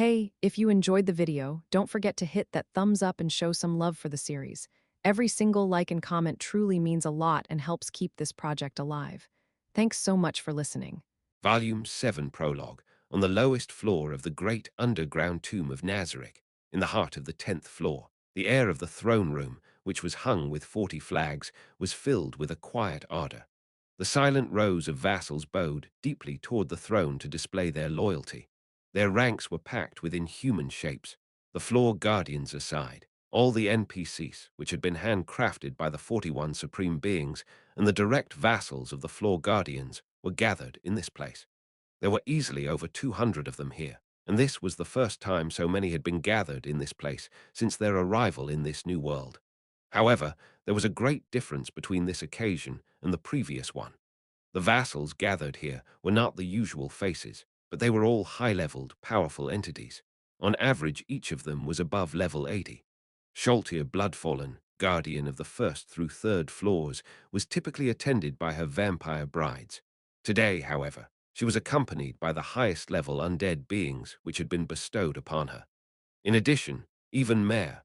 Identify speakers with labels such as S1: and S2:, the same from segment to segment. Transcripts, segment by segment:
S1: Hey, if you enjoyed the video, don't forget to hit that thumbs up and show some love for the series. Every single like and comment truly means a lot and helps keep this project alive. Thanks so much for listening.
S2: Volume 7 Prologue, on the lowest floor of the great underground tomb of Nazarick, in the heart of the 10th floor. The air of the throne room, which was hung with 40 flags, was filled with a quiet ardor. The silent rows of vassals bowed deeply toward the throne to display their loyalty. Their ranks were packed with inhuman shapes, the floor guardians aside. All the NPCs, which had been handcrafted by the 41 supreme beings, and the direct vassals of the floor guardians, were gathered in this place. There were easily over 200 of them here, and this was the first time so many had been gathered in this place since their arrival in this new world. However, there was a great difference between this occasion and the previous one. The vassals gathered here were not the usual faces, but they were all high-leveled, powerful entities. On average, each of them was above level 80. Sholtir Bloodfallen, guardian of the first through third floors, was typically attended by her vampire brides. Today, however, she was accompanied by the highest-level undead beings which had been bestowed upon her. In addition, even Mare,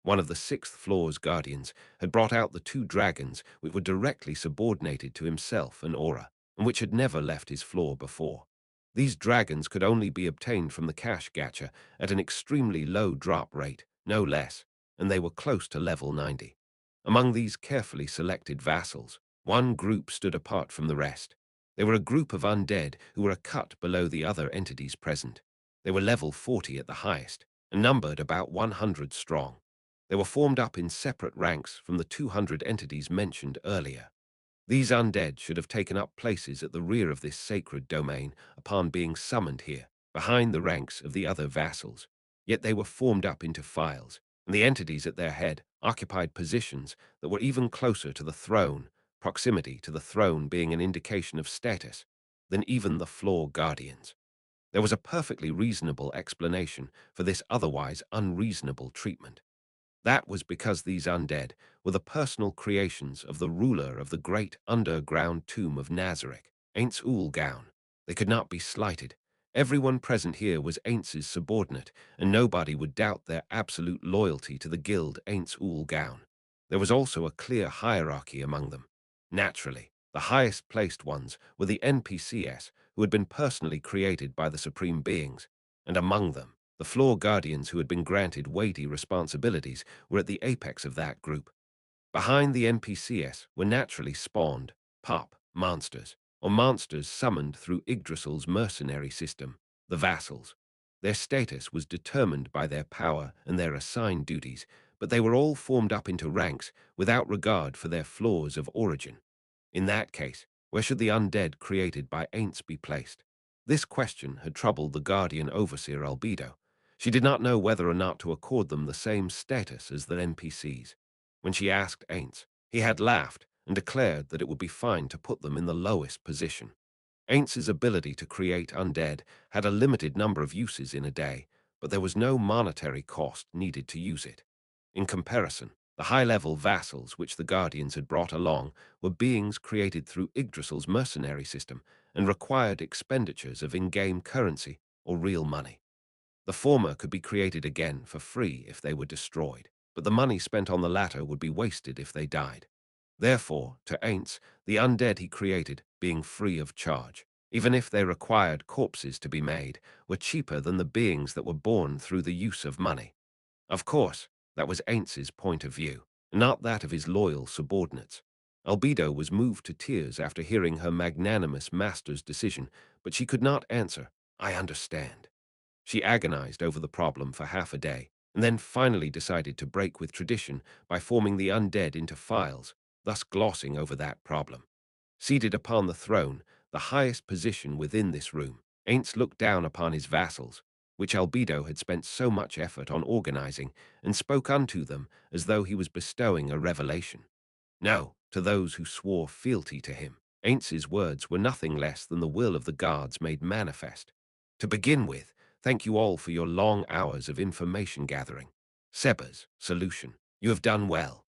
S2: one of the sixth floor's guardians, had brought out the two dragons which were directly subordinated to himself and Aura, and which had never left his floor before. These dragons could only be obtained from the cash gacha at an extremely low drop rate, no less, and they were close to level 90. Among these carefully selected vassals, one group stood apart from the rest. They were a group of undead who were a cut below the other entities present. They were level 40 at the highest, and numbered about 100 strong. They were formed up in separate ranks from the 200 entities mentioned earlier. These undead should have taken up places at the rear of this sacred domain upon being summoned here, behind the ranks of the other vassals. Yet they were formed up into files, and the entities at their head occupied positions that were even closer to the throne, proximity to the throne being an indication of status, than even the floor guardians. There was a perfectly reasonable explanation for this otherwise unreasonable treatment. That was because these undead were the personal creations of the ruler of the great underground tomb of Nazarick, Ainz Ooal Gown. They could not be slighted. Everyone present here was Ainz's subordinate, and nobody would doubt their absolute loyalty to the guild Ainz Ooal Gown. There was also a clear hierarchy among them. Naturally, the highest-placed ones were the NPCs who had been personally created by the supreme beings, and among them, the floor guardians who had been granted weighty responsibilities were at the apex of that group. Behind the NPCs were naturally spawned, pop, monsters, or monsters summoned through Yggdrasil's mercenary system, the vassals. Their status was determined by their power and their assigned duties, but they were all formed up into ranks without regard for their floors of origin. In that case, where should the undead created by Ainz be placed? This question had troubled the guardian overseer Albedo. She did not know whether or not to accord them the same status as the NPCs. When she asked Ainz, he had laughed and declared that it would be fine to put them in the lowest position. Ainz's ability to create undead had a limited number of uses in a day, but there was no monetary cost needed to use it. In comparison, the high-level vassals which the Guardians had brought along were beings created through Yggdrasil's mercenary system and required expenditures of in-game currency or real money. The former could be created again for free if they were destroyed, but the money spent on the latter would be wasted if they died. Therefore, to Ainz, the undead he created, being free of charge, even if they required corpses to be made, were cheaper than the beings that were born through the use of money. Of course, that was Ainz's point of view, not that of his loyal subordinates. Albedo was moved to tears after hearing her magnanimous master's decision, but she could not answer, "I understand." She agonized over the problem for half a day, and then finally decided to break with tradition by forming the undead into files, thus glossing over that problem. Seated upon the throne, the highest position within this room, Ainz looked down upon his vassals, which Albedo had spent so much effort on organizing, and spoke unto them as though he was bestowing a revelation. No, to those who swore fealty to him, Ainz's words were nothing less than the will of the gods made manifest. To begin with, thank you all for your long hours of information gathering. Seba's solution. You have done well.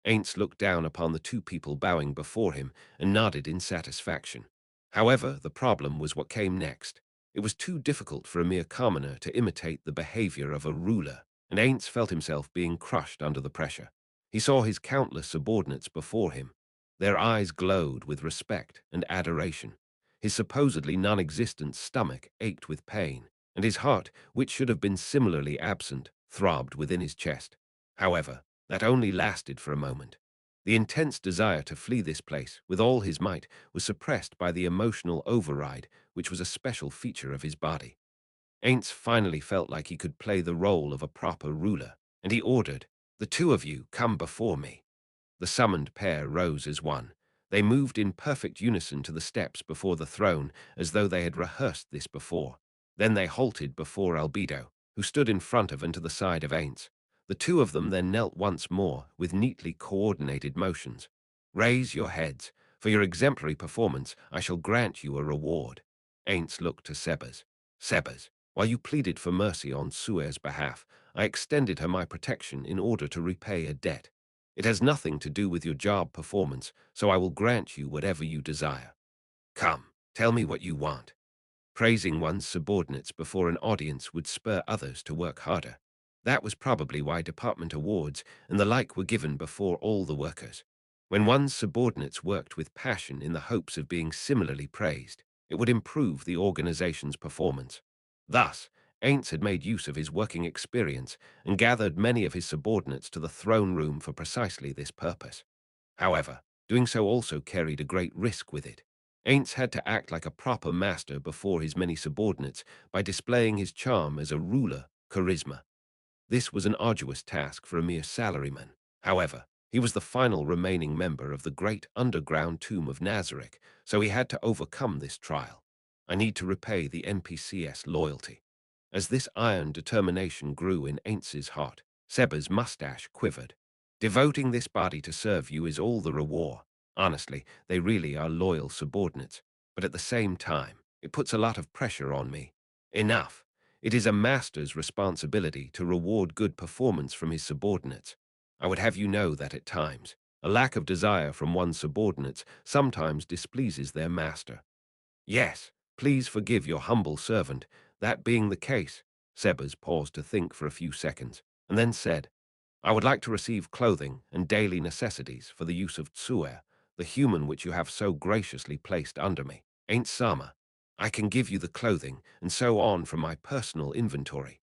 S2: Ainz looked down upon the two people bowing before him and nodded in satisfaction. However, the problem was what came next. It was too difficult for a mere commoner to imitate the behavior of a ruler, and Ainz felt himself being crushed under the pressure. He saw his countless subordinates before him. Their eyes glowed with respect and adoration. His supposedly non-existent stomach ached with pain, and his heart, which should have been similarly absent, throbbed within his chest. However, that only lasted for a moment. The intense desire to flee this place with all his might was suppressed by the emotional override, which was a special feature of his body. Ainz finally felt like he could play the role of a proper ruler, and he ordered, "The two of you come before me." The summoned pair rose as one. They moved in perfect unison to the steps before the throne, as though they had rehearsed this before. Then they halted before Albedo, who stood in front of and to the side of Ainz. The two of them then knelt once more, with neatly coordinated motions. "Raise your heads. For your exemplary performance, I shall grant you a reward." Ainz looked to Sebas. "Sebas, while you pleaded for mercy on Suer's behalf, I extended her my protection in order to repay a debt. It has nothing to do with your job performance, so I will grant you whatever you desire. Come, tell me what you want." Praising one's subordinates before an audience would spur others to work harder. That was probably why department awards and the like were given before all the workers. When one's subordinates worked with passion in the hopes of being similarly praised, it would improve the organization's performance. Thus, Ainz had made use of his working experience and gathered many of his subordinates to the throne room for precisely this purpose. However, doing so also carried a great risk with it. Ainz had to act like a proper master before his many subordinates by displaying his charm as a ruler, charisma. This was an arduous task for a mere salaryman. However, he was the final remaining member of the great underground tomb of Nazarick, so he had to overcome this trial. I need to repay the NPCs loyalty. As this iron determination grew in Ainz's heart, Seba's mustache quivered. Devoting this body to serve you is all the reward. Honestly, they really are loyal subordinates, but at the same time, it puts a lot of pressure on me. Enough. It is a master's responsibility to reward good performance from his subordinates. I would have you know that at times, a lack of desire from one's subordinates sometimes displeases their master. Yes, please forgive your humble servant. That being the case, Sebas paused to think for a few seconds, and then said, "I would like to receive clothing and daily necessities for the use of Tsuer, the human which you have so graciously placed under me. Ain't Sama? I can give you the clothing, and so on from my personal inventory."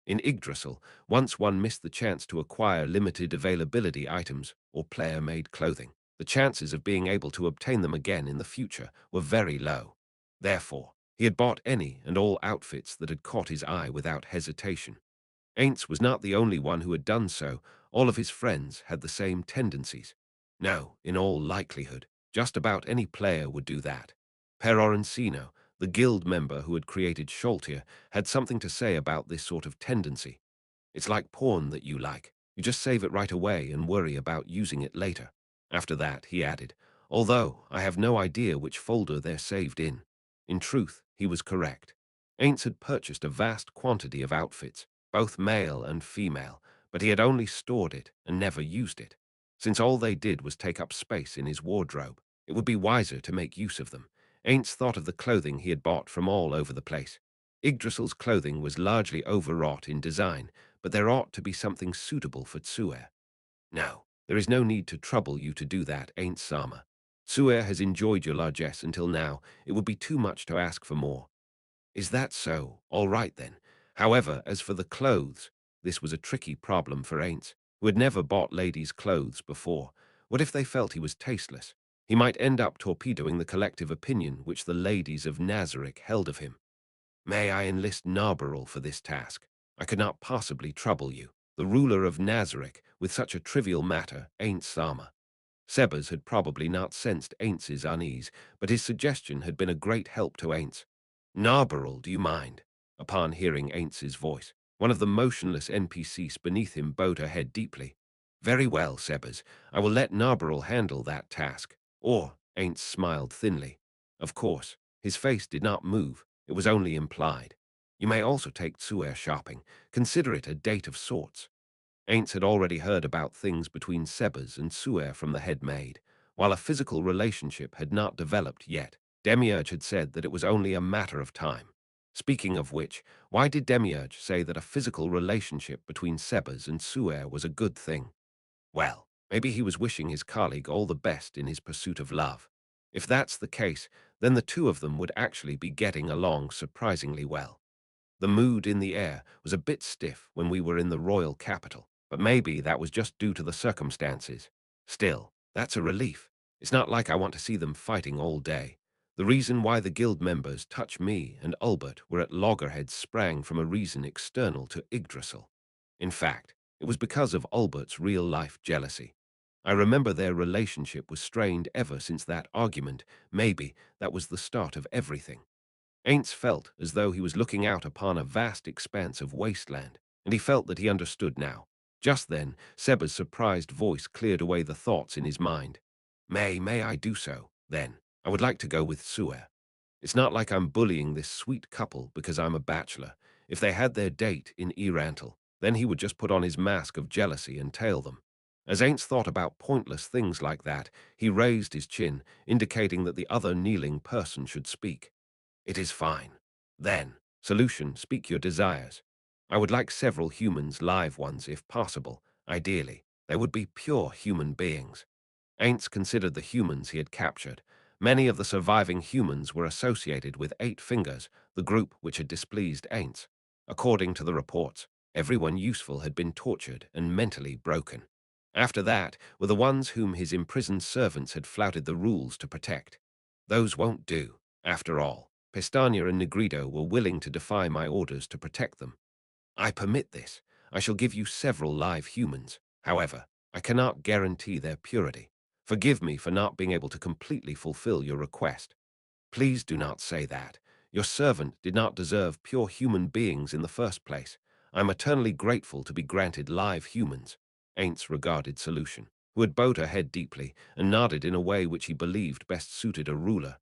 S2: In Yggdrasil, once one missed the chance to acquire limited availability items or player-made clothing, the chances of being able to obtain them again in the future were very low. Therefore, he had bought any and all outfits that had caught his eye without hesitation. Ainz was not the only one who had done so. All of his friends had the same tendencies. No, in all likelihood, just about any player would do that. Per Orencino, the guild member who had created Sholtir, had something to say about this sort of tendency. "It's like porn that you like. You just save it right away and worry about using it later." After that, he added, "Although I have no idea which folder they're saved in." In truth, he was correct. Ainz had purchased a vast quantity of outfits, both male and female, but he had only stored it and never used it. Since all they did was take up space in his wardrobe, it would be wiser to make use of them. Ainz thought of the clothing he had bought from all over the place. Yggdrasil's clothing was largely overwrought in design, but there ought to be something suitable for Tsuer. "No, there is no need to trouble you to do that, Ain't Sama. Tsuer has enjoyed your largesse until now. It would be too much to ask for more." "Is that so? All right then. However, as for the clothes," this was a tricky problem for Ainz, who had never bought ladies' clothes before. What if they felt he was tasteless? He might end up torpedoing the collective opinion which the ladies of Nazarick held of him. "May I enlist Narbarol for this task? I could not possibly trouble you, the ruler of Nazarick, with such a trivial matter, Ain't Sama." Sebas had probably not sensed Aintz's unease, but his suggestion had been a great help to Ainz. "Narbarol, do you mind?" Upon hearing Aintz's voice, one of the motionless NPCs beneath him bowed her head deeply. "Very well, Sebas. I will let Narbarol handle that task." Or, Ainz smiled thinly. Of course, his face did not move. It was only implied. "You may also take Tsuer shopping. Consider it a date of sorts." Ainz had already heard about things between Sebas and Tsuer from the head maid. While a physical relationship had not developed yet, Demiurge had said that it was only a matter of time. Speaking of which, why did Demiurge say that a physical relationship between Sebas and Suer was a good thing? Well, maybe he was wishing his colleague all the best in his pursuit of love. If that's the case, then the two of them would actually be getting along surprisingly well. The mood in the air was a bit stiff when we were in the royal capital, but maybe that was just due to the circumstances. Still, that's a relief. It's not like I want to see them fighting all day. The reason why the guild members Touch Me and Ulbert were at loggerheads sprang from a reason external to Yggdrasil. In fact, it was because of Ulbert's real-life jealousy. I remember their relationship was strained ever since that argument. Maybe that was the start of everything. Ainz felt as though he was looking out upon a vast expanse of wasteland, and he felt that he understood now. Just then, Seba's surprised voice cleared away the thoughts in his mind. May I do so, then? I would like to go with Sue. It's not like I'm bullying this sweet couple because I'm a bachelor. If they had their date in Erantle, then he would just put on his mask of jealousy and tail them. As Ainz thought about pointless things like that, he raised his chin, indicating that the other kneeling person should speak. It is fine. Then, solution, speak your desires. I would like several humans, live ones, if possible. Ideally, they would be pure human beings. Ainz considered the humans he had captured. Many of the surviving humans were associated with Eight Fingers, the group which had displeased Ainz. According to the reports, everyone useful had been tortured and mentally broken. After that were the ones whom his imprisoned servants had flouted the rules to protect. Those won't do, after all. Pestania and Negrido were willing to defy my orders to protect them. I permit this. I shall give you several live humans. However, I cannot guarantee their purity. Forgive me for not being able to completely fulfill your request. Please do not say that. Your servant did not deserve pure human beings in the first place. I'm eternally grateful to be granted live humans. Ainz regarded Solution, who had bowed her head deeply and nodded in a way which he believed best suited a ruler.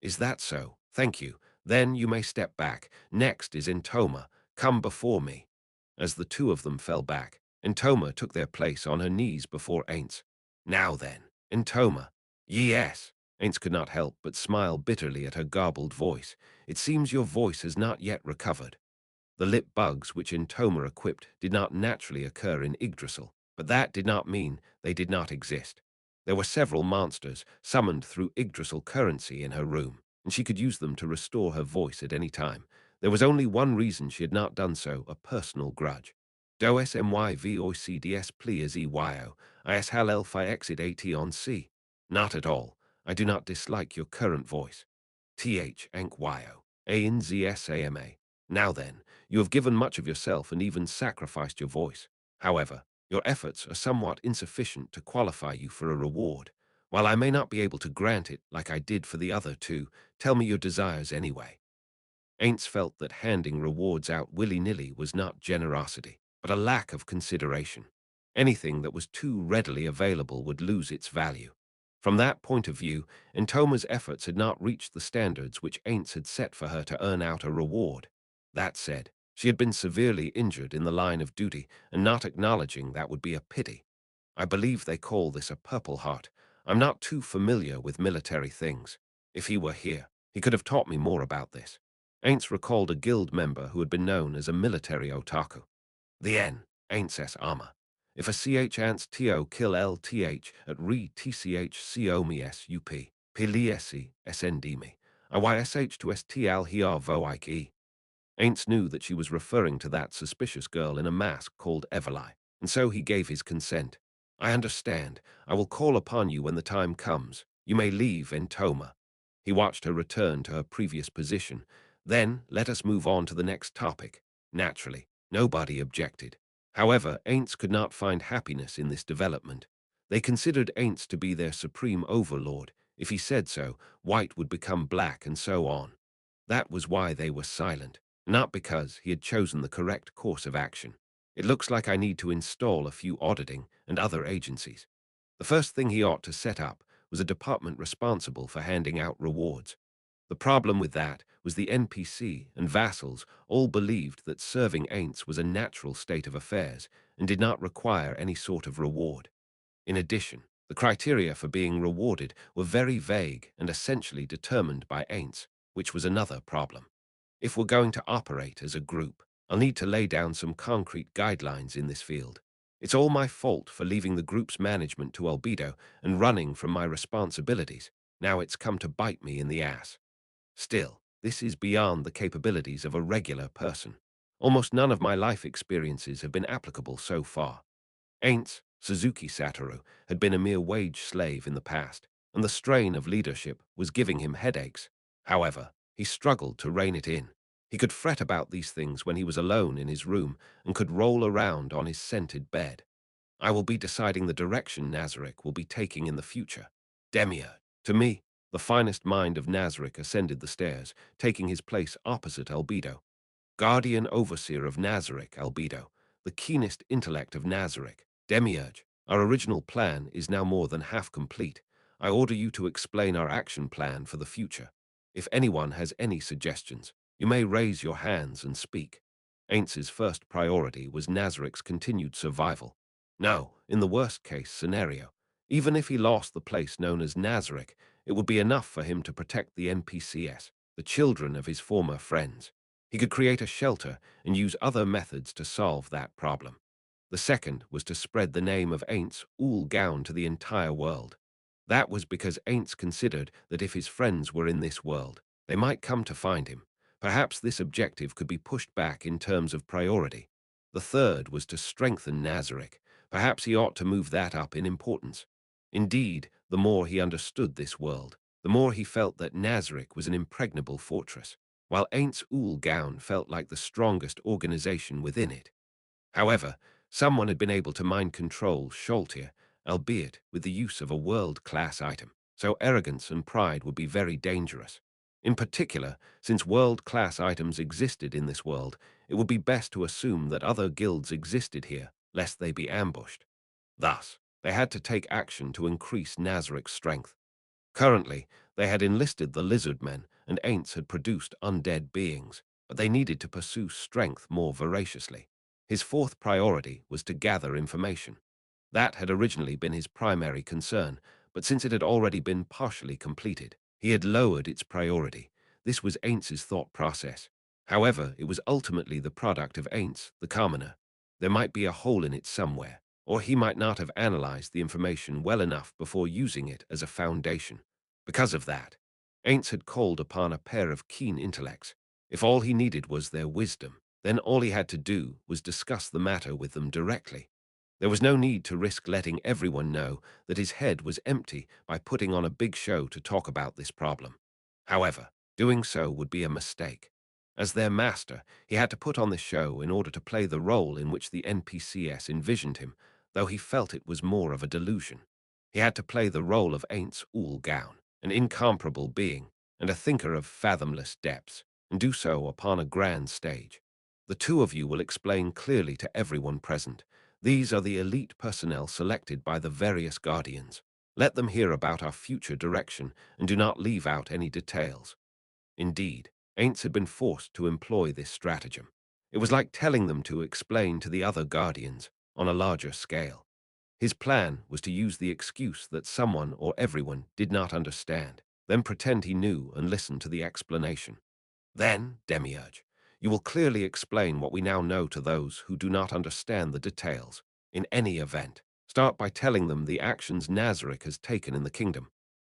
S2: Is that so? Thank you. Then you may step back. Next is Entoma. Come before me. As the two of them fell back, Entoma took their place on her knees before Ainz. Now then, Entoma. Yes. Ainz could not help but smile bitterly at her garbled voice. It seems your voice has not yet recovered. The lip bugs which Entoma equipped did not naturally occur in Yggdrasil, but that did not mean they did not exist. There were several monsters summoned through Yggdrasil currency in her room, and she could use them to restore her voice at any time. There was only one reason she had not done so, a personal grudge. Dos myvoicds plias eyo, is halel fi exit at on c. Not at all. I do not dislike your current voice. Th anquyo, anzsama. Now then, you have given much of yourself and even sacrificed your voice. However, your efforts are somewhat insufficient to qualify you for a reward. While I may not be able to grant it like I did for the other two, tell me your desires anyway. Ainz felt that handing rewards out willy-nilly was not generosity, but a lack of consideration. Anything that was too readily available would lose its value. From that point of view, Entoma's efforts had not reached the standards which Ainz had set for her to earn out a reward. That said, she had been severely injured in the line of duty, and not acknowledging that would be a pity. I believe they call this a Purple Heart. I'm not too familiar with military things. If he were here, he could have taught me more about this. Ainz recalled a guild member who had been known as a military otaku. The N, Ainces Armor. If a ch ants to kill lth at re tch comies up, piliesi sndmi, iYsh to stl hiar voike e. Ainz knew that she was referring to that suspicious girl in a mask called Everly, and so he gave his consent. I understand. I will call upon you when the time comes. You may leave Entoma. He watched her return to her previous position. Then let us move on to the next topic. Naturally, nobody objected. However, Ainz could not find happiness in this development. They considered Ainz to be their supreme overlord. If he said so, white would become black and so on. That was why they were silent, not because he had chosen the correct course of action. It looks like I need to install a few auditing and other agencies. The first thing he ought to set up was a department responsible for handing out rewards. The problem with that was the NPC and vassals all believed that serving Ainz was a natural state of affairs and did not require any sort of reward. In addition, the criteria for being rewarded were very vague and essentially determined by Ainz, which was another problem. If we're going to operate as a group, I'll need to lay down some concrete guidelines in this field. It's all my fault for leaving the group's management to Albedo and running from my responsibilities. Now it's come to bite me in the ass. Still, this is beyond the capabilities of a regular person. Almost none of my life experiences have been applicable so far. Ainz Suzuki Satoru had been a mere wage slave in the past, and the strain of leadership was giving him headaches. However, he struggled to rein it in. He could fret about these things when he was alone in his room and could roll around on his scented bed. I will be deciding the direction Nazarick will be taking in the future. Demiurge. To me, the finest mind of Nazarick ascended the stairs, taking his place opposite Albedo. Guardian Overseer of Nazarick, Albedo, the keenest intellect of Nazarick, Demiurge. Our original plan is now more than half complete. I order you to explain our action plan for the future. If anyone has any suggestions, you may raise your hands and speak. Aintz's first priority was Nazarick's continued survival. No, in the worst-case scenario, even if he lost the place known as Nazarick, it would be enough for him to protect the NPCs, the children of his former friends. He could create a shelter and use other methods to solve that problem. The second was to spread the name of Ainz Ooal Gown to the entire world. That was because Ainz considered that if his friends were in this world, they might come to find him. Perhaps this objective could be pushed back in terms of priority. The third was to strengthen Nazarick. Perhaps he ought to move that up in importance. Indeed, the more he understood this world, the more he felt that Nazarick was an impregnable fortress, while Ainz Ooal Gown felt like the strongest organization within it. However, someone had been able to mind control Sholtir, albeit with the use of a world-class item, so arrogance and pride would be very dangerous. In particular, since world-class items existed in this world, it would be best to assume that other guilds existed here, lest they be ambushed. Thus, they had to take action to increase Nazarick's strength. Currently, they had enlisted the lizard men, and Ainz had produced undead beings, but they needed to pursue strength more voraciously. His fourth priority was to gather information. That had originally been his primary concern, but since it had already been partially completed, he had lowered its priority. This was Aintz's thought process. However, it was ultimately the product of Ainz, the commoner. There might be a hole in it somewhere, or he might not have analyzed the information well enough before using it as a foundation. Because of that, Ainz had called upon a pair of keen intellects. If all he needed was their wisdom, then all he had to do was discuss the matter with them directly. There was no need to risk letting everyone know that his head was empty by putting on a big show to talk about this problem. However, doing so would be a mistake. As their master, he had to put on the show in order to play the role in which the NPCs envisioned him, though he felt it was more of a delusion. He had to play the role of Ainz Ooal Gown, an incomparable being, and a thinker of fathomless depths, and do so upon a grand stage. The two of you will explain clearly to everyone present. These are the elite personnel selected by the various guardians. Let them hear about our future direction, and do not leave out any details. Indeed, Ainz had been forced to employ this stratagem. It was like telling them to explain to the other guardians on a larger scale. His plan was to use the excuse that someone or everyone did not understand, then pretend he knew and listen to the explanation. Then, Demiurge, you will clearly explain what we now know to those who do not understand the details. In any event, start by telling them the actions Nazarick has taken in the kingdom.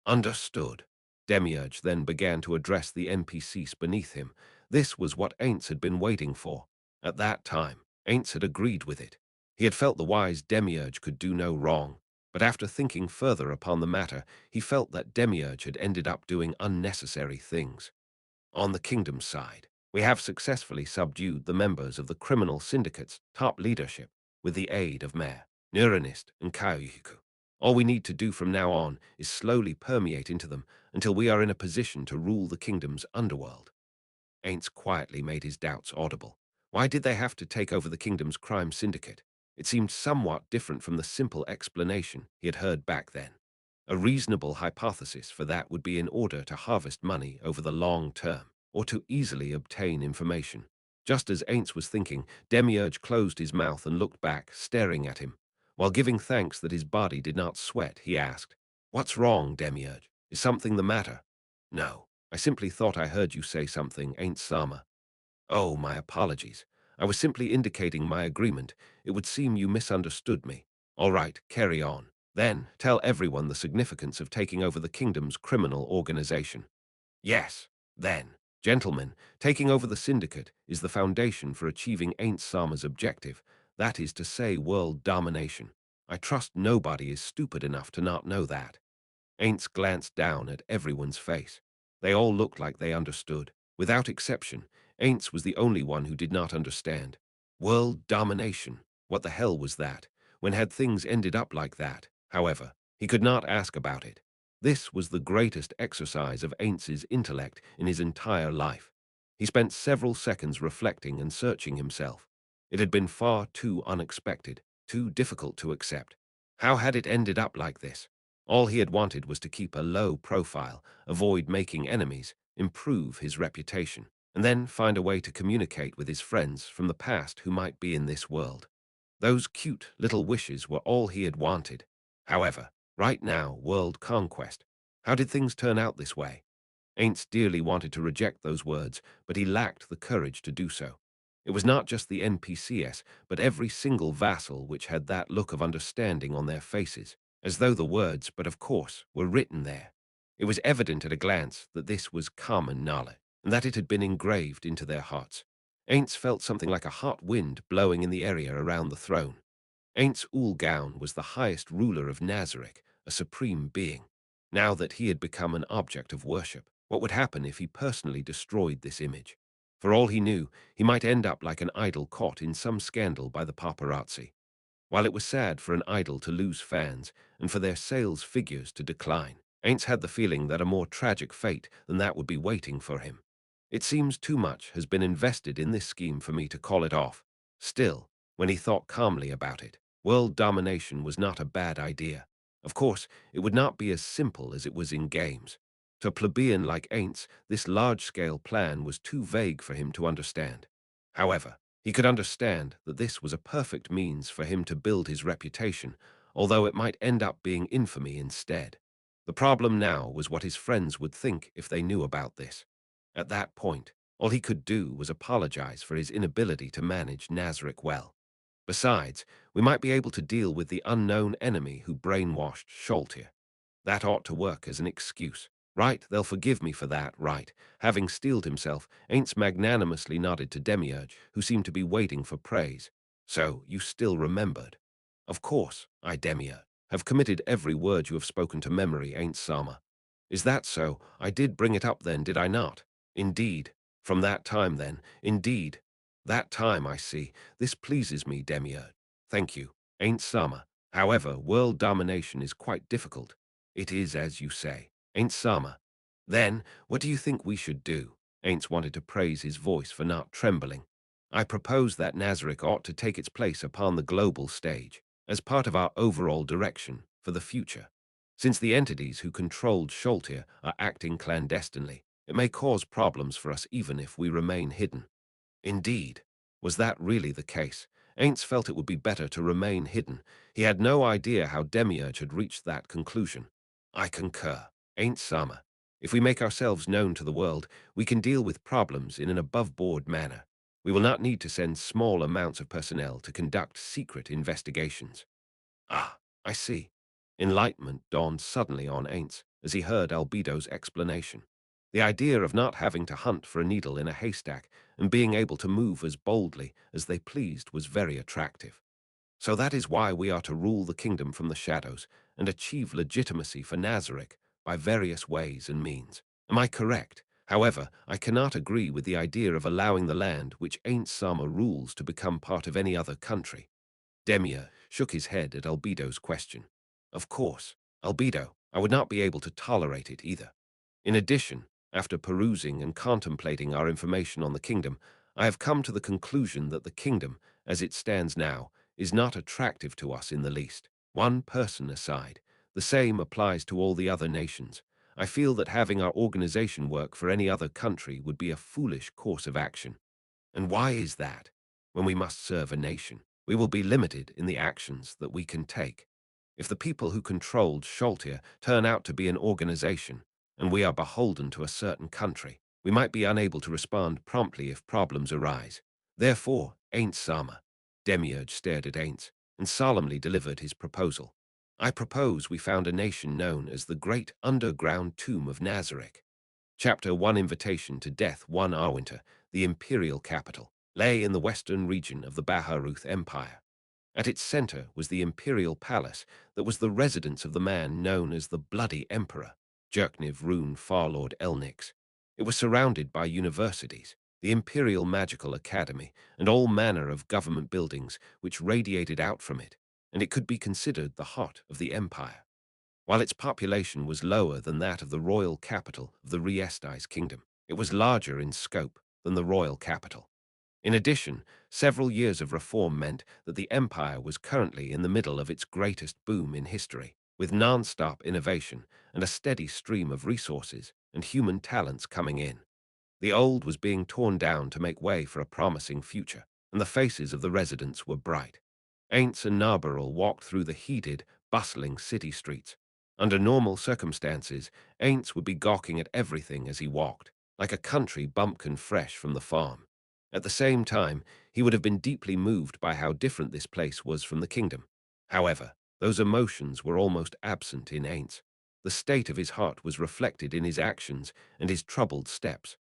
S2: Understood. Demiurge then began to address the NPCs beneath him. This was what Ainz had been waiting for. At that time, Ainz had agreed with it. He had felt the wise Demiurge could do no wrong, but after thinking further upon the matter, he felt that Demiurge had ended up doing unnecessary things. On the kingdom's side, we have successfully subdued the members of the criminal syndicate's top leadership with the aid of Mayor, Neuronist, and Kayuhiku. All we need to do from now on is slowly permeate into them until we are in a position to rule the kingdom's underworld. Ainz quietly made his doubts audible. Why did they have to take over the kingdom's crime syndicate? It seemed somewhat different from the simple explanation he had heard back then. A reasonable hypothesis for that would be in order to harvest money over the long term, or to easily obtain information. Just as Ainz was thinking, Demiurge closed his mouth and looked back, staring at him. While giving thanks that his body did not sweat, he asked, "What's wrong, Demiurge? Is something the matter?" "No, I simply thought I heard you say something, Ainz Sama," Oh, my apologies. I was simply indicating my agreement. It would seem you misunderstood me. All right, carry on. Then, tell everyone the significance of taking over the kingdom's criminal organization. Yes, then. Gentlemen, taking over the syndicate is the foundation for achieving Ain't Sama's objective, that is to say world domination. I trust nobody is stupid enough to not know that. Ainz glanced down at everyone's face. They all looked like they understood. Without exception, Ainz was the only one who did not understand. World domination. What the hell was that? When had things ended up like that? However, he could not ask about it. This was the greatest exercise of Ainz's intellect in his entire life. He spent several seconds reflecting and searching himself. It had been far too unexpected, too difficult to accept. How had it ended up like this? All he had wanted was to keep a low profile, avoid making enemies, improve his reputation, and then find a way to communicate with his friends from the past who might be in this world. Those cute little wishes were all he had wanted. However, right now, world conquest. How did things turn out this way? Ain't dearly wanted to reject those words, but he lacked the courage to do so. It was not just the NPCs, but every single vassal which had that look of understanding on their faces, as though the words, but of course, were written there. It was evident at a glance that this was common knowledge, and that it had been engraved into their hearts. Ainz felt something like a hot wind blowing in the area around the throne. Ainz Ooal Gown was the highest ruler of Nazarick, a supreme being. Now that he had become an object of worship, what would happen if he personally destroyed this image? For all he knew, he might end up like an idol caught in some scandal by the paparazzi. While it was sad for an idol to lose fans and for their sales figures to decline, Ainz had the feeling that a more tragic fate than that would be waiting for him. It seems too much has been invested in this scheme for me to call it off. Still, when he thought calmly about it, world domination was not a bad idea. Of course, it would not be as simple as it was in games. To a plebeian like Ainz, this large-scale plan was too vague for him to understand. However, he could understand that this was a perfect means for him to build his reputation, although it might end up being infamy instead. The problem now was what his friends would think if they knew about this. At that point, all he could do was apologize for his inability to manage Nazarick well. Besides, we might be able to deal with the unknown enemy who brainwashed Sholtir. That ought to work as an excuse. Right, they'll forgive me for that, right. Having steeled himself, Ainz magnanimously nodded to Demiurge, who seemed to be waiting for praise. So, you still remembered. Of course, I, Demiurge, have committed every word you have spoken to memory, Ainz Sama. Is that so? I did bring it up then, did I not? Indeed. From that time then, indeed. That time, I see. This pleases me, Demiurge. Thank you, Ainz Sama. However, world domination is quite difficult. It is as you say. Ain't Sama. Then, what do you think we should do? Ainz wanted to praise his voice for not trembling. I propose that Nazarick ought to take its place upon the global stage, as part of our overall direction for the future. Since the entities who controlled Sholtir are acting clandestinely, it may cause problems for us even if we remain hidden. Indeed. Was that really the case? Ainz felt it would be better to remain hidden. He had no idea how Demiurge had reached that conclusion. I concur. Ainz Sama. If we make ourselves known to the world, we can deal with problems in an above-board manner. We will not need to send small amounts of personnel to conduct secret investigations. Ah, I see. Enlightenment dawned suddenly on Ainz as he heard Albedo's explanation. The idea of not having to hunt for a needle in a haystack and being able to move as boldly as they pleased was very attractive. So that is why we are to rule the kingdom from the shadows and achieve legitimacy for Nazarick by various ways and means. Am I correct? However, I cannot agree with the idea of allowing the land which Ain't Sama rules to become part of any other country. Demia shook his head at Albedo's question. Of course, Albedo, I would not be able to tolerate it either. In addition, after perusing and contemplating our information on the kingdom, I have come to the conclusion that the kingdom, as it stands now, is not attractive to us in the least. One person aside, the same applies to all the other nations. I feel that having our organization work for any other country would be a foolish course of action. And why is that? When we must serve a nation, we will be limited in the actions that we can take. If the people who controlled Sholtir turn out to be an organization, and we are beholden to a certain country, We might be unable to respond promptly if problems arise. Therefore, Ainz Sama, Demiurge stared at Ainz and solemnly delivered his proposal. I propose we found a nation known as the Great Underground Tomb of Nazareth. Chapter 1 Invitation to Death 1 Arwinter, the imperial capital, lay in the western region of the Baharuth Empire. At its center was the imperial palace that was the residence of the man known as the Bloody Emperor, Jerkniv Rune Farlord Elnix. It was surrounded by universities, the Imperial Magical Academy, and all manner of government buildings which radiated out from it, and it could be considered the heart of the empire. While its population was lower than that of the royal capital of the Riestais kingdom, it was larger in scope than the royal capital. In addition, several years of reform meant that the empire was currently in the middle of its greatest boom in history, with non-stop innovation and a steady stream of resources and human talents coming in. The old was being torn down to make way for a promising future, and the faces of the residents were bright. Ainz and Narbarrel walked through the heated, bustling city streets. Under normal circumstances, Ainz would be gawking at everything as he walked, like a country bumpkin fresh from the farm. At the same time, he would have been deeply moved by how different this place was from the kingdom. However, those emotions were almost absent in Ainz. The state of his heart was reflected in his actions and his troubled steps.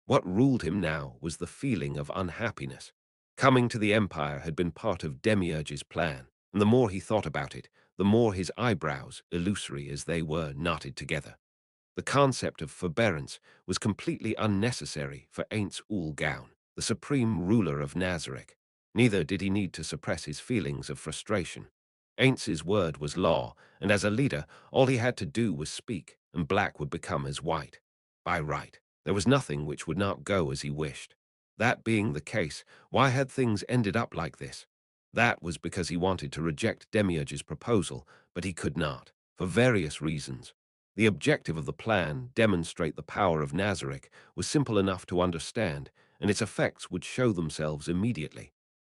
S2: What ruled him now was the feeling of unhappiness. Coming to the Empire had been part of Demiurge's plan, and the more he thought about it, the more his eyebrows, illusory as they were, knotted together. The concept of forbearance was completely unnecessary for Ainz Ooal Gown, the supreme ruler of Nazareth. Neither did he need to suppress his feelings of frustration. Aintz's word was law, and as a leader, all he had to do was speak, and black would become as white. By right, there was nothing which would not go as he wished. That being the case, why had things ended up like this? That was because he wanted to reject Demiurge's proposal, but he could not, for various reasons. The objective of the plan, demonstrate the power of Nazareth, was simple enough to understand, and its effects would show themselves immediately.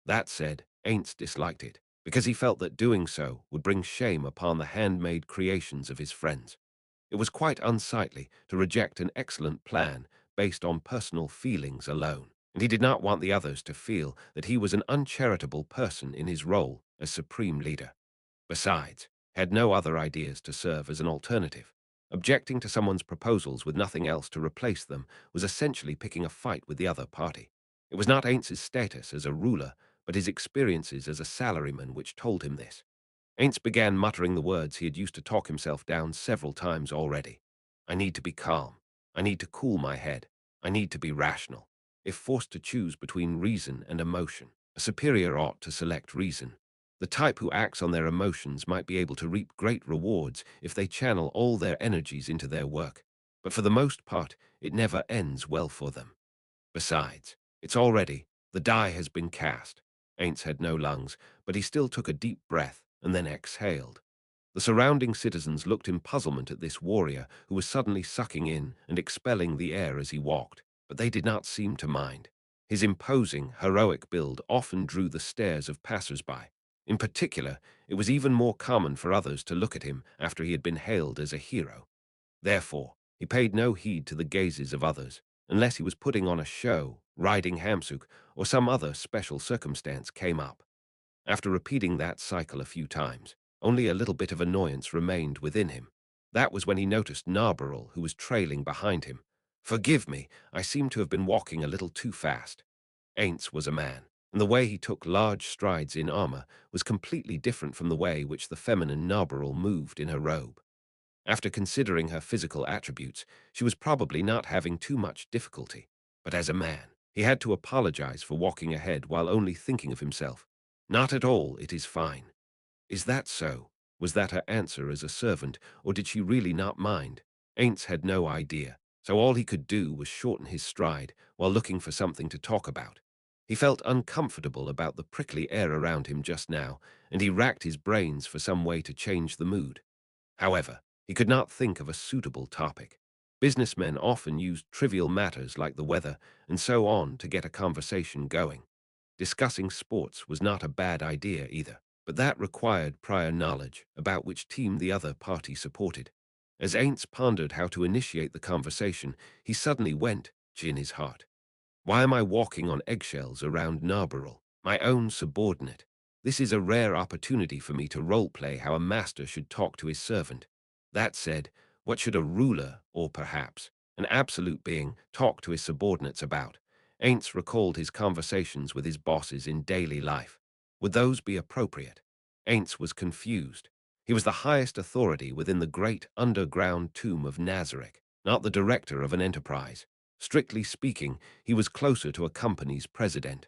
S2: That said, Ainz disliked it, because he felt that doing so would bring shame upon the handmade creations of his friends. It was quite unsightly to reject an excellent plan based on personal feelings alone, and he did not want the others to feel that he was an uncharitable person in his role as supreme leader. Besides, he had no other ideas to serve as an alternative. Objecting to someone's proposals with nothing else to replace them was essentially picking a fight with the other party. It was not Aintz's status as a ruler, but his experiences as a salaryman which told him this. Ainz began muttering the words he had used to talk himself down several times already. I need to be calm. I need to cool my head. I need to be rational. If forced to choose between reason and emotion, a superior ought to select reason. The type who acts on their emotions might be able to reap great rewards if they channel all their energies into their work, but for the most part, it never ends well for them. Besides, it's already, the die has been cast. Ainz had no lungs, but he still took a deep breath and then exhaled. The surrounding citizens looked in puzzlement at this warrior who was suddenly sucking in and expelling the air as he walked, but they did not seem to mind. His imposing, heroic build often drew the stares of passers-by. In particular, it was even more common for others to look at him after he had been hailed as a hero. Therefore, he paid no heed to the gazes of others, unless he was putting on a show, riding Hamsuk, or some other special circumstance came up. After repeating that cycle a few times, only a little bit of annoyance remained within him. That was when he noticed Narbarrel, who was trailing behind him. Forgive me, I seem to have been walking a little too fast. Ainz was a man, and the way he took large strides in armor was completely different from the way which the feminine Narbarrel moved in her robe. After considering her physical attributes, she was probably not having too much difficulty. But as a man, he had to apologize for walking ahead while only thinking of himself. Not at all, it is fine. Is that so? Was that her answer as a servant, or did she really not mind? Ainz had no idea, so all he could do was shorten his stride while looking for something to talk about. He felt uncomfortable about the prickly air around him just now, and he racked his brains for some way to change the mood. However, he could not think of a suitable topic. Businessmen often used trivial matters like the weather and so on to get a conversation going. Discussing sports was not a bad idea either, but that required prior knowledge about which team the other party supported. As Ainz pondered how to initiate the conversation, he suddenly went, in his heart. Why am I walking on eggshells around Narbarul, my own subordinate? This is a rare opportunity for me to roleplay how a master should talk to his servant. That said, what should a ruler, or perhaps an absolute being, talk to his subordinates about? Ainz recalled his conversations with his bosses in daily life. Would those be appropriate? Ainz was confused. He was the highest authority within the great underground tomb of Nazareth, not the director of an enterprise. Strictly speaking, he was closer to a company's president.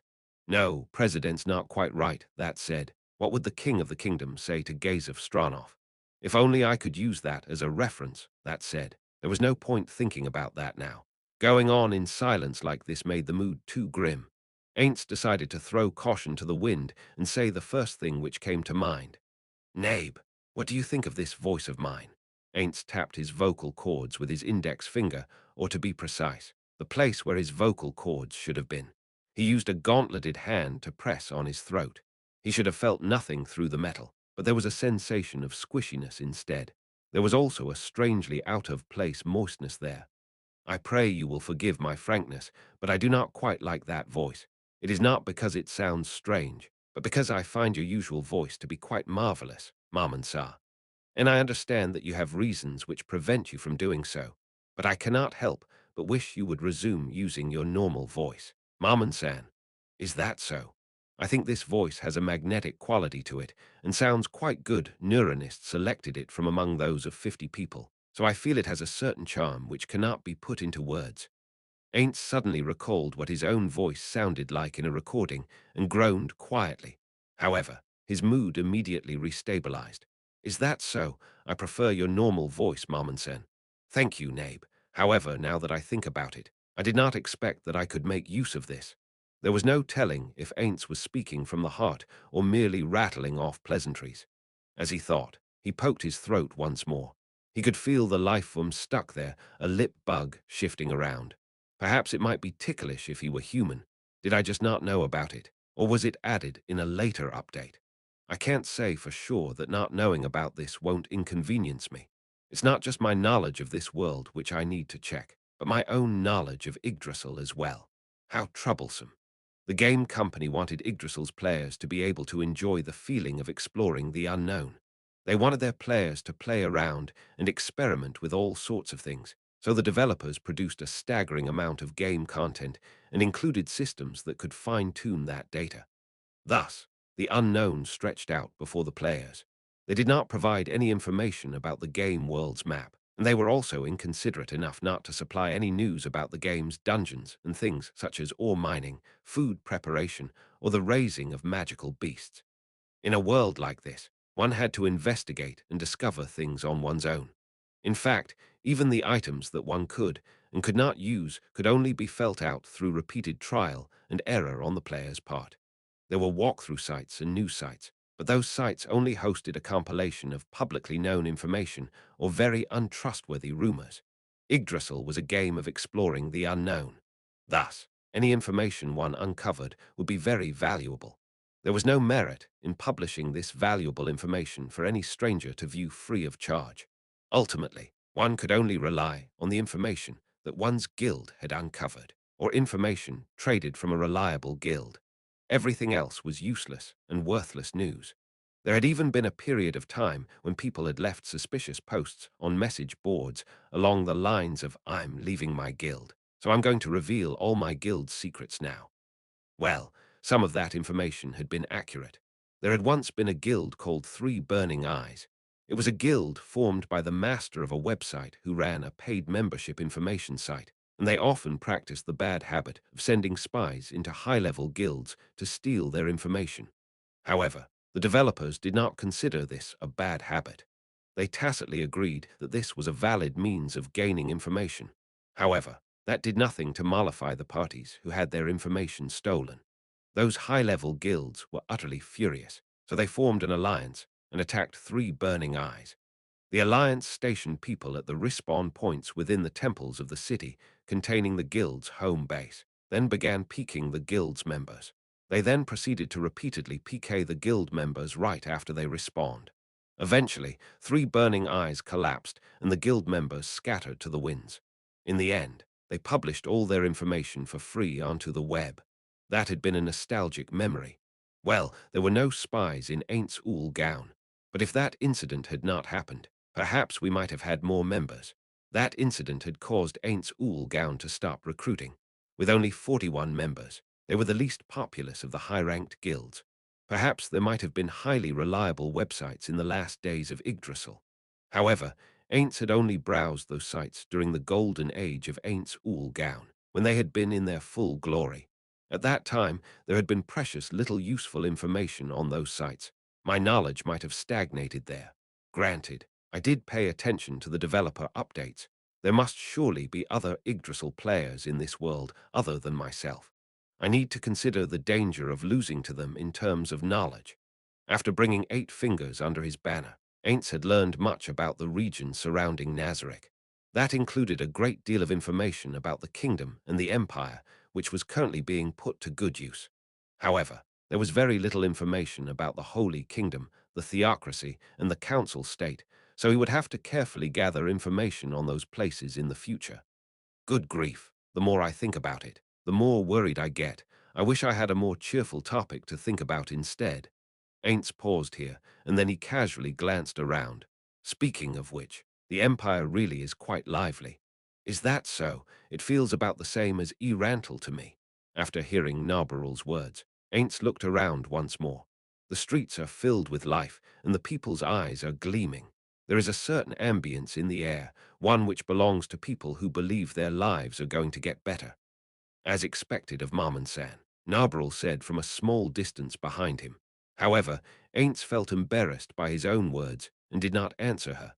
S2: No, president's not quite right, that said. What would the king of the kingdom say to Gazef Stranov? If only I could use that as a reference, that said. There was no point thinking about that now. Going on in silence like this made the mood too grim. Ainz decided to throw caution to the wind and say the first thing which came to mind. Nabe, what do you think of this voice of mine? Ainz tapped his vocal cords with his index finger, or to be precise, the place where his vocal cords should have been. He used a gauntleted hand to press on his throat. He should have felt nothing through the metal, but there was a sensation of squishiness instead. There was also a strangely out-of-place moistness there. I pray you will forgive my frankness, but I do not quite like that voice. It is not because it sounds strange, but because I find your usual voice to be quite marvelous, Momonga. And I understand that you have reasons which prevent you from doing so, but I cannot help but wish you would resume using your normal voice. Maman-san, is that so? I think this voice has a magnetic quality to it and sounds quite good. Neuronists selected it from among those of 50 people, so I feel it has a certain charm which cannot be put into words. Ain't suddenly recalled what his own voice sounded like in a recording and groaned quietly. However, his mood immediately restabilized. Is that so? I prefer your normal voice, Marmonsen. Thank you, Nabe. However, now that I think about it, I did not expect that I could make use of this. There was no telling if Ainz was speaking from the heart or merely rattling off pleasantries. As he thought, he poked his throat once more. He could feel the life form stuck there, a lip bug shifting around. Perhaps it might be ticklish if he were human. Did I just not know about it? Or was it added in a later update? I can't say for sure that not knowing about this won't inconvenience me. It's not just my knowledge of this world which I need to check, but my own knowledge of Yggdrasil as well. How troublesome. The game company wanted Yggdrasil's players to be able to enjoy the feeling of exploring the unknown. They wanted their players to play around and experiment with all sorts of things, so the developers produced a staggering amount of game content and included systems that could fine-tune that data. Thus, the unknown stretched out before the players. They did not provide any information about the game world's map, and they were also inconsiderate enough not to supply any news about the game's dungeons and things such as ore mining, food preparation, or the raising of magical beasts. In a world like this, one had to investigate and discover things on one's own. In fact, even the items that one could and could not use could only be felt out through repeated trial and error on the player's part. There were walkthrough sites and news sites, but those sites only hosted a compilation of publicly known information or very untrustworthy rumors. Yggdrasil was a game of exploring the unknown. Thus, any information one uncovered would be very valuable. There was no merit in publishing this valuable information for any stranger to view free of charge. Ultimately, one could only rely on the information that one's guild had uncovered, or information traded from a reliable guild. Everything else was useless and worthless news. There had even been a period of time when people had left suspicious posts on message boards along the lines of, "I'm leaving my guild, so I'm going to reveal all my guild's secrets now." Well, some of that information had been accurate. There had once been a guild called Three Burning Eyes. It was a guild formed by the master of a website who ran a paid membership information site, and they often practiced the bad habit of sending spies into high-level guilds to steal their information. However, the developers did not consider this a bad habit. They tacitly agreed that this was a valid means of gaining information. However, that did nothing to mollify the parties who had their information stolen. Those high-level guilds were utterly furious, so they formed an alliance and attacked Three Burning Eyes. The alliance stationed people at the respawn points within the temples of the city containing the guild's home base, then began piquing the guild's members. They then proceeded to repeatedly PK the guild members right after they respawned. Eventually, Three Burning Eyes collapsed and the guild members scattered to the winds. In the end, They published all their information for free onto the web. That had been a nostalgic memory. Well, there were no spies in Ainz Ooal Gown. But if that incident had not happened, perhaps we might have had more members. That incident had caused Ainz Ooal Gown to stop recruiting. With only 41 members, they were the least populous of the high-ranked guilds. Perhaps there might have been highly reliable websites in the last days of Yggdrasil. However, Ainz had only browsed those sites during the golden age of Ainz Ooal Gown, when they had been in their full glory. At that time, there had been precious little useful information on those sites. My knowledge might have stagnated there. Granted, I did pay attention to the developer updates. There must surely be other Yggdrasil players in this world other than myself. I need to consider the danger of losing to them in terms of knowledge. After bringing 8 fingers under his banner, Ainz had learned much about the region surrounding Nazarick. That included a great deal of information about the kingdom and the empire, which was currently being put to good use. However, there was very little information about the Holy Kingdom, the theocracy, and the council state, so he would have to carefully gather information on those places in the future. Good grief, the more I think about it, the more worried I get. I wish I had a more cheerful topic to think about instead. Ainz paused here, and then he casually glanced around. Speaking of which, the Empire really is quite lively. Is that so? It feels about the same as Yggdrasil to me. After hearing Narbarul's words, Ainz looked around once more. The streets are filled with life, and the people's eyes are gleaming. There is a certain ambience in the air, one which belongs to people who believe their lives are going to get better. As expected of Marmonsan, Narbarul said from a small distance behind him. However, Ainz felt embarrassed by his own words and did not answer her.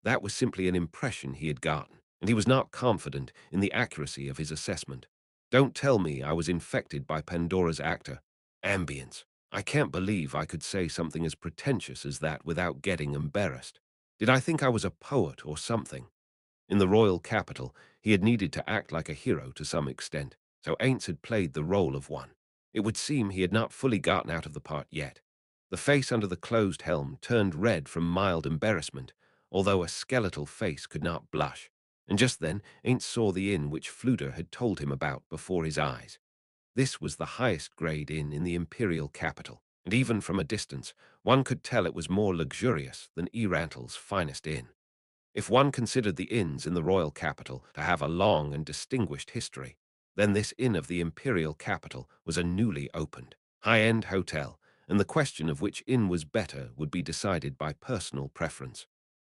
S2: That was simply an impression he had gotten, and he was not confident in the accuracy of his assessment. Don't tell me I was infected by Pandora's actor. Ambience. I can't believe I could say something as pretentious as that without getting embarrassed. Did I think I was a poet or something? In the royal capital, he had needed to act like a hero to some extent, so Ainz had played the role of one. It would seem he had not fully gotten out of the part yet. The face under the closed helm turned red from mild embarrassment, although a skeletal face could not blush. And just then, Ainz saw the inn which Fluder had told him about before his eyes. This was the highest grade inn in the imperial capital, and even from a distance, one could tell it was more luxurious than Yggdrasil's finest inn. If one considered the inns in the royal capital to have a long and distinguished history, then this inn of the imperial capital was a newly opened, high-end hotel, and the question of which inn was better would be decided by personal preference.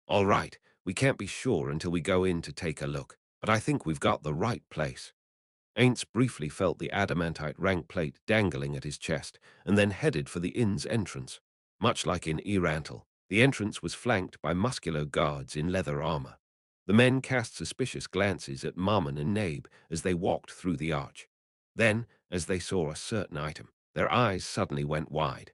S2: All right, we can't be sure until we go in to take a look, but I think we've got the right place. Ainz briefly felt the adamantite rank plate dangling at his chest, and then headed for the inn's entrance. Much like in Yggdrasil, the entrance was flanked by muscular guards in leather armor. The men cast suspicious glances at Mammon and Nabe as they walked through the arch. Then, as they saw a certain item, their eyes suddenly went wide.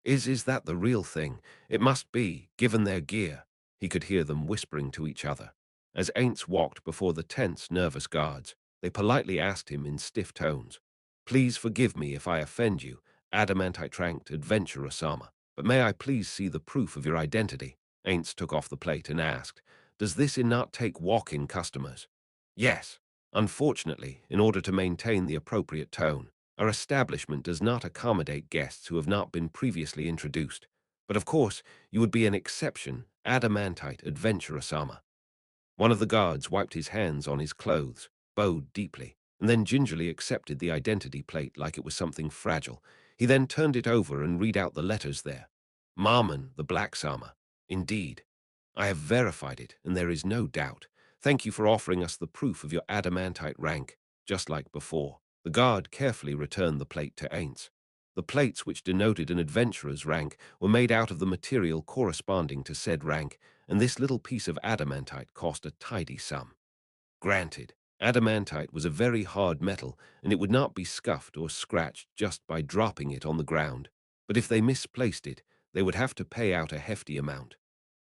S2: Is that the real thing? It must be, given their gear. He could hear them whispering to each other. As Ainz walked before the tense, nervous guards, they politely asked him in stiff tones, "Please forgive me if I offend you, adamantite-ranked adventurer Sama, but may I please see the proof of your identity?" Ainz took off the plate and asked, "Does this inn not take walk-in customers?" "Yes. Unfortunately, in order to maintain the appropriate tone, our establishment does not accommodate guests who have not been previously introduced. But of course, you would be an exception, adamantite adventurer Sama." One of the guards wiped his hands on his clothes, bowed deeply, and then gingerly accepted the identity plate like it was something fragile. He then turned it over and read out the letters there. "Marmon, the Black Sama. Indeed. I have verified it, and there is no doubt. Thank you for offering us the proof of your adamantite rank, just like before." The guard carefully returned the plate to Ainz. The plates which denoted an adventurer's rank were made out of the material corresponding to said rank, and this little piece of adamantite cost a tidy sum. Granted, adamantite was a very hard metal, and it would not be scuffed or scratched just by dropping it on the ground, but if they misplaced it, they would have to pay out a hefty amount.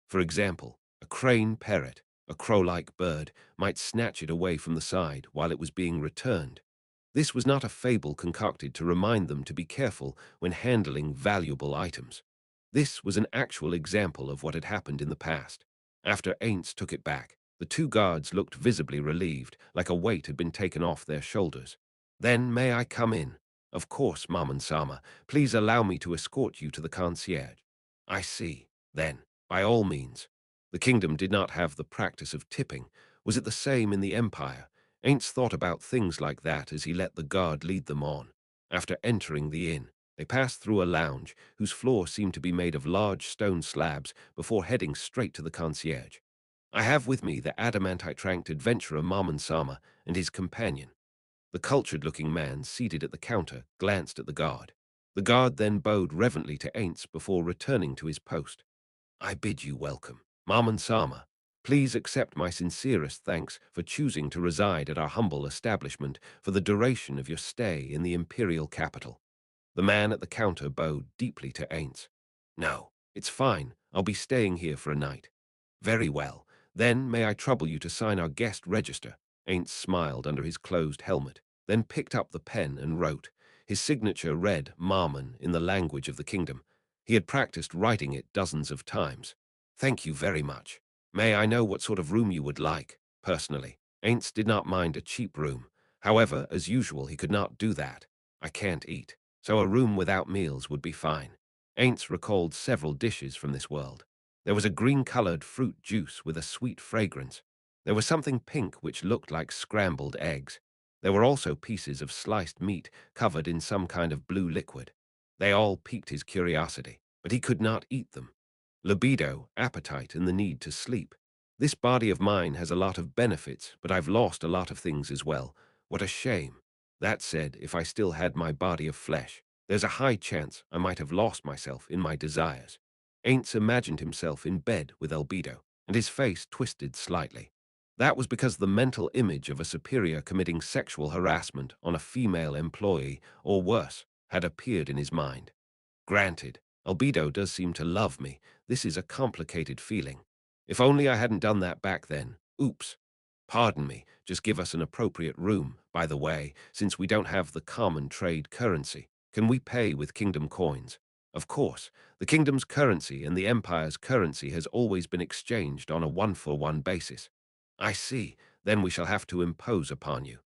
S2: For example, a crane parrot, a crow-like bird, might snatch it away from the side while it was being returned. This was not a fable concocted to remind them to be careful when handling valuable items. This was an actual example of what had happened in the past. After Ainz took it back, The two guards looked visibly relieved, like a weight had been taken off their shoulders. "Then may I come in?" "Of course, Maman-sama. Please allow me to escort you to the concierge." "I see. Then, by all means." The kingdom did not have the practice of tipping. Was it the same in the empire? Ainz thought about things like that as he let the guard lead them on. After entering the inn, they passed through a lounge whose floor seemed to be made of large stone slabs before heading straight to the concierge. "I have with me the adamantite-tranked adventurer Maman-sama and his companion." The cultured-looking man seated at the counter glanced at the guard. The guard then bowed reverently to Ainz before returning to his post. "I bid you welcome, Maman-sama. Please accept my sincerest thanks for choosing to reside at our humble establishment for the duration of your stay in the imperial capital." The man at the counter bowed deeply to Ainz. "No, it's fine. I'll be staying here for a night." "Very well. Then may I trouble you to sign our guest register?" Ainz smiled under his closed helmet, then picked up the pen and wrote. His signature read Marmon in the language of the kingdom. He had practiced writing it dozens of times. "Thank you very much. May I know what sort of room you would like?" Personally, Ainz did not mind a cheap room. However, as usual, he could not do that. "I can't eat, so a room without meals would be fine." Ainz recalled several dishes from this world. There was a green-colored fruit juice with a sweet fragrance. There was something pink which looked like scrambled eggs. There were also pieces of sliced meat covered in some kind of blue liquid. They all piqued his curiosity, but he could not eat them. Libido, appetite, and the need to sleep. "This body of mine has a lot of benefits, but I've lost a lot of things as well. What a shame. That said, if I still had my body of flesh, there's a high chance I might have lost myself in my desires." Ainz imagined himself in bed with Albedo, and his face twisted slightly. That was because the mental image of a superior committing sexual harassment on a female employee, or worse, had appeared in his mind. Granted, Albedo does seem to love me. This is a complicated feeling. If only I hadn't done that back then. Oops. Pardon me, just give us an appropriate room. By the way, since we don't have the common trade currency, can we pay with kingdom coins? Of course, the kingdom's currency and the empire's currency has always been exchanged on a one-for-one basis. I see, then we shall have to impose upon you.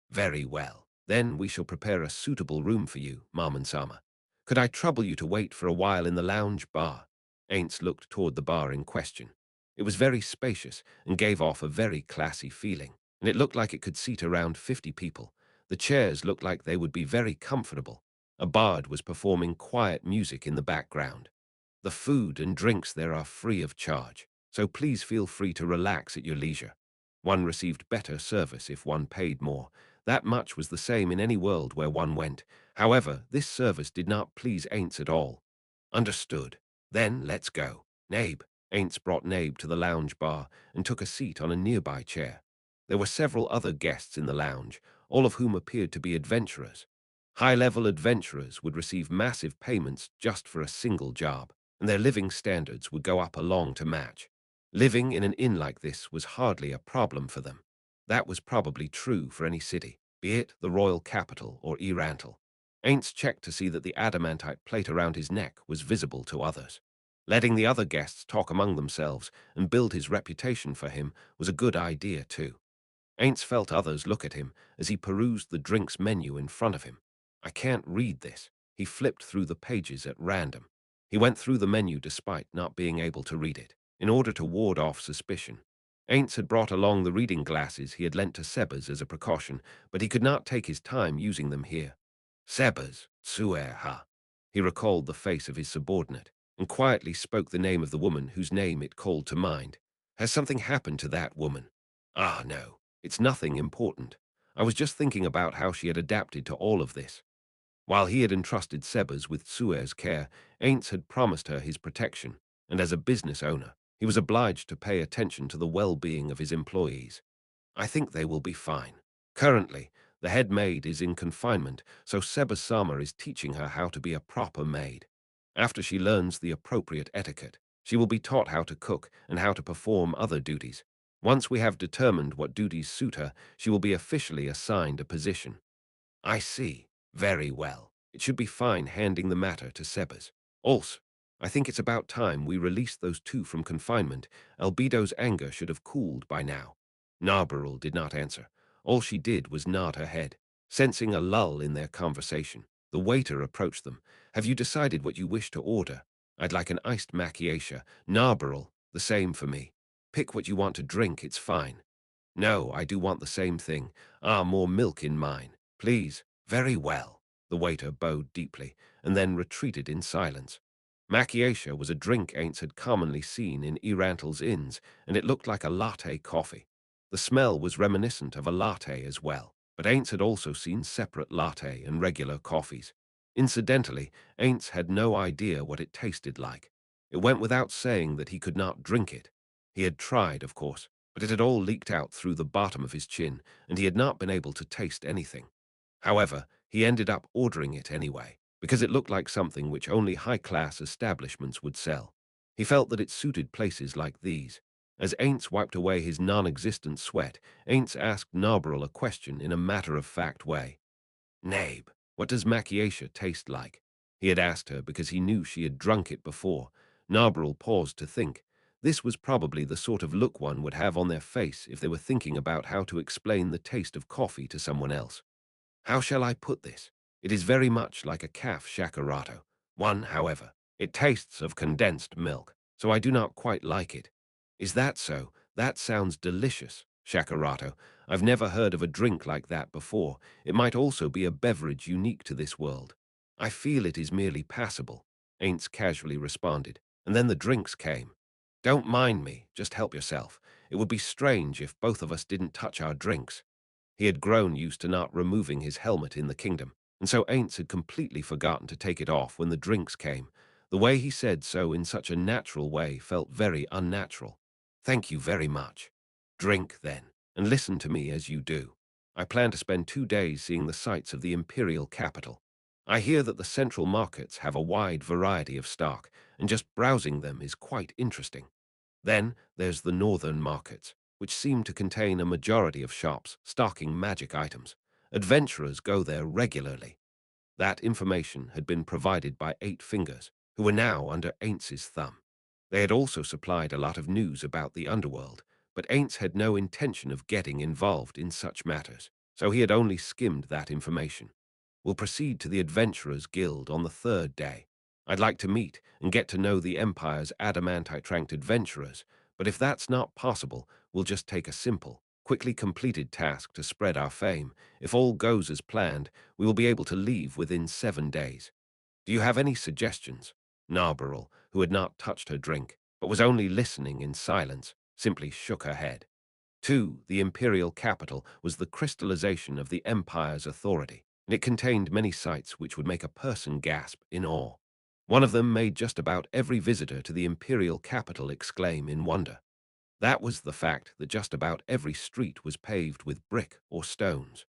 S2: Very well, then we shall prepare a suitable room for you, Maman-sama. Could I trouble you to wait for a while in the lounge bar? Ainz looked toward the bar in question. It was very spacious and gave off a very classy feeling, and it looked like it could seat around 50 people. The chairs looked like they would be very comfortable. A bard was performing quiet music in the background. "The food and drinks there are free of charge, so please feel free to relax at your leisure. One received better service if one paid more. That much was the same in any world where one went. However, this service did not please Ainz at all." "Understood. Then let's go. Nabe." Ainz brought Nabe to the lounge bar and took a seat on a nearby chair. There were several other guests in the lounge, all of whom appeared to be adventurers. High-level adventurers would receive massive payments just for a single job, and their living standards would go up along to match. Living in an inn like this was hardly a problem for them. That was probably true for any city, be it the royal capital or Yggdrasil. Ainz checked to see that the adamantite plate around his neck was visible to others. Letting the other guests talk among themselves and build his reputation for him was a good idea too. Ainz felt others look at him as he perused the drinks menu in front of him. "I can't read this." He flipped through the pages at random. He went through the menu despite not being able to read it, in order to ward off suspicion. Ainz had brought along the reading glasses he had lent to Sebas as a precaution, but he could not take his time using them here. "Sebas, Suer-ha." He recalled the face of his subordinate, and quietly spoke the name of the woman whose name it called to mind. "Has something happened to that woman?" "Ah, no. It's nothing important. I was just thinking about how she had adapted to all of this." While he had entrusted Sebas with Suer's care, Ainz had promised her his protection, and as a business owner, he was obliged to pay attention to the well-being of his employees. "I think they will be fine. Currently, the head maid is in confinement, so Sebas Sama is teaching her how to be a proper maid. After she learns the appropriate etiquette, she will be taught how to cook and how to perform other duties. Once we have determined what duties suit her, she will be officially assigned a position." "I see. Very well. It should be fine handing the matter to Sebas. Also, I think it's about time we released those two from confinement. Albedo's anger should have cooled by now. Narbarul did not answer. All she did was nod her head. Sensing a lull in their conversation, the waiter approached them. Have you decided what you wish to order? I'd like an iced macchiato. Narbarul, the same for me. Pick what you want to drink, it's fine. No, I do want the same thing. Ah, more milk in mine. Please. Very well. The waiter bowed deeply, and then retreated in silence. Macchiato was a drink Ainz had commonly seen in Erantal's inns, and it looked like a latte coffee. The smell was reminiscent of a latte as well, but Ainz had also seen separate latte and regular coffees. Incidentally, Ainz had no idea what it tasted like. It went without saying that he could not drink it. He had tried, of course, but it had all leaked out through the bottom of his chin, and he had not been able to taste anything. However, he ended up ordering it anyway, because it looked like something which only high-class establishments would sell. He felt that it suited places like these. As Ainz wiped away his non-existent sweat, Ainz asked Narbarul a question in a matter-of-fact way. Nabe, what does macchiato taste like? He had asked her because he knew she had drunk it before. Narbarul paused to think. This was probably the sort of look one would have on their face if they were thinking about how to explain the taste of coffee to someone else. How shall I put this? It is very much like a calf shakerato. One, however, it tastes of condensed milk, so I do not quite like it. Is that so? That sounds delicious, shakerato. I've never heard of a drink like that before. It might also be a beverage unique to this world. I feel it is merely passable, Ainz casually responded, and then the drinks came. Don't mind me, just help yourself. It would be strange if both of us didn't touch our drinks. He had grown used to not removing his helmet in the kingdom, and so Ainz had completely forgotten to take it off when the drinks came. The way he said so in such a natural way felt very unnatural. Thank you very much. Drink, then, and listen to me as you do. I plan to spend 2 days seeing the sights of the imperial capital. I hear that the central markets have a wide variety of stock, and just browsing them is quite interesting. Then there's the northern markets, which seem to contain a majority of shops stocking magic items. Adventurers go there regularly. That information had been provided by Eight Fingers, who were now under Ainz's thumb. They had also supplied a lot of news about the underworld, but Ainz had no intention of getting involved in such matters, so he had only skimmed that information. We'll proceed to the Adventurers Guild on the 3rd day. I'd like to meet and get to know the Empire's adamantite-ranked adventurers, but if that's not possible, we'll just take a simple, quickly completed task to spread our fame. If all goes as planned, we will be able to leave within 7 days. Do you have any suggestions? Narbarul, who had not touched her drink, but was only listening in silence, simply shook her head. 2. The imperial capital was the crystallization of the Empire's authority, and it contained many sights which would make a person gasp in awe. One of them made just about every visitor to the imperial capital exclaim in wonder. That was the fact that just about every street was paved with brick or stones.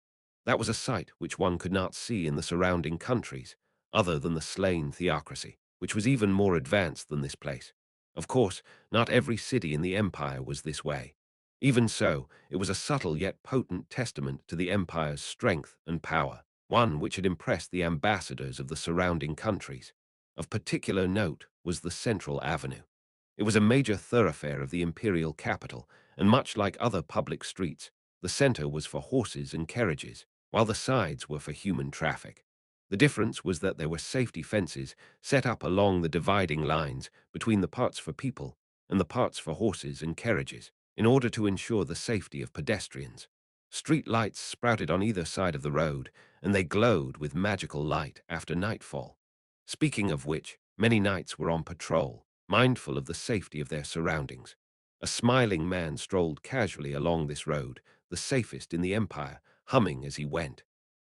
S2: That was a sight which one could not see in the surrounding countries, other than the slain theocracy, which was even more advanced than this place. Of course, not every city in the empire was this way. Even so, it was a subtle yet potent testament to the empire's strength and power, one which had impressed the ambassadors of the surrounding countries. Of particular note was the Central Avenue. It was a major thoroughfare of the imperial capital, and much like other public streets, the center was for horses and carriages, while the sides were for human traffic. The difference was that there were safety fences set up along the dividing lines between the parts for people and the parts for horses and carriages, in order to ensure the safety of pedestrians. Street lights sprouted on either side of the road, and they glowed with magical light after nightfall. Speaking of which, many knights were on patrol, mindful of the safety of their surroundings. A smiling man strolled casually along this road, the safest in the empire, humming as he went.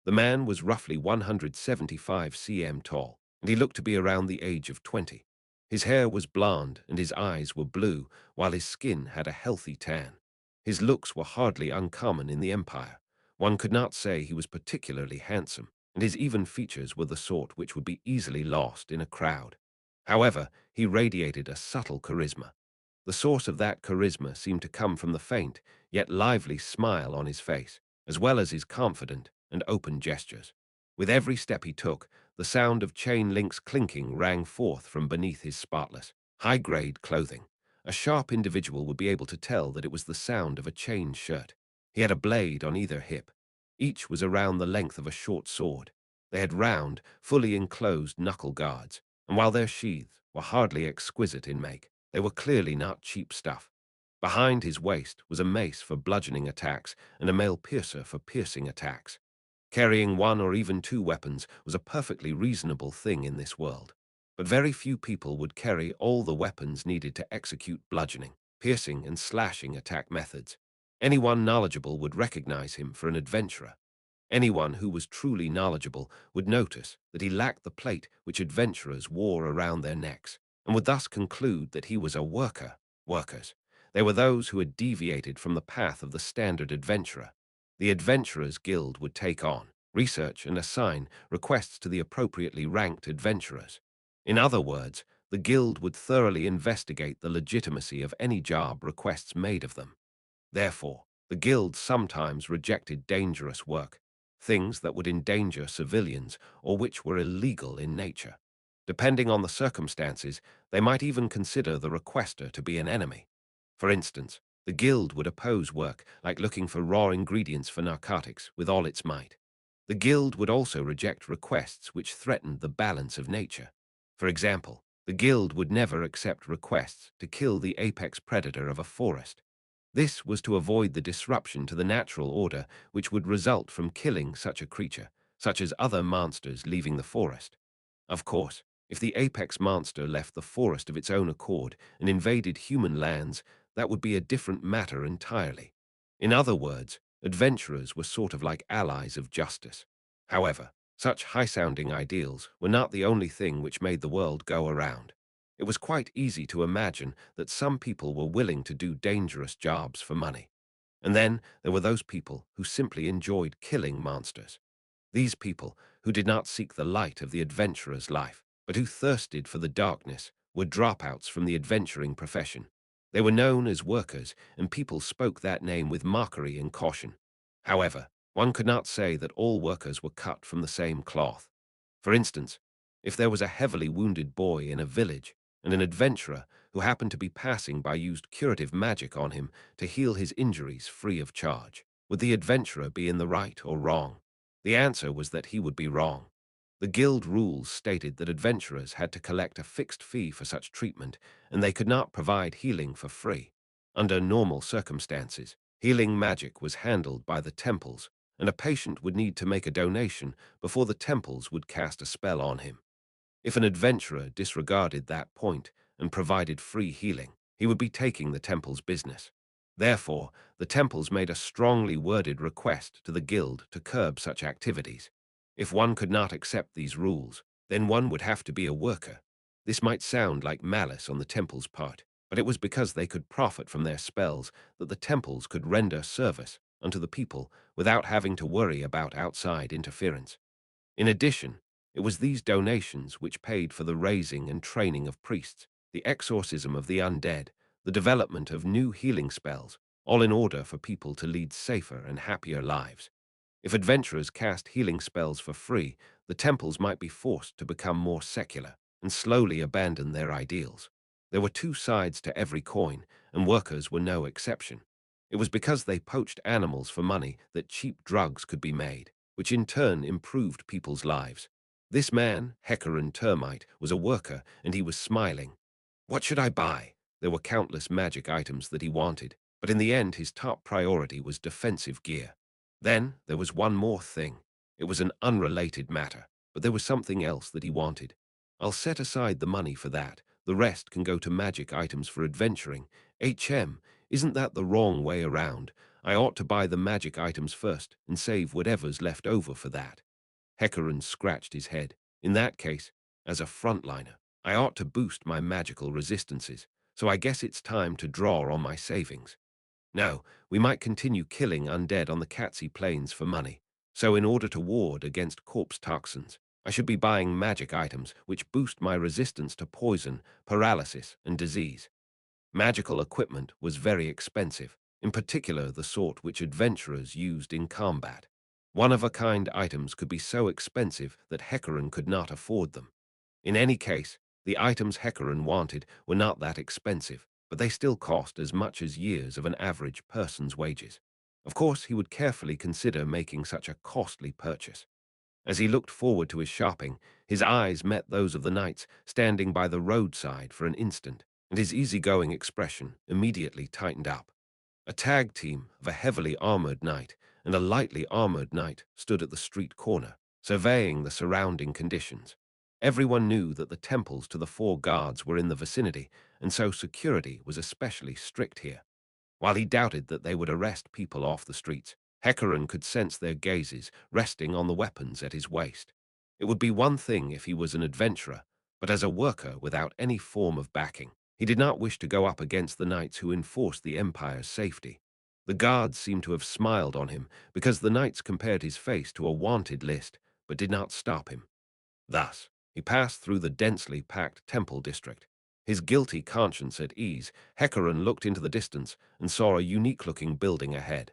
S2: The man was roughly 175 cm tall, and he looked to be around the age of 20. His hair was blonde and his eyes were blue, while his skin had a healthy tan. His looks were hardly uncommon in the empire. One could not say he was particularly handsome, and his even features were the sort which would be easily lost in a crowd. However, he radiated a subtle charisma. The source of that charisma seemed to come from the faint, yet lively smile on his face, as well as his confident and open gestures. With every step he took, the sound of chain links clinking rang forth from beneath his spotless, high-grade clothing. A sharp individual would be able to tell that it was the sound of a chain shirt. He had a blade on either hip. Each was around the length of a short sword. They had round, fully enclosed knuckle guards, and while their sheaths were hardly exquisite in make, they were clearly not cheap stuff. Behind his waist was a mace for bludgeoning attacks and a mail piercer for piercing attacks. Carrying one or even two weapons was a perfectly reasonable thing in this world. But very few people would carry all the weapons needed to execute bludgeoning, piercing, and slashing attack methods. Anyone knowledgeable would recognize him for an adventurer. Anyone who was truly knowledgeable would notice that he lacked the plate which adventurers wore around their necks, and would thus conclude that he was a worker. Workers. They were those who had deviated from the path of the standard adventurer. The Adventurers Guild would take on, research, and assign requests to the appropriately ranked adventurers. In other words, the guild would thoroughly investigate the legitimacy of any job requests made of them. Therefore, the guild sometimes rejected dangerous work, things that would endanger civilians or which were illegal in nature. Depending on the circumstances, they might even consider the requester to be an enemy. For instance, the guild would oppose work like looking for raw ingredients for narcotics with all its might. The guild would also reject requests which threatened the balance of nature. For example, the guild would never accept requests to kill the apex predator of a forest. This was to avoid the disruption to the natural order which would result from killing such a creature, such as other monsters leaving the forest. Of course, if the apex monster left the forest of its own accord and invaded human lands, that would be a different matter entirely. In other words, adventurers were sort of like allies of justice. However, such high-sounding ideals were not the only thing which made the world go around. It was quite easy to imagine that some people were willing to do dangerous jobs for money. And then there were those people who simply enjoyed killing monsters. These people, who did not seek the light of the adventurer's life, but who thirsted for the darkness, were dropouts from the adventuring profession. They were known as workers, and people spoke that name with mockery and caution. However, one could not say that all workers were cut from the same cloth. For instance, if there was a heavily wounded boy in a village, and an adventurer who happened to be passing by used curative magic on him to heal his injuries free of charge, would the adventurer be in the right or wrong? The answer was that he would be wrong. The guild rules stated that adventurers had to collect a fixed fee for such treatment, and they could not provide healing for free. Under normal circumstances, healing magic was handled by the temples, and a patient would need to make a donation before the temples would cast a spell on him. If an adventurer disregarded that point and provided free healing, he would be taking the temple's business. Therefore, the temples made a strongly worded request to the guild to curb such activities. If one could not accept these rules, then one would have to be a worker. This might sound like malice on the temple's part, but it was because they could profit from their spells that the temples could render service unto the people without having to worry about outside interference. In addition, it was these donations which paid for the raising and training of priests, the exorcism of the undead, the development of new healing spells, all in order for people to lead safer and happier lives. If adventurers cast healing spells for free, the temples might be forced to become more secular and slowly abandon their ideals. There were two sides to every coin, and workers were no exception. It was because they poached animals for money that cheap drugs could be made, which in turn improved people's lives. This man, Hecaran Termite, was a worker, and he was smiling. What should I buy? There were countless magic items that he wanted, but in the end his top priority was defensive gear. Then there was one more thing. It was an unrelated matter, but there was something else that he wanted. I'll set aside the money for that. The rest can go to magic items for adventuring. Isn't that the wrong way around? I ought to buy the magic items first and save whatever's left over for that. Hecaran scratched his head. In that case, as a frontliner, I ought to boost my magical resistances, so I guess it's time to draw on my savings. No, we might continue killing undead on the Katsi Plains for money, so in order to ward against corpse toxins, I should be buying magic items which boost my resistance to poison, paralysis, and disease. Magical equipment was very expensive, in particular the sort which adventurers used in combat. One-of-a-kind items could be so expensive that Hecarim could not afford them. In any case, the items Hecarim wanted were not that expensive, but they still cost as much as years of an average person's wages. Of course, he would carefully consider making such a costly purchase. As he looked forward to his shopping, his eyes met those of the knights standing by the roadside for an instant, and his easygoing expression immediately tightened up. A tag team of a heavily armored knight and a lightly armored knight stood at the street corner, surveying the surrounding conditions. Everyone knew that the temples to the four gods were in the vicinity, and so security was especially strict here. While he doubted that they would arrest people off the streets, Hecarim could sense their gazes resting on the weapons at his waist. It would be one thing if he was an adventurer, but as a worker without any form of backing, he did not wish to go up against the knights who enforced the Empire's safety. The guards seemed to have smiled on him because the knights compared his face to a wanted list, but did not stop him. Thus, he passed through the densely packed temple district. His guilty conscience at ease, Hecarim looked into the distance and saw a unique-looking building ahead.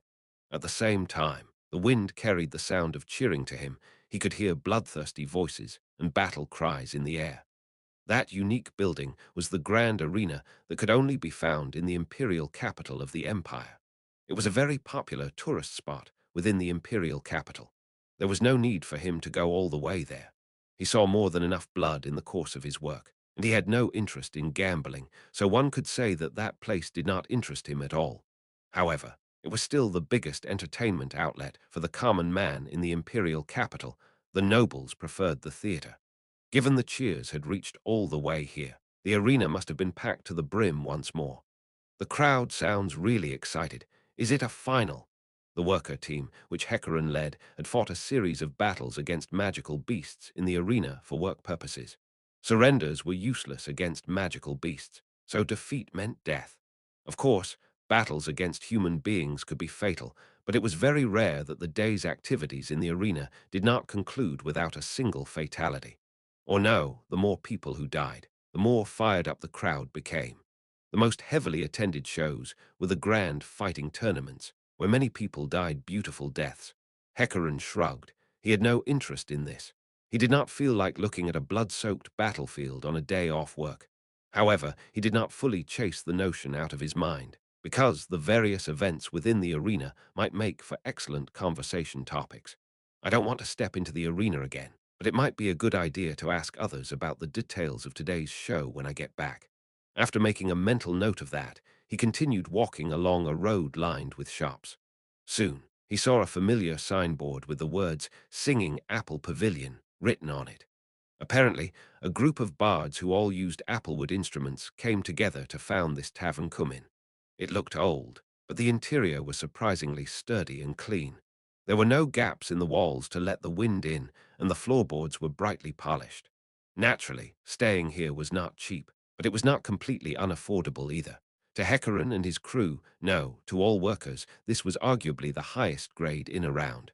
S2: At the same time, the wind carried the sound of cheering to him. He could hear bloodthirsty voices and battle cries in the air. That unique building was the grand arena that could only be found in the imperial capital of the empire. It was a very popular tourist spot within the imperial capital. There was no need for him to go all the way there. He saw more than enough blood in the course of his work, and he had no interest in gambling, so one could say that that place did not interest him at all. However, it was still the biggest entertainment outlet for the common man in the imperial capital. The nobles preferred the theater. Given the cheers had reached all the way here, the arena must have been packed to the brim once more. The crowd sounds really excited. Is it a final? The worker team, which Hecarim led, had fought a series of battles against magical beasts in the arena for work purposes. Surrenders were useless against magical beasts, so defeat meant death. Of course, battles against human beings could be fatal, but it was very rare that the day's activities in the arena did not conclude without a single fatality. Or no, the more people who died, the more fired up the crowd became. The most heavily attended shows were the grand fighting tournaments, where many people died beautiful deaths. Hecarim shrugged. He had no interest in this. He did not feel like looking at a blood-soaked battlefield on a day off work. However, he did not fully chase the notion out of his mind, because the various events within the arena might make for excellent conversation topics. I don't want to step into the arena again, but it might be a good idea to ask others about the details of today's show when I get back. After making a mental note of that, he continued walking along a road lined with shops. Soon, he saw a familiar signboard with the words Singing Apple Pavilion written on it. Apparently, a group of bards who all used applewood instruments came together to found this tavern Cumin. It looked old, but the interior was surprisingly sturdy and clean. There were no gaps in the walls to let the wind in, and the floorboards were brightly polished. Naturally, staying here was not cheap, but it was not completely unaffordable either. To Hecarim and his crew, no, to all workers, this was arguably the highest grade in around.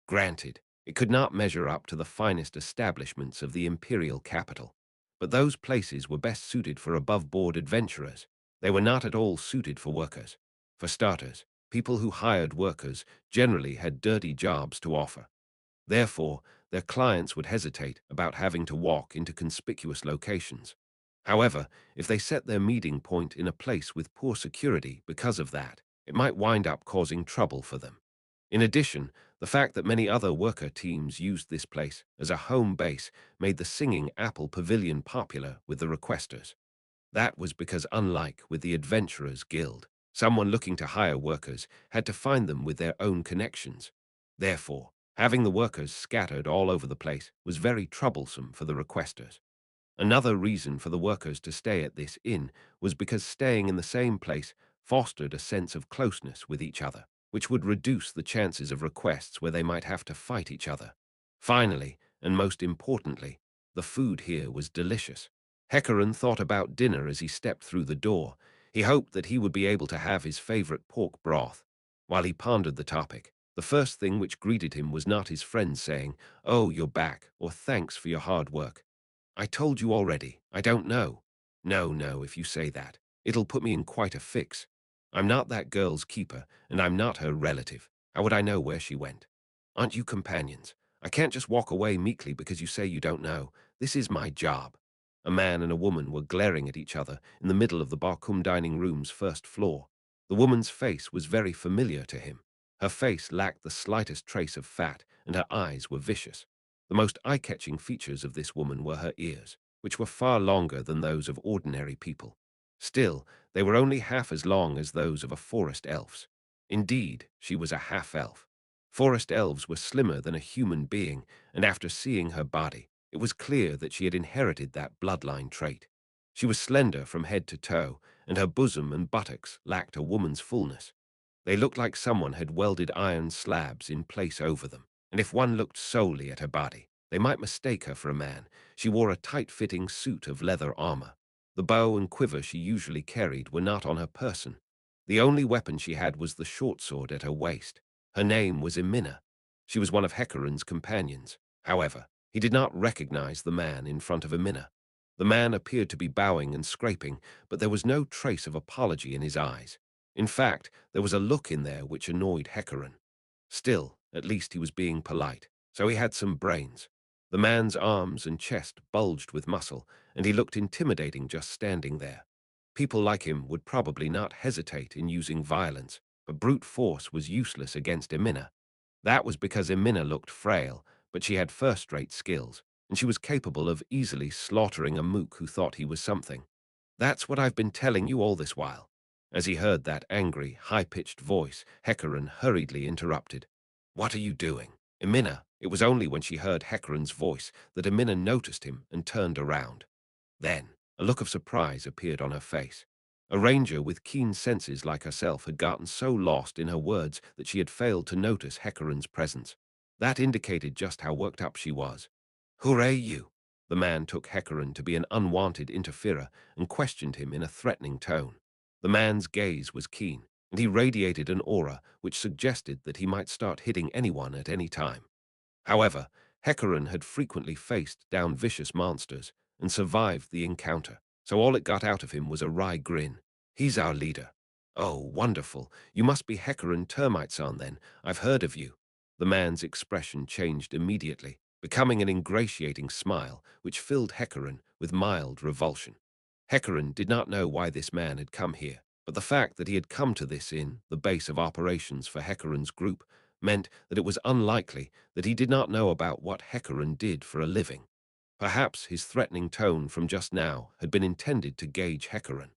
S2: Granted, it could not measure up to the finest establishments of the imperial capital, but those places were best suited for above-board adventurers. They were not at all suited for workers. For starters, people who hired workers generally had dirty jobs to offer. Therefore, their clients would hesitate about having to walk into conspicuous locations. However, if they set their meeting point in a place with poor security because of that, it might wind up causing trouble for them. In addition, the fact that many other worker teams used this place as a home base made the Singing Apple Pavilion popular with the requesters. That was because, unlike with the Adventurers Guild, someone looking to hire workers had to find them with their own connections. Therefore, having the workers scattered all over the place was very troublesome for the requesters. Another reason for the workers to stay at this inn was because staying in the same place fostered a sense of closeness with each other, which would reduce the chances of requests where they might have to fight each other. Finally, and most importantly, the food here was delicious. Hecarim thought about dinner as he stepped through the door. He hoped that he would be able to have his favorite pork broth. While he pondered the topic, the first thing which greeted him was not his friends saying, "Oh, you're back," or "Thanks for your hard work." "I told you already, I don't know." No, if you say that, it'll put me in quite a fix. I'm not that girl's keeper, and I'm not her relative. How would I know where she went?" Aren't you companions? I can't just walk away meekly because you say you don't know. This is my job." A man and a woman were glaring at each other in the middle of the Barkum dining room's first floor. The woman's face was very familiar to him. Her face lacked the slightest trace of fat, and her eyes were vicious. The most eye-catching features of this woman were her ears, which were far longer than those of ordinary people. Still, they were only half as long as those of a forest elf's. Indeed, she was a half-elf. Forest elves were slimmer than a human being, and after seeing her body, it was clear that she had inherited that bloodline trait. She was slender from head to toe, and her bosom and buttocks lacked a woman's fullness. They looked like someone had welded iron slabs in place over them, and if one looked solely at her body, they might mistake her for a man. She wore a tight-fitting suit of leather armor. The bow and quiver she usually carried were not on her person. The only weapon she had was the short sword at her waist. Her name was Emina. She was one of Hecarin's companions. However, he did not recognize the man in front of Emina. The man appeared to be bowing and scraping, but there was no trace of apology in his eyes. In fact, there was a look in there which annoyed Hecarin. Still, at least he was being polite, so he had some brains. The man's arms and chest bulged with muscle, and he looked intimidating just standing there. People like him would probably not hesitate in using violence, but brute force was useless against Emina. That was because Emina looked frail, but she had first-rate skills, and she was capable of easily slaughtering a mook who thought he was something. "That's what I've been telling you all this while." As he heard that angry, high-pitched voice, Hecarin hurriedly interrupted. "What are you doing?" Emina. It was only when she heard Hecarin's voice that Emina noticed him and turned around. Then, a look of surprise appeared on her face. A ranger with keen senses like herself had gotten so lost in her words that she had failed to notice Hecarin's presence. That indicated just how worked up she was. "Hooray, you!" The man took Hecarin to be an unwanted interferer and questioned him in a threatening tone. The man's gaze was keen, and he radiated an aura which suggested that he might start hitting anyone at any time. However, Hecarin had frequently faced down vicious monsters and survived the encounter, so all it got out of him was a wry grin. "He's our leader." "Oh, wonderful. You must be Hecarin Termiteson then. I've heard of you." The man's expression changed immediately, becoming an ingratiating smile which filled Hecarin with mild revulsion. Hecarin did not know why this man had come here, but the fact that he had come to this inn, the base of operations for Hecarin's group, meant that it was unlikely that he did not know about what Hecarin did for a living. Perhaps his threatening tone from just now had been intended to gauge Hecarin.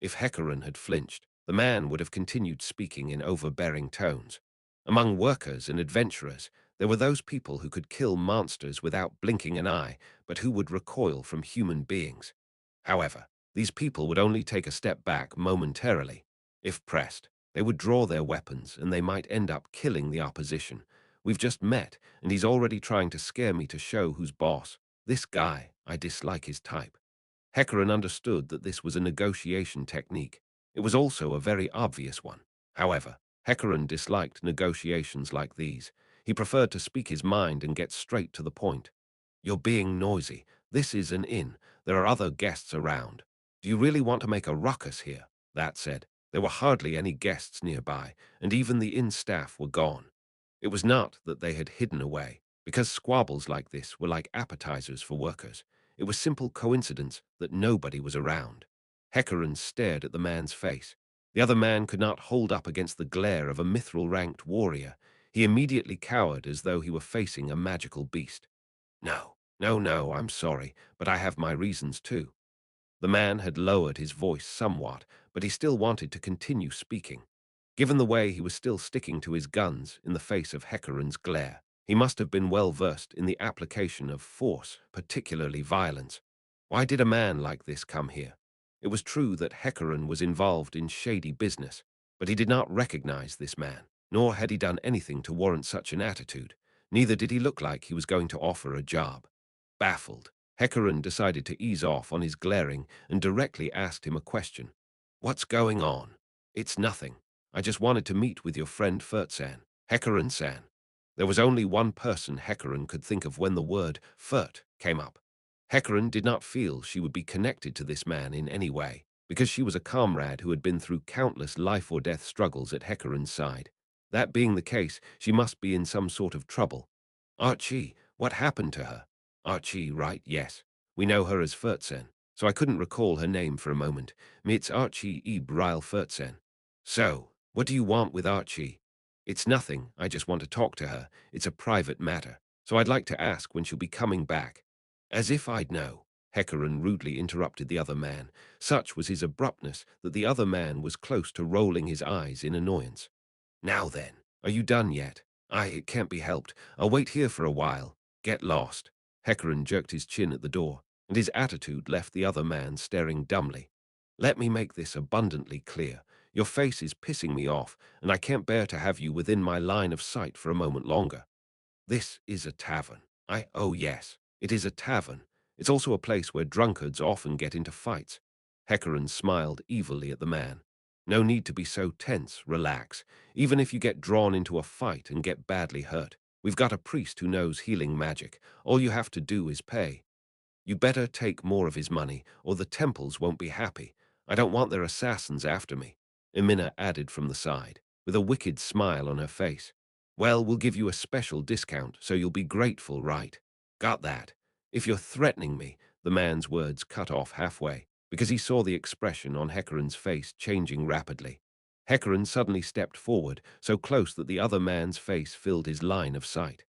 S2: If Hecarin had flinched, the man would have continued speaking in overbearing tones. Among workers and adventurers, there were those people who could kill monsters without blinking an eye, but who would recoil from human beings. However, these people would only take a step back momentarily. If pressed, they would draw their weapons and they might end up killing the opposition. "We've just met, and he's already trying to scare me to show who's boss. This guy, I dislike his type." Hecarin understood that this was a negotiation technique. It was also a very obvious one. However, Hecarin disliked negotiations like these. He preferred to speak his mind and get straight to the point. "You're being noisy. This is an inn. There are other guests around. Do you really want to make a ruckus here?" That said, there were hardly any guests nearby, and even the inn staff were gone. It was not that they had hidden away, because squabbles like this were like appetizers for workers. It was simple coincidence that nobody was around. Hecarin stared at the man's face. The other man could not hold up against the glare of a mithril-ranked warrior. He immediately cowered as though he were facing a magical beast. "No, no, I'm sorry, but I have my reasons too." The man had lowered his voice somewhat, but he still wanted to continue speaking. Given the way he was still sticking to his guns in the face of Hecarin's glare, he must have been well versed in the application of force, particularly violence. Why did a man like this come here? It was true that Hecarin was involved in shady business, but he did not recognize this man, nor had he done anything to warrant such an attitude. Neither did he look like he was going to offer a job. Baffled, Hecarin decided to ease off on his glaring and directly asked him a question. "What's going on?" "It's nothing. I just wanted to meet with your friend Furt-san." Hecarin-san. There was only one person Hecarin could think of when the word Furt came up. Hecarin did not feel she would be connected to this man in any way, because she was a comrade who had been through countless life-or-death struggles at Hecarin's side. That being the case, she must be in some sort of trouble. Archie, what happened to her? Archie, right, yes. We know her as Furtsen, so I couldn't recall her name for a moment. It's Archie Yggdrasil Furtsen. So, what do you want with Archie? It's nothing, I just want to talk to her. It's a private matter, so I'd like to ask when she'll be coming back. As if I'd know. Hecaran rudely interrupted the other man. Such was his abruptness that the other man was close to rolling his eyes in annoyance. Now then, are you done yet? It can't be helped. I'll wait here for a while. Get lost. Hecaran jerked his chin at the door, and his attitude left the other man staring dumbly. Let me make this abundantly clear. Your face is pissing me off, and I can't bear to have you within my line of sight for a moment longer. This is a tavern. Oh yes, it is a tavern. It's also a place where drunkards often get into fights. Hecaran smiled evilly at the man. No need to be so tense, relax. Even if you get drawn into a fight and get badly hurt, we've got a priest who knows healing magic. All you have to do is pay. You better take more of his money, or the temples won't be happy. I don't want their assassins after me, Emina added from the side, with a wicked smile on her face. Well, we'll give you a special discount, so you'll be grateful, right? Got that? If you're threatening me, the man's words cut off halfway, because he saw the expression on Hecaran's face changing rapidly. Hecaran suddenly stepped forward, so close that the other man's face filled his line of sight.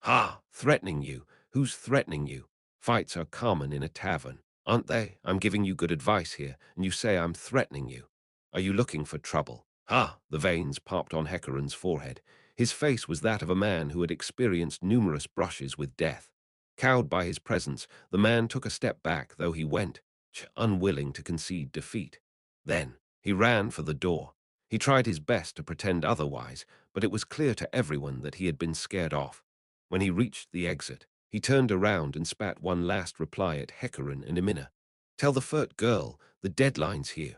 S2: Ha! Threatening you? Who's threatening you? Fights are common in a tavern, aren't they? I'm giving you good advice here, and you say I'm threatening you. Are you looking for trouble? Ha! The veins popped on Hecaran's forehead. His face was that of a man who had experienced numerous brushes with death. Cowed by his presence, the man took a step back, though he went, unwilling to concede defeat. Then, he ran for the door. He tried his best to pretend otherwise, but it was clear to everyone that he had been scared off. When he reached the exit, he turned around and spat one last reply at Hecaran and Emina. Tell the Furt girl, the deadline's here.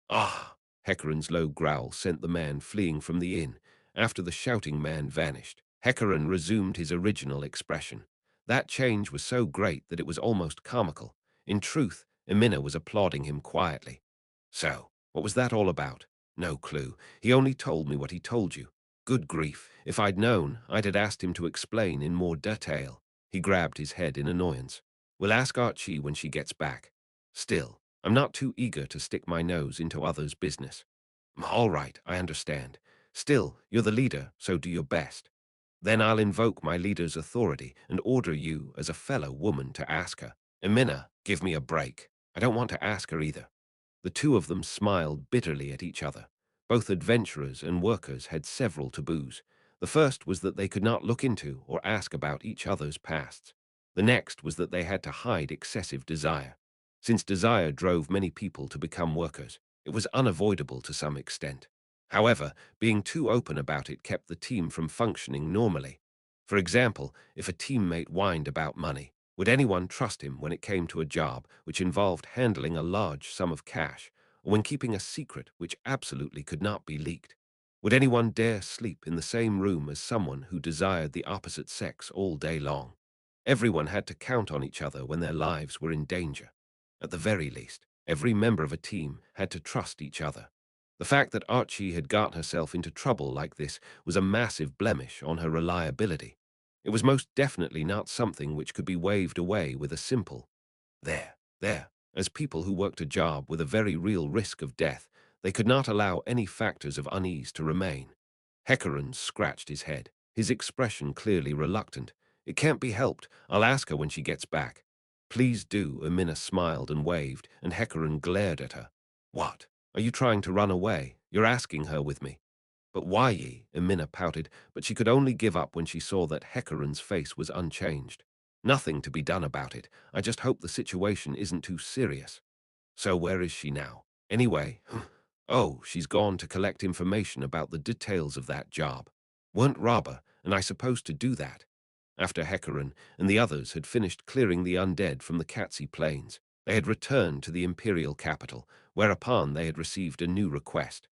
S2: Ah! Hecaran's low growl sent the man fleeing from the inn. After the shouting man vanished, Hecaran resumed his original expression. That change was so great that it was almost comical. In truth, Emina was applauding him quietly. So, what was that all about? No clue. He only told me what he told you. Good grief, if I'd known, I'd have asked him to explain in more detail. He grabbed his head in annoyance. We'll ask Archie when she gets back. Still, I'm not too eager to stick my nose into others' business. All right, I understand. Still, you're the leader, so do your best. Then I'll invoke my leader's authority and order you, as a fellow woman, to ask her. Emina, give me a break. I don't want to ask her either. The two of them smiled bitterly at each other. Both adventurers and workers had several taboos. The first was that they could not look into or ask about each other's pasts. The next was that they had to hide excessive desire. Since desire drove many people to become workers, it was unavoidable to some extent. However, being too open about it kept the team from functioning normally. For example, if a teammate whined about money, would anyone trust him when it came to a job which involved handling a large sum of cash, or when keeping a secret which absolutely could not be leaked? Would anyone dare sleep in the same room as someone who desired the opposite sex all day long? Everyone had to count on each other when their lives were in danger. At the very least, every member of a team had to trust each other. The fact that Archie had got herself into trouble like this was a massive blemish on her reliability. It was most definitely not something which could be waved away with a simple, there. As people who worked a job with a very real risk of death, they could not allow any factors of unease to remain. Hecaran scratched his head, his expression clearly reluctant. It can't be helped. I'll ask her when she gets back. Please do, Emina smiled and waved, and Hecaran glared at her. What? Are you trying to run away? You're asking her with me. But why ye? Emina pouted, but she could only give up when she saw that Hecaran's face was unchanged. Nothing to be done about it. I just hope the situation isn't too serious. So where is she now? Anyway, oh, she's gone to collect information about the details of that job. Weren't Robber and I supposed to do that? After Hecaran and the others had finished clearing the undead from the Katsi plains, they had returned to the imperial capital, whereupon they had received a new request.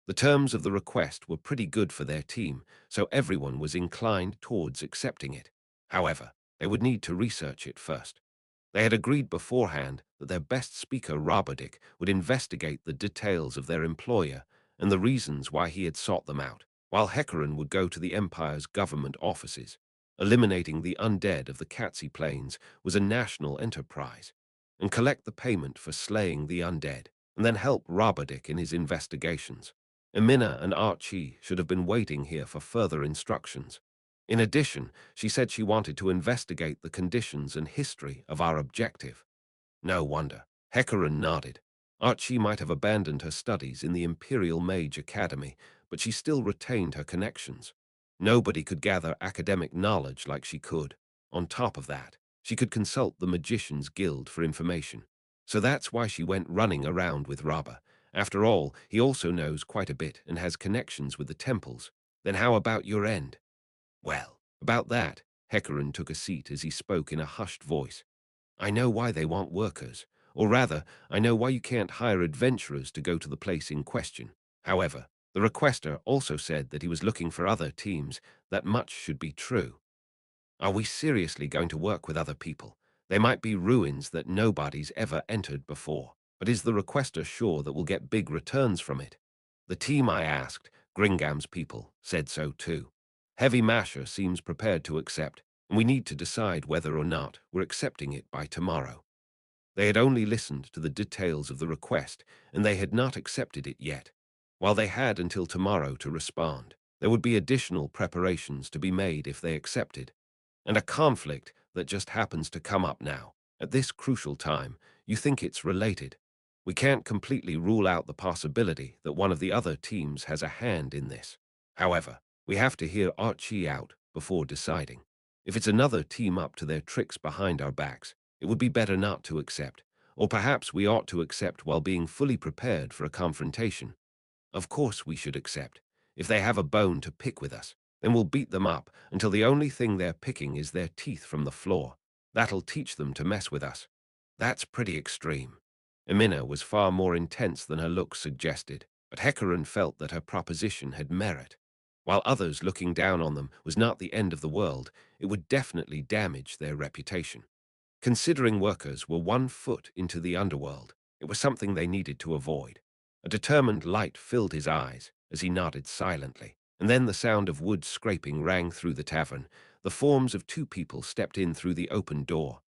S2: The terms of the request were pretty good for their team, so everyone was inclined towards accepting it. However, they would need to research it first. They had agreed beforehand that their best speaker, Roberdick, would investigate the details of their employer and the reasons why he had sought them out. while Hecarim would go to the Empire's government offices. Eliminating the undead of the Katsi Plains was a national enterprise, and collect the payment for slaying the undead, and then help Roberdick in his investigations. Emina and Archie should have been waiting here for further instructions. In addition, she said she wanted to investigate the conditions and history of our objective. No wonder. Hecarim nodded. Archie might have abandoned her studies in the Imperial Mage Academy, but she still retained her connections. Nobody could gather academic knowledge like she could. On top of that, she could consult the Magicians Guild for information. So that's why she went running around with Rabba. After all, he also knows quite a bit and has connections with the temples. Then how about your end? Well, about that, Hecarim took a seat as he spoke in a hushed voice. I know why they want workers, or rather, I know why you can't hire adventurers to go to the place in question. However, the requester also said that he was looking for other teams, that much should be true. Are we seriously going to work with other people? They might be ruins that nobody's ever entered before, but is the requester sure that we'll get big returns from it? The team I asked, Gringam's people, said so too. Heavy Masher seems prepared to accept, and we need to decide whether or not we're accepting it by tomorrow. They had only listened to the details of the request, and they had not accepted it yet. While they had until tomorrow to respond, there would be additional preparations to be made if they accepted, and a conflict that just happens to come up now. At this crucial time, you think it's related. We can't completely rule out the possibility that one of the other teams has a hand in this. However, we have to hear Archie out before deciding. If it's another team up to their tricks behind our backs, it would be better not to accept, or perhaps we ought to accept while being fully prepared for a confrontation. Of course we should accept. If they have a bone to pick with us, then we'll beat them up until the only thing they're picking is their teeth from the floor. That'll teach them to mess with us. That's pretty extreme. Emina was far more intense than her looks suggested, but Hecarim felt that her proposition had merit. While others looking down on them was not the end of the world, it would definitely damage their reputation. Considering workers were 1 foot into the underworld, it was something they needed to avoid. A determined light filled his eyes as he nodded silently, and then the sound of wood scraping rang through the tavern. The forms of 2 people stepped in through the open door.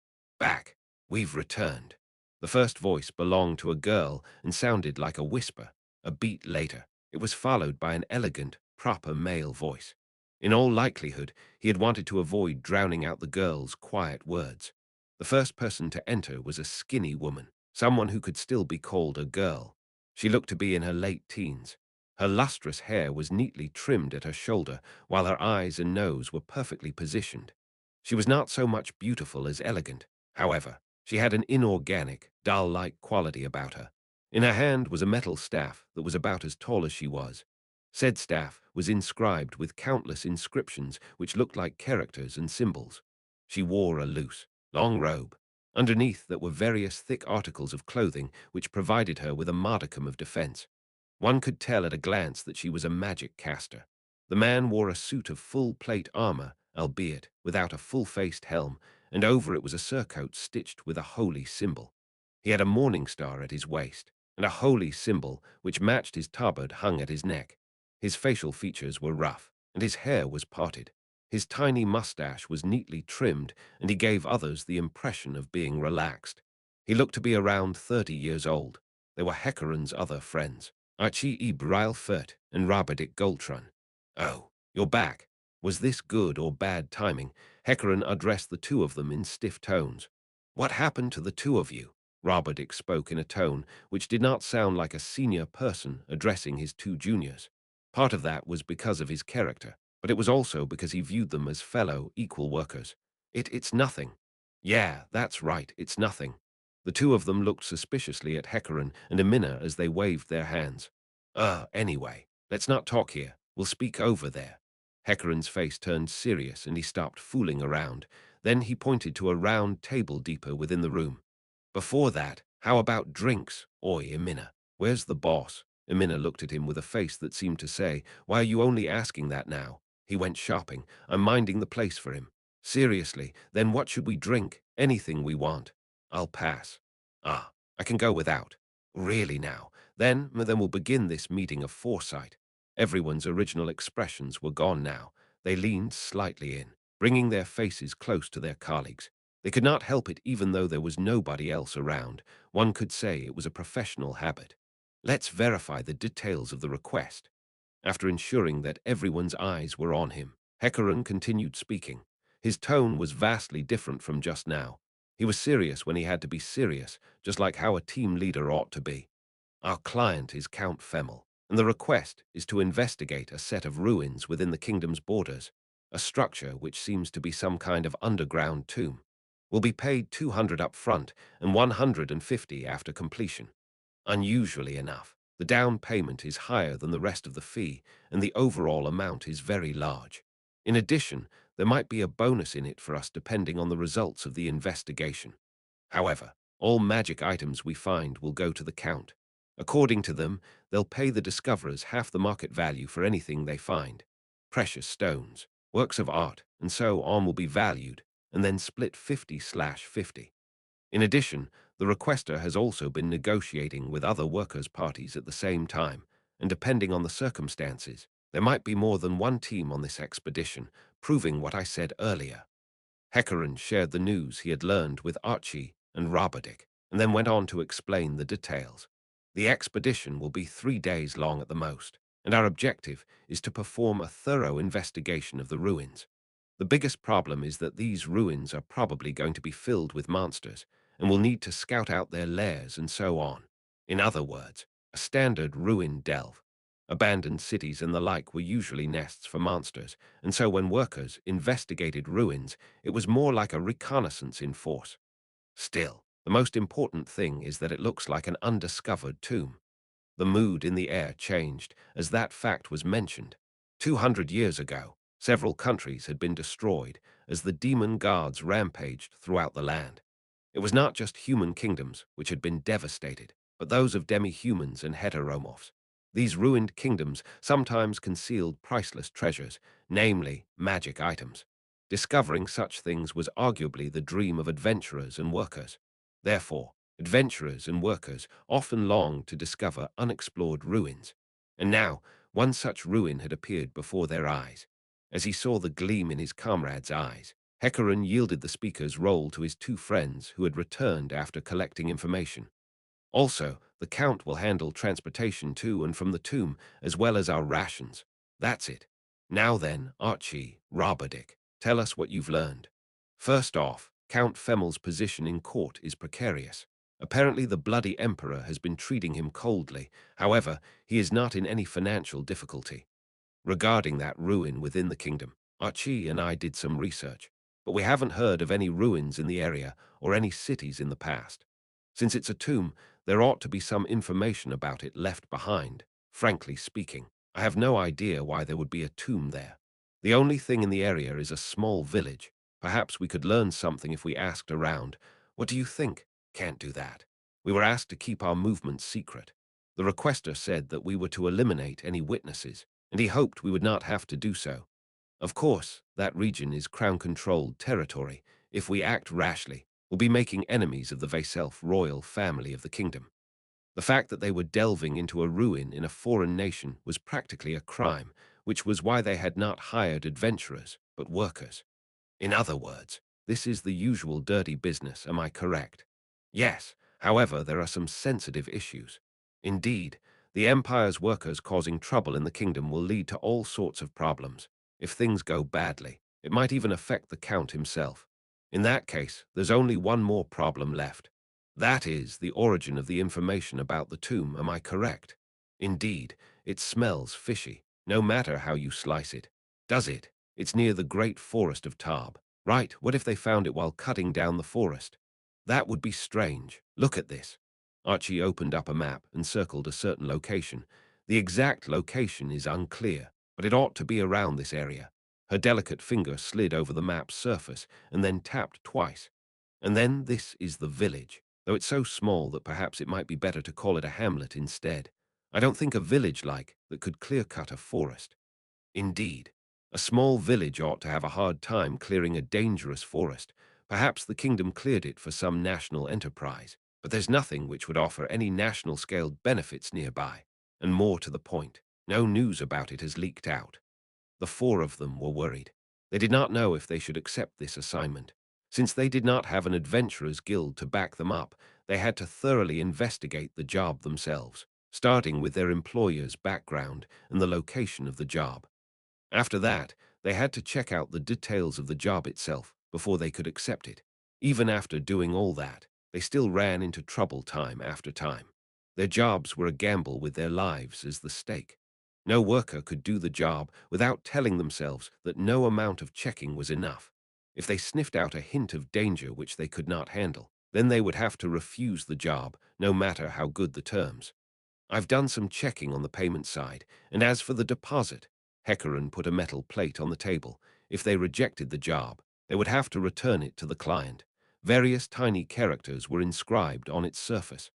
S2: Back, we've returned. The first voice belonged to a girl and sounded like a whisper. A beat later, it was followed by an elegant, proper male voice. In all likelihood, he had wanted to avoid drowning out the girl's quiet words. The first person to enter was a skinny woman, someone who could still be called a girl. She looked to be in her late teens. Her lustrous hair was neatly trimmed at her shoulder, while her eyes and nose were perfectly positioned. She was not so much beautiful as elegant. However, she had an inorganic, doll-like quality about her. In her hand was a metal staff that was about as tall as she was. Said staff was inscribed with countless inscriptions which looked like characters and symbols. She wore a loose, long robe, underneath that were various thick articles of clothing which provided her with a modicum of defense. One could tell at a glance that she was a magic caster. The man wore a suit of full-plate armor, albeit without a full-faced helm, and over it was a surcoat stitched with a holy symbol. He had a morning star at his waist, and a holy symbol which matched his tabard hung at his neck. His facial features were rough, and his hair was parted. His tiny mustache was neatly trimmed, and he gave others the impression of being relaxed. He looked to be around 30 years old. They were Hecarim's other friends, Archie Ooal Gown and Roberdick Goltron. Oh, you're back. Was this good or bad timing? Hecarim addressed the 2 of them in stiff tones. What happened to the 2 of you? Roberdick spoke in a tone which did not sound like a senior person addressing his 2 juniors. Part of that was because of his character, but it was also because he viewed them as fellow, equal workers. It's nothing. Yeah, that's right, it's nothing. The 2 of them looked suspiciously at Hecarim and Emina as they waved their hands. Anyway, let's not talk here. We'll speak over there. Hecarim's face turned serious and he stopped fooling around. Then he pointed to a round table deeper within the room. Before that, how about drinks? Oi, Emina, where's the boss? Emina looked at him with a face that seemed to say, why are you only asking that now? He went shopping. I'm minding the place for him. Seriously, then what should we drink? Anything we want. I'll pass. Ah, I can go without. Really now. Then we'll begin this meeting of foresight. Everyone's original expressions were gone now. They leaned slightly in, bringing their faces close to their colleagues. They could not help it even though there was nobody else around. One could say it was a professional habit. Let's verify the details of the request. After ensuring that everyone's eyes were on him, Hecarim continued speaking. His tone was vastly different from just now. He was serious when he had to be serious, just like how a team leader ought to be. Our client is Count Femel, and the request is to investigate a set of ruins within the kingdom's borders, a structure which seems to be some kind of underground tomb. Will be paid 200 up front and 150 after completion. Unusually enough, the down payment is higher than the rest of the fee, and the overall amount is very large. In addition, there might be a bonus in it for us depending on the results of the investigation. However, all magic items we find will go to the Count. According to them, they'll pay the discoverers half the market value for anything they find. Precious stones, works of art, and so on will be valued, and then split 50/50. In addition, the requester has also been negotiating with other workers' parties at the same time, and depending on the circumstances, there might be more than one team on this expedition, proving what I said earlier. Hecarim shared the news he had learned with Archie and Rabadik, and then went on to explain the details. The expedition will be 3 days long at the most, and our objective is to perform a thorough investigation of the ruins. The biggest problem is that these ruins are probably going to be filled with monsters, and we'll need to scout out their lairs and so on. In other words, a standard ruin delve. Abandoned cities and the like were usually nests for monsters, and so when workers investigated ruins, it was more like a reconnaissance in force. Still, the most important thing is that it looks like an undiscovered tomb. The mood in the air changed as that fact was mentioned. 200 years ago, several countries had been destroyed as the demon gods rampaged throughout the land. It was not just human kingdoms which had been devastated, but those of demi-humans and heteromorphs. These ruined kingdoms sometimes concealed priceless treasures, namely magic items. Discovering such things was arguably the dream of adventurers and workers. Therefore, adventurers and workers often longed to discover unexplored ruins. And now, one such ruin had appeared before their eyes. As he saw the gleam in his comrade's eyes, Hecarim yielded the speaker's role to his two friends who had returned after collecting information. Also, the Count will handle transportation to and from the tomb, as well as our rations. That's it. Now then, Archie, Rabadik, tell us what you've learned. First off, Count Femel's position in court is precarious. Apparently the bloody emperor has been treating him coldly. However, he is not in any financial difficulty. Regarding that ruin within the kingdom, Archie and I did some research, but we haven't heard of any ruins in the area or any cities in the past. Since it's a tomb, there ought to be some information about it left behind. Frankly speaking, I have no idea why there would be a tomb there. The only thing in the area is a small village. Perhaps we could learn something if we asked around. What do you think? Can't do that. We were asked to keep our movements secret. The requester said that we were to eliminate any witnesses, and he hoped we would not have to do so. Of course, that region is crown-controlled territory. If we act rashly, we'll be making enemies of the Vaself royal family of the kingdom. The fact that they were delving into a ruin in a foreign nation was practically a crime, which was why they had not hired adventurers, but workers. In other words, this is the usual dirty business, am I correct? Yes, however, there are some sensitive issues. Indeed, the Empire's workers causing trouble in the kingdom will lead to all sorts of problems. If things go badly, it might even affect the Count himself. In that case, there's only one more problem left. That is the origin of the information about the tomb, am I correct? Indeed, it smells fishy, no matter how you slice it. Does it? It's near the great forest of Tarb. Right, what if they found it while cutting down the forest? That would be strange. Look at this. Archie opened up a map and circled a certain location. The exact location is unclear, but it ought to be around this area. Her delicate finger slid over the map's surface and then tapped twice. And then this is the village, though it's so small that perhaps it might be better to call it a hamlet instead. I don't think a village like that could clear-cut a forest. Indeed, a small village ought to have a hard time clearing a dangerous forest. Perhaps the kingdom cleared it for some national enterprise, but there's nothing which would offer any national-scaled benefits nearby. And more to the point, No news about it has leaked out. The four of them were worried. They did not know if they should accept this assignment. Since they did not have an adventurers guild to back them up, they had to thoroughly investigate the job themselves, starting with their employer's background and the location of the job. After that, they had to check out the details of the job itself before they could accept it. Even after doing all that, they still ran into trouble time after time. Their jobs were a gamble with their lives as the stake. No worker could do the job without telling themselves that no amount of checking was enough. If they sniffed out a hint of danger which they could not handle, then they would have to refuse the job, no matter how good the terms. I've done some checking on the payment side, and as for the deposit, Hecaran put a metal plate on the table. If they rejected the job, they would have to return it to the client. Various tiny characters were inscribed on its surface.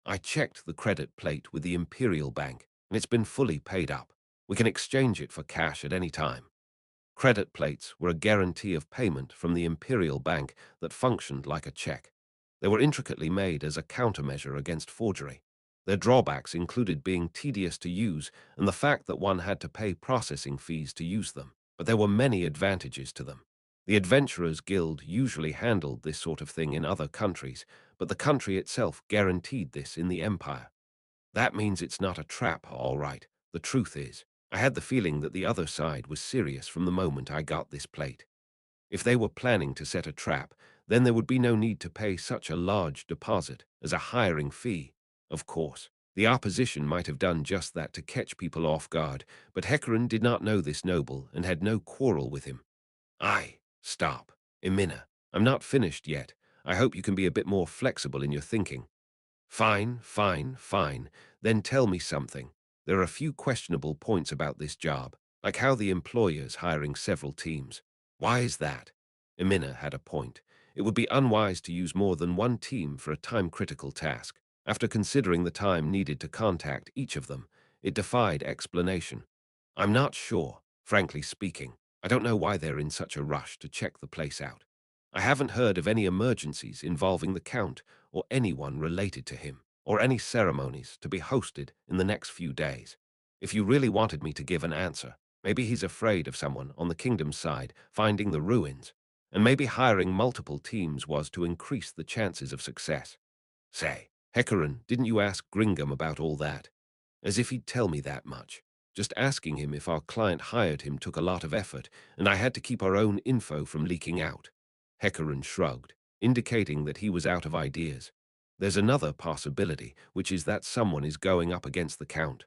S2: I checked the credit plate with the Imperial Bank, and it's been fully paid up. We can exchange it for cash at any time. Credit plates were a guarantee of payment from the Imperial Bank that functioned like a check. They were intricately made as a countermeasure against forgery. Their drawbacks included being tedious to use and the fact that one had to pay processing fees to use them. But there were many advantages to them. The Adventurers Guild usually handled this sort of thing in other countries, but the country itself guaranteed this in the Empire. That means it's not a trap, all right. The truth is, I had the feeling that the other side was serious from the moment I got this plate. If they were planning to set a trap, then there would be no need to pay such a large deposit as a hiring fee. Of course, the opposition might have done just that to catch people off guard, but Hecaran did not know this noble and had no quarrel with him. Stop. Emina, I'm not finished yet. I hope you can be a bit more flexible in your thinking. Fine, fine, fine. Then tell me something. There are a few questionable points about this job, like how the employer's hiring several teams. Why is that? Emina had a point. It would be unwise to use more than one team for a time-critical task. After considering the time needed to contact each of them, it defied explanation. I'm not sure, frankly speaking. I don't know why they're in such a rush to check the place out. I haven't heard of any emergencies involving the Count or anyone related to him, or any ceremonies to be hosted in the next few days. If you really wanted me to give an answer, maybe he's afraid of someone on the kingdom's side finding the ruins, and maybe hiring multiple teams was to increase the chances of success. Say, Hecaran, didn't you ask Gringham about all that? As if he'd tell me that much. Just asking him if our client hired him took a lot of effort, and I had to keep our own info from leaking out. Hecaran shrugged, indicating that he was out of ideas. There's another possibility, which is that someone is going up against the Count.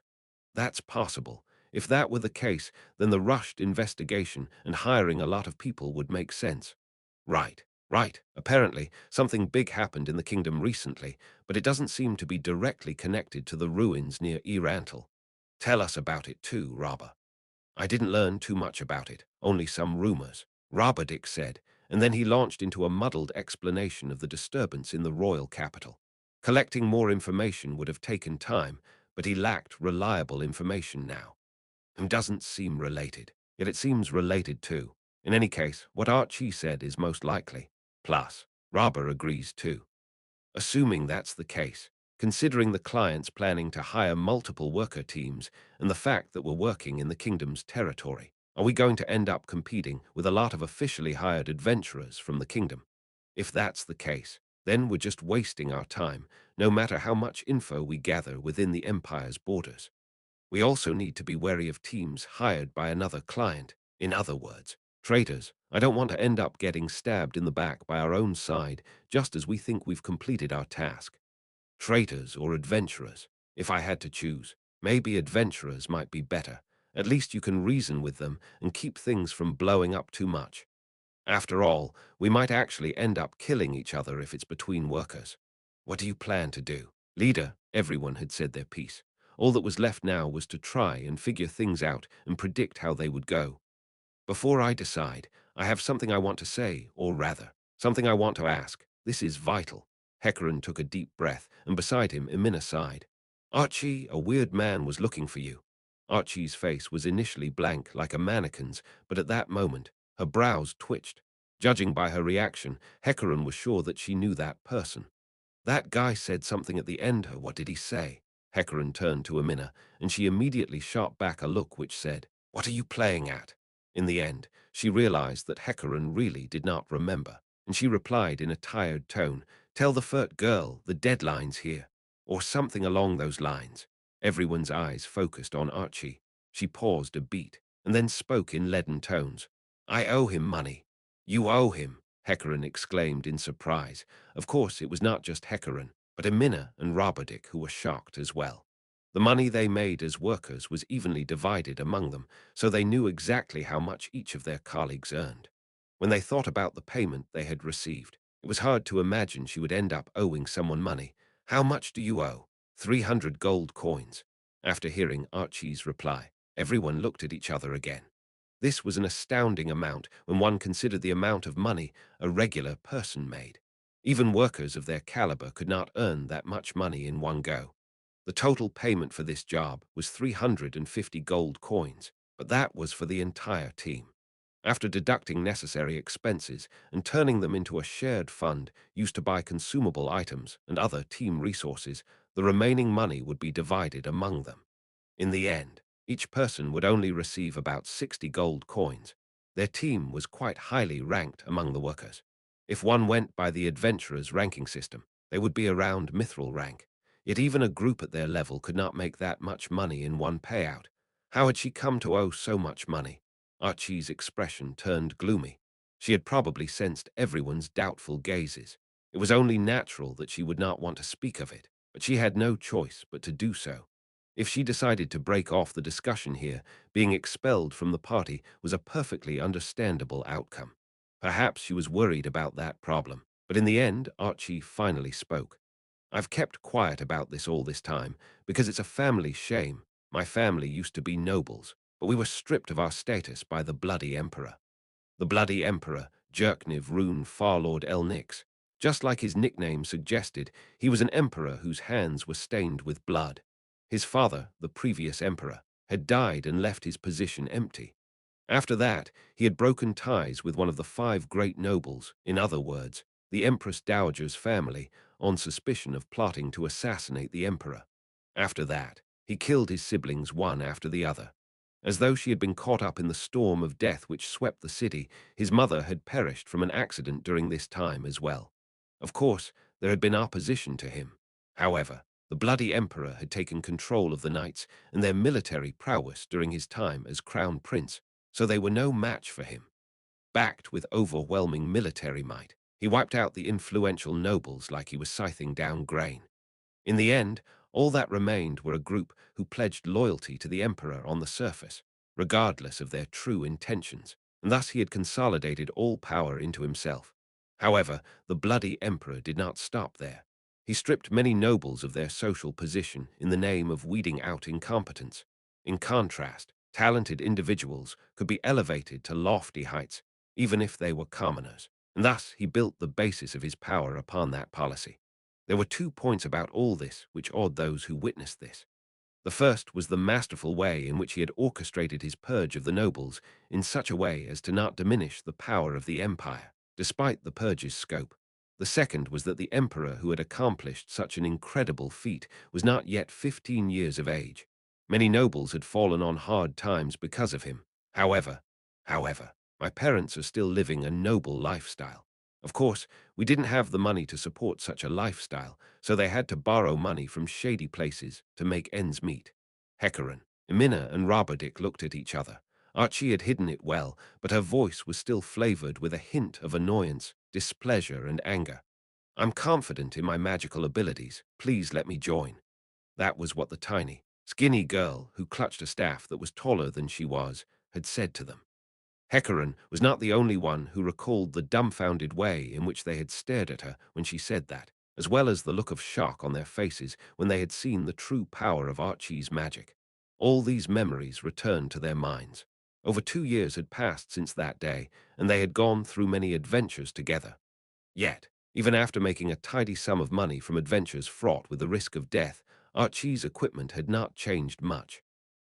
S2: That's possible. If that were the case, then the rushed investigation and hiring a lot of people would make sense. Right. Apparently, something big happened in the kingdom recently, but it doesn't seem to be directly connected to the ruins near Yggdrasil. Tell us about it too, Robber. I didn't learn too much about it, only some rumors, Robberdick said, and then he launched into a muddled explanation of the disturbance in the royal capital. Collecting more information would have taken time, but he lacked reliable information now. It doesn't seem related, yet it seems related too. In any case, what Archie said is most likely. Plus, Robber agrees too. Assuming that's the case, considering the client's planning to hire multiple worker teams and the fact that we're working in the kingdom's territory, are we going to end up competing with a lot of officially hired adventurers from the kingdom? If that's the case, then we're just wasting our time, no matter how much info we gather within the Empire's borders. We also need to be wary of teams hired by another client. In other words, traitors. I don't want to end up getting stabbed in the back by our own side just as we think we've completed our task. Traitors or adventurers, if I had to choose. Maybe adventurers might be better. At least you can reason with them and keep things from blowing up too much. After all, we might actually end up killing each other if it's between workers. What do you plan to do? Leader, everyone had said their piece. All that was left now was to try and figure things out and predict how they would go. Before I decide, I have something I want to say, or rather, something I want to ask. This is vital. Hecaran took a deep breath, and beside him, Emina sighed. Archie, a weird man was looking for you. Archie's face was initially blank like a mannequin's, but at that moment, her brows twitched. Judging by her reaction, Hecaran was sure that she knew that person. That guy said something at the end. What did he say? Hecarim turned to Amina, and she immediately shot back a look which said, "What are you playing at?" In the end, she realized that Hecarim really did not remember, and she replied in a tired tone, "Tell the furt girl the deadline's here," or something along those lines. Everyone's eyes focused on Archie. She paused a beat, and then spoke in leaden tones. "I owe him money." "You owe him," Hecarim exclaimed in surprise. Of course, it was not just Hecarim, but Amina and Roberdick who were shocked as well. The money they made as workers was evenly divided among them, so they knew exactly how much each of their colleagues earned. When they thought about the payment they had received, it was hard to imagine she would end up owing someone money. "How much do you owe?" 300 gold coins. After hearing Archie's reply, everyone looked at each other again. This was an astounding amount when one considered the amount of money a regular person made. Even workers of their caliber could not earn that much money in one go. The total payment for this job was 350 gold coins, but that was for the entire team. After deducting necessary expenses and turning them into a shared fund used to buy consumable items and other team resources, the remaining money would be divided among them. In the end, each person would only receive about 60 gold coins. Their team was quite highly ranked among the workers. If one went by the adventurer's ranking system, they would be around mithril rank. Yet even a group at their level could not make that much money in one payout. How had she come to owe so much money? Archie's expression turned gloomy. She had probably sensed everyone's doubtful gazes. It was only natural that she would not want to speak of it, but she had no choice but to do so. If she decided to break off the discussion here, being expelled from the party was a perfectly understandable outcome. Perhaps she was worried about that problem, but in the end, Archie finally spoke. "I've kept quiet about this all this time because it's a family shame. My family used to be nobles, but we were stripped of our status by the bloody emperor. The bloody emperor, Jerkniv Rune Farlord Elnix. Just like his nickname suggested, he was an emperor whose hands were stained with blood. His father, the previous emperor, had died and left his position empty. After that, he had broken ties with one of the 5 great nobles, in other words, the Empress Dowager's family, on suspicion of plotting to assassinate the emperor. After that, he killed his siblings one after the other. As though she had been caught up in the storm of death which swept the city, his mother had perished from an accident during this time as well. Of course, there had been opposition to him. However, the bloody emperor had taken control of the knights and their military prowess during his time as crown prince, so they were no match for him. Backed with overwhelming military might, he wiped out the influential nobles like he was scything down grain. In the end, all that remained were a group who pledged loyalty to the emperor on the surface, regardless of their true intentions, and thus he had consolidated all power into himself. However, the bloody emperor did not stop there. He stripped many nobles of their social position in the name of weeding out incompetence. In contrast, talented individuals could be elevated to lofty heights, even if they were commoners, and thus he built the basis of his power upon that policy. There were 2 points about all this which awed those who witnessed this. The first was the masterful way in which he had orchestrated his purge of the nobles in such a way as to not diminish the power of the empire, despite the purge's scope. The second was that the emperor who had accomplished such an incredible feat was not yet 15 years of age. Many nobles had fallen on hard times because of him. However, my parents are still living a noble lifestyle. Of course, we didn't have the money to support such a lifestyle, so they had to borrow money from shady places to make ends meet. Hecarim, Emina, and Roberdick looked at each other. Archie had hidden it well, but her voice was still flavored with a hint of annoyance, displeasure, and anger. "I'm confident in my magical abilities. Please let me join." That was what the tiny, skinny girl, who clutched a staff that was taller than she was, had said to them. Hecarim was not the only one who recalled the dumbfounded way in which they had stared at her when she said that, as well as the look of shock on their faces when they had seen the true power of Archie's magic. All these memories returned to their minds. Over 2 years had passed since that day, and they had gone through many adventures together. Yet, even after making a tidy sum of money from adventures fraught with the risk of death, Archie's equipment had not changed much.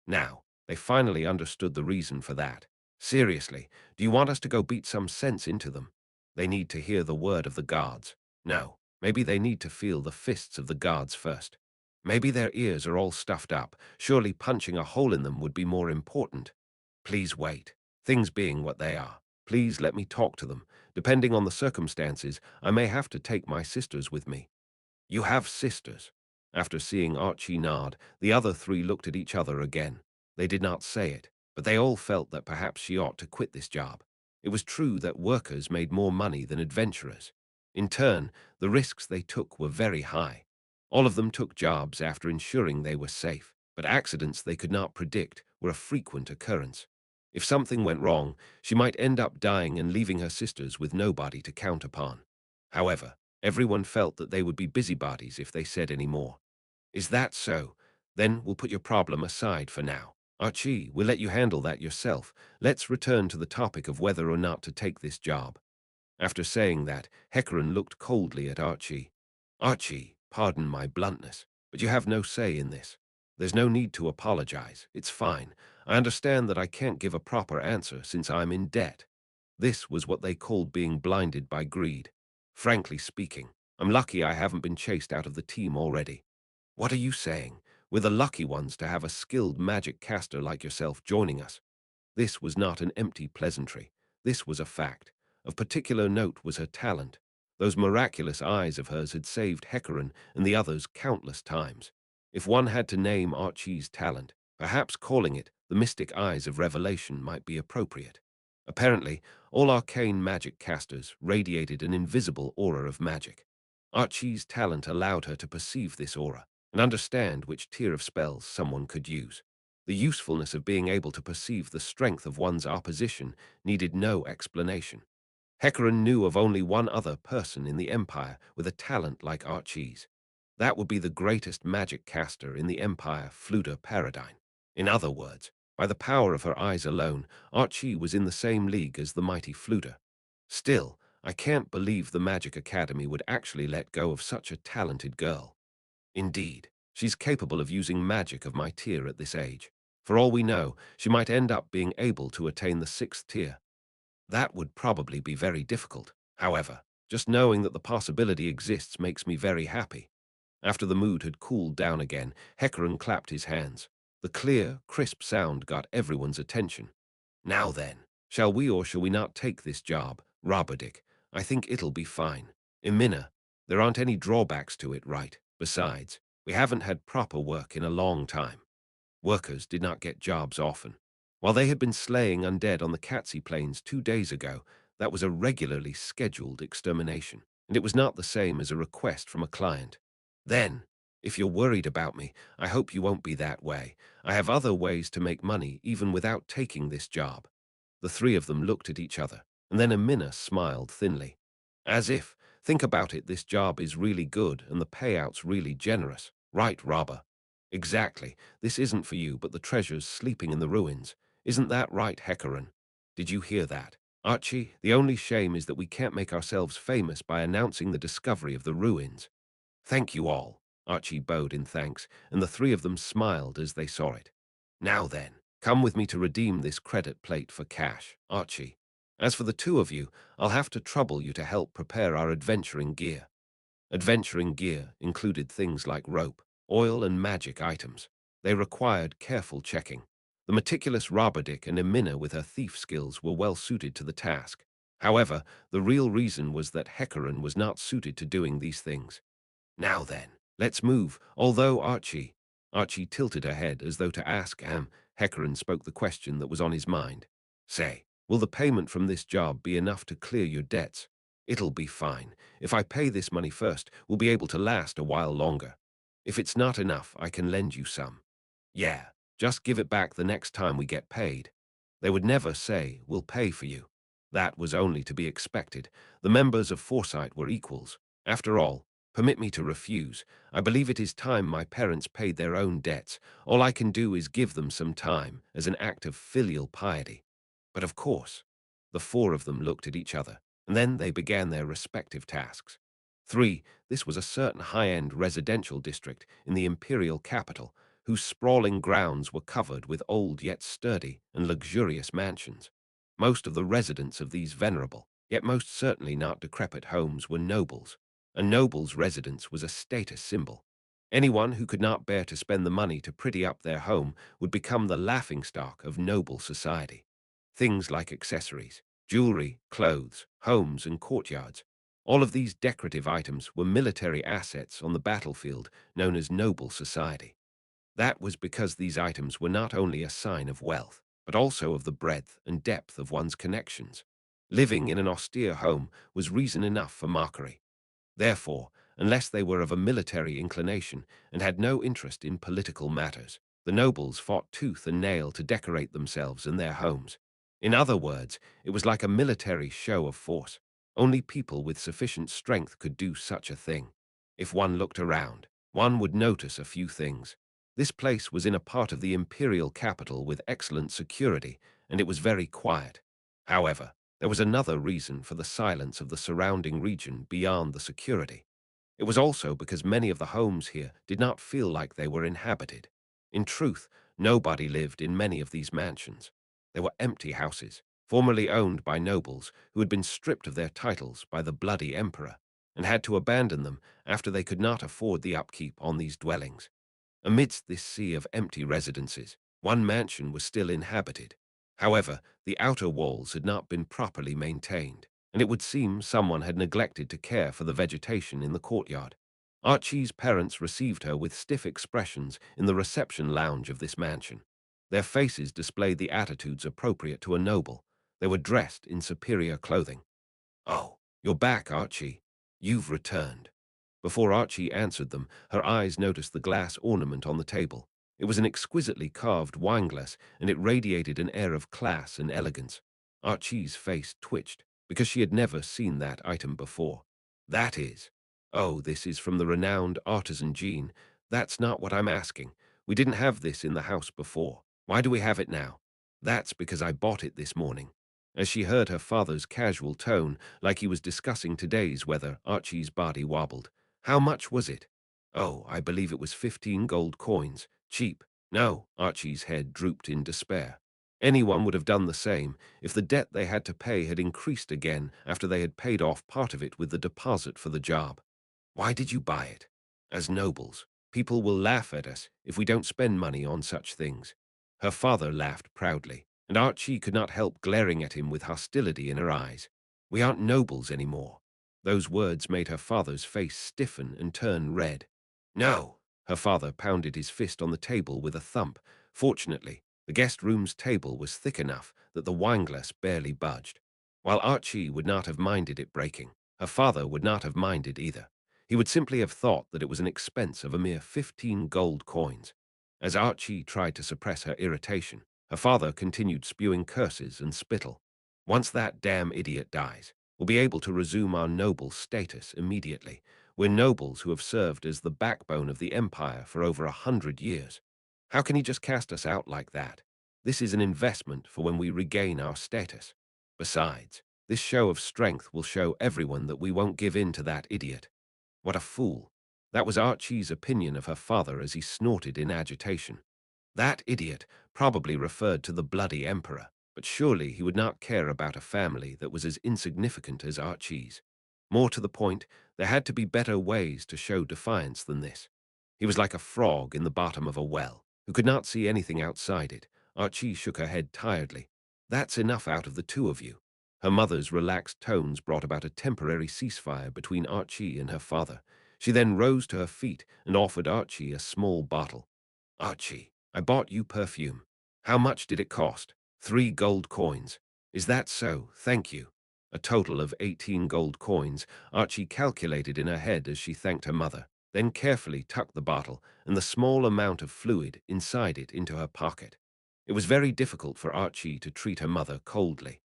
S2: Now, they finally understood the reason for that. "Seriously, do you want us to go beat some sense into them? They need to hear the word of the gods. No, maybe they need to feel the fists of the gods first." Maybe their ears are all stuffed up. Surely punching a hole in them would be more important. Please wait. Things being what they are, please let me talk to them. Depending on the circumstances, I may have to take my sisters with me. You have sisters? After seeing Archie nod, the other three looked at each other again. They did not say it, but they all felt that perhaps she ought to quit this job. It was true that workers made more money than adventurers. In turn, the risks they took were very high. All of them took jobs after ensuring they were safe, but accidents they could not predict were a frequent occurrence. If something went wrong, she might end up dying and leaving her sisters with nobody to count upon. However, everyone felt that they would be busybodies if they said any more. Is that so? Then we'll put your problem aside for now. Archie, we'll let you handle that yourself. Let's return to the topic of whether or not to take this job. After saying that, Hecarim looked coldly at Archie. Archie, pardon my bluntness, but you have no say in this. There's no need to apologize. It's fine. I understand that I can't give a proper answer since I'm in debt. This was what they called being blinded by greed. Frankly speaking, I'm lucky I haven't been chased out of the team already. What are you saying? We're the lucky ones to have a skilled magic caster like yourself joining us. This was not an empty pleasantry. This was a fact. Of particular note was her talent. Those miraculous eyes of hers had saved Hecarim and the others countless times. If one had to name Archie's talent, perhaps calling it the mystic eyes of revelation might be appropriate. Apparently, all arcane magic casters radiated an invisible aura of magic. Archie's talent allowed her to perceive this aura and understand which tier of spells someone could use. The usefulness of being able to perceive the strength of one's opposition needed no explanation. Hecarim knew of only one other person in the Empire with a talent like Archie's. That would be the greatest magic caster in the Empire, Fluda Paradine. In other words, by the power of her eyes alone, Archie was in the same league as the mighty Fluda. Still, I can't believe the Magic Academy would actually let go of such a talented girl. Indeed, she's capable of using magic of my tier at this age. For all we know, she might end up being able to attain the 6th tier. That would probably be very difficult. However, just knowing that the possibility exists makes me very happy. After the mood had cooled down again, Hecarim clapped his hands. The clear, crisp sound got everyone's attention. Now then, shall we or shall we not take this job? Roberdick, I think it'll be fine. Emina, there aren't any drawbacks to it, right? Besides, we haven't had proper work in a long time. Workers did not get jobs often. While they had been slaying undead on the Katsi Plains 2 days ago, that was a regularly scheduled extermination, and it was not the same as a request from a client. Then, if you're worried about me, I hope you won't be that way. I have other ways to make money even without taking this job. The three of them looked at each other, and then Amina smiled thinly. As if, think about it, this job is really good and the payout's really generous. Right, Robber? Exactly. This isn't for you, but the treasure's sleeping in the ruins. Isn't that right, Hecarim? Did you hear that? Archie, the only shame is that we can't make ourselves famous by announcing the discovery of the ruins. Thank you all. Archie bowed in thanks, and the three of them smiled as they saw it. Now then, come with me to redeem this credit plate for cash, Archie. As for the two of you, I'll have to trouble you to help prepare our adventuring gear. Adventuring gear included things like rope, oil, and magic items. They required careful checking. The meticulous Roberdick and Emina with her thief skills were well suited to the task. However, the real reason was that Hecarim was not suited to doing these things. Now then, let's move, although Archie tilted her head as though to ask Hecarim spoke the question that was on his mind. Say, will the payment from this job be enough to clear your debts? It'll be fine. If I pay this money first, we'll be able to last a while longer. If it's not enough, I can lend you some. Yeah, just give it back the next time we get paid. They would never say, we'll pay for you. That was only to be expected. The members of Foresight were equals. After all, permit me to refuse. I believe it is time my parents paid their own debts. All I can do is give them some time as an act of filial piety. But of course, the four of them looked at each other, and then they began their respective tasks. 3. This was a certain high-end residential district in the imperial capital, whose sprawling grounds were covered with old yet sturdy and luxurious mansions. Most of the residents of these venerable, yet most certainly not decrepit homes were nobles. A noble's residence was a status symbol. Anyone who could not bear to spend the money to pretty up their home would become the laughingstock of noble society. Things like accessories, jewelry, clothes, homes, and courtyards. All of these decorative items were military assets on the battlefield known as noble society. That was because these items were not only a sign of wealth, but also of the breadth and depth of one's connections. Living in an austere home was reason enough for mockery. Therefore, unless they were of a military inclination and had no interest in political matters, the nobles fought tooth and nail to decorate themselves and their homes. In other words, it was like a military show of force. Only people with sufficient strength could do such a thing. If one looked around, one would notice a few things. This place was in a part of the imperial capital with excellent security, and it was very quiet. However, there was another reason for the silence of the surrounding region beyond the security. It was also because many of the homes here did not feel like they were inhabited. In truth, nobody lived in many of these mansions. They were empty houses, formerly owned by nobles who had been stripped of their titles by the bloody emperor and had to abandon them after they could not afford the upkeep on these dwellings. Amidst this sea of empty residences, one mansion was still inhabited. However, the outer walls had not been properly maintained, and it would seem someone had neglected to care for the vegetation in the courtyard. Archie's parents received her with stiff expressions in the reception lounge of this mansion. Their faces displayed the attitudes appropriate to a noble. They were dressed in superior clothing. "Oh, you're back, Archie. You've returned." Before Archie answered them, her eyes noticed the glass ornament on the table. It was an exquisitely carved wineglass, and it radiated an air of class and elegance. Archie's face twitched, because she had never seen that item before. "That is. Oh, this is from the renowned artisan Jean. That's not what I'm asking. We didn't have this in the house before. Why do we have it now?" "That's because I bought it this morning." As she heard her father's casual tone, like he was discussing today's weather, Archie's body wobbled. "How much was it?" "Oh, I believe it was 15 gold coins. Cheap." "No." Archie's head drooped in despair. Anyone would have done the same if the debt they had to pay had increased again after they had paid off part of it with the deposit for the job. "Why did you buy it?" "As nobles, people will laugh at us if we don't spend money on such things." Her father laughed proudly, and Archie could not help glaring at him with hostility in her eyes. "We aren't nobles anymore." Those words made her father's face stiffen and turn red. "No!" Her father pounded his fist on the table with a thump. Fortunately, the guest room's table was thick enough that the wineglass barely budged. While Archie would not have minded it breaking, her father would not have minded either. He would simply have thought that it was an expense of a mere 15 gold coins. As Archie tried to suppress her irritation, her father continued spewing curses and spittle. "Once that damn idiot dies, we'll be able to resume our noble status immediately. We're nobles who have served as the backbone of the empire for over 100 years. How can he just cast us out like that? This is an investment for when we regain our status. Besides, this show of strength will show everyone that we won't give in to that idiot." What a fool. That was Archie's opinion of her father as he snorted in agitation. That idiot probably referred to the bloody emperor, but surely he would not care about a family that was as insignificant as Archie's. More to the point, there had to be better ways to show defiance than this. He was like a frog in the bottom of a well, who could not see anything outside it. Archie shook her head tiredly. "That's enough out of the two of you." Her mother's relaxed tones brought about a temporary ceasefire between Archie and her father. She then rose to her feet and offered Archie a small bottle. "Archie, I bought you perfume. How much did it cost?" 3 gold coins. "Is that so? Thank you." A total of 18 gold coins, Archie calculated in her head as she thanked her mother, then carefully tucked the bottle and the small amount of fluid inside it into her pocket. It was very difficult for Archie to treat her mother coldly.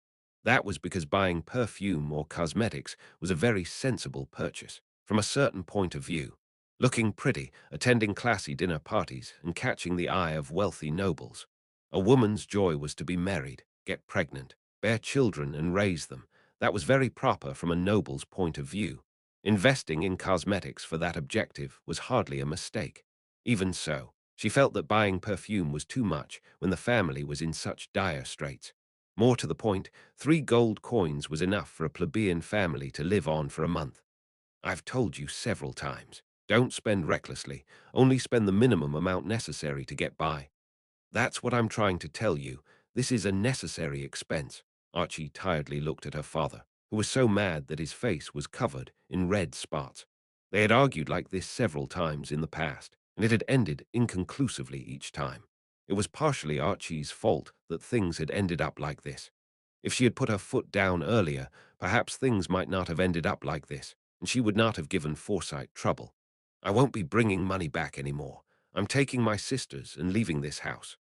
S2: That was because buying perfume or cosmetics was a very sensible purchase, from a certain point of view. Looking pretty, attending classy dinner parties, and catching the eye of wealthy nobles. A woman's joy was to be married, get pregnant, bear children and raise them. That was very proper from a noble's point of view. Investing in cosmetics for that objective was hardly a mistake. Even so, she felt that buying perfume was too much when the family was in such dire straits. More to the point, 3 gold coins was enough for a plebeian family to live on for a month. "I've told you several times. Don't spend recklessly. Only spend the minimum amount necessary to get by. That's what I'm trying to tell you. This is a necessary expense. Archie tiredly looked at her father, who was so mad that his face was covered in red spots. They had argued like this several times in the past, and it had ended inconclusively each time. It was partially Archie's fault that things had ended up like this. If she had put her foot down earlier, perhaps things might not have ended up like this, and she would not have given Forsyte trouble. I won't be bringing money back anymore. I'm taking my sisters and leaving this house.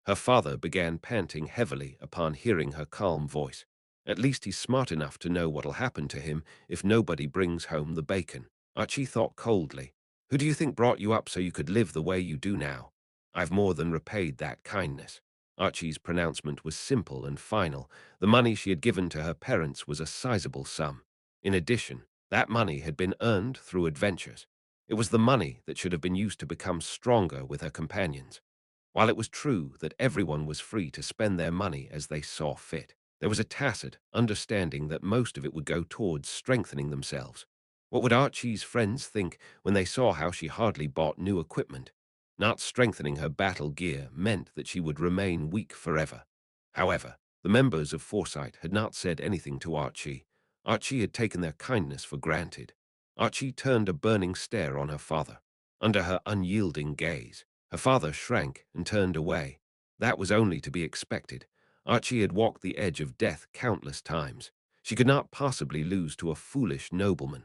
S2: Her father began panting heavily upon hearing her calm voice. At least he's smart enough to know what'll happen to him if nobody brings home the bacon. Archie thought coldly. Who do you think brought you up so you could live the way you do now? I've more than repaid that kindness. Archie's pronouncement was simple and final. The money she had given to her parents was a sizable sum. In addition, that money had been earned through adventures. It was the money that should have been used to become stronger with her companions. While it was true that everyone was free to spend their money as they saw fit, there was a tacit understanding that most of it would go towards strengthening themselves. What would Archie's friends think when they saw how she hardly bought new equipment? Not strengthening her battle gear meant that she would remain weak forever. However, the members of Foresight had not said anything to Archie. Archie had taken their kindness for granted. Archie turned a burning stare on her father. Under her unyielding gaze, her father shrank and turned away. That was only to be expected. Archie had walked the edge of death countless times. She could not possibly lose to a foolish nobleman.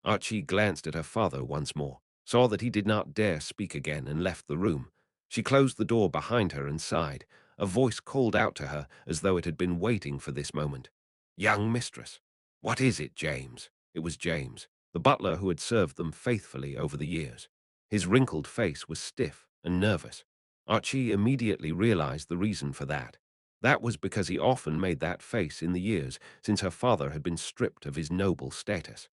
S2: Archie glanced at her father once more, saw that he did not dare speak again, and left the room. She closed the door behind her and sighed. A voice called out to her as though it had been waiting for this moment. Young mistress. What is it, James? It was James, the butler who had served them faithfully over the years. His wrinkled face was stiff and nervous. Archie immediately realized the reason for that. That was because he often made that face in the years since her father had been stripped of his noble status.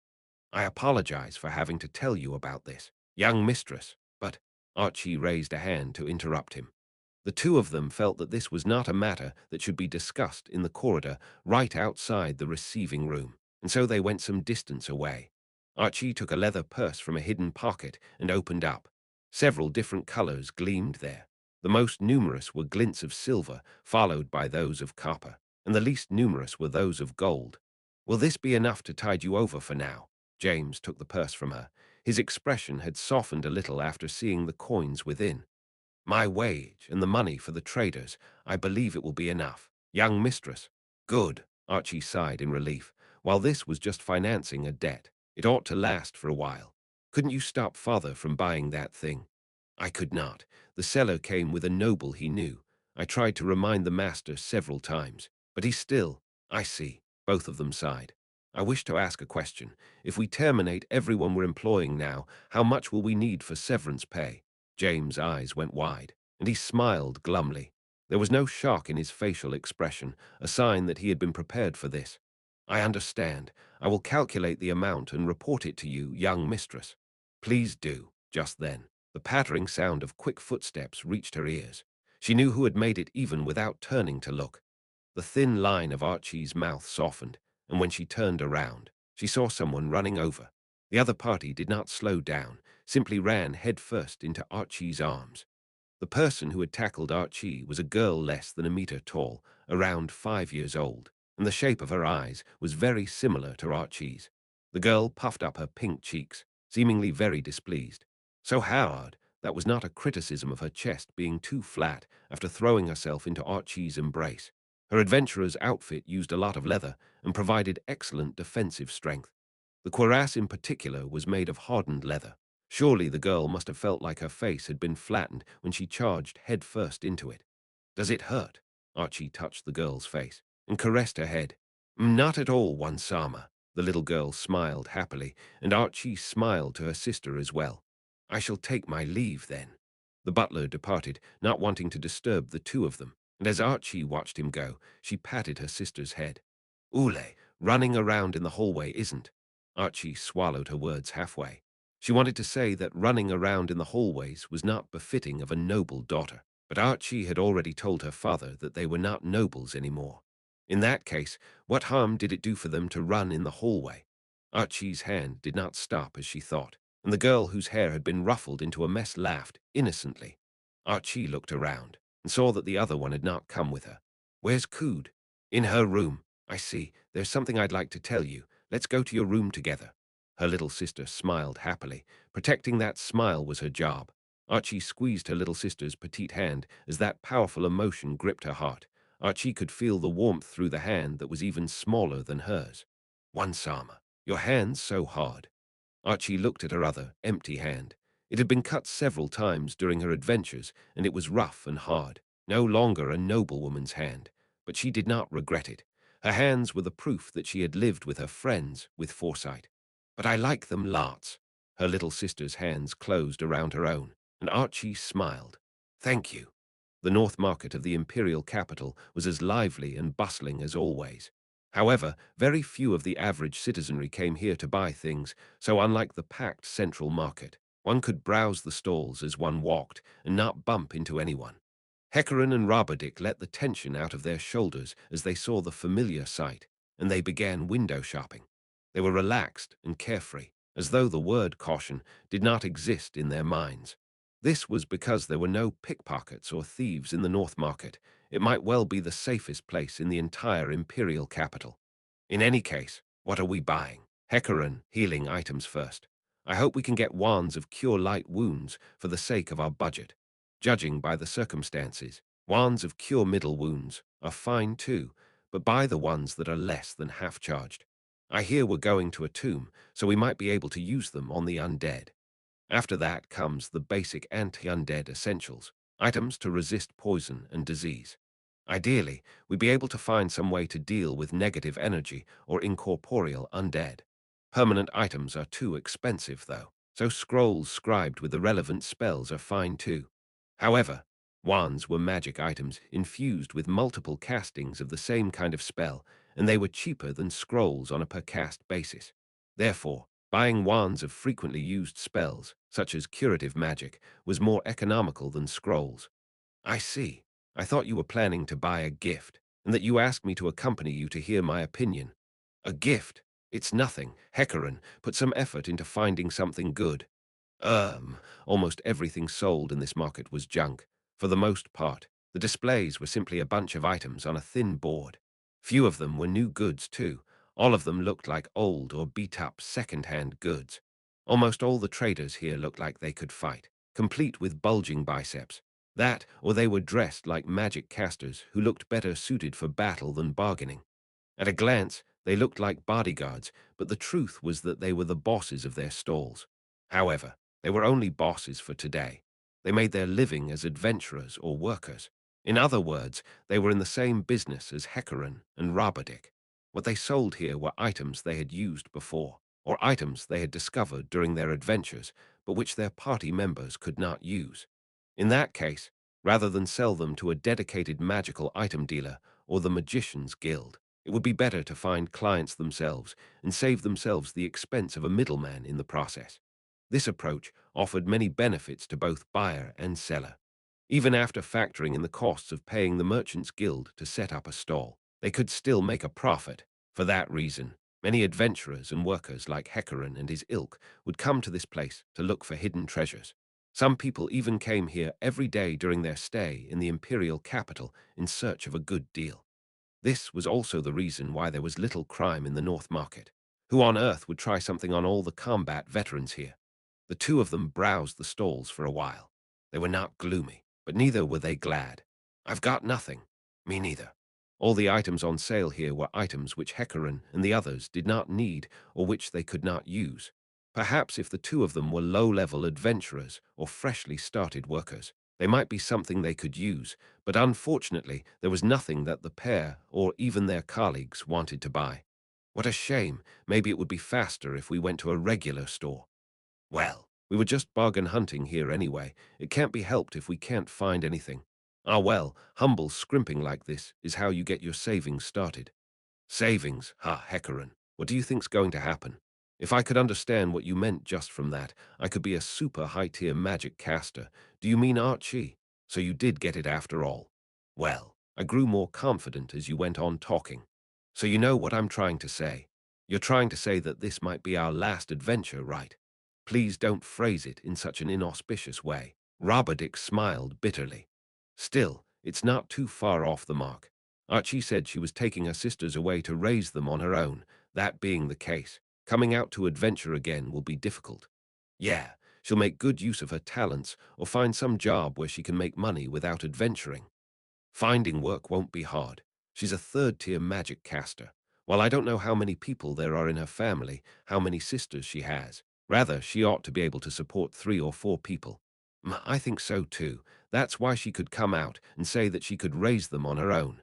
S2: I apologize for having to tell you about this, young mistress, but Archie raised a hand to interrupt him. The two of them felt that this was not a matter that should be discussed in the corridor right outside the receiving room, and so they went some distance away. Archie took a leather purse from a hidden pocket and opened up. Several different colors gleamed there. The most numerous were glints of silver, followed by those of copper, and the least numerous were those of gold. Will this be enough to tide you over for now? James took the purse from her. His expression had softened a little after seeing the coins within. My wage and the money for the traders, I believe it will be enough. Young mistress. Good, Archie sighed in relief. While this was just financing a debt, it ought to last for a while. Couldn't you stop father from buying that thing? I could not. The seller came with a noble he knew. I tried to remind the master several times, but he still. I see. Both of them sighed. I wish to ask a question. If we terminate everyone we're employing now, how much will we need for severance pay? James' eyes went wide, and he smiled glumly. There was no shock in his facial expression, a sign that he had been prepared for this. I understand. I will calculate the amount and report it to you, young mistress. Please do. Just then, the pattering sound of quick footsteps reached her ears. She knew who had made it even without turning to look. The thin line of Archie's mouth softened, and when she turned around, she saw someone running over. The other party did not slow down, simply ran headfirst into Archie's arms. The person who had tackled Archie was a girl less than a meter tall, around 5 years old, and the shape of her eyes was very similar to Archie's. The girl puffed up her pink cheeks, seemingly very displeased. So hard that was not a criticism of her chest being too flat after throwing herself into Archie's embrace. Her adventurer's outfit used a lot of leather and provided excellent defensive strength. The cuirass in particular was made of hardened leather. Surely the girl must have felt like her face had been flattened when she charged head first into it. Does it hurt? Archie touched the girl's face and caressed her head. Not at all, one Sama. The little girl smiled happily, and Archie smiled to her sister as well. I shall take my leave then. The butler departed, not wanting to disturb the two of them, and as Archie watched him go, she patted her sister's head. Oole, running around in the hallway isn't. Archie swallowed her words halfway. She wanted to say that running around in the hallways was not befitting of a noble daughter, but Archie had already told her father that they were not nobles anymore. In that case, what harm did it do for them to run in the hallway? Archie's hand did not stop as she thought, and the girl whose hair had been ruffled into a mess laughed innocently. Archie looked around and saw that the other one had not come with her. "Where's Cood?" "In her room." "I see. There's something I'd like to tell you. Let's go to your room together." Her little sister smiled happily. Protecting that smile was her job. Archie squeezed her little sister's petite hand as that powerful emotion gripped her heart. Archie could feel the warmth through the hand that was even smaller than hers. "One Sama, your hand's so hard." Archie looked at her other, empty hand. It had been cut several times during her adventures, and it was rough and hard, no longer a noblewoman's hand. But she did not regret it. Her hands were the proof that she had lived with her friends with foresight. "But I like them lots." Her little sister's hands closed around her own, and Archie smiled. "Thank you." The North Market of the imperial capital was as lively and bustling as always. However, very few of the average citizenry came here to buy things, so unlike the packed central market, one could browse the stalls as one walked and not bump into anyone. Hecarim and Rabadik let the tension out of their shoulders as they saw the familiar sight, and they began window shopping. They were relaxed and carefree, as though the word caution did not exist in their minds. This was because there were no pickpockets or thieves in the North Market. It might well be the safest place in the entire imperial capital. In any case, what are we buying? Hecarim, healing items first. I hope we can get wands of cure light wounds for the sake of our budget. Judging by the circumstances, wands of cure middle wounds are fine too, but buy the ones that are less than half charged. I hear we're going to a tomb, so we might be able to use them on the undead. After that comes the basic anti-undead essentials, items to resist poison and disease. Ideally, we'd be able to find some way to deal with negative energy or incorporeal undead. Permanent items are too expensive, though, so scrolls scribed with the relevant spells are fine too. However, wands were magic items infused with multiple castings of the same kind of spell, and they were cheaper than scrolls on a per-cast basis. Therefore, buying wands of frequently used spells, such as curative magic, was more economical than scrolls. "I see. I thought you were planning to buy a gift, and that you asked me to accompany you to hear my opinion." "A gift? It's nothing." Hecarim put some effort into finding something good. Almost everything sold in this market was junk. For the most part, the displays were simply a bunch of items on a thin board. Few of them were new goods, too. All of them looked like old or beat-up second-hand goods. Almost all the traders here looked like they could fight, complete with bulging biceps. That, or they were dressed like magic casters who looked better suited for battle than bargaining. At a glance, they looked like bodyguards, but the truth was that they were the bosses of their stalls. However, they were only bosses for today. They made their living as adventurers or workers. In other words, they were in the same business as Hecarim and Rabadik. What they sold here were items they had used before, or items they had discovered during their adventures, but which their party members could not use. In that case, rather than sell them to a dedicated magical item dealer or the Magician's Guild, it would be better to find clients themselves and save themselves the expense of a middleman in the process. This approach offered many benefits to both buyer and seller. Even after factoring in the costs of paying the Merchants Guild to set up a stall, they could still make a profit. For that reason, many adventurers and workers like Hecarim and his ilk would come to this place to look for hidden treasures. Some people even came here every day during their stay in the imperial capital in search of a good deal. This was also the reason why there was little crime in the North Market. Who on earth would try something on all the combat veterans here? The two of them browsed the stalls for a while. They were not gloomy, but neither were they glad. "I've got nothing." "Me neither." All the items on sale here were items which Hecarim and the others did not need or which they could not use. Perhaps if the two of them were low-level adventurers or freshly started workers, they might be something they could use, but unfortunately there was nothing that the pair or even their colleagues wanted to buy. What a shame. Maybe it would be faster if we went to a regular store. "Well, we were just bargain hunting here anyway. It can't be helped if we can't find anything." "Ah well, humble scrimping like this is how you get your savings started." "Savings? Ha, Hecarim. What do you think's going to happen?" "If I could understand what you meant just from that, I could be a super high-tier magic caster. Do you mean Archie? So you did get it after all." "Well, I grew more confident as you went on talking. So you know what I'm trying to say. You're trying to say that this might be our last adventure, right?" Please don't phrase it in such an inauspicious way. Robadick smiled bitterly. Still, it's not too far off the mark. Archie said she was taking her sisters away to raise them on her own. That being the case, coming out to adventure again will be difficult. Yeah, she'll make good use of her talents or find some job where she can make money without adventuring. Finding work won't be hard. She's a third-tier magic caster. While I don't know how many people there are in her family, how many sisters she has, rather, she ought to be able to support 3 or 4 people. I think so too. That's why she could come out and say that she could raise them on her own.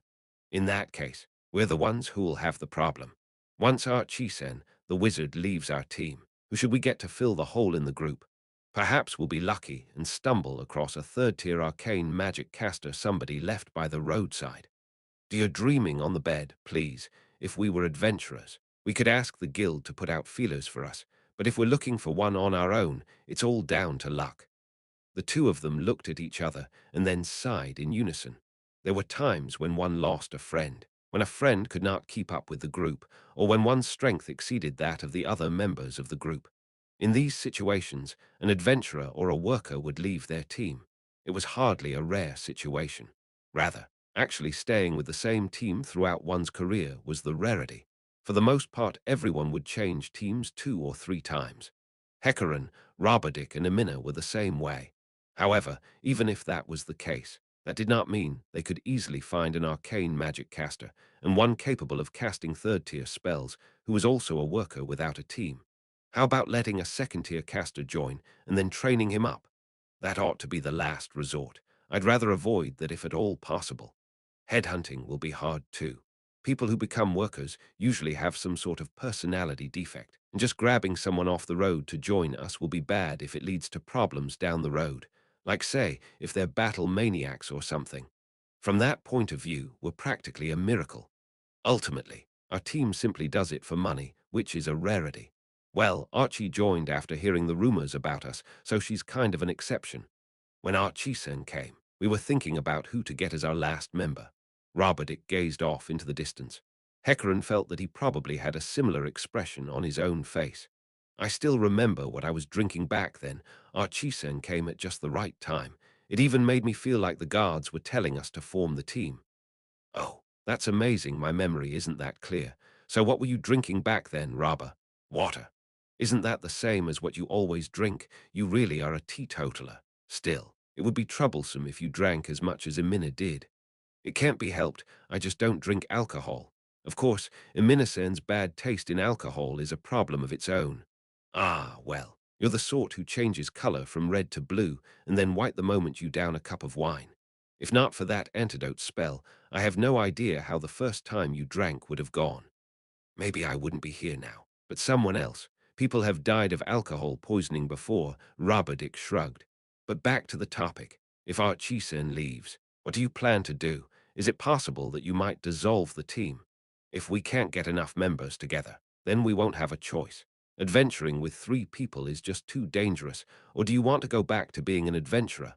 S2: In that case, we're the ones who'll have the problem. Once Archie-sen, the wizard, leaves our team, who should we get to fill the hole in the group? Perhaps we'll be lucky and stumble across a third-tier arcane magic caster somebody left by the roadside. Dear dreaming on the bed, please. If we were adventurers, we could ask the guild to put out feelers for us, but if we're looking for one on our own, it's all down to luck. The two of them looked at each other and then sighed in unison. There were times when one lost a friend, when a friend could not keep up with the group, or when one's strength exceeded that of the other members of the group. In these situations, an adventurer or a worker would leave their team. It was hardly a rare situation. Rather, actually staying with the same team throughout one's career was the rarity. For the most part, everyone would change teams 2 or 3 times. Hecaran, Robadick, and Amina were the same way. However, even if that was the case, that did not mean they could easily find an arcane magic caster, and one capable of casting third-tier spells, who was also a worker without a team. How about letting a second-tier caster join and then training him up? That ought to be the last resort. I'd rather avoid that if at all possible. Headhunting will be hard too. People who become workers usually have some sort of personality defect, and just grabbing someone off the road to join us will be bad if it leads to problems down the road. Like, say, if they're battle maniacs or something. From that point of view, we're practically a miracle. Ultimately, our team simply does it for money, which is a rarity. Well, Archie joined after hearing the rumors about us, so she's kind of an exception. When Archie-sen came, we were thinking about who to get as our last member. Robadick gazed off into the distance. Hecaran felt that he probably had a similar expression on his own face. I still remember what I was drinking back then. Archie-sen came at just the right time. It even made me feel like the guards were telling us to form the team. Oh, that's amazing my memory isn't that clear. So what were you drinking back then, Rabba? Water. Isn't that the same as what you always drink? You really are a teetotaler. Still, it would be troublesome if you drank as much as Emina did. It can't be helped, I just don't drink alcohol. Of course, Emina-sen's bad taste in alcohol is a problem of its own. Ah, well, you're the sort who changes color from red to blue and then white the moment you down a cup of wine. If not for that antidote spell, I have no idea how the first time you drank would have gone. Maybe I wouldn't be here now, but someone else. People have died of alcohol poisoning before, Robadick shrugged. But back to the topic. If Archie-sen leaves, what do you plan to do? Is it possible that you might dissolve the team? If we can't get enough members together, then we won't have a choice. Adventuring with 3 people is just too dangerous, or do you want to go back to being an adventurer?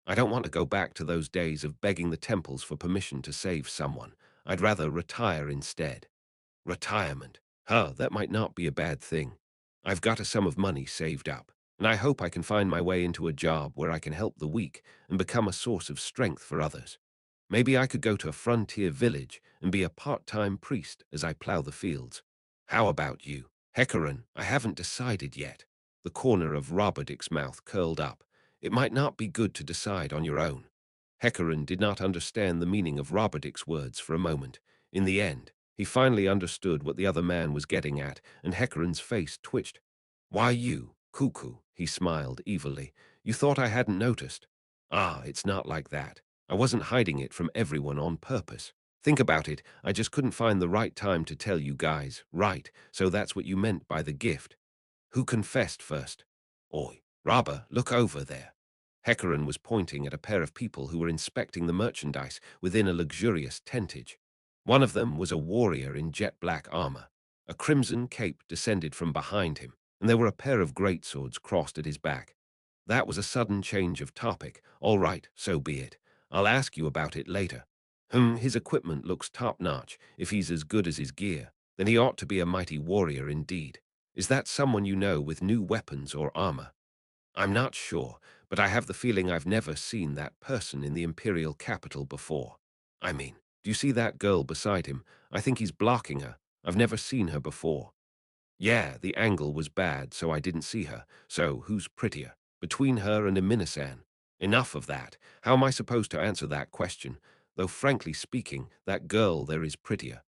S2: I don't want to go back to those days of begging the temples for permission to save someone. I'd rather retire instead. Retirement. Huh, that might not be a bad thing. I've got a sum of money saved up, and I hope I can find my way into a job where I can help the weak and become a source of strength for others. Maybe I could go to a frontier village and be a part-time priest as I plow the fields. How about you? Hecaran, I haven't decided yet. The corner of Robadick's mouth curled up. It might not be good to decide on your own. Hecaran did not understand the meaning of Robadick's words for a moment. In the end, he finally understood what the other man was getting at, and Hecaran's face twitched. Why you, cuckoo? He smiled evilly. You thought I hadn't noticed? Ah, it's not like that. I wasn't hiding it from everyone on purpose. Think about it, I just couldn't find the right time to tell you guys, right? So that's what you meant by the gift. Who confessed first? Oi, Rabba, look over there. Hecaran was pointing at a pair of people who were inspecting the merchandise within a luxurious tentage. One of them was a warrior in jet-black armor. A crimson cape descended from behind him, and there were a pair of greatswords crossed at his back. That was a sudden change of topic. All right, so be it. I'll ask you about it later. His equipment looks top-notch. If he's as good as his gear, then he ought to be a mighty warrior indeed. Is that someone you know with new weapons or armor? I'm not sure, but I have the feeling I've never seen that person in the Imperial capital before. I mean, do you see that girl beside him? I think he's blocking her. I've never seen her before. Yeah, the angle was bad, so I didn't see her. So, who's prettier? Between her and Amina-san? Enough of that. How am I supposed to answer that question? Though frankly speaking, that girl there is prettier.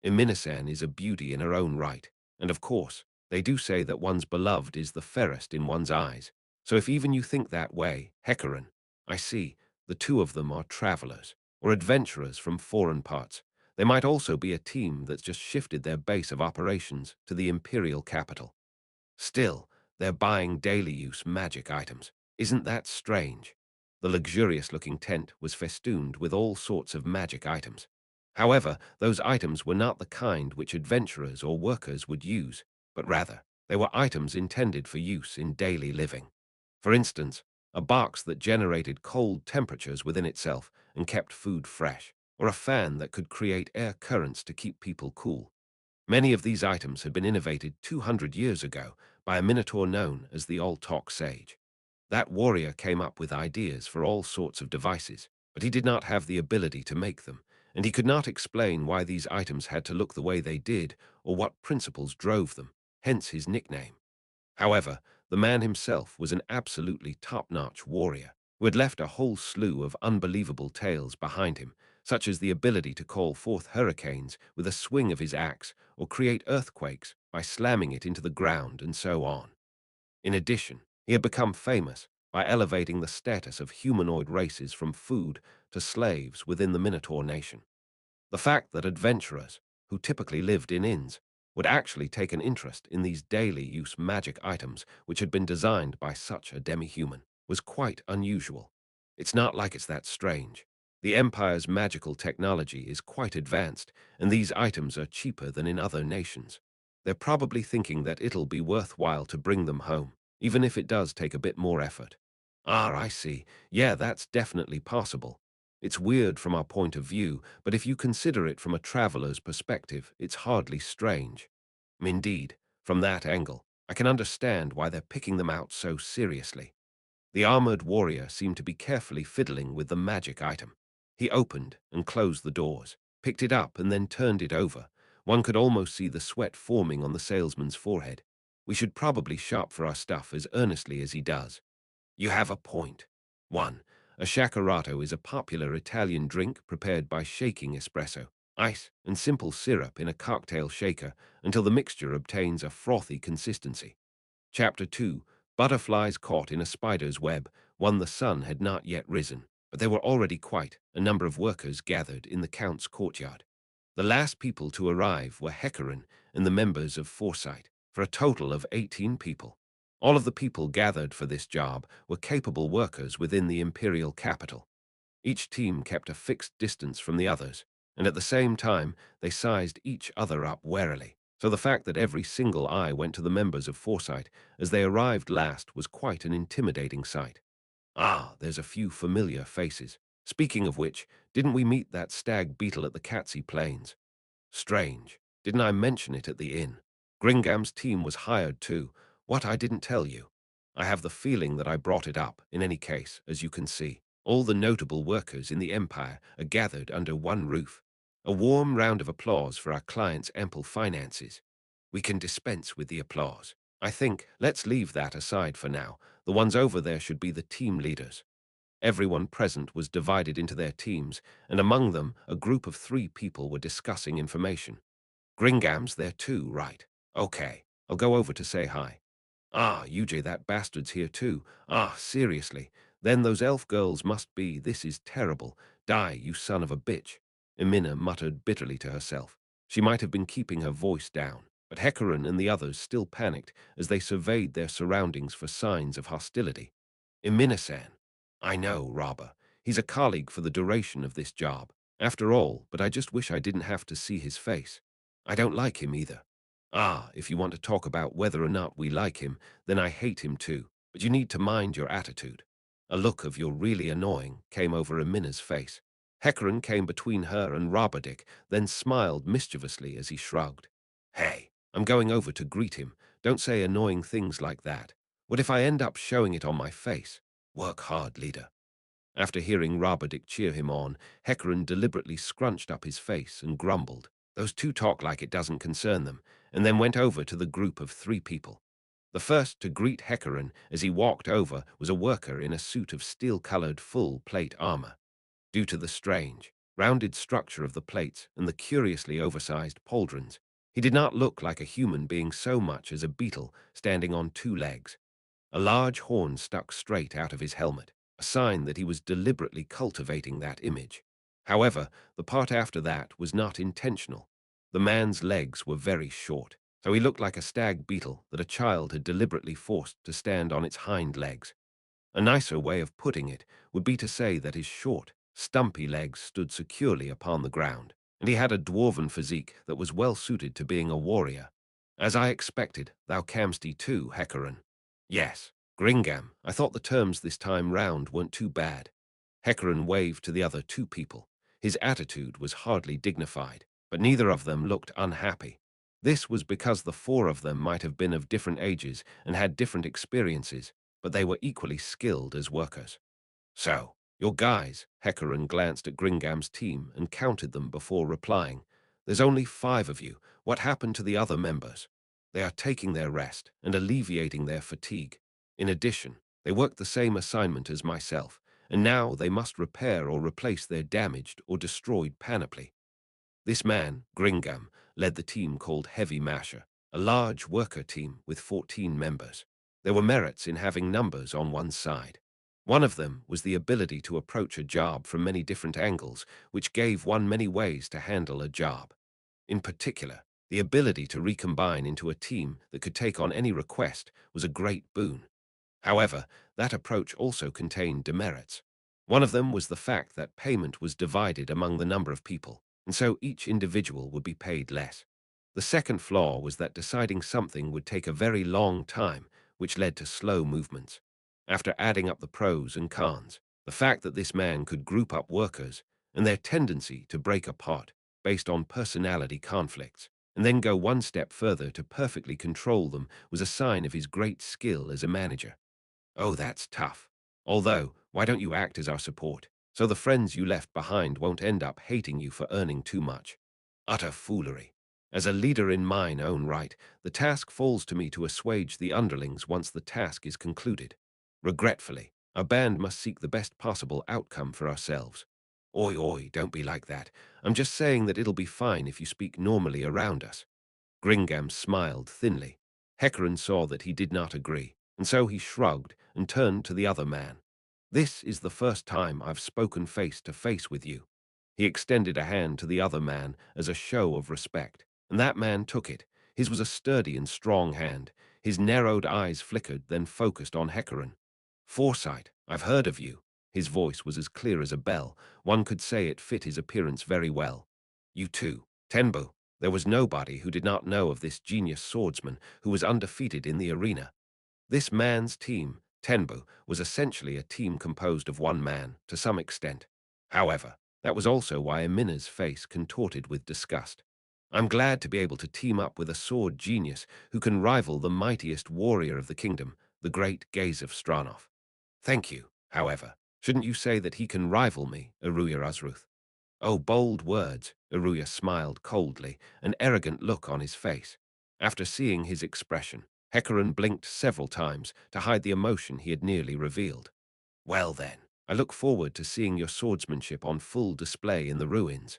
S2: Amina-san is a beauty in her own right. And of course, they do say that one's beloved is the fairest in one's eyes. So if even you think that way, Hecarim, I see, the two of them are travelers, or adventurers from foreign parts. They might also be a team that's just shifted their base of operations to the Imperial capital. Still, they're buying daily use magic items. Isn't that strange? The luxurious-looking tent was festooned with all sorts of magic items. However, those items were not the kind which adventurers or workers would use, but rather, they were items intended for use in daily living. For instance, a box that generated cold temperatures within itself and kept food fresh, or a fan that could create air currents to keep people cool. Many of these items had been innovated 200 years ago by a minotaur known as the Oltok Sage. That warrior came up with ideas for all sorts of devices, but he did not have the ability to make them, and he could not explain why these items had to look the way they did or what principles drove them, hence his nickname. However, the man himself was an absolutely top-notch warrior who had left a whole slew of unbelievable tales behind him, such as the ability to call forth hurricanes with a swing of his axe or create earthquakes by slamming it into the ground and so on. In addition, he had become famous by elevating the status of humanoid races from food to slaves within the Minotaur nation. The fact that adventurers, who typically lived in inns, would actually take an interest in these daily-use magic items which had been designed by such a demi-human was quite unusual. It's not like it's that strange. The Empire's magical technology is quite advanced, and these items are cheaper than in other nations. They're probably thinking that it'll be worthwhile to bring them home, even if it does take a bit more effort. Ah, I see. Yeah, that's definitely possible. It's weird from our point of view, but if you consider it from a traveler's perspective, it's hardly strange. Indeed, from that angle, I can understand why they're picking them out so seriously. The armored warrior seemed to be carefully fiddling with the magic item. He opened and closed the doors, picked it up and then turned it over. One could almost see the sweat forming on the salesman's forehead. We should probably shop for our stuff as earnestly as he does. You have a point. 1. A shakerato is a popular Italian drink prepared by shaking espresso, ice, and simple syrup in a cocktail shaker until the mixture obtains a frothy consistency. Chapter 2. Butterflies caught in a spider's web. 1. The sun had not yet risen, but there were already quite a number of workers gathered in the Count's courtyard. The last people to arrive were Hecarim and the members of Foresight, for a total of 18 people. All of the people gathered for this job were capable workers within the Imperial capital. Each team kept a fixed distance from the others, and at the same time they sized each other up warily. So the fact that every single eye went to the members of Foresight as they arrived last was quite an intimidating sight. Ah, there's a few familiar faces. Speaking of which, didn't we meet that stag beetle at the Katsi Plains? Strange. Didn't I mention it at the inn? Gringam's team was hired too. What I didn't tell you. I have the feeling that I brought it up. In any case, as you can see, all the notable workers in the Empire are gathered under one roof. A warm round of applause for our client's ample finances. We can dispense with the applause. I think, let's leave that aside for now. The ones over there should be the team leaders. Everyone present was divided into their teams, and among them a group of 3 people were discussing information. Gringam's there too, right? Okay, I'll go over to say hi. Ah, UJ, that bastard's here too. Ah, seriously. Then those elf girls must be. This is terrible. Die, you son of a bitch. Emina muttered bitterly to herself. She might have been keeping her voice down, but Hecarim and the others still panicked as they surveyed their surroundings for signs of hostility. Emina-san. I know, Robber. He's a colleague for the duration of this job. After all, but I just wish I didn't have to see his face. I don't like him either. Ah, if you want to talk about whether or not we like him, then I hate him too, but you need to mind your attitude. A look of "you're really annoying" came over Amina's face. Hecarim came between her and Robberdick, then smiled mischievously as he shrugged. Hey, I'm going over to greet him. don't say annoying things like that. What if I end up showing it on my face? Work hard, leader. After hearing Rabadik cheer him on, Hecarim deliberately scrunched up his face and grumbled. Those two talk like it doesn't concern them, and then went over to the group of 3 people. The first to greet Hecarim as he walked over was a worker in a suit of steel-colored full-plate armor. Due to the strange, rounded structure of the plates and the curiously oversized pauldrons, he did not look like a human being so much as a beetle standing on 2 legs. A large horn stuck straight out of his helmet, a sign that he was deliberately cultivating that image. However, the part after that was not intentional. The man's legs were very short, so he looked like a stag beetle that a child had deliberately forced to stand on its hind legs. A nicer way of putting it would be to say that his short, stumpy legs stood securely upon the ground, and he had a dwarven physique that was well suited to being a warrior. As I expected, thou cam'st too, Hecarim. Yes, Gringam, I thought the terms this time round weren't too bad. Hecarim waved to the other 2 people. His attitude was hardly dignified, but neither of them looked unhappy. This was because the 4 of them might have been of different ages and had different experiences, but they were equally skilled as workers. So, your guys, Hecarim glanced at Gringam's team and counted them before replying. There's only 5 of you. What happened to the other members? They are taking their rest and alleviating their fatigue. In addition, they worked the same assignment as myself, and now they must repair or replace their damaged or destroyed panoply. This man, Gringam, led the team called Heavy Masher, a large worker team with 14 members. There were merits in having numbers on one side. One of them was the ability to approach a job from many different angles, which gave one many ways to handle a job. In particular, the ability to recombine into a team that could take on any request was a great boon. However, that approach also contained demerits. One of them was the fact that payment was divided among the number of people, and so each individual would be paid less. The second flaw was that deciding something would take a very long time, which led to slow movements. After adding up the pros and cons, the fact that this man could group up workers and their tendency to break apart based on personality conflicts, and then go one step further to perfectly control them was a sign of his great skill as a manager. Oh, that's tough. Although, why don't you act as our support, so the friends you left behind won't end up hating you for earning too much? Utter foolery. As a leader in mine own right, the task falls to me to assuage the underlings once the task is concluded. Regretfully, our band must seek the best possible outcome for ourselves. Oi, oi, don't be like that. I'm just saying that it'll be fine if you speak normally around us. Gringam smiled thinly. Hecarim saw that he did not agree, and so he shrugged and turned to the other man. This is the first time I've spoken face to face with you. He extended a hand to the other man as a show of respect, and that man took it. His was a sturdy and strong hand. His narrowed eyes flickered, then focused on Hecarim. Foresight, I've heard of you. His voice was as clear as a bell. One could say it fit his appearance very well. You too, Tenbu. There was nobody who did not know of this genius swordsman who was undefeated in the arena. This man's team, Tenbu, was essentially a team composed of one man, to some extent. However, that was also why Amina's face contorted with disgust. I'm glad to be able to team up with a sword genius who can rival the mightiest warrior of the kingdom, the great Gaze of Stranov. Thank you, however. Shouldn't you say that he can rival me, Aruya Azruth? Oh, bold words, Aruya smiled coldly, an arrogant look on his face. After seeing his expression, Hecarim blinked several times to hide the emotion he had nearly revealed. Well then, I look forward to seeing your swordsmanship on full display in the ruins.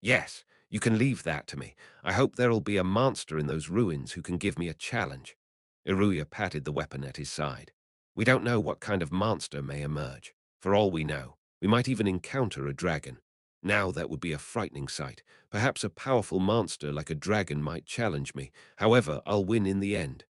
S2: Yes, you can leave that to me. I hope there'll be a monster in those ruins who can give me a challenge. Iruya patted the weapon at his side. We don't know what kind of monster may emerge. For all we know, we might even encounter a dragon. Now that would be a frightening sight. Perhaps a powerful monster like a dragon might challenge me. However, I'll win in the end.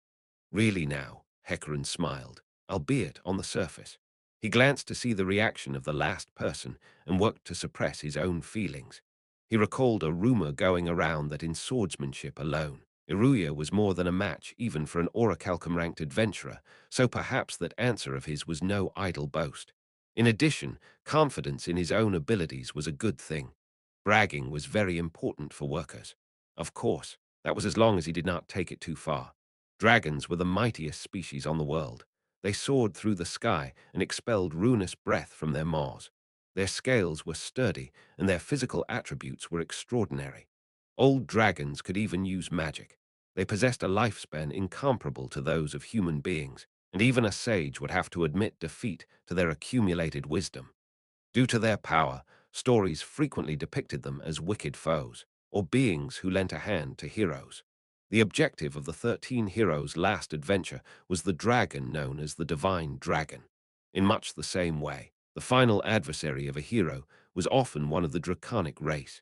S2: Really now, Hecarim smiled, albeit on the surface. He glanced to see the reaction of the last person and worked to suppress his own feelings. He recalled a rumor going around that in swordsmanship alone, Iruya was more than a match even for an orichalcum-ranked adventurer, so perhaps that answer of his was no idle boast. In addition, confidence in his own abilities was a good thing. Bragging was very important for workers. Of course, that was as long as he did not take it too far. Dragons were the mightiest species on the world. They soared through the sky and expelled ruinous breath from their maws. Their scales were sturdy, and their physical attributes were extraordinary. Old dragons could even use magic. They possessed a lifespan incomparable to those of human beings, and even a sage would have to admit defeat to their accumulated wisdom. Due to their power, stories frequently depicted them as wicked foes, or beings who lent a hand to heroes. The objective of the 13 heroes' last adventure was the dragon known as the Divine Dragon. In much the same way, the final adversary of a hero was often one of the draconic race.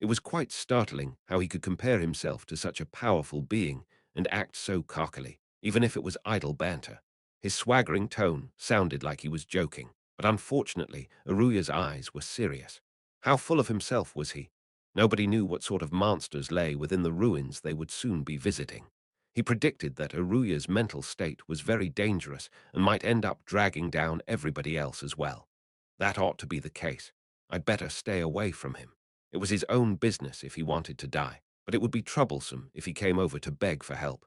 S2: It was quite startling how he could compare himself to such a powerful being and act so cockily, even if it was idle banter. His swaggering tone sounded like he was joking, but unfortunately, Aruya's eyes were serious. How full of himself was he? Nobody knew what sort of monsters lay within the ruins they would soon be visiting. He predicted that Aruya's mental state was very dangerous and might end up dragging down everybody else as well. That ought to be the case. I'd better stay away from him. It was his own business if he wanted to die, but it would be troublesome if he came over to beg for help.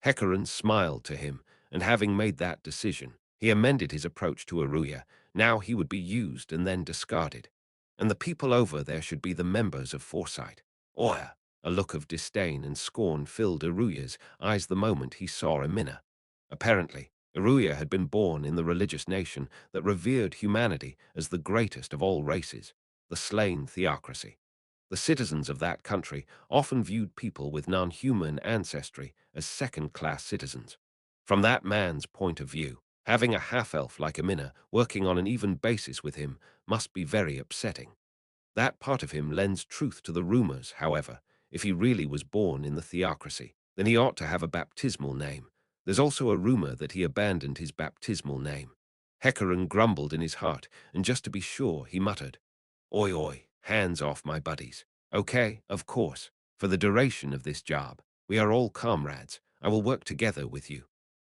S2: Hecaran smiled to him, and having made that decision, he amended his approach to Aruya. Now he would be used and then discarded. And the people over there should be the members of Foresight. Or a look of disdain and scorn filled Aruya's eyes the moment he saw Amina. Apparently, Aruya had been born in the religious nation that revered humanity as the greatest of all races, the slain theocracy. The citizens of that country often viewed people with non-human ancestry as second-class citizens. From that man's point of view, having a half-elf like Amina working on an even basis with him must be very upsetting. That part of him lends truth to the rumors, however. If he really was born in the theocracy, then he ought to have a baptismal name. There's also a rumor that he abandoned his baptismal name. Hecaran grumbled in his heart, and just to be sure, he muttered, "Oi, oi, hands off my buddies. Okay, of course. For the duration of this job, we are all comrades. I will work together with you."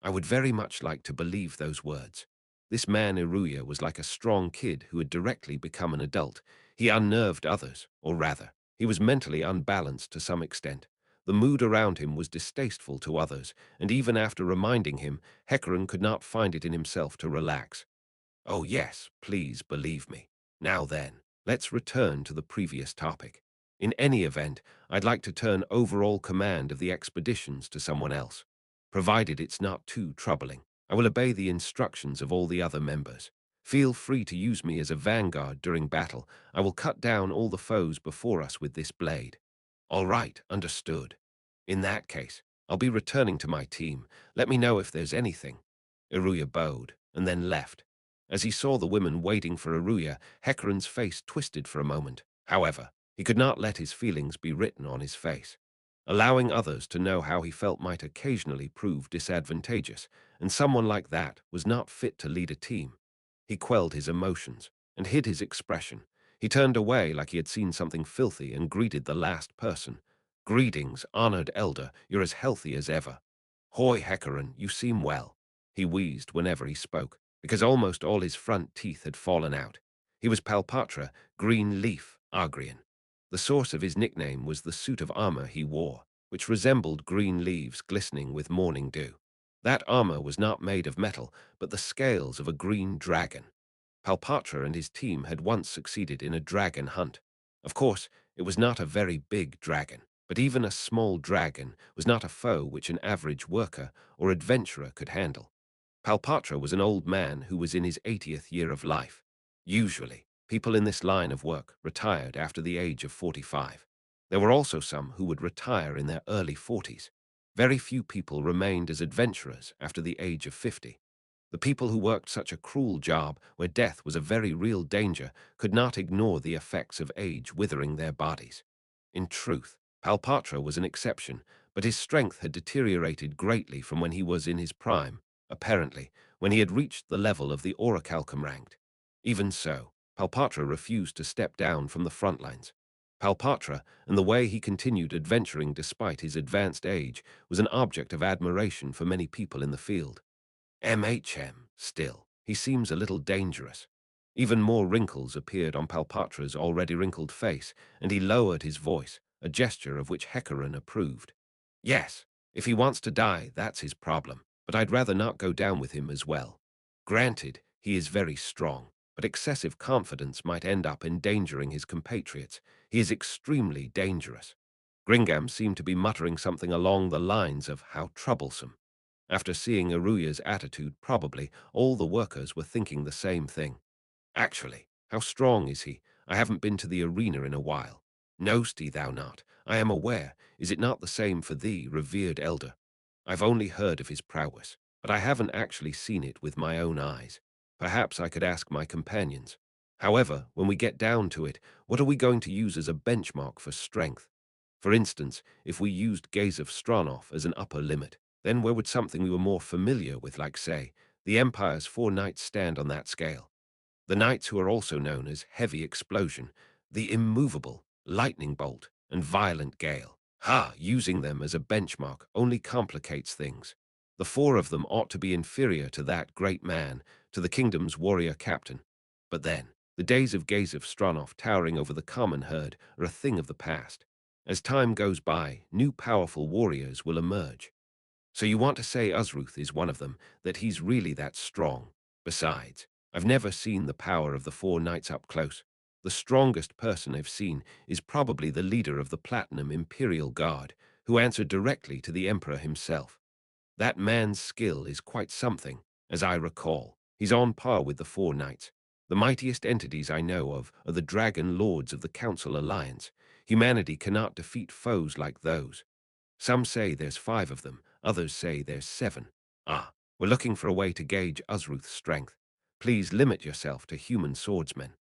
S2: I would very much like to believe those words. This man Iruya was like a strong kid who had directly become an adult. He unnerved others, or rather, he was mentally unbalanced to some extent. The mood around him was distasteful to others, and even after reminding him, Hecaran could not find it in himself to relax. "Oh yes, please believe me. Now then, let's return to the previous topic. In any event, I'd like to turn overall command of the expeditions to someone else. Provided it's not too troubling, I will obey the instructions of all the other members. Feel free to use me as a vanguard during battle. I will cut down all the foes before us with this blade." "All right, understood. In that case, I'll be returning to my team. Let me know if there's anything." Iruya bowed, and then left. As he saw the women waiting for Aruya, Hecaran's face twisted for a moment. However, he could not let his feelings be written on his face. Allowing others to know how he felt might occasionally prove disadvantageous, and someone like that was not fit to lead a team. He quelled his emotions and hid his expression. He turned away like he had seen something filthy and greeted the last person. "Greetings, honored elder, you're as healthy as ever." "Hoy, Hecaran, you seem well." He wheezed whenever he spoke, because almost all his front teeth had fallen out. He was Palpatra, Green Leaf, Agrian. The source of his nickname was the suit of armor he wore, which resembled green leaves glistening with morning dew. That armor was not made of metal, but the scales of a green dragon. Palpatra and his team had once succeeded in a dragon hunt. Of course, it was not a very big dragon, but even a small dragon was not a foe which an average worker or adventurer could handle. Palpatra was an old man who was in his 80th year of life. Usually, people in this line of work retired after the age of 45. There were also some who would retire in their early 40s. Very few people remained as adventurers after the age of 50. The people who worked such a cruel job, where death was a very real danger, could not ignore the effects of age withering their bodies. In truth, Palpatra was an exception, but his strength had deteriorated greatly from when he was in his prime, apparently, when he had reached the level of the Orichalcum ranked. Even so, Palpatra refused to step down from the front lines. Palpatra, and the way he continued adventuring despite his advanced age, was an object of admiration for many people in the field. Still, he seems a little dangerous. Even more wrinkles appeared on Palpatra's already wrinkled face, and he lowered his voice, a gesture of which Hecaran approved. "Yes, If he wants to die, that's his problem, but I'd rather not go down with him as well. Granted, he is very strong, but excessive confidence might end up endangering his compatriots. He is extremely dangerous. Gringham seemed to be muttering something along the lines of how troublesome. After seeing Aruya's attitude, probably all the workers were thinking the same thing. Actually, how strong is he? I haven't been to the arena in a while. Knowst thou not? I am aware. Is it not the same for thee, revered elder? I've only heard of his prowess, but I haven't actually seen it with my own eyes. Perhaps I could ask my companions. However, when we get down to it, what are we going to use as a benchmark for strength? For instance, if we used Gaze of Stranoff as an upper limit, then where would something we were more familiar with, like, say, the Empire's 4 knights stand on that scale? The knights who are also known as Heavy Explosion, the Immovable, Lightning Bolt, and Violent Gale. Using them as a benchmark only complicates things. The 4 of them ought to be inferior to that great man, to the kingdom's warrior captain. But then, the days of Gaze of Stranoff towering over the common herd are a thing of the past. As time goes by, new powerful warriors will emerge. So you want to say Uzruth is one of them, that he's really that strong. Besides, I've never seen the power of the 4 knights up close. The strongest person I've seen is probably the leader of the Platinum Imperial Guard, who answered directly to the Emperor himself. That man's skill is quite something, as I recall. He's on par with the 4 knights. The mightiest entities I know of are the Dragon Lords of the Council Alliance. Humanity cannot defeat foes like those. Some say there's 5 of them, others say there's 7. We're looking for a way to gauge Uzruth's strength. Please limit yourself to human swordsmen.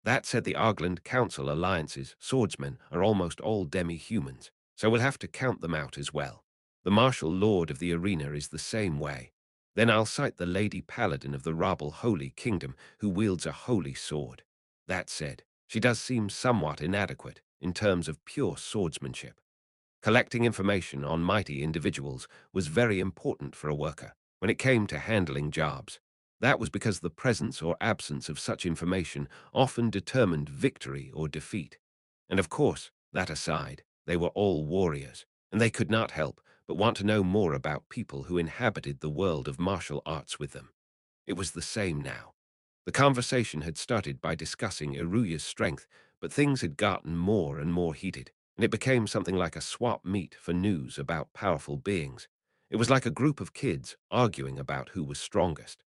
S2: That said, the Argland Council Alliance's swordsmen are almost all demi-humans, so we'll have to count them out as well. The Martial Lord of the Arena is the same way. Then I'll cite the Lady Paladin of the Rabble Holy Kingdom, who wields a holy sword. That said, she does seem somewhat inadequate in terms of pure swordsmanship. Collecting information on mighty individuals was very important for a worker when it came to handling jobs. That was because the presence or absence of such information often determined victory or defeat. And of course, that aside, they were all warriors, and they could not help but want to know more about people who inhabited the world of martial arts with them. It was the same now. The conversation had started by discussing Iruya's strength, but things had gotten more and more heated, and it became something like a swap meet for news about powerful beings. It was like a group of kids arguing about who was strongest.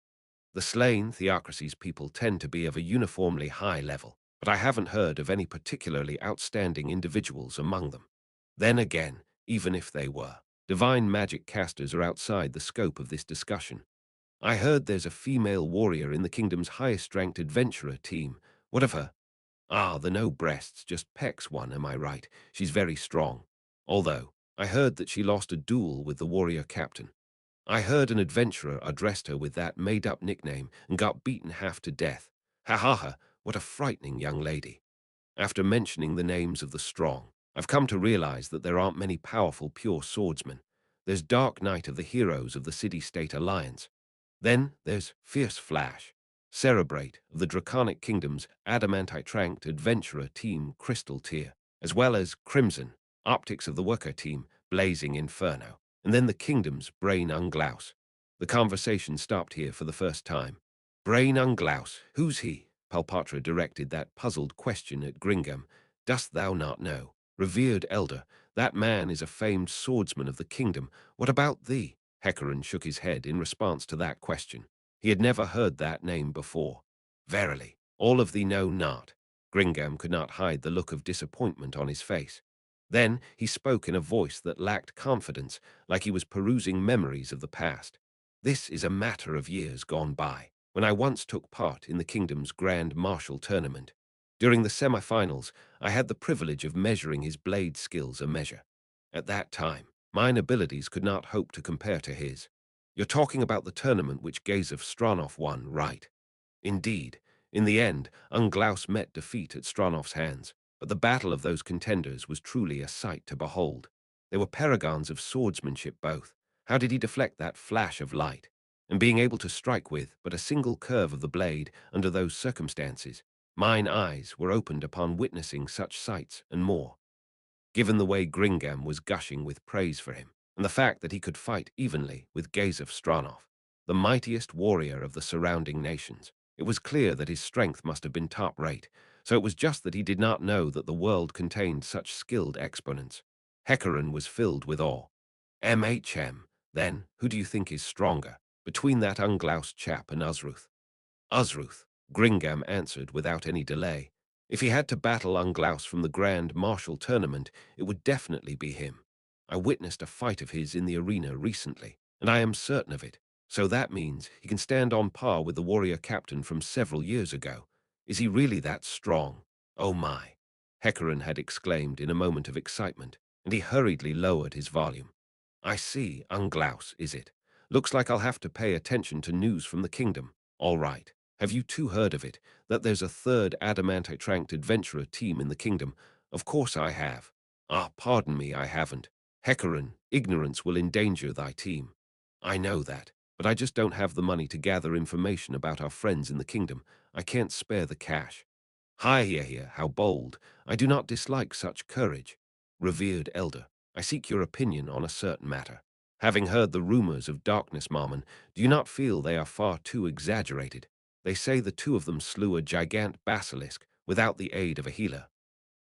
S2: The slain theocracy's people tend to be of a uniformly high level, but I haven't heard of any particularly outstanding individuals among them. Then again, even if they were, divine magic casters are outside the scope of this discussion. I heard there's a female warrior in the kingdom's highest-ranked adventurer team. What of her? The no breasts, just pecs one, am I right? She's very strong. Although, I heard that she lost a duel with the warrior captain. I heard an adventurer addressed her with that made-up nickname and got beaten half to death. Ha ha ha, what a frightening young lady. After mentioning the names of the strong, I've come to realize that there aren't many powerful pure swordsmen. There's Dark Knight of the heroes of the City-State Alliance. Then there's Fierce Flash, Cerebrate of the Draconic Kingdom's Adamantite-ranked adventurer team Crystal Tier, as well as Crimson, Optics of the Worker team Blazing Inferno, and then the Kingdom's Brain Unglaus. The conversation stopped here for the first time. Brain Unglaus, who's he? Palpatra directed that puzzled question at Gringham. Dost thou not know? Revered elder, that man is a famed swordsman of the kingdom. What about thee? Hecarim shook his head in response to that question. He had never heard that name before. Verily, all of thee know not. Gringham could not hide the look of disappointment on his face. Then he spoke in a voice that lacked confidence, like he was perusing memories of the past. This is a matter of years gone by, when I once took part in the kingdom's grand martial tournament. During the semi-finals, I had the privilege of measuring his blade skills a measure. At that time, mine abilities could not hope to compare to his. You're talking about the tournament which Gaze of Stranoff won, right? Indeed, in the end, Unglaus met defeat at Stranoff's hands, but the battle of those contenders was truly a sight to behold. They were paragons of swordsmanship both. How did he deflect that flash of light? And being able to strike with but a single curve of the blade under those circumstances, mine eyes were opened upon witnessing such sights and more. Given the way Gringham was gushing with praise for him, and the fact that he could fight evenly with Gazef Stranov, the mightiest warrior of the surrounding nations. It was clear that his strength must have been top-rate, so it was just that he did not know that the world contained such skilled exponents. Hecarim was filled with awe. MHM, then, who do you think is stronger, between that ungloused chap and Uzruth? Uzruth, Gringam answered without any delay. If he had to battle Unglaus from the Grand Martial Tournament, it would definitely be him. I witnessed a fight of his in the arena recently, and I am certain of it. So that means he can stand on par with the warrior captain from several years ago. Is he really that strong? Oh my! Hecarim had exclaimed in a moment of excitement, and he hurriedly lowered his volume. I see, Unglaus, is it? Looks like I'll have to pay attention to news from the kingdom. All right. Have you too heard of it, that there's a third adamantite-ranked adventurer team in the kingdom? Of course I have. Ah, pardon me, I haven't. Hecarim, ignorance will endanger thy team. I know that, but I just don't have the money to gather information about our friends in the kingdom. I can't spare the cash. Hi here, how bold. I do not dislike such courage. Revered elder, I seek your opinion on a certain matter. Having heard the rumors of Darkness Marmon, do you not feel they are far too exaggerated? They say the two of them slew a gigant basilisk without the aid of a healer.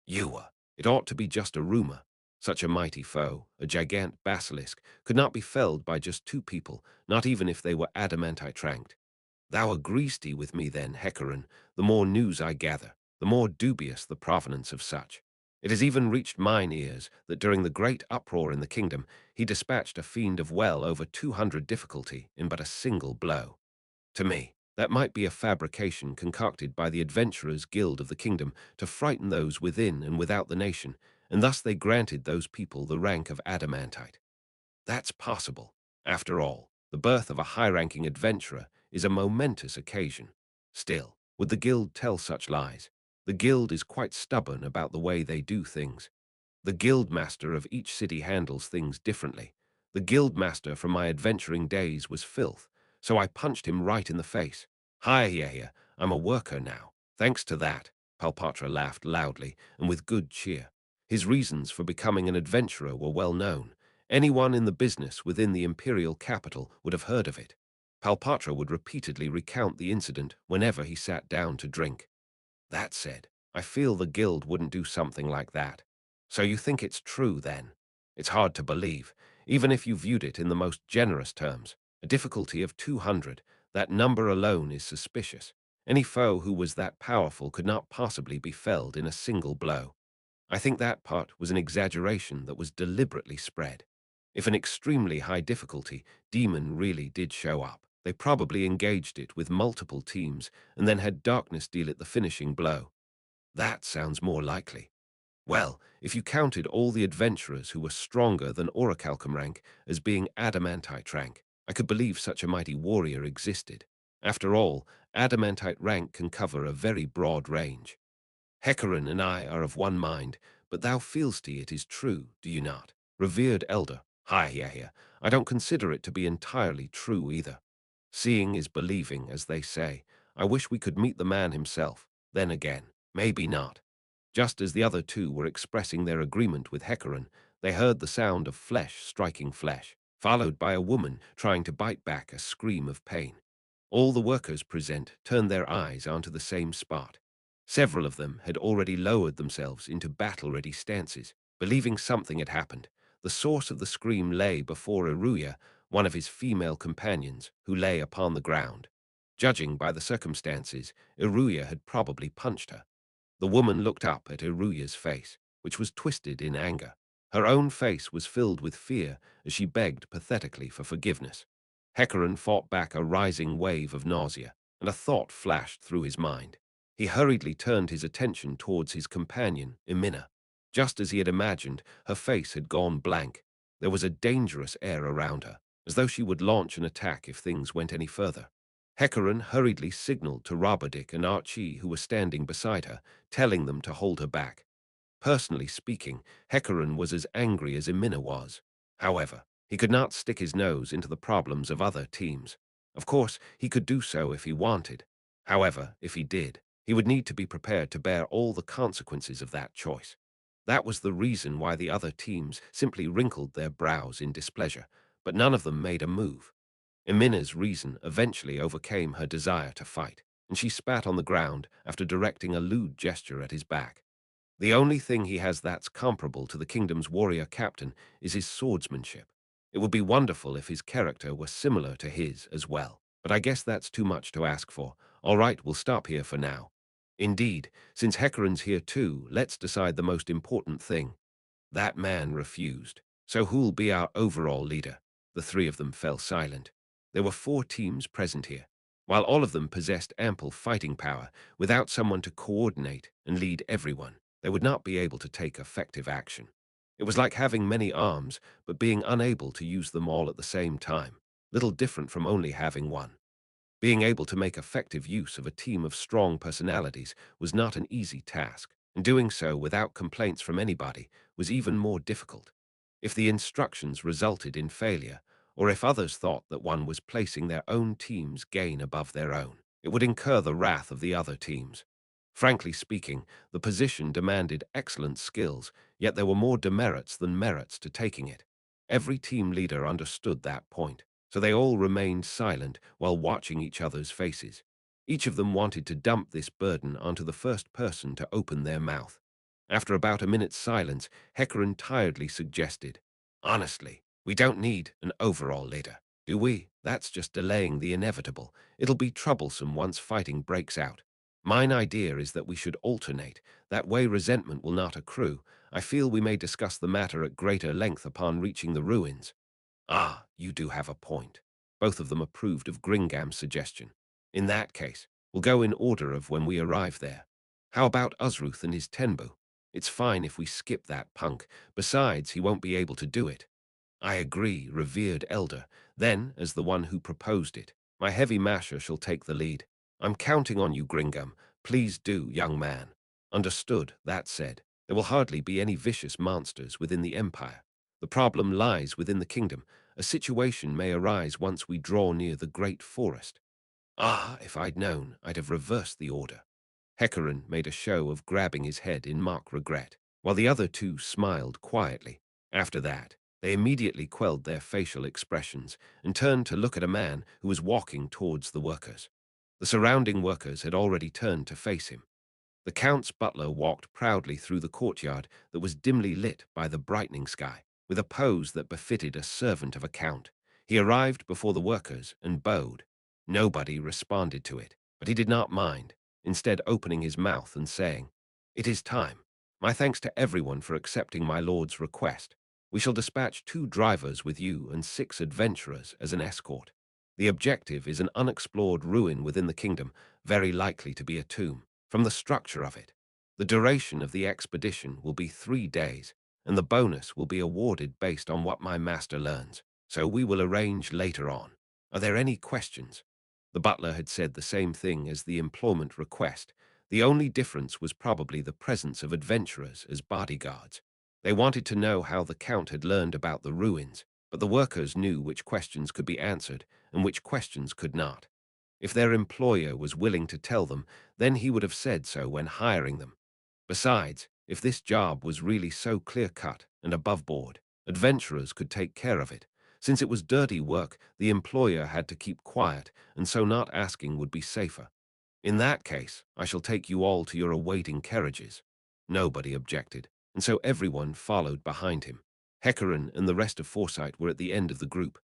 S2: Ewa, it ought to be just a rumor. Such a mighty foe, a gigant basilisk, could not be felled by just two people, not even if they were adamantite-ranked. Thou agreest with me then, Hecarim, the more news I gather, the more dubious the provenance of such. It has even reached mine ears that during the great uproar in the kingdom, he dispatched a fiend of well over 200 difficulty in but a single blow. To me, that might be a fabrication concocted by the Adventurers Guild of the kingdom to frighten those within and without the nation, and thus they granted those people the rank of adamantite. That's possible. After all, the birth of a high-ranking adventurer is a momentous occasion. Still, would the guild tell such lies? The guild is quite stubborn about the way they do things. The guild master of each city handles things differently. The guild master from my adventuring days was filth, so I punched him right in the face. Hi, yeah, I'm a worker now. Thanks to that, Palpatra laughed loudly and with good cheer. His reasons for becoming an adventurer were well known. Anyone in the business within the imperial capital would have heard of it. Palpatra would repeatedly recount the incident whenever he sat down to drink. That said, I feel the guild wouldn't do something like that. So you think it's true, then? It's hard to believe, even if you viewed it in the most generous terms. A difficulty of 200, that number alone is suspicious. Any foe who was that powerful could not possibly be felled in a single blow. I think that part was an exaggeration that was deliberately spread. If an extremely high difficulty demon really did show up, they probably engaged it with multiple teams and then had darkness deal it the finishing blow. That sounds more likely. Well, if you counted all the adventurers who were stronger than Orichalcum rank as being adamantite rank, I could believe such a mighty warrior existed. After all, adamantite rank can cover a very broad range. Hecarim and I are of one mind, but thou feelst it is true, do you not? Revered elder, hi, yeah, I don't consider it to be entirely true either. Seeing is believing, as they say. I wish we could meet the man himself. Then again, maybe not. Just as the other two were expressing their agreement with Hecarim, they heard the sound of flesh striking flesh, followed by a woman trying to bite back a scream of pain. All the workers present turned their eyes onto the same spot. Several of them had already lowered themselves into battle-ready stances, believing something had happened. The source of the scream lay before Iruya, one of his female companions, who lay upon the ground. Judging by the circumstances, Iruya had probably punched her. The woman looked up at Iruya's face, which was twisted in anger. Her own face was filled with fear as she begged pathetically for forgiveness. Hecarim fought back a rising wave of nausea, and a thought flashed through his mind. He hurriedly turned his attention towards his companion, Emina. Just as he had imagined, her face had gone blank. There was a dangerous air around her, as though she would launch an attack if things went any further. Hecarim hurriedly signaled to Roberdick and Archie, who were standing beside her, telling them to hold her back. Personally speaking, Hecarim was as angry as Emina was. However, he could not stick his nose into the problems of other teams. Of course, he could do so if he wanted. However, if he did, he would need to be prepared to bear all the consequences of that choice. That was the reason why the other teams simply wrinkled their brows in displeasure, but none of them made a move. Emina's reason eventually overcame her desire to fight, and she spat on the ground after directing a lewd gesture at his back. The only thing he has that's comparable to the kingdom's warrior captain is his swordsmanship. It would be wonderful if his character were similar to his as well, but I guess that's too much to ask for. All right, we'll stop here for now. Indeed, since Hecarin's here too, let's decide the most important thing. That man refused. So who'll be our overall leader? The three of them fell silent. There were 4 teams present here. While all of them possessed ample fighting power, without someone to coordinate and lead everyone, they would not be able to take effective action. It was like having many arms, but being unable to use them all at the same time, little different from only having one. Being able to make effective use of a team of strong personalities was not an easy task, and doing so without complaints from anybody was even more difficult. If the instructions resulted in failure, or if others thought that one was placing their own team's gain above their own, it would incur the wrath of the other teams. Frankly speaking, the position demanded excellent skills, yet there were more demerits than merits to taking it. Every team leader understood that point, so they all remained silent while watching each other's faces. Each of them wanted to dump this burden onto the first person to open their mouth. After about a minute's silence, Hecarin tiredly suggested, "Honestly, we don't need an overall leader, do we? That's just delaying the inevitable. It'll be troublesome once fighting breaks out. Mine idea is that we should alternate. That way resentment will not accrue. I feel we may discuss the matter at greater length upon reaching the ruins." Ah, you do have a point. Both of them approved of Gringam's suggestion. In that case, we'll go in order of when we arrive there. How about Uzruth and his Tenbu? It's fine if we skip that punk. Besides, he won't be able to do it. I agree, revered elder. Then, as the one who proposed it, my heavy masher shall take the lead. I'm counting on you, Gringam. Please do, young man. Understood. That said, there will hardly be any vicious monsters within the Empire. The problem lies within the kingdom. A situation may arise once we draw near the great forest. Ah, if I'd known, I'd have reversed the order. Hecarin made a show of grabbing his head in mock regret, while the other two smiled quietly. After that, they immediately quelled their facial expressions and turned to look at a man who was walking towards the workers. The surrounding workers had already turned to face him. The Count's butler walked proudly through the courtyard that was dimly lit by the brightening sky, with a pose that befitted a servant of a count. He arrived before the workers and bowed. Nobody responded to it, but he did not mind, instead opening his mouth and saying, "It is time. My thanks to everyone for accepting my lord's request. We shall dispatch 2 drivers with you and 6 adventurers as an escort. The objective is an unexplored ruin within the kingdom, very likely to be a tomb. From the structure of it, the duration of the expedition will be 3 days, and the bonus will be awarded based on what my master learns, so we will arrange later on. Are there any questions?" The butler had said the same thing as the employment request. The only difference was probably the presence of adventurers as bodyguards. They wanted to know how the Count had learned about the ruins, but the workers knew which questions could be answered and which questions could not. If their employer was willing to tell them, then he would have said so when hiring them. Besides, if this job was really so clear-cut and above board, adventurers could take care of it. Since it was dirty work, the employer had to keep quiet, and so not asking would be safer. "In that case, I shall take you all to your awaiting carriages." Nobody objected, and so everyone followed behind him. Hecarin and the rest of Foresight were at the end of the group.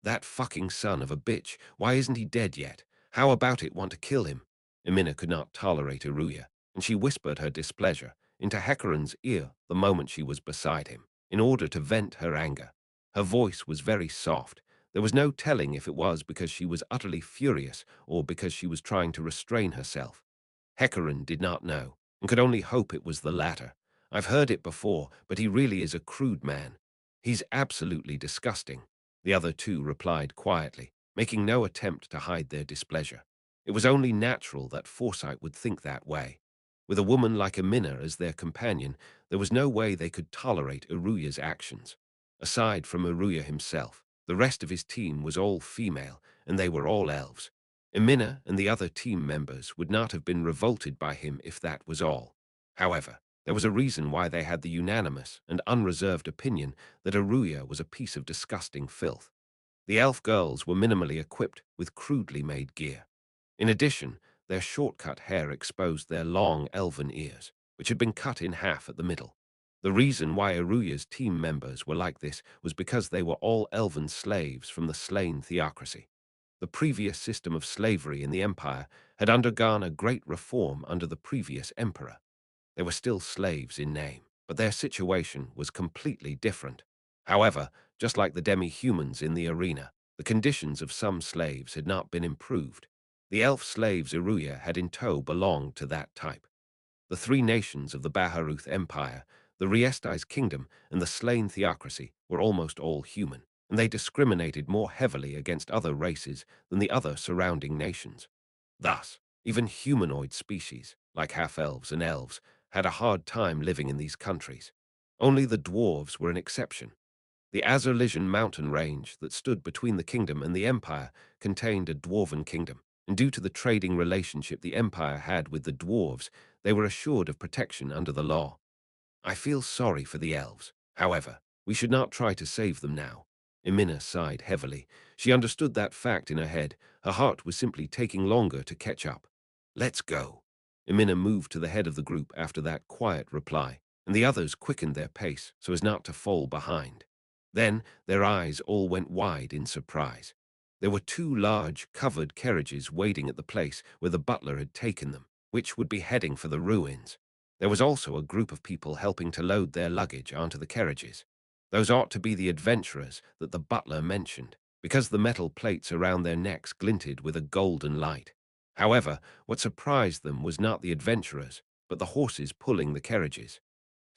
S2: "That fucking son of a bitch, why isn't he dead yet? How about it want to kill him?" Emina could not tolerate Iruya, and she whispered her displeasure into Hecarin's ear the moment she was beside him, in order to vent her anger. Her voice was very soft. There was no telling if it was because she was utterly furious or because she was trying to restrain herself. Hecarin did not know, and could only hope it was the latter. "I've heard it before, but he really is a crude man. He's absolutely disgusting," the other two replied quietly, making no attempt to hide their displeasure. It was only natural that Foresight would think that way. With a woman like Emina as their companion, there was no way they could tolerate Iruya's actions. Aside from Iruya himself, the rest of his team was all female, and they were all elves. Emina and the other team members would not have been revolted by him if that was all. However, There was a reason why they had the unanimous and unreserved opinion that Aruya was a piece of disgusting filth. The elf girls were minimally equipped with crudely made gear. In addition, their shortcut hair exposed their long elven ears, which had been cut in half at the middle. The reason why Aruya's team members were like this was because they were all elven slaves from the slain theocracy. The previous system of slavery in the empire had undergone a great reform under the previous emperor. They were still slaves in name, but their situation was completely different. However, just like the demi-humans in the arena, the conditions of some slaves had not been improved. The elf slaves Iruya had in tow belonged to that type. The three nations of the Baharuth Empire, the Riesti's kingdom, and the slain theocracy were almost all human, and they discriminated more heavily against other races than the other surrounding nations. Thus, even humanoid species, like half-elves and elves, had a hard time living in these countries. Only the dwarves were an exception. The Azerlisian mountain range that stood between the kingdom and the empire contained a dwarven kingdom, and due to the trading relationship the empire had with the dwarves, they were assured of protection under the law. I feel sorry for the elves. However, we should not try to save them now. Emina sighed heavily. She understood that fact in her head. Her heart was simply taking longer to catch up. Let's go. Emina moved to the head of the group after that quiet reply, and the others quickened their pace so as not to fall behind. Then their eyes all went wide in surprise. There were two large, covered carriages waiting at the place where the butler had taken them, which would be heading for the ruins. There was also a group of people helping to load their luggage onto the carriages. Those ought to be the adventurers that the butler mentioned, because the metal plates around their necks glinted with a golden light. However, what surprised them was not the adventurers, but the horses pulling the carriages.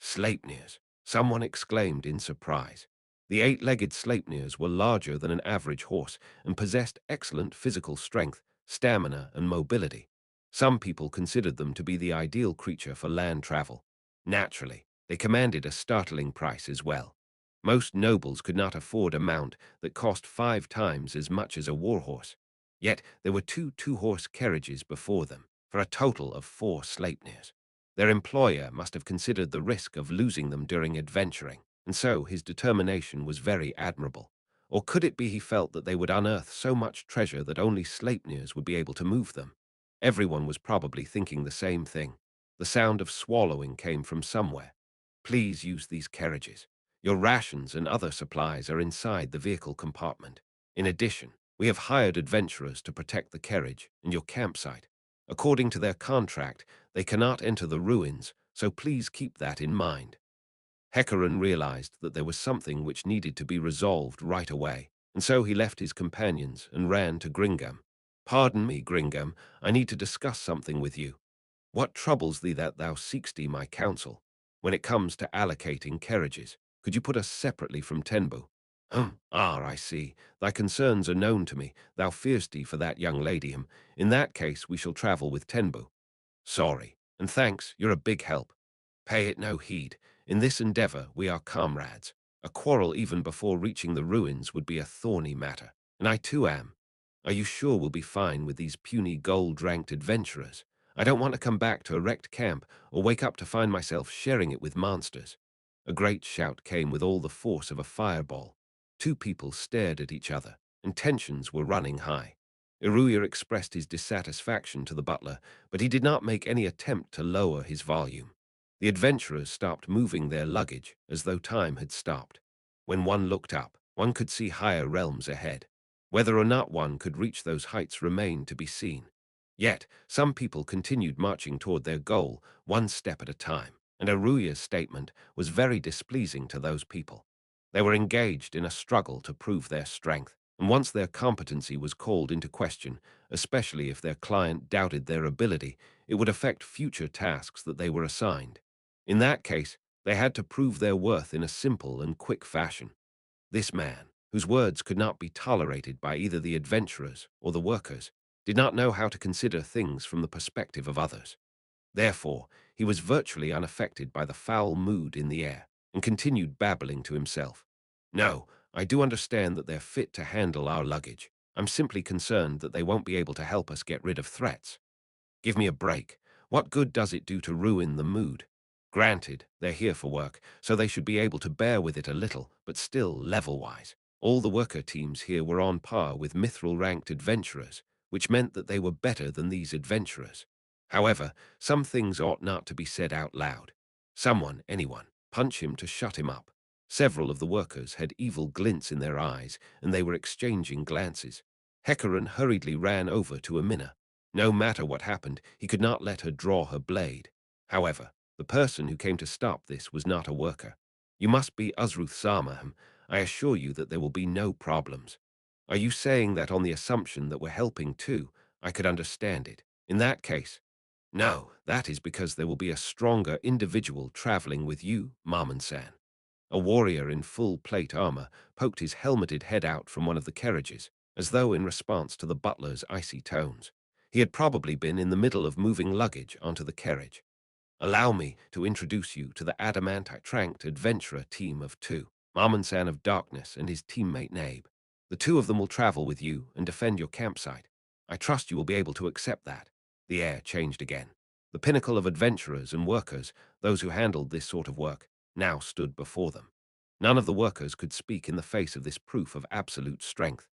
S2: Sleipnirs, someone exclaimed in surprise. The eight-legged Sleipnirs were larger than an average horse and possessed excellent physical strength, stamina, and mobility. Some people considered them to be the ideal creature for land travel. Naturally, they commanded a startling price as well. Most nobles could not afford a mount that cost 5 times as much as a warhorse. Yet there were two-horse carriages before them, for a total of 4 Sleipnirs. Their employer must have considered the risk of losing them during adventuring, and so his determination was very admirable. Or could it be he felt that they would unearth so much treasure that only Sleipnirs would be able to move them? Everyone was probably thinking the same thing. The sound of swallowing came from somewhere. Please use these carriages. Your rations and other supplies are inside the vehicle compartment. In addition, we have hired adventurers to protect the carriage and your campsite. According to their contract, they cannot enter the ruins, so please keep that in mind. Hecaran realized that there was something which needed to be resolved right away, and so he left his companions and ran to Gringam. Pardon me, Gringam, I need to discuss something with you. What troubles thee that thou seekst my counsel? When it comes to allocating carriages, could you put us separately from Tenbu? I see. Thy concerns are known to me. Thou fearst thee for that young lady. In that case, we shall travel with Tenbu. Sorry, and thanks, you're a big help. Pay it no heed. In this endeavor, we are comrades. A quarrel even before reaching the ruins would be a thorny matter, and I too am. Are you sure we'll be fine with these puny gold-ranked adventurers? I don't want to come back to erect camp or wake up to find myself sharing it with monsters. A great shout came with all the force of a fireball. 2 people stared at each other, and tensions were running high. Iruya expressed his dissatisfaction to the butler, but he did not make any attempt to lower his volume. The adventurers stopped moving their luggage as though time had stopped. When one looked up, one could see higher realms ahead. Whether or not one could reach those heights remained to be seen. Yet, some people continued marching toward their goal, one step at a time, and Aruya's statement was very displeasing to those people. They were engaged in a struggle to prove their strength, and once their competency was called into question, especially if their client doubted their ability, it would affect future tasks that they were assigned. In that case, they had to prove their worth in a simple and quick fashion. This man, whose words could not be tolerated by either the adventurers or the workers, did not know how to consider things from the perspective of others. Therefore, he was virtually unaffected by the foul mood in the air and continued babbling to himself. No, I do understand that they're fit to handle our luggage. I'm simply concerned that they won't be able to help us get rid of threats. Give me a break. What good does it do to ruin the mood? Granted, they're here for work, so they should be able to bear with it a little, but still level-wise. All the worker teams here were on par with mithril-ranked adventurers, which meant that they were better than these adventurers. However, some things ought not to be said out loud. Someone, anyone, punch him to shut him up. Several of the workers had evil glints in their eyes, and they were exchanging glances. Hecaran hurriedly ran over to Amina. No matter what happened, he could not let her draw her blade. However, the person who came to stop this was not a worker. You must be Uzruth Sarmaham. I assure you that there will be no problems. Are you saying that on the assumption that we're helping too? I could understand it. In that case, no, that is because there will be a stronger individual traveling with you, Marmonsan. A warrior in full plate armor poked his helmeted head out from one of the carriages, as though in response to the butler's icy tones. He had probably been in the middle of moving luggage onto the carriage. Allow me to introduce you to the adamantite-tranked adventurer team of two, Marmonsan of Darkness and his teammate Nabe. The two of them will travel with you and defend your campsite. I trust you will be able to accept that. The air changed again. The pinnacle of adventurers and workers, those who handled this sort of work, now stood before them. None of the workers could speak in the face of this proof of absolute strength.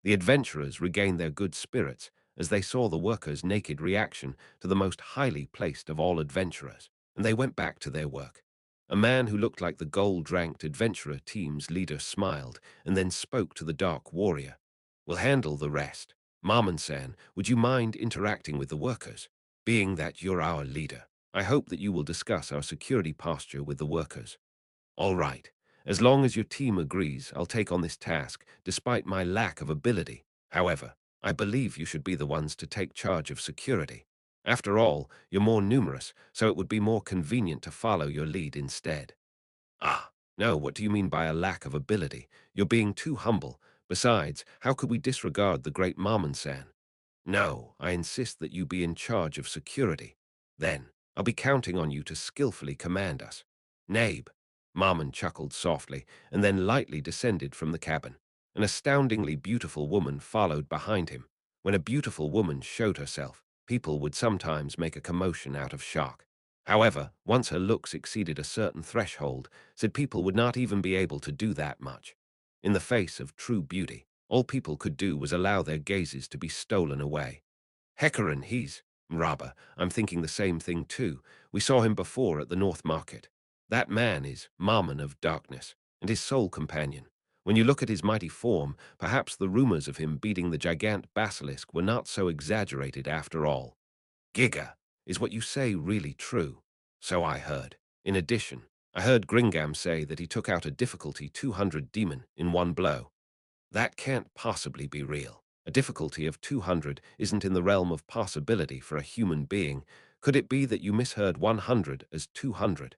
S2: The adventurers regained their good spirits as they saw the workers' naked reaction to the most highly placed of all adventurers, and they went back to their work. A man who looked like the gold-ranked adventurer team's leader smiled and then spoke to the dark warrior. We'll handle the rest. Marmonsan, would you mind interacting with the workers? Being that you're our leader, I hope that you will discuss our security posture with the workers. All right. As long as your team agrees, I'll take on this task, despite my lack of ability. However, I believe you should be the ones to take charge of security. After all, you're more numerous, so it would be more convenient to follow your lead instead. Ah, no, what do you mean by a lack of ability? You're being too humble. Besides, how could we disregard the great Marmonsan? No, I insist that you be in charge of security. Then, I'll be counting on you to skillfully command us. Nabe. Marmon chuckled softly, and then lightly descended from the cabin. An astoundingly beautiful woman followed behind him. When a beautiful woman showed herself, people would sometimes make a commotion out of shock. However, once her looks exceeded a certain threshold, said people would not even be able to do that much. In the face of true beauty, all people could do was allow their gazes to be stolen away. Hecaran, he's... Rabba, I'm thinking the same thing too. We saw him before at the North Market. That man is Marmon of Darkness, and his sole companion. When you look at his mighty form, perhaps the rumors of him beating the gigant basilisk were not so exaggerated after all. Giga, is what you say really true? So I heard. In addition, I heard Gringam say that he took out a difficulty 200 demon in one blow. That can't possibly be real. A difficulty of 200 isn't in the realm of possibility for a human being. Could it be that you misheard 100 as 200?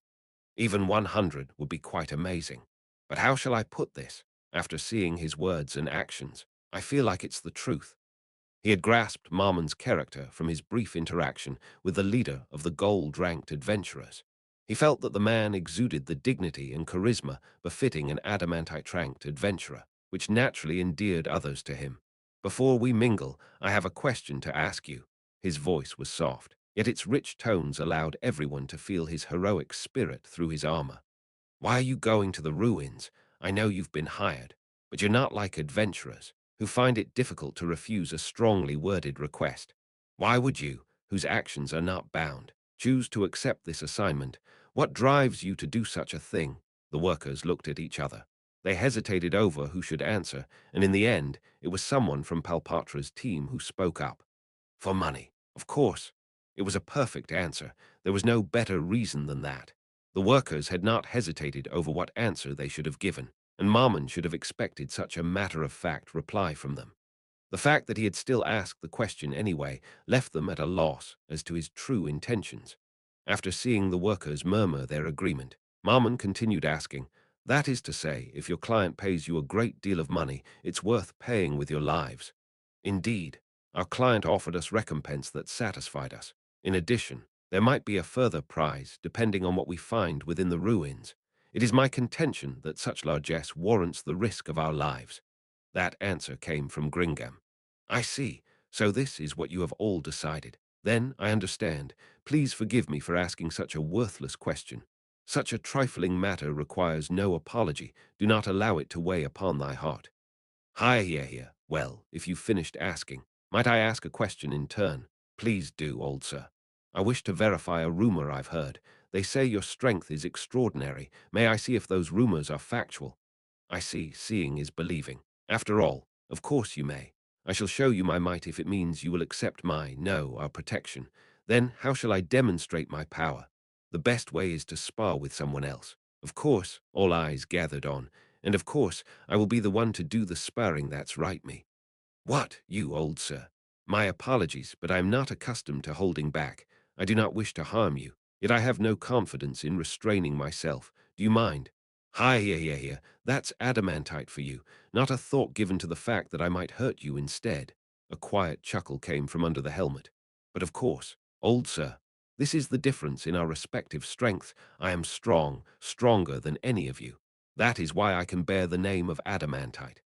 S2: Even 100 would be quite amazing. But how shall I put this? After seeing his words and actions, I feel like it's the truth. He had grasped Marmon's character from his brief interaction with the leader of the gold-ranked adventurers. He felt that the man exuded the dignity and charisma befitting an adamantite-ranked adventurer, which naturally endeared others to him. Before we mingle, I have a question to ask you. His voice was soft, yet its rich tones allowed everyone to feel his heroic spirit through his armor. Why are you going to the ruins? I know you've been hired, but you're not like adventurers, who find it difficult to refuse a strongly worded request. Why would you, whose actions are not bound, choose to accept this assignment? What drives you to do such a thing? The workers looked at each other. They hesitated over who should answer, and in the end, it was someone from Palpatra's team who spoke up. For money, of course. It was a perfect answer. There was no better reason than that. The workers had not hesitated over what answer they should have given, and Marmon should have expected such a matter-of-fact reply from them. The fact that he had still asked the question anyway left them at a loss as to his true intentions. After seeing the workers murmur their agreement, Marmon continued asking, "That is to say, if your client pays you a great deal of money, it's worth paying with your lives." Indeed, our client offered us recompense that satisfied us. In addition, there might be a further prize depending on what we find within the ruins. It is my contention that such largesse warrants the risk of our lives. That answer came from Gringam. I see. So this is what you have all decided. Then I understand. Please forgive me for asking such a worthless question. Such a trifling matter requires no apology. Do not allow it to weigh upon thy heart. Hi, here. Well, if you've finished asking, might I ask a question in turn? Please do, old sir. I wish to verify a rumor I've heard. They say your strength is extraordinary. May I see if those rumors are factual? I see, seeing is believing. After all, of course you may. I shall show you my might if it means you will accept our protection. Then how shall I demonstrate my power? The best way is to spar with someone else. Of course, all eyes gathered on, and of course, I will be the one to do the sparring, that's right, me. What, you old sir? My apologies, but I am not accustomed to holding back. I do not wish to harm you, yet I have no confidence in restraining myself. Do you mind? Hi, here. That's adamantite for you, not a thought given to the fact that I might hurt you instead. A quiet chuckle came from under the helmet. But of course, old sir, this is the difference in our respective strengths. I am strong, stronger than any of you. That is why I can bear the name of adamantite.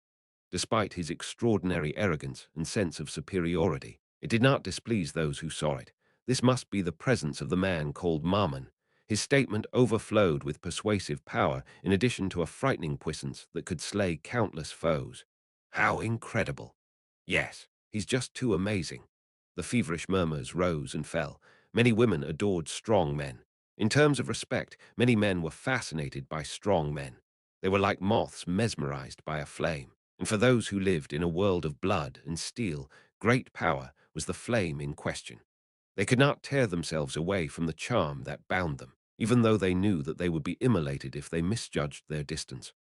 S2: Despite his extraordinary arrogance and sense of superiority, it did not displease those who saw it. This must be the presence of the man called Mammon. His statement overflowed with persuasive power in addition to a frightening puissance that could slay countless foes. How incredible! Yes, he's just too amazing. The feverish murmurs rose and fell. Many women adored strong men. In terms of respect, many men were fascinated by strong men. They were like moths mesmerized by a flame. And for those who lived in a world of blood and steel, great power was the flame in question. They could not tear themselves away from the charm that bound them, even though they knew that they would be immolated if they misjudged their distance.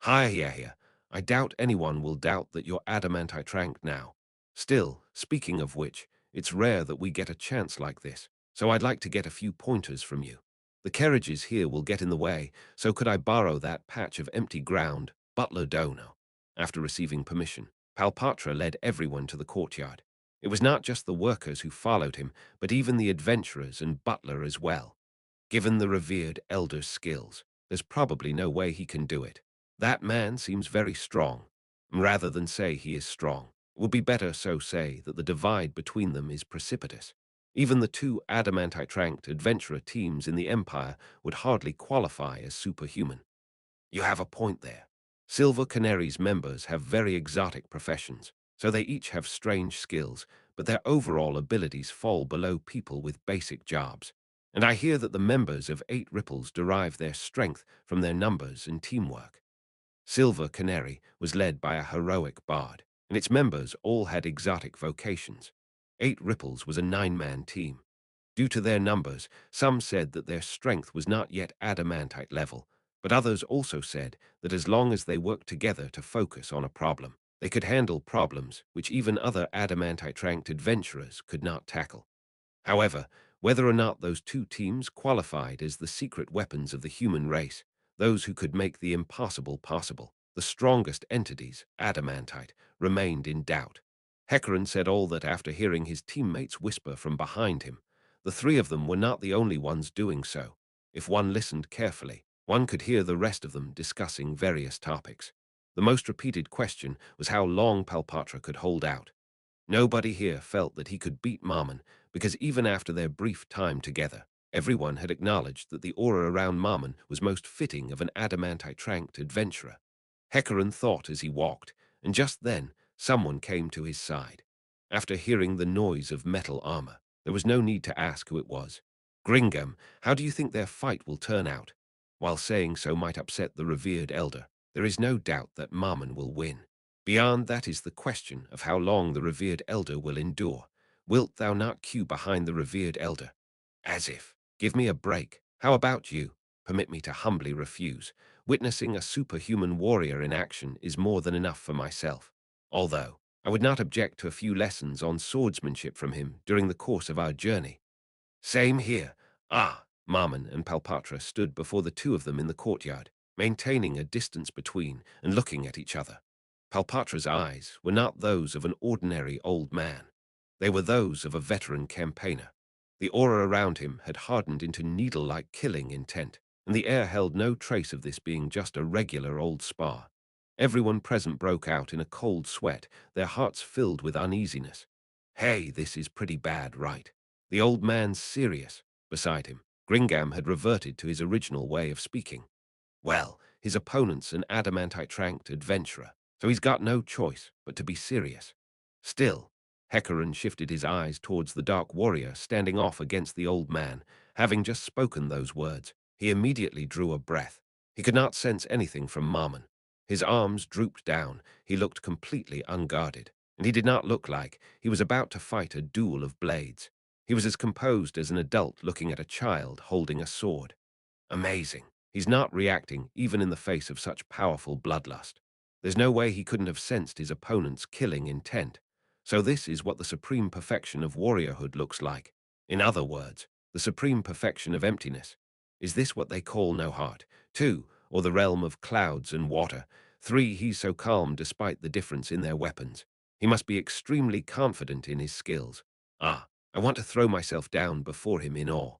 S2: Hi, here. I doubt anyone will doubt that you're adamantite rank now. Still, speaking of which, it's rare that we get a chance like this, so I'd like to get a few pointers from you. The carriages here will get in the way, so could I borrow that patch of empty ground, Butler Dono? After receiving permission, Palpatra led everyone to the courtyard. It was not just the workers who followed him, but even the adventurers and Butler as well. Given the revered elder's skills, there's probably no way he can do it. That man seems very strong. Rather than say he is strong, it would be better so say that the divide between them is precipitous. Even the two adamantite-ranked adventurer teams in the Empire would hardly qualify as superhuman. You have a point there. Silver Canary's members have very exotic professions, so they each have strange skills, but their overall abilities fall below people with basic jobs. And I hear that the members of Eight Ripples derive their strength from their numbers and teamwork. Silver Canary was led by a heroic bard, and its members all had exotic vocations. Eight Ripples was a nine-man team. Due to their numbers, some said that their strength was not yet adamantite level, but others also said that as long as they worked together to focus on a problem, they could handle problems which even other adamantite-ranked adventurers could not tackle. However, whether or not those two teams qualified as the secret weapons of the human race, those who could make the impossible possible, the strongest entities, adamantite, remained in doubt. Hecarim said all that after hearing his teammates whisper from behind him. The three of them were not the only ones doing so. If one listened carefully, one could hear the rest of them discussing various topics. The most repeated question was how long Palpatra could hold out. Nobody here felt that he could beat Mammon, because even after their brief time together, everyone had acknowledged that the aura around Mammon was most fitting of an adamantite-ranked adventurer. Hecarim thought as he walked, and just then someone came to his side. After hearing the noise of metal armor, there was no need to ask who it was. Gringham, how do you think their fight will turn out? While saying so might upset the revered elder, there is no doubt that Mammon will win. Beyond that is the question of how long the revered elder will endure. Wilt thou not queue behind the revered elder? As if. Give me a break. How about you? Permit me to humbly refuse. Witnessing a superhuman warrior in action is more than enough for myself. Although, I would not object to a few lessons on swordsmanship from him during the course of our journey. Same here. Mammon and Palpatra stood before the two of them in the courtyard, maintaining a distance between and looking at each other. Palpatra's eyes were not those of an ordinary old man. They were those of a veteran campaigner. The aura around him had hardened into needle-like killing intent, and the air held no trace of this being just a regular old spar. Everyone present broke out in a cold sweat, their hearts filled with uneasiness. Hey, this is pretty bad, right? The old man's serious. Beside him, Gringam had reverted to his original way of speaking. Well, his opponent's an adamantite-tranked adventurer, so he's got no choice but to be serious. Still, Hecaran shifted his eyes towards the dark warrior standing off against the old man. Having just spoken those words, he immediately drew a breath. He could not sense anything from Marmon. His arms drooped down, he looked completely unguarded, and he did not look like he was about to fight a duel of blades. He was as composed as an adult looking at a child holding a sword. Amazing. He's not reacting even in the face of such powerful bloodlust. There's no way he couldn't have sensed his opponent's killing intent. So this is what the supreme perfection of warriorhood looks like. In other words, the supreme perfection of emptiness. Is this what they call no heart? 2, or the realm of clouds and water? 3, he's so calm despite the difference in their weapons. He must be extremely confident in his skills. Ah, I want to throw myself down before him in awe.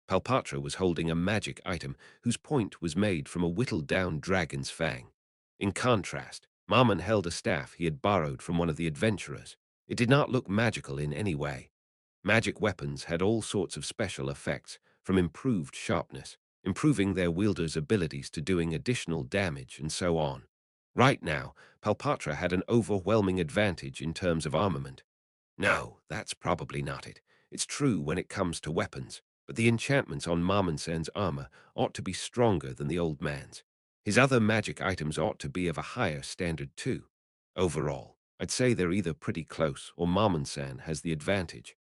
S2: Palpatra was holding a magic item whose point was made from a whittled-down dragon's fang. In contrast, Marmon held a staff he had borrowed from one of the adventurers. It did not look magical in any way. Magic weapons had all sorts of special effects, from improved sharpness, improving their wielder's abilities to doing additional damage, and so on. Right now, Palpatra had an overwhelming advantage in terms of armament. No, that's probably not it. It's true when it comes to weapons, but the enchantments on Marmonsen's armor ought to be stronger than the old man's. His other magic items ought to be of a higher standard too. Overall, I'd say they're either pretty close or Marmonsen has the advantage.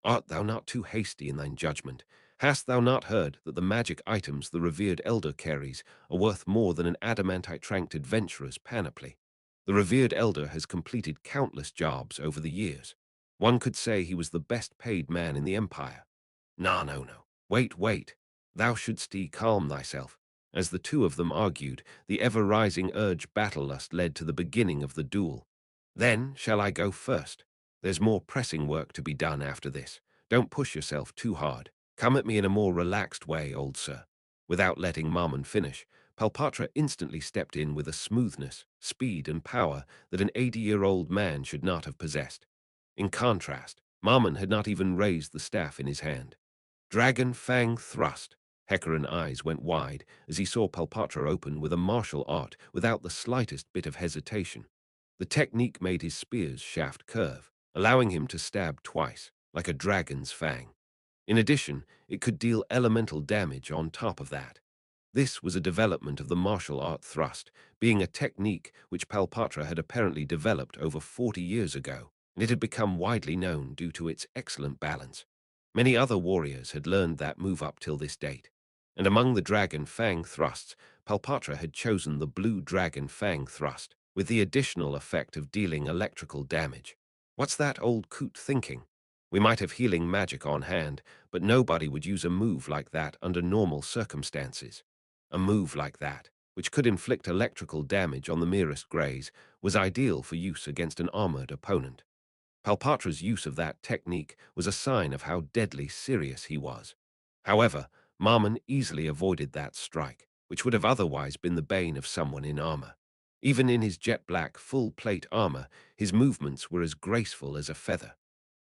S2: Art thou not too hasty in thine judgment? Hast thou not heard that the magic items the revered elder carries are worth more than an adamantite-tranked adventurer's panoply? The revered elder has completed countless jobs over the years. One could say he was the best-paid man in the empire. No. Wait. Thou shouldst calm thyself. As the two of them argued, the ever-rising urge battle-lust led to the beginning of the duel. Then shall I go first? There's more pressing work to be done after this. Don't push yourself too hard. Come at me in a more relaxed way, old sir. Without letting Marmon finish, Palpatra instantly stepped in with a smoothness, speed, and power that an 80-year-old man should not have possessed. In contrast, Marmon had not even raised the staff in his hand. Dragon Fang Thrust. Hecaran's eyes went wide as he saw Palpatra open with a martial art without the slightest bit of hesitation. The technique made his spear's shaft curve, allowing him to stab twice, like a dragon's fang. In addition, it could deal elemental damage on top of that. This was a development of the martial art thrust, being a technique which Palpatra had apparently developed over 40 years ago, and it had become widely known due to its excellent balance. Many other warriors had learned that move up till this date, and among the Dragon Fang thrusts, Palpatra had chosen the Blue Dragon Fang thrust, with the additional effect of dealing electrical damage. What's that old coot thinking? We might have healing magic on hand, but nobody would use a move like that under normal circumstances. A move like that, which could inflict electrical damage on the merest graze, was ideal for use against an armored opponent. Palpatra's use of that technique was a sign of how deadly serious he was. However, Marmon easily avoided that strike, which would have otherwise been the bane of someone in armor. Even in his jet-black, full-plate armor, his movements were as graceful as a feather.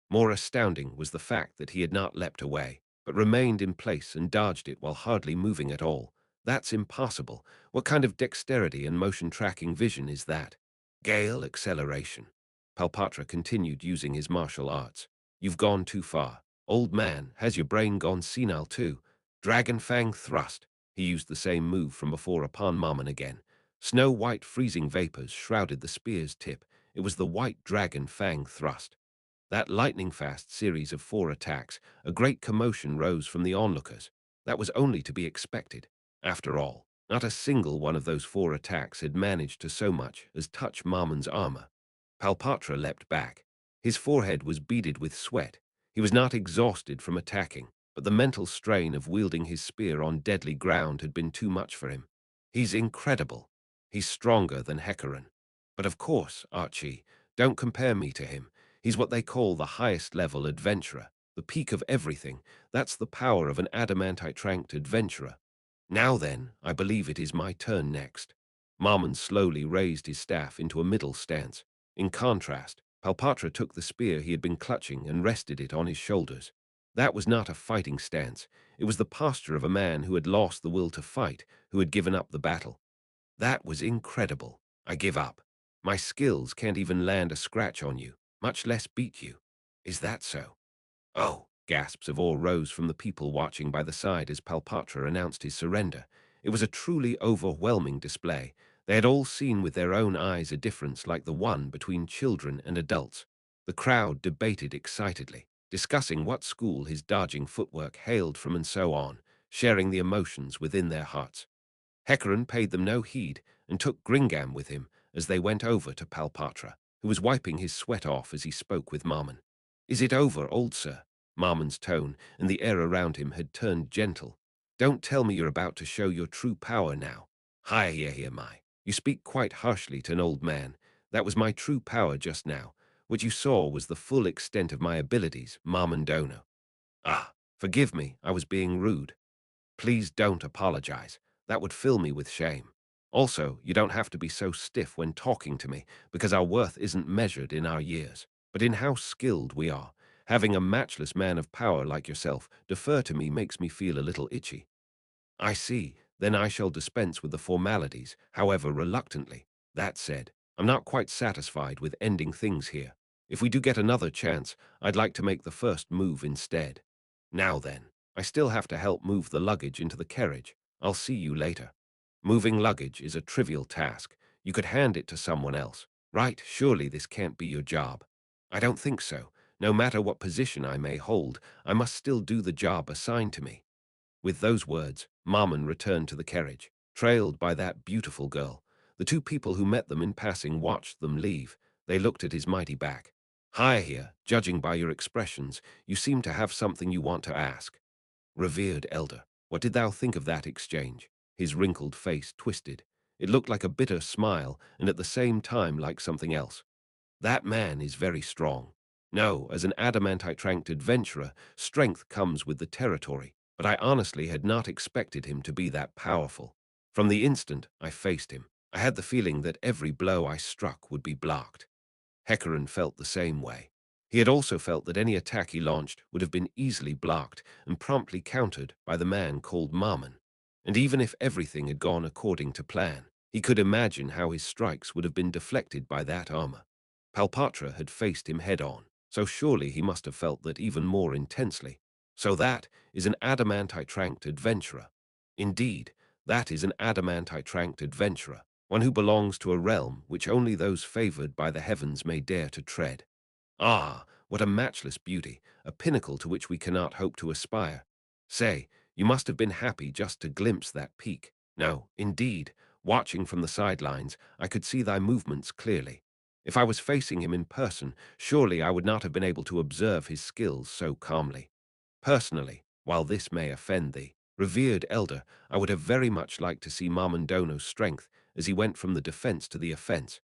S2: More astounding was the fact that he had not leapt away, but remained in place and dodged it while hardly moving at all. That's impossible. What kind of dexterity and motion-tracking vision is that? Gale acceleration. Palpatra continued using his martial arts. You've gone too far. Old man, has your brain gone senile too? Dragon Fang Thrust. He used the same move from before upon Marmon again. Snow-white freezing vapors shrouded the spear's tip. It was the White Dragon Fang Thrust. That lightning-fast series of 4 attacks, a great commotion rose from the onlookers. That was only to be expected. After all, not a single one of those 4 attacks had managed to so much as touch Marmon's armor. Palpatra leapt back. His forehead was beaded with sweat. He was not exhausted from attacking, but the mental strain of wielding his spear on deadly ground had been too much for him. He's incredible. He's stronger than Hecaran. But of course, Archie, don't compare me to him. He's what they call the highest-level adventurer, the peak of everything. That's the power of an adamantite-tranked adventurer. Now then, I believe it is my turn next. Marmon slowly raised his staff into a middle stance. In contrast, Palpatra took the spear he had been clutching and rested it on his shoulders. That was not a fighting stance. It was the posture of a man who had lost the will to fight, who had given up the battle. That was incredible. I give up. My skills can't even land a scratch on you, much less beat you. Is that so? Oh! Gasps of awe rose from the people watching by the side as Palpatra announced his surrender. It was a truly overwhelming display. They had all seen with their own eyes a difference like the one between children and adults. The crowd debated excitedly, discussing what school his dodging footwork hailed from and so on, sharing the emotions within their hearts. Hecaran paid them no heed and took Gringam with him as they went over to Palpatra, who was wiping his sweat off as he spoke with Marmon. "Is it over, old sir?" Marmon's tone and the air around him had turned gentle. "Don't tell me you're about to show your true power now. Hi, here, my. You speak quite harshly to an old man. That was my true power just now. What you saw was the full extent of my abilities, Marmon Dono. Ah, forgive me, I was being rude. Please don't apologize. That would fill me with shame. Also, you don't have to be so stiff when talking to me, because our worth isn't measured in our years, but in how skilled we are. Having a matchless man of power like yourself defer to me makes me feel a little itchy." "I see. Then I shall dispense with the formalities, however reluctantly. That said, I'm not quite satisfied with ending things here. If we do get another chance, I'd like to make the first move instead. Now then, I still have to help move the luggage into the carriage. I'll see you later. Moving luggage is a trivial task. You could hand it to someone else. Right? Surely this can't be your job." "I don't think so. No matter what position I may hold, I must still do the job assigned to me." With those words, Marmon returned to the carriage, trailed by that beautiful girl. The two people who met them in passing watched them leave. They looked at his mighty back. "Hi here, judging by your expressions, you seem to have something you want to ask. Revered elder, what did thou think of that exchange?" His wrinkled face twisted. It looked like a bitter smile and at the same time like something else. "That man is very strong. No, as an adamantite-ranked adventurer, strength comes with the territory, but I honestly had not expected him to be that powerful. From the instant I faced him, I had the feeling that every blow I struck would be blocked." Hecaran felt the same way. He had also felt that any attack he launched would have been easily blocked and promptly countered by the man called Marmon. And even if everything had gone according to plan, he could imagine how his strikes would have been deflected by that armor. Palpatra had faced him head-on, so surely he must have felt that even more intensely. So that is an adamantite-ranked adventurer. Indeed, that is an adamantite-ranked adventurer, one who belongs to a realm which only those favored by the heavens may dare to tread. Ah, what a matchless beauty, a pinnacle to which we cannot hope to aspire. Say, you must have been happy just to glimpse that peak. No, indeed, watching from the sidelines, I could see thy movements clearly. If I was facing him in person, surely I would not have been able to observe his skills so calmly. Personally, while this may offend thee, revered elder, I would have very much liked to see Marmondono's strength as he went from the defense to the offense.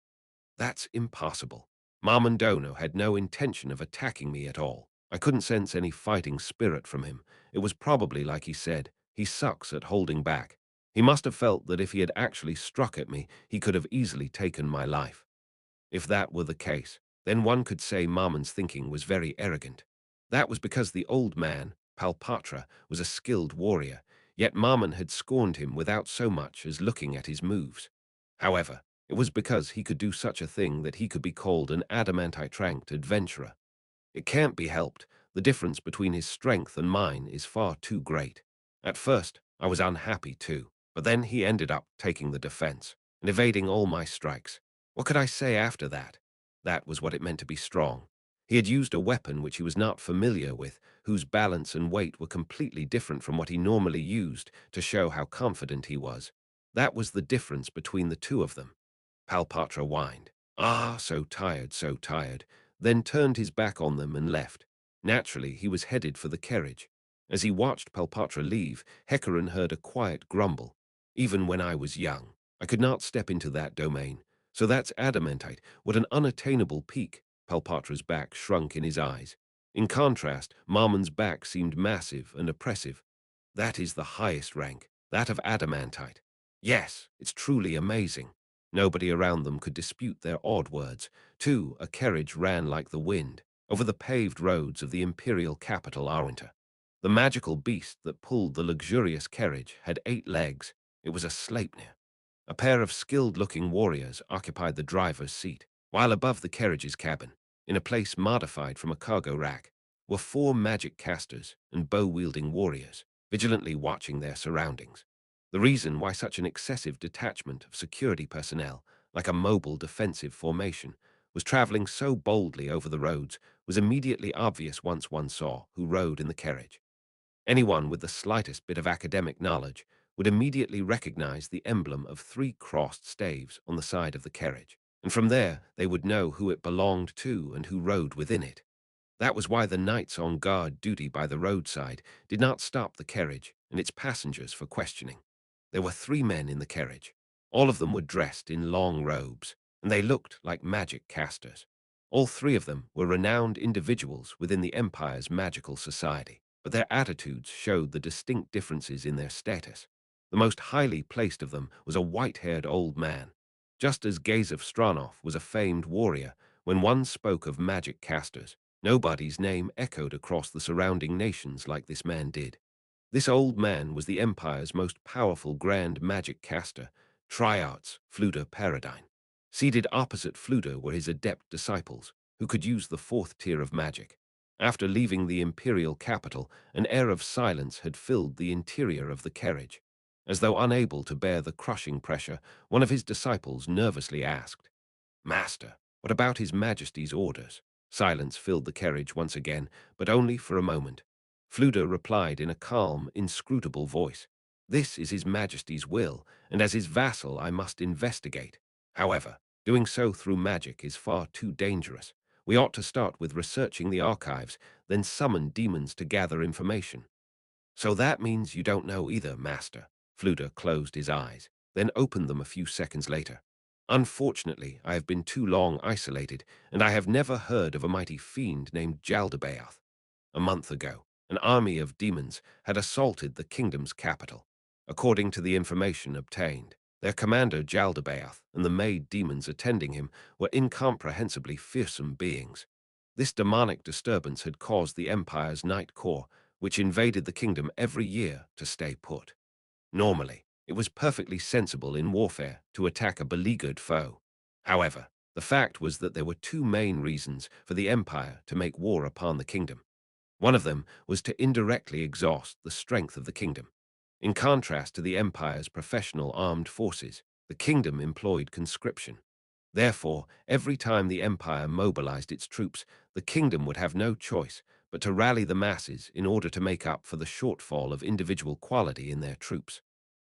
S2: That's impossible. Marmondono had no intention of attacking me at all. I couldn't sense any fighting spirit from him. It was probably like he said, he sucks at holding back. He must have felt that if he had actually struck at me, he could have easily taken my life. If that were the case, then one could say Marmon's thinking was very arrogant. That was because the old man, Palpatra, was a skilled warrior, yet Marmon had scorned him without so much as looking at his moves. However, it was because he could do such a thing that he could be called an adamantite-ranked adventurer. It can't be helped. The difference between his strength and mine is far too great. At first, I was unhappy too, but then he ended up taking the defense and evading all my strikes. What could I say after that? That was what it meant to be strong. He had used a weapon which he was not familiar with, whose balance and weight were completely different from what he normally used to show how confident he was. That was the difference between the two of them. Palpatra whined. "Ah, so tired," then turned his back on them and left. Naturally, he was headed for the carriage. As he watched Palpatra leave, Hecaran heard a quiet grumble. "Even when I was young, I could not step into that domain. So that's adamantite. What an unattainable peak." Palpatra's back shrunk in his eyes. In contrast, Marmon's back seemed massive and oppressive. "That is the highest rank, that of adamantite. Yes, it's truly amazing." Nobody around them could dispute their odd words. Too, a carriage ran like the wind over the paved roads of the imperial capital Arwinter. The magical beast that pulled the luxurious carriage had 8 legs. It was a Sleipnir. A pair of skilled-looking warriors occupied the driver's seat, while above the carriage's cabin, in a place modified from a cargo rack, were 4 magic casters and bow-wielding warriors, vigilantly watching their surroundings. The reason why such an excessive detachment of security personnel, like a mobile defensive formation, was traveling so boldly over the roads was immediately obvious once one saw who rode in the carriage. Anyone with the slightest bit of academic knowledge would immediately recognize the emblem of 3 crossed staves on the side of the carriage, and from there they would know who it belonged to and who rode within it. That was why the knights on guard duty by the roadside did not stop the carriage and its passengers for questioning. There were 3 men in the carriage. All of them were dressed in long robes, and they looked like magic casters. All 3 of them were renowned individuals within the Empire's magical society, but their attitudes showed the distinct differences in their status. The most highly placed of them was a white-haired old man. Just as Gazov Stranov was a famed warrior, when one spoke of magic casters, nobody's name echoed across the surrounding nations like this man did. This old man was the Empire's most powerful grand magic caster, Triarchs Fluda Paradine. Seated opposite Fluda were his adept disciples, who could use the 4th tier of magic. After leaving the imperial capital, an air of silence had filled the interior of the carriage. As though unable to bear the crushing pressure, one of his disciples nervously asked, "Master, what about His Majesty's orders?" Silence filled the carriage once again, but only for a moment. Fluda replied in a calm, inscrutable voice, "This is His Majesty's will, and as his vassal I must investigate. However, doing so through magic is far too dangerous. We ought to start with researching the archives, then summon demons to gather information." "So that means you don't know either, Master." Fluda closed his eyes, then opened them a few seconds later. "Unfortunately, I have been too long isolated, and I have never heard of a mighty fiend named Jaldabaoth. A month ago, an army of demons had assaulted the kingdom's capital. According to the information obtained, their commander Jaldabaoth and the maid demons attending him were incomprehensibly fearsome beings. This demonic disturbance had caused the Empire's Night Corps, which invaded the kingdom every year, to stay put. Normally, it was perfectly sensible in warfare to attack a beleaguered foe. However, the fact was that there were 2 main reasons for the Empire to make war upon the kingdom. One of them was to indirectly exhaust the strength of the kingdom. In contrast to the Empire's professional armed forces, the kingdom employed conscription. Therefore, every time the Empire mobilized its troops, the kingdom would have no choice but to rally the masses in order to make up for the shortfall of individual quality in their troops.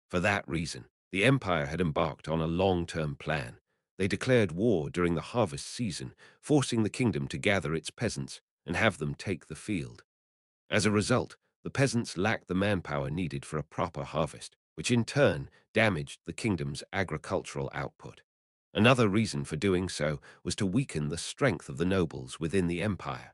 S2: For that reason, the Empire had embarked on a long-term plan. They declared war during the harvest season, forcing the kingdom to gather its peasants and have them take the field. As a result, the peasants lacked the manpower needed for a proper harvest, which in turn damaged the kingdom's agricultural output. Another reason for doing so was to weaken the strength of the nobles within the empire.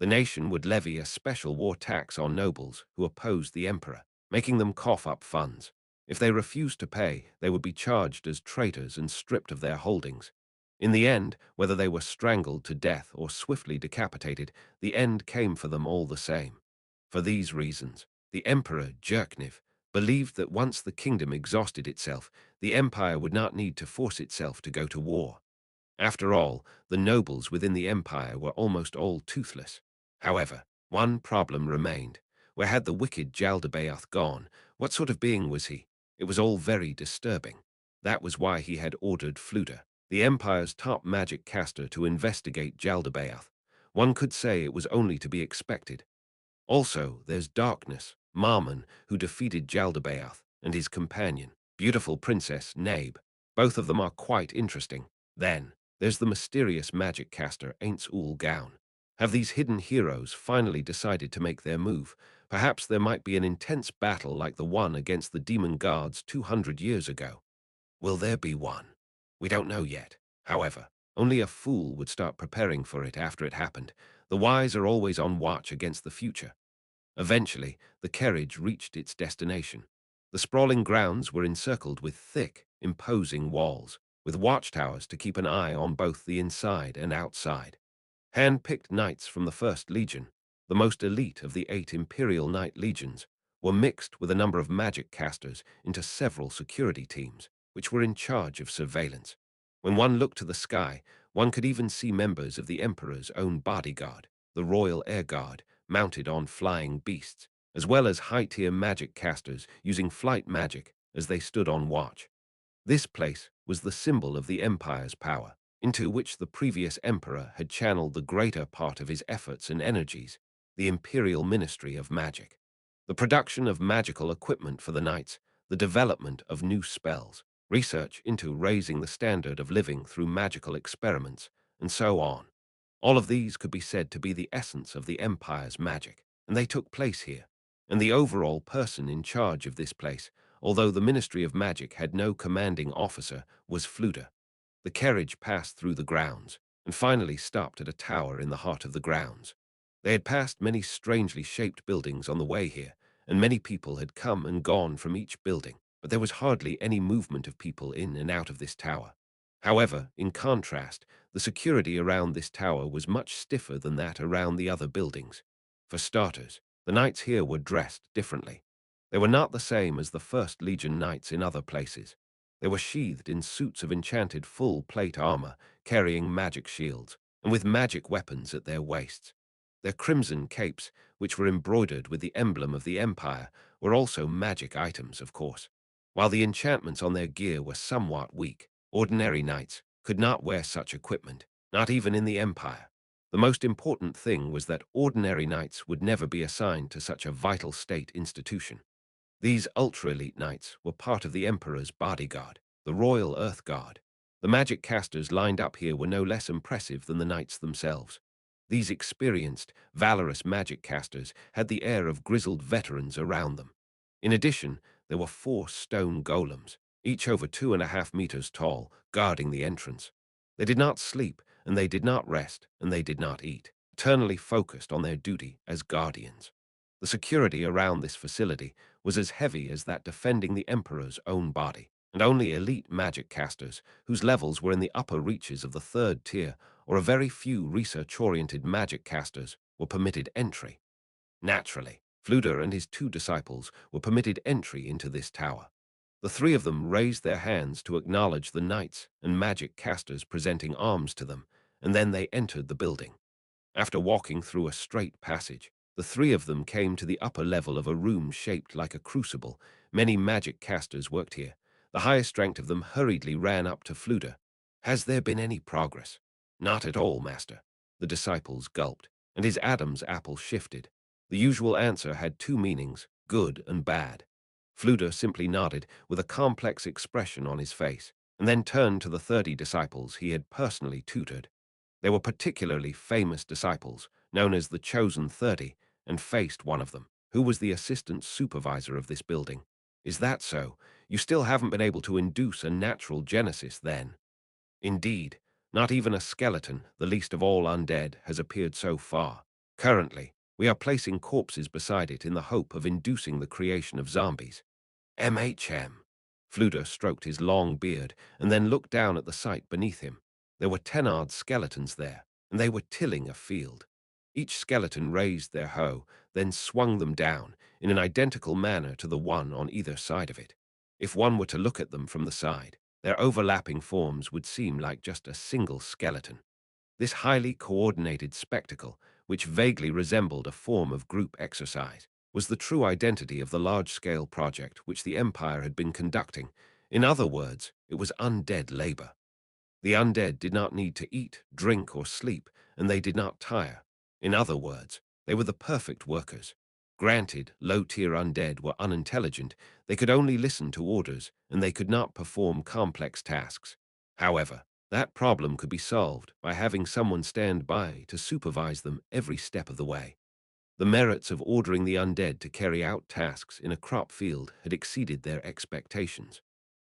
S2: The nation would levy a special war tax on nobles who opposed the emperor, making them cough up funds. If they refused to pay, they would be charged as traitors and stripped of their holdings. In the end, whether they were strangled to death or swiftly decapitated, the end came for them all the same. For these reasons, the Emperor Jerkniv believed that once the kingdom exhausted itself, the empire would not need to force itself to go to war. After all, the nobles within the empire were almost all toothless. However, one problem remained. Where had the wicked Jaldabaoth gone? What sort of being was he? It was all very disturbing. That was why he had ordered Fluda, the empire's top magic caster, to investigate Jaldabaoth. One could say it was only to be expected. Also, there's Darkness, Marmon, who defeated Jaldabaoth, and his companion, beautiful Princess Nabe. Both of them are quite interesting. Then, there's the mysterious magic caster Ainz Ooal Gown. Have these hidden heroes finally decided to make their move? Perhaps there might be an intense battle like the one against the demon guards 200 years ago. Will there be one? We don't know yet. However, only a fool would start preparing for it after it happened. The wise are always on watch against the future. Eventually, the carriage reached its destination. The sprawling grounds were encircled with thick, imposing walls, with watchtowers to keep an eye on both the inside and outside. Hand-picked knights from the First Legion, the most elite of the 8 Imperial Knight Legions, were mixed with a number of magic casters into several security teams, which were in charge of surveillance. When one looked to the sky, one could even see members of the Emperor's own bodyguard, the Royal Air Guard, mounted on flying beasts, as well as high-tier magic casters using flight magic as they stood on watch. This place was the symbol of the Empire's power, into which the previous emperor had channeled the greater part of his efforts and energies, the Imperial Ministry of Magic. The production of magical equipment for the knights, the development of new spells, research into raising the standard of living through magical experiments, and so on. All of these could be said to be the essence of the Empire's magic, and they took place here. And the overall person in charge of this place, although the Ministry of Magic had no commanding officer, was Fluda. The carriage passed through the grounds, and finally stopped at a tower in the heart of the grounds. They had passed many strangely shaped buildings on the way here, and many people had come and gone from each building, but there was hardly any movement of people in and out of this tower. However, in contrast, the security around this tower was much stiffer than that around the other buildings. For starters, the knights here were dressed differently. They were not the same as the First Legion knights in other places. They were sheathed in suits of enchanted full-plate armor, carrying magic shields, and with magic weapons at their waists. Their crimson capes, which were embroidered with the emblem of the Empire, were also magic items, of course. While the enchantments on their gear were somewhat weak, ordinary knights could not wear such equipment, not even in the Empire. The most important thing was that ordinary knights would never be assigned to such a vital state institution. These ultra-elite knights were part of the Emperor's bodyguard, the Royal Earth Guard. The magic casters lined up here were no less impressive than the knights themselves. These experienced, valorous magic casters had the air of grizzled veterans around them. In addition, there were 4 stone golems, each over 2.5 meters tall, guarding the entrance. They did not sleep, and they did not rest, and they did not eat, eternally focused on their duty as guardians. The security around this facility was as heavy as that defending the Emperor's own body, and only elite magic casters, whose levels were in the upper reaches of the 3rd tier, or a very few research-oriented magic casters, were permitted entry. Naturally, Fluda and his 2 disciples were permitted entry into this tower. The 3 of them raised their hands to acknowledge the knights and magic casters presenting arms to them, and then they entered the building. After walking through a straight passage, the 3 of them came to the upper level of a room shaped like a crucible. Many magic casters worked here. The highest ranked of them hurriedly ran up to Fluda. "Has there been any progress?" "Not at all, Master." The disciples gulped, and his Adam's apple shifted. The usual answer had 2 meanings, good and bad. Fluda simply nodded with a complex expression on his face, and then turned to the 30 disciples he had personally tutored. They were particularly famous disciples, known as the Chosen 30, and faced one of them, who was the assistant supervisor of this building. "Is that so? You still haven't been able to induce a natural genesis, then?" "Indeed, not even a skeleton, the least of all undead, has appeared so far. Currently, we are placing corpses beside it in the hope of inducing the creation of zombies." "MHM." Fluda stroked his long beard and then looked down at the site beneath him. There were 10-odd skeletons there, and they were tilling a field. Each skeleton raised their hoe, then swung them down in an identical manner to the one on either side of it. If one were to look at them from the side, their overlapping forms would seem like just a single skeleton. This highly coordinated spectacle, which vaguely resembled a form of group exercise, was the true identity of the large-scale project which the Empire had been conducting. In other words, it was undead labor. The undead did not need to eat, drink, or sleep, and they did not tire. In other words, they were the perfect workers. Granted, low-tier undead were unintelligent, they could only listen to orders, and they could not perform complex tasks. However, that problem could be solved by having someone stand by to supervise them every step of the way. The merits of ordering the undead to carry out tasks in a crop field had exceeded their expectations.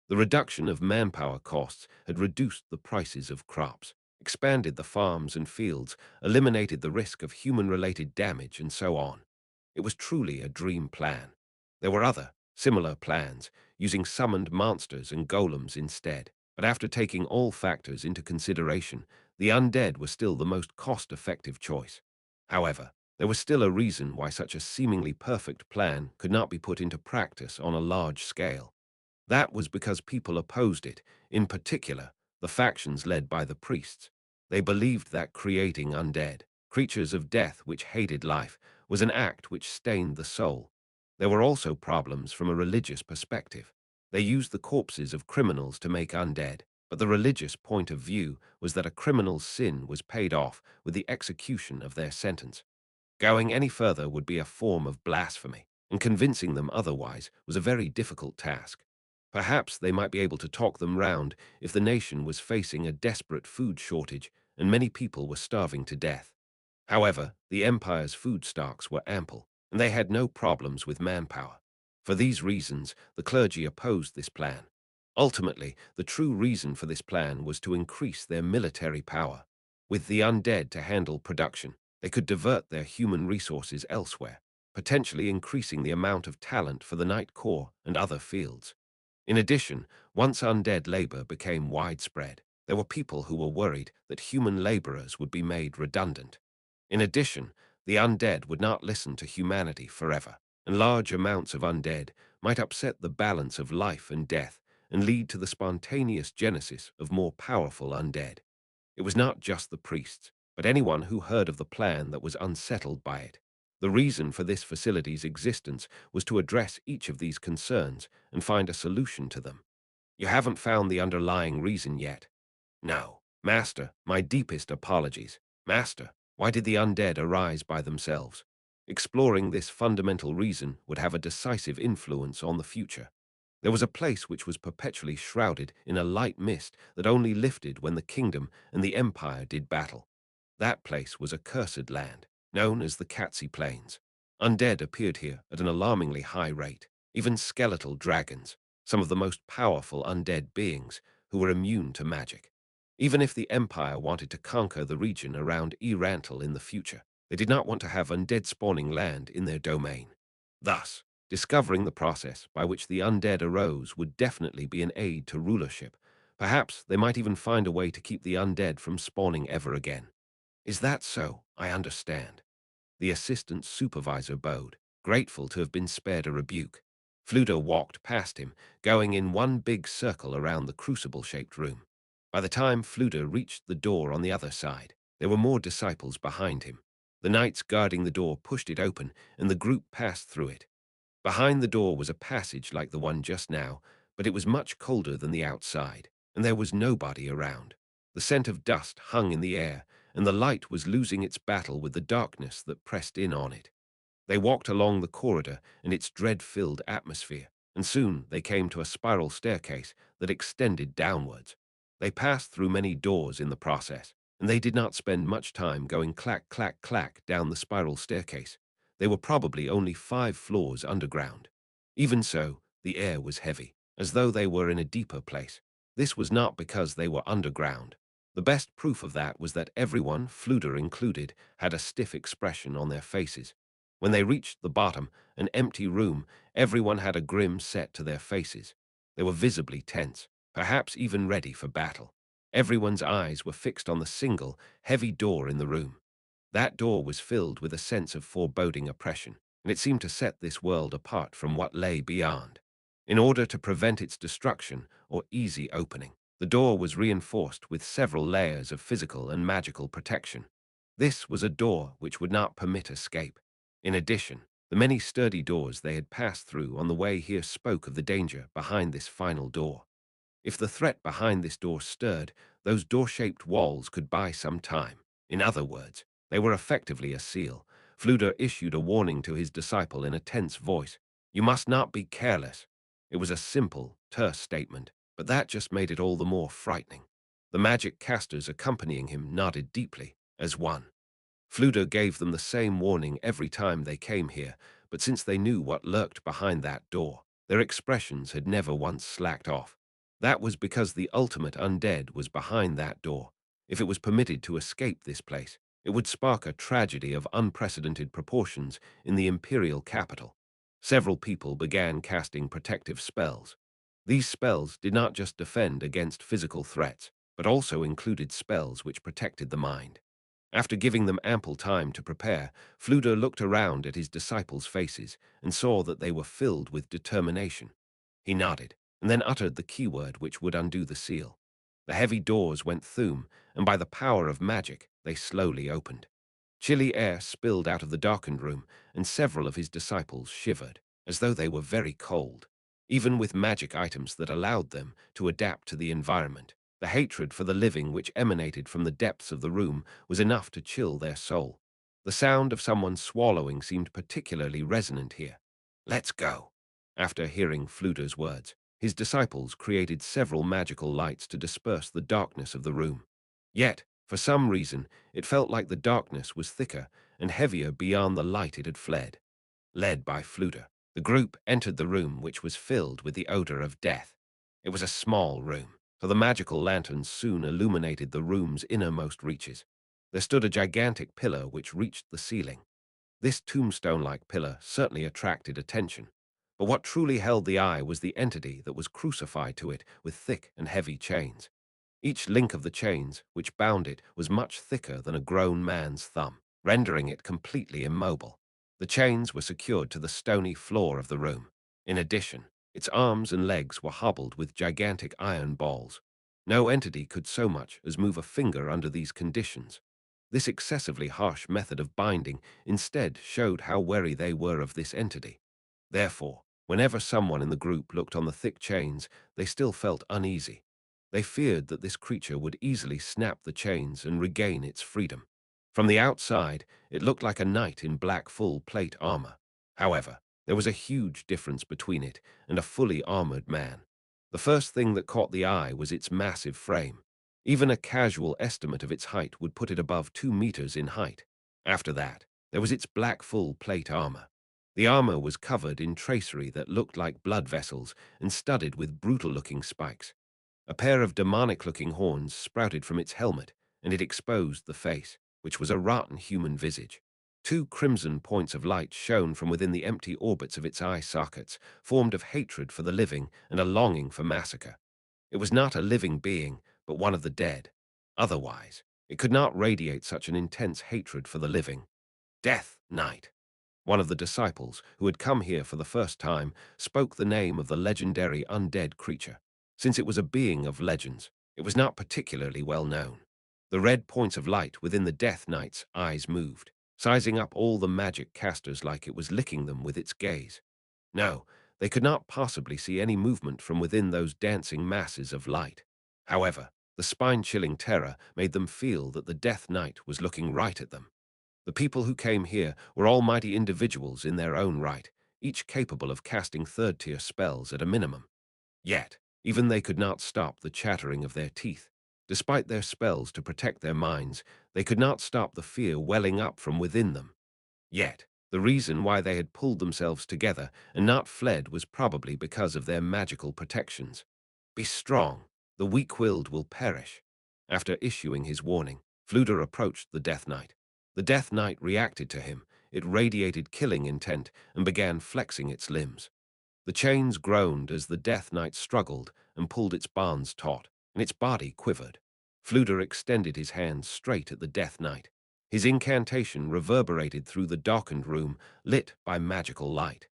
S2: The reduction of manpower costs had reduced the prices of crops, expanded the farms and fields, eliminated the risk of human-related damage, and so on. It was truly a dream plan. There were other, similar plans, using summoned monsters and golems instead, but after taking all factors into consideration, the undead was still the most cost-effective choice. However, There was still a reason why such a seemingly perfect plan could not be put into practice on a large scale. That was because people opposed it, in particular, the factions led by the priests. They believed that creating undead, creatures of death which hated life, was an act which stained the soul. There were also problems from a religious perspective. They used the corpses of criminals to make undead, but the religious point of view was that a criminal's sin was paid off with the execution of their sentence. Going any further would be a form of blasphemy, and convincing them otherwise was a very difficult task. Perhaps they might be able to talk them round if the nation was facing a desperate food shortage and many people were starving to death. However, the empire's food stocks were ample, and they had no problems with manpower. For these reasons, the clergy opposed this plan. Ultimately, the true reason for this plan was to increase their military power. With the undead to handle production, they could divert their human resources elsewhere, potentially increasing the amount of talent for the Night Corps and other fields. In addition, once undead labor became widespread, there were people who were worried that human laborers would be made redundant. In addition, the undead would not listen to humanity forever, and large amounts of undead might upset the balance of life and death and lead to the spontaneous genesis of more powerful undead. It was not just the priests, but anyone who heard of the plan that was unsettled by it. The reason for this facility's existence was to address each of these concerns and find a solution to them. You haven't found the underlying reason yet. No. Master, my deepest apologies. Master, why did the undead arise by themselves? Exploring this fundamental reason would have a decisive influence on the future. There was a place which was perpetually shrouded in a light mist that only lifted when the kingdom and the empire did battle. That place was a cursed land, known as the Katsi Plains. Undead appeared here at an alarmingly high rate, even skeletal dragons, some of the most powerful undead beings who were immune to magic. Even if the empire wanted to conquer the region around Yggdrasil in the future, they did not want to have undead spawning land in their domain. Thus, discovering the process by which the undead arose would definitely be an aid to rulership. Perhaps they might even find a way to keep the undead from spawning ever again. Is that so? I understand. The assistant supervisor bowed, grateful to have been spared a rebuke. Fluto walked past him, going in one big circle around the crucible-shaped room. By the time Fluto reached the door on the other side, there were more disciples behind him. The knights guarding the door pushed it open, and the group passed through it. Behind the door was a passage like the one just now, but it was much colder than the outside, and there was nobody around. The scent of dust hung in the air, and the light was losing its battle with the darkness that pressed in on it. They walked along the corridor in its dread-filled atmosphere, and soon they came to a spiral staircase that extended downwards. They passed through many doors in the process, and they did not spend much time going clack, clack, clack down the spiral staircase. They were probably only 5 floors underground. Even so, the air was heavy, as though they were in a deeper place. This was not because they were underground. The best proof of that was that everyone, Fluter included, had a stiff expression on their faces. When they reached the bottom, an empty room, everyone had a grim set to their faces. They were visibly tense, perhaps even ready for battle. Everyone's eyes were fixed on the single, heavy door in the room. That door was filled with a sense of foreboding oppression, and it seemed to set this world apart from what lay beyond. In order to prevent its destruction or easy opening, the door was reinforced with several layers of physical and magical protection. This was a door which would not permit escape. In addition, the many sturdy doors they had passed through on the way here spoke of the danger behind this final door. If the threat behind this door stirred, those door-shaped walls could buy some time. In other words, they were effectively a seal. Fluder issued a warning to his disciple in a tense voice. You must not be careless. It was a simple, terse statement, but that just made it all the more frightening. The magic casters accompanying him nodded deeply, as one. Fluder gave them the same warning every time they came here, but since they knew what lurked behind that door, their expressions had never once slacked off. That was because the ultimate undead was behind that door. If it was permitted to escape this place, it would spark a tragedy of unprecedented proportions in the imperial capital. Several people began casting protective spells. These spells did not just defend against physical threats, but also included spells which protected the mind. After giving them ample time to prepare, Fluder looked around at his disciples' faces and saw that they were filled with determination. He nodded, and then uttered the keyword which would undo the seal. The heavy doors went thoom, and by the power of magic, they slowly opened. Chilly air spilled out of the darkened room, and several of his disciples shivered, as though they were very cold. Even with magic items that allowed them to adapt to the environment, the hatred for the living which emanated from the depths of the room was enough to chill their soul. The sound of someone swallowing seemed particularly resonant here. "Let's go." After hearing Fluter's words, his disciples created several magical lights to disperse the darkness of the room. Yet, for some reason, it felt like the darkness was thicker and heavier beyond the light it had fled. Led by Fluter, the group entered the room, which was filled with the odor of death. It was a small room, so the magical lanterns soon illuminated the room's innermost reaches. There stood a gigantic pillar which reached the ceiling. This tombstone-like pillar certainly attracted attention, but what truly held the eye was the entity that was crucified to it with thick and heavy chains. Each link of the chains which bound it was much thicker than a grown man's thumb, rendering it completely immobile. The chains were secured to the stony floor of the room. In addition, its arms and legs were hobbled with gigantic iron balls. No entity could so much as move a finger under these conditions. This excessively harsh method of binding instead showed how wary they were of this entity. Therefore, whenever someone in the group looked on the thick chains, they still felt uneasy. They feared that this creature would easily snap the chains and regain its freedom. From the outside, it looked like a knight in black full-plate armor. However, there was a huge difference between it and a fully armored man. The first thing that caught the eye was its massive frame. Even a casual estimate of its height would put it above 2 meters in height. After that, there was its black full-plate armor. The armor was covered in tracery that looked like blood vessels and studded with brutal-looking spikes. A pair of demonic-looking horns sprouted from its helmet, and it exposed the face, which was a rotten human visage. 2 crimson points of light shone from within the empty orbits of its eye sockets, formed of hatred for the living and a longing for massacre. It was not a living being, but one of the dead. Otherwise, it could not radiate such an intense hatred for the living. Death Knight. One of the disciples, who had come here for the first time, spoke the name of the legendary undead creature. Since it was a being of legends, it was not particularly well known. The red points of light within the Death Knight's eyes moved, sizing up all the magic casters like it was licking them with its gaze. No, they could not possibly see any movement from within those dancing masses of light. However, the spine-chilling terror made them feel that the Death Knight was looking right at them. The people who came here were almighty individuals in their own right, each capable of casting third-tier spells at a minimum. Yet, even they could not stop the chattering of their teeth. Despite their spells to protect their minds, they could not stop the fear welling up from within them. Yet, the reason why they had pulled themselves together and not fled was probably because of their magical protections. Be strong, the weak-willed will perish. After issuing his warning, Fluder approached the Death Knight. The Death Knight reacted to him. It radiated killing intent and began flexing its limbs. The chains groaned as the Death Knight struggled and pulled its bonds taut, and its body quivered. Fluder extended his hands straight at the Death Knight. His incantation reverberated through the darkened room, lit by magical light.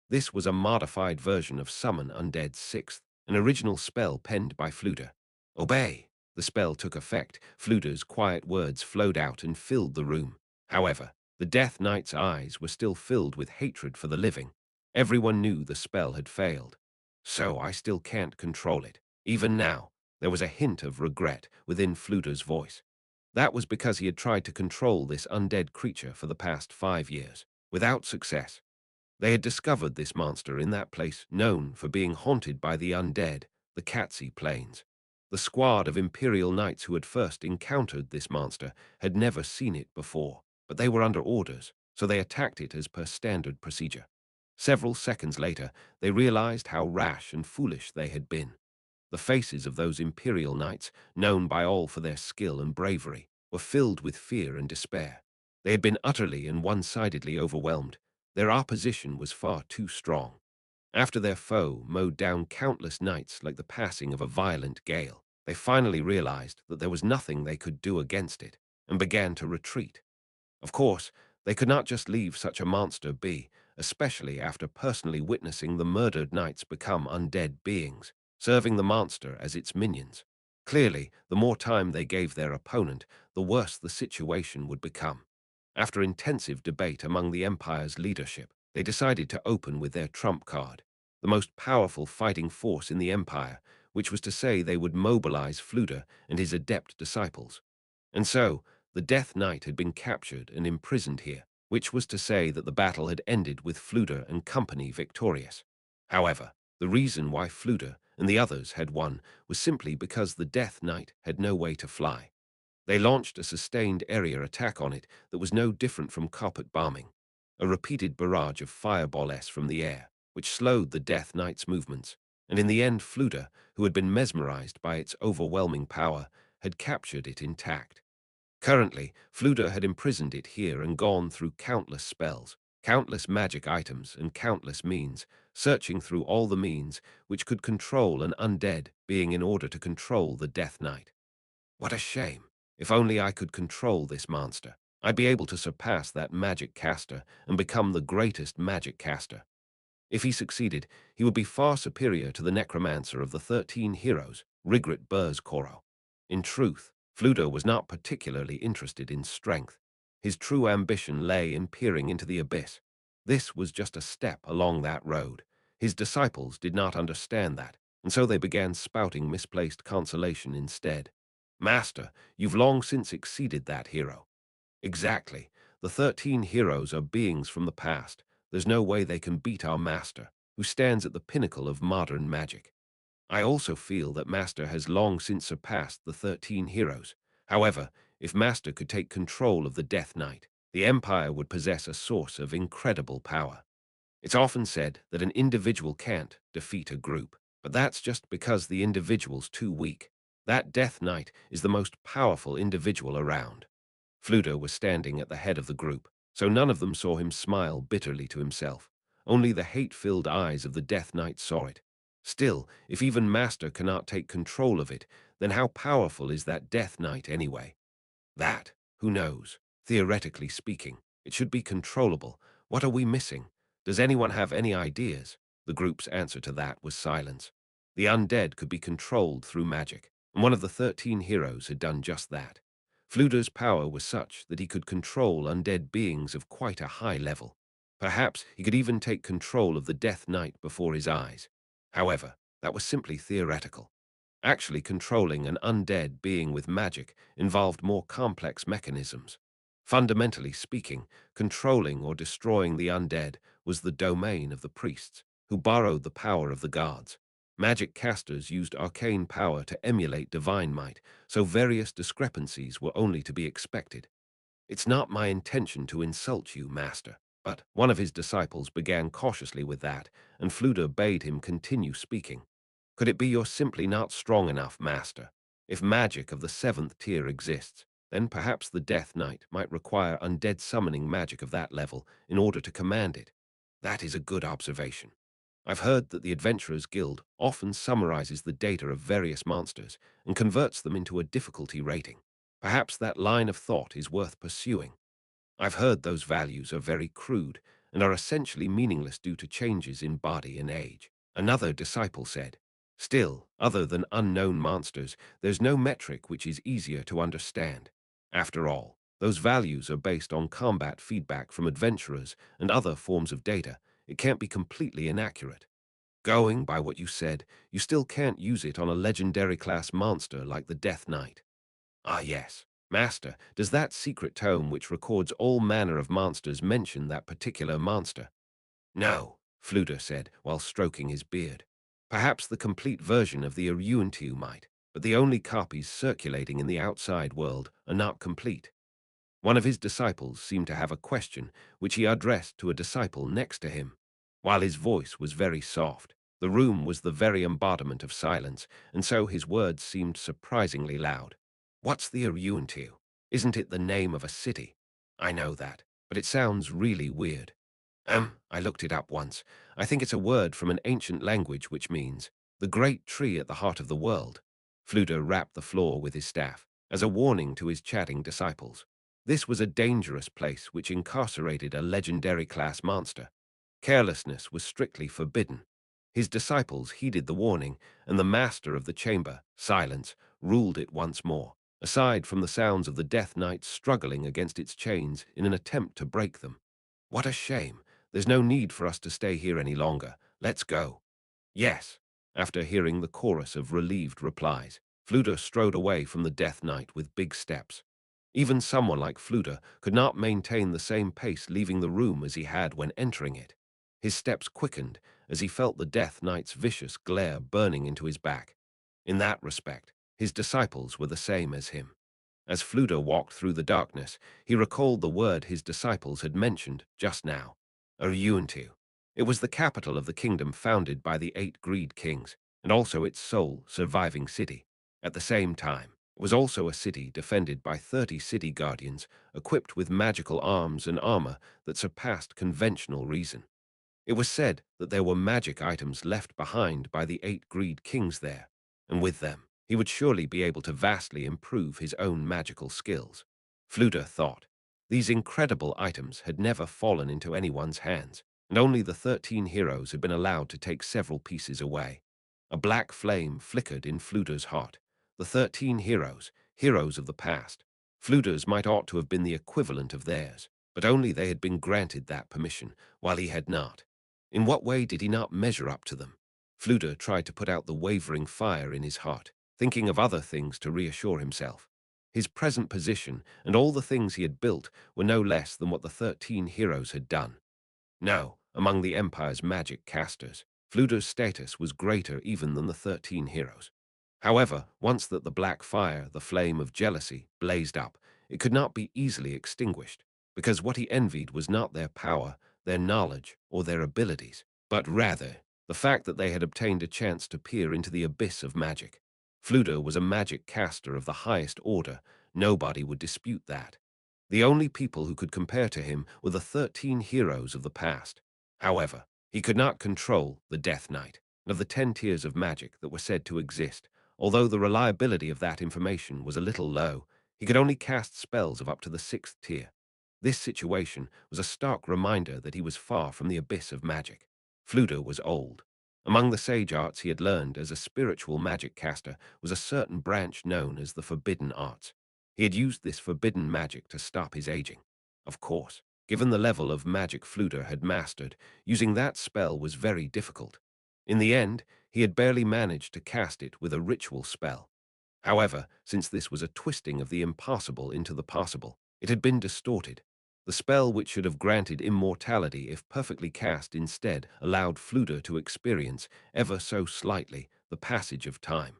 S2: This was a modified version of Summon Undead Sixth, an original spell penned by Fluder. Obey! The spell took effect. Fluder's quiet words flowed out and filled the room. However, the Death Knight's eyes were still filled with hatred for the living. Everyone knew the spell had failed. So I still can't control it. Even now, there was a hint of regret within Fluder's voice. That was because he had tried to control this undead creature for the past 5 years, without success. They had discovered this monster in that place known for being haunted by the undead, the Katsi Plains. The squad of Imperial Knights who had first encountered this monster had never seen it before, but they were under orders, so they attacked it as per standard procedure. Several seconds later, they realized how rash and foolish they had been. The faces of those Imperial Knights, known by all for their skill and bravery, were filled with fear and despair. They had been utterly and one-sidedly overwhelmed. Their opposition was far too strong. After their foe mowed down countless knights like the passing of a violent gale, they finally realized that there was nothing they could do against it. and began to retreat. Of course, they could not just leave such a monster be, especially after personally witnessing the murdered knights become undead beings, serving the monster as its minions. Clearly, the more time they gave their opponent, the worse the situation would become. After intensive debate among the Empire's leadership, they decided to open with their trump card, the most powerful fighting force in the Empire, which was to say they would mobilize Fluda and his adept disciples. And so, the Death Knight had been captured and imprisoned here, which was to say that the battle had ended with Fluda and company victorious. However, the reason why Fluda and the others had won was simply because the Death Knight had no way to fly. They launched a sustained area attack on it that was no different from carpet bombing, a repeated barrage of fireballs from the air, which slowed the Death Knight's movements, and in the end Fluda, who had been mesmerized by its overwhelming power, had captured it intact. Currently, Fluda had imprisoned it here and gone through countless spells, countless magic items, and countless means, searching through all the means which could control an undead being in order to control the Death Knight. What a shame. If only I could control this monster, I'd be able to surpass that magic caster and become the greatest magic caster. If he succeeded, he would be far superior to the necromancer of the 13 heroes, Rigrit Koro. In truth, Fluda was not particularly interested in strength. His true ambition lay in peering into the abyss. This was just a step along that road. His disciples did not understand that, and so they began spouting misplaced consolation instead. Master, you've long since exceeded that hero. Exactly. The 13 heroes are beings from the past. There's no way they can beat our master, who stands at the pinnacle of modern magic. I also feel that Master has long since surpassed the 13 heroes. However, if Master could take control of the Death Knight, the Empire would possess a source of incredible power. It's often said that an individual can't defeat a group, but that's just because the individual's too weak. That Death Knight is the most powerful individual around. Fluda was standing at the head of the group, so none of them saw him smile bitterly to himself. Only the hate-filled eyes of the Death Knight saw it. Still, if even Master cannot take control of it, then how powerful is that Death Knight anyway? That, who knows? Theoretically speaking, it should be controllable. What are we missing? Does anyone have any ideas? The group's answer to that was silence. The undead could be controlled through magic, and one of the 13 heroes had done just that. Fluda's power was such that he could control undead beings of quite a high level. Perhaps he could even take control of the Death Knight before his eyes. However, that was simply theoretical. Actually controlling an undead being with magic involved more complex mechanisms. Fundamentally speaking, controlling or destroying the undead was the domain of the priests, who borrowed the power of the gods. Magic casters used arcane power to emulate divine might, so various discrepancies were only to be expected. It's not my intention to insult you, Master. But one of his disciples began cautiously with that, and Fluda bade him continue speaking. Could it be you're simply not strong enough, Master? If magic of the 7th tier exists, then perhaps the Death Knight might require undead summoning magic of that level in order to command it. That is a good observation. I've heard that the Adventurers Guild often summarizes the data of various monsters and converts them into a difficulty rating. Perhaps that line of thought is worth pursuing. I've heard those values are very crude and are essentially meaningless due to changes in body and age. Another disciple said, still, other than unknown monsters, there's no metric which is easier to understand. After all, those values are based on combat feedback from adventurers and other forms of data. It can't be completely inaccurate. Going by what you said, you still can't use it on a legendary class monster like the Death Knight. Ah, yes. Master, does that secret tome which records all manner of monsters mention that particular monster? No, Fluda said, while stroking his beard. Perhaps the complete version of the Aruantiu might, but the only copies circulating in the outside world are not complete. One of his disciples seemed to have a question, which he addressed to a disciple next to him. While his voice was very soft, the room was the very embodiment of silence, and so his words seemed surprisingly loud. What's the Aruantiu? Isn't it the name of a city? I know that, but it sounds really weird. I looked it up once. I think it's a word from an ancient language which means the great tree at the heart of the world. Fluda rapped the floor with his staff, as a warning to his chatting disciples. This was a dangerous place which incarcerated a legendary class monster. Carelessness was strictly forbidden. His disciples heeded the warning, and the master of the chamber, Silence, ruled it once more, aside from the sounds of the Death Knights struggling against its chains in an attempt to break them. What a shame. There's no need for us to stay here any longer. Let's go. Yes. After hearing the chorus of relieved replies, Fluda strode away from the Death Knight with big steps. Even someone like Fluda could not maintain the same pace leaving the room as he had when entering it. His steps quickened as he felt the Death Knight's vicious glare burning into his back. In that respect, his disciples were the same as him. As Fluda walked through the darkness, he recalled the word his disciples had mentioned just now, Ariuentu. It was the capital of the kingdom founded by the 8 Greed Kings, and also its sole surviving city. At the same time, it was also a city defended by 30 city guardians, equipped with magical arms and armor that surpassed conventional reason. It was said that there were magic items left behind by the 8 Greed Kings there, and with them, he would surely be able to vastly improve his own magical skills. Fluda thought. These incredible items had never fallen into anyone's hands, and only the 13 heroes had been allowed to take several pieces away. A black flame flickered in Fluda's heart. The 13 heroes, heroes of the past. Fluda's might ought to have been the equivalent of theirs, but only they had been granted that permission, while he had not. In what way did he not measure up to them? Fluda tried to put out the wavering fire in his heart, thinking of other things to reassure himself. His present position and all the things he had built were no less than what the 13 heroes had done. No, among the Empire's magic casters, Fluda's status was greater even than the 13 heroes. However, once that the black fire, the flame of jealousy, blazed up, it could not be easily extinguished, because what he envied was not their power, their knowledge, or their abilities, but rather the fact that they had obtained a chance to peer into the abyss of magic. Fluda was a magic caster of the highest order. Nobody would dispute that. The only people who could compare to him were the 13 heroes of the past. However, he could not control the Death Knight, and of the 10 tiers of magic that were said to exist. Although the reliability of that information was a little low, he could only cast spells of up to the 6th tier. This situation was a stark reminder that he was far from the abyss of magic. Fluda was old. Among the sage arts he had learned as a spiritual magic caster was a certain branch known as the Forbidden Arts. He had used this forbidden magic to stop his aging. Of course, given the level of magic Fluda had mastered, using that spell was very difficult. In the end, he had barely managed to cast it with a ritual spell. However, since this was a twisting of the impossible into the possible, it had been distorted. The spell which should have granted immortality if perfectly cast instead allowed Fluda to experience, ever so slightly, the passage of time.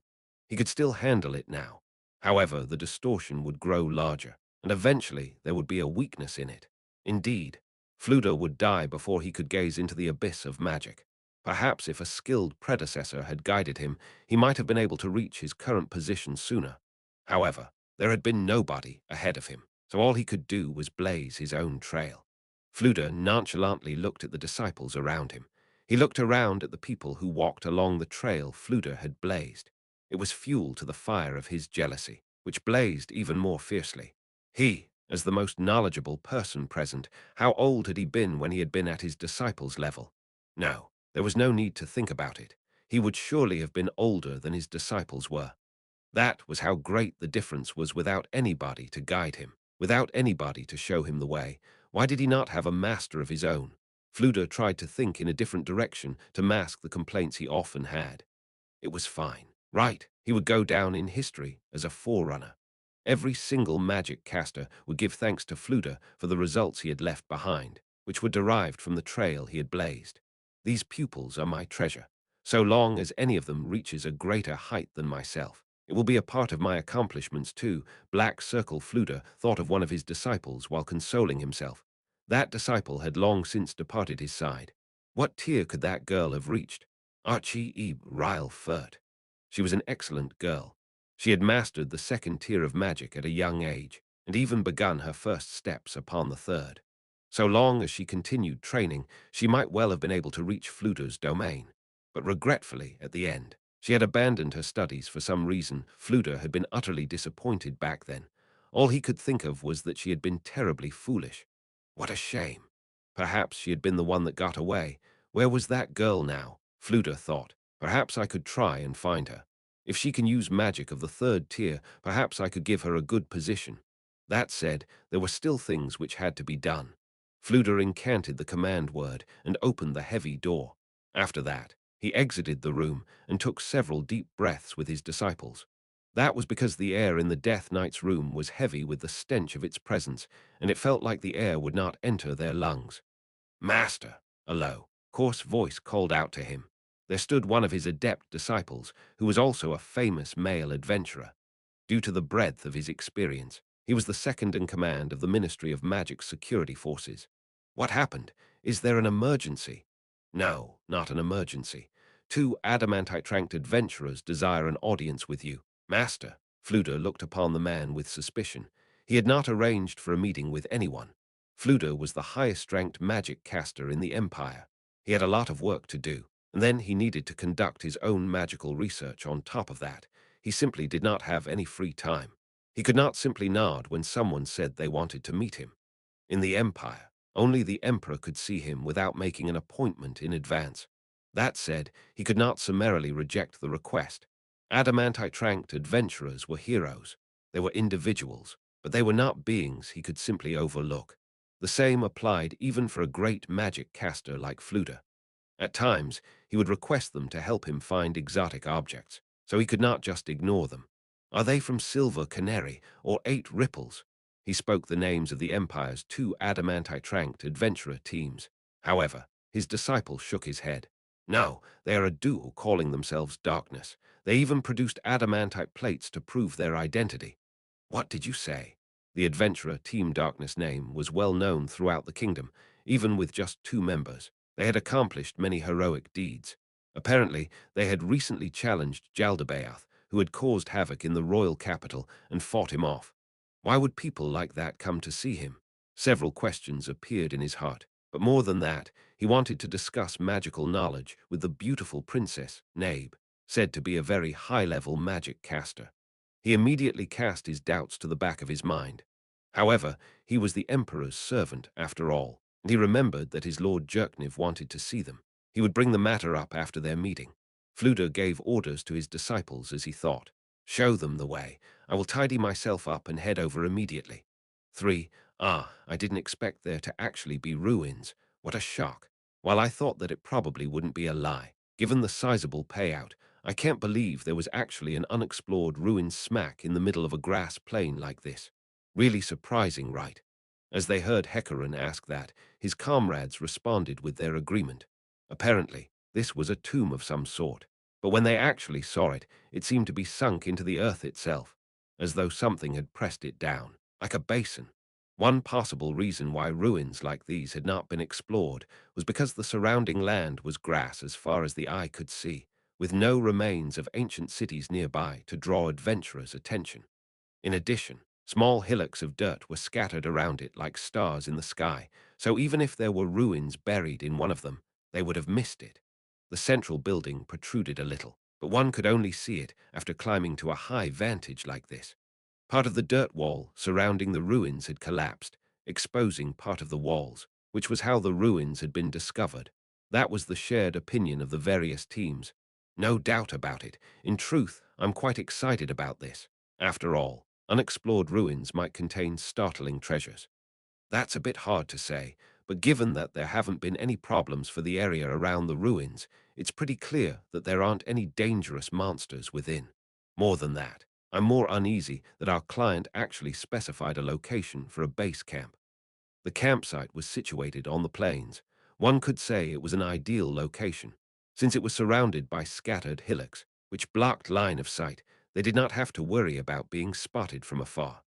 S2: He could still handle it now. However, the distortion would grow larger, and eventually there would be a weakness in it. Indeed, Fluda would die before he could gaze into the abyss of magic. Perhaps if a skilled predecessor had guided him, he might have been able to reach his current position sooner. However, there had been nobody ahead of him, so all he could do was blaze his own trail. Fluda nonchalantly looked at the disciples around him. He looked around at the people who walked along the trail Fluda had blazed. It was fuel to the fire of his jealousy, which blazed even more fiercely. He, as the most knowledgeable person present, how old had he been when he had been at his disciples' level? No, there was no need to think about it. He would surely have been older than his disciples were. That was how great the difference was without anybody to guide him, without anybody to show him the way. Why did he not have a master of his own? Fluda tried to think in a different direction to mask the complaints he often had. It was fine. Right, he would go down in history as a forerunner. Every single magic caster would give thanks to Fluda for the results he had left behind, which were derived from the trail he had blazed. These pupils are my treasure. So long as any of them reaches a greater height than myself, it will be a part of my accomplishments too. Black Circle Fluda thought of one of his disciples while consoling himself. That disciple had long since departed his side. What tier could that girl have reached? Ainz Ooal Gown. She was an excellent girl. She had mastered the 2nd tier of magic at a young age, and even begun her first steps upon the 3rd. So long as she continued training, she might well have been able to reach Fluda's domain, but regretfully at the end. She had abandoned her studies for some reason. Fluter had been utterly disappointed back then. All he could think of was that she had been terribly foolish. What a shame. Perhaps she had been the one that got away. Where was that girl now? Fluter thought. Perhaps I could try and find her. If she can use magic of the third tier, perhaps I could give her a good position. That said, there were still things which had to be done. Fluter incanted the command word and opened the heavy door. After that, he exited the room and took several deep breaths with his disciples. That was because the air in the Death Knight's room was heavy with the stench of its presence, and it felt like the air would not enter their lungs. "Master," a low, coarse voice called out to him. There stood one of his adept disciples, who was also a famous male adventurer. Due to the breadth of his experience, he was the second in command of the Ministry of Magic's security forces. "What happened? Is there an emergency?" "No, not an emergency. Two adamantite-tranked adventurers desire an audience with you, Master." Fluter looked upon the man with suspicion. He had not arranged for a meeting with anyone. Fluter was the highest-ranked magic caster in the Empire. He had a lot of work to do, and then he needed to conduct his own magical research on top of that. He simply did not have any free time. He could not simply nod when someone said they wanted to meet him. In the Empire, only the Emperor could see him without making an appointment in advance. That said, he could not summarily reject the request. Adamantite-tranked adventurers were heroes. They were individuals, but they were not beings he could simply overlook. The same applied even for a great magic caster like Fluter. At times, he would request them to help him find exotic objects, so he could not just ignore them. "Are they from Silver Canary or Eight Ripples?" He spoke the names of the Empire's two adamantite-tranked adventurer teams. However, his disciple shook his head. "No, they are a duo calling themselves Darkness. They even produced adamantite plates to prove their identity." "What did you say?" The adventurer Team Darkness name was well known throughout the kingdom, even with just two members. They had accomplished many heroic deeds. Apparently, they had recently challenged Jaldabaoth, who had caused havoc in the royal capital, and fought him off. Why would people like that come to see him? Several questions appeared in his heart, but more than that, he wanted to discuss magical knowledge with the beautiful princess, Nabe, said to be a very high-level magic caster. He immediately cast his doubts to the back of his mind. However, he was the Emperor's servant, after all, and he remembered that his Lord Jerkniv wanted to see them. He would bring the matter up after their meeting. Fluter gave orders to his disciples as he thought. "Show them the way. I will tidy myself up and head over immediately." 3. I didn't expect there to actually be ruins. What a shock. While I thought that it probably wouldn't be a lie, given the sizable payout, I can't believe there was actually an unexplored ruin smack in the middle of a grass plain like this. Really surprising, right? As they heard Hecarim ask that, his comrades responded with their agreement. Apparently, this was a tomb of some sort, but when they actually saw it, it seemed to be sunk into the earth itself, as though something had pressed it down, like a basin. One possible reason why ruins like these had not been explored was because the surrounding land was grass as far as the eye could see, with no remains of ancient cities nearby to draw adventurers' attention. In addition, small hillocks of dirt were scattered around it like stars in the sky, so even if there were ruins buried in one of them, they would have missed it. The central building protruded a little, but one could only see it after climbing to a high vantage like this. Part of the dirt wall surrounding the ruins had collapsed, exposing part of the walls, which was how the ruins had been discovered. That was the shared opinion of the various teams. No doubt about it. In truth, I'm quite excited about this. After all, unexplored ruins might contain startling treasures. That's a bit hard to say, but given that there haven't been any problems for the area around the ruins, it's pretty clear that there aren't any dangerous monsters within. More than that, I'm more uneasy that our client actually specified a location for a base camp. The campsite was situated on the plains. One could say it was an ideal location. Since it was surrounded by scattered hillocks, which blocked line of sight, they did not have to worry about being spotted from afar.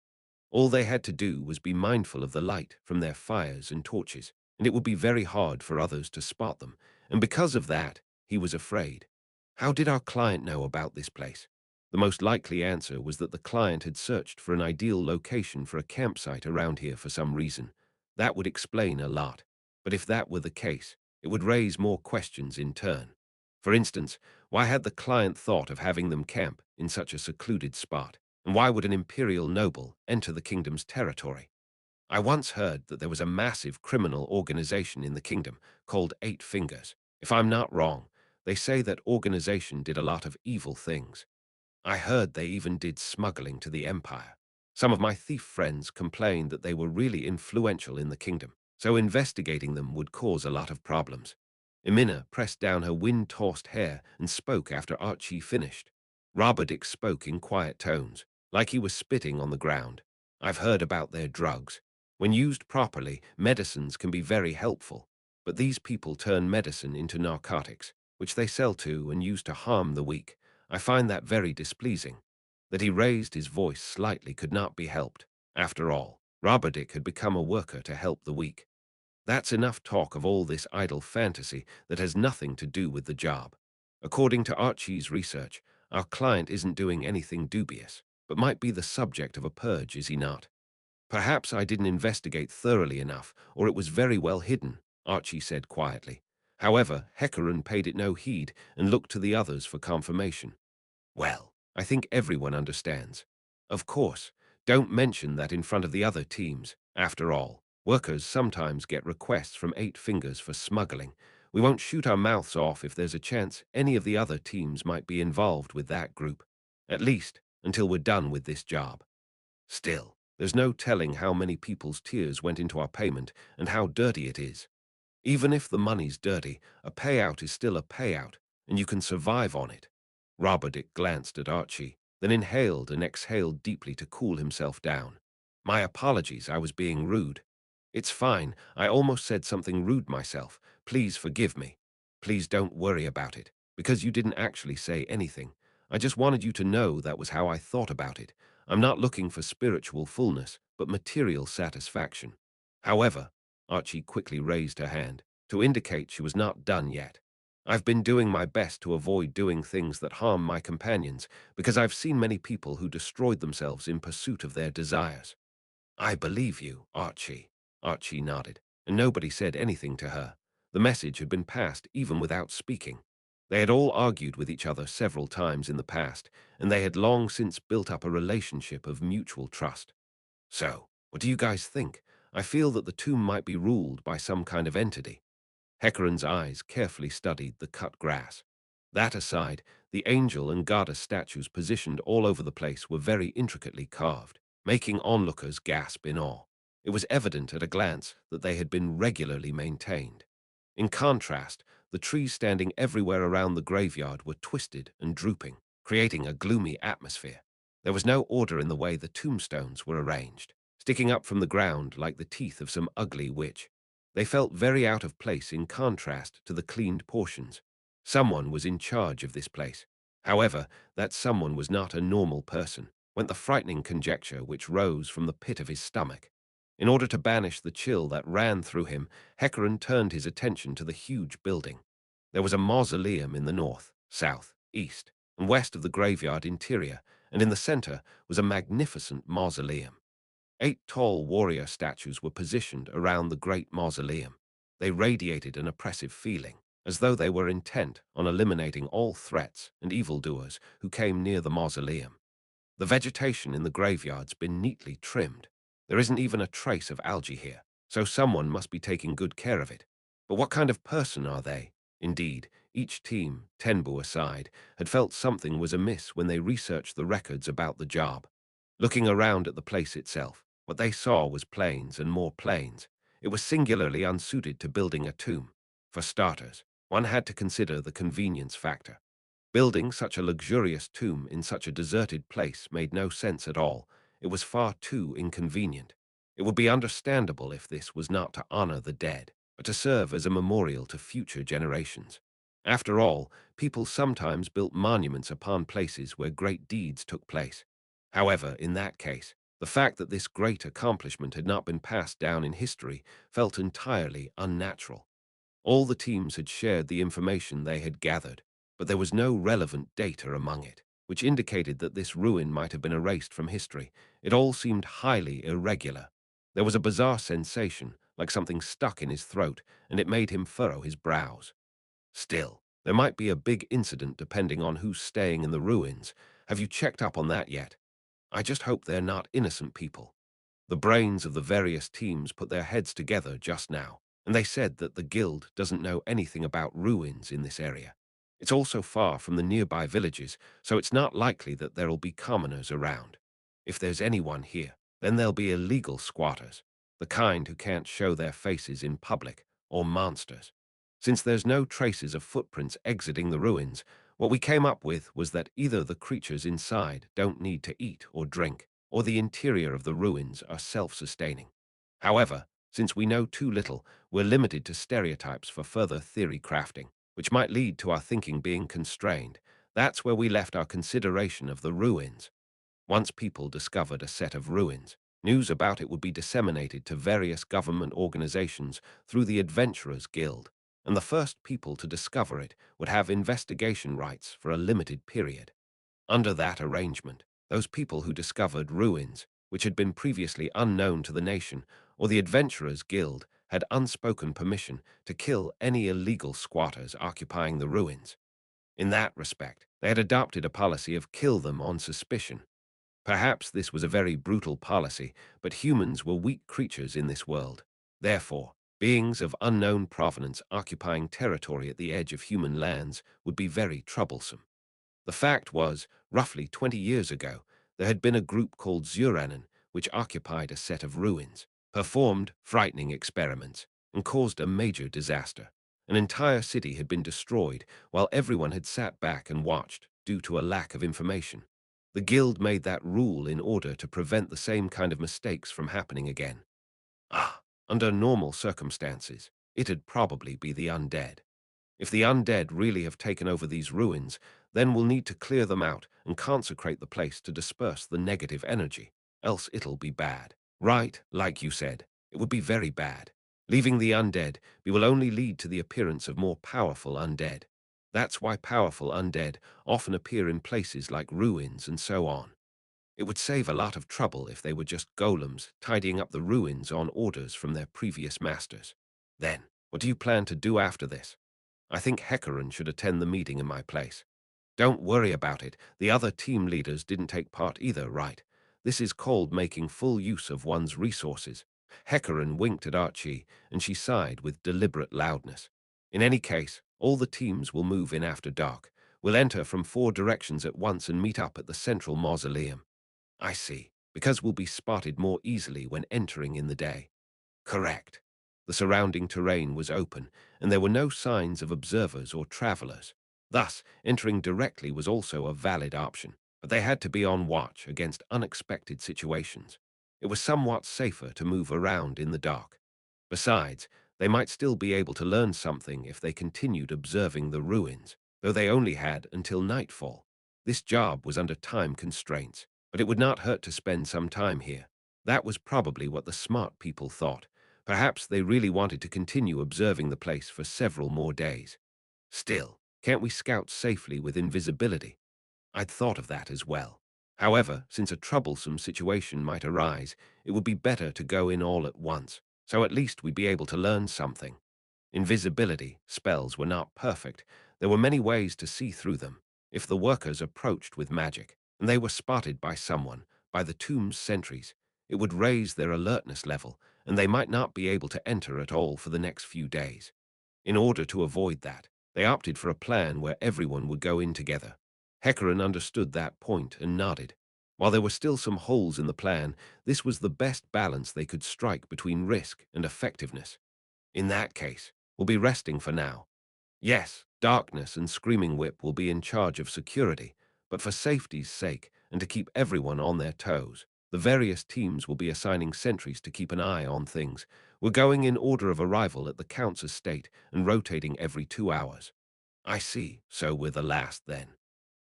S2: All they had to do was be mindful of the light from their fires and torches, and it would be very hard for others to spot them, and because of that, he was afraid. How did our client know about this place? The most likely answer was that the client had searched for an ideal location for a campsite around here for some reason. That would explain a lot, but if that were the case, it would raise more questions in turn. For instance, why had the client thought of having them camp in such a secluded spot? And why would an imperial noble enter the kingdom's territory? I once heard that there was a massive criminal organization in the kingdom called Eight Fingers. If I'm not wrong, they say that organization did a lot of evil things. I heard they even did smuggling to the empire. Some of my thief friends complained that they were really influential in the kingdom, so investigating them would cause a lot of problems. Emina pressed down her wind-tossed hair and spoke after Archie finished. Robert spoke in quiet tones, like he was spitting on the ground. I've heard about their drugs. When used properly, medicines can be very helpful, but these people turn medicine into narcotics, which they sell to and use to harm the weak. I find that very displeasing. That he raised his voice slightly could not be helped. After all, Roberdick had become a worker to help the weak. That's enough talk of all this idle fantasy that has nothing to do with the job. According to Archie's research, our client isn't doing anything dubious, but might be the subject of a purge, is he not? Perhaps I didn't investigate thoroughly enough, or it was very well hidden, Archie said quietly. However, Hecaran paid it no heed and looked to the others for confirmation. Well, I think everyone understands. Of course, don't mention that in front of the other teams. After all, workers sometimes get requests from Eight Fingers for smuggling. We won't shoot our mouths off if there's a chance any of the other teams might be involved with that group. At least, until we're done with this job. Still, there's no telling how many people's tears went into our payment and how dirty it is. Even if the money's dirty, a payout is still a payout, and you can survive on it. Roberdick glanced at Archie, then inhaled and exhaled deeply to cool himself down. My apologies, I was being rude. It's fine, I almost said something rude myself. Please forgive me. Please don't worry about it, because you didn't actually say anything. I just wanted you to know that was how I thought about it. I'm not looking for spiritual fullness, but material satisfaction. However, Archie quickly raised her hand, to indicate she was not done yet. I've been doing my best to avoid doing things that harm my companions, because I've seen many people who destroyed themselves in pursuit of their desires. I believe you, Archie. Archie nodded, and nobody said anything to her. The message had been passed even without speaking. They had all argued with each other several times in the past, and they had long since built up a relationship of mutual trust. So, what do you guys think? I feel that the tomb might be ruled by some kind of entity. Hecaran's eyes carefully studied the cut grass. That aside, the angel and goddess statues positioned all over the place were very intricately carved, making onlookers gasp in awe. It was evident at a glance that they had been regularly maintained. In contrast, the trees standing everywhere around the graveyard were twisted and drooping, creating a gloomy atmosphere. There was no order in the way the tombstones were arranged, sticking up from the ground like the teeth of some ugly witch. They felt very out of place in contrast to the cleaned portions. Someone was in charge of this place. However, that someone was not a normal person, went the frightening conjecture which rose from the pit of his stomach. In order to banish the chill that ran through him, Hecaran turned his attention to the huge building. There was a mausoleum in the north, south, east, and west of the graveyard interior, and in the center was a magnificent mausoleum. 8 tall warrior statues were positioned around the great mausoleum. They radiated an oppressive feeling, as though they were intent on eliminating all threats and evildoers who came near the mausoleum. The vegetation in the graveyard's been neatly trimmed. There isn't even a trace of algae here, so someone must be taking good care of it. But what kind of person are they? Indeed, each team, Tenbu aside, had felt something was amiss when they researched the records about the job. Looking around at the place itself, what they saw was plains and more plains. It was singularly unsuited to building a tomb. For starters, one had to consider the convenience factor. Building such a luxurious tomb in such a deserted place made no sense at all. It was far too inconvenient. It would be understandable if this was not to honor the dead, but to serve as a memorial to future generations. After all, people sometimes built monuments upon places where great deeds took place. However, in that case, the fact that this great accomplishment had not been passed down in history felt entirely unnatural. All the teams had shared the information they had gathered, but there was no relevant data among it, which indicated that this ruin might have been erased from history. It all seemed highly irregular. There was a bizarre sensation, like something stuck in his throat, and it made him furrow his brows. Still, There might be a big incident depending on who's staying in the ruins. Have you checked up on that yet? I just hope they're not innocent people. The brains of the various teams put their heads together just now, and they said that the guild doesn't know anything about ruins in this area. It's also far from the nearby villages, so it's not likely that there'll be commoners around. If there's anyone here, then there'll be illegal squatters, the kind who can't show their faces in public, or monsters. Since there's no traces of footprints exiting the ruins, what we came up with was that either the creatures inside don't need to eat or drink, or the interior of the ruins are self-sustaining. However, since we know too little, we're limited to stereotypes for further theory crafting, which might lead to our thinking being constrained. That's where we left our consideration of the ruins. Once people discovered a set of ruins, news about it would be disseminated to various government organizations through the Adventurers Guild, and the first people to discover it would have investigation rights for a limited period. Under that arrangement, those people who discovered ruins, which had been previously unknown to the nation, or the Adventurers Guild, had unspoken permission to kill any illegal squatters occupying the ruins. In that respect, they had adopted a policy of kill them on suspicion. Perhaps this was a very brutal policy, but humans were weak creatures in this world. Therefore, beings of unknown provenance occupying territory at the edge of human lands would be very troublesome. The fact was, roughly 20 years ago, there had been a group called Zuranen, which occupied a set of ruins, performed frightening experiments, and caused a major disaster. An entire city had been destroyed, while everyone had sat back and watched, due to a lack of information. The guild made that rule in order to prevent the same kind of mistakes from happening again. Under normal circumstances, it'd probably be the undead. If the undead really have taken over these ruins, then we'll need to clear them out and consecrate the place to disperse the negative energy, else it'll be bad. Right, like you said, it would be very bad. Leaving the undead, we will only lead to the appearance of more powerful undead. That's why powerful undead often appear in places like ruins and so on. It would save a lot of trouble if they were just golems tidying up the ruins on orders from their previous masters. Then, what do you plan to do after this? I think Hecarim should attend the meeting in my place. Don't worry about it. The other team leaders didn't take part either, right? This is called making full use of one's resources. Hecarim winked at Archie, and she sighed with deliberate loudness. In any case, all the teams will move in after dark. We'll enter from 4 directions at once and meet up at the central mausoleum. I see, because we'll be spotted more easily when entering in the day. Correct. The surrounding terrain was open, and there were no signs of observers or travelers. Thus, entering directly was also a valid option, but they had to be on watch against unexpected situations. It was somewhat safer to move around in the dark. Besides, they might still be able to learn something if they continued observing the ruins, though they only had until nightfall. This job was under time constraints, but it would not hurt to spend some time here. That was probably what the smart people thought. Perhaps they really wanted to continue observing the place for several more days. Still, can't we scout safely with invisibility? I'd thought of that as well. However, since a troublesome situation might arise, it would be better to go in all at once, so at least we'd be able to learn something. Invisibility spells were not perfect. There were many ways to see through them. If the workers approached with magic, and they were spotted by someone, by the tomb's sentries, it would raise their alertness level, and they might not be able to enter at all for the next few days. In order to avoid that, they opted for a plan where everyone would go in together. Hecarim understood that point and nodded. While there were still some holes in the plan, this was the best balance they could strike between risk and effectiveness. In that case, we'll be resting for now. Yes, Darkness and Screaming Whip will be in charge of security, but for safety's sake and to keep everyone on their toes, the various teams will be assigning sentries to keep an eye on things. We're going in order of arrival at the Count's estate and rotating every 2 hours. I see, so we're the last then.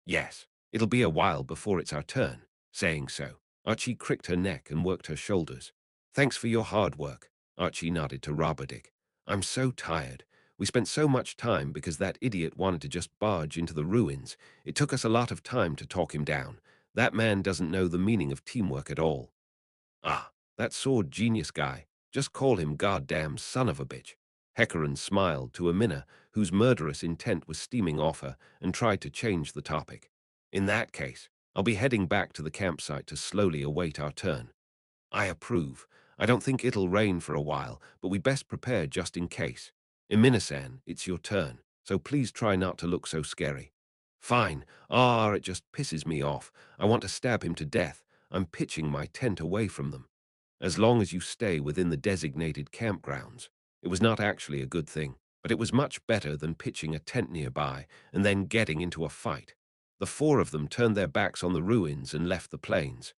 S2: Yes, it'll be a while before it's our turn. Saying so, Archie cricked her neck and worked her shoulders. Thanks for your hard work, Archie nodded to Roberdick. I'm so tired. We spent so much time because that idiot wanted to just barge into the ruins. It took us a lot of time to talk him down. That man doesn't know the meaning of teamwork at all. That sword genius guy. Just call him goddamn son of a bitch. Hecarim smiled to Amina, whose murderous intent was steaming off her, and tried to change the topic. In that case, I'll be heading back to the campsite to slowly await our turn. I approve. I don't think it'll rain for a while, but we best prepare just in case. Amina-san, it's your turn, so please try not to look so scary. Fine. It just pisses me off. I want to stab him to death. I'm pitching my tent away from them. As long as you stay within the designated campgrounds. It was not actually a good thing, but it was much better than pitching a tent nearby and then getting into a fight. The four of them turned their backs on the ruins and left the plains.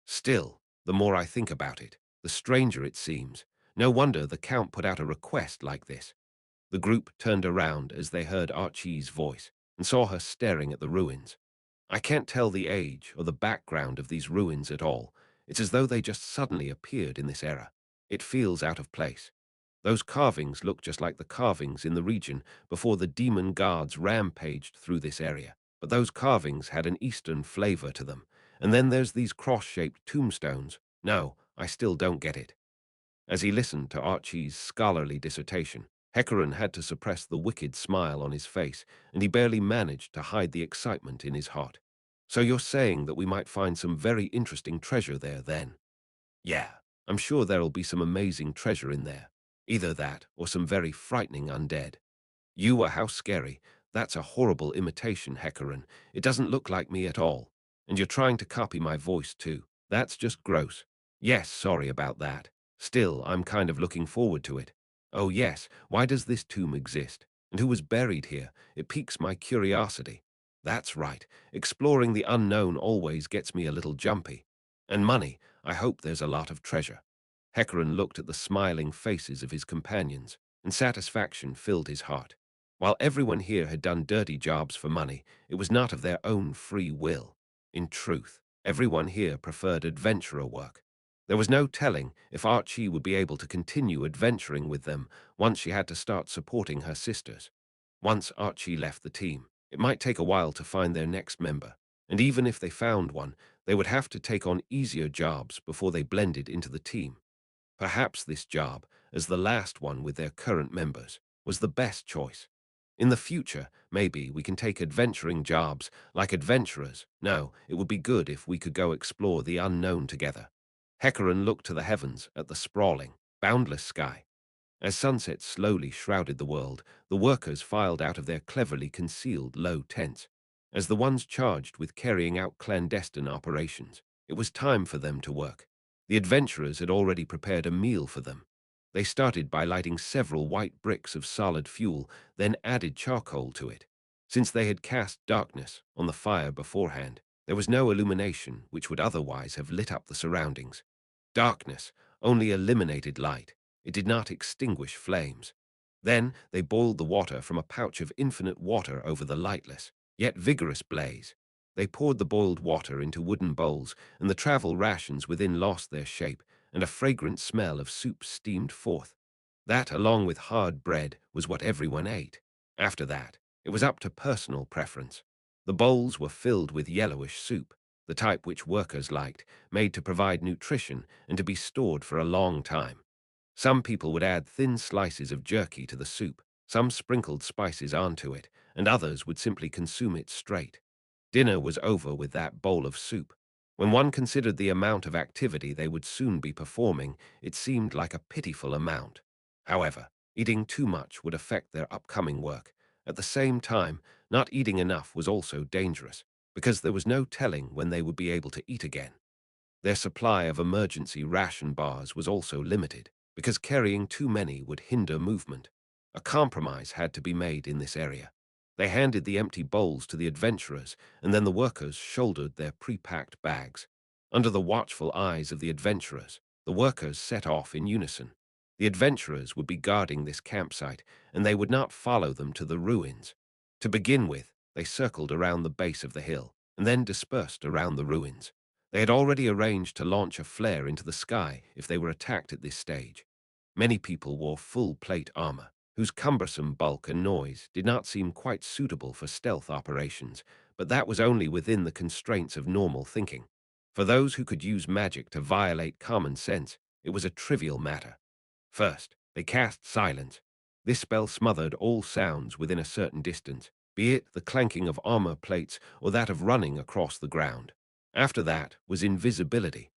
S2: Still, the more I think about it, the stranger it seems. No wonder the Count put out a request like this. The group turned around as they heard Archie's voice and saw her staring at the ruins. I can't tell the age or the background of these ruins at all. It's as though they just suddenly appeared in this era. It feels out of place. Those carvings look just like the carvings in the region before the demon guards rampaged through this area. But those carvings had an Eastern flavor to them. And then there's these cross-shaped tombstones. No, I still don't get it. As he listened to Archie's scholarly dissertation, Hecarim had to suppress the wicked smile on his face, and he barely managed to hide the excitement in his heart. So you're saying that we might find some very interesting treasure there, then? Yeah, I'm sure there'll be some amazing treasure in there. Either that, or some very frightening undead. How scary. That's a horrible imitation, Hecarim. It doesn't look like me at all. And you're trying to copy my voice, too. That's just gross. Yes, sorry about that. Still, I'm kind of looking forward to it. Oh yes, why does this tomb exist? And who was buried here? It piques my curiosity. That's right, exploring the unknown always gets me a little jumpy. And money, I hope there's a lot of treasure. Hecarim looked at the smiling faces of his companions, and satisfaction filled his heart. While everyone here had done dirty jobs for money, it was not of their own free will. In truth, everyone here preferred adventurer work. There was no telling if Archie would be able to continue adventuring with them once she had to start supporting her sisters. Once Archie left the team, it might take a while to find their next member, and even if they found one, they would have to take on easier jobs before they blended into the team. Perhaps this job, as the last one with their current members, was the best choice. In the future, maybe we can take adventuring jobs like adventurers. No, it would be good if we could go explore the unknown together. Hecarim looked to the heavens at the sprawling, boundless sky. As sunset slowly shrouded the world, the workers filed out of their cleverly concealed low tents. As the ones charged with carrying out clandestine operations, it was time for them to work. The adventurers had already prepared a meal for them. They started by lighting several white bricks of solid fuel, then added charcoal to it. Since they had cast darkness on the fire beforehand, there was no illumination which would otherwise have lit up the surroundings. Darkness only eliminated light. It did not extinguish flames. Then they boiled the water from a pouch of infinite water over the lightless, yet vigorous blaze. They poured the boiled water into wooden bowls, and the travel rations within lost their shape, and a fragrant smell of soup steamed forth. That, along with hard bread, was what everyone ate. After that, it was up to personal preference. The bowls were filled with yellowish soup, the type which workers liked, made to provide nutrition and to be stored for a long time. Some people would add thin slices of jerky to the soup, some sprinkled spices onto it, and others would simply consume it straight. Dinner was over with that bowl of soup. When one considered the amount of activity they would soon be performing, it seemed like a pitiful amount. However, eating too much would affect their upcoming work. At the same time, not eating enough was also dangerous, because there was no telling when they would be able to eat again. Their supply of emergency ration bars was also limited, because carrying too many would hinder movement. A compromise had to be made in this area. They handed the empty bowls to the adventurers, and then the workers shouldered their pre-packed bags. Under the watchful eyes of the adventurers, the workers set off in unison. The adventurers would be guarding this campsite, and they would not follow them to the ruins. To begin with, they circled around the base of the hill, and then dispersed around the ruins. They had already arranged to launch a flare into the sky if they were attacked at this stage. Many people wore full plate armor, whose cumbersome bulk and noise did not seem quite suitable for stealth operations, but that was only within the constraints of normal thinking. For those who could use magic to violate common sense, it was a trivial matter. First, they cast silence. This spell smothered all sounds within a certain distance, be it the clanking of armor plates or that of running across the ground. After that was invisibility.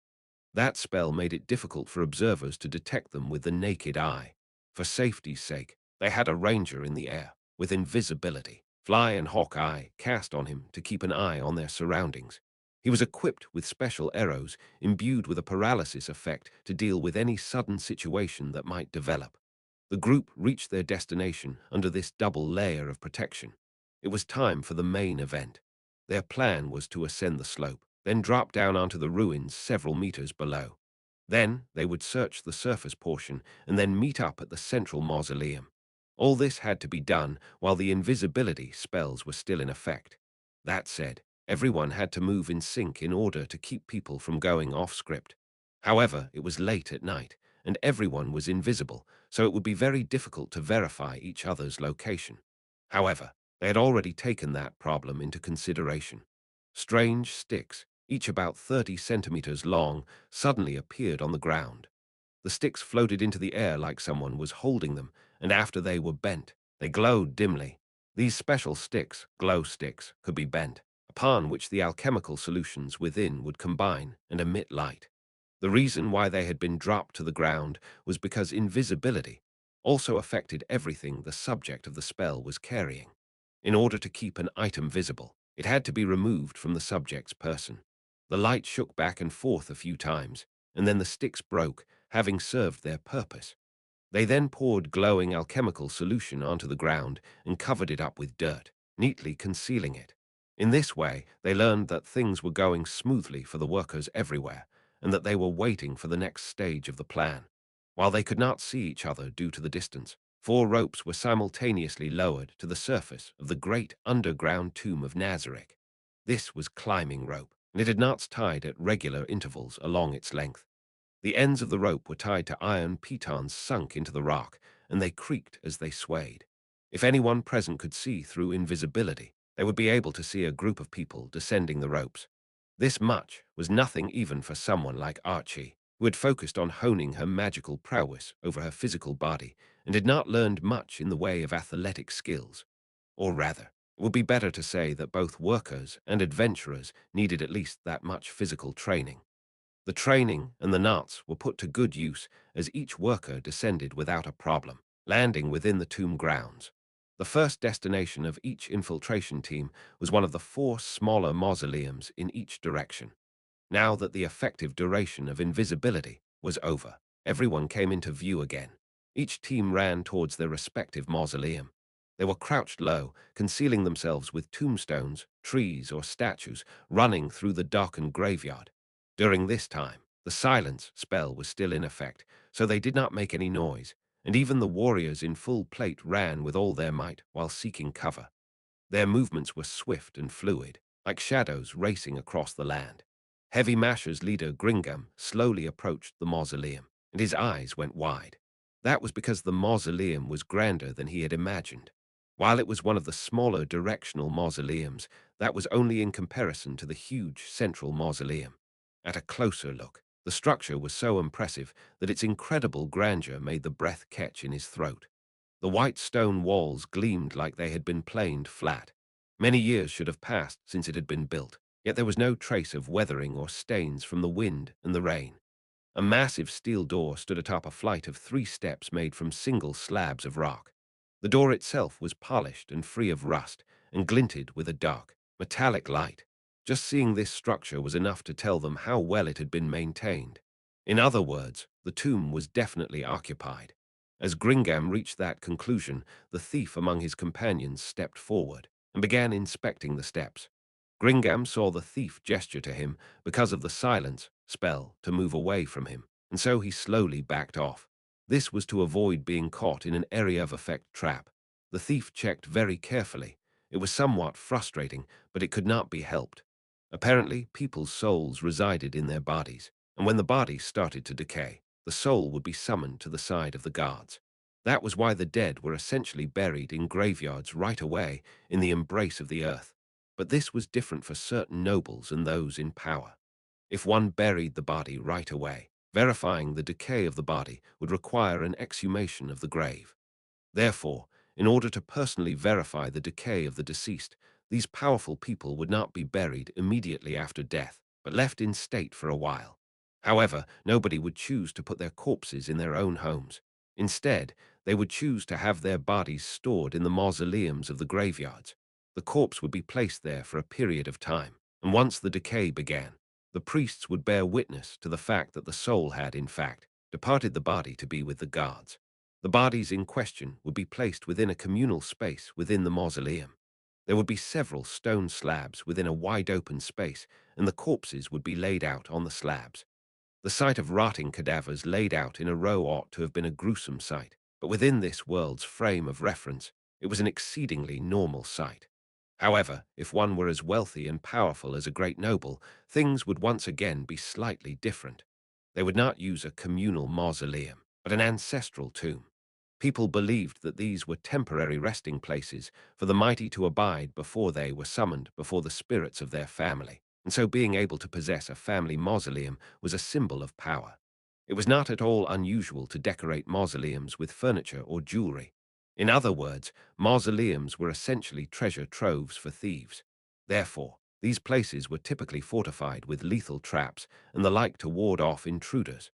S2: That spell made it difficult for observers to detect them with the naked eye. For safety's sake, they had a ranger in the air, with invisibility. Fly and Hawkeye cast on him to keep an eye on their surroundings. He was equipped with special arrows, imbued with a paralysis effect to deal with any sudden situation that might develop. The group reached their destination under this double layer of protection. It was time for the main event. Their plan was to ascend the slope, then drop down onto the ruins several meters below. Then they would search the surface portion and then meet up at the central mausoleum. All this had to be done while the invisibility spells were still in effect. That said, everyone had to move in sync in order to keep people from going off script. However, it was late at night, and everyone was invisible, so it would be very difficult to verify each other's location. However, they had already taken that problem into consideration. Strange sticks, each about 30 centimeters long, suddenly appeared on the ground. The sticks floated into the air like someone was holding them, and after they were bent, they glowed dimly. These special sticks, glow sticks, could be bent, upon which the alchemical solutions within would combine and emit light. The reason why they had been dropped to the ground was because invisibility also affected everything the subject of the spell was carrying. In order to keep an item visible, it had to be removed from the subject's person. The light shook back and forth a few times, and then the sticks broke, having served their purpose. They then poured glowing alchemical solution onto the ground and covered it up with dirt, neatly concealing it. In this way, they learned that things were going smoothly for the workers everywhere, and that they were waiting for the next stage of the plan. While they could not see each other due to the distance, 4 ropes were simultaneously lowered to the surface of the great underground tomb of Nazareth. This was climbing rope, and it had knots tied at regular intervals along its length. The ends of the rope were tied to iron pitons sunk into the rock, and they creaked as they swayed. If anyone present could see through invisibility, they would be able to see a group of people descending the ropes. This much was nothing even for someone like Archie, who had focused on honing her magical prowess over her physical body and had not learned much in the way of athletic skills. Or rather, it would be better to say that both workers and adventurers needed at least that much physical training. The training and the knots were put to good use as each worker descended without a problem, landing within the tomb grounds. The first destination of each infiltration team was one of the 4 smaller mausoleums in each direction. Now that the effective duration of invisibility was over, everyone came into view again. Each team ran towards their respective mausoleum. They were crouched low, concealing themselves with tombstones, trees, or statues running through the darkened graveyard. During this time, the silence spell was still in effect, so they did not make any noise, and even the warriors in full plate ran with all their might while seeking cover. Their movements were swift and fluid, like shadows racing across the land. Heavy Masher's leader Gringam slowly approached the mausoleum, and his eyes went wide. That was because the mausoleum was grander than he had imagined. While it was one of the smaller directional mausoleums, that was only in comparison to the huge central mausoleum. At a closer look, the structure was so impressive that its incredible grandeur made the breath catch in his throat. The white stone walls gleamed like they had been planed flat. Many years should have passed since it had been built, yet there was no trace of weathering or stains from the wind and the rain. A massive steel door stood atop a flight of 3 steps made from single slabs of rock. The door itself was polished and free of rust, and glinted with a dark, metallic light. Just seeing this structure was enough to tell them how well it had been maintained. In other words, the tomb was definitely occupied. As Gringam reached that conclusion, the thief among his companions stepped forward and began inspecting the steps. Gringam saw the thief gesture to him because of the silence spell to move away from him, and so he slowly backed off. This was to avoid being caught in an area of effect trap. The thief checked very carefully. It was somewhat frustrating, but it could not be helped. Apparently, people's souls resided in their bodies, and when the body started to decay, the soul would be summoned to the side of the gods. That was why the dead were essentially buried in graveyards right away in the embrace of the earth. But this was different for certain nobles and those in power. If one buried the body right away, verifying the decay of the body would require an exhumation of the grave. Therefore, in order to personally verify the decay of the deceased, these powerful people would not be buried immediately after death, but left in state for a while. However, nobody would choose to put their corpses in their own homes. Instead, they would choose to have their bodies stored in the mausoleums of the graveyards. The corpse would be placed there for a period of time, and once the decay began, the priests would bear witness to the fact that the soul had, in fact, departed the body to be with the gods. The bodies in question would be placed within a communal space within the mausoleum. There would be several stone slabs within a wide-open space, and the corpses would be laid out on the slabs. The sight of rotting cadavers laid out in a row ought to have been a gruesome sight, but within this world's frame of reference, it was an exceedingly normal sight. However, if one were as wealthy and powerful as a great noble, things would once again be slightly different. They would not use a communal mausoleum, but an ancestral tomb. People believed that these were temporary resting places for the mighty to abide before they were summoned before the spirits of their family, and so being able to possess a family mausoleum was a symbol of power. It was not at all unusual to decorate mausoleums with furniture or jewelry. In other words, mausoleums were essentially treasure troves for thieves. Therefore, these places were typically fortified with lethal traps and the like to ward off intruders.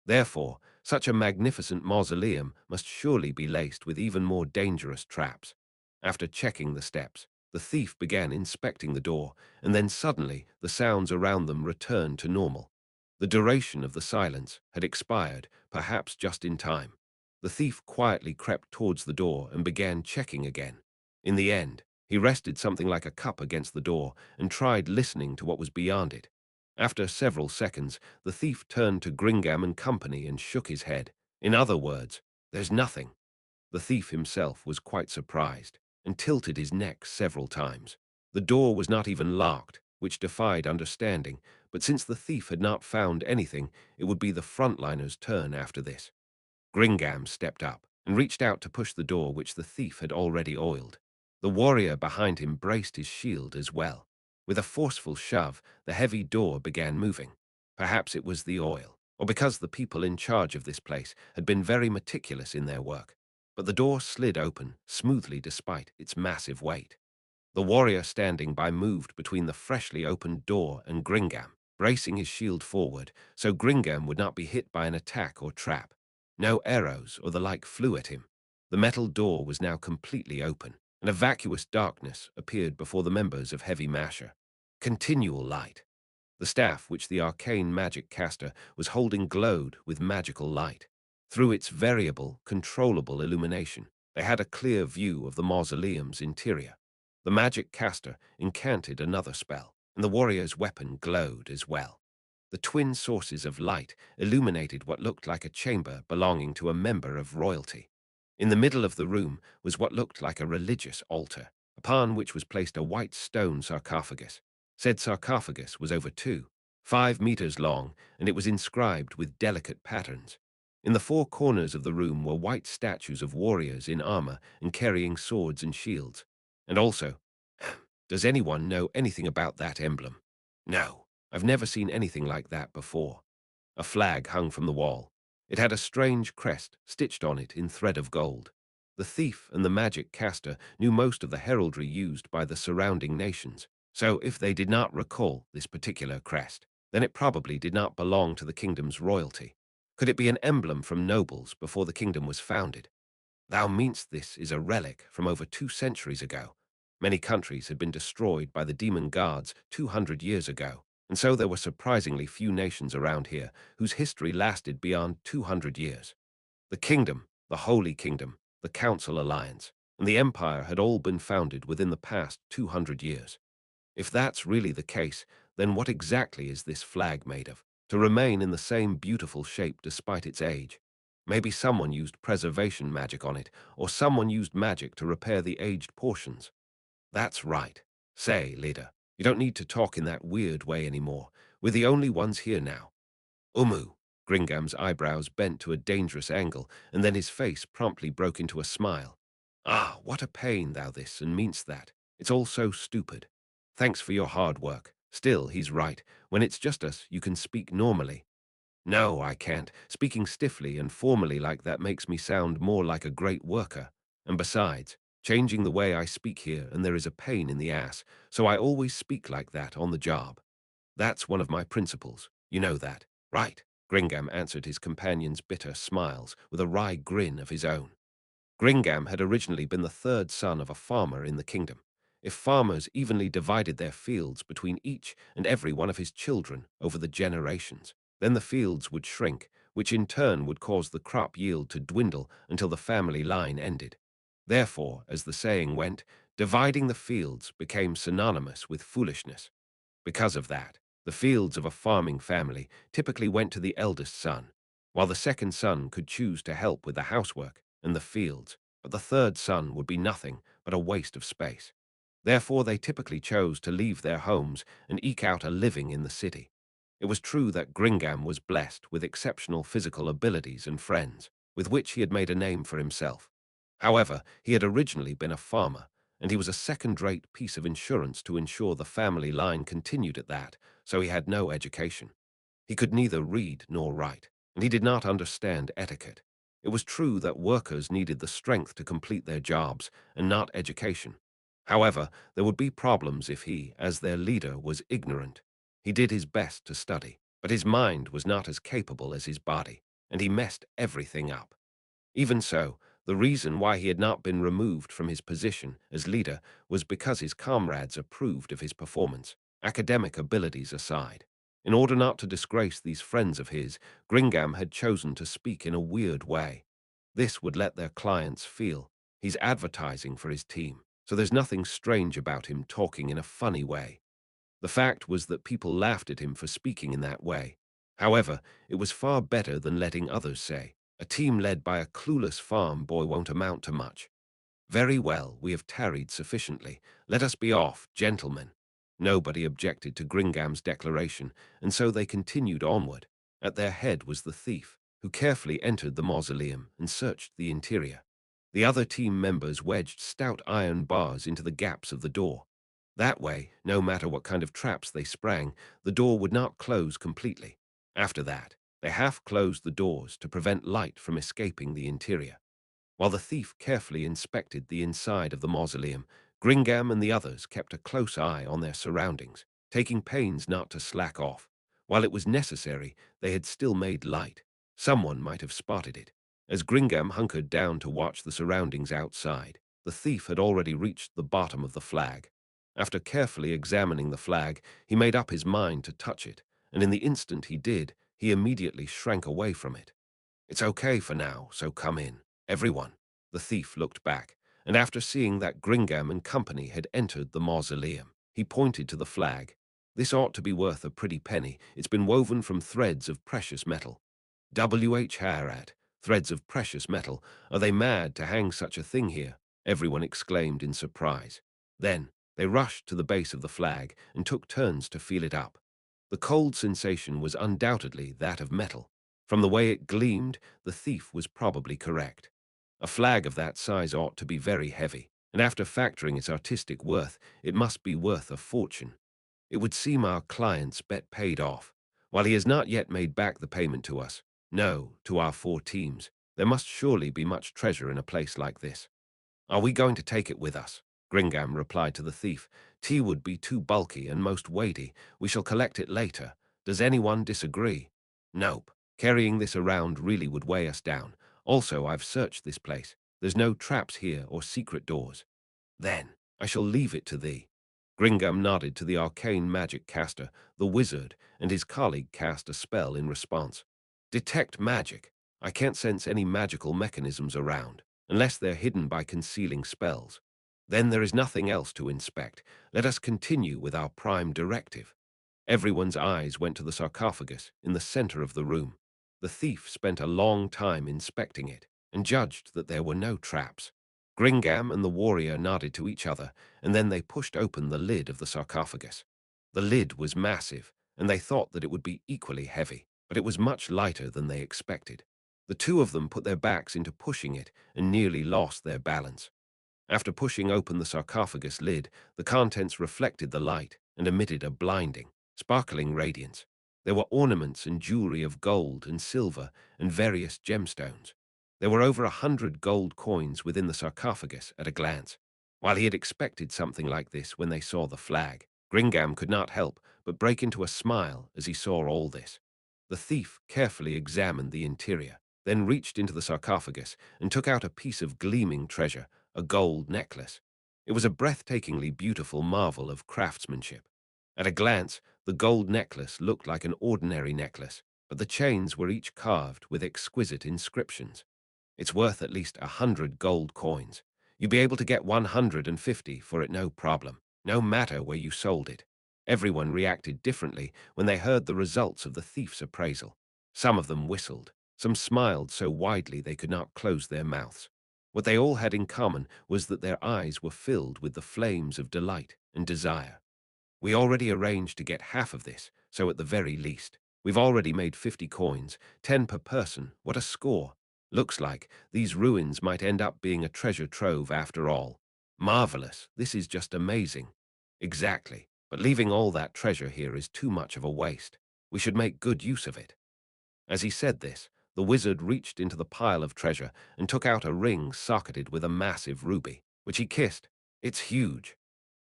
S2: Therefore, such a magnificent mausoleum must surely be laced with even more dangerous traps. After checking the steps, the thief began inspecting the door, and then suddenly the sounds around them returned to normal. The duration of the silence had expired, perhaps just in time. The thief quietly crept towards the door and began checking again. In the end, he rested something like a cup against the door and tried listening to what was beyond it. After several seconds, the thief turned to Gringam and Company and shook his head. In other words, there's nothing. The thief himself was quite surprised and tilted his neck several times. The door was not even locked, which defied understanding, but since the thief had not found anything, it would be the frontliner's turn after this. Gringam stepped up and reached out to push the door which the thief had already oiled. The warrior behind him braced his shield as well. With a forceful shove, the heavy door began moving. Perhaps it was the oil, or because the people in charge of this place had been very meticulous in their work. But the door slid open smoothly despite its massive weight. The warrior standing by moved between the freshly opened door and Gringam, bracing his shield forward so Gringam would not be hit by an attack or trap. No arrows or the like flew at him. The metal door was now completely open, and a vacuous darkness appeared before the members of Heavy Masher. Continual light. The staff which the arcane magic caster was holding glowed with magical light. Through its variable, controllable illumination, they had a clear view of the mausoleum's interior. The magic caster incanted another spell, and the warrior's weapon glowed as well. The twin sources of light illuminated what looked like a chamber belonging to a member of royalty. In the middle of the room was what looked like a religious altar, upon which was placed a white stone sarcophagus. Said sarcophagus was over 5 meters long, and it was inscribed with delicate patterns. In the four corners of the room were white statues of warriors in armor and carrying swords and shields. And also, does anyone know anything about that emblem? No, I've never seen anything like that before. A flag hung from the wall. It had a strange crest stitched on it in thread of gold. The thief and the magic caster knew most of the heraldry used by the surrounding nations, so if they did not recall this particular crest, then it probably did not belong to the kingdom's royalty. Could it be an emblem from nobles before the kingdom was founded? Thou meanst this is a relic from over 2 centuries ago. Many countries had been destroyed by the demon gods 200 years ago, and so there were surprisingly few nations around here whose history lasted beyond 200 years. The kingdom, the Holy Kingdom, the Council Alliance, and the Empire had all been founded within the past 200 years. If that's really the case, then what exactly is this flag made of, to remain in the same beautiful shape despite its age? Maybe someone used preservation magic on it, or someone used magic to repair the aged portions. That's right. Say, leader, you don't need to talk in that weird way anymore. We're the only ones here now. Umu. Gringam's eyebrows bent to a dangerous angle, and then his face promptly broke into a smile. Ah, what a pain thou this, and meanst that. It's all so stupid. Thanks for your hard work. Still, he's right. When it's just us, you can speak normally. No, I can't. Speaking stiffly and formally like that makes me sound more like a great worker. And besides, changing the way I speak here and there is a pain in the ass, so I always speak like that on the job. That's one of my principles. You know that, right? Gringam answered his companion's bitter smiles with a wry grin of his own. Gringam had originally been the third son of a farmer in the kingdom. If farmers evenly divided their fields between each and every one of his children over the generations, then the fields would shrink, which in turn would cause the crop yield to dwindle until the family line ended. Therefore, as the saying went, dividing the fields became synonymous with foolishness. Because of that, the fields of a farming family typically went to the eldest son, while the second son could choose to help with the housework and the fields, but the third son would be nothing but a waste of space. Therefore, they typically chose to leave their homes and eke out a living in the city. It was true that Gringam was blessed with exceptional physical abilities and friends, with which he had made a name for himself. However, he had originally been a farmer, and he was a second-rate piece of insurance to ensure the family line continued at that, so he had no education. He could neither read nor write, and he did not understand etiquette. It was true that workers needed the strength to complete their jobs and not education. However, there would be problems if he, as their leader, was ignorant. He did his best to study, but his mind was not as capable as his body, and he messed everything up. Even so, the reason why he had not been removed from his position as leader was because his comrades approved of his performance, academic abilities aside. In order not to disgrace these friends of his, Gringam had chosen to speak in a weird way. This would let their clients feel he's advertising for his team, so there's nothing strange about him talking in a funny way. The fact was that people laughed at him for speaking in that way. However, it was far better than letting others say, "A team led by a clueless farm boy won't amount to much." "Very well, we have tarried sufficiently. Let us be off, gentlemen." Nobody objected to Gringam's declaration, and so they continued onward. At their head was the thief, who carefully entered the mausoleum and searched the interior. The other team members wedged stout iron bars into the gaps of the door. That way, no matter what kind of traps they sprang, the door would not close completely. After that, they half closed the doors to prevent light from escaping the interior. While the thief carefully inspected the inside of the mausoleum, Gringam and the others kept a close eye on their surroundings, taking pains not to slack off. While it was necessary, they had still made light. Someone might have spotted it. As Gringam hunkered down to watch the surroundings outside, the thief had already reached the bottom of the flag. After carefully examining the flag, he made up his mind to touch it, and in the instant he did, he immediately shrank away from it. "It's okay for now, so come in, everyone." The thief looked back, and after seeing that Gringam and company had entered the mausoleum, he pointed to the flag. "This ought to be worth a pretty penny. It's been woven from threads of precious metal." "W.H. Harrat, threads of precious metal. Are they mad to hang such a thing here?" everyone exclaimed in surprise. Then they rushed to the base of the flag and took turns to feel it up. The cold sensation was undoubtedly that of metal. From the way it gleamed, the thief was probably correct. A flag of that size ought to be very heavy, and after factoring its artistic worth, it must be worth a fortune. It would seem our client's bet paid off. While he has not yet made back the payment to us, no, to our 4 teams, there must surely be much treasure in a place like this. "Are we going to take it with us?" Gringam replied to the thief. "Tea would be too bulky and most weighty. We shall collect it later. Does anyone disagree?" "Nope. Carrying this around really would weigh us down. Also, I've searched this place. There's no traps here or secret doors." "Then I shall leave it to thee." Gringam nodded to the arcane magic caster, the wizard, and his colleague cast a spell in response. "Detect magic. I can't sense any magical mechanisms around, unless they're hidden by concealing spells. Then there is nothing else to inspect. Let us continue with our prime directive." Everyone's eyes went to the sarcophagus in the center of the room. The thief spent a long time inspecting it and judged that there were no traps. Gringam and the warrior nodded to each other, and then they pushed open the lid of the sarcophagus. The lid was massive, and they thought that it would be equally heavy, but it was much lighter than they expected. The two of them put their backs into pushing it and nearly lost their balance. After pushing open the sarcophagus lid, the contents reflected the light and emitted a blinding, sparkling radiance. There were ornaments and jewelry of gold and silver and various gemstones. There were over 100 gold coins within the sarcophagus at a glance. While he had expected something like this when they saw the flag, Gringam could not help but break into a smile as he saw all this. The thief carefully examined the interior, then reached into the sarcophagus and took out a piece of gleaming treasure, a gold necklace. It was a breathtakingly beautiful marvel of craftsmanship. At a glance, the gold necklace looked like an ordinary necklace, but the chains were each carved with exquisite inscriptions. It's worth at least 100 gold coins. You'd be able to get 150 for it no problem, no matter where you sold it. Everyone reacted differently when they heard the results of the thief's appraisal. Some of them whistled, some smiled so widely they could not close their mouths. What they all had in common was that their eyes were filled with the flames of delight and desire. We already arranged to get half of this, so at the very least, we've already made 50 coins, 10 per person. What a score! Looks like these ruins might end up being a treasure trove after all. Marvelous, this is just amazing. Exactly, but leaving all that treasure here is too much of a waste. We should make good use of it. As he said this, the wizard reached into the pile of treasure and took out a ring socketed with a massive ruby, which he kissed. It's huge.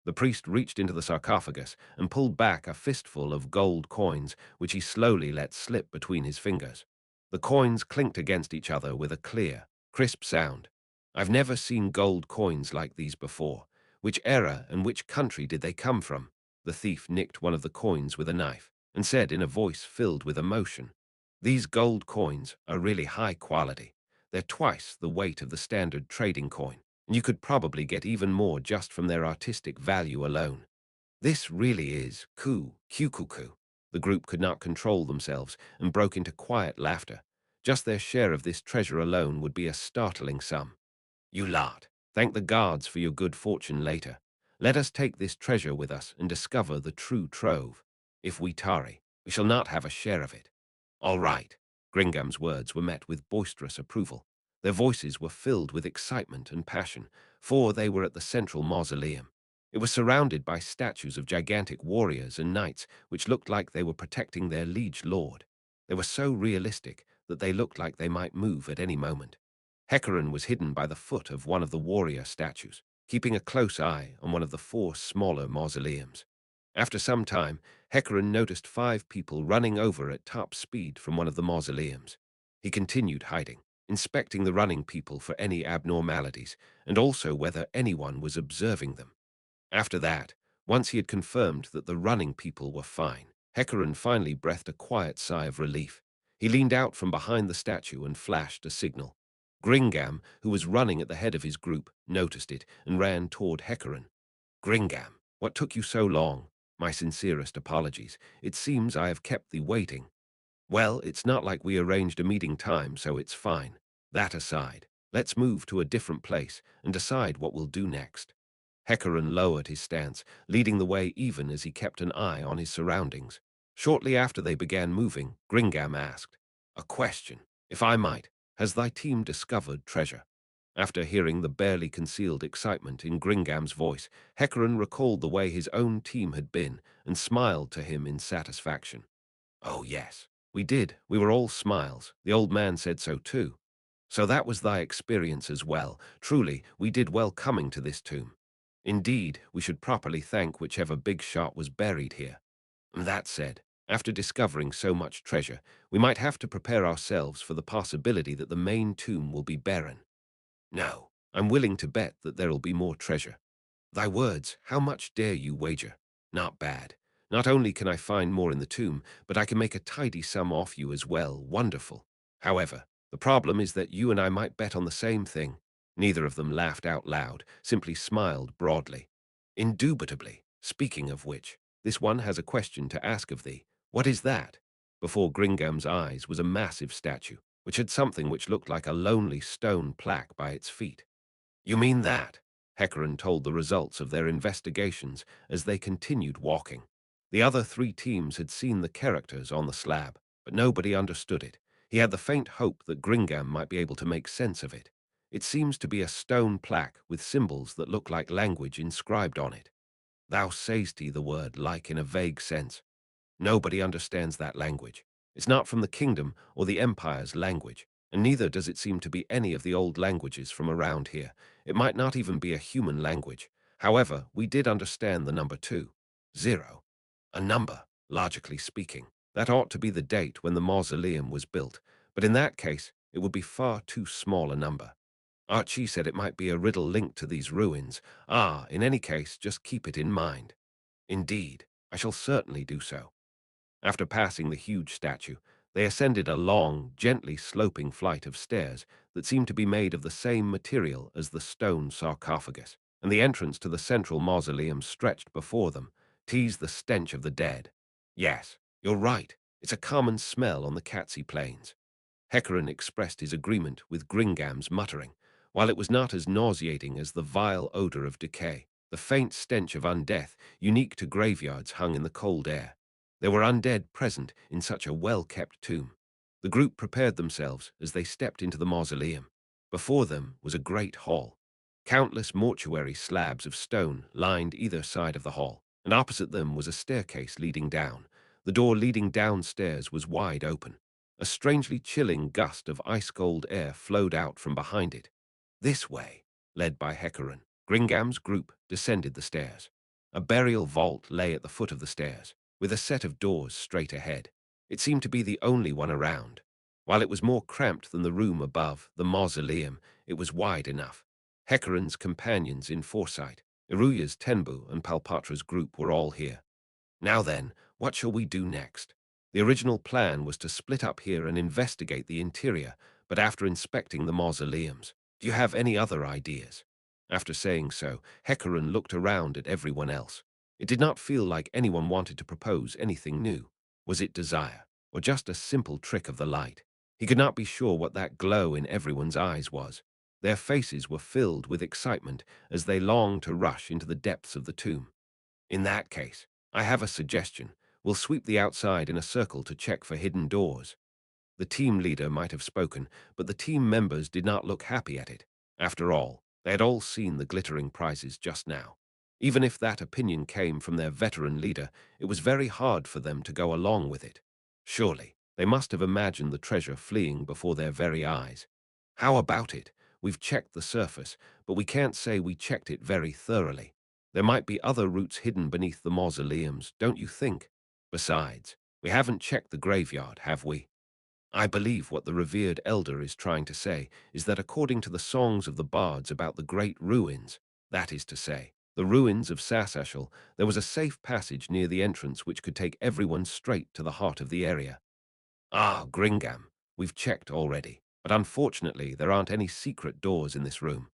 S2: The priest reached into the sarcophagus and pulled back a fistful of gold coins, which he slowly let slip between his fingers. The coins clinked against each other with a clear, crisp sound. I've never seen gold coins like these before. Which era and which country did they come from? The thief nicked one of the coins with a knife and said in a voice filled with emotion, "These gold coins are really high quality. They're twice the weight of the standard trading coin, and you could probably get even more just from their artistic value alone. This really is cuckoo. The group could not control themselves and broke into quiet laughter. Just their share of this treasure alone would be a startling sum. You lot, thank the gods for your good fortune later. Let us take this treasure with us and discover the true trove. If we tarry, we shall not have a share of it. All right. Gringam's words were met with boisterous approval. Their voices were filled with excitement and passion, for they were at the central mausoleum. It was surrounded by statues of gigantic warriors and knights which looked like they were protecting their liege lord. They were so realistic that they looked like they might move at any moment. Hecarim was hidden by the foot of one of the warrior statues, keeping a close eye on one of the four smaller mausoleums. After some time, Hecarim noticed 5 people running over at top speed from one of the mausoleums. He continued hiding, inspecting the running people for any abnormalities, and also whether anyone was observing them. After that, once he had confirmed that the running people were fine, Hecarim finally breathed a quiet sigh of relief. He leaned out from behind the statue and flashed a signal. Gringam, who was running at the head of his group, noticed it and ran toward Hecarim. Gringam, what took you so long? My sincerest apologies. It seems I have kept thee waiting. Well, it's not like we arranged a meeting time, so it's fine. That aside, let's move to a different place and decide what we'll do next. Hecarim lowered his stance, leading the way even as he kept an eye on his surroundings. Shortly after they began moving, Gringam asked, "A question, if I might. Has thy team discovered treasure?" After hearing the barely concealed excitement in Gringam's voice, Hecarim recalled the way his own team had been and smiled to him in satisfaction. "Oh, yes, we did. We were all smiles. The old man said so too. So that was thy experience as well. Truly, we did well coming to this tomb. Indeed, we should properly thank whichever big shot was buried here. That said, after discovering so much treasure, we might have to prepare ourselves for the possibility that the main tomb will be barren. No, I'm willing to bet that there'll be more treasure. Thy words, how much dare you wager? Not bad. Not only can I find more in the tomb, but I can make a tidy sum off you as well. Wonderful. However, the problem is that you and I might bet on the same thing." Neither of them laughed out loud, simply smiled broadly. "Indubitably. Speaking of which, this one has a question to ask of thee. What is that?" Before Gringam's eyes was a massive statue, which had something which looked like a lonely stone plaque by its feet. "You mean that?" Hecarim told the results of their investigations as they continued walking. The other 3 teams had seen the characters on the slab, but nobody understood it. He had the faint hope that Gringam might be able to make sense of it. It seems to be a stone plaque with symbols that look like language inscribed on it. Thou sayest the word like in a vague sense. Nobody understands that language. It's not from the kingdom or the empire's language, and neither does it seem to be any of the old languages from around here. It might not even be a human language. However, we did understand the number 2. 0. A number, logically speaking. That ought to be the date when the mausoleum was built, but in that case, it would be far too small a number. Archie said it might be a riddle linked to these ruins. In any case, just keep it in mind. Indeed, I shall certainly do so. After passing the huge statue, they ascended a long, gently sloping flight of stairs that seemed to be made of the same material as the stone sarcophagus, and the entrance to the central mausoleum stretched before them, teased the stench of the dead. Yes, you're right. It's a common smell on the Katsi plains. Hecaran expressed his agreement with Gringam's muttering. While it was not as nauseating as the vile odor of decay, the faint stench of undeath, unique to graveyards, hung in the cold air. There were undead present in such a well-kept tomb. The group prepared themselves as they stepped into the mausoleum. Before them was a great hall. Countless mortuary slabs of stone lined either side of the hall, and opposite them was a staircase leading down. The door leading downstairs was wide open. A strangely chilling gust of ice-cold air flowed out from behind it. This way, led by Hecaran, Gringam's group descended the stairs. A burial vault lay at the foot of the stairs, with a set of doors straight ahead. It seemed to be the only one around. While it was more cramped than the room above, the mausoleum, it was wide enough. Hecaran's companions in foresight, Iruya's Tenbu and Palpatra's group were all here. Now then, what shall we do next? The original plan was to split up here and investigate the interior, but after inspecting the mausoleums, do you have any other ideas? After saying so, Hecaran looked around at everyone else. It did not feel like anyone wanted to propose anything new. Was it desire, or just a simple trick of the light? He could not be sure what that glow in everyone's eyes was. Their faces were filled with excitement as they longed to rush into the depths of the tomb. In that case, I have a suggestion. We'll sweep the outside in a circle to check for hidden doors. The team leader might have spoken, but the team members did not look happy at it. After all, they had all seen the glittering prizes just now. Even if that opinion came from their veteran leader, it was very hard for them to go along with it. Surely, they must have imagined the treasure fleeing before their very eyes. How about it? We've checked the surface, but we can't say we checked it very thoroughly. There might be other routes hidden beneath the mausoleums, don't you think? Besides, we haven't checked the graveyard, have we? I believe what the revered elder is trying to say is that according to the songs of the bards about the great ruins, that is to say, the ruins of Sasashal, there was a safe passage near the entrance which could take everyone straight to the heart of the area. Gringam, we've checked already, but unfortunately there aren't any secret doors in this room.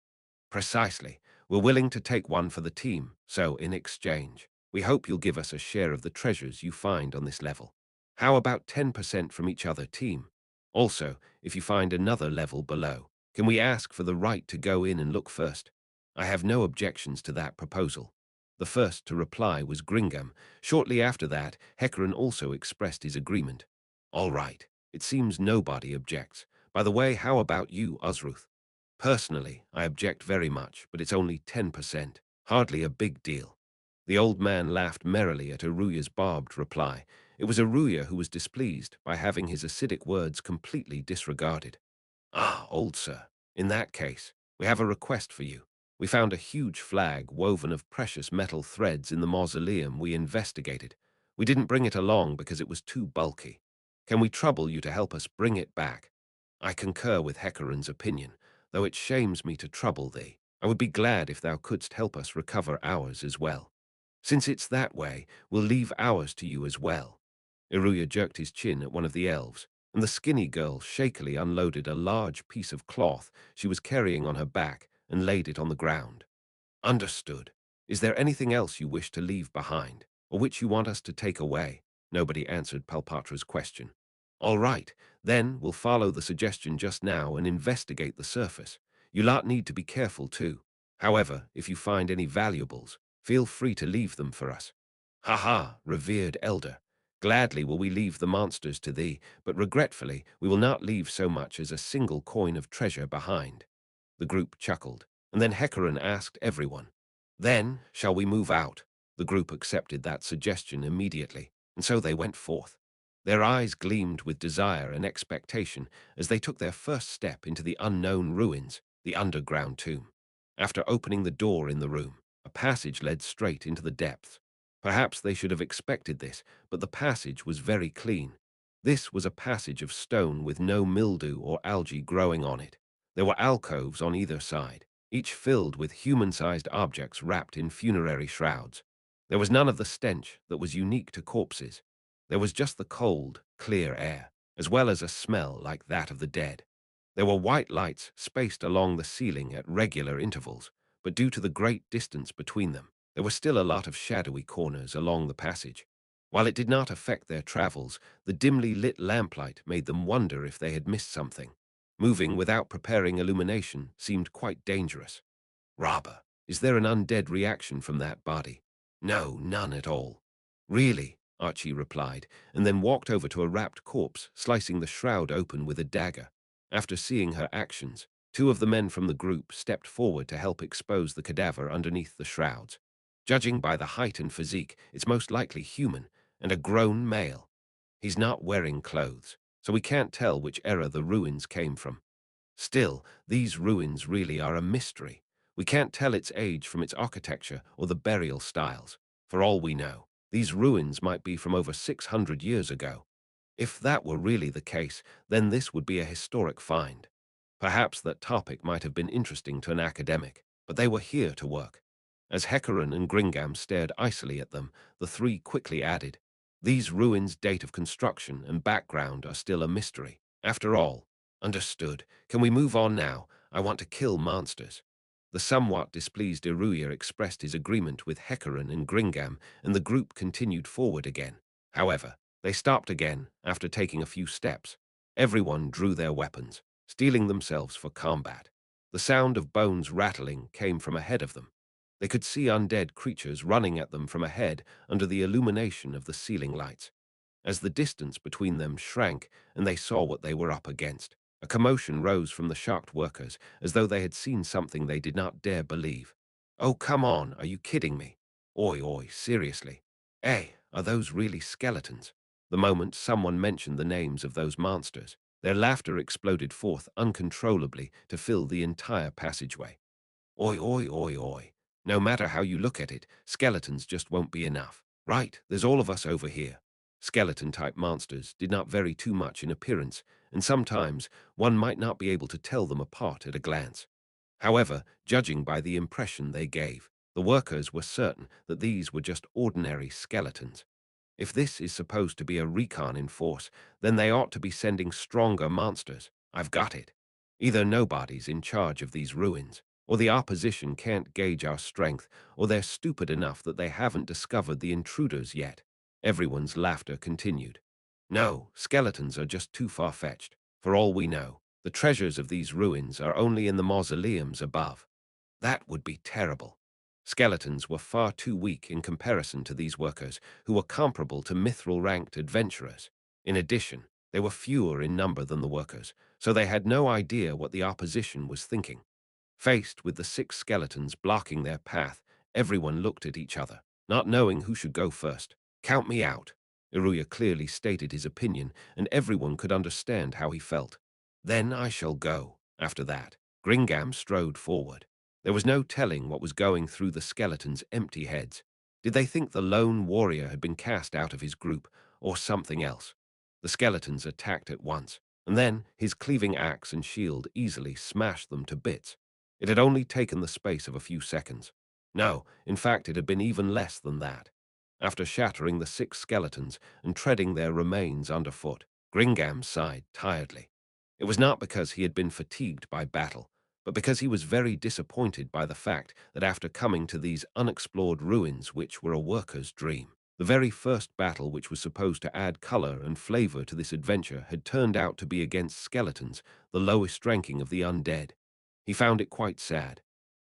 S2: Precisely. We're willing to take one for the team, so in exchange, we hope you'll give us a share of the treasures you find on this level. How about 10% from each other team? Also, if you find another level below, can we ask for the right to go in and look first? I have no objections to that proposal. The first to reply was Gringham. Shortly after that, Hecaran also expressed his agreement. All right, it seems nobody objects. By the way, how about you, Osruth? Personally, I object very much, but it's only 10%. Hardly a big deal. The old man laughed merrily at Aruya's barbed reply. It was Aruya who was displeased by having his acidic words completely disregarded. Old sir, in that case, we have a request for you. We found a huge flag woven of precious metal threads in the mausoleum we investigated. We didn't bring it along because it was too bulky. Can we trouble you to help us bring it back? I concur with Hecaran's opinion, though it shames me to trouble thee. I would be glad if thou couldst help us recover ours as well. Since it's that way, we'll leave ours to you as well. Iruya jerked his chin at one of the elves, and the skinny girl shakily unloaded a large piece of cloth she was carrying on her back and laid it on the ground. Understood. Is there anything else you wish to leave behind, or which you want us to take away? Nobody answered Palpatra's question. All right, then we'll follow the suggestion just now and investigate the surface. You lot need to be careful too. However, if you find any valuables, feel free to leave them for us. Revered elder. Gladly will we leave the monsters to thee, but regretfully we will not leave so much as a single coin of treasure behind. The group chuckled, and then Hecaran asked everyone, Then, shall we move out? The group accepted that suggestion immediately, and so they went forth. Their eyes gleamed with desire and expectation as they took their first step into the unknown ruins, the underground tomb. After opening the door in the room, a passage led straight into the depths. Perhaps they should have expected this, but the passage was very clean. This was a passage of stone with no mildew or algae growing on it. There were alcoves on either side, each filled with human-sized objects wrapped in funerary shrouds. There was none of the stench that was unique to corpses. There was just the cold, clear air, as well as a smell like that of the dead. There were white lights spaced along the ceiling at regular intervals, but due to the great distance between them, there were still a lot of shadowy corners along the passage. While it did not affect their travels, the dimly lit lamplight made them wonder if they had missed something. Moving without preparing illumination seemed quite dangerous. Rabba, is there an undead reaction from that body? No, none at all. Really, Archie replied, and then walked over to a wrapped corpse, slicing the shroud open with a dagger. After seeing her actions, two of the men from the group stepped forward to help expose the cadaver underneath the shrouds. Judging by the height and physique, it's most likely human, and a grown male. He's not wearing clothes, so we can't tell which era the ruins came from. Still, these ruins really are a mystery. We can't tell its age from its architecture or the burial styles. For all we know, these ruins might be from over 600 years ago. If that were really the case, then this would be a historic find. Perhaps that topic might have been interesting to an academic, but they were here to work. As Hecaran and Gringam stared icily at them, the three quickly added, "These ruins' date of construction and background are still a mystery. After all, understood. Can we move on now? I want to kill monsters." The somewhat displeased Eruya expressed his agreement with Hecaran and Gringam, and the group continued forward again. However, they stopped again after taking a few steps. Everyone drew their weapons, steeling themselves for combat. The sound of bones rattling came from ahead of them. They could see undead creatures running at them from ahead under the illumination of the ceiling lights. As the distance between them shrank and they saw what they were up against, a commotion rose from the shocked workers as though they had seen something they did not dare believe. "Oh, come on, are you kidding me? Oi, oi, seriously. Hey, are those really skeletons?" The moment someone mentioned the names of those monsters, their laughter exploded forth uncontrollably to fill the entire passageway. "Oi, oi, oi, oi. No matter how you look at it, skeletons just won't be enough. Right, there's all of us over here." Skeleton-type monsters did not vary too much in appearance, and sometimes one might not be able to tell them apart at a glance. However, judging by the impression they gave, the workers were certain that these were just ordinary skeletons. If this is supposed to be a recon in force, then they ought to be sending stronger monsters. I've got it. Either nobody's in charge of these ruins, or the opposition can't gauge our strength, or they're stupid enough that they haven't discovered the intruders yet. Everyone's laughter continued. No, skeletons are just too far-fetched. For all we know, the treasures of these ruins are only in the mausoleums above. That would be terrible. Skeletons were far too weak in comparison to these workers, who were comparable to mithril-ranked adventurers. In addition, they were fewer in number than the workers, so they had no idea what the opposition was thinking. Faced with the 6 skeletons blocking their path, everyone looked at each other, not knowing who should go first. "Count me out." Eruya clearly stated his opinion, and everyone could understand how he felt. "Then I shall go." After that, Gringam strode forward. There was no telling what was going through the skeletons' empty heads. Did they think the lone warrior had been cast out of his group, or something else? The skeletons attacked at once, and then his cleaving axe and shield easily smashed them to bits. It had only taken the space of a few seconds. No, in fact, it had been even less than that. After shattering the 6 skeletons and treading their remains underfoot, Gringam sighed tiredly. It was not because he had been fatigued by battle, but because he was very disappointed by the fact that after coming to these unexplored ruins which were a worker's dream, the very first battle which was supposed to add color and flavor to this adventure had turned out to be against skeletons, the lowest ranking of the undead. He found it quite sad.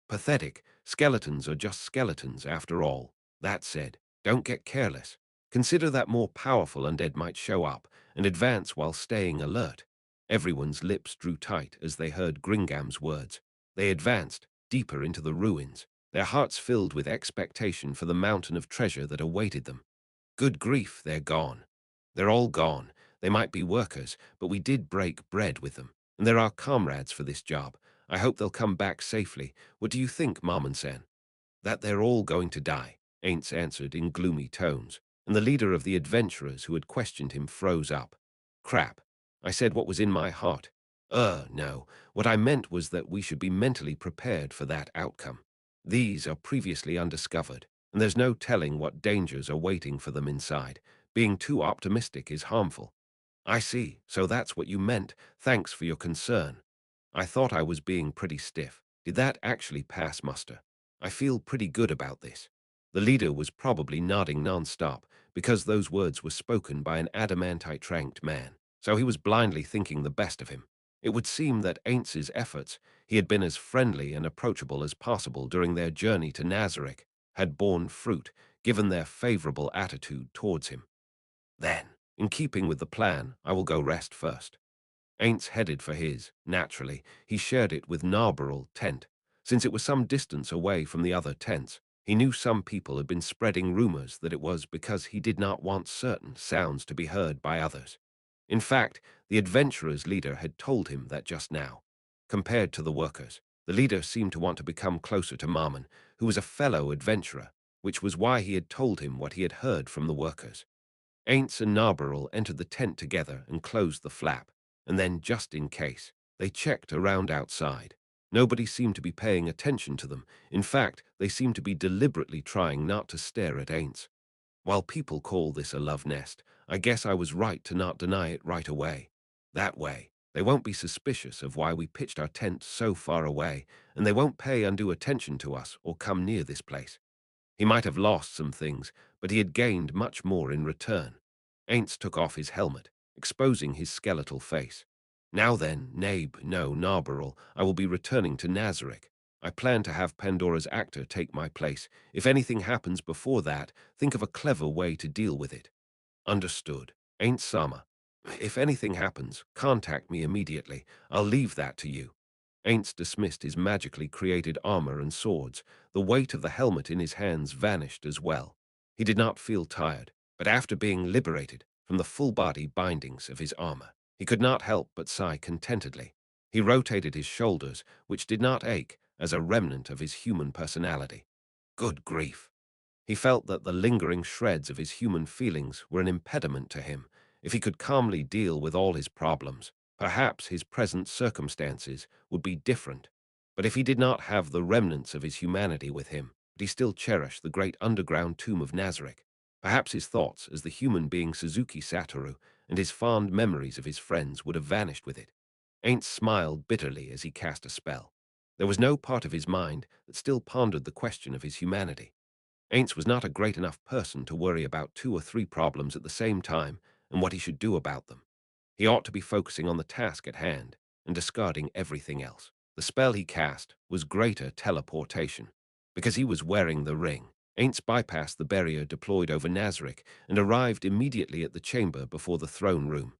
S2: Pathetic. Skeletons are just skeletons after all. That said, don't get careless. Consider that more powerful undead might show up and advance while staying alert. Everyone's lips drew tight as they heard Gringam's words. They advanced deeper into the ruins, their hearts filled with expectation for the mountain of treasure that awaited them. Good grief, they're gone. They're all gone. They might be workers, but we did break bread with them, and they're our comrades for this job. I hope they'll come back safely. What do you think, Marmonsen? That they're all going to die, Ainz answered in gloomy tones, and the leader of the adventurers who had questioned him froze up. Crap. I said what was in my heart. No. What I meant was that we should be mentally prepared for that outcome. These are previously undiscovered, and there's no telling what dangers are waiting for them inside. Being too optimistic is harmful. I see, so that's what you meant. Thanks for your concern. I thought I was being pretty stiff. Did that actually pass muster? I feel pretty good about this. The leader was probably nodding non-stop because those words were spoken by an adamantite-tranked man, so he was blindly thinking the best of him. It would seem that Aintz's efforts, he had been as friendly and approachable as possible during their journey to Nazareth, had borne fruit, given their favorable attitude towards him. Then, in keeping with the plan, I will go rest first. Ainz headed for his. Naturally, he shared it with Narberal tent. Since it was some distance away from the other tents, he knew some people had been spreading rumors that it was because he did not want certain sounds to be heard by others. In fact, the adventurer's leader had told him that just now. Compared to the workers, the leader seemed to want to become closer to Marmon, who was a fellow adventurer, which was why he had told him what he had heard from the workers. Ainz and Narberal entered the tent together and closed the flap, and then, just in case, they checked around outside. Nobody seemed to be paying attention to them. In fact, they seemed to be deliberately trying not to stare at Ainz. While people call this a love nest, I guess I was right to not deny it right away. That way, they won't be suspicious of why we pitched our tent so far away, and they won't pay undue attention to us or come near this place. He might have lost some things, but he had gained much more in return. Ainz took off his helmet, exposing his skeletal face. Now then, no, Narberal, I will be returning to Nazareth. I plan to have Pandora's actor take my place. If anything happens before that, think of a clever way to deal with it. Understood. Ain't Sama. If anything happens, contact me immediately. I'll leave that to you. Ainz dismissed his magically created armor and swords. The weight of the helmet in his hands vanished as well. He did not feel tired, but after being liberated from the full-body bindings of his armor, he could not help but sigh contentedly. He rotated his shoulders, which did not ache, as a remnant of his human personality. Good grief! He felt that the lingering shreds of his human feelings were an impediment to him. If he could calmly deal with all his problems, perhaps his present circumstances would be different. But if he did not have the remnants of his humanity with him, but he still cherished the great underground tomb of Nazareth, perhaps his thoughts as the human being Suzuki Satoru and his fond memories of his friends would have vanished with it. Ain't smiled bitterly as he cast a spell. There was no part of his mind that still pondered the question of his humanity. Ainz was not a great enough person to worry about 2 or 3 problems at the same time and what he should do about them. He ought to be focusing on the task at hand and discarding everything else. The spell he cast was greater teleportation. Because he was wearing the ring, Ainz bypassed the barrier deployed over Nazareth and arrived immediately at the chamber before the throne room.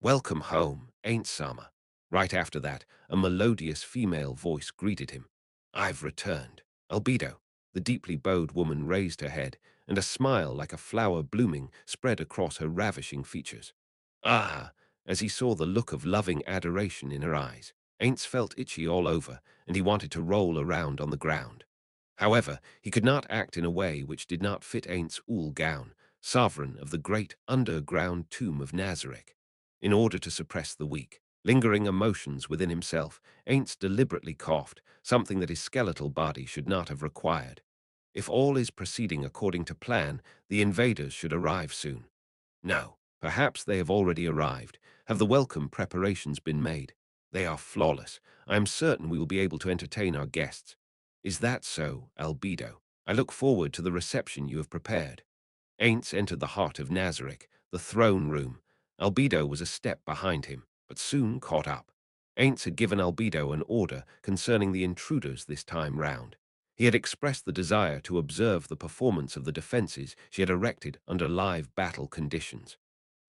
S2: Welcome home, Ainz-sama. Right after that, a melodious female voice greeted him. I've returned. Albedo. The deeply bowed woman raised her head, and a smile like a flower blooming spread across her ravishing features. Ah! As he saw the look of loving adoration in her eyes, Ainz felt itchy all over, and he wanted to roll around on the ground. However, he could not act in a way which did not fit Ainz Ooal Gown, sovereign of the great underground tomb of Nazareth. In order to suppress the weak, lingering emotions within himself, Ainz deliberately coughed, something that his skeletal body should not have required. If all is proceeding according to plan, the invaders should arrive soon. No, perhaps they have already arrived. Have the welcome preparations been made? They are flawless. I am certain we will be able to entertain our guests. Is that so, Albedo? I look forward to the reception you have prepared. Ainz entered the heart of Nazareth, the throne room. Albedo was a step behind him, but soon caught up. Ainz had given Albedo an order concerning the intruders this time round. He had expressed the desire to observe the performance of the defenses she had erected under live battle conditions.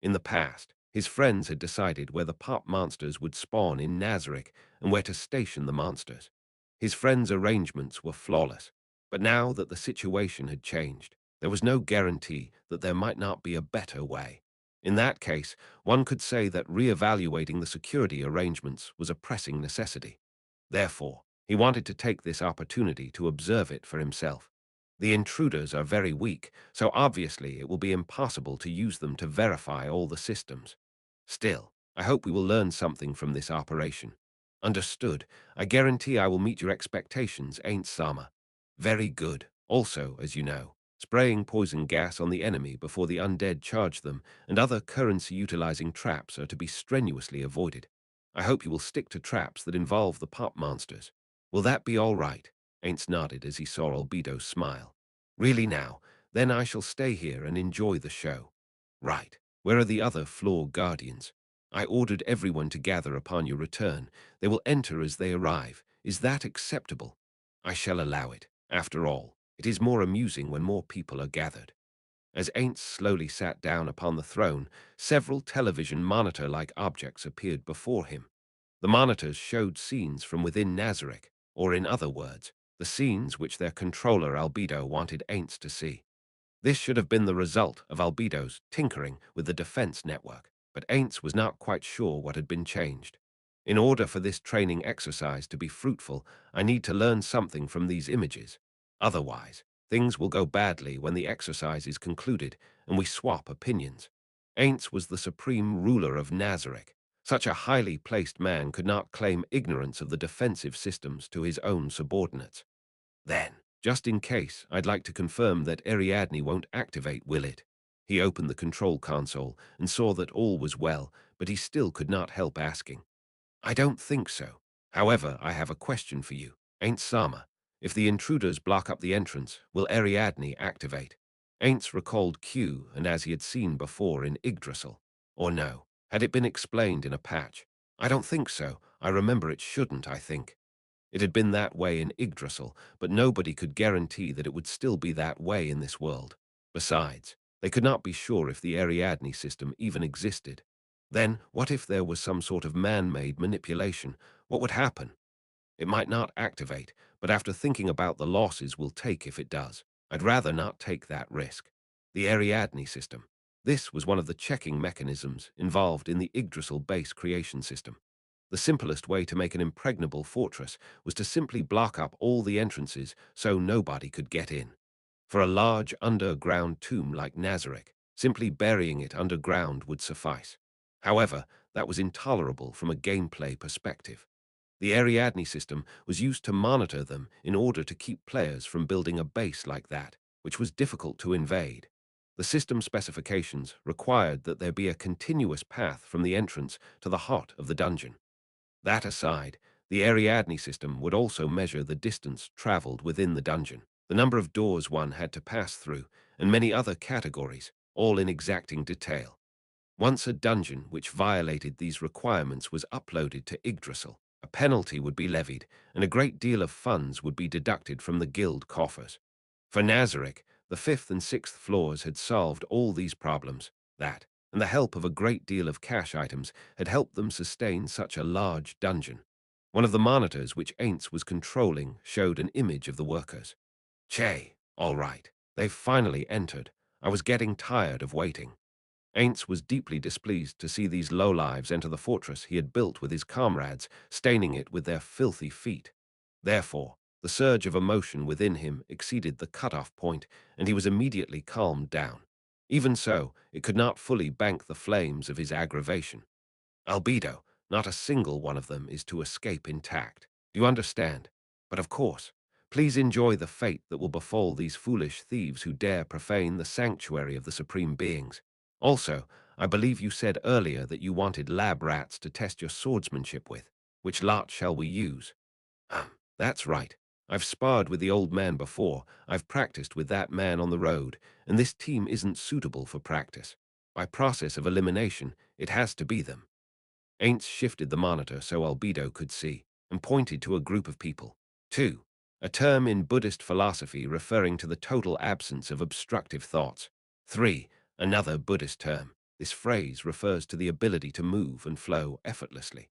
S2: In the past, his friends had decided where the pop monsters would spawn in Nazareth and where to station the monsters. His friends' arrangements were flawless, but now that the situation had changed, there was no guarantee that there might not be a better way. In that case, one could say that re-evaluating the security arrangements was a pressing necessity. Therefore, he wanted to take this opportunity to observe it for himself. The intruders are very weak, so obviously it will be impossible to use them to verify all the systems. Still, I hope we will learn something from this operation. Understood. I guarantee I will meet your expectations, Ainz Sama. Very good. Also, as you know, spraying poison gas on the enemy before the undead charge them and other currency-utilizing traps are to be strenuously avoided. I hope you will stick to traps that involve the pop monsters. Will that be all right? Ainz nodded as he saw Albedo smile. Really now, then I shall stay here and enjoy the show. Right. Where are the other floor guardians? I ordered everyone to gather upon your return. They will enter as they arrive. Is that acceptable? I shall allow it. After all, it is more amusing when more people are gathered. As Ainz slowly sat down upon the throne, several television monitor-like objects appeared before him. The monitors showed scenes from within Nazarick, or in other words, the scenes which their controller Albedo wanted Ainz to see. This should have been the result of Albedo's tinkering with the defense network, but Ainz was not quite sure what had been changed. In order for this training exercise to be fruitful, I need to learn something from these images. Otherwise, things will go badly when the exercise is concluded and we swap opinions. Ainz was the supreme ruler of Nazarick. Such a highly placed man could not claim ignorance of the defensive systems to his own subordinates. Then, just in case, I'd like to confirm that Ariadne won't activate, will it? He opened the control console and saw that all was well, but he still could not help asking. I don't think so. However, I have a question for you. Ainz Sama, if the intruders block up the entrance, will Ariadne activate? Ainz recalled Q and as he had seen before in Yggdrasil. Or no, had it been explained in a patch? I don't think so. I remember it shouldn't, I think. It had been that way in Yggdrasil, but nobody could guarantee that it would still be that way in this world. Besides, they could not be sure if the Ariadne system even existed. Then, what if there was some sort of man-made manipulation? What would happen? It might not activate, but after thinking about the losses we'll take if it does, I'd rather not take that risk. The Ariadne system. This was one of the checking mechanisms involved in the Yggdrasil base creation system. The simplest way to make an impregnable fortress was to simply block up all the entrances so nobody could get in. For a large underground tomb like Nazarick, simply burying it underground would suffice. However, that was intolerable from a gameplay perspective. The Ariadne system was used to monitor them in order to keep players from building a base like that, which was difficult to invade. The system specifications required that there be a continuous path from the entrance to the heart of the dungeon. That aside, the Ariadne system would also measure the distance traveled within the dungeon, the number of doors one had to pass through, and many other categories, all in exacting detail. Once a dungeon which violated these requirements was uploaded to Yggdrasil, a penalty would be levied, and a great deal of funds would be deducted from the guild coffers. For Nazarick, the 5th and 6th floors had solved all these problems, that, and the help of a great deal of cash items, had helped them sustain such a large dungeon. One of the monitors which Ainz was controlling showed an image of the workers. Che, all right, they've finally entered. I was getting tired of waiting. Ainz was deeply displeased to see these lowlives enter the fortress he had built with his comrades, staining it with their filthy feet. Therefore, the surge of emotion within him exceeded the cut-off point, and he was immediately calmed down. Even so, it could not fully bank the flames of his aggravation. Albedo, not a single one of them is to escape intact. Do you understand? But of course, please enjoy the fate that will befall these foolish thieves who dare profane the sanctuary of the supreme beings. Also, I believe you said earlier that you wanted lab rats to test your swordsmanship with. Which lot shall we use? That's right. I've sparred with the old man before. I've practiced with that man on the road, and this team isn't suitable for practice. By process of elimination, it has to be them. Ainz shifted the monitor so Albedo could see, and pointed to a group of people. 2. A term in Buddhist philosophy referring to the total absence of obstructive thoughts. 3. Another Buddhist term. This phrase refers to the ability to move and flow effortlessly.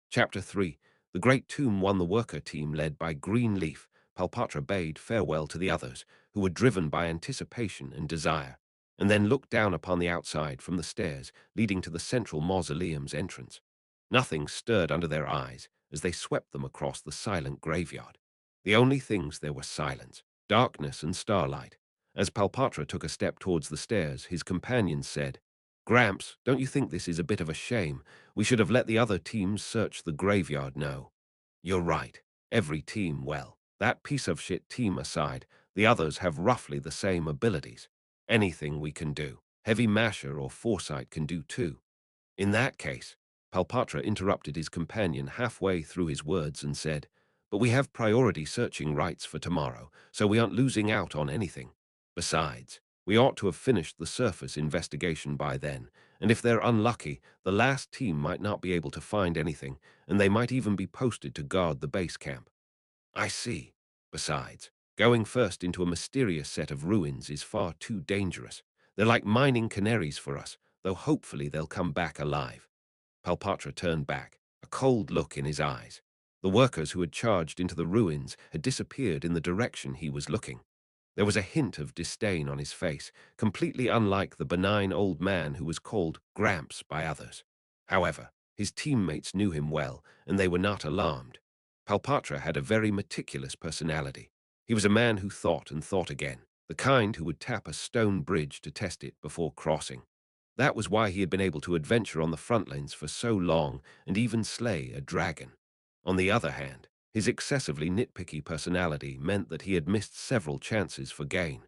S2: Chapter 3. The Great Tomb won the worker team led by Greenleaf. Palpatra bade farewell to the others, who were driven by anticipation and desire. and then looked down upon the outside from the stairs leading to the central mausoleum's entrance. Nothing stirred under their eyes as they swept them across the silent graveyard. The only things there were silence, darkness, and starlight. As Palpatra took a step towards the stairs, his companion said, "Gramps, don't you think this is a bit of a shame? We should have let the other teams search the graveyard now." "You're right. Every team, well, that piece of shit team aside, the others have roughly the same abilities. Anything we can do, Heavy Masher or Foresight can do too." "In that case," Palpatra interrupted his companion halfway through his words and said, "but we have priority searching rights for tomorrow, so we aren't losing out on anything. Besides, we ought to have finished the surface investigation by then, and if they're unlucky, the last team might not be able to find anything, and they might even be posted to guard the base camp." "I see. Besides, going first into a mysterious set of ruins is far too dangerous. They're like mining canaries for us, though hopefully they'll come back alive." Palpatra turned back, a cold look in his eyes. The workers who had charged into the ruins had disappeared in the direction he was looking. There was a hint of disdain on his face, completely unlike the benign old man who was called Gramps by others. However, his teammates knew him well, and they were not alarmed. Palpatra had a very meticulous personality. He was a man who thought and thought again, the kind who would tap a stone bridge to test it before crossing. That was why he had been able to adventure on the front lines for so long and even slay a dragon. On the other hand, his excessively nitpicky personality meant that he had missed several chances for gain.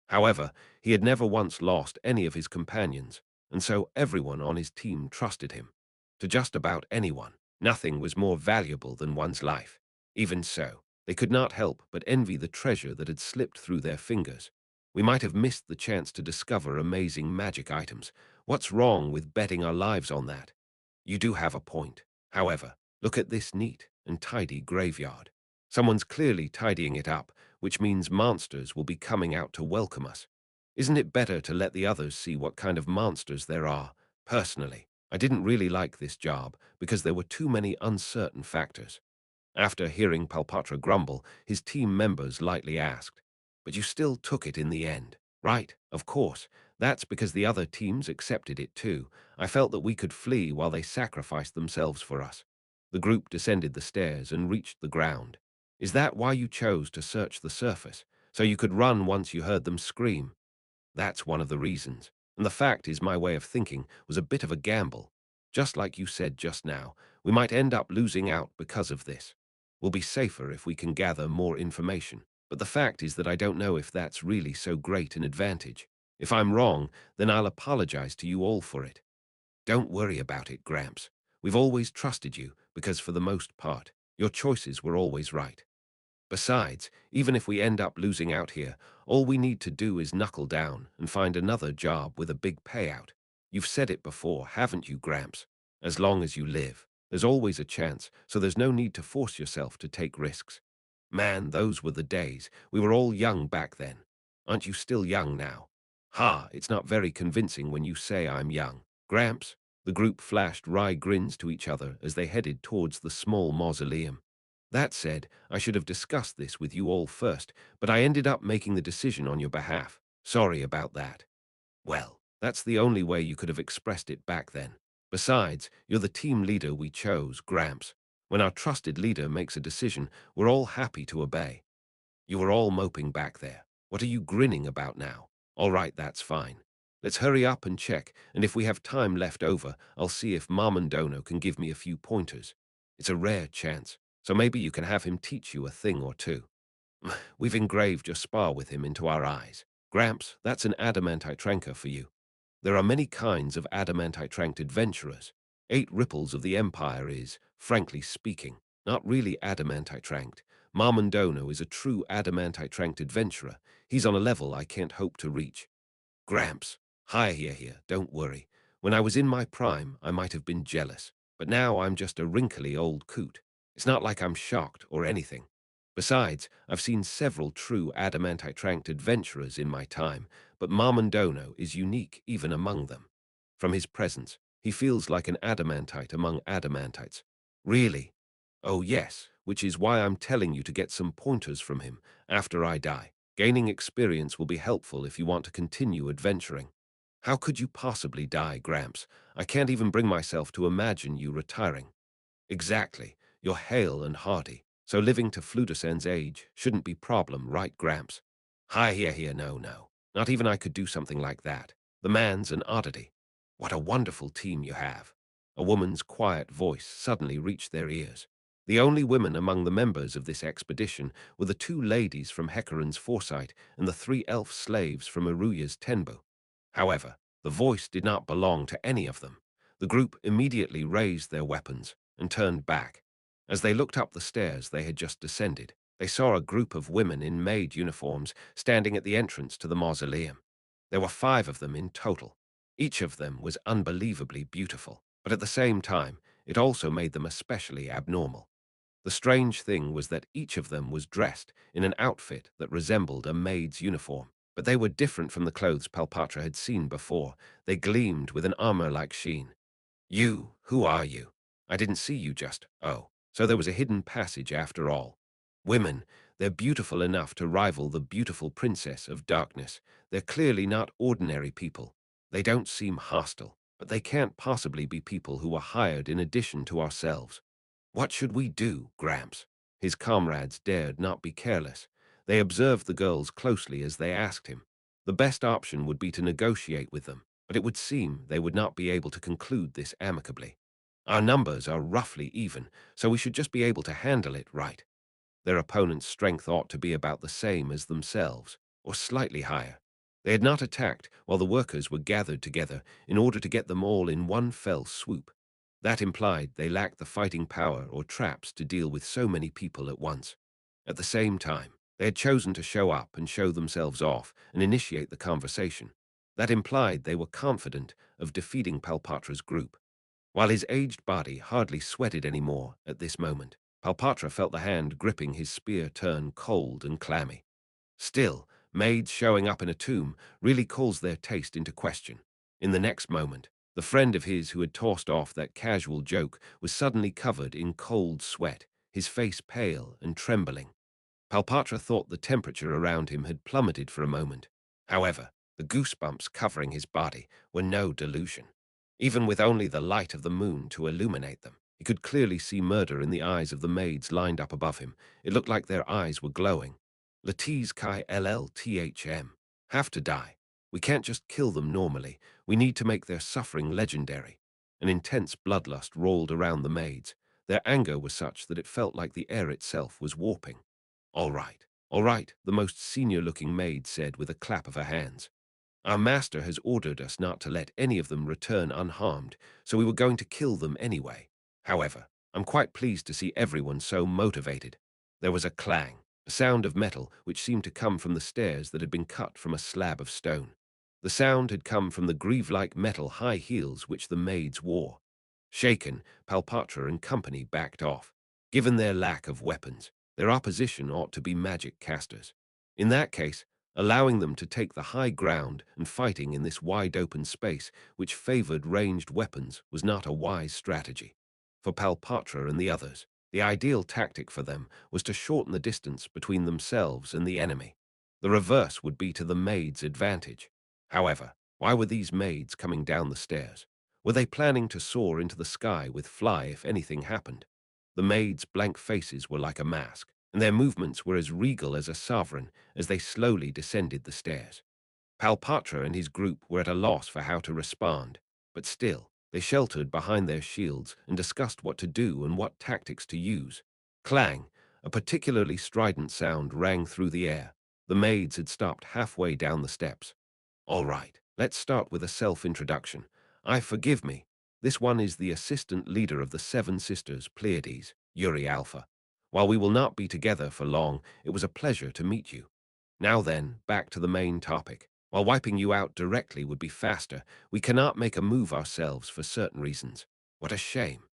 S2: However, he had never once lost any of his companions, and so everyone on his team trusted him. To just about anyone, nothing was more valuable than one's life. Even so, they could not help but envy the treasure that had slipped through their fingers. "We might have missed the chance to discover amazing magic items. What's wrong with betting our lives on that?" "You do have a point. However, look at this neat and tidy graveyard. Someone's clearly tidying it up, which means monsters will be coming out to welcome us. Isn't it better to let the others see what kind of monsters there are? Personally, I didn't really like this job because there were too many uncertain factors." After hearing Palpatra grumble, his team members lightly asked, "But you still took it in the end, right? Of course. That's because the other teams accepted it too. I felt that we could flee while they sacrificed themselves for us." The group descended the stairs and reached the ground. "Is that why you chose to search the surface? So you could run once you heard them scream?" "That's one of the reasons. And the fact is my way of thinking was a bit of a gamble. Just like you said just now, we might end up losing out because of this. We'll be safer if we can gather more information. But the fact is that I don't know if that's really so great an advantage. If I'm wrong, then I'll apologize to you all for it." "Don't worry about it, Gramps. We've always trusted you because for the most part, your choices were always right. Besides, even if we end up losing out here, all we need to do is knuckle down and find another job with a big payout. You've said it before, haven't you, Gramps? As long as you live, there's always a chance, so there's no need to force yourself to take risks." "Man, those were the days. We were all young back then. Aren't you still young now?" "Ha, it's not very convincing when you say I'm young. Gramps." The group flashed wry grins to each other as they headed towards the small mausoleum. "That said, I should have discussed this with you all first, but I ended up making the decision on your behalf. Sorry about that." "Well, that's the only way you could have expressed it back then. Besides, you're the team leader we chose, Gramps. When our trusted leader makes a decision, we're all happy to obey." "You were all moping back there. What are you grinning about now? All right, that's fine. Let's hurry up and check, and if we have time left over, I'll see if Marmondono can give me a few pointers. It's a rare chance, so maybe you can have him teach you a thing or two. We've engraved your spar with him into our eyes. Gramps, that's an adamantite tranker for you. There are many kinds of adamantite tranked adventurers. 8 Ripples of the Empire is, frankly speaking, not really adamantite tranked. Marmondono is a true adamantite tranked adventurer. He's on a level I can't hope to reach." "Gramps, hi here, don't worry. When I was in my prime, I might have been jealous, but now I'm just a wrinkly old coot. It's not like I'm shocked or anything. Besides, I've seen several true adamantite tranked adventurers in my time, but Marmondono is unique even among them. From his presence, he feels like an adamantite among adamantites." "Really?" "Oh yes, which is why I'm telling you to get some pointers from him after I die. Gaining experience will be helpful if you want to continue adventuring." How could you possibly die, Gramps? I can't even bring myself to imagine you retiring. Exactly. You're hale and hearty, so living to Flutescent's age shouldn't be problem, right, Gramps? Hi, here, no, no. Not even I could do something like that. The man's an oddity. What a wonderful team you have. A woman's quiet voice suddenly reached their ears. The only women among the members of this expedition were the two ladies from Hecarin's Foresight and the three elf slaves from Aruya's Tenbu. However, the voice did not belong to any of them. The group immediately raised their weapons and turned back. As they looked up the stairs they had just descended, they saw a group of women in maid uniforms standing at the entrance to the mausoleum. There were 5 of them in total. Each of them was unbelievably beautiful, but at the same time, it also made them especially abnormal. The strange thing was that each of them was dressed in an outfit that resembled a maid's uniform, but they were different from the clothes Palpatra had seen before. They gleamed with an armor-like sheen. You, who are you? I didn't see you just. Oh, so there was a hidden passage after all. Women, they're beautiful enough to rival the beautiful princess of darkness. They're clearly not ordinary people. They don't seem hostile, but they can't possibly be people who were hired in addition to ourselves. What should we do, Gramps? His comrades dared not be careless. They observed the girls closely as they asked him. The best option would be to negotiate with them, but it would seem they would not be able to conclude this amicably. Our numbers are roughly even, so we should just be able to handle it, right? Their opponent's strength ought to be about the same as themselves, or slightly higher. They had not attacked while the workers were gathered together in order to get them all in one fell swoop. That implied they lacked the fighting power or traps to deal with so many people at once. At the same time, they had chosen to show up and show themselves off and initiate the conversation. That implied they were confident of defeating Palpatra's group. While his aged body hardly sweated anymore at this moment, Palpatra felt the hand gripping his spear turn cold and clammy. Still, maids showing up in a tomb really calls their taste into question. In the next moment, the friend of his who had tossed off that casual joke was suddenly covered in cold sweat, his face pale and trembling. Palpatra thought the temperature around him had plummeted for a moment. However, the goosebumps covering his body were no delusion. Even with only the light of the moon to illuminate them, he could clearly see murder in the eyes of the maids lined up above him. It looked like their eyes were glowing. Latiz Kai LLTHM. Have to die. We can't just kill them normally. We need to make their suffering legendary. An intense bloodlust rolled around the maids. Their anger was such that it felt like the air itself was warping. All right, the most senior-looking maid said with a clap of her hands. Our master has ordered us not to let any of them return unharmed, so we were going to kill them anyway. However, I'm quite pleased to see everyone so motivated. There was a clang, a sound of metal which seemed to come from the stairs that had been cut from a slab of stone. The sound had come from the greave-like metal high heels which the maids wore. Shaken, Palpatra and company backed off. Given their lack of weapons, their opposition ought to be magic casters. In that case, allowing them to take the high ground and fighting in this wide-open space which favored ranged weapons was not a wise strategy. For Palpatra and the others, the ideal tactic for them was to shorten the distance between themselves and the enemy. The reverse would be to the maids' advantage. However, why were these maids coming down the stairs? Were they planning to soar into the sky with fly if anything happened? The maids' blank faces were like a mask, and their movements were as regal as a sovereign as they slowly descended the stairs. Palpatra and his group were at a loss for how to respond, but still, they sheltered behind their shields and discussed what to do and what tactics to use. Clang! A particularly strident sound rang through the air. The maids had stopped halfway down the steps. All right, let's start with a self-introduction. Forgive me. This one is the assistant leader of the Seven Sisters, Pleiades, Yuri Alpha. While we will not be together for long, it was a pleasure to meet you. Now then, back to the main topic. While wiping you out directly would be faster, we cannot make a move ourselves for certain reasons. What a shame.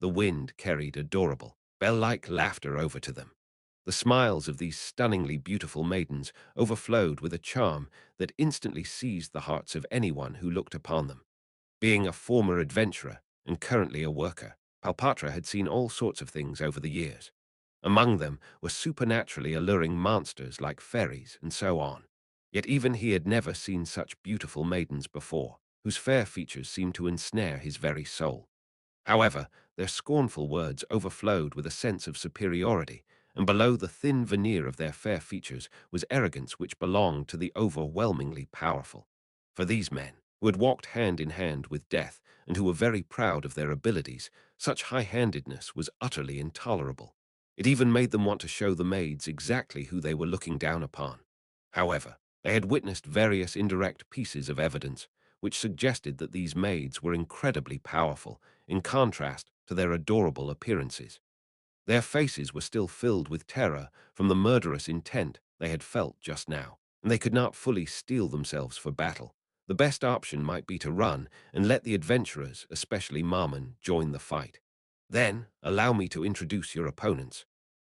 S2: The wind carried adorable, bell-like laughter over to them. The smiles of these stunningly beautiful maidens overflowed with a charm that instantly seized the hearts of anyone who looked upon them. Being a former adventurer and currently a worker, Palpatra had seen all sorts of things over the years. Among them were supernaturally alluring monsters like fairies and so on. Yet even he had never seen such beautiful maidens before, whose fair features seemed to ensnare his very soul. However, their scornful words overflowed with a sense of superiority, and below the thin veneer of their fair features was arrogance which belonged to the overwhelmingly powerful. For these men, who had walked hand in hand with death and who were very proud of their abilities, such high-handedness was utterly intolerable. It even made them want to show the maids exactly who they were looking down upon. However, they had witnessed various indirect pieces of evidence which suggested that these maids were incredibly powerful in contrast to their adorable appearances. Their faces were still filled with terror from the murderous intent they had felt just now, and they could not fully steel themselves for battle. The best option might be to run and let the adventurers, especially Marmon, join the fight. Then, allow me to introduce your opponents.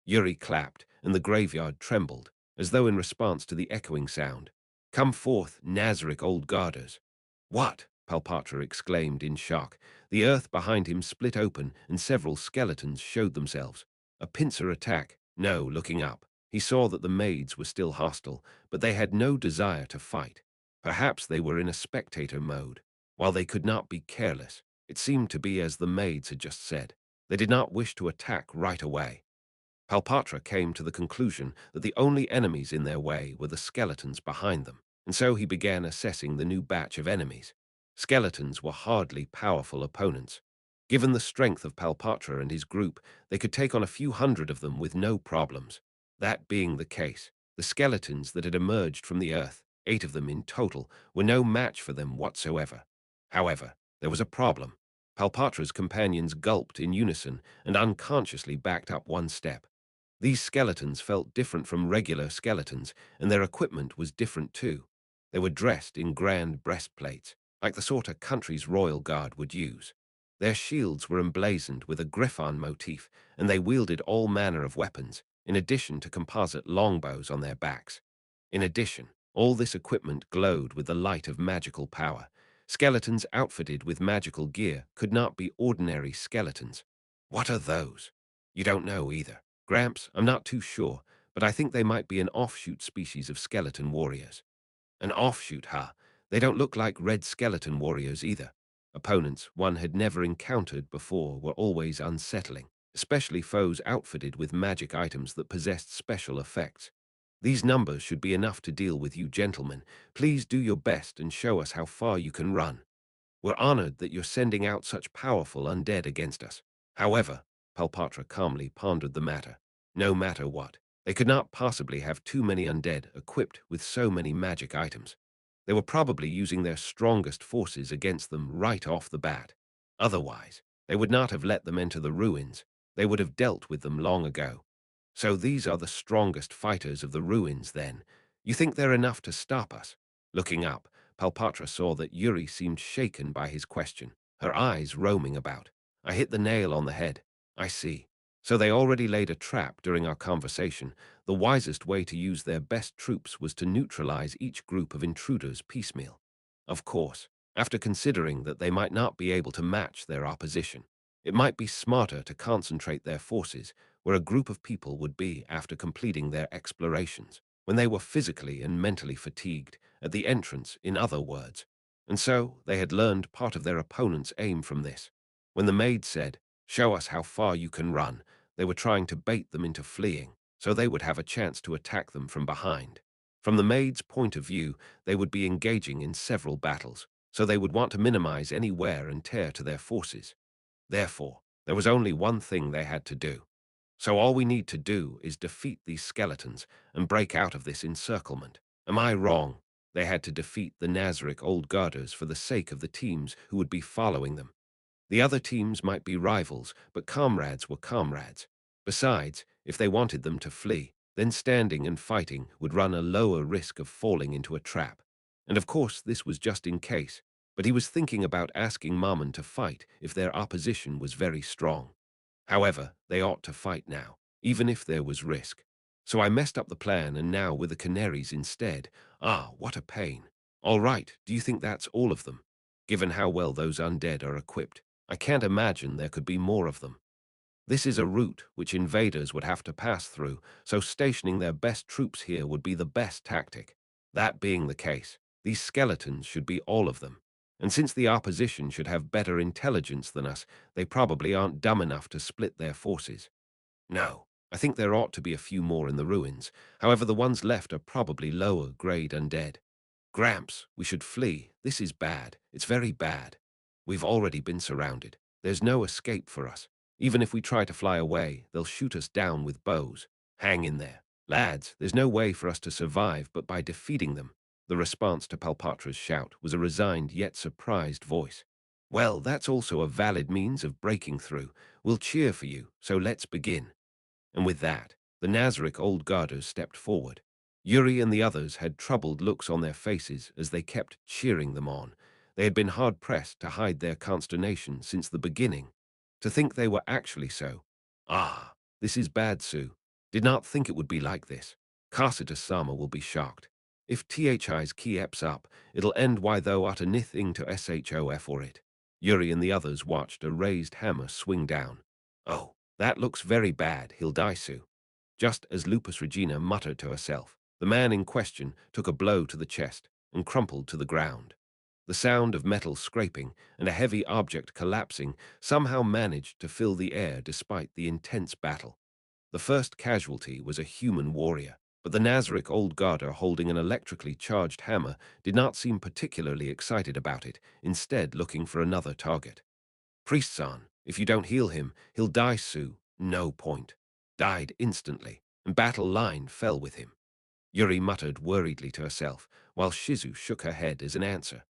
S2: Yuri clapped, and the graveyard trembled, as though in response to the echoing sound. Come forth, Nazarick old guarders. What? Palpatra exclaimed in shock. The earth behind him split open, and several skeletons showed themselves. A pincer attack? No, looking up. He saw that the maids were still hostile, but they had no desire to fight. Perhaps they were in a spectator mode. While they could not be careless, it seemed to be as the maids had just said. They did not wish to attack right away. Palpatra came to the conclusion that the only enemies in their way were the skeletons behind them, and so he began assessing the new batch of enemies. Skeletons were hardly powerful opponents. Given the strength of Palpatra and his group, they could take on a few hundred of them with no problems. That being the case, the skeletons that had emerged from the earth, 8 of them in total, were no match for them whatsoever. However, there was a problem. Palpatra's companions gulped in unison and unconsciously backed up one step. These skeletons felt different from regular skeletons, and their equipment was different too. They were dressed in grand breastplates, like the sort a country's royal guard would use. Their shields were emblazoned with a griffon motif, and they wielded all manner of weapons, in addition to composite longbows on their backs. In addition, all this equipment glowed with the light of magical power. Skeletons outfitted with magical gear could not be ordinary skeletons. What are those? You don't know either. Gramps, I'm not too sure, but I think they might be an offshoot species of skeleton warriors. An offshoot, huh? They don't look like red skeleton warriors either. Opponents one had never encountered before were always unsettling, especially foes outfitted with magic items that possessed special effects. These numbers should be enough to deal with you gentlemen. Please do your best and show us how far you can run. We're honored that you're sending out such powerful undead against us. However, Palpatra calmly pondered the matter. No matter what, they could not possibly have too many undead equipped with so many magic items. They were probably using their strongest forces against them right off the bat. Otherwise, they would not have let them enter the ruins. They would have dealt with them long ago. So these are the strongest fighters of the ruins, then. You think they're enough to stop us? Looking up, Palpatra saw that Yuri seemed shaken by his question, her eyes roaming about. I hit the nail on the head. I see. So they already laid a trap during our conversation. The wisest way to use their best troops was to neutralize each group of intruders piecemeal. Of course, after considering that they might not be able to match their opposition, it might be smarter to concentrate their forces where a group of people would be after completing their explorations, when they were physically and mentally fatigued, at the entrance, in other words. And so they had learned part of their opponent's aim from this. When the maid said, "Show us how far you can run," they were trying to bait them into fleeing, so they would have a chance to attack them from behind. From the maid's point of view, they would be engaging in several battles, so they would want to minimize any wear and tear to their forces. Therefore, there was only one thing they had to do. So all we need to do is defeat these skeletons and break out of this encirclement. Am I wrong? They had to defeat the Nazarick old guarders for the sake of the teams who would be following them. The other teams might be rivals, but comrades were comrades. Besides, if they wanted them to flee, then standing and fighting would run a lower risk of falling into a trap. And of course, this was just in case, but he was thinking about asking Marmon to fight if their opposition was very strong. However, they ought to fight now, even if there was risk. So I messed up the plan, and now with the canaries instead. Ah, what a pain. All right, do you think that's all of them? Given how well those undead are equipped, I can't imagine there could be more of them. This is a route which invaders would have to pass through, so stationing their best troops here would be the best tactic. That being the case, these skeletons should be all of them. And since the opposition should have better intelligence than us, they probably aren't dumb enough to split their forces. No, I think there ought to be a few more in the ruins. However, the ones left are probably lower grade undead. Gramps, we should flee. This is bad. It's very bad. We've already been surrounded. There's no escape for us. Even if we try to fly away, they'll shoot us down with bows. Hang in there. Lads, there's no way for us to survive but by defeating them. The response to Palpatra's shout was a resigned yet surprised voice. Well, that's also a valid means of breaking through. We'll cheer for you, so let's begin. And with that, the Nazarick Old Guarders stepped forward. Yuri and the others had troubled looks on their faces as they kept cheering them on. They had been hard-pressed to hide their consternation since the beginning. To think they were actually so. Ah, this is bad, Sue. Did not think it would be like this. Carsitus-sama will be shocked. If THI's key eps up, it'll end why though utter nithing to SHOF or it. Yuri and the others watched a raised hammer swing down. Oh, that looks very bad, he'll die, Sue. Just as Lupus Regina muttered to herself, the man in question took a blow to the chest and crumpled to the ground. The sound of metal scraping and a heavy object collapsing somehow managed to fill the air despite the intense battle. The first casualty was a human warrior, but the Nazarick Old Garter holding an electrically charged hammer did not seem particularly excited about it, instead looking for another target. Priest-san, if you don't heal him, he'll die, Sue. No point. Died instantly, and battle line fell with him. Yuri muttered worriedly to herself, while Shizu shook her head as an answer.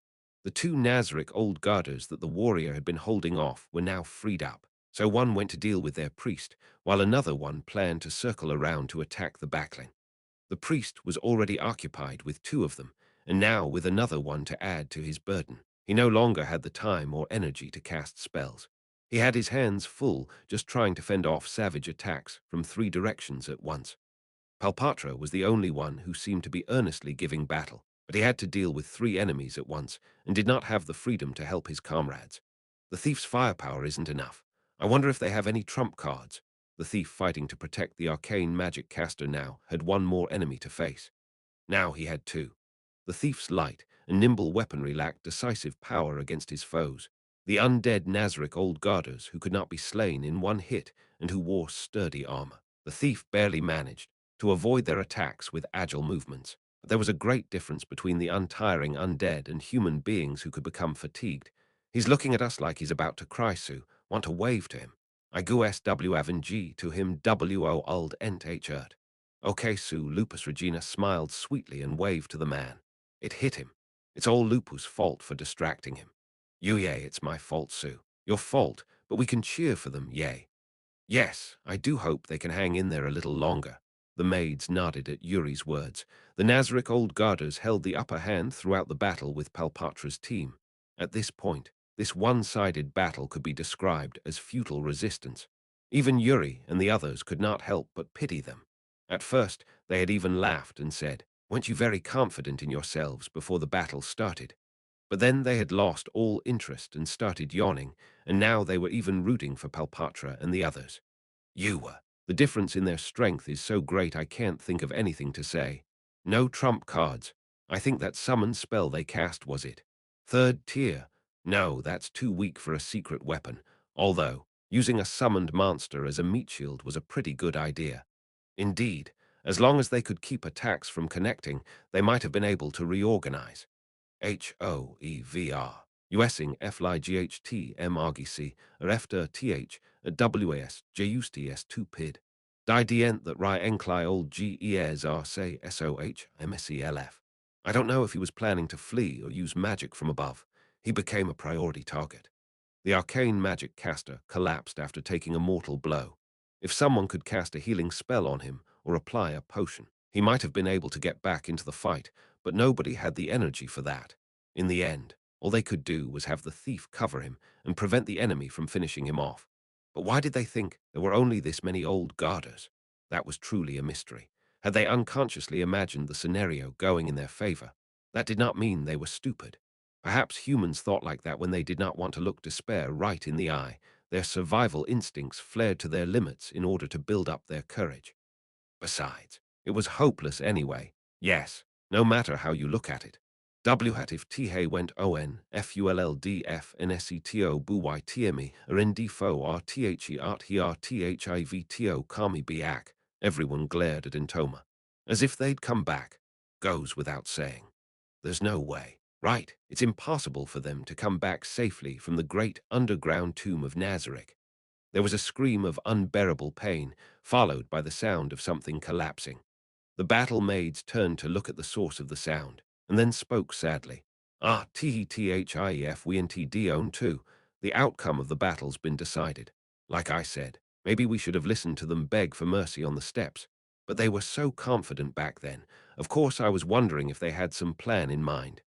S2: The two Nazarick Old Guarders that the warrior had been holding off were now freed up, so one went to deal with their priest, while another one planned to circle around to attack the backline. The priest was already occupied with two of them, and now with another one to add to his burden. He no longer had the time or energy to cast spells. He had his hands full just trying to fend off savage attacks from three directions at once. Palpatra was the only one who seemed to be earnestly giving battle, but he had to deal with three enemies at once and did not have the freedom to help his comrades. The thief's firepower isn't enough. I wonder if they have any trump cards. The thief fighting to protect the arcane magic caster now had one more enemy to face. Now he had two. The thief's light and nimble weaponry lacked decisive power against his foes. The undead Nazarick Old Guarders who could not be slain in one hit and who wore sturdy armor. The thief barely managed to avoid their attacks with agile movements. But there was a great difference between the untiring undead and human beings who could become fatigued. He's looking at us like he's about to cry, Sue. Want to wave to him. I go SW G to him WO old ent Hert. Okay, Sue, Lupus Regina smiled sweetly and waved to the man. It hit him. It's all Lupus' fault for distracting him. Yay, it's my fault, Sue. Your fault, but we can cheer for them, yay. Yes, I do hope they can hang in there a little longer. The maids nodded at Yuri's words. The Nazarick Old Guarders held the upper hand throughout the battle with Palpatra's team. At this point, this one-sided battle could be described as futile resistance. Even Yuri and the others could not help but pity them. At first, they had even laughed and said, "Weren't you very confident in yourselves before the battle started?" But then they had lost all interest and started yawning, and now they were even rooting for Palpatra and the others. You were. The difference in their strength is so great I can't think of anything to say. No trump cards. I think that summon spell they cast was it. Third tier. No, that's too weak for a secret weapon, although using a summoned monster as a meat shield was a pretty good idea. Indeed, as long as they could keep attacks from connecting, they might have been able to reorganize. HOEVR. USing FLIGHT MRGC or efter TH WAS JUSTS 2 PID. Die dient that Rai Enkli old GES are say SOH MSELF. I don't know if he was planning to flee or use magic from above. He became a priority target. The arcane magic caster collapsed after taking a mortal blow. If someone could cast a healing spell on him or apply a potion, he might have been able to get back into the fight, but nobody had the energy for that. In the end, all they could do was have the thief cover him and prevent the enemy from finishing him off. But why did they think there were only this many old guarders? That was truly a mystery. Had they unconsciously imagined the scenario going in their favor? That did not mean they were stupid. Perhaps humans thought like that when they did not want to look despair right in the eye. Their survival instincts flared to their limits in order to build up their courage. Besides, it was hopeless anyway. Yes, no matter how you look at it. W hat if T went on, FULLDF, NSETO, buy TME, RNDFO, RTHE, RTHIVTO, Kami Biak. Everyone glared at Intoma, as if they'd come back. Goes without saying. There's no way. Right, it's impossible for them to come back safely from the great underground tomb of Nazarick. There was a scream of unbearable pain, followed by the sound of something collapsing. The battle maids turned to look at the source of the sound, and then spoke sadly. Ah, TETHIEF, we and TD own too. The outcome of the battle's been decided. Like I said, maybe we should have listened to them beg for mercy on the steps. But they were so confident back then. Of course I was wondering if they had some plan in mind.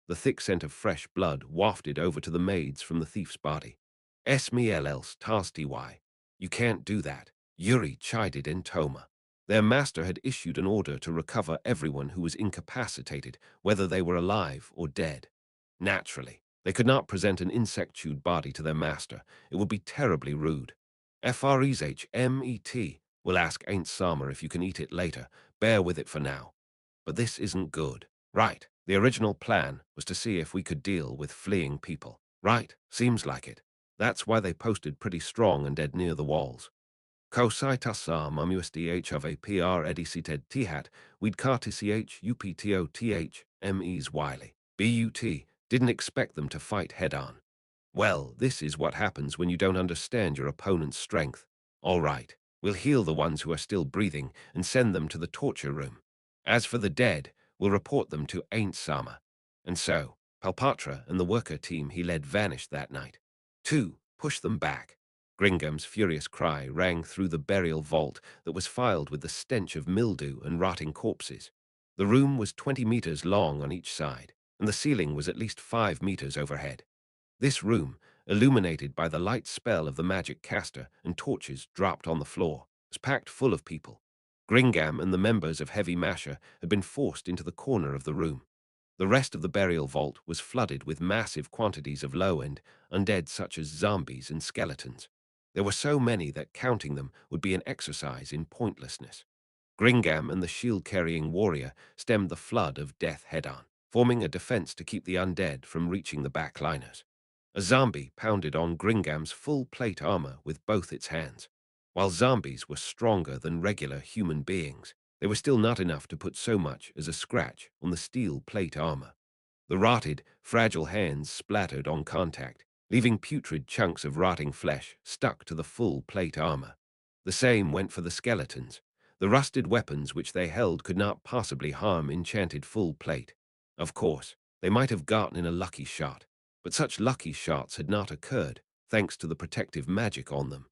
S2: The thick scent of fresh blood wafted over to the maids from the thief's body. Esmiel else tasty why. You can't do that. Yuri chided Entoma. Their master had issued an order to recover everyone who was incapacitated, whether they were alive or dead. Naturally, they could not present an insect-chewed body to their master. It would be terribly rude. FRESHMET will ask Ainz Sama if you can eat it later. Bear with it for now. But this isn't good. Right, the original plan was to see if we could deal with fleeing people. Right, seems like it. That's why they posted pretty strong and dead near the walls. Kosaitasar MUSDH of a PR edicited Tihat, we'd cartich UPTOTH, ME's Wiley. BUT, didn't expect them to fight head-on. Well, this is what happens when you don't understand your opponent's strength. All right, we'll heal the ones who are still breathing and send them to the torture room. As for the dead, we'll report them to Ain't Sama. And so, Palpatra and the worker team he led vanished that night. 2. Push them back. Gringham's furious cry rang through the burial vault that was filled with the stench of mildew and rotting corpses. The room was 20 meters long on each side, and the ceiling was at least 5 meters overhead. This room, illuminated by the light spell of the magic caster and torches dropped on the floor, was packed full of people. Gringham and the members of Heavy Masher had been forced into the corner of the room. The rest of the burial vault was flooded with massive quantities of low-end undead such as zombies and skeletons. There were so many that counting them would be an exercise in pointlessness. Gringham and the shield-carrying warrior stemmed the flood of death head-on, forming a defense to keep the undead from reaching the backliners. A zombie pounded on Gringham's full plate armor with both its hands. While zombies were stronger than regular human beings, they were still not enough to put so much as a scratch on the steel plate armor. The rotted, fragile hands splattered on contact, leaving putrid chunks of rotting flesh stuck to the full plate armor. The same went for the skeletons. The rusted weapons which they held could not possibly harm enchanted full plate. Of course, they might have gotten in a lucky shot, but such lucky shots had not occurred, thanks to the protective magic on them.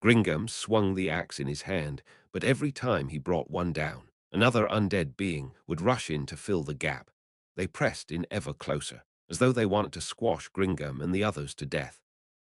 S2: Gringham swung the axe in his hand, but every time he brought one down, another undead being would rush in to fill the gap. They pressed in ever closer, as though they wanted to squash Gringham and the others to death.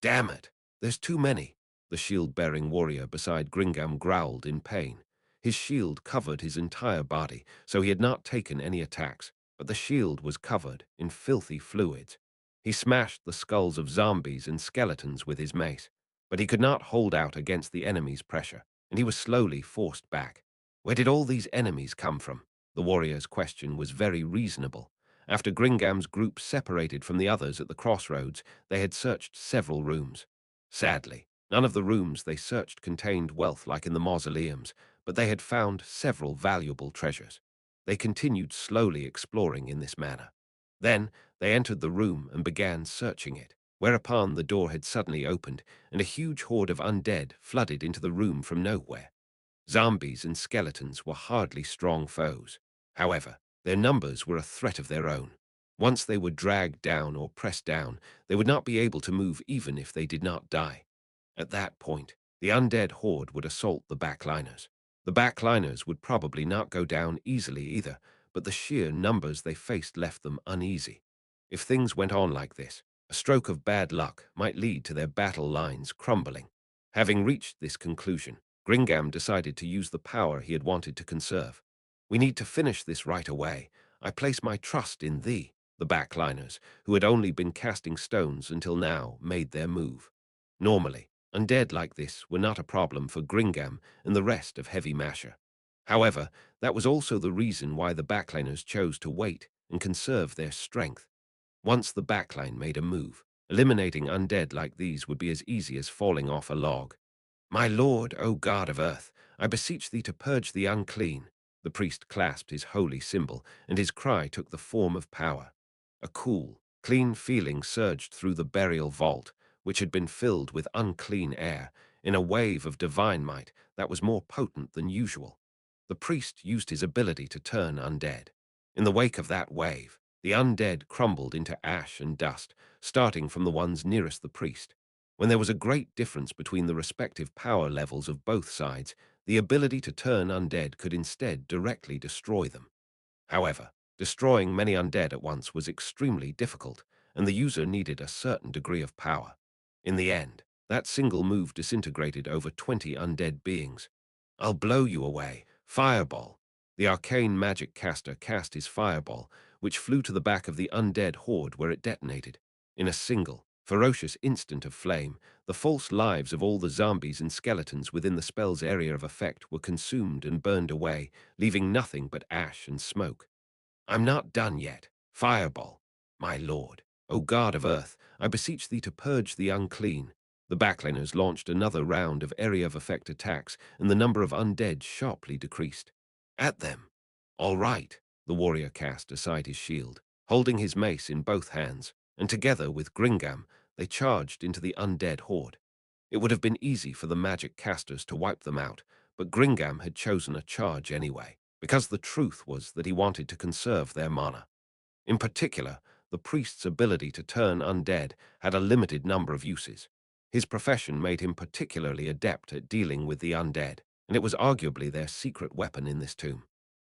S2: Damn it! There's too many, the shield-bearing warrior beside Gringham growled in pain. His shield covered his entire body, so he had not taken any attacks, but the shield was covered in filthy fluids. He smashed the skulls of zombies and skeletons with his mace, but he could not hold out against the enemy's pressure, and he was slowly forced back. Where did all these enemies come from? The warrior's question was very reasonable. After Gringham's group separated from the others at the crossroads, they had searched several rooms. Sadly, none of the rooms they searched contained wealth like in the mausoleums, but they had found several valuable treasures. They continued slowly exploring in this manner. Then they entered the room and began searching it, whereupon the door had suddenly opened, and a huge horde of undead flooded into the room from nowhere. Zombies and skeletons were hardly strong foes. However, their numbers were a threat of their own. Once they were dragged down or pressed down, they would not be able to move even if they did not die. At that point, the undead horde would assault the backliners. The backliners would probably not go down easily either, but the sheer numbers they faced left them uneasy. If things went on like this, a stroke of bad luck might lead to their battle lines crumbling. Having reached this conclusion, Gringham decided to use the power he had wanted to conserve. We need to finish this right away. I place my trust in thee. The backliners, who had only been casting stones until now, made their move. Normally, undead like this were not a problem for Gringham and the rest of Heavy Masher. However, that was also the reason why the backliners chose to wait and conserve their strength. Once the backline made a move, eliminating undead like these would be as easy as falling off a log. "My lord, O god of earth, I beseech thee to purge the unclean." The priest clasped his holy symbol, and his cry took the form of power. A cool, clean feeling surged through the burial vault, which had been filled with unclean air, in a wave of divine might that was more potent than usual. The priest used his ability to turn undead. In the wake of that wave, the undead crumbled into ash and dust, starting from the ones nearest the priest. When there was a great difference between the respective power levels of both sides, the ability to turn undead could instead directly destroy them. However, destroying many undead at once was extremely difficult, and the user needed a certain degree of power. In the end, that single move disintegrated over 20 undead beings. "I'll blow you away. Fireball." The arcane magic caster cast his fireball, which flew to the back of the undead horde where it detonated. In a single, ferocious instant of flame, the false lives of all the zombies and skeletons within the spell's area of effect were consumed and burned away, leaving nothing but ash and smoke. "I'm not done yet. Fireball." "My lord, O god of earth, I beseech thee to purge the unclean." The backliners launched another round of area of effect attacks, and the number of undead sharply decreased. "At them." "All right." The warrior cast aside his shield, holding his mace in both hands, and together with Gringam, they charged into the undead horde. It would have been easy for the magic casters to wipe them out, but Gringam had chosen a charge anyway, because the truth was that he wanted to conserve their mana. In particular, the priest's ability to turn undead had a limited number of uses. His profession made him particularly adept at dealing with the undead, and it was arguably their secret weapon in this tomb.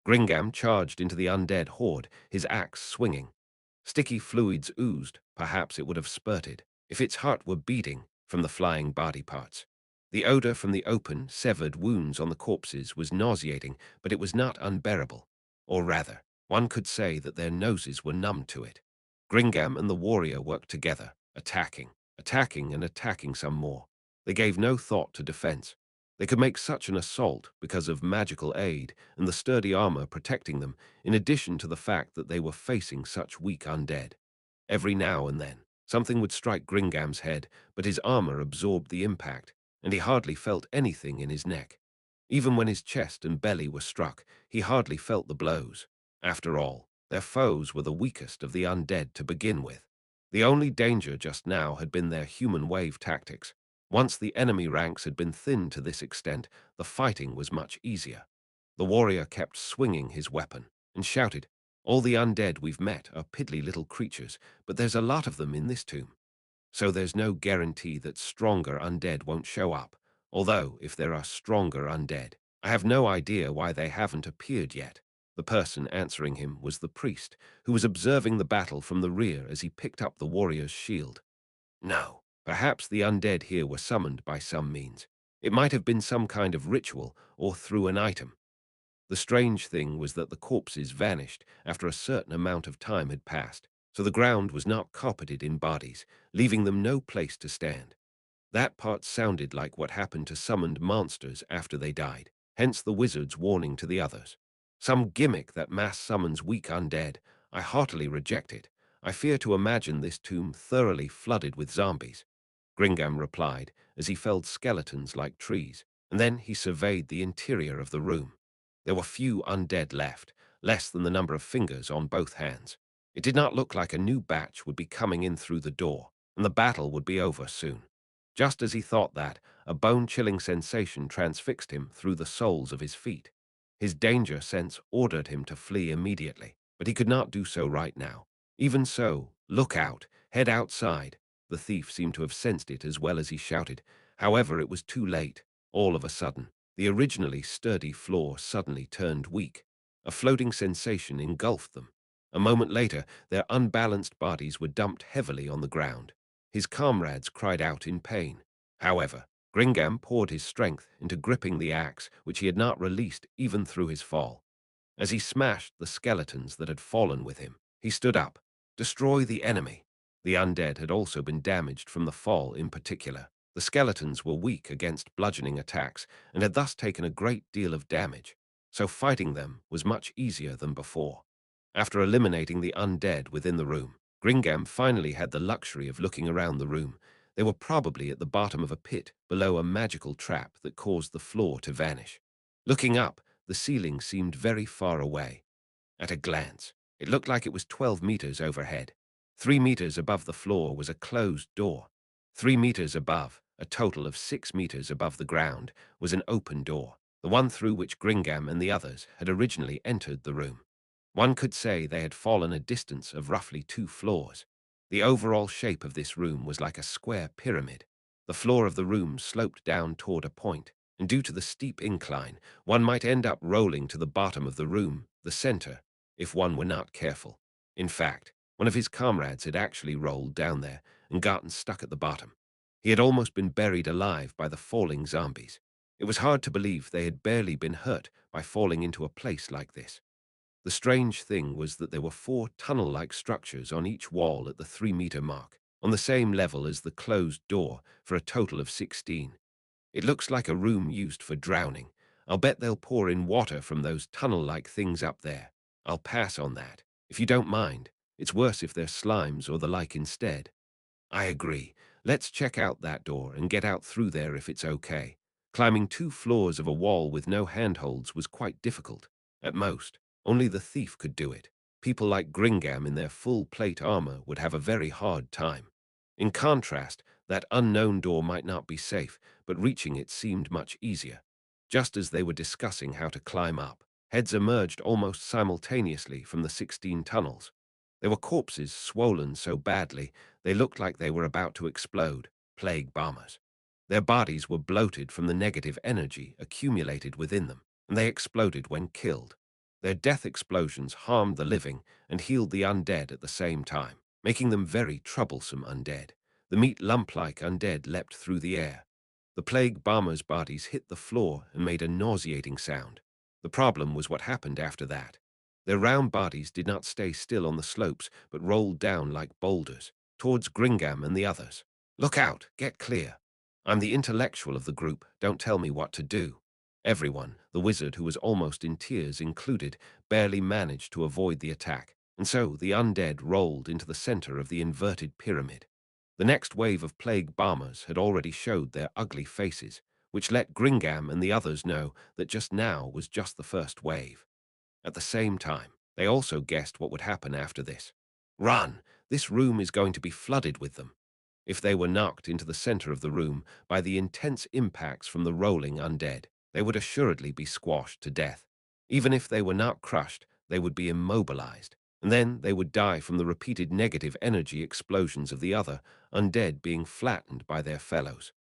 S2: Gringam charged into the undead horde, his axe swinging. Sticky fluids oozed, perhaps it would have spurted, if its heart were beating, from the flying body parts. The odor from the open, severed wounds on the corpses was nauseating, but it was not unbearable. Or rather, one could say that their noses were numb to it. Gringam and the warrior worked together, attacking and attacking some more. They gave no thought to defense. They could make such an assault because of magical aid and the sturdy armor protecting them, in addition to the fact that they were facing such weak undead. Every now and then, something would strike Gringam's head, but his armor absorbed the impact, and he hardly felt anything in his neck. Even when his chest and belly were struck, he hardly felt the blows. After all, their foes were the weakest of the undead to begin with. The only danger just now had been their human wave tactics. Once the enemy ranks had been thinned to this extent, the fighting was much easier. The warrior kept swinging his weapon and shouted, "All the undead we've met are piddly little creatures, but there's a lot of them in this tomb. So there's no guarantee that stronger undead won't show up, although if there are stronger undead, I have no idea why they haven't appeared yet." The person answering him was the priest, who was observing the battle from the rear as he picked up the warrior's shield. No, perhaps the undead here were summoned by some means. It might have been some kind of ritual or through an item. The strange thing was that the corpses vanished after a certain amount of time had passed, so the ground was not carpeted in bodies, leaving them no place to stand. That part sounded like what happened to summoned monsters after they died, hence the wizard's warning to the others. Some gimmick that mass summons weak undead. I heartily reject it. I fear to imagine this tomb thoroughly flooded with zombies. Gringam replied as he felled skeletons like trees, and then he surveyed the interior of the room. There were few undead left, less than the number of fingers on both hands. It did not look like a new batch would be coming in through the door, and the battle would be over soon. Just as he thought that, a bone-chilling sensation transfixed him through the soles of his feet. His danger sense ordered him to flee immediately, but he could not do so right now. Even so, "Look out, head outside." The thief seemed to have sensed it as well as he shouted. However, it was too late. All of a sudden, the originally sturdy floor suddenly turned weak. A floating sensation engulfed them. A moment later, their unbalanced bodies were dumped heavily on the ground. His comrades cried out in pain. However, Gringam poured his strength into gripping the axe, which he had not released even through his fall. As he smashed the skeletons that had fallen with him, he stood up. "Destroy the enemy." The undead had also been damaged from the fall in particular. The skeletons were weak against bludgeoning attacks and had thus taken a great deal of damage. so fighting them was much easier than before. After eliminating the undead within the room, Gringam finally had the luxury of looking around the room. They were probably at the bottom of a pit below a magical trap that caused the floor to vanish. Looking up, the ceiling seemed very far away. At a glance, it looked like it was 12 meters overhead. 3 meters above the floor was a closed door. 3 meters above, a total of 6 meters above the ground, was an open door, the one through which Gringam and the others had originally entered the room. One could say they had fallen a distance of roughly 2 floors. The overall shape of this room was like a square pyramid. The floor of the room sloped down toward a point, and due to the steep incline, one might end up rolling to the bottom of the room, the center, if one were not careful. In fact, one of his comrades had actually rolled down there and gotten stuck at the bottom. He had almost been buried alive by the falling zombies. It was hard to believe they had barely been hurt by falling into a place like this. The strange thing was that there were 4 tunnel-like structures on each wall at the 3-meter mark, on the same level as the closed door, for a total of 16. It looks like a room used for drowning. I'll bet they'll pour in water from those tunnel-like things up there. I'll pass on that. If you don't mind, it's worse if they're slimes or the like instead. I agree. Let's check out that door and get out through there if it's okay. Climbing 2 floors of a wall with no handholds was quite difficult. At most, only the thief could do it. People like Gringam in their full plate armor would have a very hard time. In contrast, that unknown door might not be safe, but reaching it seemed much easier. Just as they were discussing how to climb up, heads emerged almost simultaneously from the 16 tunnels. There were corpses swollen so badly they looked like they were about to explode, plague bombers. Their bodies were bloated from the negative energy accumulated within them, and they exploded when killed. Their death explosions harmed the living and healed the undead at the same time, making them very troublesome undead. The meat lump-like undead leapt through the air. The plague bombers' bodies hit the floor and made a nauseating sound. The problem was what happened after that. Their round bodies did not stay still on the slopes, but rolled down like boulders, towards Gringam and the others. Look out, get clear. I'm the intellectual of the group, don't tell me what to do. Everyone, the wizard who was almost in tears included, barely managed to avoid the attack, and so the undead rolled into the center of the inverted pyramid. The next wave of plague bombers had already showed their ugly faces, which let Gringam and the others know that just now was just the first wave. At the same time, they also guessed what would happen after this. Run! This room is going to be flooded with them. If they were knocked into the center of the room by the intense impacts from the rolling undead, they would assuredly be squashed to death. Even if they were not crushed, they would be immobilized, and then they would die from the repeated negative energy explosions of the other undead being flattened by their fellows.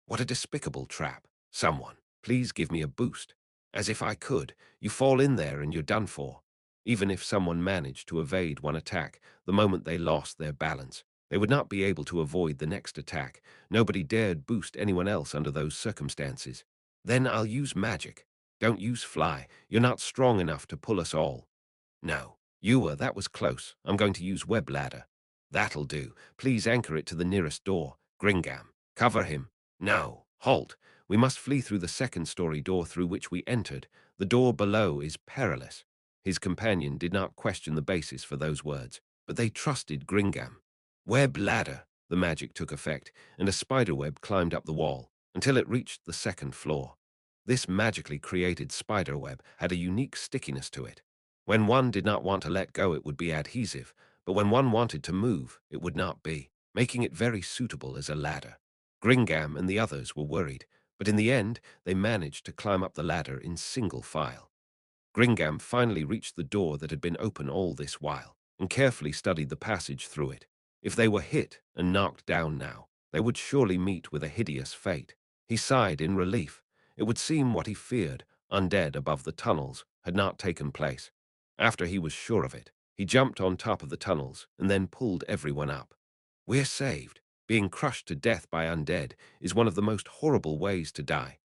S2: What a despicable trap. Someone, please give me a boost. As if I could. You fall in there and you're done for. Even if someone managed to evade one attack, the moment they lost their balance, they would not be able to avoid the next attack. Nobody dared boost anyone else under those circumstances. Then I'll use magic. Don't use fly. You're not strong enough to pull us all. No. You were, that was close. I'm going to use web ladder. That'll do. Please anchor it to the nearest door. Gringam. Cover him. No. Halt. We must flee through the second-story door through which we entered. The door below is perilous. His companion did not question the basis for those words, but they trusted Gringam. Web ladder. The magic took effect, and a spiderweb climbed up the wall until it reached the second floor. This magically created spiderweb had a unique stickiness to it. When one did not want to let go, it would be adhesive, but when one wanted to move, it would not be, making it very suitable as a ladder. Gringam and the others were worried, but in the end, they managed to climb up the ladder in single file. Gringam finally reached the door that had been open all this while, and carefully studied the passage through it. If they were hit and knocked down now, they would surely meet with a hideous fate. He sighed in relief. It would seem what he feared, undead above the tunnels, had not taken place. After he was sure of it, he jumped on top of the tunnels and then pulled everyone up. We're saved. Being crushed to death by undead is one of the most horrible ways to die.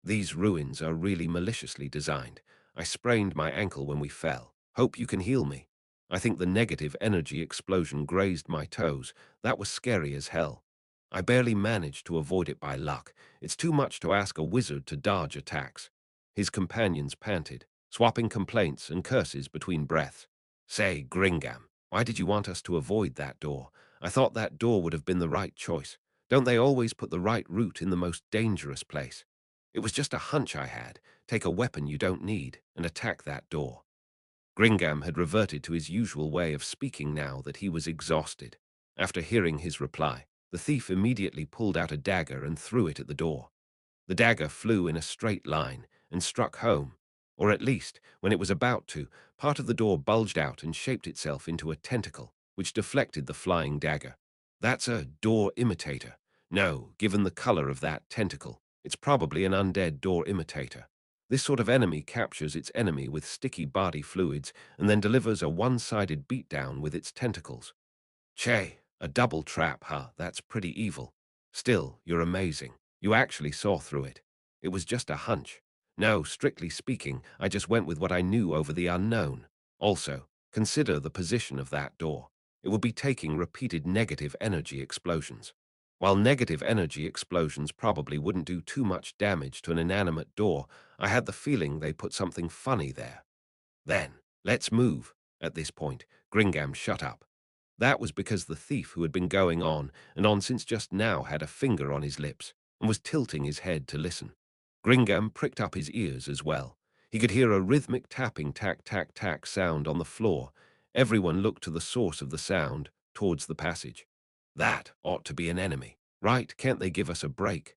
S2: These ruins are really maliciously designed. I sprained my ankle when we fell. Hope you can heal me. I think the negative energy explosion grazed my toes. That was scary as hell. I barely managed to avoid it by luck. It's too much to ask a wizard to dodge attacks. His companions panted. swapping complaints and curses between breaths. Say, Gringam, why did you want us to avoid that door? I thought that door would have been the right choice. Don't they always put the right route in the most dangerous place? It was just a hunch I had. Take a weapon you don't need and attack that door. Gringam had reverted to his usual way of speaking now that he was exhausted. After hearing his reply, the thief immediately pulled out a dagger and threw it at the door. The dagger flew in a straight line and struck home, or at least, when it was about to, part of the door bulged out and shaped itself into a tentacle, which deflected the flying dagger. That's a door imitator. No, given the color of that tentacle, it's probably an undead door imitator. This sort of enemy captures its enemy with sticky body fluids and then delivers a one-sided beatdown with its tentacles. Che, a double trap, huh? That's pretty evil. Still, you're amazing. You actually saw through it. It was just a hunch. No, strictly speaking, I just went with what I knew over the unknown. Also, consider the position of that door. It would be taking repeated negative energy explosions. While negative energy explosions probably wouldn't do too much damage to an inanimate door, I had the feeling they put something funny there. Then, let's move. At this point, Gringam shut up. That was because the thief who had been going on and on since just now had a finger on his lips and was tilting his head to listen. Gringam pricked up his ears as well. He could hear a rhythmic tapping tack-tack-tack sound on the floor. Everyone looked to the source of the sound, towards the passage. That ought to be an enemy, right? Can't they give us a break?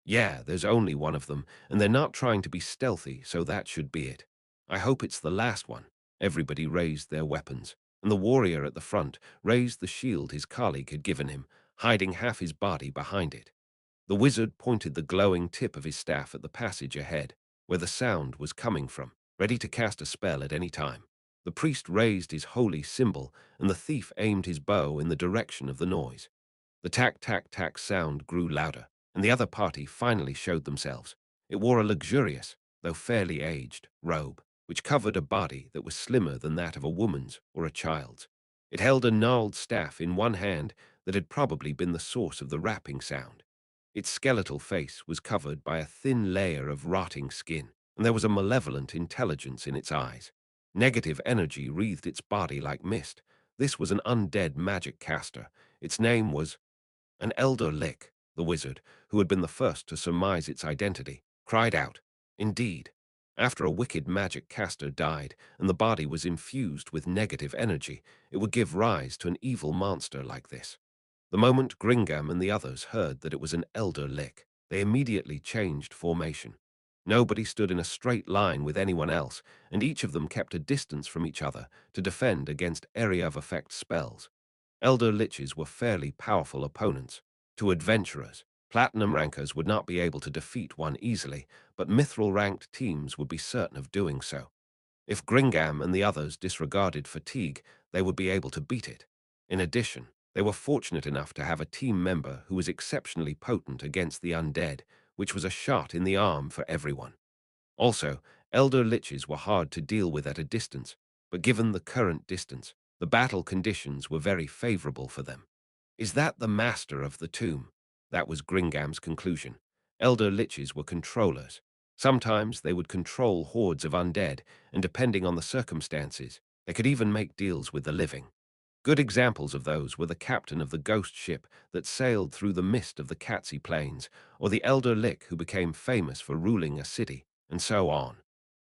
S2: Yeah, there's only one of them, and they're not trying to be stealthy, so that should be it. I hope it's the last one. Everybody raised their weapons, and the warrior at the front raised the shield his colleague had given him, hiding half his body behind it. The wizard pointed the glowing tip of his staff at the passage ahead, where the sound was coming from, ready to cast a spell at any time. The priest raised his holy symbol, and the thief aimed his bow in the direction of the noise. The tack-tack-tack sound grew louder, and the other party finally showed themselves. It wore a luxurious, though fairly aged, robe, which covered a body that was slimmer than that of a woman's or a child's. It held a gnarled staff in one hand that had probably been the source of the rapping sound. Its skeletal face was covered by a thin layer of rotting skin, and there was a malevolent intelligence in its eyes. Negative energy wreathed its body like mist. This was an undead magic caster. Its name was an elder Lick, the wizard, who had been the first to surmise its identity, cried out. Indeed, after a wicked magic caster died and the body was infused with negative energy, it would give rise to an evil monster like this. The moment Gringam and the others heard that it was an elder Lick, they immediately changed formation. Nobody stood in a straight line with anyone else, and each of them kept a distance from each other to defend against area of effect spells. Elder Liches were fairly powerful opponents. To adventurers, platinum rankers would not be able to defeat one easily, but mithril-ranked teams would be certain of doing so. If Gringam and the others disregarded fatigue, they would be able to beat it. In addition, they were fortunate enough to have a team member who was exceptionally potent against the undead, which was a shot in the arm for everyone. Also, elder liches were hard to deal with at a distance, but given the current distance, the battle conditions were very favorable for them. Is that the master of the tomb? That was Gringam's conclusion. Elder liches were controllers. Sometimes they would control hordes of undead, and depending on the circumstances, they could even make deals with the living. Good examples of those were the captain of the ghost ship that sailed through the mist of the Katsi Plains, or the elder Lick who became famous for ruling a city, and so on.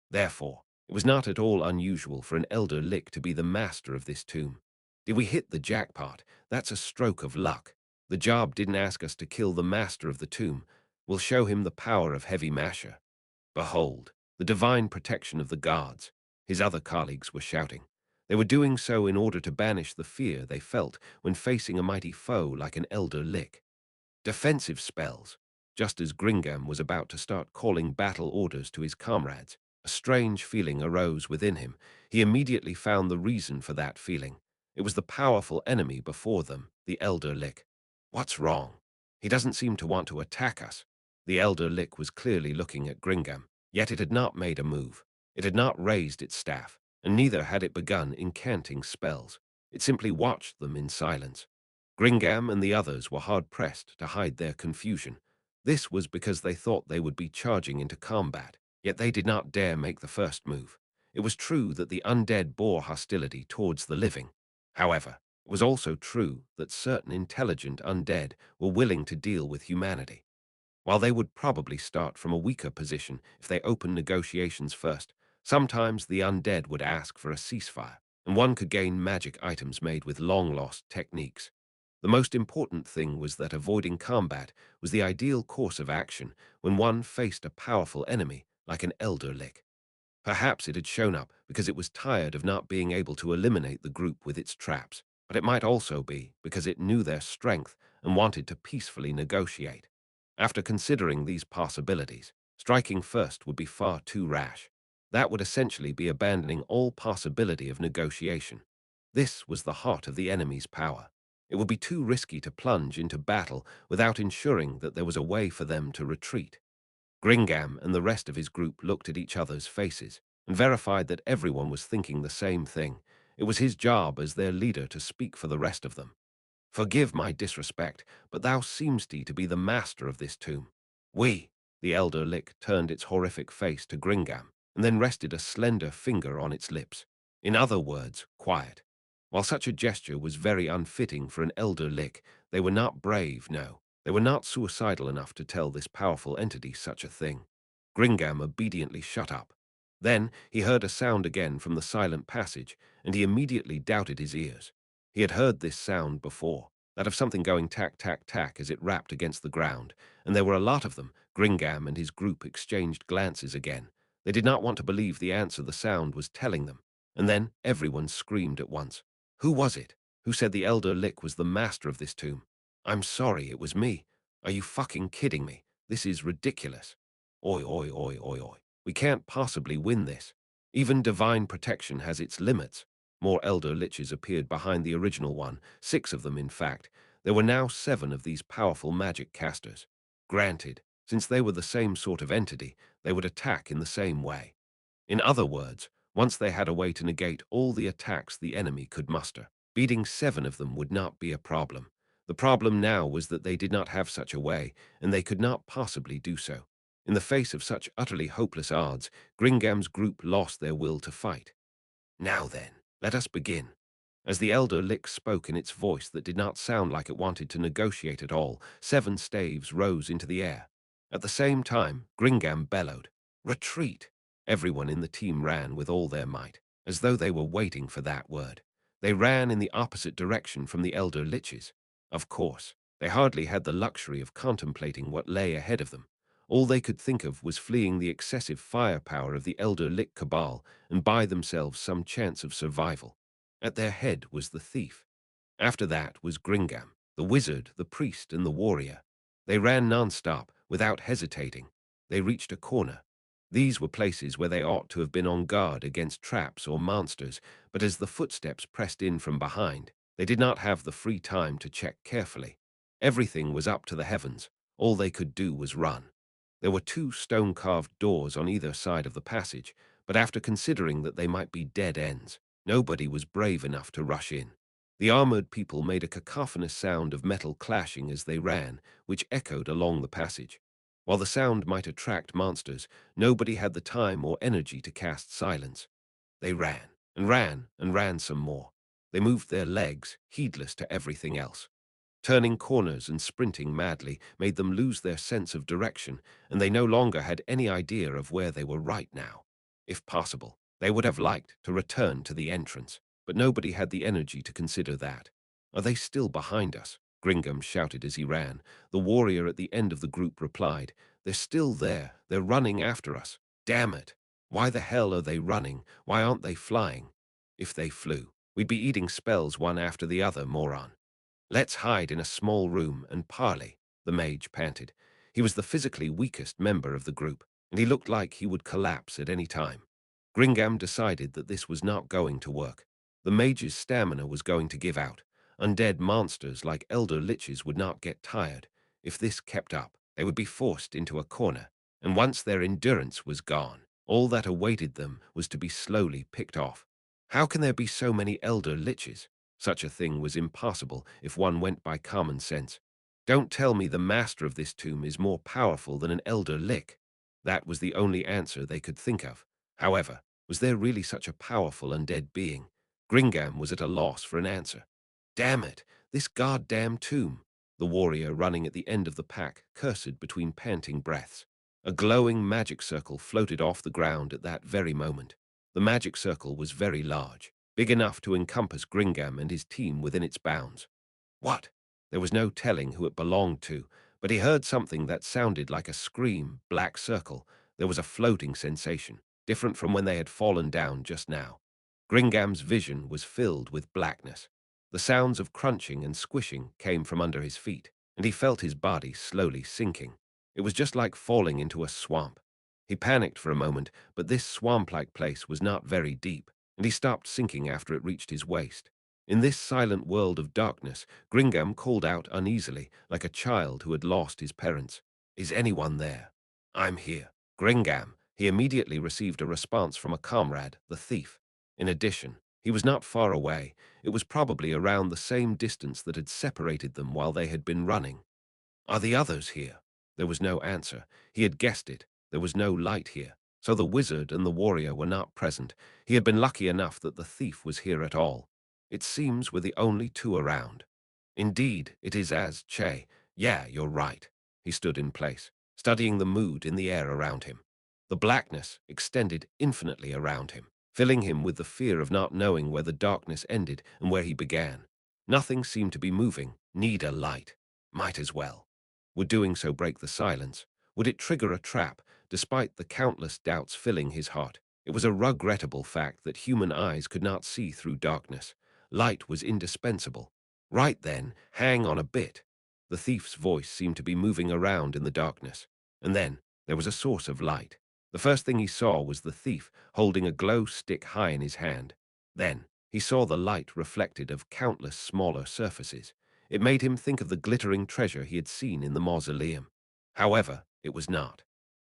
S2: Therefore, it was not at all unusual for an elder Lick to be the master of this tomb. Did we hit the jackpot? That's a stroke of luck. The job didn't ask us to kill the master of the tomb. We'll show him the power of Heavy Masher. Behold, the divine protection of the gods, his other colleagues were shouting. They were doing so in order to banish the fear they felt when facing a mighty foe like an elder Lick. Defensive spells. Just as Gringam was about to start calling battle orders to his comrades, a strange feeling arose within him. He immediately found the reason for that feeling. It was the powerful enemy before them, the elder Lick. What's wrong? He doesn't seem to want to attack us. The elder Lick was clearly looking at Gringam, yet it had not made a move. It had not raised its staff, and neither had it begun incanting spells. It simply watched them in silence. Gringam and the others were hard-pressed to hide their confusion. This was because they thought they would be charging into combat. Yet they did not dare make the first move. It was true that the undead bore hostility towards the living. However, it was also true that certain intelligent undead were willing to deal with humanity. While they would probably start from a weaker position if they opened negotiations first, sometimes the undead would ask for a ceasefire, and one could gain magic items made with long-lost techniques. The most important thing was that avoiding combat was the ideal course of action when one faced a powerful enemy like an elder lich. Perhaps it had shown up because it was tired of not being able to eliminate the group with its traps, but it might also be because it knew their strength and wanted to peacefully negotiate. After considering these possibilities, striking first would be far too rash. That would essentially be abandoning all possibility of negotiation. This was the heart of the enemy's power. It would be too risky to plunge into battle without ensuring that there was a way for them to retreat. Gringam and the rest of his group looked at each other's faces and verified that everyone was thinking the same thing. It was his job as their leader to speak for the rest of them. Forgive my disrespect, but thou seemst to be the master of this tomb. We, the elder lich turned its horrific face to Gringam, and then rested a slender finger on its lips. In other words, quiet. While such a gesture was very unfitting for an elder lich, they were not brave, no. They were not suicidal enough to tell this powerful entity such a thing. Gringam obediently shut up. Then he heard a sound again from the silent passage, and he immediately doubted his ears. He had heard this sound before, that of something going tack, tack, tack as it rapped against the ground, and there were a lot of them. Gringam and his group exchanged glances again. They did not want to believe the answer the sound was telling them, and then everyone screamed at once. Who was it? Who said the elder lich was the master of this tomb? I'm sorry, it was me. Are you fucking kidding me? This is ridiculous. Oi, oi, oi, oi, oi. We can't possibly win this. Even divine protection has its limits. More elder liches appeared behind the original one, 6 of them in fact. There were now 7 of these powerful magic casters. Granted, since they were the same sort of entity, they would attack in the same way. In other words, once they had a way to negate all the attacks the enemy could muster, beating 7 of them would not be a problem. The problem now was that they did not have such a way, and they could not possibly do so. In the face of such utterly hopeless odds, Gringam's group lost their will to fight. Now then, let us begin. As the elder lich spoke in its voice that did not sound like it wanted to negotiate at all, 7 staves rose into the air. At the same time, Gringam bellowed, "Retreat!" Everyone in the team ran with all their might, as though they were waiting for that word. They ran in the opposite direction from the elder liches. Of course, they hardly had the luxury of contemplating what lay ahead of them. All they could think of was fleeing the excessive firepower of the elder lich cabal and buy themselves some chance of survival. At their head was the thief. After that was Gringam, the wizard, the priest, and the warrior. They ran non-stop, without hesitating. They reached a corner. These were places where they ought to have been on guard against traps or monsters, but as the footsteps pressed in from behind, they did not have the free time to check carefully. Everything was up to the heavens. All they could do was run. There were 2 stone-carved doors on either side of the passage, but after considering that they might be dead ends, nobody was brave enough to rush in. The armored people made a cacophonous sound of metal clashing as they ran, which echoed along the passage. While the sound might attract monsters, nobody had the time or energy to cast silence. They ran, and ran, and ran some more. They moved their legs, heedless to everything else. Turning corners and sprinting madly made them lose their sense of direction, and they no longer had any idea of where they were right now. If possible, they would have liked to return to the entrance, but nobody had the energy to consider that. Are they still behind us? Gringham shouted as he ran. The warrior at the end of the group replied, They're still there. They're running after us. Damn it. Why the hell are they running? Why aren't they flying? If they flew, we'd be eating spells one after the other, moron. Let's hide in a small room and parley, the mage panted. He was the physically weakest member of the group, and he looked like he would collapse at any time. Gringham decided that this was not going to work. The mage's stamina was going to give out. Undead monsters like elder liches would not get tired. If this kept up, they would be forced into a corner, and once their endurance was gone, all that awaited them was to be slowly picked off. How can there be so many elder liches? Such a thing was impossible if one went by common sense. Don't tell me the master of this tomb is more powerful than an elder lich. That was the only answer they could think of. However, was there really such a powerful undead being? Gringam was at a loss for an answer. Damn it, this goddamn tomb! The warrior running at the end of the pack cursed between panting breaths. A glowing magic circle floated off the ground at that very moment. The magic circle was very large, big enough to encompass Gringam and his team within its bounds. What? There was no telling who it belonged to, but he heard something that sounded like a scream. Black circle. There was a floating sensation, different from when they had fallen down just now. Gringam's vision was filled with blackness. The sounds of crunching and squishing came from under his feet, and he felt his body slowly sinking. It was just like falling into a swamp. He panicked for a moment, but this swamp-like place was not very deep, and he stopped sinking after it reached his waist. In this silent world of darkness, Gringam called out uneasily, like a child who had lost his parents. Is anyone there? I'm here. Gringam. He immediately received a response from a comrade, the thief. In addition, he was not far away. It was probably around the same distance that had separated them while they had been running. Are the others here? There was no answer. He had guessed it. There was no light here. So the wizard and the warrior were not present. He had been lucky enough that the thief was here at all. It seems we're the only two around. Indeed, it is as Che. Yeah, you're right. He stood in place, studying the mood in the air around him. The blackness extended infinitely around him, filling him with the fear of not knowing where the darkness ended and where he began. Nothing seemed to be moving. Need a light. Might as well. Would doing so break the silence? Would it trigger a trap, despite the countless doubts filling his heart? It was a regrettable fact that human eyes could not see through darkness. Light was indispensable. Right then, hang on a bit. The thief's voice seemed to be moving around in the darkness. And then, there was a source of light. The first thing he saw was the thief holding a glow stick high in his hand. Then, he saw the light reflected of countless smaller surfaces. It made him think of the glittering treasure he had seen in the mausoleum. However, it was not.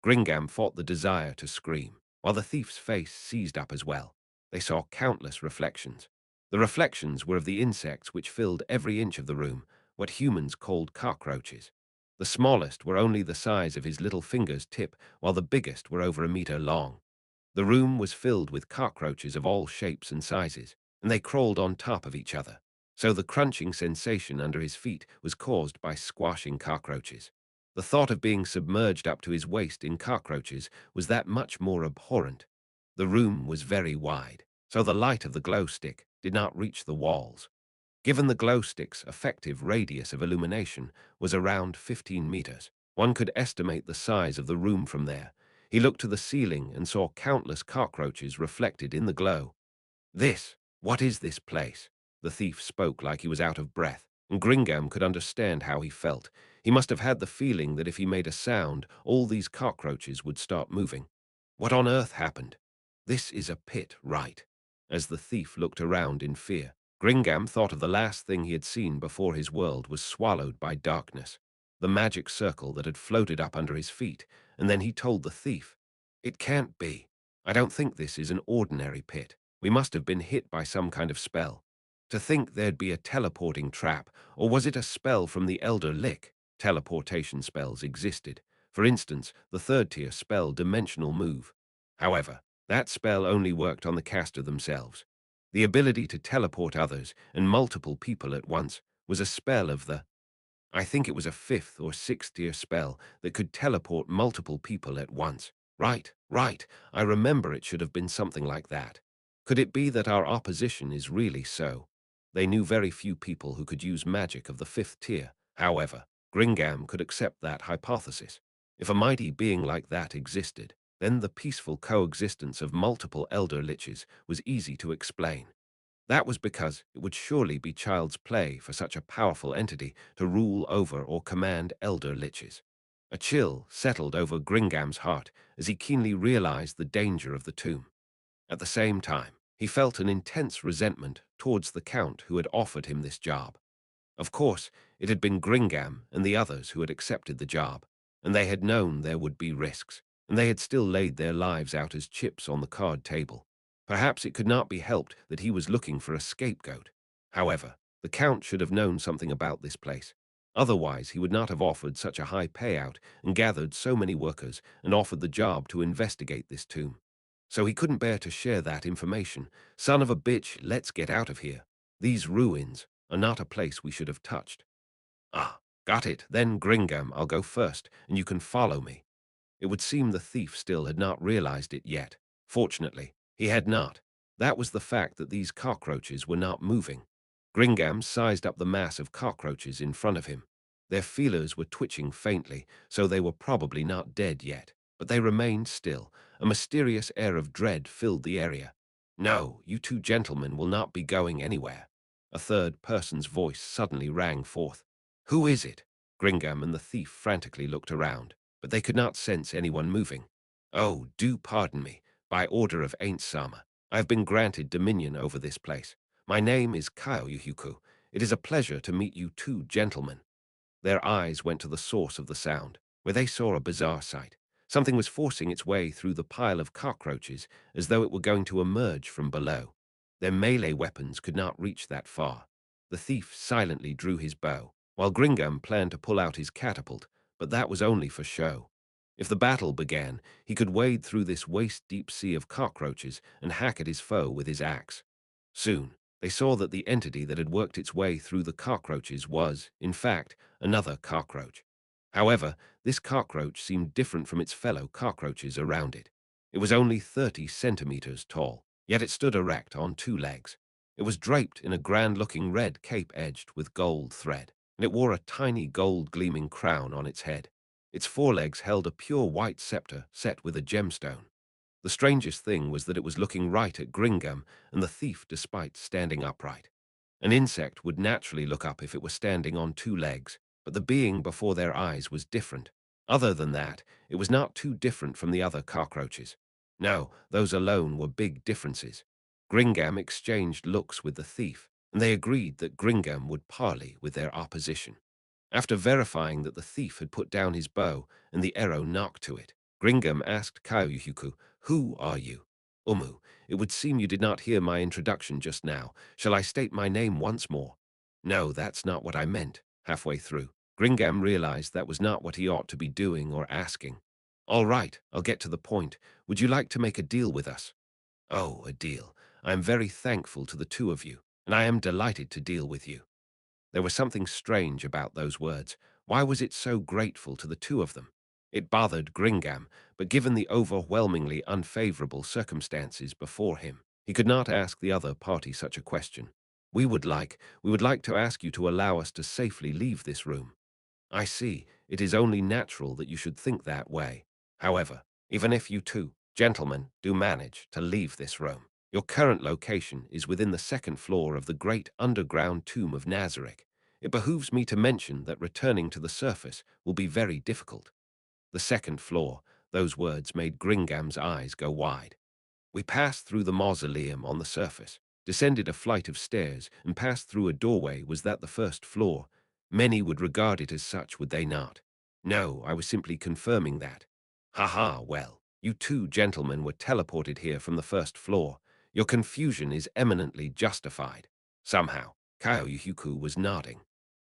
S2: Gringam fought the desire to scream, while the thief's face seized up as well. They saw countless reflections. The reflections were of the insects which filled every inch of the room, what humans called cockroaches. The smallest were only the size of his little finger's tip, while the biggest were over a meter long. The room was filled with cockroaches of all shapes and sizes, and they crawled on top of each other. So the crunching sensation under his feet was caused by squashing cockroaches. The thought of being submerged up to his waist in cockroaches was that much more abhorrent. The room was very wide, so the light of the glow stick did not reach the walls. Given the glow stick's effective radius of illumination was around 15 meters, one could estimate the size of the room from there. He looked to the ceiling and saw countless cockroaches reflected in the glow. What is this place? The thief spoke like he was out of breath, and Gringam could understand how he felt. He must have had the feeling that if he made a sound, all these cockroaches would start moving. What on earth happened? This is a pit, right? As the thief looked around in fear, Gringam thought of the last thing he had seen before his world was swallowed by darkness. The magic circle that had floated up under his feet, and then he told the thief, "It can't be. I don't think this is an ordinary pit. We must have been hit by some kind of spell. To think there'd be a teleporting trap, or was it a spell from the Elder Lick? Teleportation spells existed. For instance, the third-tier spell Dimensional Move. However, that spell only worked on the caster themselves. The ability to teleport others and multiple people at once was a spell of the I think it was a fifth or sixth tier spell that could teleport multiple people at once. Right. I remember it should have been something like that. Could it be that our opposition is really so? They knew very few people who could use magic of the fifth tier. However, Gringam could accept that hypothesis. If a mighty being like that existed, then the peaceful coexistence of multiple elder liches was easy to explain. That was because it would surely be child's play for such a powerful entity to rule over or command elder liches. A chill settled over Gringam's heart as he keenly realized the danger of the tomb. At the same time, he felt an intense resentment towards the Count who had offered him this job. Of course, it had been Gringam and the others who had accepted the job, and they had known there would be risks, and they had still laid their lives out as chips on the card table. Perhaps it could not be helped that he was looking for a scapegoat. However, the Count should have known something about this place. Otherwise, he would not have offered such a high payout and gathered so many workers and offered the job to investigate this tomb. So he couldn't bear to share that information. Son of a bitch, let's get out of here. These ruins are not a place we should have touched. Ah, got it. Then, Gringam, I'll go first, and you can follow me. It would seem the thief still had not realized it yet. Fortunately, he had not. That was the fact that these cockroaches were not moving. Gringam sized up the mass of cockroaches in front of him. Their feelers were twitching faintly, so they were probably not dead yet. But they remained still. A mysterious air of dread filled the area. No, you two gentlemen will not be going anywhere. A third person's voice suddenly rang forth. Who is it? Gringam and the thief frantically looked around, but they could not sense anyone moving. Oh, do pardon me. By order of Ainz Sama, I have been granted dominion over this place. My name is Kyoyuhuku. It is a pleasure to meet you two gentlemen. Their eyes went to the source of the sound, where they saw a bizarre sight. Something was forcing its way through the pile of cockroaches as though it were going to emerge from below. Their melee weapons could not reach that far. The thief silently drew his bow, while Gringam planned to pull out his catapult, but that was only for show. If the battle began, he could wade through this waist-deep sea of cockroaches and hack at his foe with his axe. Soon, they saw that the entity that had worked its way through the cockroaches was, in fact, another cockroach. However, this cockroach seemed different from its fellow cockroaches around it. It was only 30 centimeters tall, yet it stood erect on two legs. It was draped in a grand-looking red cape edged with gold thread, and it wore a tiny gold-gleaming crown on its head. Its forelegs held a pure white scepter set with a gemstone. The strangest thing was that it was looking right at Gringam and the thief despite standing upright. An insect would naturally look up if it were standing on two legs, but the being before their eyes was different. Other than that, it was not too different from the other cockroaches. No, those alone were big differences. Gringam exchanged looks with the thief, and they agreed that Gringam would parley with their opposition. After verifying that the thief had put down his bow and the arrow nocked to it, Gringam asked Kyoyuhuku, "Who are you?" "Umu, it would seem you did not hear my introduction just now. Shall I state my name once more?" "No, that's not what I meant." Halfway through, Gringam realized that was not what he ought to be doing or asking. "All right, I'll get to the point. Would you like to make a deal with us?" "Oh, a deal. I am very thankful to the two of you, and I am delighted to deal with you." There was something strange about those words. Why was it so grateful to the two of them? It bothered Gringam, but given the overwhelmingly unfavorable circumstances before him, he could not ask the other party such a question. We would like to ask you to allow us to safely leave this room." "I see. It is only natural that you should think that way. However, even if you two, gentlemen, do manage to leave this room, your current location is within the second floor of the great underground tomb of Nazareth. It behooves me to mention that returning to the surface will be very difficult." The second floor, those words made Gringam's eyes go wide. We passed through the mausoleum on the surface, descended a flight of stairs, and passed through a doorway. Was that the first floor? Many would regard it as such, would they not? No, I was simply confirming that. Ha ha, well, you two gentlemen were teleported here from the first floor. Your confusion is eminently justified. Somehow, Kyoyuhuku was nodding.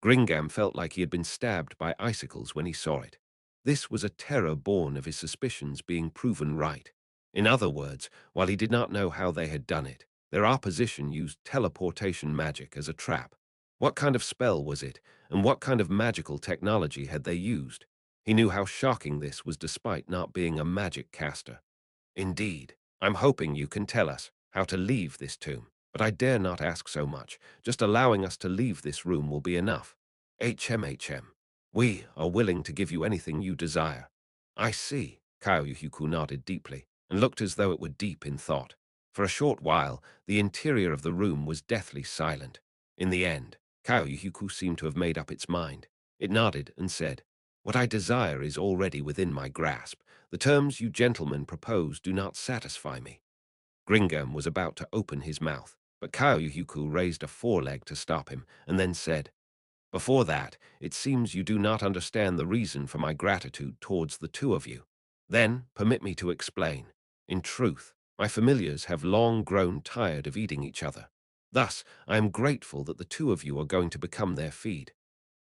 S2: Gringam felt like he had been stabbed by icicles when he saw it. This was a terror born of his suspicions being proven right. In other words, while he did not know how they had done it, their opposition used teleportation magic as a trap. What kind of spell was it, and what kind of magical technology had they used? He knew how shocking this was despite not being a magic caster. "Indeed, I'm hoping you can tell us how to leave this tomb, but I dare not ask so much. Just allowing us to leave this room will be enough." "HM. We are willing to give you anything you desire." "I see." Kyoyuhuku nodded deeply, and looked as though it were deep in thought. For a short while, the interior of the room was deathly silent. In the end, Kyoyuhuku seemed to have made up its mind. It nodded and said, "What I desire is already within my grasp. The terms you gentlemen propose do not satisfy me." Gringam was about to open his mouth, but Kyoyuhuku raised a foreleg to stop him, and then said, "Before that, it seems you do not understand the reason for my gratitude towards the two of you. Then, permit me to explain. In truth, my familiars have long grown tired of eating each other. Thus, I am grateful that the two of you are going to become their feed."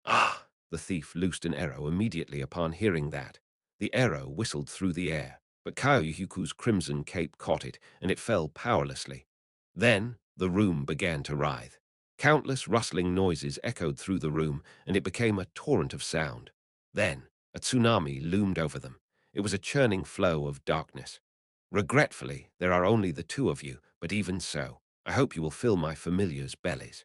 S2: "Ah!" The thief loosed an arrow immediately upon hearing that. The arrow whistled through the air, but Kayuhiku's crimson cape caught it, and it fell powerlessly. Then the room began to writhe. Countless rustling noises echoed through the room, and it became a torrent of sound. Then a tsunami loomed over them. It was a churning flow of darkness. Regretfully, there are only the two of you, but even so, I hope you will fill my familiars' bellies.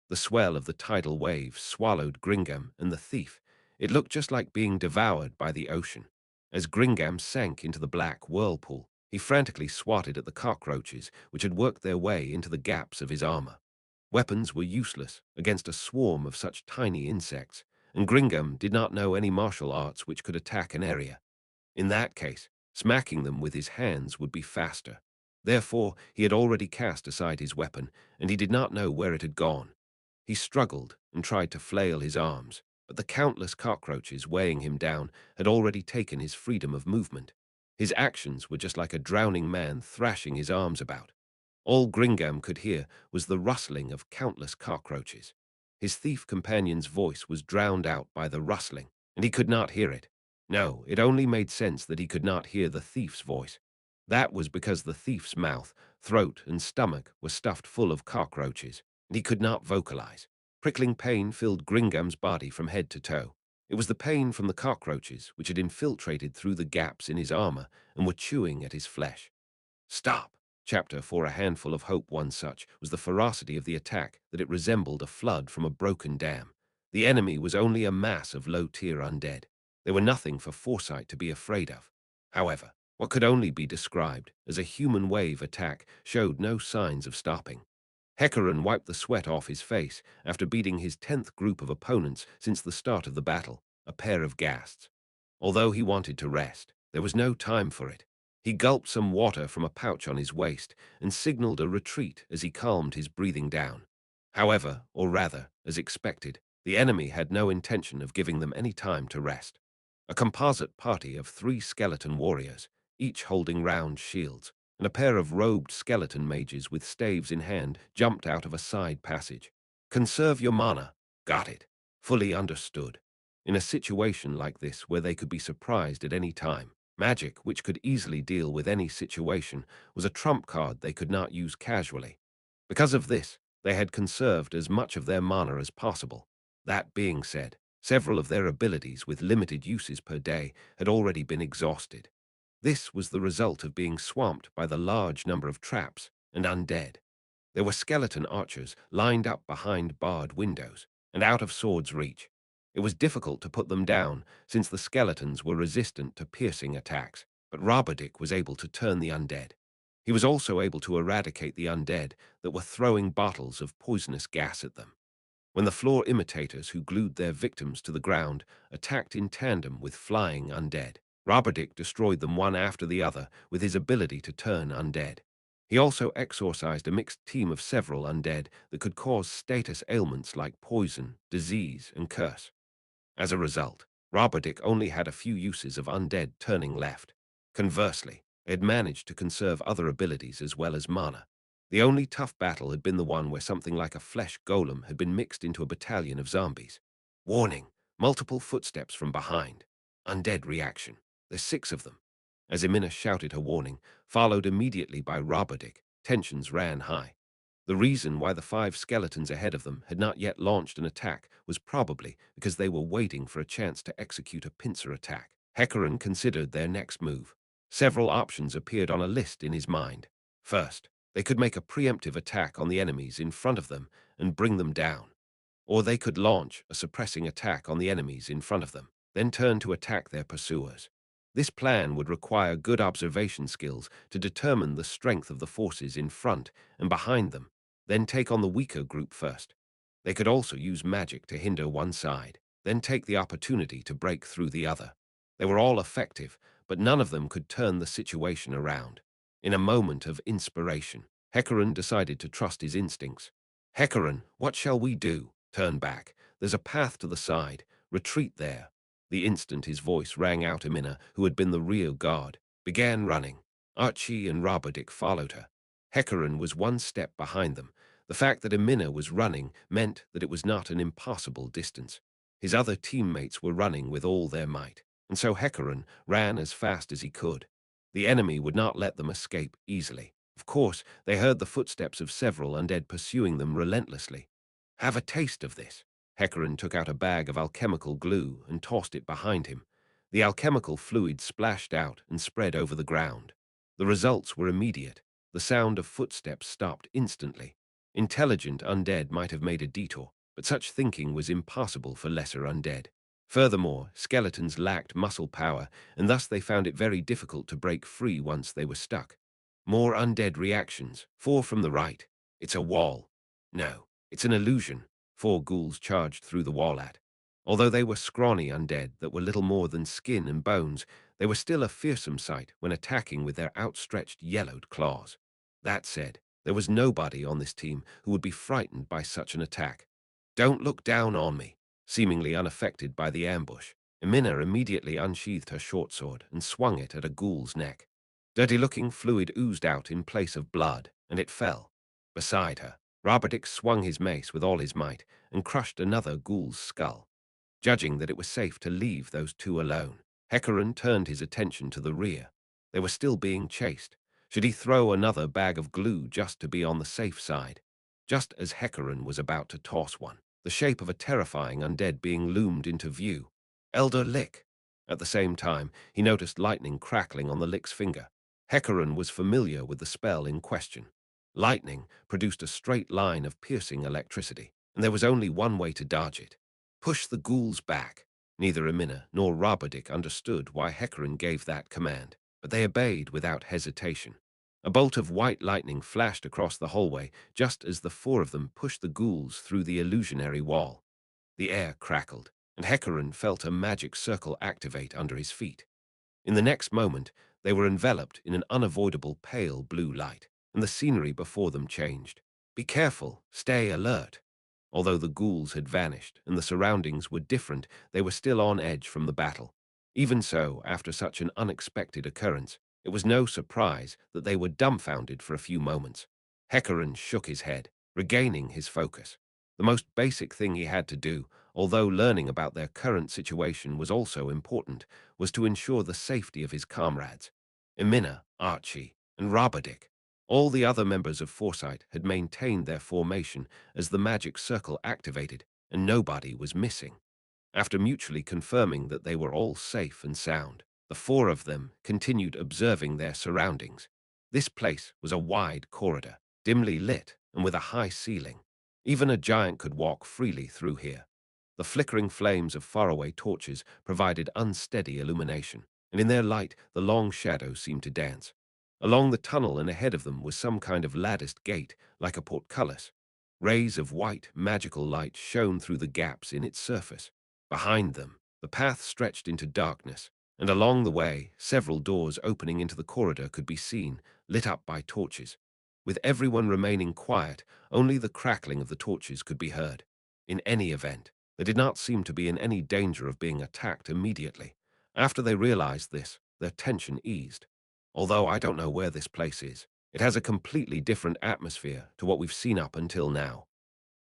S2: The swell of the tidal wave swallowed Gringam and the thief. It looked just like being devoured by the ocean. As Gringam sank into the black whirlpool, he frantically swatted at the cockroaches which had worked their way into the gaps of his armor. Weapons were useless against a swarm of such tiny insects, and Gringam did not know any martial arts which could attack an area. In that case, smacking them with his hands would be faster. Therefore, he had already cast aside his weapon, and he did not know where it had gone. He struggled and tried to flail his arms, but the countless cockroaches weighing him down had already taken his freedom of movement. His actions were just like a drowning man thrashing his arms about. All Gringam could hear was the rustling of countless cockroaches. His thief companion's voice was drowned out by the rustling, and he could not hear it. No, it only made sense that he could not hear the thief's voice. That was because the thief's mouth, throat, and stomach were stuffed full of cockroaches, and he could not vocalize. Prickling pain filled Gringam's body from head to toe. It was the pain from the cockroaches which had infiltrated through the gaps in his armor and were chewing at his flesh. Stop! Chapter for a handful of hope. One such was the ferocity of the attack that it resembled a flood from a broken dam. The enemy was only a mass of low-tier undead. They were nothing for Foresight to be afraid of. However, what could only be described as a human wave attack showed no signs of stopping. Hecaran wiped the sweat off his face after beating his 10th group of opponents since the start of the battle, a pair of ghasts. Although he wanted to rest, there was no time for it. He gulped some water from a pouch on his waist and signaled a retreat as he calmed his breathing down. However, or rather, as expected, the enemy had no intention of giving them any time to rest. A composite party of 3 skeleton warriors, each holding round shields, and a pair of robed skeleton mages with staves in hand jumped out of a side passage. Conserve your mana. Got it. Fully understood. In a situation like this where they could be surprised at any time, magic, which could easily deal with any situation, was a trump card they could not use casually. Because of this, they had conserved as much of their mana as possible. That being said, several of their abilities with limited uses per day had already been exhausted. This was the result of being swamped by the large number of traps and undead. There were skeleton archers lined up behind barred windows and out of sword's reach. It was difficult to put them down since the skeletons were resistant to piercing attacks, but Roberdick was able to turn the undead. He was also able to eradicate the undead that were throwing bottles of poisonous gas at them. When the floor imitators who glued their victims to the ground attacked in tandem with flying undead, Roberdick destroyed them one after the other with his ability to turn undead. He also exorcised a mixed team of several undead that could cause status ailments like poison, disease, and curse. As a result, Roberdick only had a few uses of undead turning left. Conversely, he had managed to conserve other abilities as well as mana. The only tough battle had been the one where something like a flesh golem had been mixed into a battalion of zombies. Warning! Multiple footsteps from behind. Undead reaction. There's 6 of them. As Emina shouted her warning, followed immediately by Roberdick, tensions ran high. The reason why the 5 skeletons ahead of them had not yet launched an attack was probably because they were waiting for a chance to execute a pincer attack. Hecaran considered their next move. Several options appeared on a list in his mind. First, they could make a preemptive attack on the enemies in front of them and bring them down. Or they could launch a suppressing attack on the enemies in front of them, then turn to attack their pursuers. This plan would require good observation skills to determine the strength of the forces in front and behind them, then take on the weaker group first. They could also use magic to hinder one side, then take the opportunity to break through the other. They were all effective, but none of them could turn the situation around. In a moment of inspiration, Hecaran decided to trust his instincts. Hecaran, what shall we do? Turn back. There's a path to the side. Retreat there. The instant his voice rang out, Emina, who had been the rear guard, began running. Archie and Roberdick followed her. Hecaran was one step behind them. The fact that Emina was running meant that it was not an impossible distance. His other teammates were running with all their might, and so Hecaran ran as fast as he could. The enemy would not let them escape easily. Of course, they heard the footsteps of several undead pursuing them relentlessly. Have a taste of this. Hecaran took out a bag of alchemical glue and tossed it behind him. The alchemical fluid splashed out and spread over the ground. The results were immediate. The sound of footsteps stopped instantly. Intelligent undead might have made a detour, but such thinking was impossible for lesser undead. Furthermore, skeletons lacked muscle power, and thus they found it very difficult to break free once they were stuck. More undead reactions. 4 from the right. It's a wall. No, it's an illusion. 4 ghouls charged through the wall at. Although they were scrawny undead that were little more than skin and bones, they were still a fearsome sight when attacking with their outstretched yellowed claws. That said, there was nobody on this team who would be frightened by such an attack. Don't look down on me. Seemingly unaffected by the ambush, Emina immediately unsheathed her short sword and swung it at a ghoul's neck. Dirty-looking fluid oozed out in place of blood, and it fell. Beside her, Robertic swung his mace with all his might and crushed another ghoul's skull. Judging that it was safe to leave those two alone, Hecaran turned his attention to the rear. They were still being chased. Should he throw another bag of glue just to be on the safe side? Just as Hecaran was about to toss one, the shape of a terrifying undead being loomed into view. Elder Lick. At the same time, he noticed lightning crackling on the Lick's finger. Hecaran was familiar with the spell in question. Lightning produced a straight line of piercing electricity, and there was only one way to dodge it. Push the ghouls back. Neither Emina nor Roberdick understood why Hecaran gave that command, but they obeyed without hesitation. A bolt of white lightning flashed across the hallway just as the 4 of them pushed the ghouls through the illusionary wall. The air crackled, and Hecaran felt a magic circle activate under his feet. In the next moment, they were enveloped in an unavoidable pale blue light, and the scenery before them changed. Be careful, stay alert. Although the ghouls had vanished and the surroundings were different, they were still on edge from the battle. Even so, after such an unexpected occurrence, it was no surprise that they were dumbfounded for a few moments. Hecaran shook his head, regaining his focus. The most basic thing he had to do, although learning about their current situation was also important, was to ensure the safety of his comrades. Emina, Archie, and Roberdick. All the other members of Foresight had maintained their formation as the magic circle activated, and nobody was missing. After mutually confirming that they were all safe and sound, the 4 of them continued observing their surroundings. This place was a wide corridor, dimly lit and with a high ceiling. Even a giant could walk freely through here. The flickering flames of faraway torches provided unsteady illumination, and in their light the long shadows seemed to dance. Along the tunnel and ahead of them was some kind of latticed gate, like a portcullis. Rays of white, magical light shone through the gaps in its surface. Behind them, the path stretched into darkness, and along the way, several doors opening into the corridor could be seen, lit up by torches. With everyone remaining quiet, only the crackling of the torches could be heard. In any event, they did not seem to be in any danger of being attacked immediately. After they realized this, their tension eased. Although I don't know where this place is, it has a completely different atmosphere to what we've seen up until now.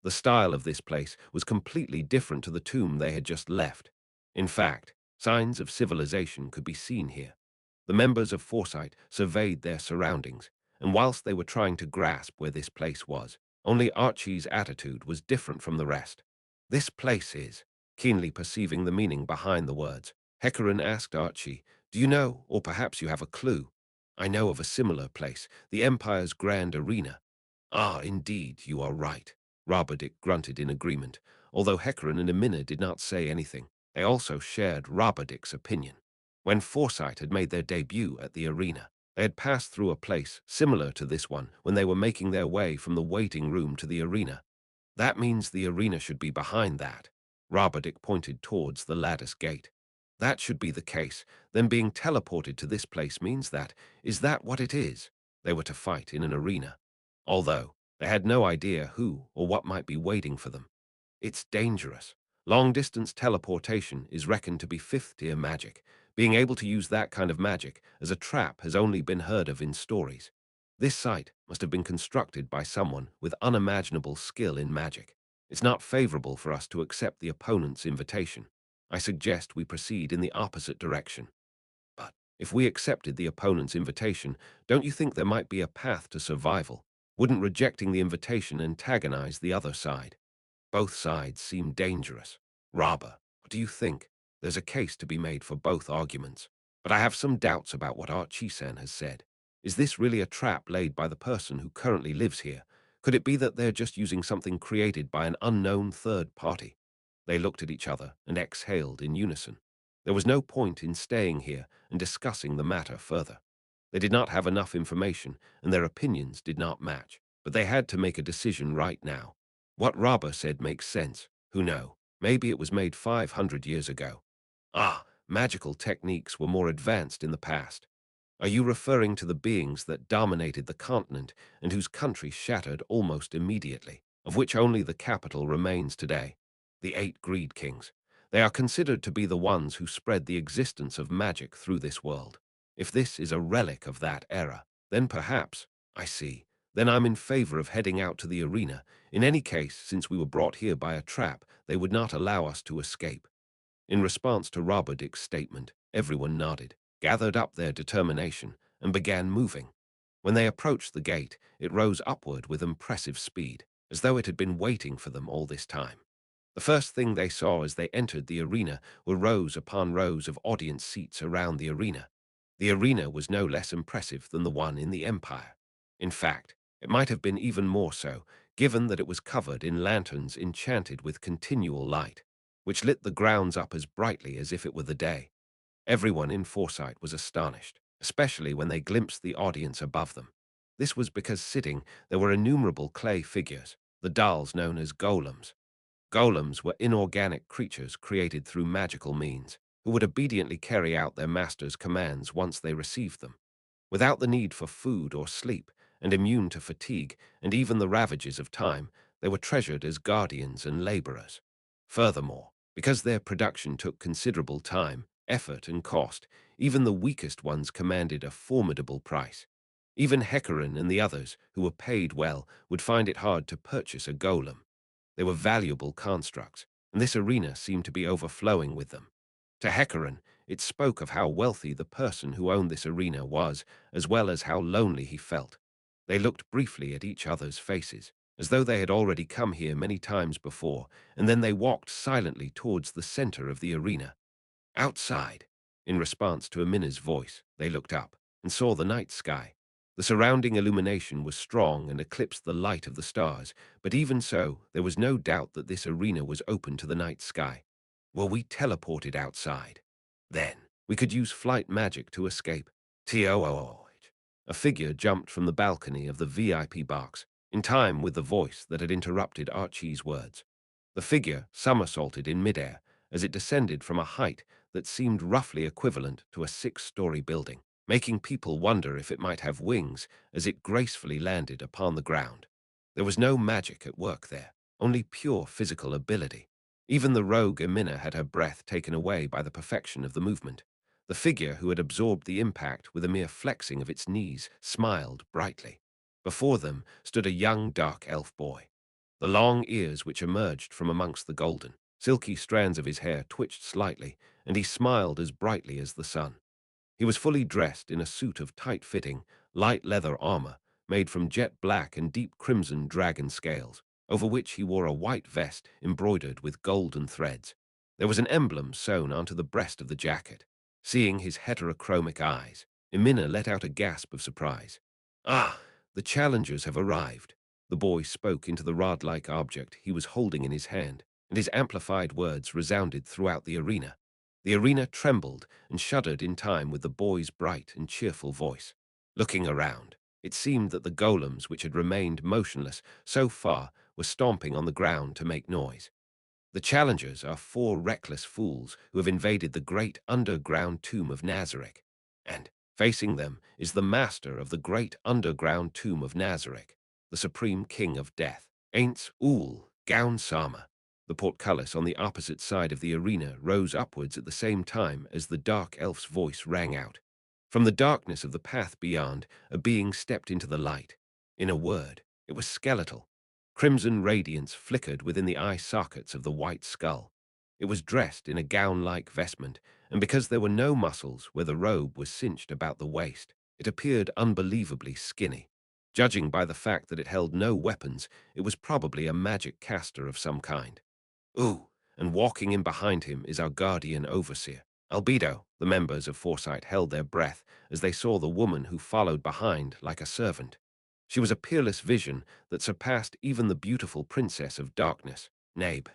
S2: The style of this place was completely different to the tomb they had just left. In fact, signs of civilization could be seen here. The members of Foresight surveyed their surroundings, and whilst they were trying to grasp where this place was, only Archie's attitude was different from the rest. This place is, keenly perceiving the meaning behind the words, Hecaran asked Archie, do you know, or perhaps you have a clue? I know of a similar place, the Empire's Grand Arena. Ah, indeed, you are right. Roberdick grunted in agreement. Although Hecaran and Emina did not say anything, they also shared Roberdick's opinion. When Foresight had made their debut at the arena, they had passed through a place similar to this one when they were making their way from the waiting room to the arena. That means the arena should be behind that. Roberdick pointed towards the lattice gate. That should be the case. Then being teleported to this place means that, is that what it is? They were to fight in an arena. Although, they had no idea who or what might be waiting for them. It's dangerous. Long-distance teleportation is reckoned to be 5th-tier magic. Being able to use that kind of magic as a trap has only been heard of in stories. This site must have been constructed by someone with unimaginable skill in magic. It's not favorable for us to accept the opponent's invitation. I suggest we proceed in the opposite direction. But if we accepted the opponent's invitation, don't you think there might be a path to survival? Wouldn't rejecting the invitation antagonize the other side? Both sides seem dangerous. Raba, what do you think? There's a case to be made for both arguments. But I have some doubts about what Archie-san has said. Is this really a trap laid by the person who currently lives here? Could it be that they're just using something created by an unknown third party? They looked at each other and exhaled in unison. There was no point in staying here and discussing the matter further. They did not have enough information, and their opinions did not match. But they had to make a decision right now. What Raba said makes sense. Who know? Maybe it was made 500 years ago. Ah, magical techniques were more advanced in the past. Are you referring to the beings that dominated the continent and whose country shattered almost immediately, of which only the capital remains today? The 8 Greed Kings. They are considered to be the ones who spread the existence of magic through this world. If this is a relic of that era, then perhaps, I see, then I'm in favor of heading out to the arena. In any case, since we were brought here by a trap, they would not allow us to escape. In response to Roberdic's statement, everyone nodded, gathered up their determination, and began moving. When they approached the gate, it rose upward with impressive speed, as though it had been waiting for them all this time. The first thing they saw as they entered the arena were rows upon rows of audience seats around the arena. The arena was no less impressive than the one in the Empire. In fact, it might have been even more so, given that it was covered in lanterns enchanted with continual light, which lit the grounds up as brightly as if it were the day. Everyone in Foresight was astonished, especially when they glimpsed the audience above them. This was because sitting, there were innumerable clay figures, the dolls known as golems. Golems were inorganic creatures created through magical means, who would obediently carry out their master's commands once they received them. Without the need for food or sleep, and immune to fatigue and even the ravages of time, they were treasured as guardians and laborers. Furthermore, because their production took considerable time, effort, and cost, even the weakest ones commanded a formidable price. Even Hecarim and the others, who were paid well, would find it hard to purchase a golem. They were valuable constructs, and this arena seemed to be overflowing with them. To Hecarim, it spoke of how wealthy the person who owned this arena was, as well as how lonely he felt. They looked briefly at each other's faces, as though they had already come here many times before, and then they walked silently towards the center of the arena. Outside, in response to Amina's voice, they looked up and saw the night sky. The surrounding illumination was strong and eclipsed the light of the stars, but even so, there was no doubt that this arena was open to the night sky. Were we teleported outside? Then, we could use flight magic to escape. Tooh. A figure jumped from the balcony of the VIP box, in time with the voice that had interrupted Archie's words. The figure somersaulted in midair as it descended from a height that seemed roughly equivalent to a 6-story building, making people wonder if it might have wings as it gracefully landed upon the ground. There was no magic at work there, only pure physical ability. Even the rogue Amina had her breath taken away by the perfection of the movement. The figure who had absorbed the impact with a mere flexing of its knees smiled brightly. Before them stood a young dark elf boy. The long ears which emerged from amongst the golden, silky strands of his hair twitched slightly, and he smiled as brightly as the sun. He was fully dressed in a suit of tight-fitting, light leather armor made from jet black and deep crimson dragon scales, over which he wore a white vest embroidered with golden threads. There was an emblem sewn onto the breast of the jacket. Seeing his heterochromic eyes, Emina let out a gasp of surprise. Ah, the challengers have arrived. The boy spoke into the rod-like object he was holding in his hand, and his amplified words resounded throughout the arena. The arena trembled and shuddered in time with the boy's bright and cheerful voice. Looking around, it seemed that the golems which had remained motionless so far were stomping on the ground to make noise. The challengers are 4 reckless fools who have invaded the great underground tomb of Nazarick, and facing them is the master of the great underground tomb of Nazarick, the supreme king of death, Ainz Ooal Gown. The portcullis on the opposite side of the arena rose upwards at the same time as the dark elf's voice rang out. From the darkness of the path beyond, a being stepped into the light. In a word, it was skeletal. Crimson radiance flickered within the eye sockets of the white skull. It was dressed in a gown-like vestment, and because there were no muscles where the robe was cinched about the waist, it appeared unbelievably skinny. Judging by the fact that it held no weapons, it was probably a magic caster of some kind. Ooh, and walking in behind him is our guardian overseer. Albedo, the members of Foresight held their breath as they saw the woman who followed behind like a servant. She was a peerless vision that surpassed even the beautiful princess of darkness, Nabe.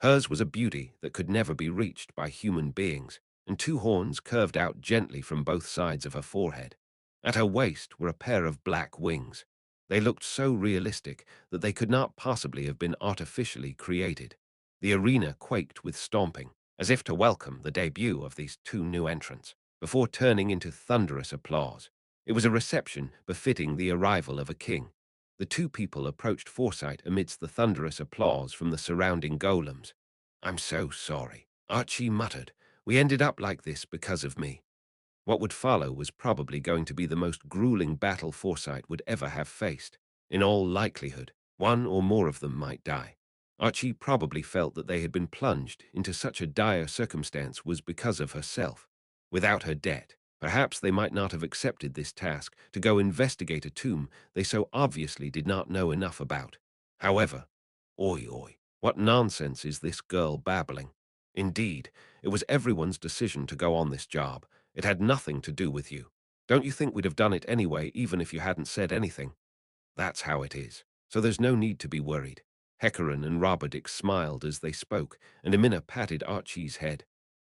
S2: Hers was a beauty that could never be reached by human beings, and two horns curved out gently from both sides of her forehead. At her waist were a pair of black wings. They looked so realistic that they could not possibly have been artificially created. The arena quaked with stomping, as if to welcome the debut of these two new entrants, before turning into thunderous applause. It was a reception befitting the arrival of a king. The two people approached Foresight amidst the thunderous applause from the surrounding golems. "I'm so sorry," Archie muttered. "We ended up like this because of me." What would follow was probably going to be the most grueling battle Foresight would ever have faced. In all likelihood, one or more of them might die. Archie probably felt that they had been plunged into such a dire circumstance was because of herself. Without her debt, perhaps they might not have accepted this task to go investigate a tomb they so obviously did not know enough about. However, oi oi, what nonsense is this girl babbling? Indeed, it was everyone's decision to go on this job. It had nothing to do with you. Don't you think we'd have done it anyway, even if you hadn't said anything? That's how it is. So there's no need to be worried. Hecarim and Robadick smiled as they spoke, and Amina patted Archie's head.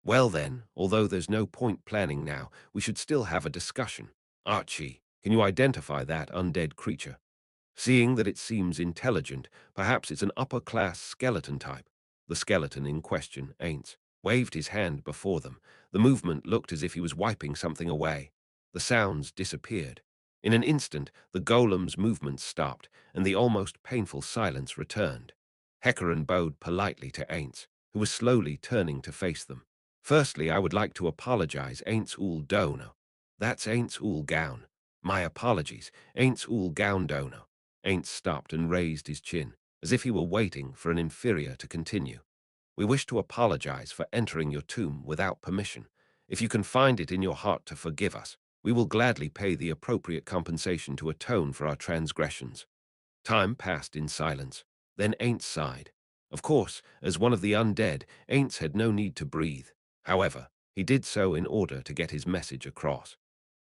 S2: Well then, although there's no point planning now, we should still have a discussion. Archie, can you identify that undead creature? Seeing that it seems intelligent, perhaps it's an upper-class skeleton type. The skeleton in question, Ainz, waved his hand before them. The movement looked as if he was wiping something away. The sounds disappeared. In an instant, the golem's movement stopped, and the almost painful silence returned. Hecarim bowed politely to Ainz, who was slowly turning to face them. Firstly, I would like to apologize, Ainz Ooal Dono. That's Ainz Ooal Gown. My apologies, Ainz Ooal Gown Dono. Ainz stopped and raised his chin, as if he were waiting for an inferior to continue. We wish to apologize for entering your tomb without permission. If you can find it in your heart to forgive us, we will gladly pay the appropriate compensation to atone for our transgressions. Time passed in silence. Then Ainz sighed. Of course, as one of the undead, Ainz had no need to breathe. However, he did so in order to get his message across.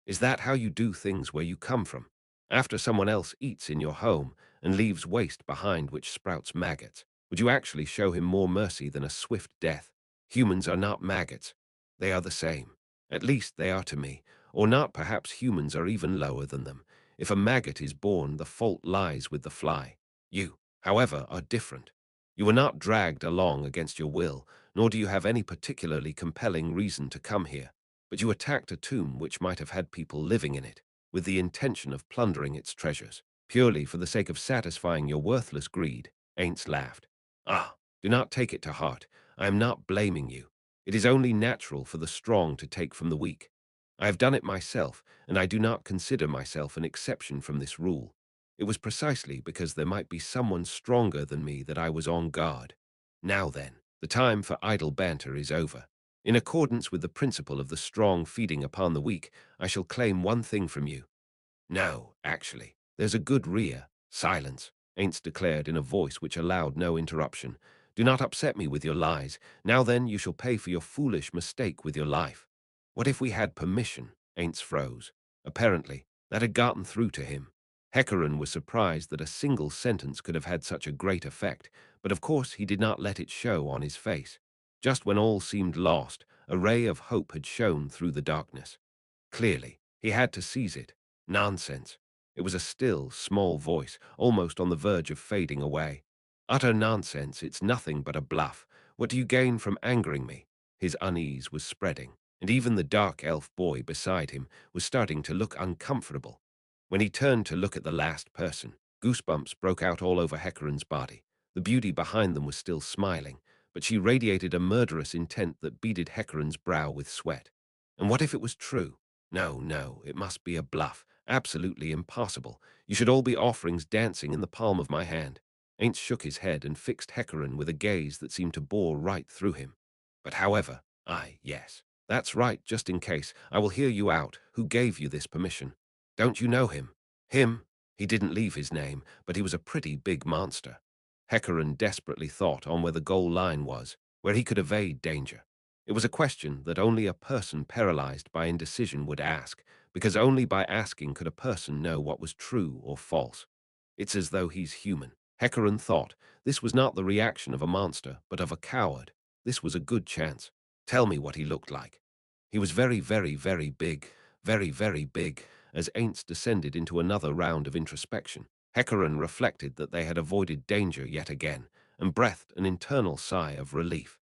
S2: Is that how you do things where you come from? After someone else eats in your home and leaves waste behind which sprouts maggots, would you actually show him more mercy than a swift death? Humans are not maggots. They are the same. At least they are to me. Or not, perhaps humans are even lower than them. If a maggot is born, the fault lies with the fly. You, however, are different. You were not dragged along against your will, nor do you have any particularly compelling reason to come here. But you attacked a tomb which might have had people living in it, with the intention of plundering its treasures, purely for the sake of satisfying your worthless greed. Ainz laughed. Ah, do not take it to heart. I am not blaming you. It is only natural for the strong to take from the weak. I have done it myself, and I do not consider myself an exception from this rule. It was precisely because there might be someone stronger than me that I was on guard. Now then, the time for idle banter is over. In accordance with the principle of the strong feeding upon the weak, I shall claim one thing from you. No, actually, there's a good rear. Silence, Ainz declared in a voice which allowed no interruption. Do not upset me with your lies. Now then, you shall pay for your foolish mistake with your life. What if we had permission? Ainz froze. Apparently, that had gotten through to him. Hecarim was surprised that a single sentence could have had such a great effect, but of course he did not let it show on his face. Just when all seemed lost, a ray of hope had shone through the darkness. Clearly, he had to seize it. Nonsense. It was a still, small voice, almost on the verge of fading away. Utter nonsense, it's nothing but a bluff. What do you gain from angering me? His unease was spreading, and even the dark elf boy beside him was starting to look uncomfortable. When he turned to look at the last person, goosebumps broke out all over Hecarim's body. The beauty behind them was still smiling, but she radiated a murderous intent that beaded Hecarim's brow with sweat. And what if it was true? No, no, it must be a bluff. Absolutely impossible. You should all be offerings dancing in the palm of my hand. Ainz shook his head and fixed Hecarim with a gaze that seemed to bore right through him. But however, yes. That's right, just in case. I will hear you out. Who gave you this permission? Don't you know him? Him? He didn't leave his name, but he was a pretty big monster. Hecarim desperately thought on where the goal line was, where he could evade danger. It was a question that only a person paralyzed by indecision would ask, because only by asking could a person know what was true or false. It's as though he's human. Hecarim thought. This was not the reaction of a monster, but of a coward. This was a good chance. Tell me what he looked like. He was very, very, very big, very, very big. As Ainz descended into another round of introspection, Hecarim reflected that they had avoided danger yet again, and breathed an internal sigh of relief.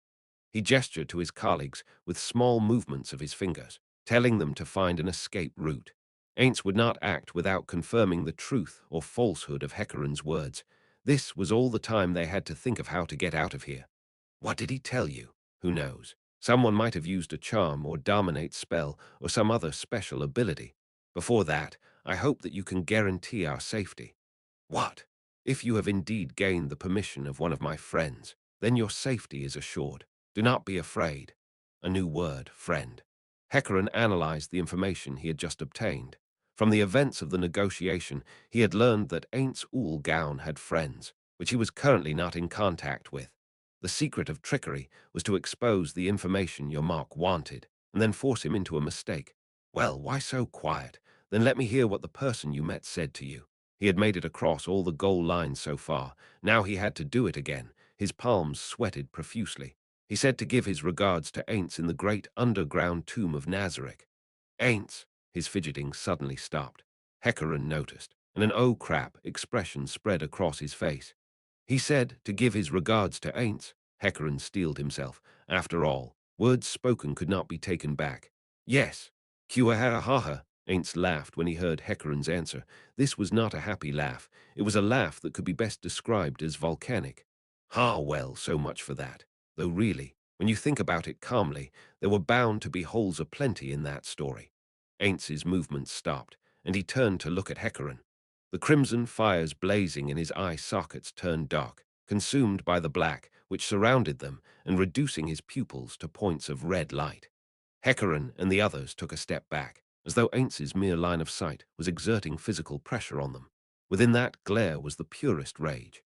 S2: He gestured to his colleagues with small movements of his fingers, telling them to find an escape route. Ainz would not act without confirming the truth or falsehood of Hecarim's words. This was all the time they had to think of how to get out of here. What did he tell you? Who knows? Someone might have used a charm or dominate spell or some other special ability. Before that, I hope that you can guarantee our safety. What? If you have indeed gained the permission of one of my friends, then your safety is assured. Do not be afraid. A new word, friend. Hecarim analyzed the information he had just obtained. From the events of the negotiation, he had learned that Ainz Ooal Gown had friends, which he was currently not in contact with. The secret of trickery was to expose the information your mark wanted, and then force him into a mistake. Well, why so quiet? Then let me hear what the person you met said to you. He had made it across all the goal lines so far. Now he had to do it again. His palms sweated profusely. He said to give his regards to Ainz in the great underground tomb of Nazarick. Ainz! His fidgeting suddenly stopped. Hecarim noticed, and an oh crap expression spread across his face. He said to give his regards to Ainz. Hecarim steeled himself. After all, words spoken could not be taken back. Yes. Kuahaha. Ainz laughed when he heard Hecarim's answer. This was not a happy laugh. It was a laugh that could be best described as volcanic. Well, so much for that. Though really, when you think about it calmly, there were bound to be holes aplenty in that story. Ainz's movements stopped, and he turned to look at Hecarim. The crimson fires blazing in his eye sockets turned dark, consumed by the black which surrounded them and reducing his pupils to points of red light. Hecarim and the others took a step back, as though Ainz's mere line of sight was exerting physical pressure on them. Within that glare was the purest rage.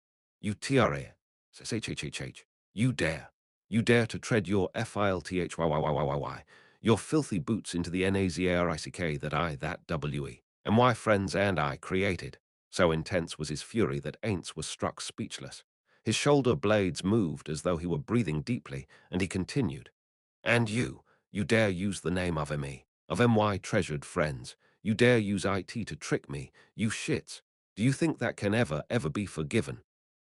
S2: You tiare, you dare. You dare to tread your filthyyyy, your filthy boots into the nazarick that we, and my friends and I created. So intense was his fury that Ainz was struck speechless. His shoulder blades moved as though he were breathing deeply, and he continued. And you dare use the name of me, of my treasured friends. You dare use IT to trick me, you shits. Do you think that can ever be forgiven?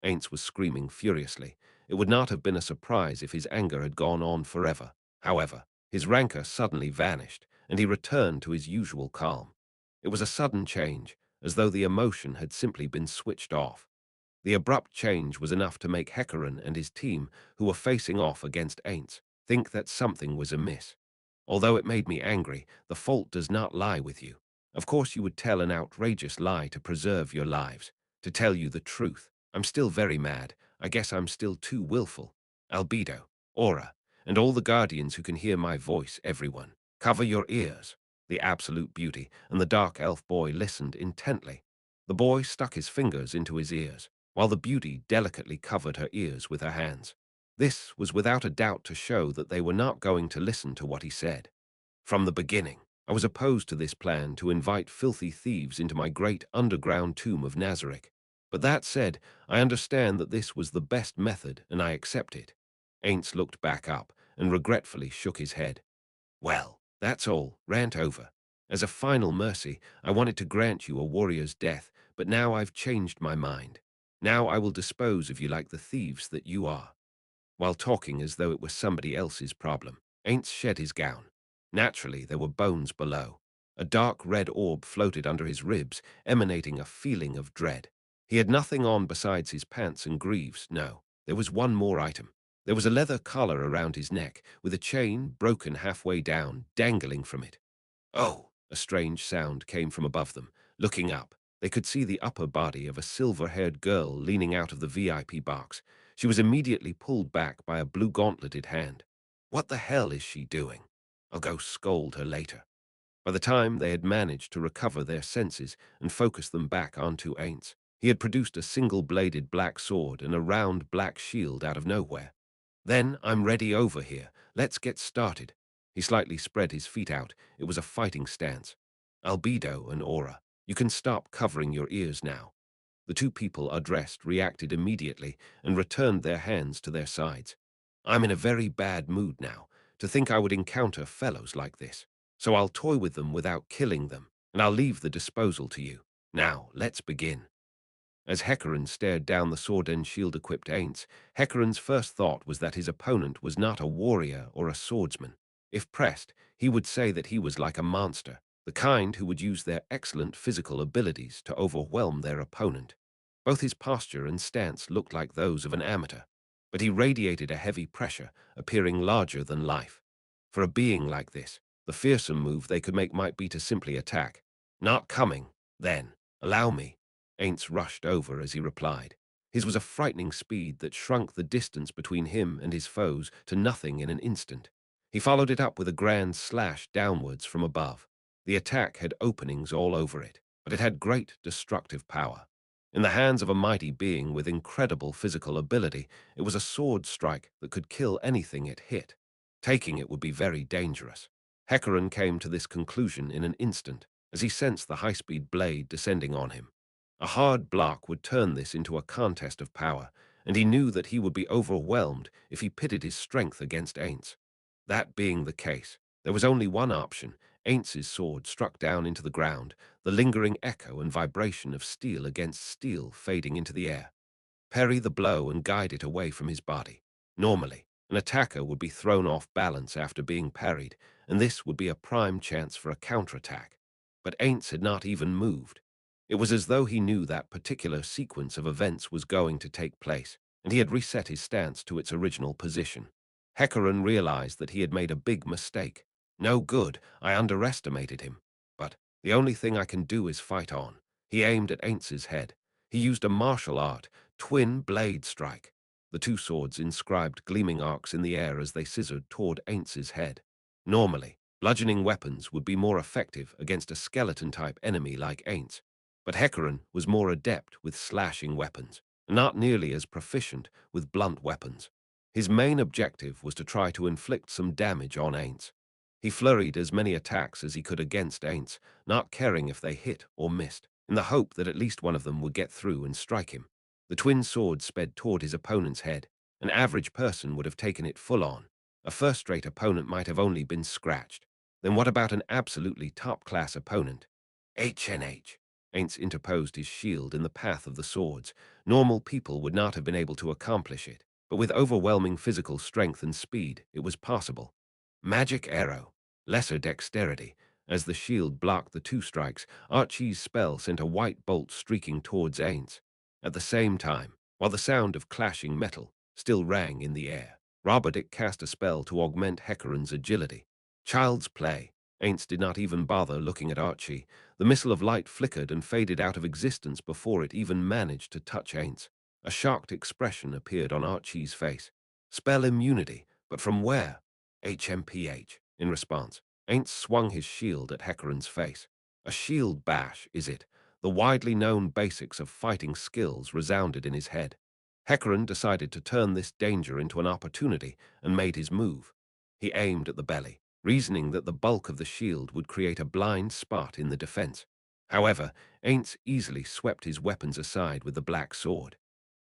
S2: Ainz was screaming furiously. It would not have been a surprise if his anger had gone on forever. However, his rancor suddenly vanished, and he returned to his usual calm. It was a sudden change, as though the emotion had simply been switched off. The abrupt change was enough to make Hecarim and his team, who were facing off against Ainz, think that something was amiss. Although it made me angry, the fault does not lie with you. Of course you would tell an outrageous lie to preserve your lives. To tell you the truth, I'm still very mad. I guess I'm still too willful. Albedo, Aura, and all the guardians who can hear my voice, everyone. Cover your ears. The absolute beauty and the dark elf boy listened intently. The boy stuck his fingers into his ears, while the beauty delicately covered her ears with her hands. This was without a doubt to show that they were not going to listen to what he said. From the beginning, I was opposed to this plan to invite filthy thieves into my great underground tomb of Nazarick. But that said, I understand that this was the best method, and I accept it. Ainz looked back up and regretfully shook his head. Well, that's all, rant over. As a final mercy, I wanted to grant you a warrior's death, but now I've changed my mind. Now I will dispose of you like the thieves that you are. While talking as though it was somebody else's problem, Ainz shed his gown. Naturally, there were bones below. A dark red orb floated under his ribs, emanating a feeling of dread. He had nothing on besides his pants and greaves. No, there was one more item. There was a leather collar around his neck, with a chain, broken halfway down, dangling from it. Oh! A strange sound came from above them. Looking up, They could see the upper body of a silver-haired girl leaning out of the VIP box. She was immediately pulled back by a blue-gauntleted hand. What the hell is she doing? I'll go scold her later. By the time they had managed to recover their senses and focus them back onto Ainz, he had produced a single-bladed black sword and a round black shield out of nowhere. Then, I'm ready over here. Let's get started. He slightly spread his feet out. It was a fighting stance. Albedo and Aura, you can stop covering your ears now. The two people addressed reacted immediately and returned their hands to their sides. I'm in a very bad mood now, to think I would encounter fellows like this. So I'll toy with them without killing them, and I'll leave the disposal to you. Now, let's begin. As Hecarim stared down the sword and shield-equipped Ainz, Hecarim's first thought was that his opponent was not a warrior or a swordsman. If pressed, he would say that he was like a monster, the kind who would use their excellent physical abilities to overwhelm their opponent. Both his posture and stance looked like those of an amateur, but he radiated a heavy pressure, appearing larger than life. For a being like this, the fearsome move they could make might be to simply attack. Not coming, then. Allow me. Ainz rushed over as he replied. His was a frightening speed that shrunk the distance between him and his foes to nothing in an instant. He followed it up with a grand slash downwards from above. The attack had openings all over it, but it had great destructive power. In the hands of a mighty being with incredible physical ability, it was a sword strike that could kill anything it hit. Taking it would be very dangerous. Hecarim came to this conclusion in an instant, as he sensed the high-speed blade descending on him. A hard block would turn this into a contest of power, and he knew that he would be overwhelmed if he pitted his strength against Ainz. That being the case, there was only one option. Ainz's sword struck down into the ground, the lingering echo and vibration of steel against steel fading into the air. Parry the blow and guide it away from his body. Normally, an attacker would be thrown off balance after being parried, and this would be a prime chance for a counterattack. But Ainz had not even moved. It was as though he knew that particular sequence of events was going to take place, and he had reset his stance to its original position. Hecarim realized that he had made a big mistake. No good, I underestimated him. But the only thing I can do is fight on. He aimed at Ainz's head. He used a martial art, twin blade strike. The two swords inscribed gleaming arcs in the air as they scissored toward Ainz's head. Normally, bludgeoning weapons would be more effective against a skeleton-type enemy like Ainz, but Hecarim was more adept with slashing weapons, and not nearly as proficient with blunt weapons. His main objective was to try to inflict some damage on Ainz. He flurried as many attacks as he could against Ainz, not caring if they hit or missed, in the hope that at least one of them would get through and strike him. The twin swords sped toward his opponent's head. An average person would have taken it full on. A first-rate opponent might have only been scratched. Then what about an absolutely top-class opponent? HNH. Ainz interposed his shield in the path of the swords. Normal people would not have been able to accomplish it, but with overwhelming physical strength and speed, it was possible. Magic arrow. Lesser dexterity. As the shield blocked the two strikes, Archie's spell sent a white bolt streaking towards Ainz. At the same time, while the sound of clashing metal still rang in the air, Robert cast a spell to augment Hecarim's agility. Child's play. Ainz did not even bother looking at Archie. The missile of light flickered and faded out of existence before it even managed to touch Ainz. A shocked expression appeared on Archie's face. Spell immunity, but from where? HMPH. In response, Ainz swung his shield at Hecarim's face. A shield bash, is it? The widely known basics of fighting skills resounded in his head. Hecarim decided to turn this danger into an opportunity and made his move. He aimed at the belly, reasoning that the bulk of the shield would create a blind spot in the defense. However, Ainz easily swept his weapons aside with the black sword.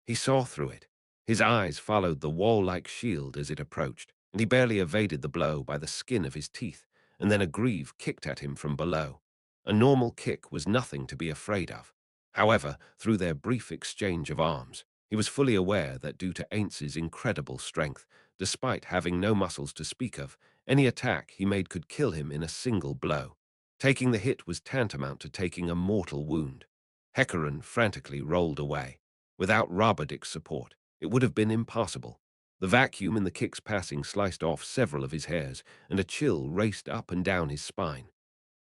S2: He saw through it. His eyes followed the wall-like shield as it approached, and he barely evaded the blow by the skin of his teeth, and then a greave kicked at him from below. A normal kick was nothing to be afraid of. However, through their brief exchange of arms, he was fully aware that due to Ainz's incredible strength, despite having no muscles to speak of, any attack he made could kill him in a single blow. Taking the hit was tantamount to taking a mortal wound. Hecarim frantically rolled away. Without Roberdic's support, it would have been impossible. The vacuum in the kick's passing sliced off several of his hairs, and a chill raced up and down his spine.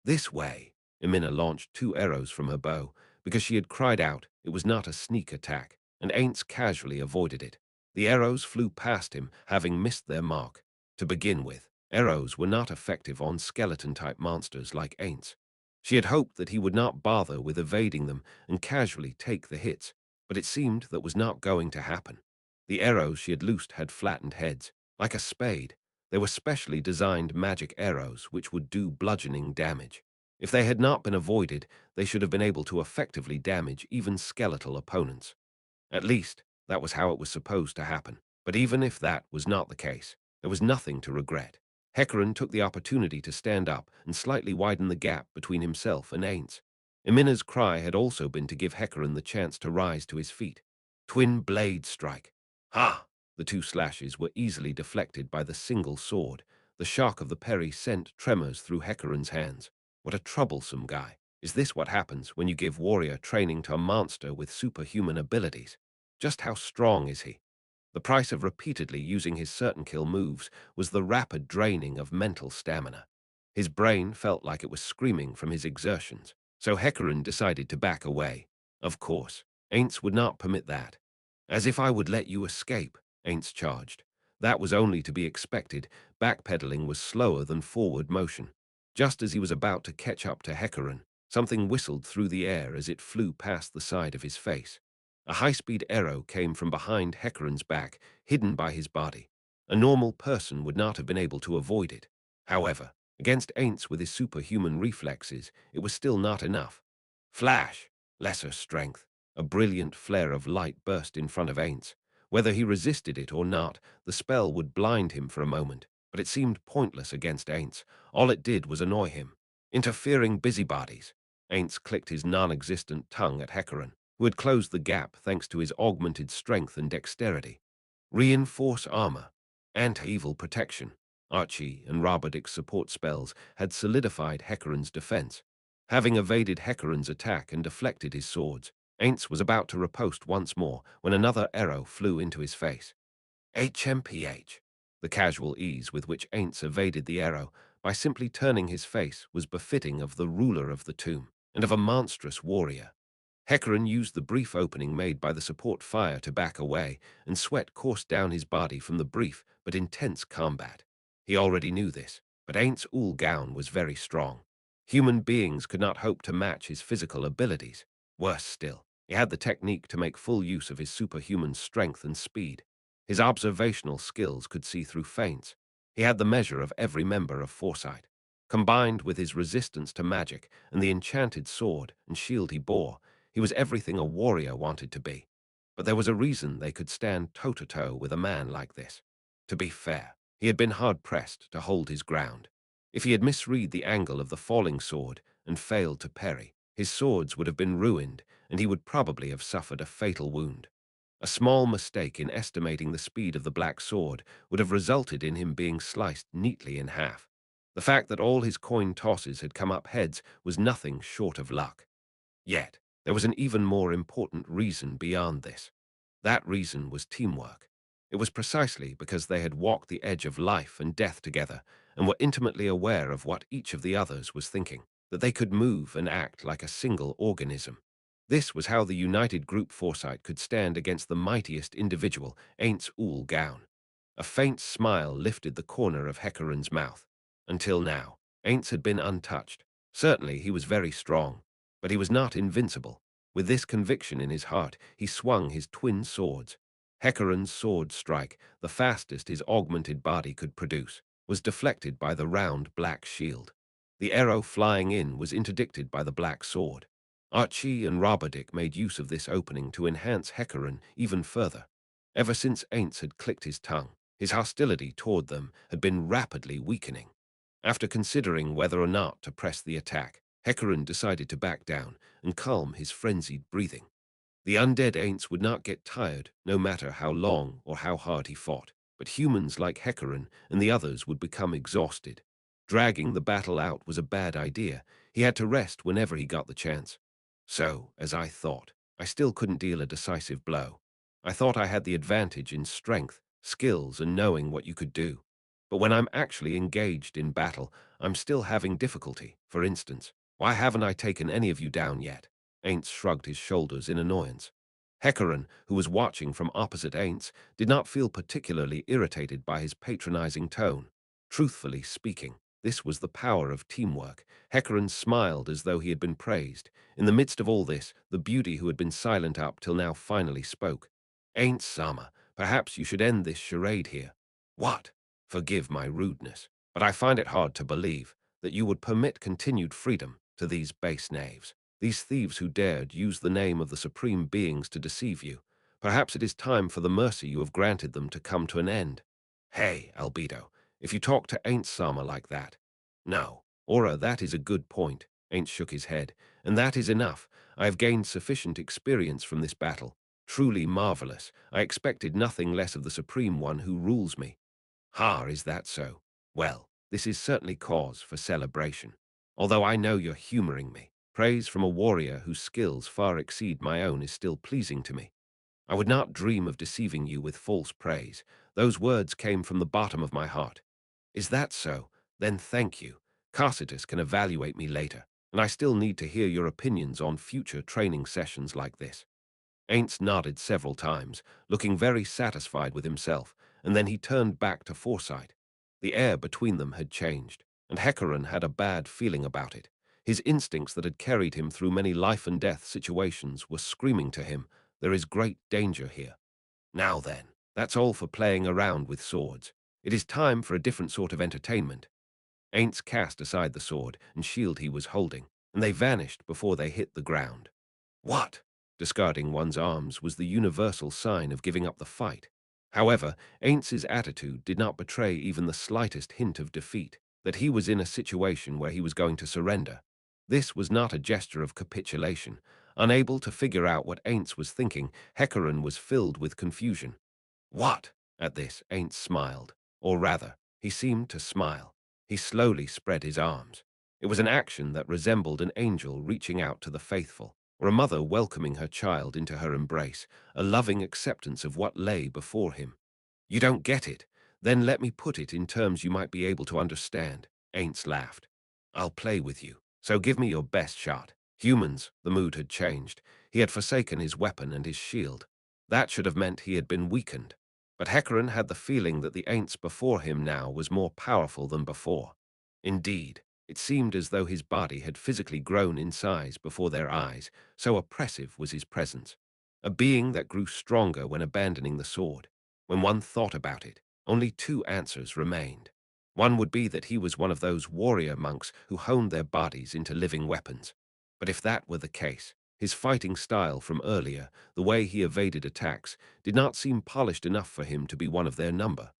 S2: This way. Emina launched two arrows from her bow, because she had cried out it was not a sneak attack, and Ainz casually avoided it. The arrows flew past him, having missed their mark. To begin with, arrows were not effective on skeleton-type monsters like Ainz. She had hoped that he would not bother with evading them and casually take the hits, but it seemed that was not going to happen. The arrows she had loosed had flattened heads, like a spade. They were specially designed magic arrows which would do bludgeoning damage. If they had not been avoided, they should have been able to effectively damage even skeletal opponents. At least, that was how it was supposed to happen. But even if that was not the case, there was nothing to regret. Hecarim took the opportunity to stand up and slightly widen the gap between himself and Ainz. Emina's cry had also been to give Hecarim the chance to rise to his feet. Twin blade strike. Ha! The two slashes were easily deflected by the single sword. The shock of the parry sent tremors through Hecarim's hands. What a troublesome guy. Is this what happens when you give warrior training to a monster with superhuman abilities? Just how strong is he? The price of repeatedly using his certain kill moves was the rapid draining of mental stamina. His brain felt like it was screaming from his exertions, so Hecarim decided to back away. Of course, Ainz would not permit that. As if I would let you escape, Ainz charged. That was only to be expected. Backpedaling was slower than forward motion. Just as he was about to catch up to Hecarim, something whistled through the air as it flew past the side of his face. A high-speed arrow came from behind Hecarim's back, hidden by his body. A normal person would not have been able to avoid it. However, against Ainz with his superhuman reflexes, it was still not enough. Flash! Lesser strength. A brilliant flare of light burst in front of Ainz. Whether he resisted it or not, the spell would blind him for a moment, but it seemed pointless against Ainz. All it did was annoy him. Interfering busybodies. Ainz clicked his non-existent tongue at Hecarim, who had closed the gap thanks to his augmented strength and dexterity. Reinforce armor. Anti-evil protection. Archie and Roberdic's support spells had solidified Hecarim's defense. Having evaded Hecarim's attack and deflected his swords, Ainz was about to riposte once more when another arrow flew into his face. HMPH. The casual ease with which Ainz evaded the arrow by simply turning his face was befitting of the ruler of the tomb and of a monstrous warrior. Hecarim used the brief opening made by the support fire to back away, and sweat coursed down his body from the brief but intense combat. He already knew this, but Ainz Ooal Gown was very strong. Human beings could not hope to match his physical abilities. Worse still, he had the technique to make full use of his superhuman strength and speed. His observational skills could see through feints. He had the measure of every member of Foresight. Combined with his resistance to magic and the enchanted sword and shield he bore, he was everything a warrior wanted to be. But there was a reason they could stand toe-to-toe with a man like this. To be fair, he had been hard-pressed to hold his ground. If he had misread the angle of the falling sword and failed to parry, his swords would have been ruined, and he would probably have suffered a fatal wound. A small mistake in estimating the speed of the black sword would have resulted in him being sliced neatly in half. The fact that all his coin tosses had come up heads was nothing short of luck. Yet, there was an even more important reason beyond this. That reason was teamwork. It was precisely because they had walked the edge of life and death together and were intimately aware of what each of the others was thinking, that they could move and act like a single organism. This was how the united group Foresight could stand against the mightiest individual, Ainz Ooal Gown. A faint smile lifted the corner of Hecarim's mouth. Until now, Ainz had been untouched. Certainly he was very strong, but he was not invincible. With this conviction in his heart, he swung his twin swords. Hecarim's sword strike, the fastest his augmented body could produce, was deflected by the round black shield. The arrow flying in was interdicted by the black sword. Archie and Roberdic made use of this opening to enhance Hecarim even further. Ever since Ainz had clicked his tongue, his hostility toward them had been rapidly weakening. After considering whether or not to press the attack, Hecarim decided to back down and calm his frenzied breathing. The undead Ainz would not get tired, no matter how long or how hard he fought, but humans like Hecarim and the others would become exhausted. Dragging the battle out was a bad idea. He had to rest whenever he got the chance. So, as I thought, I still couldn't deal a decisive blow. I thought I had the advantage in strength, skills, and knowing what you could do. But when I'm actually engaged in battle, I'm still having difficulty. For instance, why haven't I taken any of you down yet? Ainz shrugged his shoulders in annoyance. Hecaran, who was watching from opposite Ainz, did not feel particularly irritated by his patronizing tone. Truthfully speaking, this was the power of teamwork. Hecaran smiled as though he had been praised. In the midst of all this, the beauty who had been silent up till now finally spoke. Ainz Sama, perhaps you should end this charade here. What? Forgive my rudeness, but I find it hard to believe that you would permit continued freedom to these base knaves. These thieves who dared use the name of the supreme beings to deceive you. Perhaps it is time for the mercy you have granted them to come to an end. Hey, Albedo, if you talk to Ain't Sama like that. No, Aura, that is a good point. Ain't shook his head. And that is enough. I have gained sufficient experience from this battle. Truly marvelous. I expected nothing less of the Supreme One who rules me. Ha, is that so? Well, this is certainly cause for celebration. Although I know you're humoring me, praise from a warrior whose skills far exceed my own is still pleasing to me. I would not dream of deceiving you with false praise. Those words came from the bottom of my heart. Is that so? Then thank you. Carcitus can evaluate me later, and I still need to hear your opinions on future training sessions like this. Ainz nodded several times, looking very satisfied with himself, and then he turned back to Foresight. The air between them had changed, and Hecaran had a bad feeling about it. His instincts that had carried him through many life-and-death situations were screaming to him, there is great danger here. Now then, that's all for playing around with swords. It is time for a different sort of entertainment. Ainz cast aside the sword and shield he was holding, and they vanished before they hit the ground. What? Discarding one's arms was the universal sign of giving up the fight. However, Aintz's attitude did not betray even the slightest hint of defeat, that he was in a situation where he was going to surrender. This was not a gesture of capitulation. Unable to figure out what Ainz was thinking, Hecaran was filled with confusion. What? At this, Ainz smiled. Or rather, he seemed to smile. He slowly spread his arms. It was an action that resembled an angel reaching out to the faithful, or a mother welcoming her child into her embrace, a loving acceptance of what lay before him. You don't get it? Then let me put it in terms you might be able to understand. Ainz laughed. I'll play with you, so give me your best shot. Humans, the mood had changed. He had forsaken his weapon and his shield. That should have meant he had been weakened. But Hecaran had the feeling that the Ainz before him now was more powerful than before. Indeed, it seemed as though his body had physically grown in size before their eyes, so oppressive was his presence. A being that grew stronger when abandoning the sword. When one thought about it, only two answers remained. One would be that he was one of those warrior monks who honed their bodies into living weapons. But if that were the case, his fighting style from earlier, the way he evaded attacks, did not seem polished enough for him to be one of their number.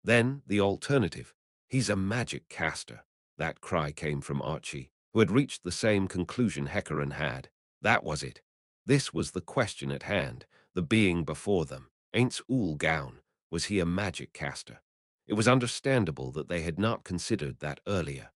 S2: Then, the alternative. He's a magic caster. That cry came from Archie, who had reached the same conclusion Hecaran had. That was it. This was the question at hand, the being before them. Ainz Ooal Gown. Was he a magic caster? It was understandable that they had not considered that earlier.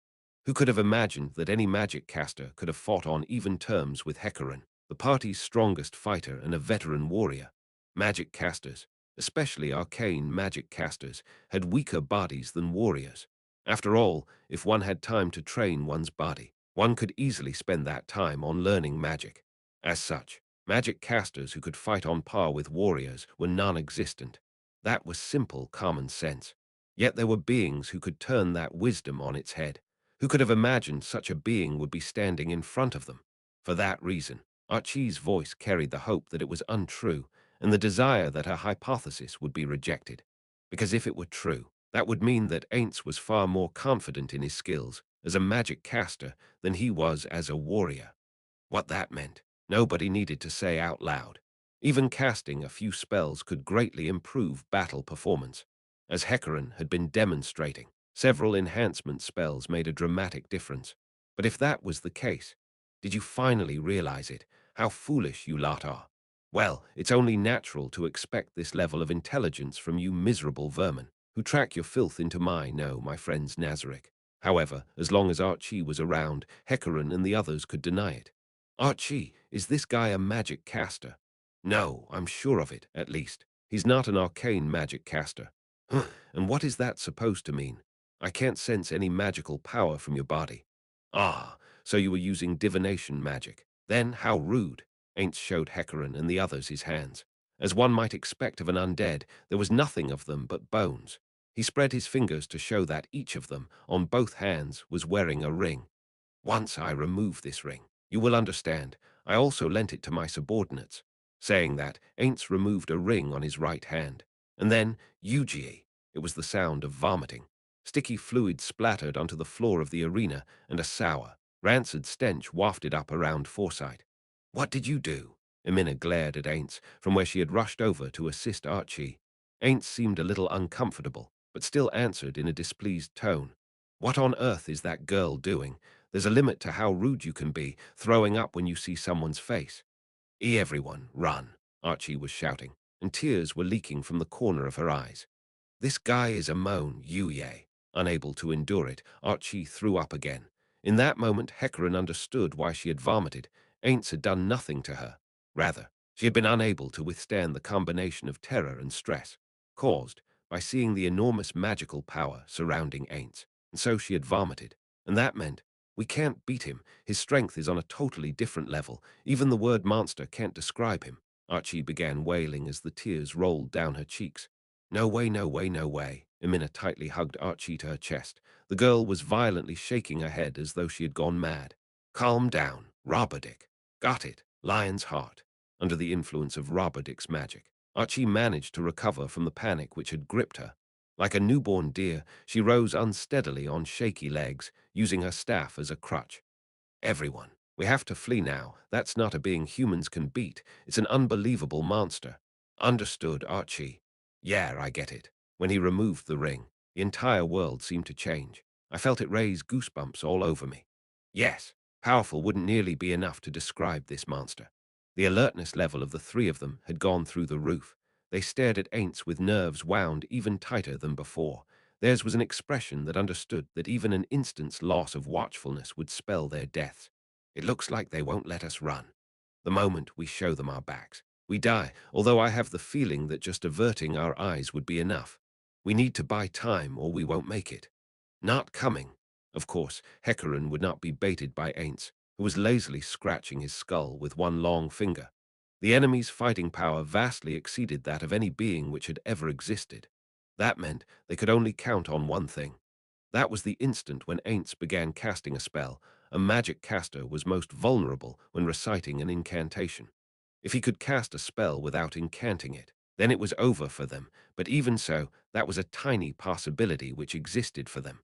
S2: Who could have imagined that any magic caster could have fought on even terms with Hecaran, the party's strongest fighter and a veteran warrior? Magic casters, especially arcane magic casters, had weaker bodies than warriors. After all, if one had time to train one's body, one could easily spend that time on learning magic. As such, magic casters who could fight on par with warriors were non-existent. That was simple common sense. Yet there were beings who could turn that wisdom on its head. Who could have imagined such a being would be standing in front of them? For that reason, Archie's voice carried the hope that it was untrue and the desire that her hypothesis would be rejected. Because if it were true, that would mean that Ainz was far more confident in his skills as a magic caster than he was as a warrior. What that meant, nobody needed to say out loud. Even casting a few spells could greatly improve battle performance. As Hecaran had been demonstrating, several enhancement spells made a dramatic difference. But if that was the case, did you finally realize it? How foolish you lot are. Well, it's only natural to expect this level of intelligence from you miserable vermin, who track your filth into my friends Nazarick. However, as long as Archie was around, Hecaran and the others could deny it. Archie, is this guy a magic caster? No, I'm sure of it, at least. He's not an arcane magic caster. Huh, and what is that supposed to mean? I can't sense any magical power from your body. Ah, so you were using divination magic. Then, how rude! Ainz showed Hecarim and the others his hands. As one might expect of an undead, there was nothing of them but bones. He spread his fingers to show that each of them, on both hands, was wearing a ring. Once I remove this ring, you will understand. I also lent it to my subordinates. Saying that, Ainz removed a ring on his right hand. And then, Yuji, it was the sound of vomiting. Sticky fluid splattered onto the floor of the arena, and a sour, rancid stench wafted up around Foresight. What did you do? Emina glared at Ainz from where she had rushed over to assist Archie. Ainz seemed a little uncomfortable, but still answered in a displeased tone. What on earth is that girl doing? There's a limit to how rude you can be, throwing up when you see someone's face. Everyone, run, Archie was shouting, and tears were leaking from the corner of her eyes. This guy is a moan, Yuye. Unable to endure it, Archie threw up again. In that moment, Hecarim understood why she had vomited. Ainz had done nothing to her. Rather, she had been unable to withstand the combination of terror and stress, caused by seeing the enormous magical power surrounding Ainz, and so she had vomited. And that meant, we can't beat him. His strength is on a totally different level. Even the word monster can't describe him. Archie began wailing as the tears rolled down her cheeks. No way, no way, no way. Emina tightly hugged Archie to her chest. The girl was violently shaking her head as though she had gone mad. Calm down, Roberdick. Got it, Lion's Heart. Under the influence of Roberdick's magic, Archie managed to recover from the panic which had gripped her. Like a newborn deer, she rose unsteadily on shaky legs, using her staff as a crutch. Everyone, we have to flee now. That's not a being humans can beat. It's an unbelievable monster. Understood, Archie. Yeah, I get it. When he removed the ring, the entire world seemed to change. I felt it raise goosebumps all over me. Yes, powerful wouldn't nearly be enough to describe this monster. The alertness level of the three of them had gone through the roof. They stared at Ainz with nerves wound even tighter than before. Theirs was an expression that understood that even an instant's loss of watchfulness would spell their deaths. It looks like they won't let us run. The moment we show them our backs, we die, although I have the feeling that just averting our eyes would be enough. We need to buy time or we won't make it. Not coming. Of course, Hecarim would not be baited by Ainz, who was lazily scratching his skull with one long finger. The enemy's fighting power vastly exceeded that of any being which had ever existed. That meant they could only count on one thing. That was the instant when Ainz began casting a spell. A magic caster was most vulnerable when reciting an incantation. If he could cast a spell without incanting it, then it was over for them, but even so, that was a tiny possibility which existed for them.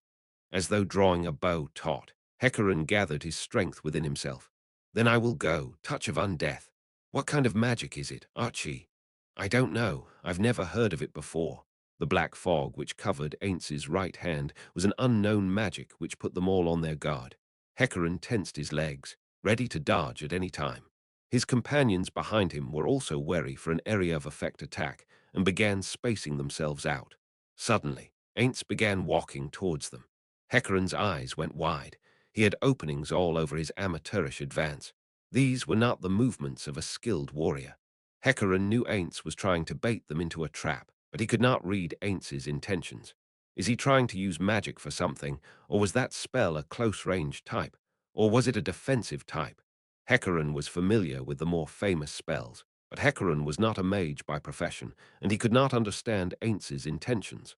S2: As though drawing a bow taut, Hecarim gathered his strength within himself. Then I will go, touch of undeath. What kind of magic is it, Archie? I don't know. I've never heard of it before. The black fog which covered Ainz's right hand was an unknown magic which put them all on their guard. Hecarim tensed his legs, ready to dodge at any time. His companions behind him were also wary for an area of effect attack and began spacing themselves out. Suddenly, Ainz began walking towards them. Hecarim's eyes went wide. He had openings all over his amateurish advance. These were not the movements of a skilled warrior. Hecarim knew Ainz was trying to bait them into a trap, but he could not read Ainz's intentions. Is he trying to use magic for something, or was that spell a close-range type? Or was it a defensive type? Hecarim was familiar with the more famous spells, but Hecarim was not a mage by profession, and he could not understand Ainz's intentions.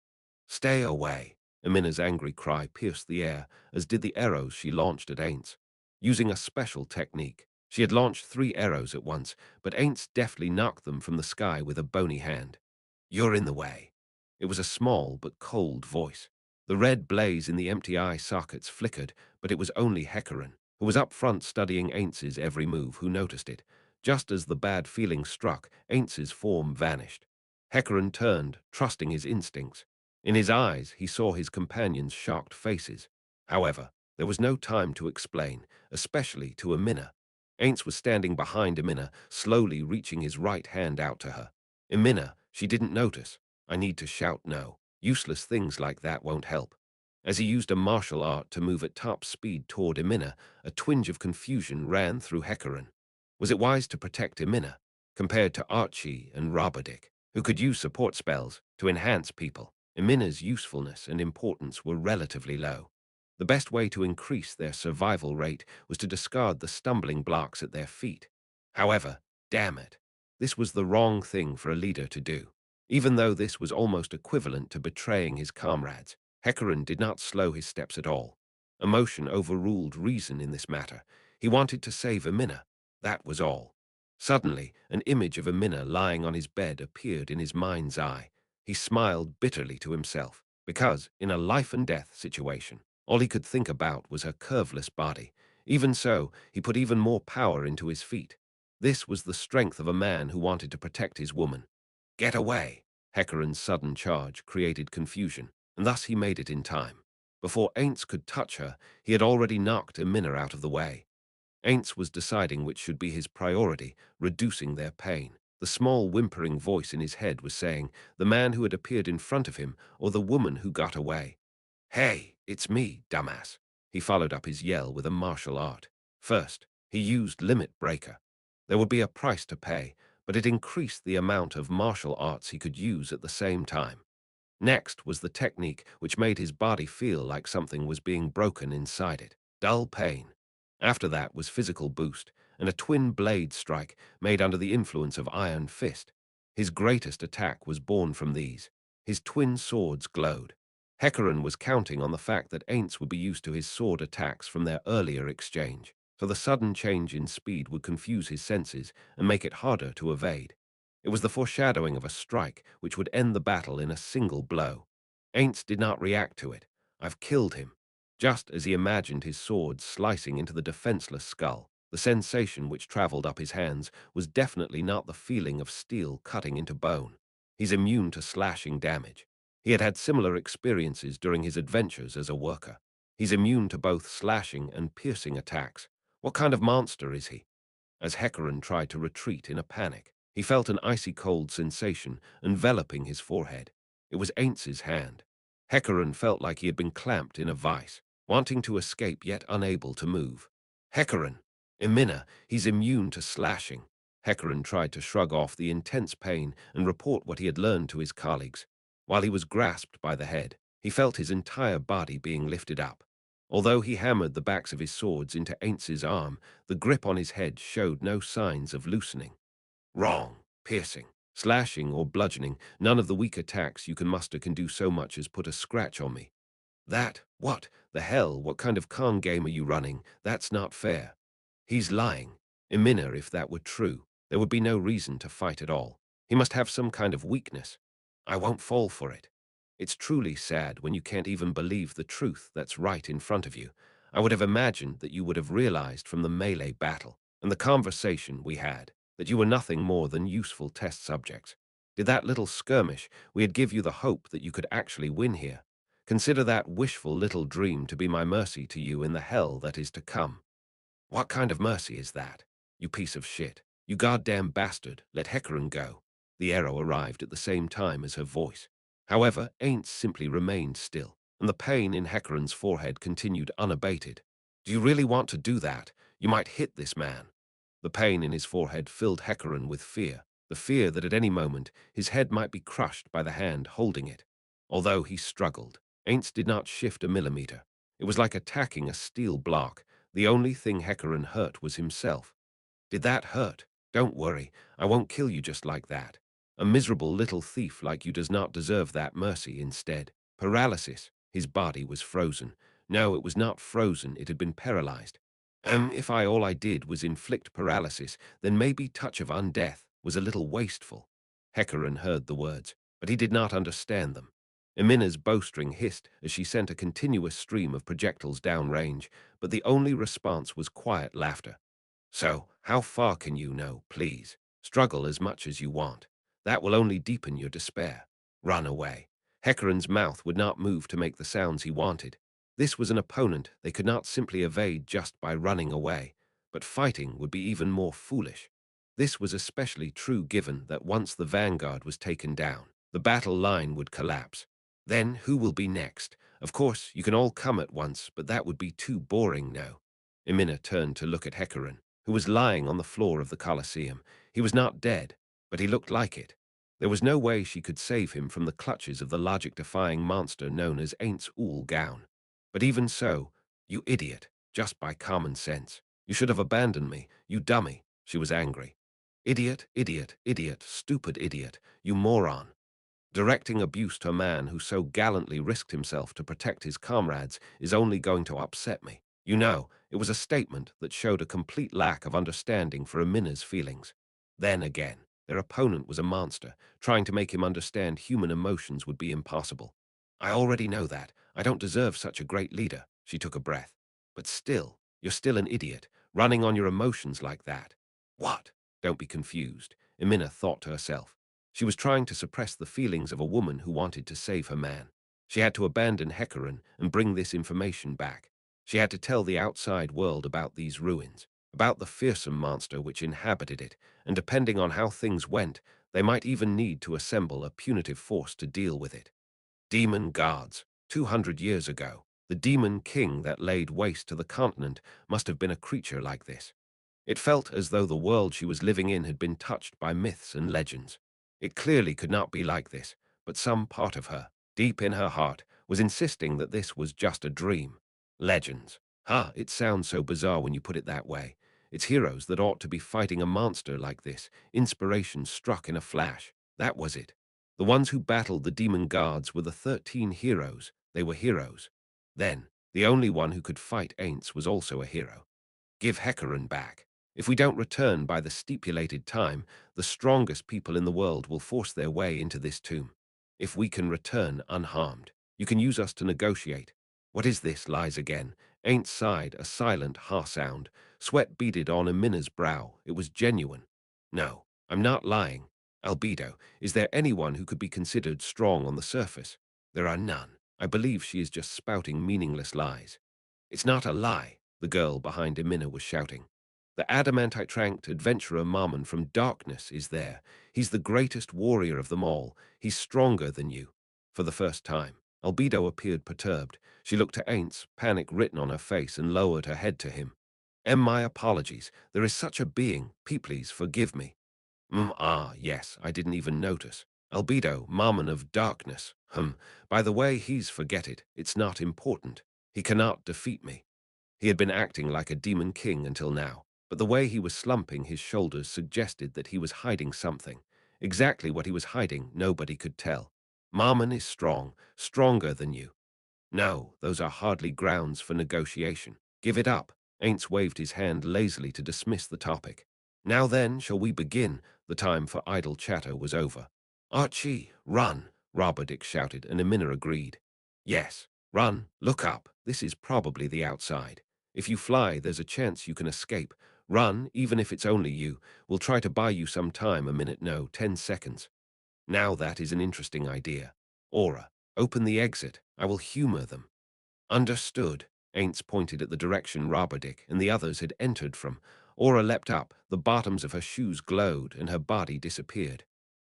S2: Stay away! Emina's angry cry pierced the air, as did the arrows she launched at Ainz. Using a special technique, she had launched 3 arrows at once, but Ainz deftly knocked them from the sky with a bony hand. You're in the way. It was a small but cold voice. The red blaze in the empty eye sockets flickered, but it was only Hecarim, who was up front studying Ainz's every move, who noticed it. Just as the bad feeling struck, Ainz's form vanished. Hecarim turned, trusting his instincts. In his eyes, he saw his companions' shocked faces. However, there was no time to explain, especially to Emina. Ainz was standing behind Emina, slowly reaching his right hand out to her. Emina, she didn't notice. I need to shout no. Useless things like that won't help. As he used a martial art to move at top speed toward Emina, a twinge of confusion ran through Hecarim. Was it wise to protect Emina, compared to Archie and Roberdick, who could use support spells to enhance people? Emina's usefulness and importance were relatively low. The best way to increase their survival rate was to discard the stumbling blocks at their feet. However, damn it, this was the wrong thing for a leader to do. Even though this was almost equivalent to betraying his comrades, Hecarim did not slow his steps at all. Emotion overruled reason in this matter. He wanted to save Amina. That was all. Suddenly, an image of Amina lying on his bed appeared in his mind's eye. He smiled bitterly to himself, because, in a life-and-death situation, all he could think about was her curveless body. Even so, he put even more power into his feet. This was the strength of a man who wanted to protect his woman. Get away! Hecarim's sudden charge created confusion, and thus he made it in time. Before Ainz could touch her, he had already knocked Amina out of the way. Ainz was deciding which should be his priority, reducing their pain. The small whimpering voice in his head was saying, the man who had appeared in front of him, or the woman who got away. Hey, it's me, dumbass. He followed up his yell with a martial art. First, he used Limit Breaker. There would be a price to pay, but it increased the amount of martial arts he could use at the same time. Next was the technique which made his body feel like something was being broken inside it. Dull pain. After that was physical boost, and a twin blade strike made under the influence of Iron Fist. His greatest attack was born from these. His twin swords glowed. Hecarim was counting on the fact that Ainz would be used to his sword attacks from their earlier exchange, so the sudden change in speed would confuse his senses and make it harder to evade. It was the foreshadowing of a strike which would end the battle in a single blow. Ainz did not react to it. I've killed him. Just as he imagined his sword slicing into the defenseless skull, the sensation which traveled up his hands was definitely not the feeling of steel cutting into bone. He's immune to slashing damage. He had had similar experiences during his adventures as a worker. He's immune to both slashing and piercing attacks. What kind of monster is he? As Hecarim tried to retreat in a panic, he felt an icy cold sensation enveloping his forehead. It was Ainz's hand. Hecarim felt like he had been clamped in a vice, wanting to escape yet unable to move. Hecarim! Amina, he's immune to slashing. Hecarim tried to shrug off the intense pain and report what he had learned to his colleagues. While he was grasped by the head, he felt his entire body being lifted up. Although he hammered the backs of his swords into Ainz's arm, the grip on his head showed no signs of loosening. Wrong. Piercing, slashing, or bludgeoning, none of the weak attacks you can muster can do so much as put a scratch on me. What the hell, what kind of con game are you running? That's not fair. He's lying. Amina, if that were true, there would be no reason to fight at all. He must have some kind of weakness. I won't fall for it. It's truly sad when you can't even believe the truth that's right in front of you. I would have imagined that you would have realized from the melee battle and the conversation we had that you were nothing more than useful test subjects. Did that little skirmish we had give you the hope that you could actually win here? Consider that wishful little dream to be my mercy to you in the hell that is to come. What kind of mercy is that? You piece of shit. You goddamn bastard, let Hecarim go. The arrow arrived at the same time as her voice. However, Ainz simply remained still, and the pain in Hecarim's forehead continued unabated. Do you really want to do that? You might hit this man. The pain in his forehead filled Hecarim with fear, the fear that at any moment his head might be crushed by the hand holding it. Although he struggled, Ainz did not shift a millimeter. It was like attacking a steel block. The only thing Hecarim hurt was himself. Did that hurt? Don't worry, I won't kill you just like that. A miserable little thief like you does not deserve that mercy instead. Paralysis. His body was frozen. No, it was not frozen, it had been paralyzed. If all I did was inflict paralysis, then maybe touch of undeath was a little wasteful. Hecarim heard the words, but he did not understand them. Amina's bowstring hissed as she sent a continuous stream of projectiles downrange, but the only response was quiet laughter. So, how far can you know, please? Struggle as much as you want. That will only deepen your despair. Run away. Hecarim's mouth would not move to make the sounds he wanted. This was an opponent they could not simply evade just by running away, but fighting would be even more foolish. This was especially true given that once the vanguard was taken down, the battle line would collapse. Then who will be next? Of course, you can all come at once, but that would be too boring, no. Amina turned to look at Hecarim, who was lying on the floor of the Colosseum. He was not dead, but he looked like it. There was no way she could save him from the clutches of the logic-defying monster known as Ainz Ooal Gown. But even so, you idiot, just by common sense. You should have abandoned me, you dummy. She was angry. Idiot, idiot, idiot, stupid idiot, you moron. Directing abuse to a man who so gallantly risked himself to protect his comrades is only going to upset me. You know, it was a statement that showed a complete lack of understanding for Amina's feelings. Then again, their opponent was a monster. Trying to make him understand human emotions would be impossible. I already know that. I don't deserve such a great leader. She took a breath. But still, you're still an idiot, running on your emotions like that. What? Don't be confused, Amina thought to herself. She was trying to suppress the feelings of a woman who wanted to save her man. She had to abandon Hecarim and bring this information back. She had to tell the outside world about these ruins, about the fearsome monster which inhabited it, and depending on how things went, they might even need to assemble a punitive force to deal with it. Demon guards. 200 years ago, the demon king that laid waste to the continent must have been a creature like this. It felt as though the world she was living in had been touched by myths and legends. It clearly could not be like this, but some part of her, deep in her heart, was insisting that this was just a dream. Legends. It sounds so bizarre when you put it that way. It's heroes that ought to be fighting a monster like this. Inspiration struck in a flash. That was it. The ones who battled the demon guards were the 13 heroes. They were heroes. Then, the only one who could fight Ainz was also a hero. Give Hecarim back. If we don't return by the stipulated time, the strongest people in the world will force their way into this tomb. If we can return unharmed, you can use us to negotiate. What is this? Lies again. Ain't sighed, a silent ha sound. Sweat beaded on Amina's brow. It was genuine. No, I'm not lying. Albedo, is there anyone who could be considered strong on the surface? There are none. I believe she is just spouting meaningless lies. It's not a lie, the girl behind Amina was shouting. The adamantite-tranked adventurer Marmon from Darkness is there. He's the greatest warrior of them all. He's stronger than you. For the first time, Albedo appeared perturbed. She looked to Ainz, panic written on her face, and lowered her head to him. My apologies. There is such a being. Please forgive me. Yes, I didn't even notice. Albedo, Marmon of Darkness. By the way, he's forget it. It's not important. He cannot defeat me. He had been acting like a demon king until now, but the way he was slumping his shoulders suggested that he was hiding something. Exactly what he was hiding, nobody could tell. Marmon is strong, stronger than you. No, those are hardly grounds for negotiation. Give it up. Ainz waved his hand lazily to dismiss the topic. Now then, shall we begin? The time for idle chatter was over. Archie, run, Robert shouted, and Amina agreed. Yes, run, look up. This is probably the outside. If you fly, there's a chance you can escape. Run, even if it's only you. We'll try to buy you some time, a minute, no, 10 seconds. Now that is an interesting idea. Aura, open the exit. I will humor them. Understood. Ainz pointed at the direction Rabardic and the others had entered from. Aura leapt up, the bottoms of her shoes glowed, and her body disappeared.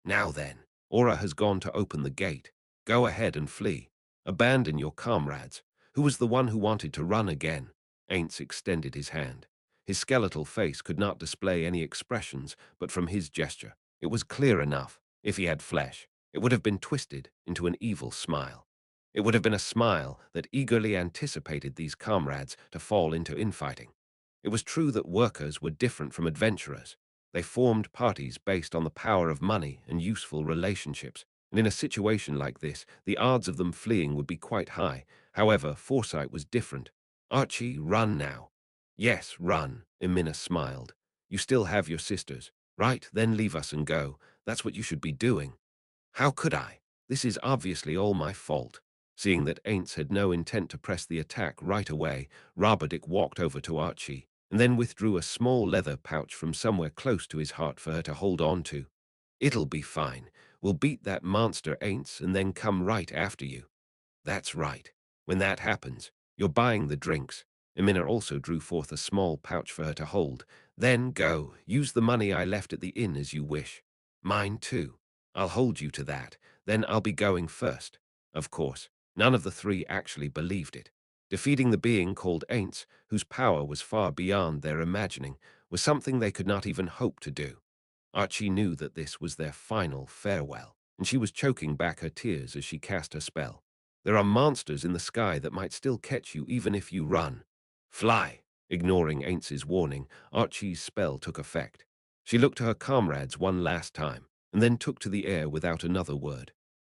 S2: Now then, Aura has gone to open the gate. Go ahead and flee. Abandon your comrades. Who was the one who wanted to run again? Ainz extended his hand. His skeletal face could not display any expressions, but from his gesture, it was clear enough. If he had flesh, it would have been twisted into an evil smile. It would have been a smile that eagerly anticipated these comrades to fall into infighting. It was true that workers were different from adventurers. They formed parties based on the power of money and useful relationships, and in a situation like this, the odds of them fleeing would be quite high. However, foresight was different. Archie, run now. Yes, run, Emina smiled. You still have your sisters. Right, then leave us and go. That's what you should be doing. How could I? This is obviously all my fault. Seeing that Ainz had no intent to press the attack right away, Rabardic walked over to Archie, and then withdrew a small leather pouch from somewhere close to his heart for her to hold on to. It'll be fine. We'll beat that monster Ainz and then come right after you. That's right. When that happens, you're buying the drinks. Emina also drew forth a small pouch for her to hold. Then go. Use the money I left at the inn as you wish. Mine too. I'll hold you to that. Then I'll be going first. Of course, none of the three actually believed it. Defeating the being called Ainz, whose power was far beyond their imagining, was something they could not even hope to do. Archie knew that this was their final farewell, and she was choking back her tears as she cast her spell. There are monsters in the sky that might still catch you even if you run. Fly! Ignoring Ainz's warning, Archie's spell took effect. She looked to her comrades one last time, and then took to the air without another word.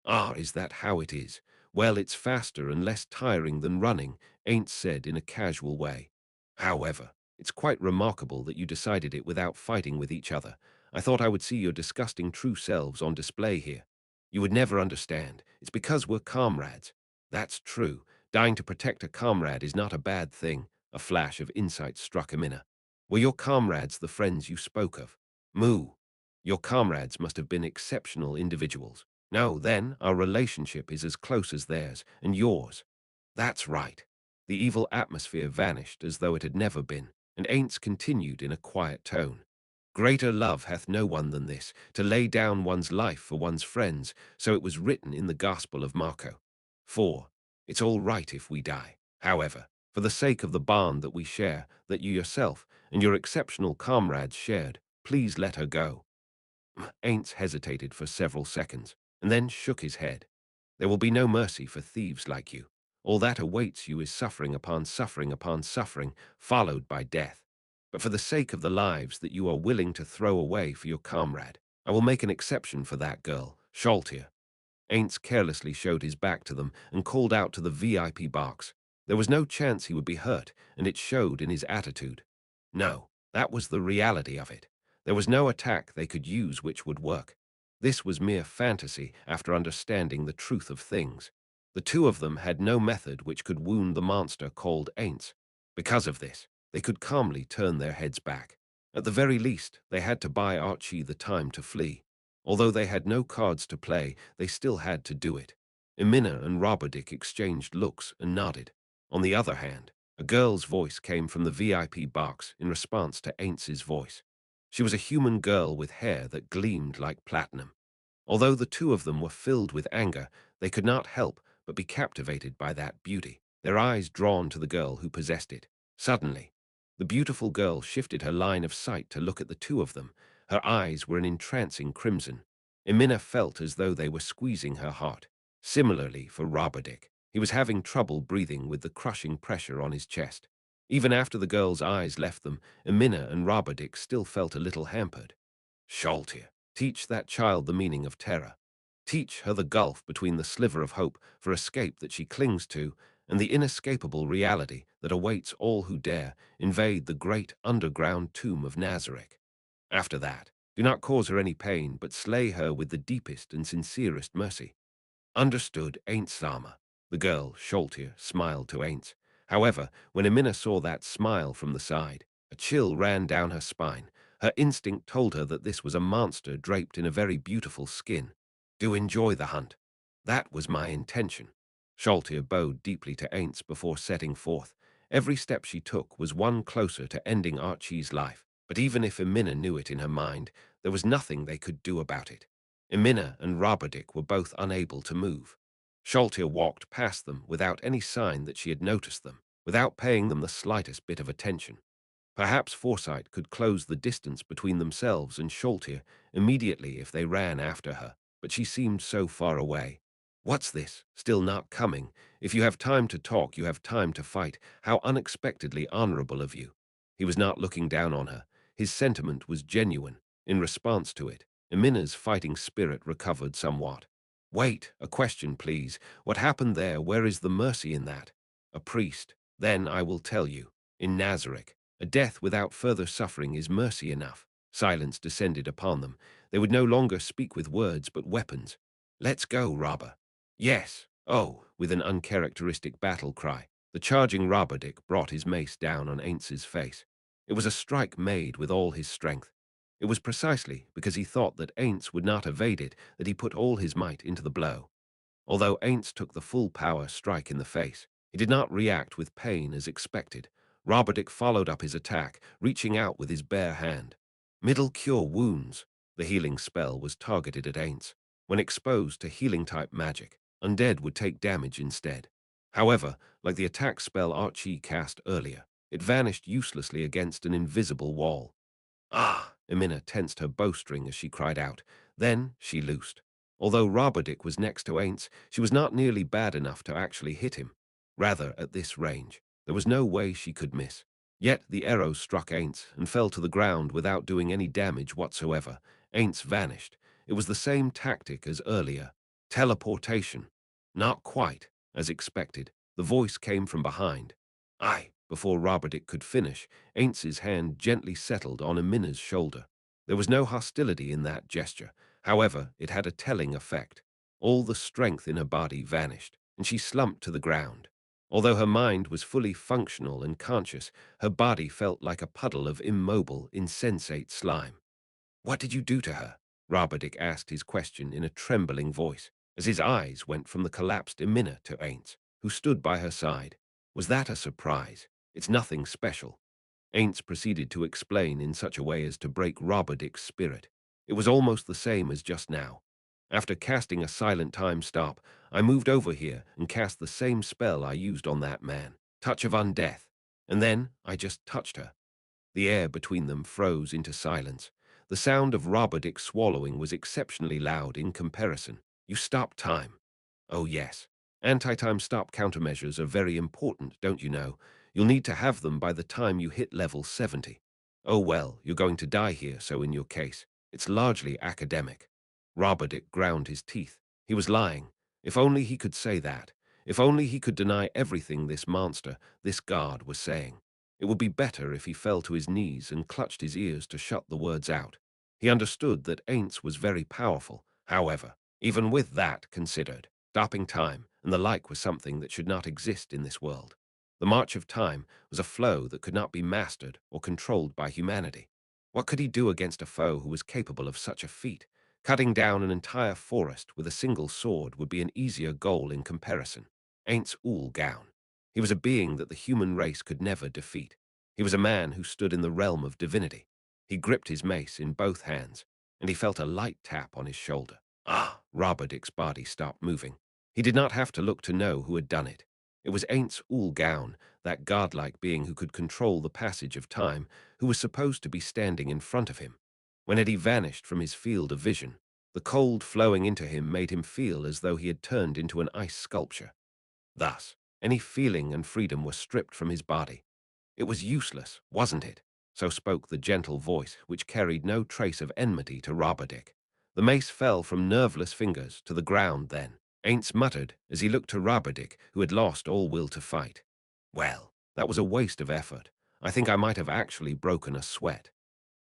S2: Ah, is that how it is? Well, it's faster and less tiring than running, Ainz said in a casual way. However, it's quite remarkable that you decided it without fighting with each other. I thought I would see your disgusting true selves on display here. You would never understand. It's because we're comrades. That's true. Dying to protect a comrade is not a bad thing. A flash of insight struck Amina. Were your comrades the friends you spoke of? Moo. Your comrades must have been exceptional individuals. No, then our relationship is as close as theirs and yours. That's right. The evil atmosphere vanished as though it had never been, and Ainz continued in a quiet tone. Greater love hath no one than this, to lay down one's life for one's friends, so it was written in the Gospel of Marco. 4. It's all right if we die. However, for the sake of the bond that we share, that you yourself and your exceptional comrades shared, please let her go. Ainz hesitated for several seconds, and then shook his head. There will be no mercy for thieves like you. All that awaits you is suffering upon suffering upon suffering, followed by death. But for the sake of the lives that you are willing to throw away for your comrade, I will make an exception for that girl, Sholtir. Ainz carelessly showed his back to them and called out to the VIP box. There was no chance he would be hurt, and it showed in his attitude. No, that was the reality of it. There was no attack they could use which would work. This was mere fantasy after understanding the truth of things. The two of them had no method which could wound the monster called Ainz. Because of this, they could calmly turn their heads back. At the very least, they had to buy Archie the time to flee. Although they had no cards to play, they still had to do it. Emina and Roberdick exchanged looks and nodded. On the other hand, a girl's voice came from the VIP box in response to Ainz's voice. She was a human girl with hair that gleamed like platinum. Although the two of them were filled with anger, they could not help but be captivated by that beauty, their eyes drawn to the girl who possessed it. Suddenly, the beautiful girl shifted her line of sight to look at the two of them. Her eyes were an entrancing crimson. Emina felt as though they were squeezing her heart. Similarly for Roberdick, he was having trouble breathing with the crushing pressure on his chest. Even after the girl's eyes left them, Emina and Roberdick still felt a little hampered. Sholtir, teach that child the meaning of terror. Teach her the gulf between the sliver of hope for escape that she clings to and the inescapable reality that awaits all who dare invade the great underground tomb of Nazareth. After that, do not cause her any pain, but slay her with the deepest and sincerest mercy. Understood, Ain't Sama. The girl, Sholtir, smiled to Ainz. However, when Emina saw that smile from the side, a chill ran down her spine. Her instinct told her that this was a monster draped in a very beautiful skin. Do enjoy the hunt. That was my intention. Sholtir bowed deeply to Ainz before setting forth. Every step she took was one closer to ending Archie's life, but even if Emina knew it in her mind, there was nothing they could do about it. Emina and Roberdick were both unable to move. Sholtir walked past them without any sign that she had noticed them, without paying them the slightest bit of attention. Perhaps foresight could close the distance between themselves and Sholtir immediately if they ran after her, but she seemed so far away. What's this? Still not coming? If you have time to talk, you have time to fight. How unexpectedly honorable of you. He was not looking down on her. His sentiment was genuine. In response to it, Emina's fighting spirit recovered somewhat. Wait, a question, please. What happened there? Where is the mercy in that? A priest. Then I will tell you. In Nazareth, a death without further suffering is mercy enough. Silence descended upon them. They would no longer speak with words but weapons. Let's go, robber. Yes. Oh, with an uncharacteristic battle cry, the charging Roberdick brought his mace down on Ainz's face. It was a strike made with all his strength. It was precisely because he thought that Ainz would not evade it that he put all his might into the blow. Although Ainz took the full power strike in the face, he did not react with pain as expected. Roberdick followed up his attack, reaching out with his bare hand. Middle cure wounds. The healing spell was targeted at Ainz. When exposed to healing-type magic, undead would take damage instead. However, like the attack spell Archie cast earlier, it vanished uselessly against an invisible wall. Ah! Emina tensed her bowstring as she cried out. Then she loosed. Although Roberdick was next to Ainz, she was not nearly bad enough to actually hit him. Rather, at this range, there was no way she could miss. Yet the arrow struck Ainz and fell to the ground without doing any damage whatsoever. Ainz vanished. It was the same tactic as earlier. Teleportation. Not quite, as expected. The voice came from behind. Aye. Before Roberdick could finish, Ainz's hand gently settled on Amina's shoulder. There was no hostility in that gesture. However, it had a telling effect. All the strength in her body vanished, and she slumped to the ground. Although her mind was fully functional and conscious, her body felt like a puddle of immobile, insensate slime. "What did you do to her?" Roberdick asked his question in a trembling voice, as his eyes went from the collapsed Emina to Ainz, who stood by her side. "Was that a surprise? It's nothing special." Ainz proceeded to explain in such a way as to break Roberdick's spirit. It was almost the same as just now. After casting a silent time stop, I moved over here and cast the same spell I used on that man, Touch of Undeath, and then I just touched her. The air between them froze into silence. The sound of Roberdick swallowing was exceptionally loud in comparison. "You stopped time." "Oh yes. Anti-time stop countermeasures are very important, don't you know? You'll need to have them by the time you hit level 70. "Oh well, you're going to die here, so in your case, it's largely academic." Roberdick ground his teeth. He was lying. If only he could say that. If only he could deny everything this monster, this guard, was saying. It would be better if he fell to his knees and clutched his ears to shut the words out. He understood that Ainz was very powerful. However, even with that considered, stopping time and the like was something that should not exist in this world. The march of time was a flow that could not be mastered or controlled by humanity. What could he do against a foe who was capable of such a feat? Cutting down an entire forest with a single sword would be an easier goal in comparison. Ainz Ooal Gown. He was a being that the human race could never defeat. He was a man who stood in the realm of divinity. He gripped his mace in both hands, and he felt a light tap on his shoulder. Ah! Roberdick's body stopped moving. He did not have to look to know who had done it. It was Ainz Ooal Gown, that godlike being who could control the passage of time, who was supposed to be standing in front of him. When Eddie vanished from his field of vision, the cold flowing into him made him feel as though he had turned into an ice sculpture. Thus, any feeling and freedom were stripped from his body. It was useless, wasn't it? So spoke the gentle voice, which carried no trace of enmity to Roberdick. The mace fell from nerveless fingers to the ground then. Ainz muttered as he looked to Roberdick, who had lost all will to fight. "Well, that was a waste of effort. I think I might have actually broken a sweat."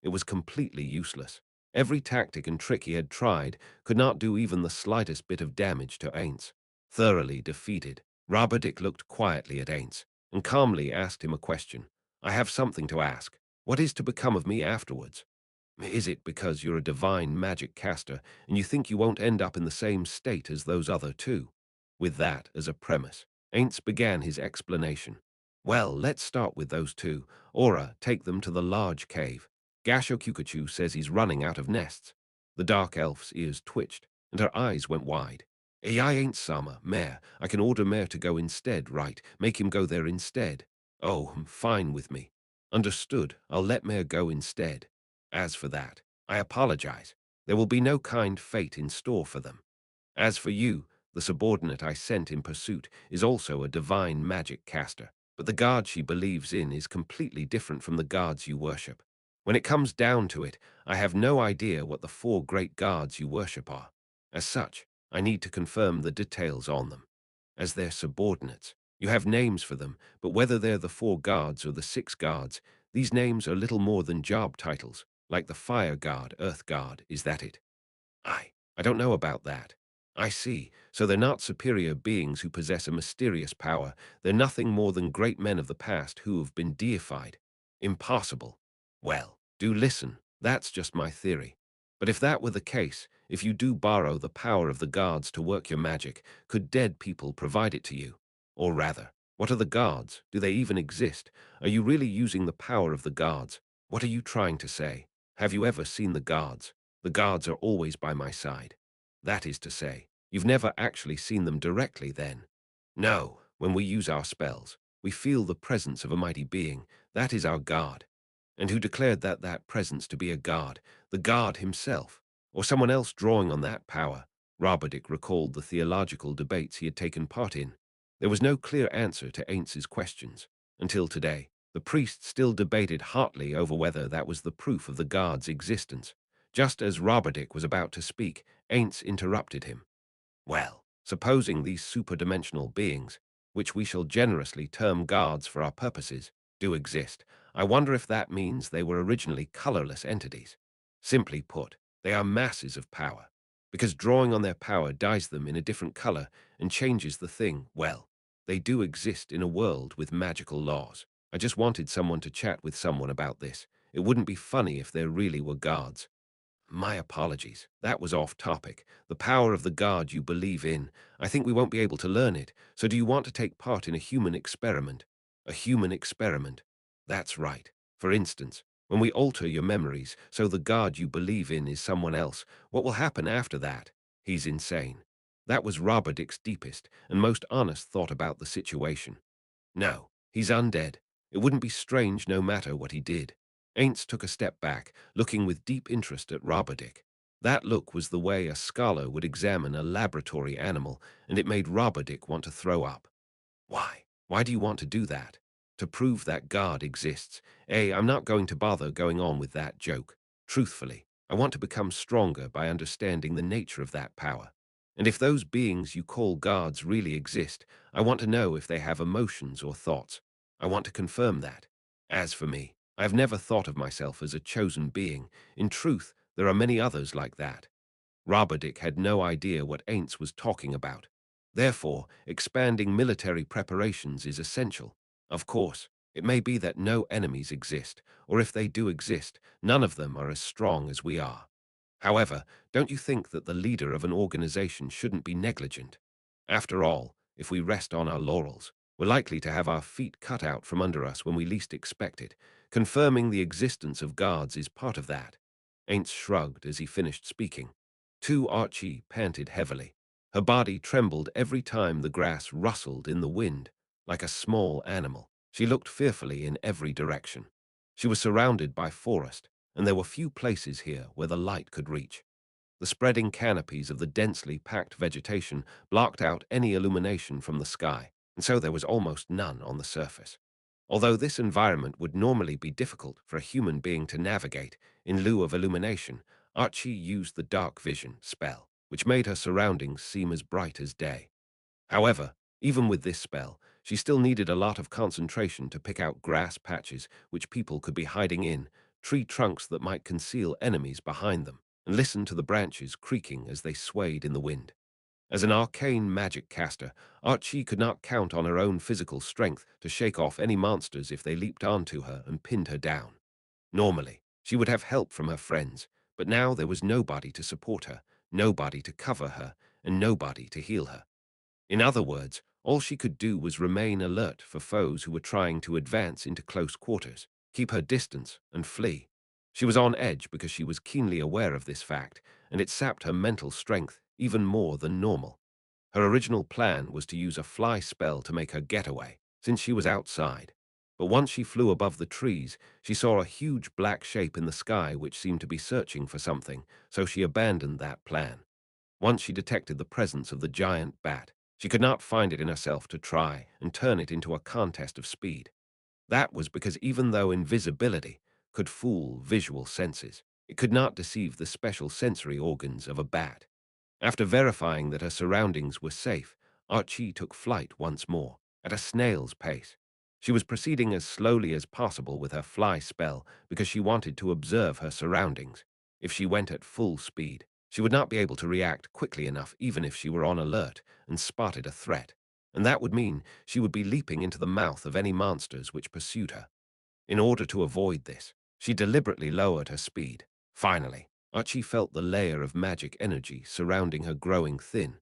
S2: It was completely useless. Every tactic and trick he had tried could not do even the slightest bit of damage to Ainz. Thoroughly defeated, Roberdick looked quietly at Ainz and calmly asked him a question. "I have something to ask. What is to become of me afterwards? Is it because you're a divine magic caster and you think you won't end up in the same state as those other two?" With that as a premise, Ainz began his explanation. "Well, let's start with those two. Aura, take them to the large cave. Gasho says he's running out of nests." The dark elf's ears twitched, and her eyes went wide. "I ain't Sama, Mare. I can order Mare to go instead, right? Make him go there instead." "Oh, fine with me." "Understood. I'll let Mare go instead. As for that, I apologize. There will be no kind fate in store for them. As for you, the subordinate I sent in pursuit is also a divine magic caster, but the god she believes in is completely different from the gods you worship. When it comes down to it, I have no idea what the four great gods you worship are. As such, I need to confirm the details on them. As their subordinates, you have names for them, but whether they're the four gods or the six gods, these names are little more than job titles, like the fire god, earth god, is that it?" I don't know about that." "I see. So they're not superior beings who possess a mysterious power. They're nothing more than great men of the past who have been deified." "Impossible." "Well, do listen. That's just my theory. But if that were the case, if you do borrow the power of the gods to work your magic, could dead people provide it to you? Or rather, what are the gods? Do they even exist? Are you really using the power of the gods? What are you trying to say? Have you ever seen the gods? The gods are always by my side." "That is to say, you've never actually seen them directly then?" "No. When we use our spells, we feel the presence of a mighty being. That is our god." "And who declared that presence to be a god? The god himself? Or someone else drawing on that power? Rabardic recalled the theological debates he had taken part in. There was no clear answer to Ainz's questions. Until today, the priests still debated hotly over whether that was the proof of the god's existence. Just as Rabardic was about to speak, Ainz interrupted him. Well, supposing these superdimensional beings, which we shall generously term gods for our purposes, do exist, I wonder if that means they were originally colorless entities. Simply put, they are masses of power, because drawing on their power dyes them in a different color and changes the thing. Well, they do exist in a world with magical laws. I just wanted someone to chat with someone about this. It wouldn't be funny if there really were gods. My apologies. That was off topic. The power of the god you believe in. I think we won't be able to learn it. So do you want to take part in a human experiment? A human experiment? That's right. For instance, when we alter your memories so the god you believe in is someone else, what will happen after that? He's insane. That was Roberdic's deepest and most honest thought about the situation. No, he's undead. It wouldn't be strange no matter what he did. Ainz took a step back, looking with deep interest at Roberdick. That look was the way a scholar would examine a laboratory animal, and it made Roberdick want to throw up. Why? Why do you want to do that? To prove that God exists. I'm not going to bother going on with that joke. Truthfully, I want to become stronger by understanding the nature of that power. And if those beings you call gods really exist, I want to know if they have emotions or thoughts. I want to confirm that. As for me, I have never thought of myself as a chosen being. In truth, there are many others like that. Roberdick had no idea what Ainz was talking about. Therefore, expanding military preparations is essential. Of course, it may be that no enemies exist, or if they do exist, none of them are as strong as we are. However, don't you think that the leader of an organization shouldn't be negligent? After all, if we rest on our laurels, we're likely to have our feet cut out from under us when we least expect it. Confirming the existence of gods is part of that. Ainz shrugged as he finished speaking. Archie panted heavily. Her body trembled every time the grass rustled in the wind, like a small animal. She looked fearfully in every direction. She was surrounded by forest, and there were few places here where the light could reach. The spreading canopies of the densely packed vegetation blocked out any illumination from the sky, and so there was almost none on the surface. Although this environment would normally be difficult for a human being to navigate, in lieu of illumination, Archie used the dark vision spell, which made her surroundings seem as bright as day. However, even with this spell, she still needed a lot of concentration to pick out grass patches which people could be hiding in, tree trunks that might conceal enemies behind them, and listen to the branches creaking as they swayed in the wind. As an arcane magic caster, Archie could not count on her own physical strength to shake off any monsters if they leaped onto her and pinned her down. Normally, she would have help from her friends, but now there was nobody to support her, nobody to cover her, and nobody to heal her. In other words, all she could do was remain alert for foes who were trying to advance into close quarters, keep her distance, and flee. She was on edge because she was keenly aware of this fact, and it sapped her mental strength even more than normal. Her original plan was to use a fly spell to make her getaway, since she was outside. But once she flew above the trees, she saw a huge black shape in the sky which seemed to be searching for something, so she abandoned that plan. Once she detected the presence of the giant bat, she could not find it in herself to try and turn it into a contest of speed. That was because even though invisibility could fool visual senses, it could not deceive the special sensory organs of a bat. After verifying that her surroundings were safe, Archie took flight once more, at a snail's pace. She was proceeding as slowly as possible with her fly spell because she wanted to observe her surroundings. If she went at full speed, she would not be able to react quickly enough even if she were on alert and spotted a threat, and that would mean she would be leaping into the mouth of any monsters which pursued her. In order to avoid this, she deliberately lowered her speed. Finally, Archie felt the layer of magic energy surrounding her growing thin.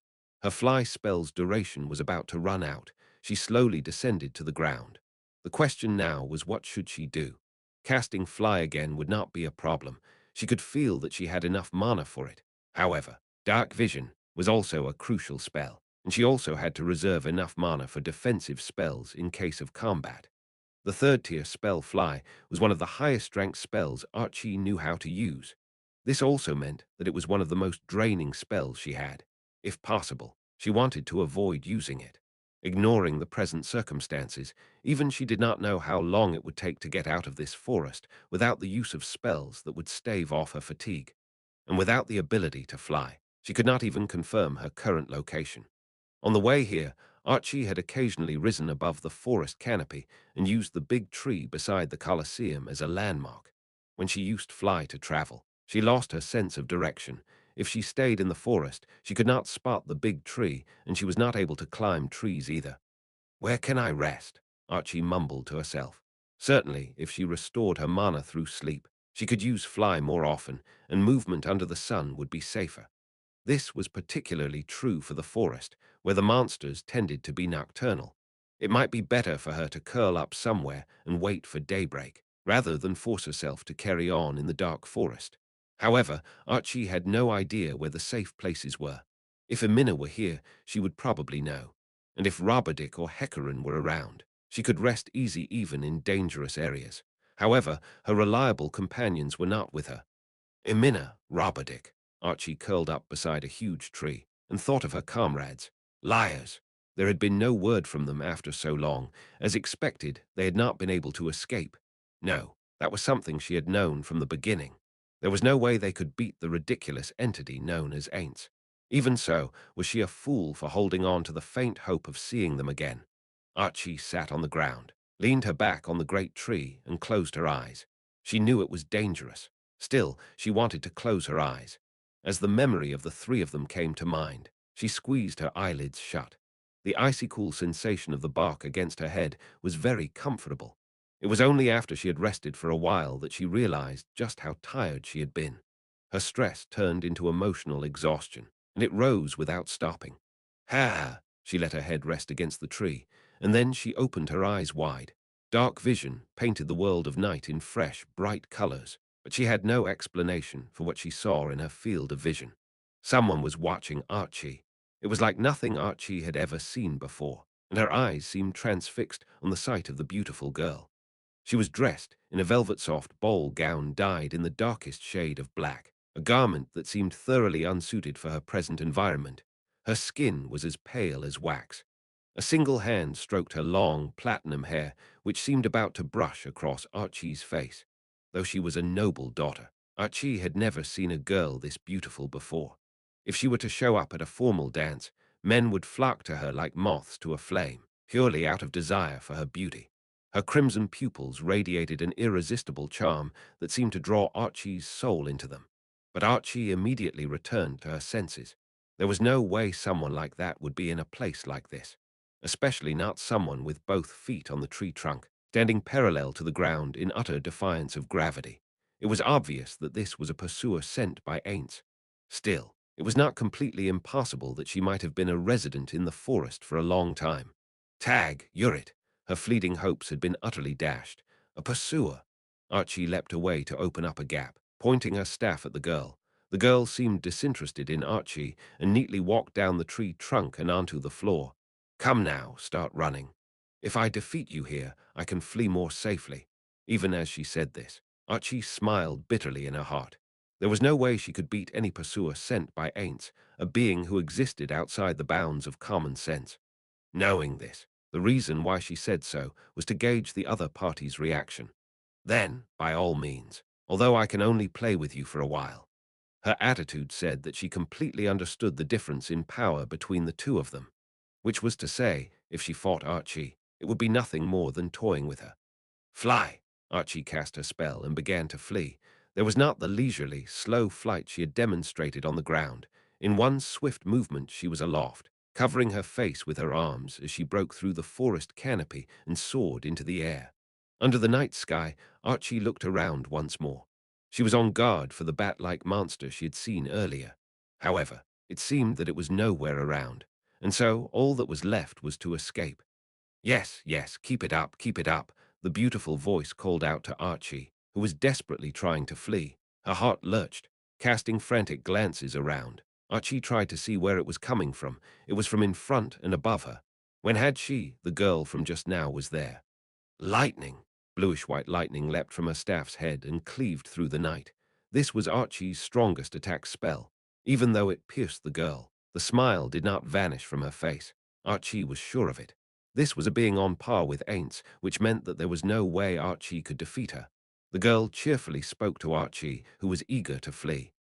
S2: Her fly spell's duration was about to run out. She slowly descended to the ground. The question now was, what should she do? Casting fly again would not be a problem. She could feel that she had enough mana for it. However, dark vision was also a crucial spell, and she also had to reserve enough mana for defensive spells in case of combat. The third-tier spell Fly was one of the highest-ranked spells Archie knew how to use. This also meant that it was one of the most draining spells she had. If possible, she wanted to avoid using it. Ignoring the present circumstances, even she did not know how long it would take to get out of this forest without the use of spells that would stave off her fatigue. And without the ability to fly, she could not even confirm her current location. On the way here, Archie had occasionally risen above the forest canopy and used the big tree beside the Colosseum as a landmark. When she used fly to travel, she lost her sense of direction. If she stayed in the forest, she could not spot the big tree, and she was not able to climb trees either. Where can I rest? Archie mumbled to herself. Certainly, if she restored her mana through sleep, she could use fly more often, and movement under the sun would be safer. This was particularly true for the forest, where the monsters tended to be nocturnal. It might be better for her to curl up somewhere and wait for daybreak, rather than force herself to carry on in the dark forest. However, Archie had no idea where the safe places were. If Amina were here, she would probably know. And if Roberdick or Hecarim were around, she could rest easy even in dangerous areas. However, her reliable companions were not with her. Emina, Roberdick. Archie curled up beside a huge tree and thought of her comrades. Liars. There had been no word from them after so long. As expected, they had not been able to escape. No, that was something she had known from the beginning. There was no way they could beat the ridiculous entity known as Ainz. Even so, was she a fool for holding on to the faint hope of seeing them again? Archie sat on the ground, leaned her back on the great tree, and closed her eyes. She knew it was dangerous. Still, she wanted to close her eyes. As the memory of the three of them came to mind, she squeezed her eyelids shut. The icy cool sensation of the bark against her head was very comfortable. It was only after she had rested for a while that she realized just how tired she had been. Her stress turned into emotional exhaustion, and it rose without stopping. Ha! She let her head rest against the tree, and then she opened her eyes wide. Dark vision painted the world of night in fresh, bright colors, but she had no explanation for what she saw in her field of vision. Someone was watching Archie. It was like nothing Archie had ever seen before, and her eyes seemed transfixed on the sight of the beautiful girl. She was dressed in a velvet-soft ball gown dyed in the darkest shade of black, a garment that seemed thoroughly unsuited for her present environment. Her skin was as pale as wax. A single hand stroked her long, platinum hair, which seemed about to brush across Archie's face. Though she was a noble daughter, Archie had never seen a girl this beautiful before. If she were to show up at a formal dance, men would flock to her like moths to a flame, purely out of desire for her beauty. Her crimson pupils radiated an irresistible charm that seemed to draw Archie's soul into them. But Archie immediately returned to her senses. There was no way someone like that would be in a place like this, especially not someone with both feet on the tree trunk, standing parallel to the ground in utter defiance of gravity. It was obvious that this was a pursuer sent by Ainz. Still, it was not completely impossible that she might have been a resident in the forest for a long time. Tag, you're it. Her fleeting hopes had been utterly dashed. A pursuer. Archie leapt away to open up a gap, pointing her staff at the girl. The girl seemed disinterested in Archie and neatly walked down the tree trunk and onto the floor. Come now, start running. If I defeat you here, I can flee more safely. Even as she said this, Archie smiled bitterly in her heart. There was no way she could beat any pursuer sent by Ainz, a being who existed outside the bounds of common sense. Knowing this, the reason why she said so was to gauge the other party's reaction. Then, by all means, although I can only play with you for a while. Her attitude said that she completely understood the difference in power between the two of them, which was to say, if she fought Archie, it would be nothing more than toying with her. Fly! Archie cast her spell and began to flee. There was not the leisurely, slow flight she had demonstrated on the ground. In one swift movement she was aloft, covering her face with her arms as she broke through the forest canopy and soared into the air. Under the night sky, Archie looked around once more. She was on guard for the bat-like monster she had seen earlier. However, it seemed that it was nowhere around, and so all that was left was to escape. Yes, yes, keep it up, the beautiful voice called out to Archie, who was desperately trying to flee. Her heart lurched, casting frantic glances around. Archie tried to see where it was coming from. It was from in front and above her. When had she, the girl from just now, was there? Lightning! Bluish-white lightning leapt from her staff's head and cleaved through the night. This was Archie's strongest attack spell. Even though it pierced the girl, The smile did not vanish from her face. Archie was sure of it. This was a being on par with Ainz, which meant that there was no way Archie could defeat her. The girl cheerfully spoke to Archie, who was eager to flee.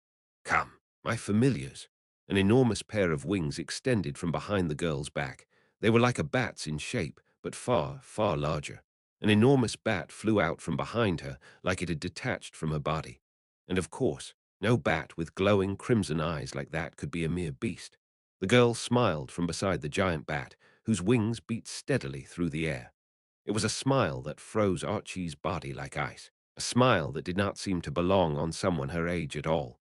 S2: "Come, my familiars." An enormous pair of wings extended from behind the girl's back. They were like a bat's in shape, but far, far larger. An enormous bat flew out from behind her like it had detached from her body. And of course, no bat with glowing crimson eyes like that could be a mere beast. The girl smiled from beside the giant bat, whose wings beat steadily through the air. It was a smile that froze Archie's body like ice, a smile that did not seem to belong on someone her age at all.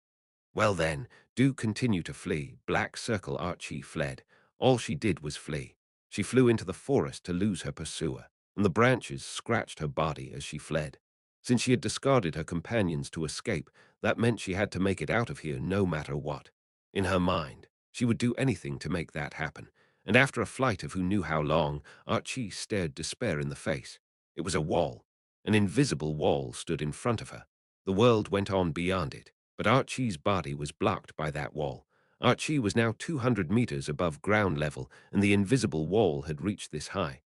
S2: "Well then, do continue to flee." Black Circle Archie fled. All she did was flee. She flew into the forest to lose her pursuer, and the branches scratched her body as she fled. Since she had discarded her companions to escape, that meant she had to make it out of here no matter what. In her mind, she would do anything to make that happen, and after a flight of who knew how long, Archie stared despair in the face. It was a wall. An invisible wall stood in front of her. The world went on beyond it, but Archie's body was blocked by that wall. Archie was now 200 meters above ground level, and the invisible wall had reached this high.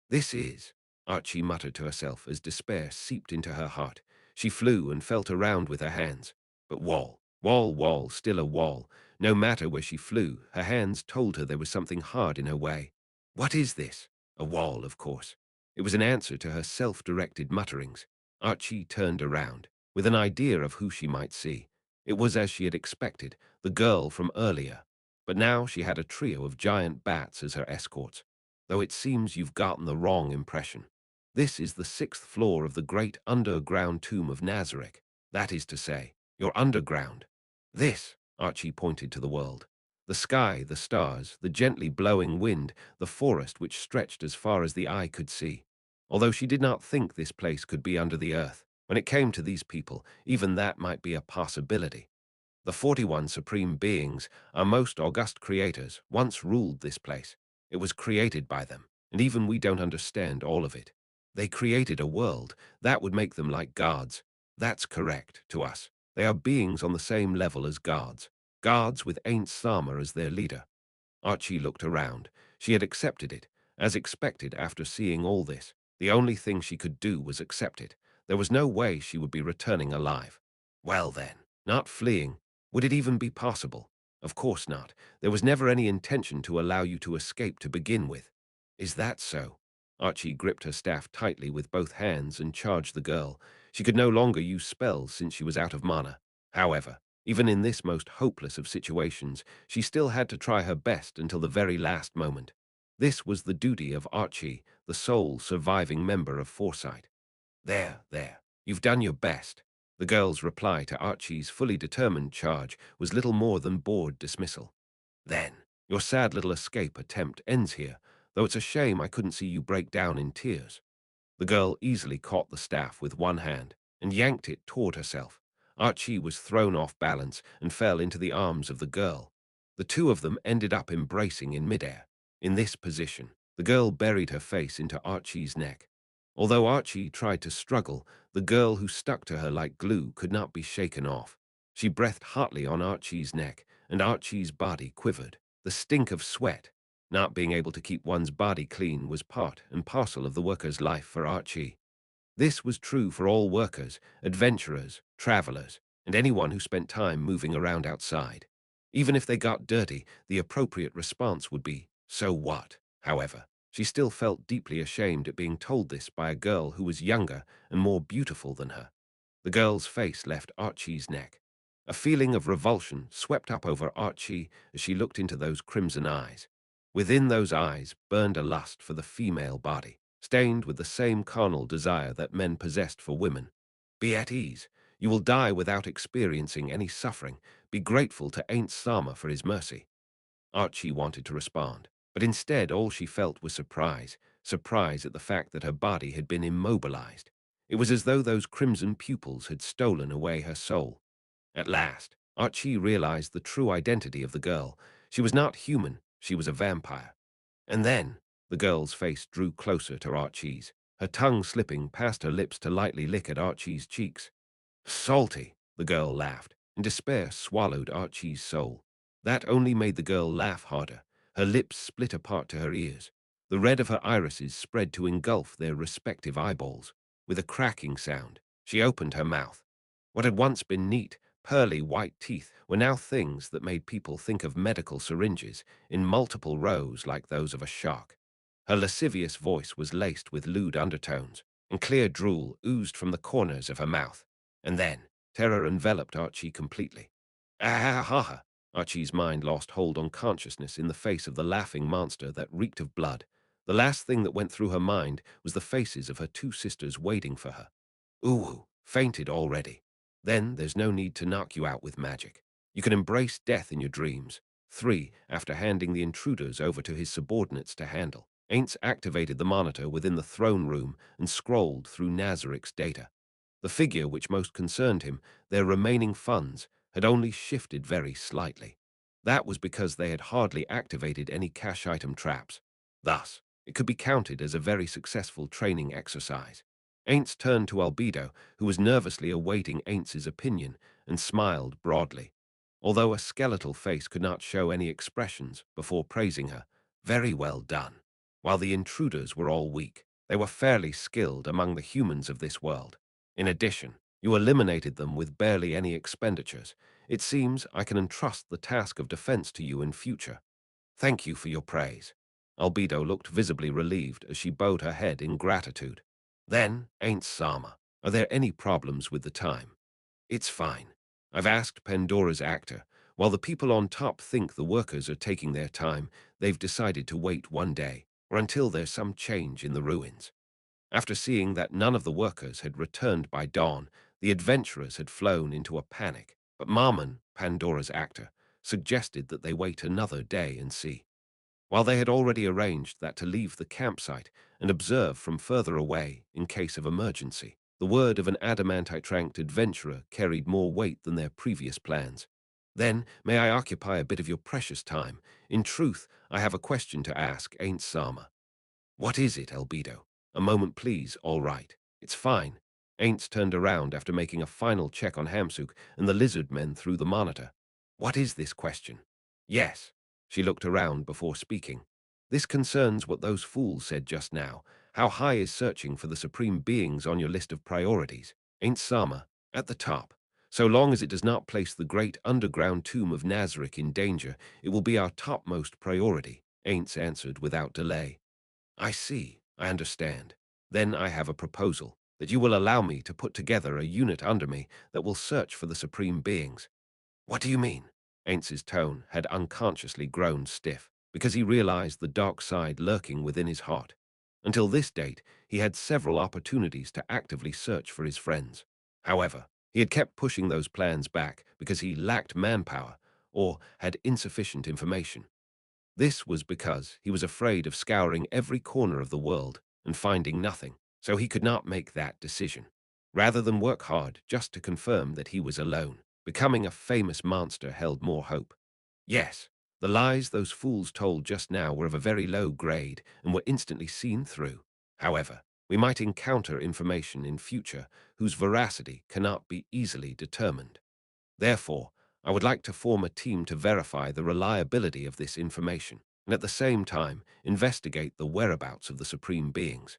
S2: "This is," Archie muttered to herself as despair seeped into her heart. She flew and felt around with her hands. But wall, wall, wall, still a wall. No matter where she flew, her hands told her there was something hard in her way. What is this? A wall, of course. It was an answer to her self-directed mutterings. Archie turned around, with an idea of who she might see. It was as she had expected, the girl from earlier. But now she had a trio of giant bats as her escorts. "Though it seems you've gotten the wrong impression. This is the 6th floor of the great underground tomb of Nazarick. That is to say, you're underground. This," Archie pointed to the world. The sky, the stars, the gently blowing wind, the forest which stretched as far as the eye could see. Although she did not think this place could be under the earth, when it came to these people, even that might be a possibility. The 41 supreme beings, our most august creators, once ruled this place. It was created by them, and even we don't understand all of it. They created a world that would make them like gods. That's correct to us. They are beings on the same level as gods. Gods with Ainz Ooal as their leader. Archie looked around. She had accepted it, as expected after seeing all this. The only thing she could do was accept it. There was no way she would be returning alive. Well then, not fleeing. Would it even be possible? Of course not. There was never any intention to allow you to escape to begin with. Is that so? Archie gripped her staff tightly with both hands and charged the girl. She could no longer use spells since she was out of mana. However, even in this most hopeless of situations, she still had to try her best until the very last moment. This was the duty of Archie, the sole surviving member of Foresight. There, you've done your best." The girl's reply to Archie's fully determined charge was little more than bored dismissal. "Then, your sad little escape attempt ends here, though it's a shame I couldn't see you break down in tears." The girl easily caught the staff with one hand and yanked it toward herself. Archie was thrown off balance and fell into the arms of the girl. The two of them ended up embracing in midair. In this position, the girl buried her face into Archie's neck. Although Archie tried to struggle, the girl who stuck to her like glue could not be shaken off. She breathed hotly on Archie's neck, and Archie's body quivered. The stink of sweat, not being able to keep one's body clean, was part and parcel of the worker's life for Archie. This was true for all workers, adventurers, travelers, and anyone who spent time moving around outside. Even if they got dirty, the appropriate response would be, "So what?" However, she still felt deeply ashamed at being told this by a girl who was younger and more beautiful than her. The girl's face left Archie's neck. A feeling of revulsion swept up over Archie as she looked into those crimson eyes. Within those eyes burned a lust for the female body, stained with the same carnal desire that men possessed for women. "Be at ease. You will die without experiencing any suffering. Be grateful to Ainz Ooal for his mercy." Archie wanted to respond, but instead all she felt was surprise at the fact that her body had been immobilized. It was as though those crimson pupils had stolen away her soul. At last, Archie realized the true identity of the girl. She was not human, she was a vampire. And then, the girl's face drew closer to Archie's, her tongue slipping past her lips to lightly lick at Archie's cheeks. "Salty," the girl laughed, and despair swallowed Archie's soul. That only made the girl laugh harder. Her lips split apart to her ears. The red of her irises spread to engulf their respective eyeballs. With a cracking sound, she opened her mouth. What had once been neat, pearly white teeth were now things that made people think of medical syringes in multiple rows like those of a shark. Her lascivious voice was laced with lewd undertones, and clear drool oozed from the corners of her mouth. And then, terror enveloped Archie completely. Ah ha ha! Archie's mind lost hold on consciousness in the face of the laughing monster that reeked of blood. The last thing that went through her mind was the faces of her two sisters waiting for her. Ooh, fainted already. Then there's no need to knock you out with magic. You can embrace death in your dreams. 3. After handing the intruders over to his subordinates to handle, Ainz activated the monitor within the throne room and scrolled through Nazarik's data. The figure which most concerned him, their remaining funds, had only shifted very slightly. That was because they had hardly activated any cash item traps. Thus, it could be counted as a very successful training exercise. Ainz turned to Albedo, who was nervously awaiting Ainz's opinion, and smiled broadly. Although a skeletal face could not show any expressions before praising her, very well done. While the intruders were all weak, they were fairly skilled among the humans of this world. In addition, you eliminated them with barely any expenditures. It seems I can entrust the task of defense to you in future. Thank you for your praise. Albedo looked visibly relieved as she bowed her head in gratitude. Then, Ain't Sama, are there any problems with the time? It's fine. I've asked Pandora's actor. While the people on top think the workers are taking their time, they've decided to wait one day, or until there's some change in the ruins. After seeing that none of the workers had returned by dawn, the adventurers had flown into a panic. But Marmon, Pandora's actor, suggested that they wait another day and see. While they had already arranged that to leave the campsite and observe from further away in case of emergency, the word of an adamantite-ranked adventurer carried more weight than their previous plans. Then, may I occupy a bit of your precious time? In truth, I have a question to ask Ain't Sama. What is it, Albedo? A moment, please. All right. It's fine. Ainz turned around after making a final check on Hamsuk and the lizard men through the monitor. What is this question? Yes. She looked around before speaking. This concerns what those fools said just now. How high is searching for the supreme beings on your list of priorities? Ain't Sama, at the top. So long as it does not place the great underground tomb of Nazareth in danger, it will be our topmost priority, Ainz answered without delay. I see, I understand. Then I have a proposal, that you will allow me to put together a unit under me that will search for the supreme beings. What do you mean? Ainz's tone had unconsciously grown stiff, because he realized the dark side lurking within his heart. Until this date, he had several opportunities to actively search for his friends. However, he had kept pushing those plans back because he lacked manpower or had insufficient information. This was because he was afraid of scouring every corner of the world and finding nothing, so he could not make that decision. Rather than work hard just to confirm that he was alone, becoming a famous monster held more hope. Yes, the lies those fools told just now were of a very low grade and were instantly seen through. However, we might encounter information in future whose veracity cannot be easily determined. Therefore, I would like to form a team to verify the reliability of this information, and at the same time investigate the whereabouts of the supreme beings.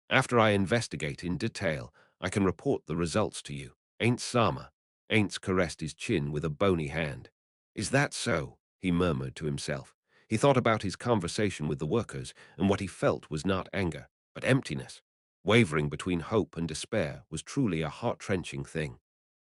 S2: After I investigate in detail, I can report the results to you. Ain't Sama? Ain't caressed his chin with a bony hand. Is that so? He murmured to himself. He thought about his conversation with the workers, and what he felt was not anger, but emptiness. Wavering between hope and despair was truly a heart-wrenching thing.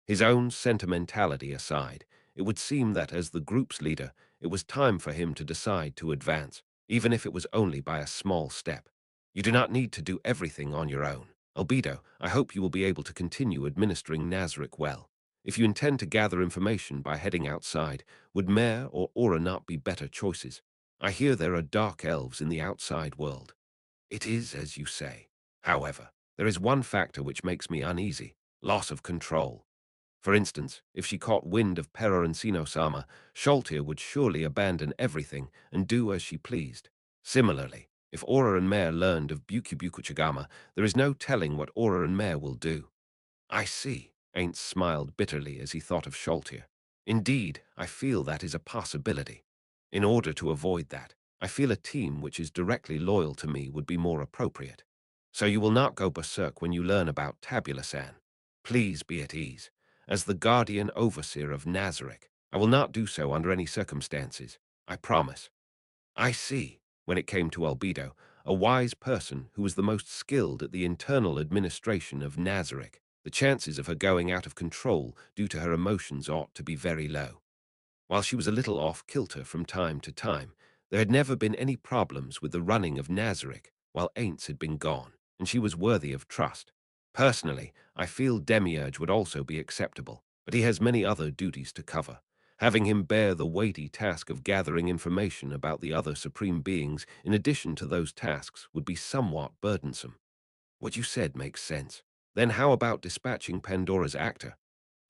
S2: His own sentimentality aside, it would seem that as the group's leader, it was time for him to decide to advance, even if it was only by a small step. You do not need to do everything on your own. Albedo, I hope you will be able to continue administering Nazareth well. If you intend to gather information by heading outside, would Mare or Aura not be better choices? I hear there are dark elves in the outside world. It is as you say. However, there is one factor which makes me uneasy: loss of control. For instance, if she caught wind of Pero and Sino-sama, Sholtir would surely abandon everything and do as she pleased. Similarly, if Aura and Mare learned of Bukubukuchigama, there is no telling what Aura and Mare will do. I see. Ain't smiled bitterly as he thought of Sholtir. Indeed, I feel that is a possibility. In order to avoid that, I feel a team which is directly loyal to me would be more appropriate. So you will not go berserk when you learn about Tabula-san. Please be at ease. As the guardian overseer of Nazarick, I will not do so under any circumstances. I promise. I see, when it came to Albedo, a wise person who was the most skilled at the internal administration of Nazarick. The chances of her going out of control due to her emotions ought to be very low. While she was a little off-kilter from time to time, there had never been any problems with the running of Nazarick while Ainz had been gone, and she was worthy of trust. Personally, I feel Demiurge would also be acceptable, but he has many other duties to cover. Having him bear the weighty task of gathering information about the other supreme beings in addition to those tasks would be somewhat burdensome. What you said makes sense. Then how about dispatching Pandora's actor?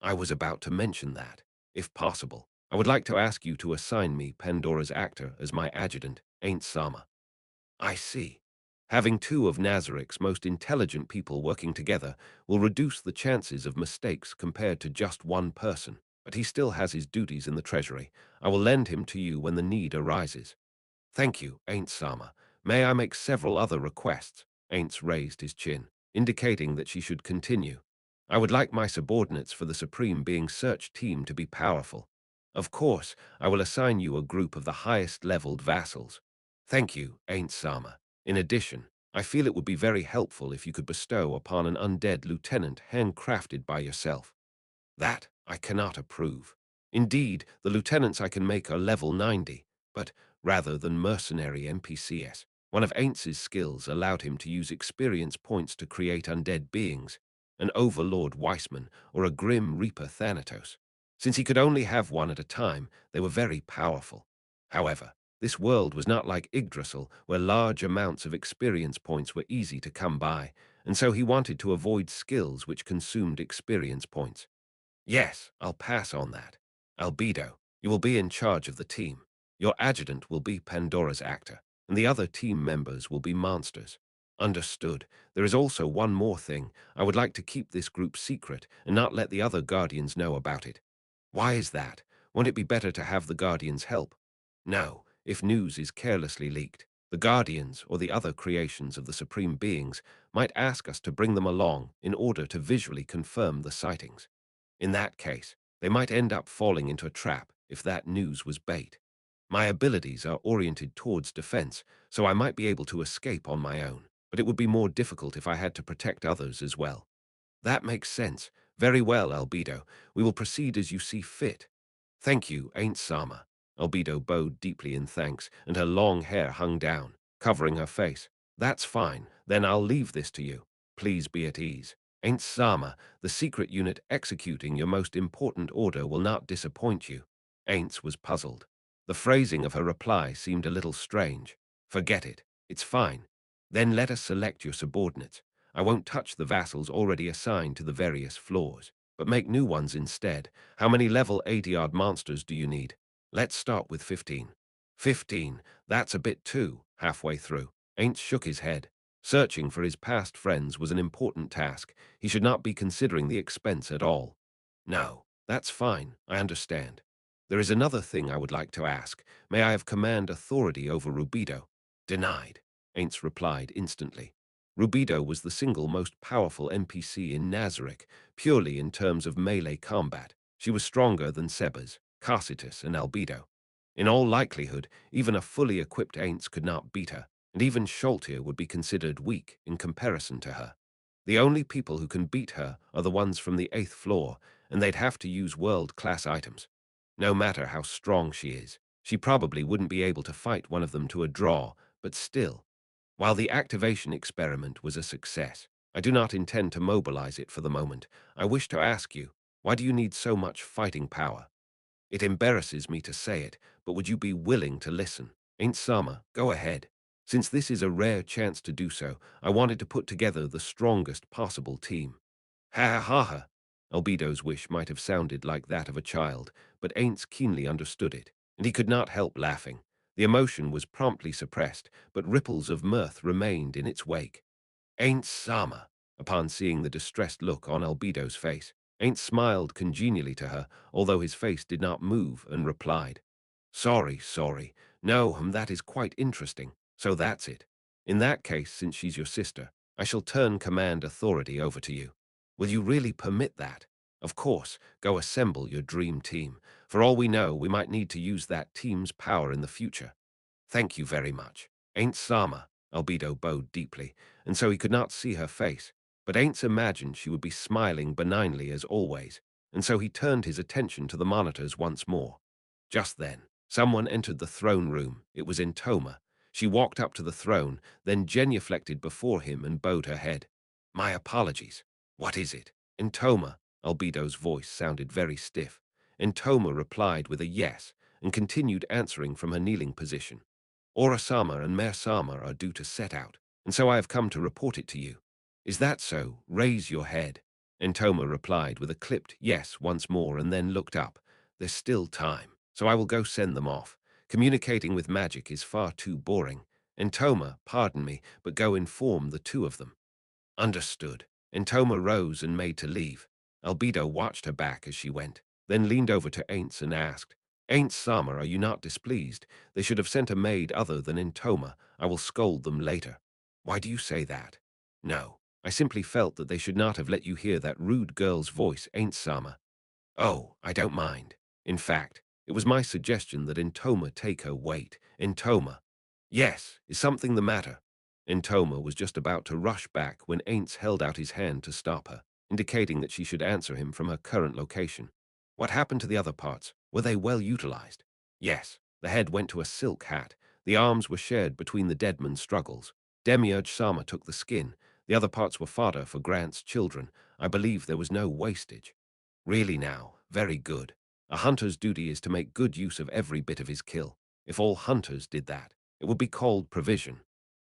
S2: I was about to mention that. If possible, I would like to ask you to assign me Pandora's actor as my adjutant, Ain't Sama. I see. Having two of Nazarick's most intelligent people working together will reduce the chances of mistakes compared to just one person, but he still has his duties in the treasury. I will lend him to you when the need arises. Thank you, Ain't Sama. May I make several other requests? Aints raised his chin, indicating that she should continue. I would like my subordinates for the Supreme Being Search team to be powerful. Of course, I will assign you a group of the highest-leveled vassals. Thank you, Ain't Sama. In addition, I feel it would be very helpful if you could bestow upon an undead lieutenant handcrafted by yourself. That I cannot approve. Indeed, the lieutenants I can make are level 90, but rather than mercenary NPCs, one of Aintz's skills allowed him to use experience points to create undead beings, an Overlord Weissman or a Grim Reaper Thanatos. Since he could only have one at a time, they were very powerful. However, this world was not like Yggdrasil, where large amounts of experience points were easy to come by, and so he wanted to avoid skills which consumed experience points. Yes, I'll pass on that. Albedo, you will be in charge of the team. Your adjutant will be Pandora's actor, and the other team members will be monsters. Understood. There is also one more thing. I would like to keep this group secret and not let the other Guardians know about it. Why is that? Won't it be better to have the Guardians help? No, if news is carelessly leaked, the Guardians or the other creations of the Supreme Beings might ask us to bring them along in order to visually confirm the sightings. In that case, they might end up falling into a trap if that news was bait. My abilities are oriented towards defense, so I might be able to escape on my own, but it would be more difficult if I had to protect others as well. That makes sense. Very well, Albedo. We will proceed as you see fit. Thank you, Ain't Sama. Albedo bowed deeply in thanks, and her long hair hung down, covering her face. That's fine. Then I'll leave this to you. Please be at ease. Ain't Sama, the secret unit executing your most important order will not disappoint you. Aints was puzzled. The phrasing of her reply seemed a little strange. Forget it. It's fine. Then let us select your subordinates. I won't touch the vassals already assigned to the various floors, but make new ones instead. How many level 80-odd monsters do you need? Let's start with 15. 15, that's a bit too, halfway through. Ain't shook his head. Searching for his past friends was an important task. He should not be considering the expense at all. No, that's fine, I understand. There is another thing I would like to ask. May I have command authority over Rubido? Denied, Aints replied instantly. Rubido was the single most powerful NPC in Nazarick, purely in terms of melee combat. She was stronger than Sebas, Carcitus, and Albedo. In all likelihood, even a fully equipped Aints could not beat her, and even Sholtir would be considered weak in comparison to her. The only people who can beat her are the ones from the 8th floor, and they'd have to use world-class items. No matter how strong she is, she probably wouldn't be able to fight one of them to a draw, but still. While the activation experiment was a success, I do not intend to mobilize it for the moment. I wish to ask you, why do you need so much fighting power? It embarrasses me to say it, but would you be willing to listen? Ain't Sama, go ahead. Since this is a rare chance to do so, I wanted to put together the strongest possible team. Ha ha ha. Albedo's wish might have sounded like that of a child, but Aints keenly understood it, and he could not help laughing. The emotion was promptly suppressed, but ripples of mirth remained in its wake. Ain't Sama, upon seeing the distressed look on Albedo's face, Ainz smiled congenially to her, although his face did not move, and replied, "Sorry, sorry. No, that is quite interesting. So that's it. In that case, since she's your sister, I shall turn command authority over to you. Will you really permit that? Of course, go assemble your dream team. For all we know, we might need to use that team's power in the future. Thank you very much. Ain't Sama." Albedo bowed deeply, and so he could not see her face, but Ain't imagined she would be smiling benignly as always, and so he turned his attention to the monitors once more. Just then, someone entered the throne room. It was Intoma. She walked up to the throne, then genuflected before him and bowed her head. "My apologies. What is it?" Intoma. Albedo's voice sounded very stiff. Intoma replied with a yes, and continued answering from her kneeling position. "Orasama and Mare Sama are due to set out, and so I have come to report it to you." "Is that so? Raise your head." Intoma replied with a clipped yes once more and then looked up. "There's still time, so I will go send them off. Communicating with magic is far too boring. Intoma, pardon me, but go inform the two of them." "Understood." Intoma rose and made to leave. Albedo watched her back as she went, then leaned over to Ainz and asked, "Ainz Sama, are you not displeased? They should have sent a maid other than Intoma. I will scold them later." "Why do you say that?" "No, I simply felt that they should not have let you hear that rude girl's voice, Ainz Sama." "Oh, I don't mind. In fact, it was my suggestion that Intoma take her weight. Intoma." "Yes, is something the matter?" Intoma was just about to rush back when Ainz held out his hand to stop her, indicating that she should answer him from her current location. "What happened to the other parts? Were they well utilized?" "Yes, the head went to a silk hat. The arms were shared between the deadman's struggles. Demiurge Sama took the skin. The other parts were fodder for Grant's children. I believe there was no wastage." "Really now, very good. A hunter's duty is to make good use of every bit of his kill. If all hunters did that, it would be called provision."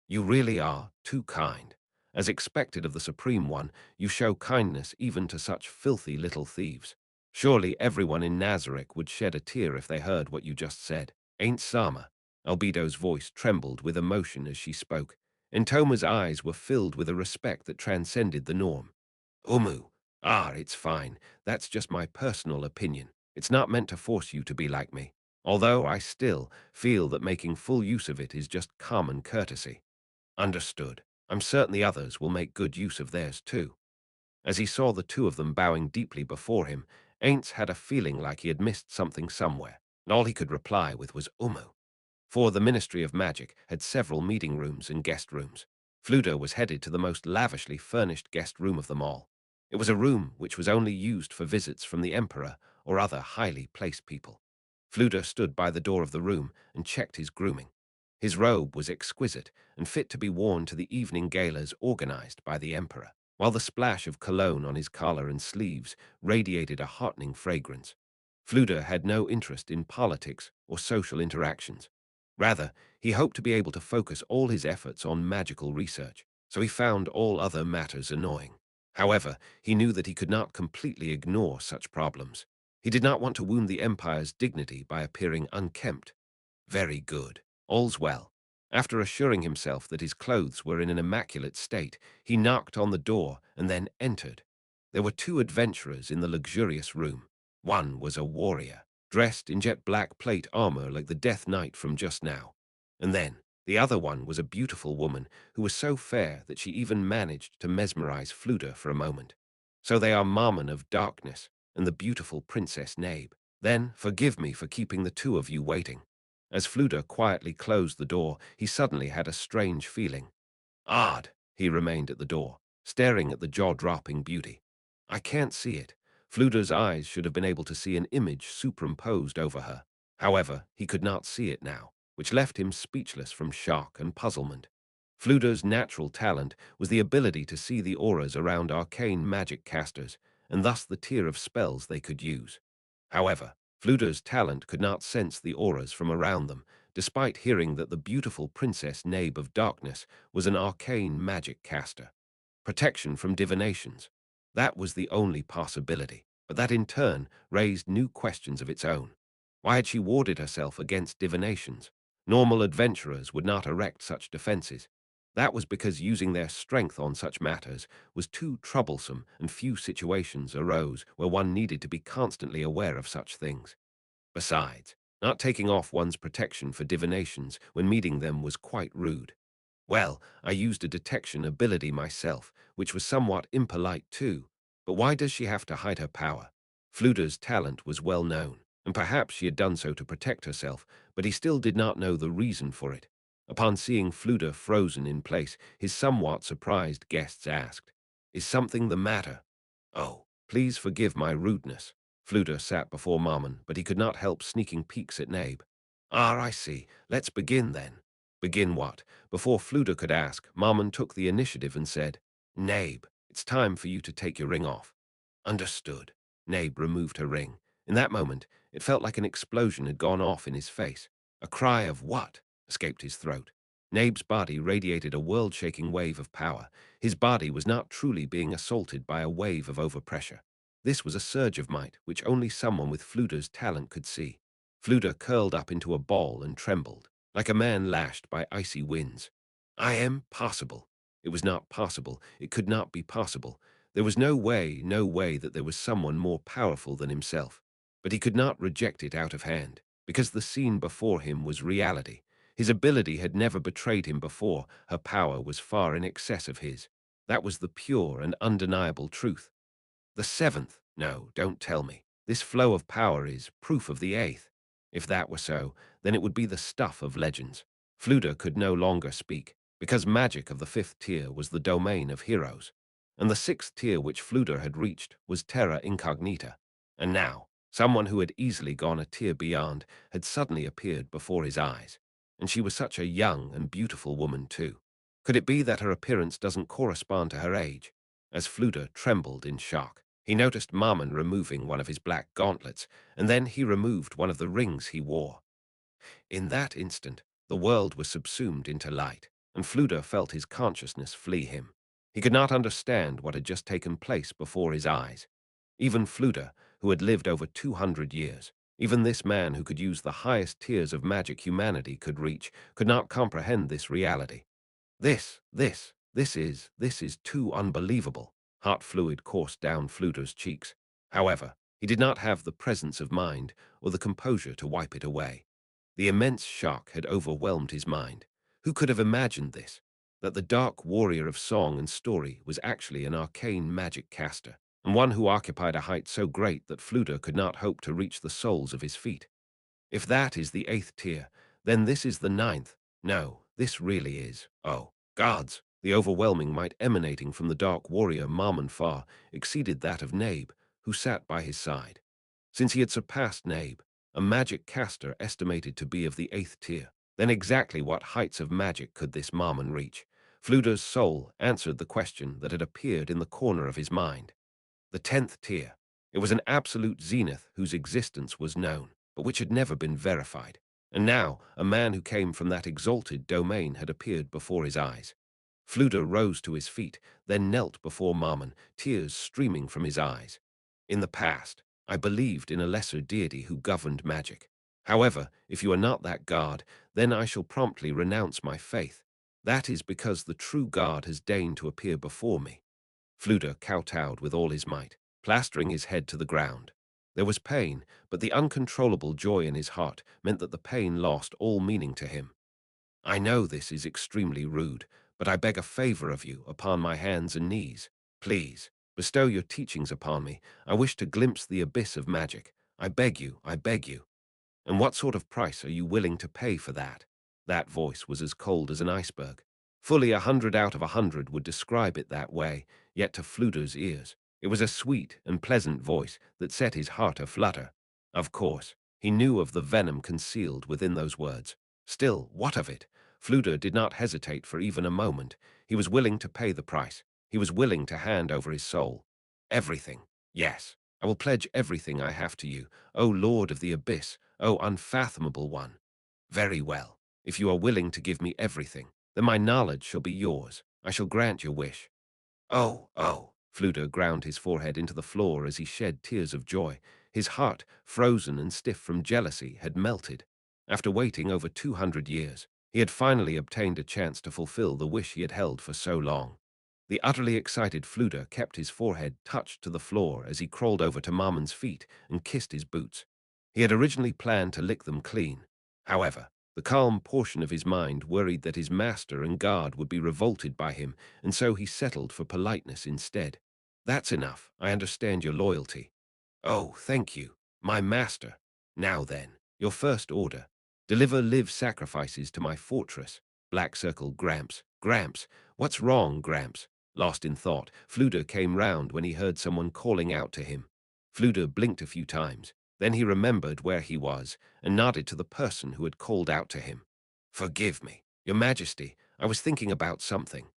S2: "You really are too kind. As expected of the Supreme One, you show kindness even to such filthy little thieves. Surely everyone in Nazareth would shed a tear if they heard what you just said. Ain't Sama?" Albedo's voice trembled with emotion as she spoke. Entoma's eyes were filled with a respect that transcended the norm. "Umu. It's fine. That's just my personal opinion. It's not meant to force you to be like me. Although I still feel that making full use of it is just common courtesy." "Understood. I'm certain the others will make good use of theirs too." As he saw the two of them bowing deeply before him, Ainz had a feeling like he had missed something somewhere, and all he could reply with was "Umu." For the Ministry of Magic had several meeting rooms and guest rooms. Fluda was headed to the most lavishly furnished guest room of them all. It was a room which was only used for visits from the Emperor or other highly placed people. Fluda stood by the door of the room and checked his grooming. His robe was exquisite and fit to be worn to the evening galas organized by the Emperor, while the splash of cologne on his collar and sleeves radiated a heartening fragrance. Fluda had no interest in politics or social interactions. Rather, he hoped to be able to focus all his efforts on magical research, so he found all other matters annoying. However, he knew that he could not completely ignore such problems. He did not want to wound the Empire's dignity by appearing unkempt. "Very good. All's well." After assuring himself that his clothes were in an immaculate state, he knocked on the door and then entered. There were two adventurers in the luxurious room. One was a warrior, dressed in jet black plate armor like the Death Knight from just now. And then, the other one was a beautiful woman who was so fair that she even managed to mesmerize Fluda for a moment. "So they are Mammon of Darkness and the beautiful Princess Nabe. Then forgive me for keeping the two of you waiting." As Fluda quietly closed the door, he suddenly had a strange feeling. "Odd." He remained at the door, staring at the jaw-dropping beauty. "I can't see it." Fluda's eyes should have been able to see an image superimposed over her. However, he could not see it now, which left him speechless from shock and puzzlement. Fluda's natural talent was the ability to see the auras around arcane magic casters, and thus the tier of spells they could use. However, Fluda's talent could not sense the auras from around them, despite hearing that the beautiful Princess Nabe of Darkness was an arcane magic caster. Protection from divinations. That was the only possibility, but that in turn raised new questions of its own. Why had she warded herself against divinations? Normal adventurers would not erect such defenses. That was because using their strength on such matters was too troublesome, and few situations arose where one needed to be constantly aware of such things. Besides, not taking off one's protection for divinations when meeting them was quite rude. Well, I used a detection ability myself, which was somewhat impolite too. But why does she have to hide her power? Fluda's talent was well known, and perhaps she had done so to protect herself, but he still did not know the reason for it. Upon seeing Fluda frozen in place, his somewhat surprised guests asked, "Is something the matter?" "Oh, please forgive my rudeness." Fluda sat before Marmon, but he could not help sneaking peeks at Nabe. "Ah, I see. Let's begin then." "Begin what?" Before Fluda could ask, Marmon took the initiative and said, "Nabe, it's time for you to take your ring off." "Understood." Nabe removed her ring. In that moment, it felt like an explosion had gone off in his face. A cry of "What?" escaped his throat. Nabe's body radiated a world-shaking wave of power. His body was not truly being assaulted by a wave of overpressure. This was a surge of might which only someone with Fluda's talent could see. Fluda curled up into a ball and trembled, like a man lashed by icy winds. "I am possible." It was not possible. It could not be possible. There was no way, no way that there was someone more powerful than himself. But he could not reject it out of hand, because the scene before him was reality. His ability had never betrayed him before. Her power was far in excess of his. That was the pure and undeniable truth. The seventh? No, don't tell me. This flow of power is proof of the eighth. If that were so, then it would be the stuff of legends. Fluda could no longer speak, because magic of the fifth tier was the domain of heroes, and the sixth tier which Fluda had reached was terra incognita. And now, someone who had easily gone a tier beyond had suddenly appeared before his eyes. And she was such a young and beautiful woman too. Could it be that her appearance doesn't correspond to her age? As Fluda trembled in shock, he noticed Marmon removing one of his black gauntlets, and then he removed one of the rings he wore. In that instant, the world was subsumed into light, and Fluda felt his consciousness flee him. He could not understand what had just taken place before his eyes. Even Fluda, who had lived over 200 years, even this man who could use the highest tiers of magic humanity could reach, could not comprehend this reality. This is too unbelievable. Hot fluid coursed down Fluda's cheeks. However, he did not have the presence of mind or the composure to wipe it away. The immense shock had overwhelmed his mind. Who could have imagined this? That the dark warrior of song and story was actually an arcane magic caster, and one who occupied a height so great that Fluda could not hope to reach the soles of his feet. If that is the eighth tier, then this is the ninth. No, this really is. Oh, gods! The overwhelming might emanating from the dark warrior Marmon far exceeded that of Nabe, who sat by his side. Since he had surpassed Nabe, a magic caster estimated to be of the eighth tier, then exactly what heights of magic could this Marmon reach? Fluda's soul answered the question that had appeared in the corner of his mind. The 10th tier. It was an absolute zenith whose existence was known, but which had never been verified. And now, a man who came from that exalted domain had appeared before his eyes. Fluda rose to his feet, then knelt before Marmon, tears streaming from his eyes. In the past, I believed in a lesser deity who governed magic. However, if you are not that god, then I shall promptly renounce my faith. That is because the true god has deigned to appear before me. Fluda kowtowed with all his might, plastering his head to the ground. There was pain, but the uncontrollable joy in his heart meant that the pain lost all meaning to him. "I know this is extremely rude, but I beg a favor of you upon my hands and knees. Please, bestow your teachings upon me. I wish to glimpse the abyss of magic. I beg you, I beg you." "And what sort of price are you willing to pay for that?" That voice was as cold as an iceberg. Fully 100 out of 100 would describe it that way, yet to Fluda's ears, it was a sweet and pleasant voice that set his heart aflutter. Of course, he knew of the venom concealed within those words. Still, what of it? Fluda did not hesitate for even a moment. He was willing to pay the price. He was willing to hand over his soul. Everything. Yes, I will pledge everything I have to you, O Lord of the Abyss, O unfathomable one. Very well. If you are willing to give me everything, then my knowledge shall be yours. I shall grant your wish. Oh, oh. Fluda ground his forehead into the floor as he shed tears of joy. His heart, frozen and stiff from jealousy, had melted. After waiting over 200 years, He had finally obtained a chance to fulfill the wish he had held for so long. The utterly excited Fluder kept his forehead touched to the floor as he crawled over to Marmon's feet and kissed his boots. He had originally planned to lick them clean. However, the calm portion of his mind worried that his master and guard would be revolted by him, and so he settled for politeness instead. "That's enough. I understand your loyalty." "Oh, thank you, my master. Now then, your first order. Deliver live sacrifices to my fortress." Black circle Gramps. "Gramps, what's wrong, Gramps?" Lost in thought, Fluder came round when he heard someone calling out to him. Fluder blinked a few times. Then he remembered where he was and nodded to the person who had called out to him. "Forgive me, Your Majesty, I was thinking about something."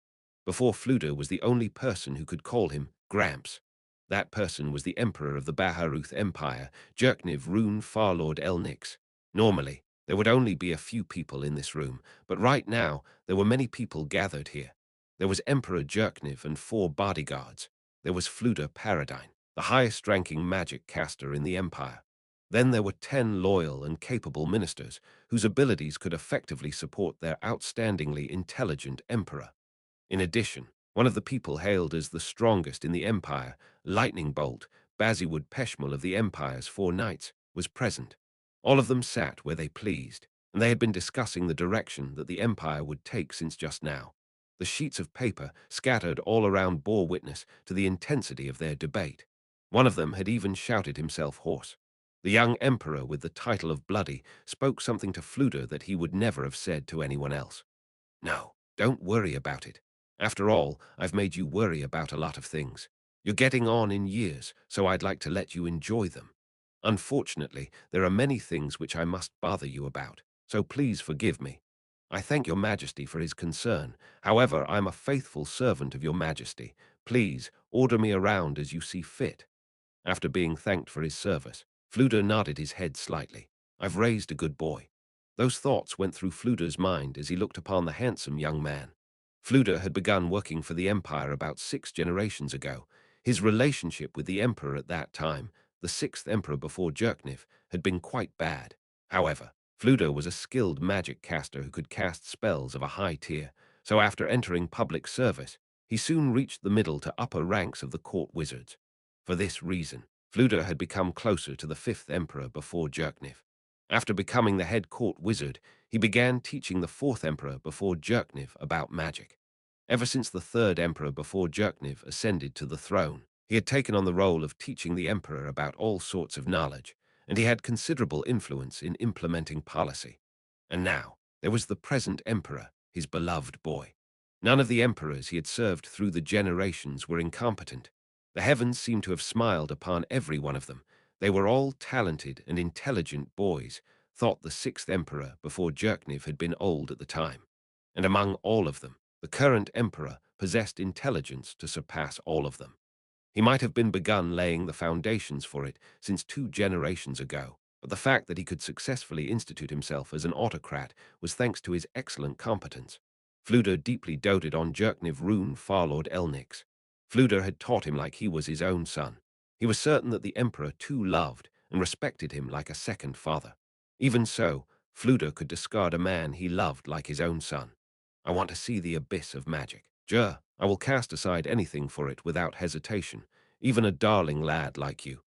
S2: Before Fluder was the only person who could call him Gramps. That person was the Emperor of the Baharuth Empire, Jerkniv Rune Farlord Elnix. Normally, there would only be a few people in this room, but right now there were many people gathered here. There was Emperor Jerkniv and 4 bodyguards. There was Fluder Paradine, the highest-ranking magic caster in the Empire. Then there were 10 loyal and capable ministers, whose abilities could effectively support their outstandingly intelligent emperor. In addition, one of the people hailed as the strongest in the Empire, Lightning Bolt, Baziwood Peshmal of the Empire's 4 knights, was present. All of them sat where they pleased, and they had been discussing the direction that the Empire would take since just now. The sheets of paper scattered all around bore witness to the intensity of their debate. One of them had even shouted himself hoarse. The young emperor with the title of Bloody spoke something to Fluder that he would never have said to anyone else. "No, don't worry about it. After all, I've made you worry about a lot of things. You're getting on in years, so I'd like to let you enjoy them. Unfortunately, there are many things which I must bother you about, so please forgive me. I thank your Majesty for his concern. However, I'm a faithful servant of your Majesty. Please, order me around as you see fit." After being thanked for his service, Fluder nodded his head slightly. "I've raised a good boy." Those thoughts went through Fluder's mind as he looked upon the handsome young man. Fluder had begun working for the Empire about 6 generations ago. His relationship with the Emperor at that time, the 6th Emperor before Jerkniv, had been quite bad. However, Fluder was a skilled magic caster who could cast spells of a high tier, so after entering public service, he soon reached the middle to upper ranks of the court wizards. For this reason, Fluder had become closer to the 5th Emperor before Jerkniv. After becoming the head court wizard, he began teaching the 4th Emperor before Jerkniv about magic. Ever since the 3rd Emperor before Jerkniv ascended to the throne, he had taken on the role of teaching the Emperor about all sorts of knowledge, and he had considerable influence in implementing policy. And now, there was the present Emperor, his beloved boy. None of the emperors he had served through the generations were incompetent. The heavens seemed to have smiled upon every one of them. They were all talented and intelligent boys, thought the 6th Emperor before Jerkniv had been old at the time. And among all of them, the current Emperor possessed intelligence to surpass all of them. He might have been begun laying the foundations for it since 2 generations ago, but the fact that he could successfully institute himself as an autocrat was thanks to his excellent competence. Fluder deeply doted on Jerkniv Rune Farlord Elnix. Fluder had taught him like he was his own son. He was certain that the Emperor too loved and respected him like a second father. Even so, Fluder could discard a man he loved like his own son. "I want to see the abyss of magic. I will cast aside anything for it without hesitation, even a darling lad like you."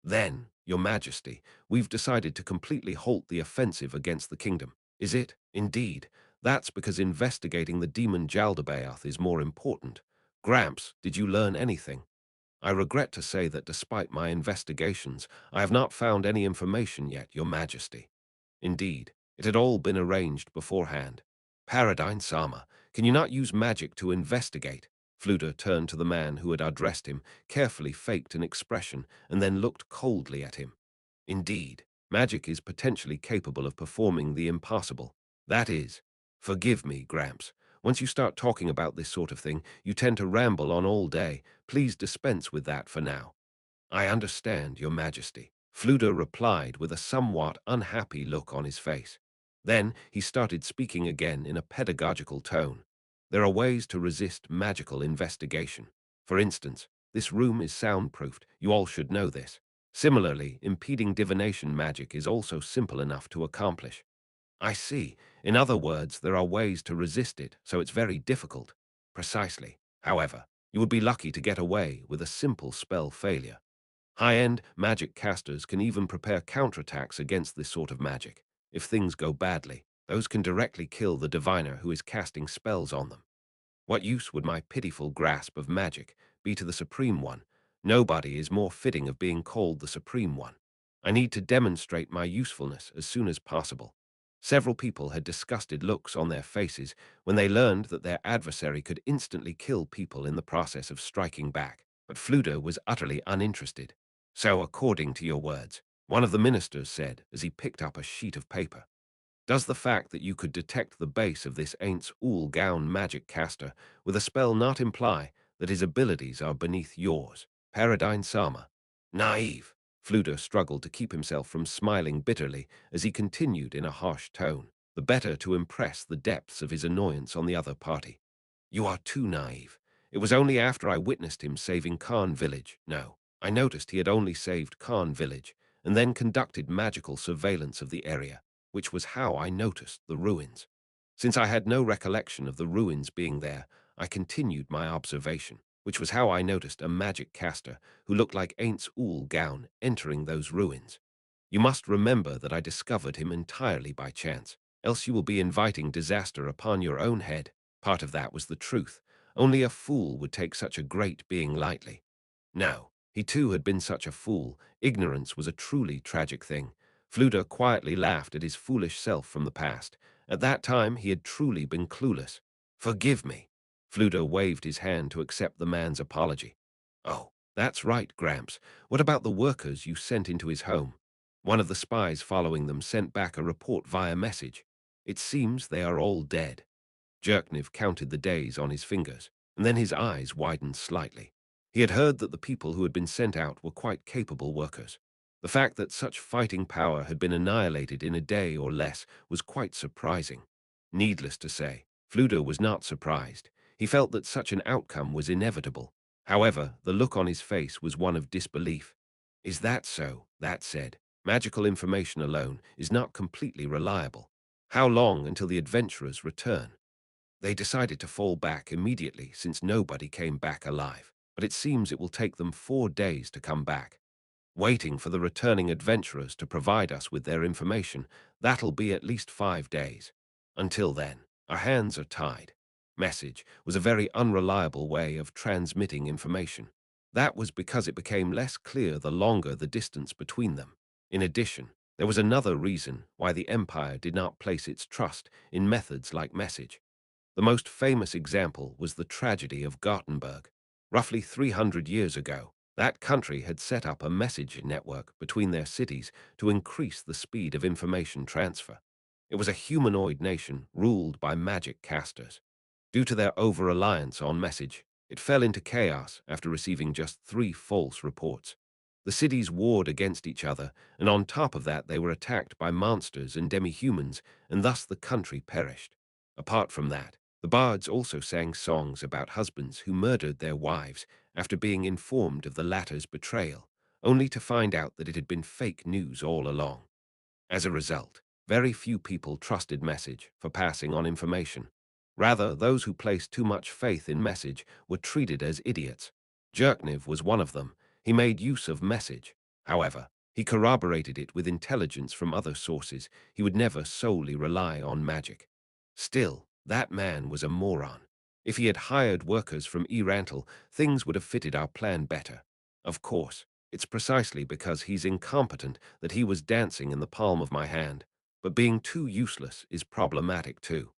S2: "Then, Your Majesty, we've decided to completely halt the offensive against the kingdom." "Is it? Indeed. That's because investigating the demon Jaldabaoth is more important. Gramps, did you learn anything?" "I regret to say that despite my investigations, I have not found any information yet, Your Majesty." Indeed, it had all been arranged beforehand. "Paradine Sama, can you not use magic to investigate?" Fluder turned to the man who had addressed him, carefully faked an expression, and then looked coldly at him. "Indeed, magic is potentially capable of performing the impossible. That is, forgive me, Gramps. Once you start talking about this sort of thing, you tend to ramble on all day. Please dispense with that for now." "I understand, Your Majesty," Fluder replied with a somewhat unhappy look on his face. Then he started speaking again in a pedagogical tone. "There are ways to resist magical investigation. For instance, this room is soundproofed. You all should know this. Similarly, impeding divination magic is also simple enough to accomplish." "I see. In other words, there are ways to resist it, so it's very difficult. Precisely. However, you would be lucky to get away with a simple spell failure. High-end magic casters can even prepare counterattacks against this sort of magic. If things go badly, those can directly kill the diviner who is casting spells on them. What use would my pitiful grasp of magic be to the Supreme One? Nobody is more fitting of being called the Supreme One. I need to demonstrate my usefulness as soon as possible. Several people had disgusted looks on their faces when they learned that their adversary could instantly kill people in the process of striking back, but Fluda was utterly uninterested. So, according to your words, one of the ministers said as he picked up a sheet of paper, does the fact that you could detect the base of this Ainz Ooal Gown magic caster with a spell not imply that his abilities are beneath yours? Paradine Sama. Naive. Fluda struggled to keep himself from smiling bitterly as he continued in a harsh tone, the better to impress the depths of his annoyance on the other party. You are too naive. It was only after I witnessed him saving Khan Village. No, I noticed he had only saved Khan Village and then conducted magical surveillance of the area, which was how I noticed the ruins. Since I had no recollection of the ruins being there, I continued my observation, which was how I noticed a magic caster who looked like Ainz Ooal Gown entering those ruins. You must remember that I discovered him entirely by chance, else you will be inviting disaster upon your own head. Part of that was the truth. Only a fool would take such a great being lightly. No, he too had been such a fool. Ignorance was a truly tragic thing. Fluda quietly laughed at his foolish self from the past. At that time, he had truly been clueless. Forgive me. Fluda waved his hand to accept the man's apology. Oh, that's right, Gramps. What about the workers you sent into his home? One of the spies following them sent back a report via message. It seems they are all dead. Jerkniv counted the days on his fingers, and then his eyes widened slightly. He had heard that the people who had been sent out were quite capable workers. The fact that such fighting power had been annihilated in a day or less was quite surprising. Needless to say, Fluda was not surprised. He felt that such an outcome was inevitable. However, the look on his face was one of disbelief. Is that so? That said, magical information alone is not completely reliable. How long until the adventurers return? They decided to fall back immediately since nobody came back alive, but it seems it will take them 4 days to come back. Waiting for the returning adventurers to provide us with their information, that'll be at least 5 days. Until then, our hands are tied. Message was a very unreliable way of transmitting information. That was because it became less clear the longer the distance between them. In addition, there was another reason why the Empire did not place its trust in methods like message. The most famous example was the tragedy of Gothenburg. Roughly 300 years ago, that country had set up a message network between their cities to increase the speed of information transfer. It was a humanoid nation ruled by magic casters. Due to their over-reliance on message, it fell into chaos after receiving just 3 false reports. The cities warred against each other, and on top of that they were attacked by monsters and demi-humans, and thus the country perished. Apart from that, the bards also sang songs about husbands who murdered their wives after being informed of the latter's betrayal, only to find out that it had been fake news all along. As a result, very few people trusted message for passing on information. Rather, those who placed too much faith in message were treated as idiots. Jerkniv was one of them. He made use of message. However, he corroborated it with intelligence from other sources. He would never solely rely on magic. Still, that man was a moron. If he had hired workers from Erantel, things would have fitted our plan better. Of course, it's precisely because he's incompetent that he was dancing in the palm of my hand. But being too useless is problematic too.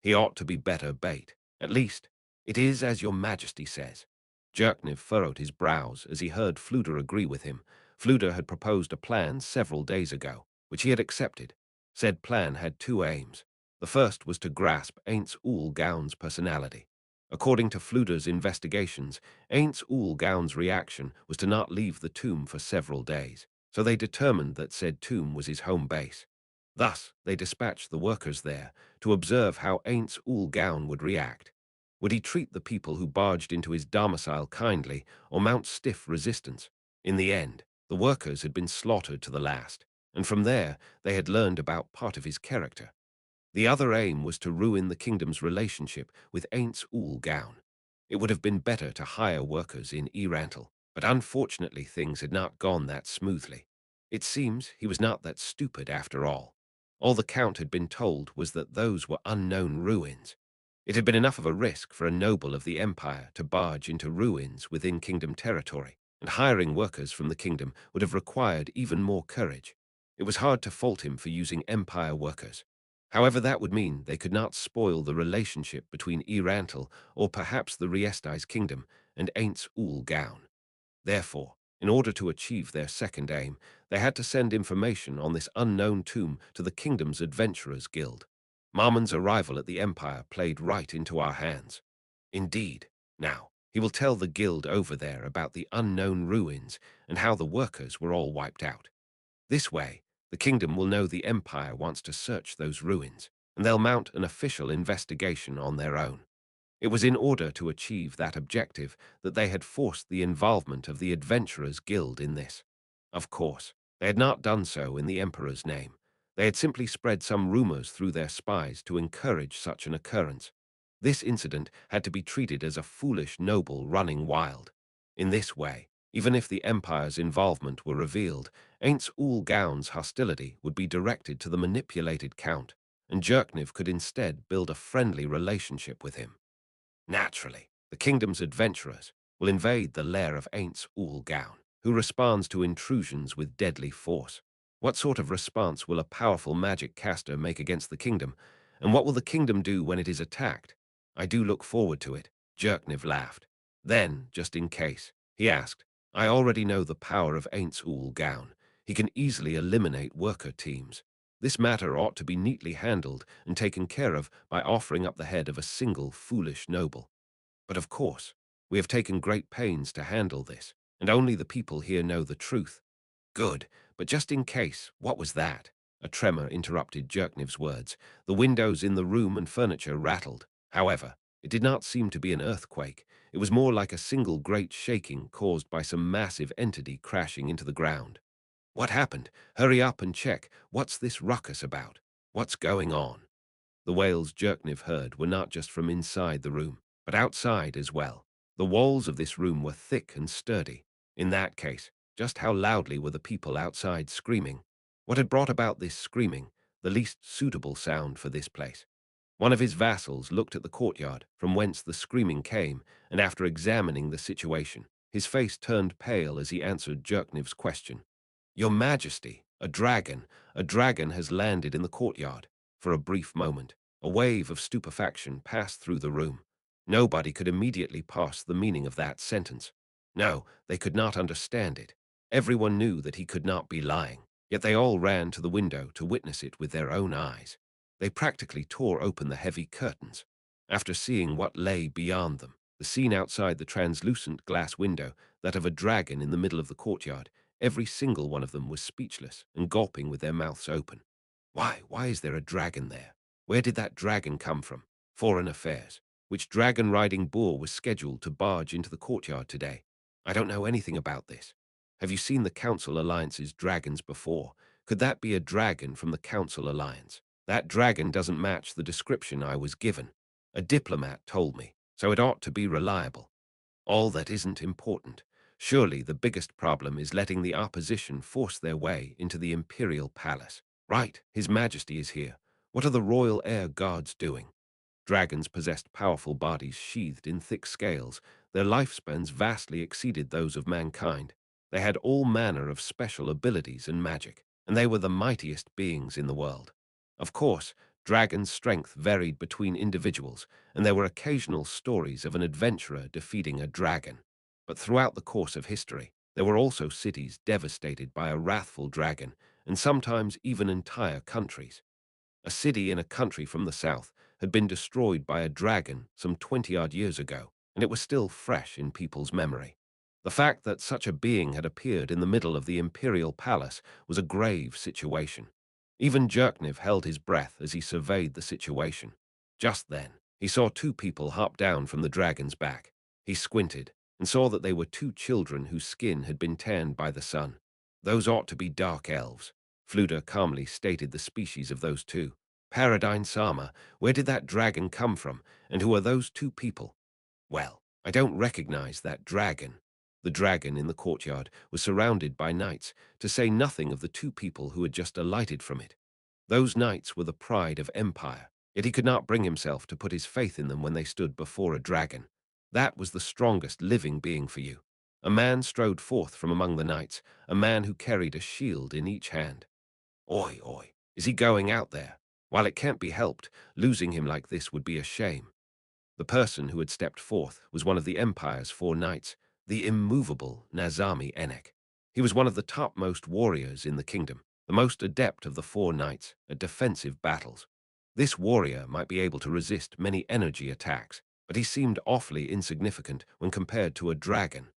S2: He ought to be better bait. At least, it is as your majesty says. Jerkniv furrowed his brows as he heard Fluda agree with him. Fluda had proposed a plan several days ago, which he had accepted. Said plan had 2 aims. The first was to grasp Ainz Ooal Gown's personality. According to Fluda's investigations, Ainz Ooal Gown's reaction was to not leave the tomb for several days, so they determined that said tomb was his home base. Thus, they dispatched the workers there to observe how Ainz Ooal Gown would react. Would he treat the people who barged into his domicile kindly or mount stiff resistance? In the end, the workers had been slaughtered to the last, and from there they had learned about part of his character. The other aim was to ruin the kingdom's relationship with Ainz Ooal Gown. It would have been better to hire workers in Yggdrasil, but unfortunately things had not gone that smoothly. It seems he was not that stupid after all. All the Count had been told was that those were unknown ruins. It had been enough of a risk for a noble of the Empire to barge into ruins within kingdom territory, and hiring workers from the kingdom would have required even more courage. It was hard to fault him for using Empire workers. However, that would mean they could not spoil the relationship between Yggdrasil, or perhaps the Riesti's kingdom, and Ainz Ooal Gown. Therefore, in order to achieve their second aim, they had to send information on this unknown tomb to the kingdom's adventurers guild. Marmon's arrival at the Empire played right into our hands. Indeed, now, he will tell the guild over there about the unknown ruins and how the workers were all wiped out. This way, the kingdom will know the Empire wants to search those ruins, and they'll mount an official investigation on their own. It was in order to achieve that objective that they had forced the involvement of the Adventurers Guild in this. Of course, they had not done so in the Emperor's name. They had simply spread some rumors through their spies to encourage such an occurrence. This incident had to be treated as a foolish noble running wild. In this way, even if the Empire's involvement were revealed, Ainz Ooal Gown's hostility would be directed to the manipulated Count, and Jerkniv could instead build a friendly relationship with him. Naturally, the kingdom's adventurers will invade the lair of Ainz Ooal Gown, who responds to intrusions with deadly force. What sort of response will a powerful magic caster make against the kingdom, and what will the kingdom do when it is attacked? I do look forward to it, Jerkniv laughed. Then, just in case, he asked, I already know the power of Ainz Ooal Gown. He can easily eliminate worker teams. This matter ought to be neatly handled and taken care of by offering up the head of a single foolish noble. But of course, we have taken great pains to handle this, and only the people here know the truth. Good, but just in case, what was that? A tremor interrupted Jerkniv's words. The windows in the room and furniture rattled. However, it did not seem to be an earthquake. It was more like a single great shaking caused by some massive entity crashing into the ground. What happened? Hurry up and check. What's this ruckus about? What's going on? The wails Jerkniv heard were not just from inside the room, but outside as well. The walls of this room were thick and sturdy. In that case, just how loudly were the people outside screaming? What had brought about this screaming, the least suitable sound for this place? One of his vassals looked at the courtyard from whence the screaming came, and after examining the situation, his face turned pale as he answered Jerkniv's question. Your Majesty, a dragon has landed in the courtyard. For a brief moment, a wave of stupefaction passed through the room. Nobody could immediately parse the meaning of that sentence. No, they could not understand it. Everyone knew that he could not be lying, yet they all ran to the window to witness it with their own eyes. They practically tore open the heavy curtains. After seeing what lay beyond them, the scene outside the translucent glass window, that of a dragon in the middle of the courtyard, every single one of them was speechless and gulping with their mouths open. Why is there a dragon there? Where did that dragon come from? Foreign affairs. Which dragon-riding boar was scheduled to barge into the courtyard today? I don't know anything about this. Have you seen the Council Alliance's dragons before? Could that be a dragon from the Council Alliance? That dragon doesn't match the description I was given. A diplomat told me, so it ought to be reliable. All that isn't important. Surely the biggest problem is letting the opposition force their way into the imperial palace. Right, His Majesty is here. What are the royal air guards doing? Dragons possessed powerful bodies sheathed in thick scales. Their lifespans vastly exceeded those of mankind. They had all manner of special abilities and magic, and they were the mightiest beings in the world. Of course, dragons' strength varied between individuals, and there were occasional stories of an adventurer defeating a dragon. But throughout the course of history, there were also cities devastated by a wrathful dragon, and sometimes even entire countries. A city in a country from the south had been destroyed by a dragon some 20-odd years ago, and it was still fresh in people's memory. The fact that such a being had appeared in the middle of the imperial palace was a grave situation. Even Jerkniv held his breath as he surveyed the situation. Just then, he saw two people hop down from the dragon's back. He squinted and saw that they were two children whose skin had been tanned by the sun. Those ought to be dark elves. Fluda calmly stated the species of those two. Paradine Sama, where did that dragon come from, and who are those two people? Well, I don't recognize that dragon. The dragon in the courtyard was surrounded by knights, to say nothing of the two people who had just alighted from it. Those knights were the pride of empire, yet he could not bring himself to put his faith in them when they stood before a dragon. That was the strongest living being for you. A man strode forth from among the knights, a man who carried a shield in each hand. Oi, oi, is he going out there? While it can't be helped, losing him like this would be a shame. The person who had stepped forth was one of the Empire's 4 knights, the immovable Nazami Enek. He was one of the topmost warriors in the kingdom, the most adept of the 4 knights at defensive battles. This warrior might be able to resist many energy attacks, but he seemed awfully insignificant when compared to a dragon.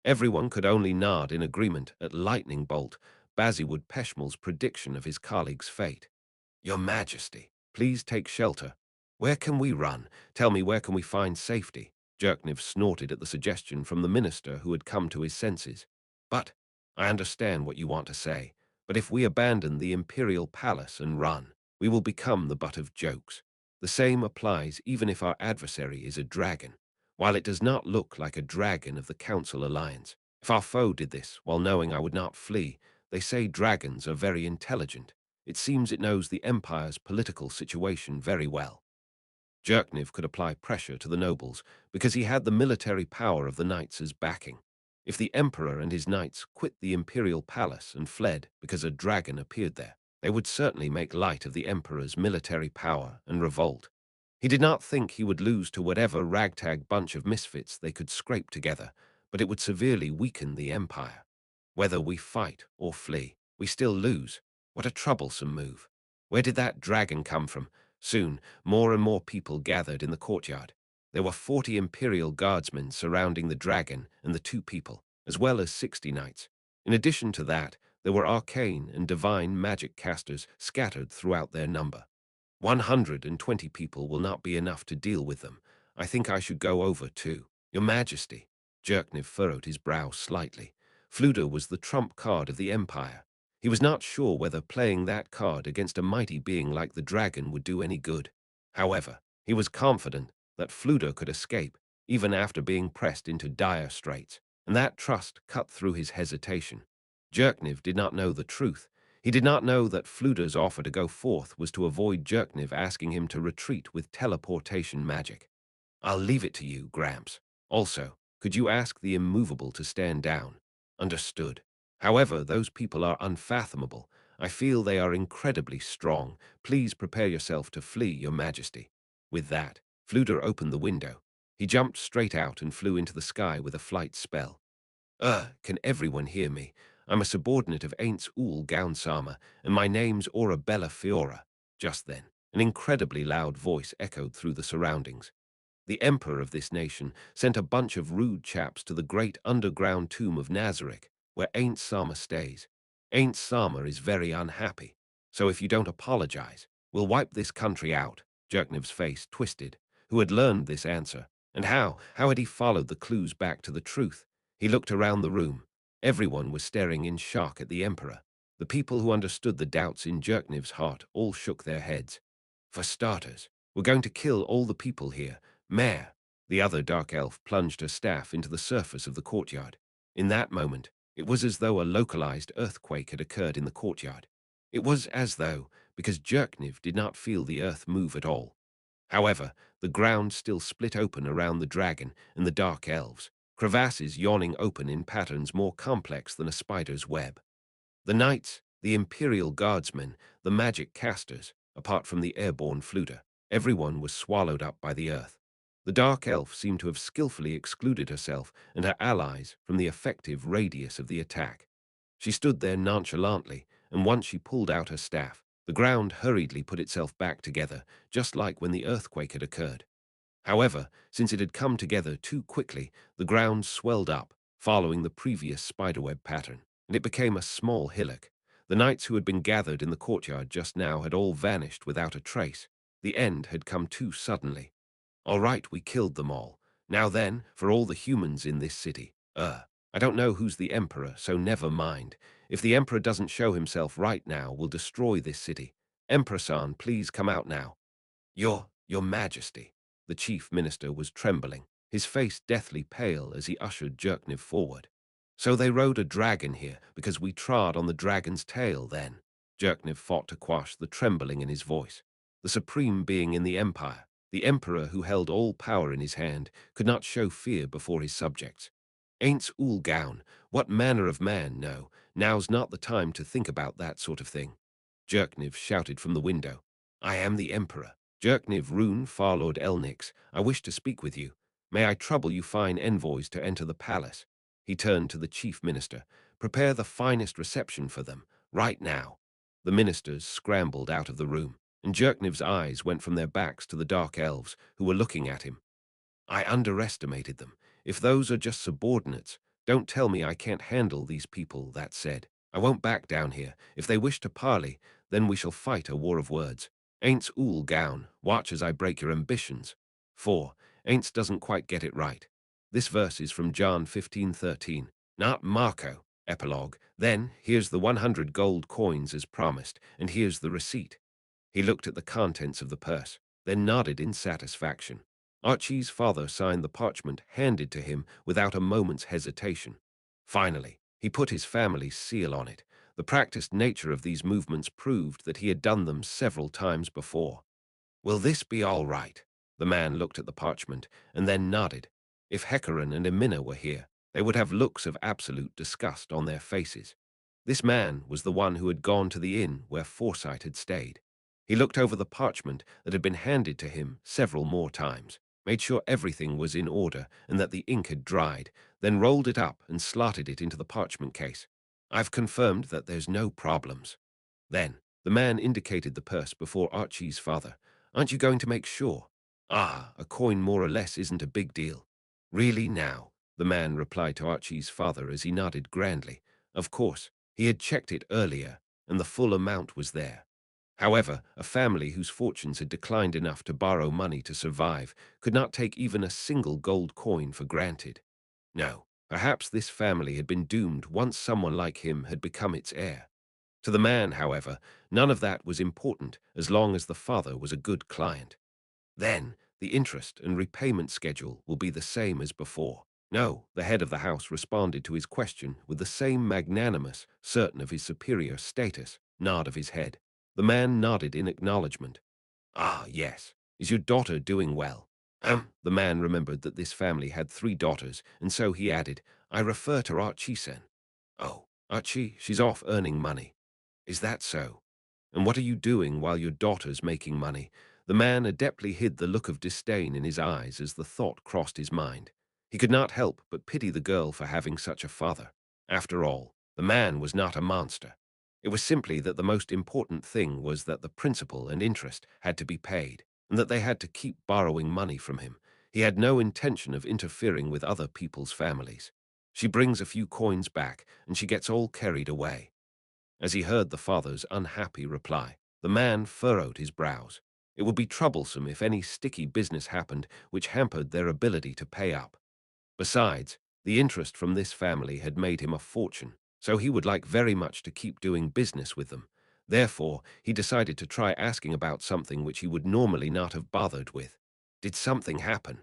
S2: Everyone could only nod in agreement at Lightning Bolt, Baziwood Peshmal's prediction of his colleague's fate. Your Majesty, please take shelter. Where can we run? Tell me, where can we find safety? Jerkniv snorted at the suggestion from the minister who had come to his senses. But, I understand what you want to say, but if we abandon the imperial palace and run, we will become the butt of jokes. The same applies even if our adversary is a dragon. While it does not look like a dragon of the Council Alliance, if our foe did this while knowing I would not flee, they say dragons are very intelligent. It seems it knows the Empire's political situation very well. Jerkniv could apply pressure to the nobles because he had the military power of the knights as backing. If the Emperor and his knights quit the imperial palace and fled because a dragon appeared there, they would certainly make light of the Emperor's military power and revolt. He did not think he would lose to whatever ragtag bunch of misfits they could scrape together, but it would severely weaken the Empire. Whether we fight or flee, we still lose. What a troublesome move. Where did that dragon come from? Soon, more and more people gathered in the courtyard. There were 40 Imperial Guardsmen surrounding the dragon and the two people, as well as 60 knights. In addition to that, there were arcane and divine magic casters scattered throughout their number. 120 people will not be enough to deal with them. I think I should go over too. Your Majesty. Jerkniv furrowed his brow slightly. Fluda was the trump card of the Empire. He was not sure whether playing that card against a mighty being like the dragon would do any good. However, he was confident that Fluda could escape, even after being pressed into dire straits, and that trust cut through his hesitation. Jerkniv did not know the truth. He did not know that Fluda's offer to go forth was to avoid Jerkniv asking him to retreat with teleportation magic. I'll leave it to you, Gramps. Also, could you ask the immovable to stand down? Understood. However, those people are unfathomable. I feel they are incredibly strong. Please prepare yourself to flee, Your Majesty. With that, Fluda opened the window. He jumped straight out and flew into the sky with a flight spell. Can everyone hear me? I'm a subordinate of Ainz Ooal Gown Sama, and my name's Bella Fiora. Just then, an incredibly loud voice echoed through the surroundings. The emperor of this nation sent a bunch of rude chaps to the great underground tomb of Nazarick, where Ain't Sama stays. Ain't Sama is very unhappy, so if you don't apologize, we'll wipe this country out. Jerkniv's face twisted. Who had learned this answer? And how? How had he followed the clues back to the truth? He looked around the room. Everyone was staring in shock at the emperor. The people who understood the doubts in Jerkniv's heart all shook their heads. For starters, we're going to kill all the people here. Mayor. The other dark elf plunged her staff into the surface of the courtyard. In that moment, it was as though a localized earthquake had occurred in the courtyard. It was as though, because Jerkniv did not feel the earth move at all. However, the ground still split open around the dragon and the dark elves, crevasses yawning open in patterns more complex than a spider's web. The knights, the Imperial Guardsmen, the magic casters, apart from the airborne Fluda, everyone was swallowed up by the earth. The dark elf seemed to have skillfully excluded herself and her allies from the effective radius of the attack. She stood there nonchalantly, and once she pulled out her staff, the ground hurriedly put itself back together, just like when the earthquake had occurred. However, since it had come together too quickly, the ground swelled up, following the previous spiderweb pattern, and it became a small hillock. The knights who had been gathered in the courtyard just now had all vanished without a trace. The end had come too suddenly. All right, we killed them all. Now then, for all the humans in this city. I don't know who's the emperor, so never mind. If the emperor doesn't show himself right now, we'll destroy this city. Emperor-san, please come out now. Your Majesty. The chief minister was trembling, his face deathly pale as he ushered Jerkniv forward. So they rode a dragon here because we trod on the dragon's tail then. Jerkniv fought to quash the trembling in his voice. The supreme being in the empire, the emperor who held all power in his hand, could not show fear before his subjects. Ainz Ooal Gown, what manner of man? No, now's not the time to think about that sort of thing. Jerkniv shouted from the window. I am the emperor. Jerkniv Rune, Farlord Elnix, I wish to speak with you. May I trouble you fine envoys to enter the palace? He turned to the chief minister. Prepare the finest reception for them, right now. The ministers scrambled out of the room, and Jerkniv's eyes went from their backs to the dark elves who were looking at him. I underestimated them. If those are just subordinates, don't tell me I can't handle these people, that said. I won't back down here. If they wish to parley, then we shall fight a war of words. Ainz Ooal Gown, watch as I break your ambitions. 4. Ainz doesn't quite get it right. This verse is from John 15:13, not Marco. Epilogue. Then, here's the 100 gold coins as promised, and here's the receipt. He looked at the contents of the purse, then nodded in satisfaction. Archie's father signed the parchment handed to him without a moment's hesitation. Finally, he put his family's seal on it. The practiced nature of these movements proved that he had done them several times before. Will this be all right? The man looked at the parchment and then nodded. If Hecarim and Emina were here, they would have looks of absolute disgust on their faces. This man was the one who had gone to the inn where Foresight had stayed. He looked over the parchment that had been handed to him several more times, made sure everything was in order and that the ink had dried, then rolled it up and slotted it into the parchment case. I've confirmed that there's no problems. Then, the man indicated the purse before Archie's father. Aren't you going to make sure? Ah, a coin more or less isn't a big deal. Really now, the man replied to Archie's father as he nodded grandly. Of course, he had checked it earlier, and the full amount was there. However, a family whose fortunes had declined enough to borrow money to survive could not take even a single gold coin for granted. No, perhaps this family had been doomed once someone like him had become its heir. To the man, however, none of that was important as long as the father was a good client. Then, the interest and repayment schedule will be the same as before. No, the head of the house responded to his question with the same magnanimous, certain of his superior status, nod of his head. The man nodded in acknowledgement. Ah, yes. Is your daughter doing well? The man remembered that this family had 3 daughters, and so he added, I refer to Archie-sen. Oh, Archie, she's off earning money. Is that so? And what are you doing while your daughter's making money? The man adeptly hid the look of disdain in his eyes as the thought crossed his mind. He could not help but pity the girl for having such a father. After all, the man was not a monster. It was simply that the most important thing was that the principal and interest had to be paid, and that they had to keep borrowing money from him. He had no intention of interfering with other people's families. She brings a few coins back, and she gets all carried away. As he heard the father's unhappy reply, the man furrowed his brows. It would be troublesome if any sticky business happened which hampered their ability to pay up. Besides, the interest from this family had made him a fortune, so he would like very much to keep doing business with them. Therefore, he decided to try asking about something which he would normally not have bothered with. Did something happen?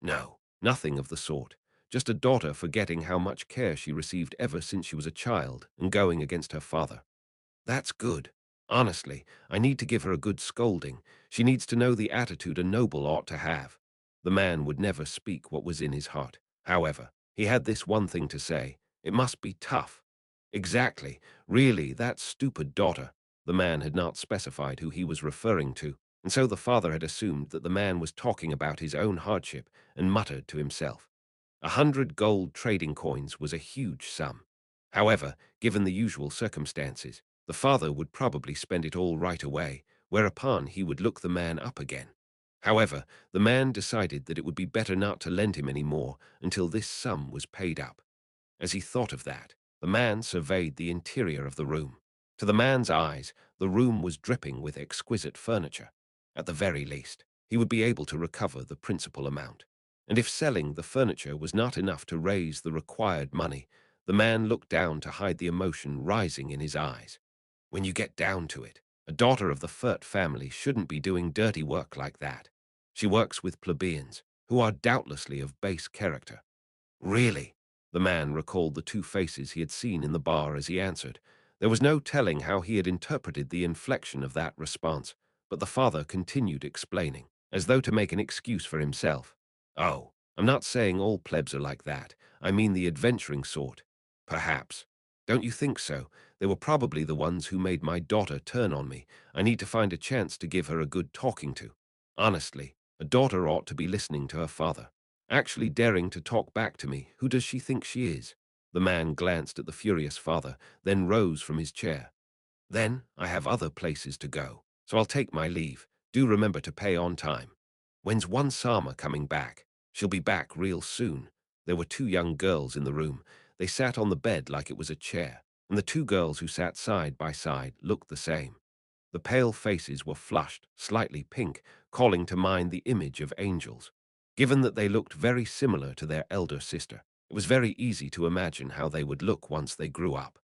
S2: No, nothing of the sort. Just a daughter forgetting how much care she received ever since she was a child and going against her father. That's good. Honestly, I need to give her a good scolding. She needs to know the attitude a noble ought to have. The man would never speak what was in his heart. However, he had this one thing to say. It must be tough. Exactly. Really, that stupid daughter. The man had not specified who he was referring to, and so the father had assumed that the man was talking about his own hardship and muttered to himself. 100 gold trading coins was a huge sum. However, given the usual circumstances, the father would probably spend it all right away, whereupon he would look the man up again. However, the man decided that it would be better not to lend him any more until this sum was paid up. As he thought of that, the man surveyed the interior of the room. To the man's eyes, the room was dripping with exquisite furniture. At the very least, he would be able to recover the principal amount. And if selling the furniture was not enough to raise the required money, the man looked down to hide the emotion rising in his eyes. When you get down to it, A daughter of the Furt family shouldn't be doing dirty work like that. She works with plebeians, who are doubtlessly of base character. Really? The man recalled the two faces he had seen in the bar as he answered. There was no telling how he had interpreted the inflection of that response, but the father continued explaining, as though to make an excuse for himself. Oh, I'm not saying all plebs are like that. I mean the adventuring sort. Perhaps. Don't you think so? They were probably the ones who made my daughter turn on me. I need to find a chance to give her a good talking to. Honestly, a daughter ought to be listening to her father. Actually daring to talk back to me. Who does she think she is? The man glanced at the furious father, then rose from his chair. Then I have other places to go, so I'll take my leave. Do remember to pay on time. When's one Sama coming back? She'll be back real soon. There were two young girls in the room. They sat on the bed like it was a chair, and the two girls who sat side by side looked the same. The pale faces were flushed, slightly pink, calling to mind the image of angels. Given that they looked very similar to their elder sister, it was very easy to imagine how they would look once they grew up.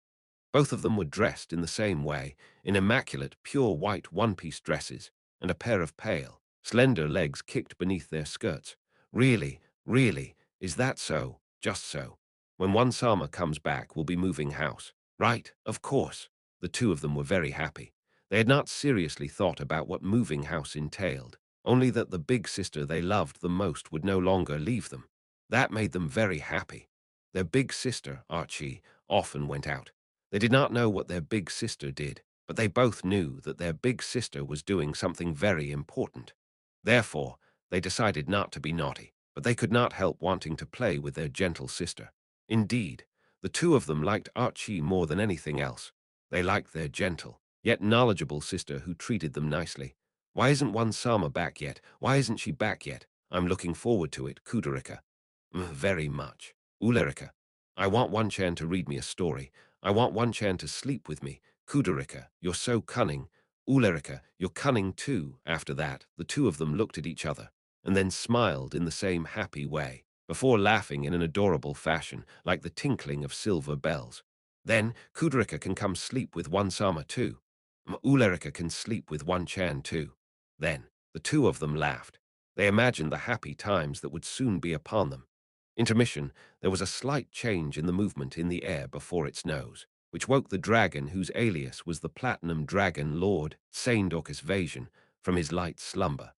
S2: Both of them were dressed in the same way, in immaculate, pure white one-piece dresses, and a pair of pale, slender legs kicked beneath their skirts. Really, really, is that so? Just so. When one Sama comes back, we'll be moving house. Right, of course. The two of them were very happy. They had not seriously thought about what moving house entailed, only that the big sister they loved the most would no longer leave them. That made them very happy. Their big sister, Archie, often went out. They did not know what their big sister did, but they both knew that their big sister was doing something very important. Therefore, they decided not to be naughty, but they could not help wanting to play with their gentle sister. Indeed, the two of them liked Archie more than anything else. They liked their gentle, yet knowledgeable sister who treated them nicely. Why isn't one Sama back yet? Why isn't she back yet? I'm looking forward to it, Kudurika. Very much. Ulrika. I want one Chan to read me a story. I want one Chan to sleep with me. Kudurika, you're so cunning. Ulrika, you're cunning too. After that, the two of them looked at each other, and then smiled in the same happy way, before laughing in an adorable fashion, like the tinkling of silver bells. Then, Kudurika can come sleep with one Sama too. Ulrika can sleep with one Chan too. Then, the two of them laughed. They imagined the happy times that would soon be upon them. Intermission, there was a slight change in the movement in the air before its nose, which woke the dragon whose alias was the Platinum Dragon Lord, Ainz Ooal, from his light slumber.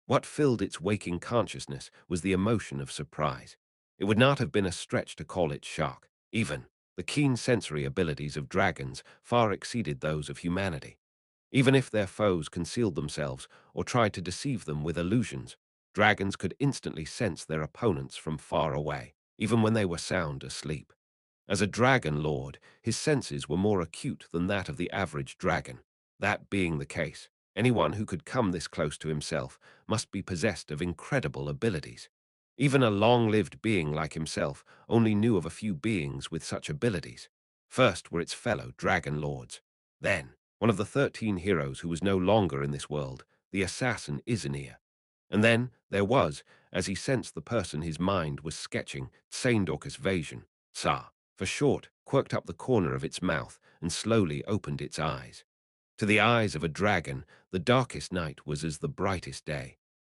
S2: What filled its waking consciousness was the emotion of surprise. It would not have been a stretch to call it shock. Even the keen sensory abilities of dragons far exceeded those of humanity. Even if their foes concealed themselves or tried to deceive them with illusions, dragons could instantly sense their opponents from far away, even when they were sound asleep. As a dragon lord, his senses were more acute than that of the average dragon. That being the case, anyone who could come this close to himself must be possessed of incredible abilities. Even a long-lived being like himself only knew of a few beings with such abilities. First were its fellow dragon lords. Then, one of the 13 heroes who was no longer in this world, the assassin Izanir. And then there was, as he sensed the person his mind was sketching, Ainz Ooal Sa, for short, quirked up the corner of its mouth and slowly opened its eyes. To the eyes of a dragon, the darkest night was as the brightest day.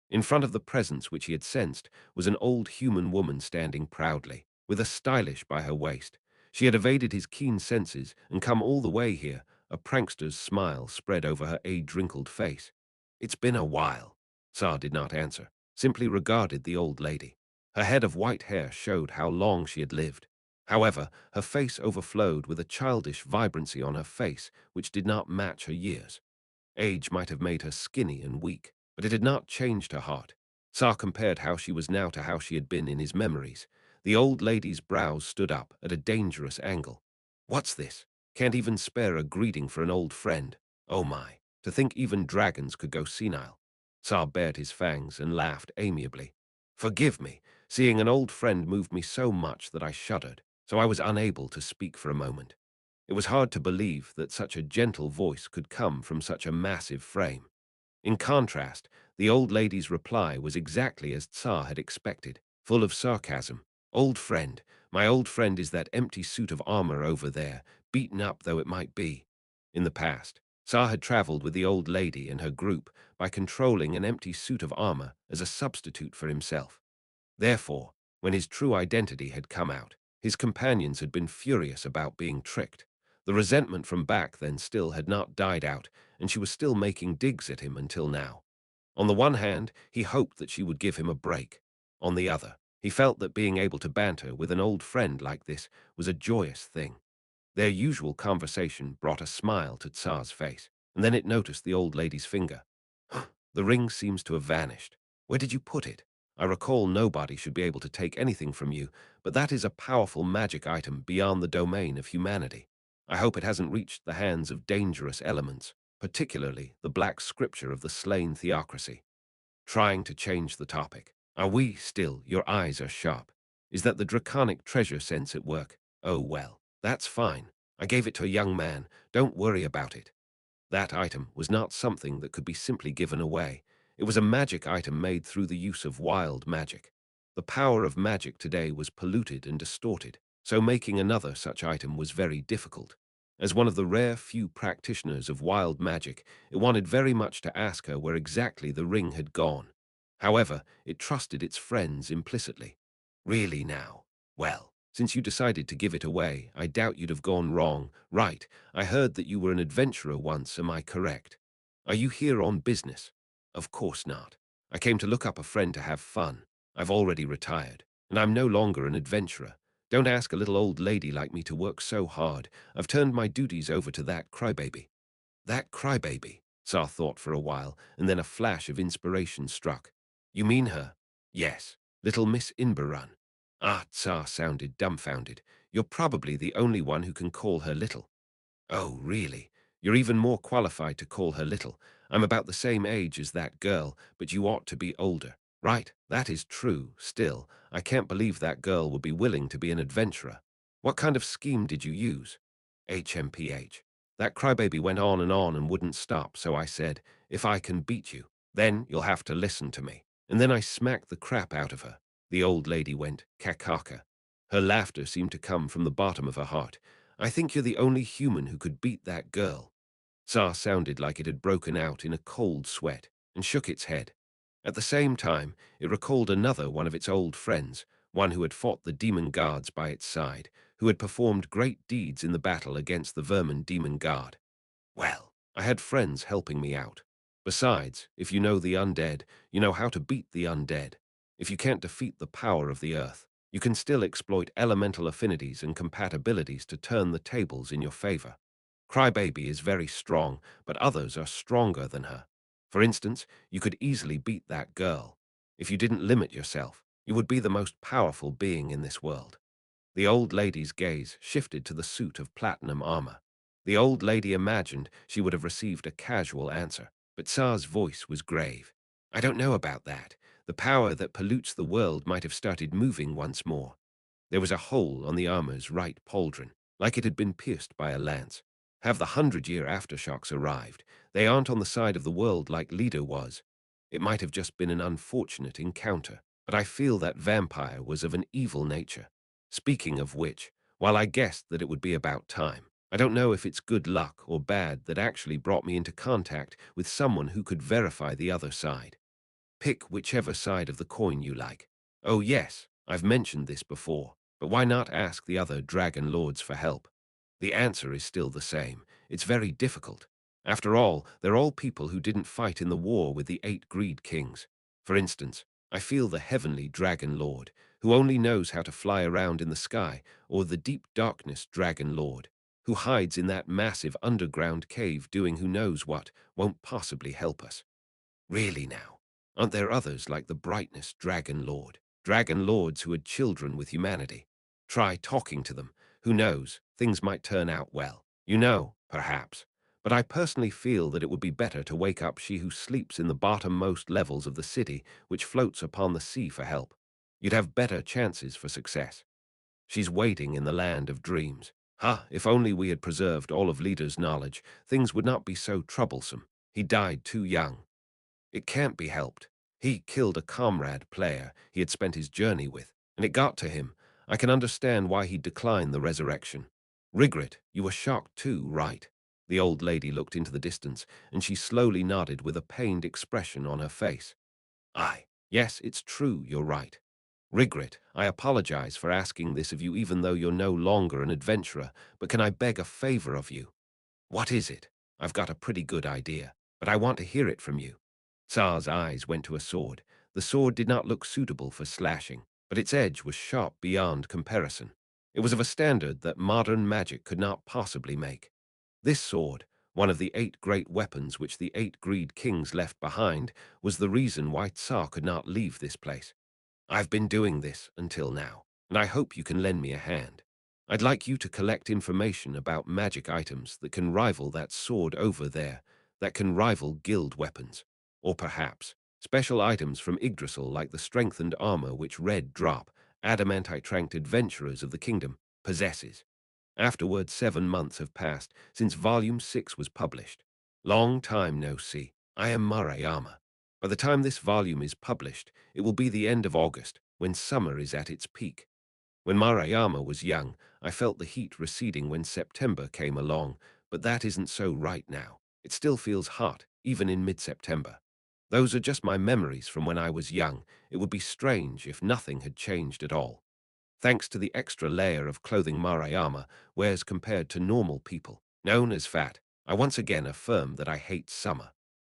S2: In front of the presence which he had sensed was an old human woman standing proudly, with a stylish by her waist. She had evaded his keen senses and come all the way here. A prankster's smile spread over her age-wrinkled face. It's been a while. Sa did not answer, simply regarded the old lady. Her head of white hair showed how long she had lived. However, her face overflowed with a childish vibrancy on her face which did not match her years. Age might have made her skinny and weak, but it had not changed her heart. Sa compared how she was now to how she had been in his memories. The old lady's brows stood up at a dangerous angle. What's this? Can't even spare a greeting for an old friend. Oh my, to think even dragons could go senile. Sa bared his fangs and laughed amiably. Forgive me, seeing an old friend moved me so much that I shuddered, so I was unable to speak for a moment. It was hard to believe that such a gentle voice could come from such a massive frame. In contrast, the old lady's reply was exactly as Tsar had expected, full of sarcasm. Old friend, my old friend is that empty suit of armor over there, beaten up though it might be. In the past, Tsar had traveled with the old lady and her group by controlling an empty suit of armor as a substitute for himself. Therefore, when his true identity had come out, his companions had been furious about being tricked. The resentment from back then still had not died out, and she was still making digs at him until now. On the one hand, he hoped that she would give him a break. On the other, he felt that being able to banter with an old friend like this was a joyous thing. Their usual conversation brought a smile to Tsar's face, and then it noticed the old lady's finger. The ring seems to have vanished. Where did you put it? I recall nobody should be able to take anything from you, but that is a powerful magic item beyond the domain of humanity. I hope it hasn't reached the hands of dangerous elements, particularly the black scripture of the slain theocracy. Trying to change the topic. Are we still? Your eyes are sharp. Is that the draconic treasure sense at work? Oh well, that's fine. I gave it to a young man. Don't worry about it. That item was not something that could be simply given away. It was a magic item made through the use of wild magic. The power of magic today was polluted and distorted, so making another such item was very difficult. As one of the rare few practitioners of wild magic, it wanted very much to ask her where exactly the ring had gone. However, it trusted its friends implicitly. Really now? Well, since you decided to give it away, I doubt you'd have gone wrong. Right, I heard that you were an adventurer once, am I correct? Are you here on business? Of course not. I came to look up a friend to have fun. I've already retired, and I'm no longer an adventurer. Don't ask a little old lady like me to work so hard. I've turned my duties over to that crybaby. That crybaby? Tsar thought for a while, and then a flash of inspiration struck. You mean her? Yes, little Miss Inbarun. Ah, Tsar sounded dumbfounded. You're probably the only one who can call her little. Oh, really? You're even more qualified to call her little. I'm about the same age as that girl, but you ought to be older. Right, that is true. Still, I can't believe that girl would be willing to be an adventurer. What kind of scheme did you use? HMPH. That crybaby went on and wouldn't stop, so I said, if I can beat you, then you'll have to listen to me. And then I smacked the crap out of her. The old lady went, kakaka. Her laughter seemed to come from the bottom of her heart. I think you're the only human who could beat that girl. Tsar sounded like it had broken out in a cold sweat and shook its head. At the same time, it recalled another one of its old friends, one who had fought the demon guards by its side, who had performed great deeds in the battle against the vermin demon guard. Well, I had friends helping me out. Besides, if you know the undead, you know how to beat the undead. If you can't defeat the power of the earth, you can still exploit elemental affinities and compatibilities to turn the tables in your favor. Crybaby is very strong, but others are stronger than her. For instance, you could easily beat that girl. If you didn't limit yourself, you would be the most powerful being in this world. The old lady's gaze shifted to the suit of platinum armor. The old lady imagined she would have received a casual answer, but Tsar's voice was grave. I don't know about that. The power that pollutes the world might have started moving once more. There was a hole on the armor's right pauldron, like it had been pierced by a lance. Have the 100-year aftershocks arrived? They aren't on the side of the world like Leader was. It might have just been an unfortunate encounter, but I feel that vampire was of an evil nature. Speaking of which, while I guessed that it would be about time, I don't know if it's good luck or bad that actually brought me into contact with someone who could verify the other side. Pick whichever side of the coin you like. Oh yes, I've mentioned this before, but why not ask the other dragon lords for help? The answer is still the same. It's very difficult. After all, they're all people who didn't fight in the war with the 8 greed kings. For instance, I feel the heavenly dragon lord, who only knows how to fly around in the sky, or the deep darkness dragon lord, who hides in that massive underground cave doing who knows what, won't possibly help us. Really now, aren't there others like the brightness dragon lord? Dragon lords who had children with humanity. Try talking to them. Who knows, things might turn out well. You know, perhaps. But I personally feel that it would be better to wake up she who sleeps in the bottommost levels of the city, which floats upon the sea for help. You'd have better chances for success. She's waiting in the land of dreams. If only we had preserved all of Leader's knowledge, things would not be so troublesome. He died too young. It can't be helped. He killed a comrade player he had spent his journey with, and it got to him. I can understand why he declined the resurrection. Rigrit, you were shocked too, right? The old lady looked into the distance, and she slowly nodded with a pained expression on her face. Aye, yes, it's true, you're right. Rigrit, I apologize for asking this of you even though you're no longer an adventurer, but can I beg a favor of you? What is it? I've got a pretty good idea, but I want to hear it from you. Tsar's eyes went to a sword. The sword did not look suitable for slashing, but its edge was sharp beyond comparison. It was of a standard that modern magic could not possibly make. This sword, one of the 8 great weapons which the 8 Greed kings left behind, was the reason why Tsar could not leave this place. I've been doing this until now, and I hope you can lend me a hand. I'd like you to collect information about magic items that can rival that sword over there, that can rival guild weapons. Or perhaps, special items from Yggdrasil like the strengthened armor which Red Drop, adamantite-tranked adventurers of the kingdom, possesses. Afterward, 7 months have passed since Volume 6 was published. Long time no see. I am Marayama. By the time this volume is published, it will be the end of August, when summer is at its peak. When Marayama was young, I felt the heat receding when September came along, but that isn't so right now. It still feels hot, even in mid-September. Those are just my memories from when I was young. It would be strange if nothing had changed at all. Thanks to the extra layer of clothing Marayama wears compared to normal people, known as fat, I once again affirm that I hate summer.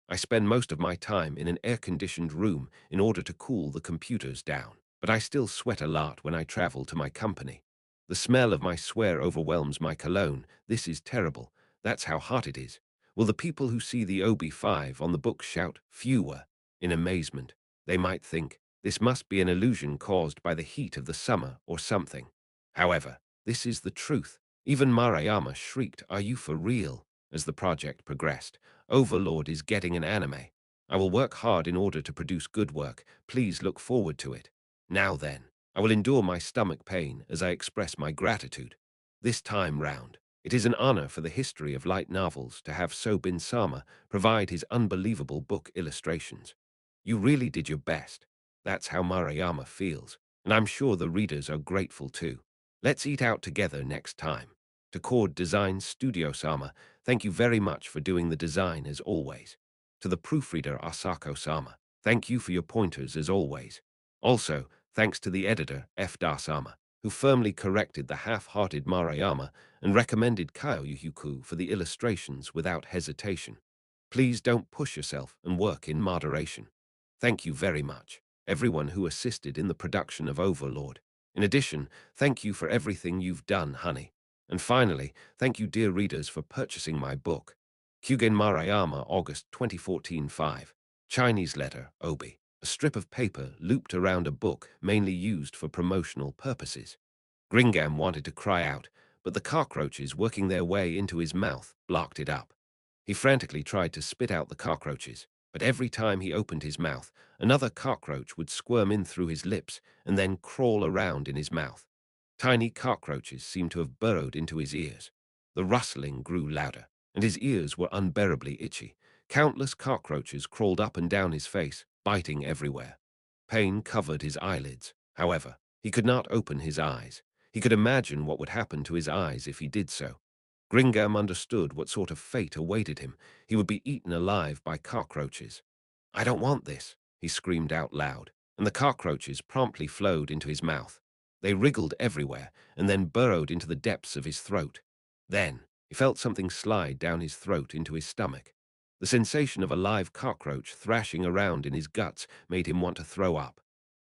S2: I spend most of my time in an air-conditioned room in order to cool the computers down, but I still sweat a lot when I travel to my company. The smell of my swear overwhelms my cologne. This is terrible. That's how hot it is. Will the people who see the OB5 on the book shout, fewer, in amazement? They might think, this must be an illusion caused by the heat of the summer or something. However, this is the truth. Even Marayama shrieked, "Are you for real?" as the project progressed. Overlord is getting an anime. I will work hard in order to produce good work. Please look forward to it. Now then, I will endure my stomach pain as I express my gratitude. This time round, it is an honor for the history of light novels to have Sobin Sama provide his unbelievable book illustrations. You really did your best. That's how Marayama feels, and I'm sure the readers are grateful too. Let's eat out together next time. To Cord Design Studio Sama, thank you very much for doing the design as always. To the proofreader Asako-sama, thank you for your pointers as always. Also, thanks to the editor F-Da-sama, who firmly corrected the half-hearted Marayama and recommended Kyoyuku for the illustrations without hesitation. Please don't push yourself and work in moderation. Thank you very much, everyone who assisted in the production of Overlord. In addition, thank you for everything you've done, honey. And finally, thank you, dear readers, for purchasing my book. Kyugen Marayama, August 2014 5. Chinese letter, Obi. A strip of paper looped around a book mainly used for promotional purposes. Gringam wanted to cry out, but the cockroaches working their way into his mouth blocked it up. He frantically tried to spit out the cockroaches, but every time he opened his mouth, another cockroach would squirm in through his lips and then crawl around in his mouth. Tiny cockroaches seemed to have burrowed into his ears. The rustling grew louder, and his ears were unbearably itchy. Countless cockroaches crawled up and down his face, biting everywhere. Pain covered his eyelids. However, he could not open his eyes. He could imagine what would happen to his eyes if he did so. Gringam understood what sort of fate awaited him. He would be eaten alive by cockroaches. "I don't want this," he screamed out loud, and the cockroaches promptly flowed into his mouth. They wriggled everywhere and then burrowed into the depths of his throat. Then, he felt something slide down his throat into his stomach. The sensation of a live cockroach thrashing around in his guts made him want to throw up.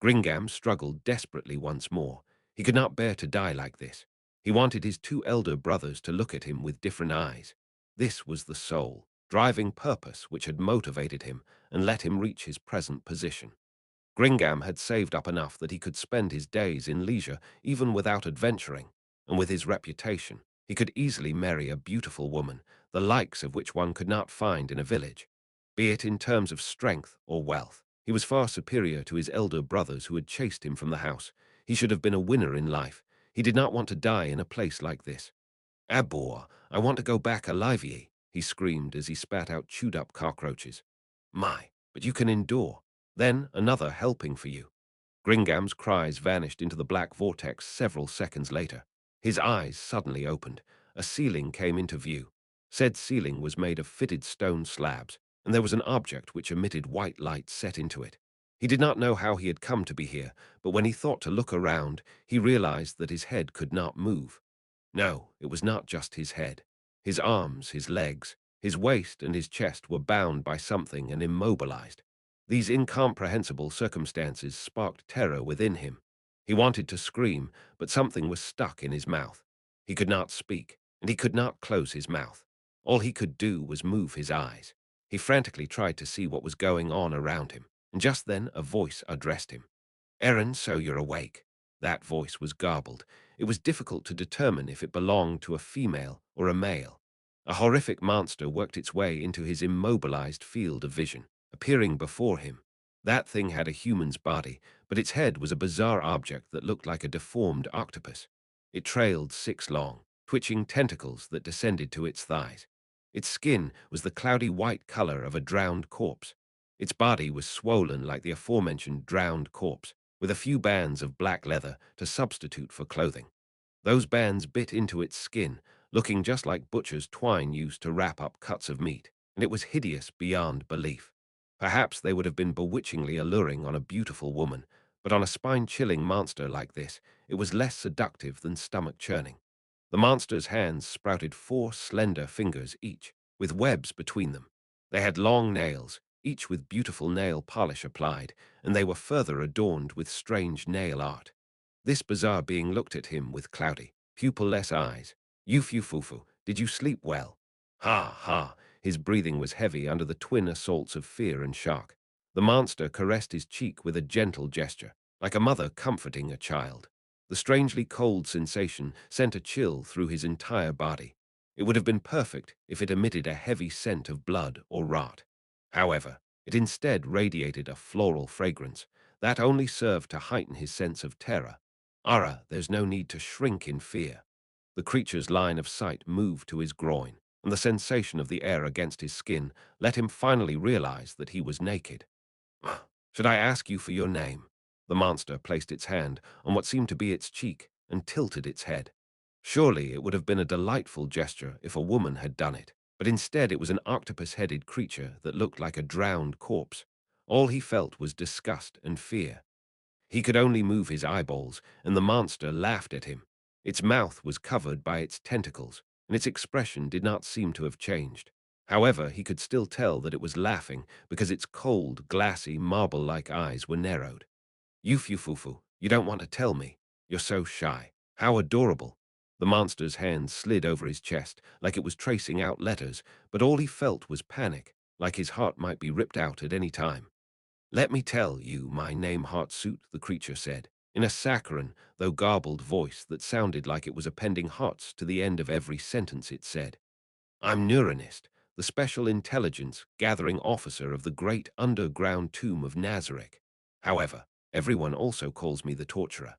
S2: Gringam struggled desperately once more. He could not bear to die like this. He wanted his 2 elder brothers to look at him with different eyes. This was the sole, driving purpose which had motivated him and let him reach his present position. Gringam had saved up enough that he could spend his days in leisure even without adventuring, and with his reputation, he could easily marry a beautiful woman, the likes of which one could not find in a village. Be it in terms of strength or wealth, he was far superior to his elder brothers who had chased him from the house. He should have been a winner in life. He did not want to die in a place like this. "Abor, I want to go back alive, ye," he screamed as he spat out chewed-up cockroaches. "My, but you can endure. Then another helping for you." Gringam's cries vanished into the black vortex several seconds later. His eyes suddenly opened. A ceiling came into view. Said ceiling was made of fitted stone slabs, and there was an object which emitted white light set into it. He did not know how he had come to be here, but when he thought to look around, he realized that his head could not move. No, it was not just his head. His arms, his legs, his waist, and his chest were bound by something and immobilized. These incomprehensible circumstances sparked terror within him. He wanted to scream, but something was stuck in his mouth. He could not speak, and he could not close his mouth. All he could do was move his eyes. He frantically tried to see what was going on around him, and just then a voice addressed him. "Aaron, so you're awake." That voice was garbled. It was difficult to determine if it belonged to a female or a male. A horrific monster worked its way into his immobilized field of vision, appearing before him. That thing had a human's body, but its head was a bizarre object that looked like a deformed octopus. It trailed 6 long, twitching tentacles that descended to its thighs. Its skin was the cloudy white color of a drowned corpse. Its body was swollen like the aforementioned drowned corpse, with a few bands of black leather to substitute for clothing. Those bands bit into its skin, looking just like butcher's twine used to wrap up cuts of meat, and it was hideous beyond belief. Perhaps they would have been bewitchingly alluring on a beautiful woman, but on a spine-chilling monster like this, it was less seductive than stomach-churning. The monster's hands sprouted 4 slender fingers each, with webs between them. They had long nails, each with beautiful nail polish applied, and they were further adorned with strange nail art. This bizarre being looked at him with cloudy, pupil-less eyes. "Fufu, did you sleep well?" "Ha, ha." His breathing was heavy under the twin assaults of fear and shock. The monster caressed his cheek with a gentle gesture, like a mother comforting a child. The strangely cold sensation sent a chill through his entire body. It would have been perfect if it emitted a heavy scent of blood or rot. However, it instead radiated a floral fragrance that only served to heighten his sense of terror. "Ara, there's no need to shrink in fear." The creature's line of sight moved to his groin, and the sensation of the air against his skin let him finally realize that he was naked. "Should I ask you for your name?" The monster placed its hand on what seemed to be its cheek and tilted its head. Surely it would have been a delightful gesture if a woman had done it, but instead it was an octopus-headed creature that looked like a drowned corpse. All he felt was disgust and fear. He could only move his eyeballs, and the monster laughed at him. Its mouth was covered by its tentacles, and its expression did not seem to have changed. However, he could still tell that it was laughing because its cold, glassy, marble-like eyes were narrowed. "Fufu, you don't want to tell me. You're so shy. How adorable." The monster's hand slid over his chest like it was tracing out letters, but all he felt was panic, like his heart might be ripped out at any time. "Let me tell you my name, Heartsuit," the creature said, in a saccharine, though garbled voice that sounded like it was appending hearts to the end of every sentence it said. "I'm Neuronist, the special intelligence gathering officer of the great underground tomb of Nazareth. However, everyone also calls me the Torturer."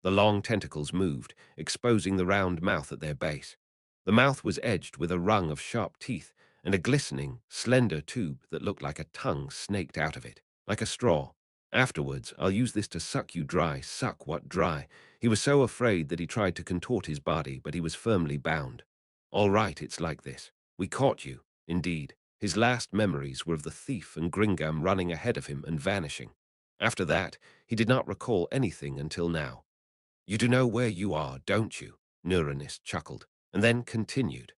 S2: The long tentacles moved, exposing the round mouth at their base. The mouth was edged with a rung of sharp teeth and a glistening, slender tube that looked like a tongue snaked out of it, like a straw. "Afterwards, I'll use this to suck you dry." Suck what dry? He was so afraid that he tried to contort his body, but he was firmly bound. "All right, it's like this. We caught you." Indeed, his last memories were of the thief and Gringam running ahead of him and vanishing. After that, he did not recall anything until now. "You do know where you are, don't you?" Neuronist chuckled, and then continued.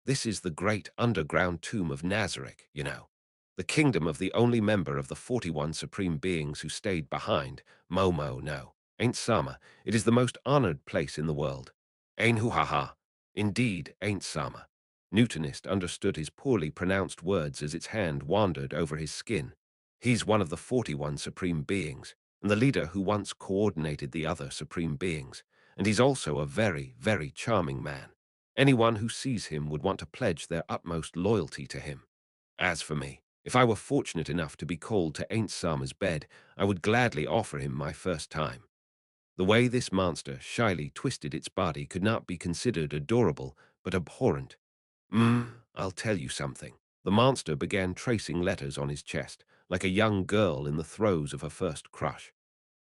S2: "This is the great underground tomb of Nazareth, you know. The kingdom of the only member of the 41 supreme beings who stayed behind. Momo, no. Ainz Sama. It is the most honored place in the world. Ainz Ooal. Indeed, Ainz Sama." Newtonist understood his poorly pronounced words as its hand wandered over his skin. "He's one of the 41 supreme beings, and the leader who once coordinated the other supreme beings, and he's also a very, very charming man. Anyone who sees him would want to pledge their utmost loyalty to him. As for me, if I were fortunate enough to be called to Ain't Sama's bed, I would gladly offer him my first time." The way this monster shyly twisted its body could not be considered adorable, but abhorrent. I'll tell you something." The monster began tracing letters on his chest, like a young girl in the throes of her first crush.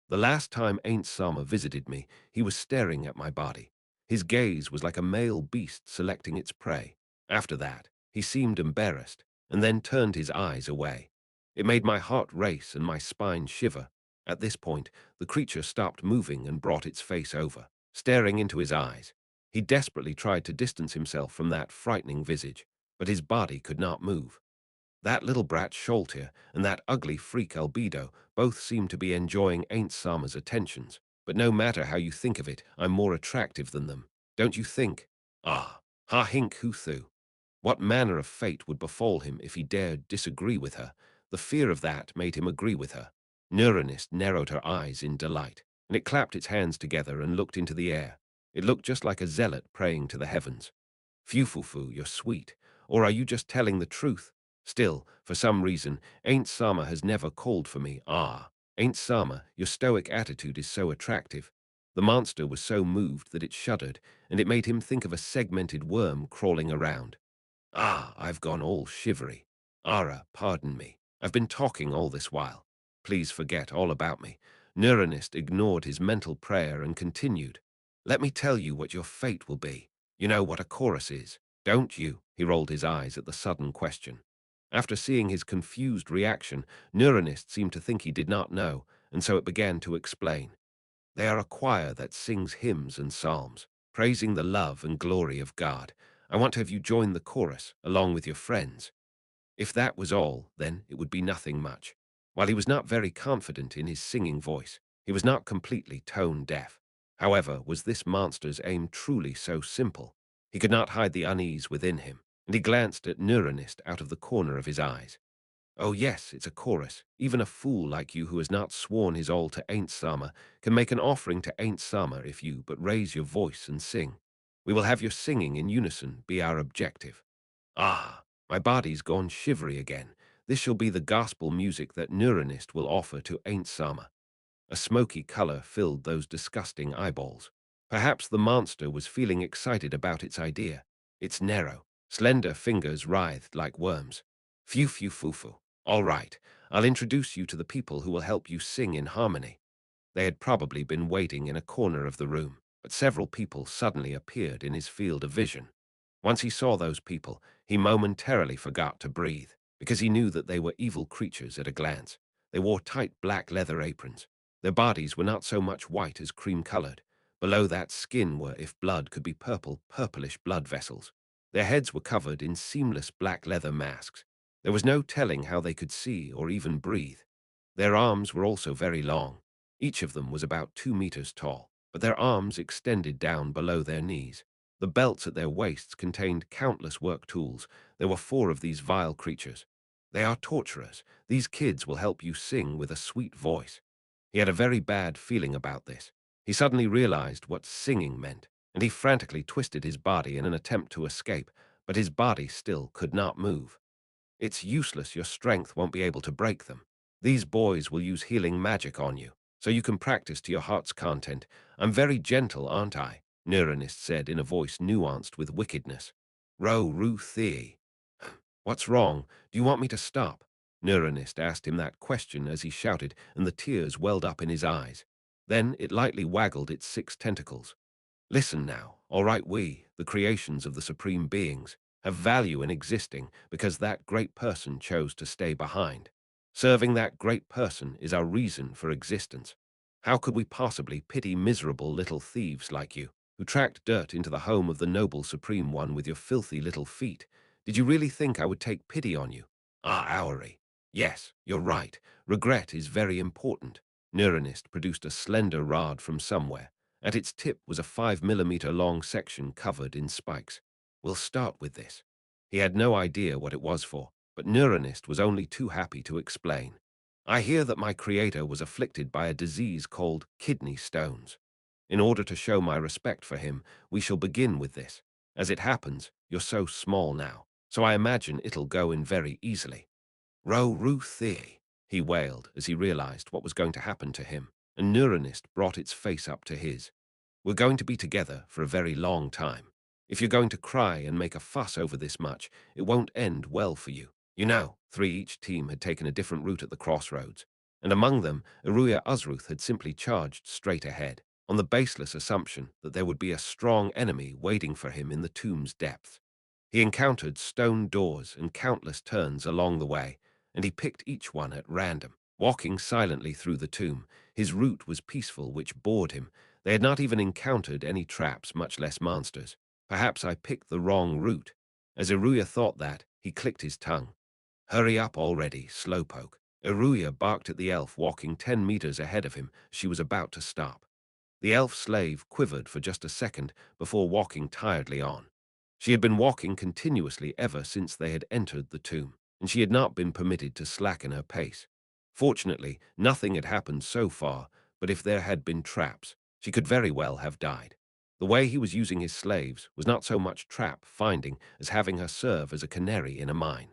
S2: "The last time Ain't Sama visited me, he was staring at my body. His gaze was like a male beast selecting its prey. After that, he seemed embarrassed, and then turned his eyes away. It made my heart race and my spine shiver. At this point, the creature stopped moving and brought its face over, staring into his eyes. He desperately tried to distance himself from that frightening visage, but his body could not move. That little brat Sholtir and that ugly freak Albedo both seemed to be enjoying Ain't Sama's attentions. But no matter how you think of it, I'm more attractive than them. Don't you think? Ah, ha hink huthu. What manner of fate would befall him if he dared disagree with her? The fear of that made him agree with her. Neuronist narrowed her eyes in delight, and it clapped its hands together and looked into the air. It looked just like a zealot praying to the heavens. Fufufu, you're sweet. Or are you just telling the truth? Still, for some reason, Ain't Sama has never called for me. Ah, Ain't Sama, your stoic attitude is so attractive. The monster was so moved that it shuddered, and it made him think of a segmented worm crawling around. Ah, I've gone all shivery. Ara, pardon me. I've been talking all this while. Please forget all about me. Neuronist ignored his mental prayer and continued. Let me tell you what your fate will be. You know what a chorus is, don't you? He rolled his eyes at the sudden question. After seeing his confused reaction, Neuronist seemed to think he did not know, and so it began to explain. They are a choir that sings hymns and psalms, praising the love and glory of God. I want to have you join the chorus, along with your friends. If that was all, then it would be nothing much. While he was not very confident in his singing voice, he was not completely tone-deaf. However, was this monster's aim truly so simple? He could not hide the unease within him, and he glanced at Neuronist out of the corner of his eyes. Oh yes, it's a chorus. Even a fool like you who has not sworn his all to Ain't Sama can make an offering to Ain't Sama if you but raise your voice and sing. We will have your singing in unison be our objective. Ah, my body's gone shivery again. This shall be the gospel music that Neuronist will offer to Ain't Sama. A smoky color filled those disgusting eyeballs. Perhaps the monster was feeling excited about its idea. Its narrow, slender fingers writhed like worms. Phew phew foo foo. All right, I'll introduce you to the people who will help you sing in harmony. They had probably been waiting in a corner of the room, but several people suddenly appeared in his field of vision. Once he saw those people, he momentarily forgot to breathe, because he knew that they were evil creatures at a glance. They wore tight black leather aprons. Their bodies were not so much white as cream-colored. Below that skin were, if blood could be purple, purplish blood vessels. Their heads were covered in seamless black leather masks. There was no telling how they could see or even breathe. Their arms were also very long. Each of them was about 2 meters tall, but their arms extended down below their knees. The belts at their waists contained countless work tools. There were 4 of these vile creatures. They are torturers. These kids will help you sing with a sweet voice. He had a very bad feeling about this. He suddenly realized what singing meant, and he frantically twisted his body in an attempt to escape, but his body still could not move. It's useless, your strength won't be able to break them. These boys will use healing magic on you, so you can practice to your heart's content. I'm very gentle, aren't I? Neuronist said in a voice nuanced with wickedness. Ruthie. What's wrong? Do you want me to stop? Neuronist asked him that question as he shouted, and the tears welled up in his eyes. Then it lightly waggled its 6 tentacles. Listen now, all right, we, the creations of the Supreme Beings, have value in existing because that great person chose to stay behind. Serving that great person is our reason for existence. How could we possibly pity miserable little thieves like you, who tracked dirt into the home of the noble Supreme One with your filthy little feet? Did you really think I would take pity on you? Ah, Auri. Yes, you're right. Regret is very important. Neuronist produced a slender rod from somewhere. At its tip was a 5 millimeter long section covered in spikes. We'll start with this. He had no idea what it was for, but Neuronist was only too happy to explain. I hear that my creator was afflicted by a disease called kidney stones. In order to show my respect for him, we shall begin with this. As it happens, you're so small now, so I imagine it'll go in very easily. Ruthie, he wailed as he realized what was going to happen to him, and Neuronist brought its face up to his. We're going to be together for a very long time. If you're going to cry and make a fuss over this much, it won't end well for you. You know, 3 each team had taken a different route at the crossroads, and among them, Iruya Uzruth had simply charged straight ahead, on the baseless assumption that there would be a strong enemy waiting for him in the tomb's depths. He encountered stone doors and countless turns along the way, and he picked each one at random. Walking silently through the tomb, his route was peaceful, which bored him. They had not even encountered any traps, much less monsters. Perhaps I picked the wrong route. As Iruya thought that, he clicked his tongue. Hurry up already, slowpoke. Iruya barked at the elf walking 10 meters ahead of him. She was about to stop. The elf slave quivered for just a second before walking tiredly on. She had been walking continuously ever since they had entered the tomb, and she had not been permitted to slacken her pace. Fortunately, nothing had happened so far, but if there had been traps, she could very well have died. The way he was using his slaves was not so much trap finding as having her serve as a canary in a mine.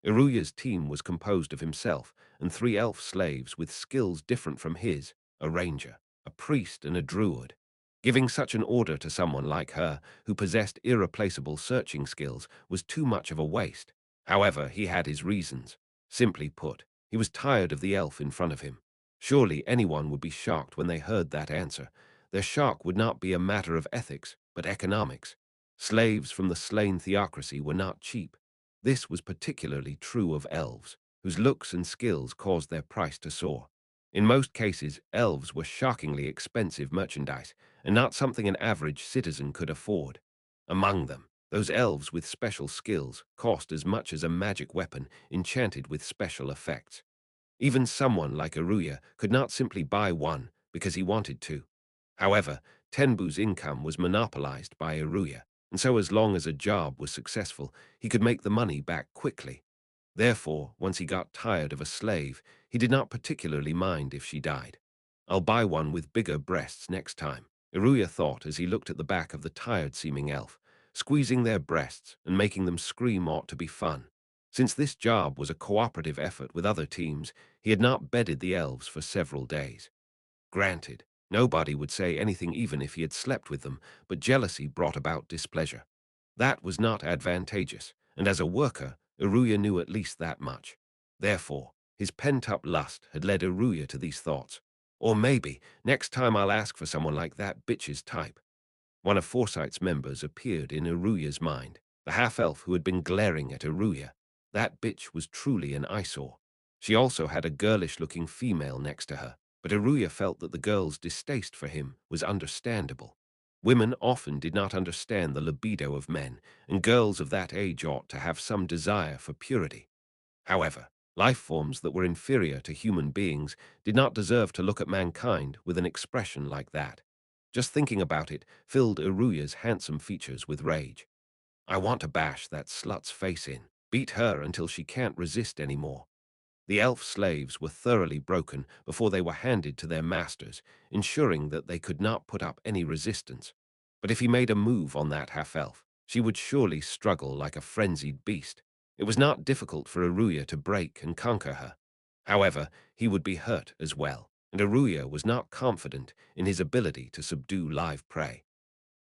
S2: Iruya's team was composed of himself and 3 elf slaves with skills different from his, a ranger, a priest, and a druid. Giving such an order to someone like her, who possessed irreplaceable searching skills, was too much of a waste. However, he had his reasons. Simply put, he was tired of the elf in front of him. Surely anyone would be shocked when they heard that answer. Their shock would not be a matter of ethics, but economics. Slaves from the slain theocracy were not cheap. This was particularly true of elves, whose looks and skills caused their price to soar. In most cases, elves were shockingly expensive merchandise, and not something an average citizen could afford. Among them, those elves with special skills cost as much as a magic weapon enchanted with special effects. Even someone like Iruya could not simply buy one because he wanted to. However, Tenbu's income was monopolized by Iruya, and so as long as a job was successful, he could make the money back quickly. Therefore, once he got tired of a slave, he did not particularly mind if she died. I'll buy one with bigger breasts next time, Iruya thought as he looked at the back of the tired-seeming elf. Squeezing their breasts and making them scream ought to be fun. Since this job was a cooperative effort with other teams, he had not bedded the elves for several days. Granted, nobody would say anything even if he had slept with them, but jealousy brought about displeasure. That was not advantageous, and as a worker, Iruya knew at least that much. Therefore, his pent-up lust had led Iruya to these thoughts. Or maybe, next time I'll ask for someone like that bitch's type. One of Foresight's members appeared in Iruya's mind, the half-elf who had been glaring at Iruya. That bitch was truly an eyesore. She also had a girlish-looking female next to her, but Iruya felt that the girl's distaste for him was understandable. Women often did not understand the libido of men, and girls of that age ought to have some desire for purity. However, life forms that were inferior to human beings did not deserve to look at mankind with an expression like that. Just thinking about it filled Iruya's handsome features with rage. I want to bash that slut's face in, beat her until she can't resist anymore. The elf slaves were thoroughly broken before they were handed to their masters, ensuring that they could not put up any resistance. But if he made a move on that half-elf, she would surely struggle like a frenzied beast. It was not difficult for Iruya to break and conquer her. However, he would be hurt as well, and Iruya was not confident in his ability to subdue live prey.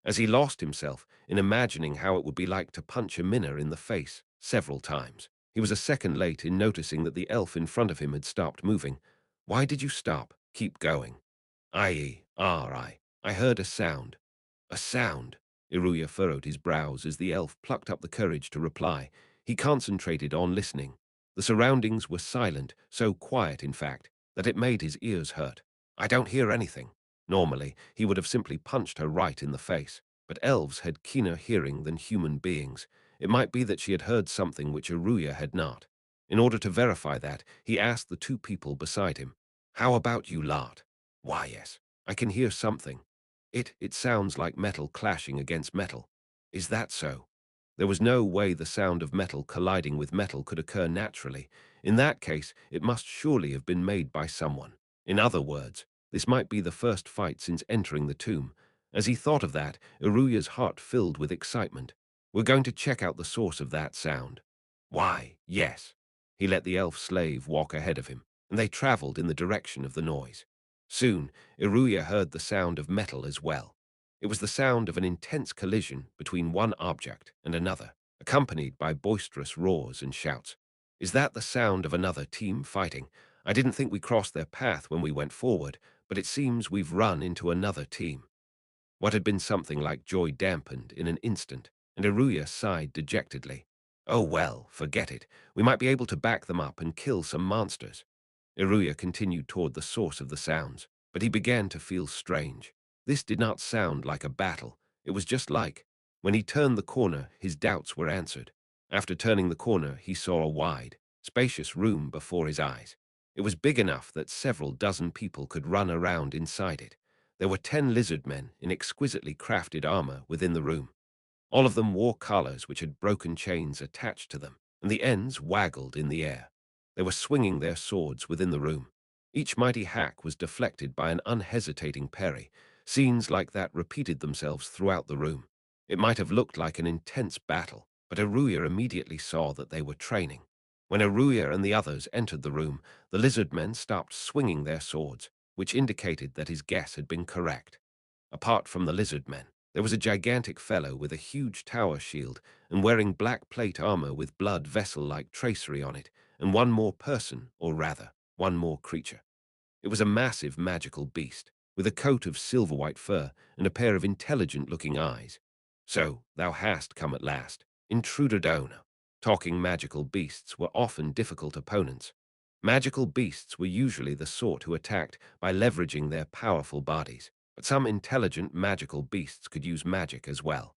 S2: As he lost himself in imagining how it would be like to punch a minnow in the face several times, he was a second late in noticing that the elf in front of him had stopped moving. Why did you stop? Keep going. I heard a sound. A sound. Iruya furrowed his brows as the elf plucked up the courage to reply. He concentrated on listening. The surroundings were silent, so quiet, in fact, that it made his ears hurt. I don't hear anything. Normally, he would have simply punched her right in the face, but elves had keener hearing than human beings. It might be that she had heard something which Iruya had not. In order to verify that, he asked the 2 people beside him, "How about you lot?" "Why, yes, I can hear something. It sounds like metal clashing against metal." "Is that so?" There was no way the sound of metal colliding with metal could occur naturally. In that case, it must surely have been made by someone. In other words, this might be the first fight since entering the tomb. As he thought of that, Iruya's heart filled with excitement. We're going to check out the source of that sound. Why, yes. He let the elf slave walk ahead of him, and they traveled in the direction of the noise. Soon, Iruya heard the sound of metal as well. It was the sound of an intense collision between one object and another, accompanied by boisterous roars and shouts. Is that the sound of another team fighting? I didn't think we crossed their path when we went forward, but it seems we've run into another team. What had been something like joy dampened in an instant. and Iruya sighed dejectedly. Oh well, forget it. We might be able to back them up and kill some monsters. Iruya continued toward the source of the sounds, but he began to feel strange. This did not sound like a battle. It was just like, when he turned the corner, his doubts were answered. After turning the corner, he saw a wide, spacious room before his eyes. It was big enough that several dozen people could run around inside it. There were 10 lizard men in exquisitely crafted armor within the room. All of them wore collars which had broken chains attached to them, and the ends waggled in the air. They were swinging their swords within the room. Each mighty hack was deflected by an unhesitating parry. Scenes like that repeated themselves throughout the room. It might have looked like an intense battle, but Iruya immediately saw that they were training. When Iruya and the others entered the room, the lizard men stopped swinging their swords, which indicated that his guess had been correct. Apart from the lizard men, there was a gigantic fellow with a huge tower shield and wearing black plate armor with blood vessel-like tracery on it, and one more person, or rather, one more creature. It was a massive magical beast, with a coat of silver-white fur and a pair of intelligent-looking eyes. So, thou hast come at last, intruder donor. Talking magical beasts were often difficult opponents. Magical beasts were usually the sort who attacked by leveraging their powerful bodies, but some intelligent magical beasts could use magic as well.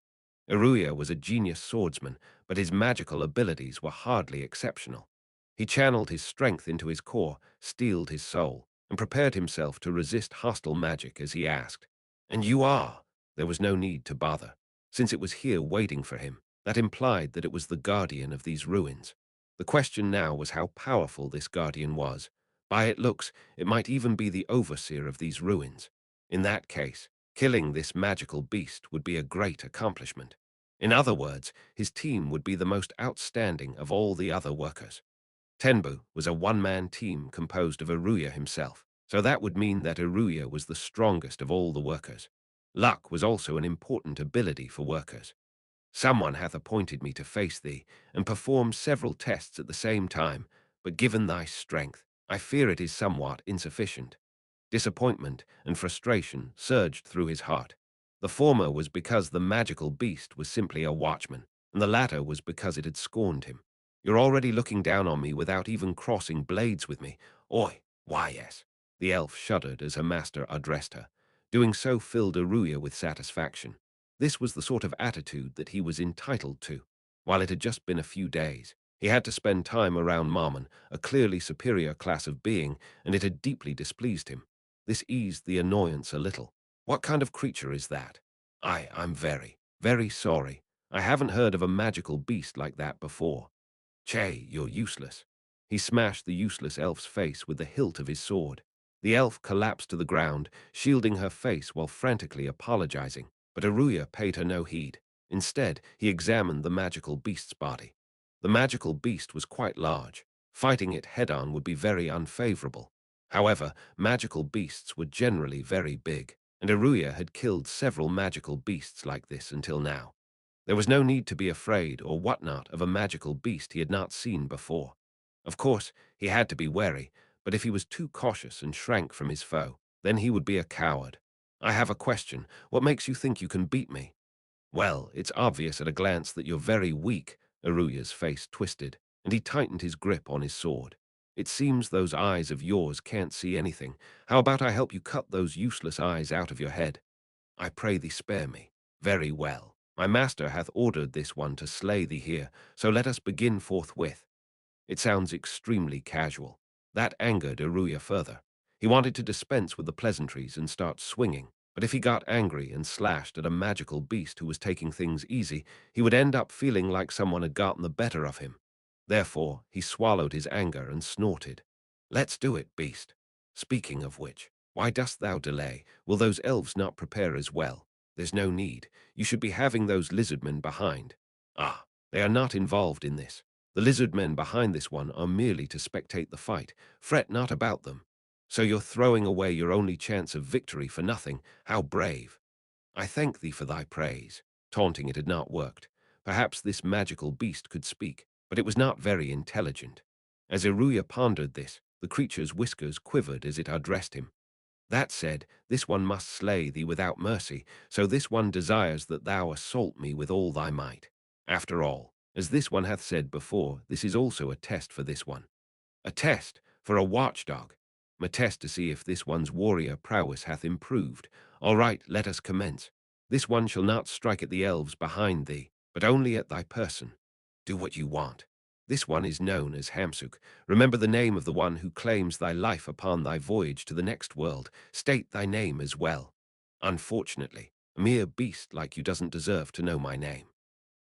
S2: Iruya was a genius swordsman, but his magical abilities were hardly exceptional. He channeled his strength into his core, steeled his soul, and prepared himself to resist hostile magic as he asked, "And you are?" There was no need to bother, since it was here waiting for him. That implied that it was the guardian of these ruins. The question now was how powerful this guardian was. By its looks, it might even be the overseer of these ruins. In that case, killing this magical beast would be a great accomplishment. In other words, his team would be the most outstanding of all the other workers. Tenbu was a one-man team composed of Iruya himself, so that would mean that Iruya was the strongest of all the workers. Luck was also an important ability for workers. Someone hath appointed me to face thee, and perform several tests at the same time, but given thy strength, I fear it is somewhat insufficient. Disappointment and frustration surged through his heart. The former was because the magical beast was simply a watchman, and the latter was because it had scorned him. You're already looking down on me without even crossing blades with me. Oi, why yes. The elf shuddered as her master addressed her. Doing so filled Iruya with satisfaction. This was the sort of attitude that he was entitled to. While it had just been a few days, he had to spend time around Marmon, a clearly superior class of being, and it had deeply displeased him. This eased the annoyance a little. What kind of creature is that? I'm very, very sorry. I haven't heard of a magical beast like that before. Che, you're useless. He smashed the useless elf's face with the hilt of his sword. The elf collapsed to the ground, shielding her face while frantically apologizing, but Iruya paid her no heed. Instead, he examined the magical beast's body. The magical beast was quite large. Fighting it head-on would be very unfavorable. However, magical beasts were generally very big, and Iruya had killed several magical beasts like this until now. There was no need to be afraid or whatnot of a magical beast he had not seen before. Of course, he had to be wary, but if he was too cautious and shrank from his foe, then he would be a coward. I have a question. What makes you think you can beat me? Well, it's obvious at a glance that you're very weak. Iruya's face twisted, and he tightened his grip on his sword. It seems those eyes of yours can't see anything. How about I help you cut those useless eyes out of your head? I pray thee spare me. Very well. My master hath ordered this one to slay thee here, so let us begin forthwith. It sounds extremely casual. That angered Iruya further. He wanted to dispense with the pleasantries and start swinging, but if he got angry and slashed at a magical beast who was taking things easy, he would end up feeling like someone had gotten the better of him. Therefore, he swallowed his anger and snorted. Let's do it, beast. Speaking of which, why dost thou delay? Will those elves not prepare as well? There's no need. You should be having those lizardmen behind. Ah, they are not involved in this. The lizard men behind this one are merely to spectate the fight. Fret not about them. So you're throwing away your only chance of victory for nothing. How brave. I thank thee for thy praise. Taunting it had not worked. Perhaps this magical beast could speak, but it was not very intelligent. As Iruya pondered this, the creature's whiskers quivered as it addressed him. That said, this one must slay thee without mercy, so this one desires that thou assault me with all thy might. After all, as this one hath said before, this is also a test for this one. A test for a watchdog. A test to see if this one's warrior prowess hath improved. All right, let us commence. This one shall not strike at the elves behind thee, but only at thy person. Do what you want. This one is known as Hamsuk. Remember the name of the one who claims thy life upon thy voyage to the next world. State thy name as well. Unfortunately, a mere beast like you doesn't deserve to know my name.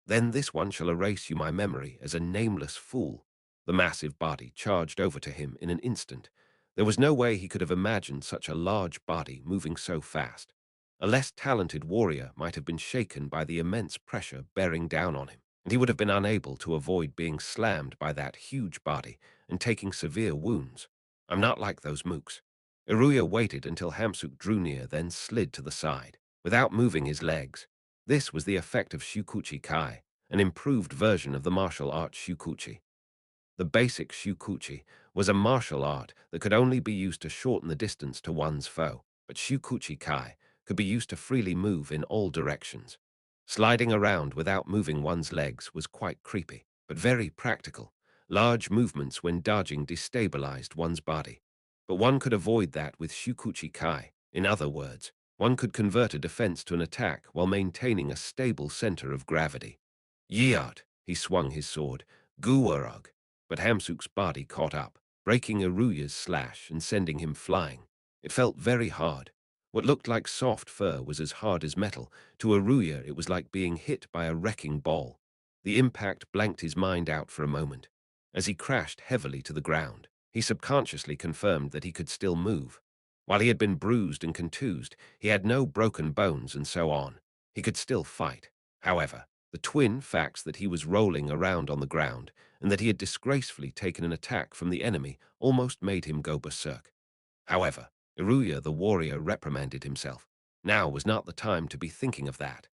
S2: Then this one shall erase you my memory as a nameless fool. The massive body charged over to him in an instant. There was no way he could have imagined such a large body moving so fast. A less talented warrior might have been shaken by the immense pressure bearing down on him, and he would have been unable to avoid being slammed by that huge body and taking severe wounds. I'm not like those mooks. Iruya waited until Hamsuk drew near, then slid to the side, without moving his legs. This was the effect of Shukuchi Kai, an improved version of the martial art Shukuchi. The basic Shukuchi was a martial art that could only be used to shorten the distance to one's foe, but Shukuchi Kai could be used to freely move in all directions. Sliding around without moving one's legs was quite creepy, but very practical. Large movements when dodging destabilized one's body. But one could avoid that with Shukuchi Kai. In other words, one could convert a defense to an attack while maintaining a stable center of gravity. Yeot! He swung his sword. Guwarug! But Hamsuk's body caught up, breaking Iruya's slash and sending him flying. It felt very hard. What looked like soft fur was as hard as metal. To Iruya, it was like being hit by a wrecking ball. The impact blanked his mind out for a moment. As he crashed heavily to the ground, he subconsciously confirmed that he could still move. While he had been bruised and contused, he had no broken bones and so on. He could still fight. However, the twin facts that he was rolling around on the ground and that he had disgracefully taken an attack from the enemy almost made him go berserk. However, Iruya the warrior reprimanded himself. Now was not the time to be thinking of that.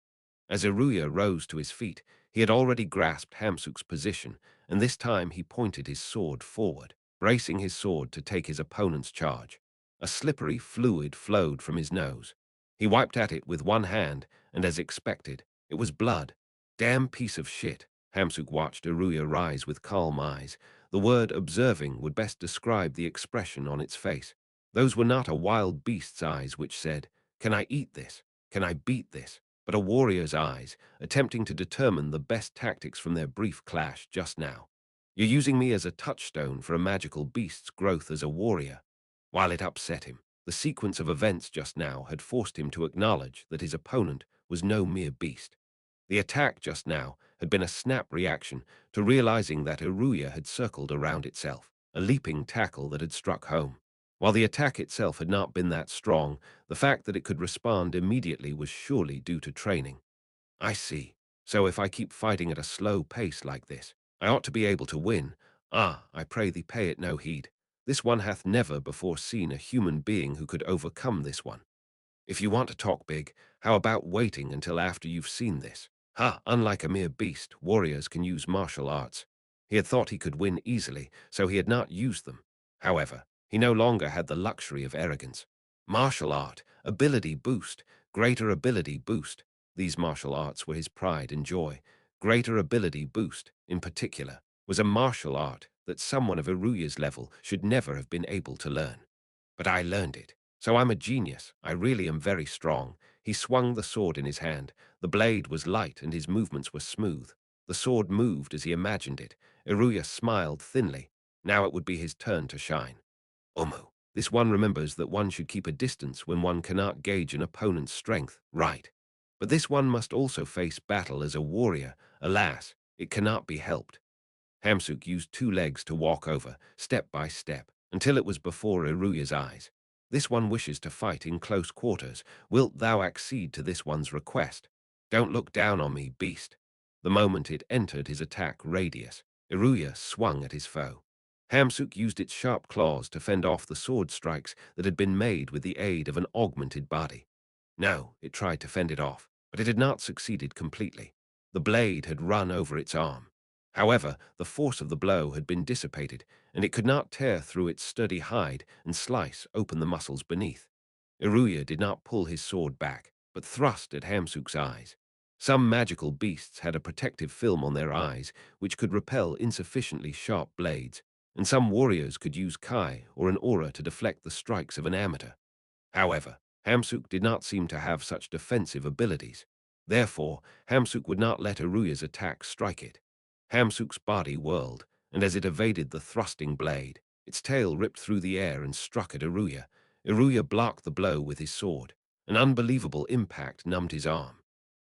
S2: As Iruya rose to his feet, he had already grasped Hamsuk's position, and this time he pointed his sword forward, bracing his sword to take his opponent's charge. A slippery fluid flowed from his nose. He wiped at it with one hand, and as expected, it was blood. Damn piece of shit. Hamsuk watched Iruya rise with calm eyes. The word observing would best describe the expression on its face. Those were not a wild beast's eyes which said, "Can I eat this? Can I beat this?" but a warrior's eyes, attempting to determine the best tactics from their brief clash just now. You're using me as a touchstone for a magical beast's growth as a warrior. While it upset him, the sequence of events just now had forced him to acknowledge that his opponent was no mere beast. The attack just now had been a snap reaction to realizing that Iruya had circled around itself, a leaping tackle that had struck home. While the attack itself had not been that strong, the fact that it could respond immediately was surely due to training. I see. So if I keep fighting at a slow pace like this, I ought to be able to win. Ah, I pray thee pay it no heed. This one hath never before seen a human being who could overcome this one. If you want to talk big, how about waiting until after you've seen this? Ha, unlike a mere beast, warriors can use martial arts. He had thought he could win easily, so he had not used them. However, he no longer had the luxury of arrogance. Martial art, ability boost, greater ability boost. These martial arts were his pride and joy. Greater ability boost, in particular, was a martial art that someone of Iruya's level should never have been able to learn. But I learned it. So I'm a genius. I really am very strong. He swung the sword in his hand. The blade was light and his movements were smooth. The sword moved as he imagined it. Iruya smiled thinly. Now it would be his turn to shine. Omu. This one remembers that one should keep a distance when one cannot gauge an opponent's strength, right? But this one must also face battle as a warrior. Alas, it cannot be helped. Hamsuk used two legs to walk over, step by step, until it was before Iruya's eyes. This one wishes to fight in close quarters. Wilt thou accede to this one's request? Don't look down on me, beast. The moment it entered his attack radius, Iruya swung at his foe. Hamsuk used its sharp claws to fend off the sword strikes that had been made with the aid of an augmented body. No, it tried to fend it off, but it had not succeeded completely. The blade had run over its arm. However, the force of the blow had been dissipated, and it could not tear through its sturdy hide and slice open the muscles beneath. Iruya did not pull his sword back, but thrust at Hamsuk's eyes. Some magical beasts had a protective film on their eyes which could repel insufficiently sharp blades, and some warriors could use Kai or an aura to deflect the strikes of an amateur. However, Hamsuk did not seem to have such defensive abilities. Therefore, Hamsuk would not let Iruya's attack strike it. Hamsuk's body whirled, and as it evaded the thrusting blade, its tail ripped through the air and struck at Iruya. Iruya blocked the blow with his sword. An unbelievable impact numbed his arm.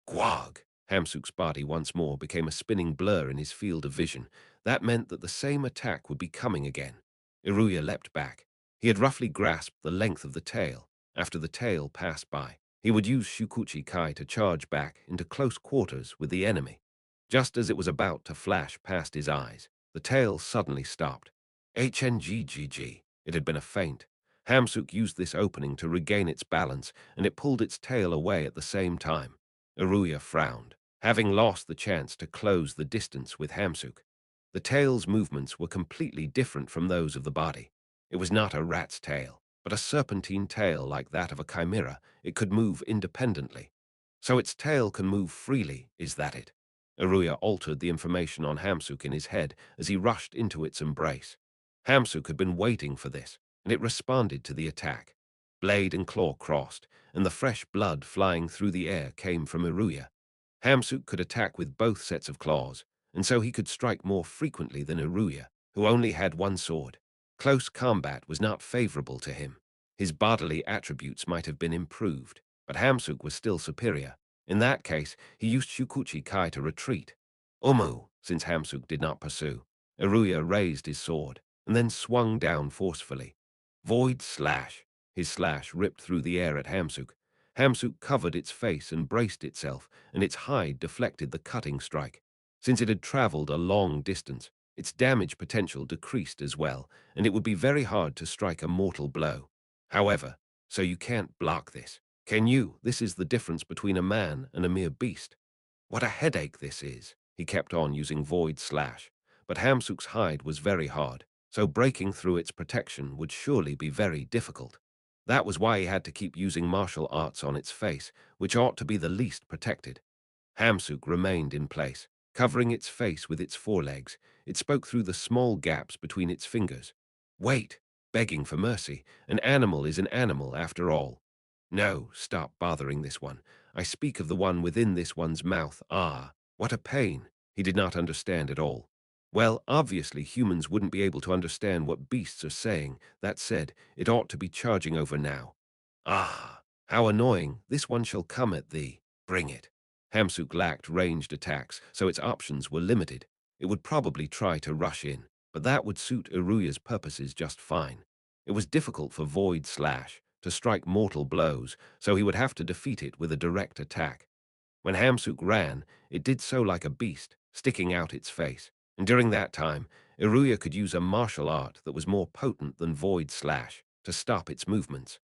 S2: Gwag! Hamsuk's body once more became a spinning blur in his field of vision. That meant that the same attack would be coming again. Iruya leapt back. He had roughly grasped the length of the tail. After the tail passed by, he would use Shukuchi Kai to charge back into close quarters with the enemy. Just as it was about to flash past his eyes, the tail suddenly stopped. HNGGG. It had been a feint. Hamsuk used this opening to regain its balance, and it pulled its tail away at the same time. Iruya frowned, having lost the chance to close the distance with Hamsuk. The tail's movements were completely different from those of the body. It was not a rat's tail, but a serpentine tail like that of a chimera. It could move independently. So its tail can move freely, is that it? Iruya altered the information on Hamsuk in his head as he rushed into its embrace. Hamsuk had been waiting for this, and it responded to the attack. Blade and claw crossed, and the fresh blood flying through the air came from Iruya. Hamsuk could attack with both sets of claws, and so he could strike more frequently than Iruya, who only had one sword. Close combat was not favorable to him. His bodily attributes might have been improved, but Hamsuk was still superior. In that case, he used Shukuchi Kai to retreat. Since Hamsuk did not pursue. Iruya raised his sword, and then swung down forcefully. Void slash. His slash ripped through the air at Hamsuk. Hamsuk covered its face and braced itself, and its hide deflected the cutting strike. Since it had traveled a long distance, its damage potential decreased as well, and it would be very hard to strike a mortal blow. However, so you can't block this. Can you? This is the difference between a man and a mere beast. What a headache this is. He kept on using Void Slash, but Hamsuk's hide was very hard, so breaking through its protection would surely be very difficult. That was why he had to keep using martial arts on its face, which ought to be the least protected. Hamsuk remained in place, covering its face with its forelegs. It spoke through the small gaps between its fingers. Wait, begging for mercy. An animal is an animal after all. No, stop bothering this one. I speak of the one within this one's mouth. Ah, what a pain. He did not understand at all. Well, obviously humans wouldn't be able to understand what beasts are saying. That said, it ought to be charging over now. Ah, how annoying. This one shall come at thee. Bring it. Hamsuk lacked ranged attacks, so its options were limited. It would probably try to rush in, but that would suit Iruya's purposes just fine. It was difficult for Void Slash to strike mortal blows, so he would have to defeat it with a direct attack. When Hamsuk ran, it did so like a beast, sticking out its face, and during that time, Iruya could use a martial art that was more potent than Void Slash to stop its movements.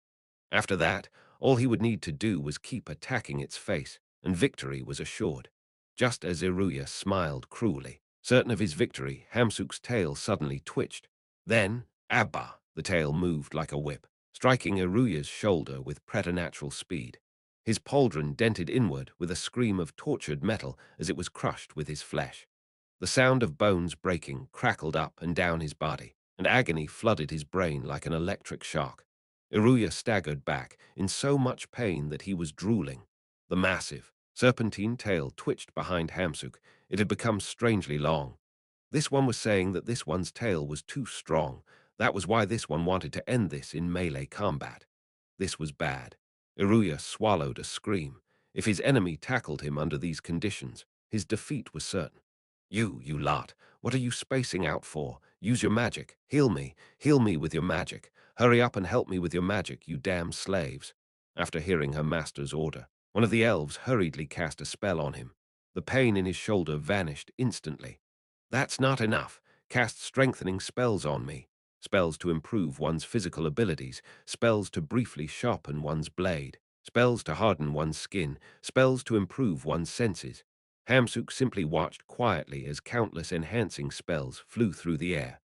S2: After that, all he would need to do was keep attacking its face, and victory was assured. Just as Iruya smiled cruelly, certain of his victory, Hamsuk's tail suddenly twitched. Then, Abba, the tail moved like a whip, striking Iruya's shoulder with preternatural speed. His pauldron dented inward with a scream of tortured metal as it was crushed with his flesh. The sound of bones breaking crackled up and down his body, and agony flooded his brain like an electric shock. Iruya staggered back in so much pain that he was drooling. The massive, serpentine tail twitched behind Hamsuk. It had become strangely long. This one was saying that this one's tail was too strong. That was why this one wanted to end this in melee combat. This was bad. Iruya swallowed a scream. If his enemy tackled him under these conditions, his defeat was certain. You lot, what are you spacing out for? Use your magic. Heal me with your magic. Hurry up and help me with your magic, you damn slaves. After hearing her master's order, one of the elves hurriedly cast a spell on him. The pain in his shoulder vanished instantly. That's not enough. Cast strengthening spells on me. Spells to improve one's physical abilities, spells to briefly sharpen one's blade, spells to harden one's skin, spells to improve one's senses. Hamsuk simply watched quietly as countless enhancing spells flew through the air.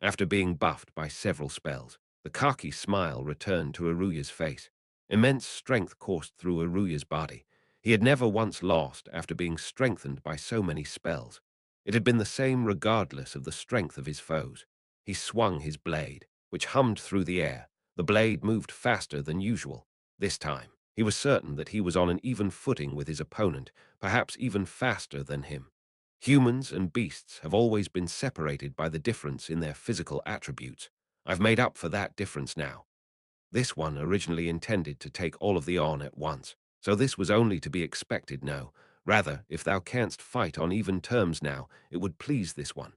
S2: After being buffed by several spells, the cocky smile returned to Iruya's face. Immense strength coursed through Aruya's body. He had never once lost after being strengthened by so many spells. It had been the same regardless of the strength of his foes. He swung his blade, which hummed through the air. The blade moved faster than usual. This time, he was certain that he was on an even footing with his opponent, perhaps even faster than him. Humans and beasts have always been separated by the difference in their physical attributes. I've made up for that difference now. This one originally intended to take all of thee on at once, so this was only to be expected now. Rather, if thou canst fight on even terms now, it would please this one.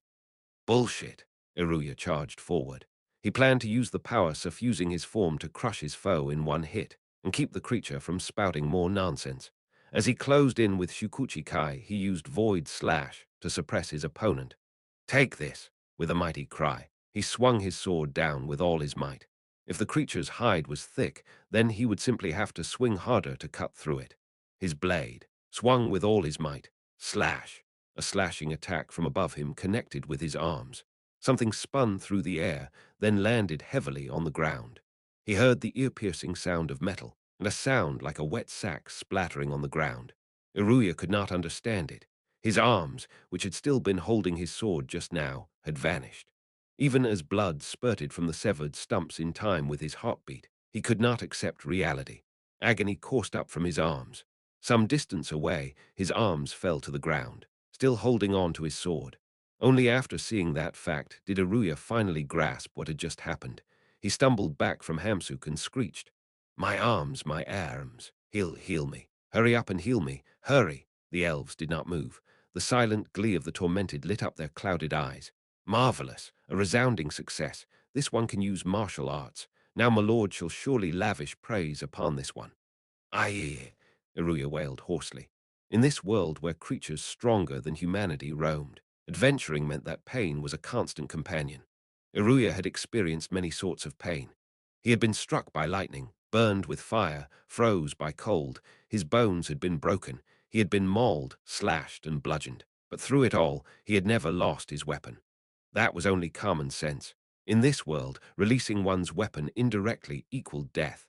S2: Bullshit, Iruya charged forward. He planned to use the power suffusing his form to crush his foe in one hit, and keep the creature from spouting more nonsense. As he closed in with Shukuchi Kai, he used Void Slash to suppress his opponent. Take this, with a mighty cry. He swung his sword down with all his might. If the creature's hide was thick, then he would simply have to swing harder to cut through it. His blade swung with all his might. Slash! A slashing attack from above him connected with his arms. Something spun through the air, then landed heavily on the ground. He heard the ear-piercing sound of metal, and a sound like a wet sack splattering on the ground. Iruya could not understand it. His arms, which had still been holding his sword just now, had vanished. Even as blood spurted from the severed stumps in time with his heartbeat, he could not accept reality. Agony coursed up from his arms. Some distance away, his arms fell to the ground, still holding on to his sword. Only after seeing that fact did Iruya finally grasp what had just happened. He stumbled back from Hamsuk and screeched, "My arms, my arms, heal me. Hurry up and heal me, hurry." The elves did not move. The silent glee of the tormented lit up their clouded eyes. Marvelous, a resounding success. This one can use martial arts. Now my lord shall surely lavish praise upon this one. Aye, Iruya wailed hoarsely. In this world where creatures stronger than humanity roamed, adventuring meant that pain was a constant companion. Iruya had experienced many sorts of pain. He had been struck by lightning, burned with fire, froze by cold. His bones had been broken. He had been mauled, slashed, and bludgeoned. But through it all, he had never lost his weapon. That was only common sense. In this world, releasing one's weapon indirectly equaled death.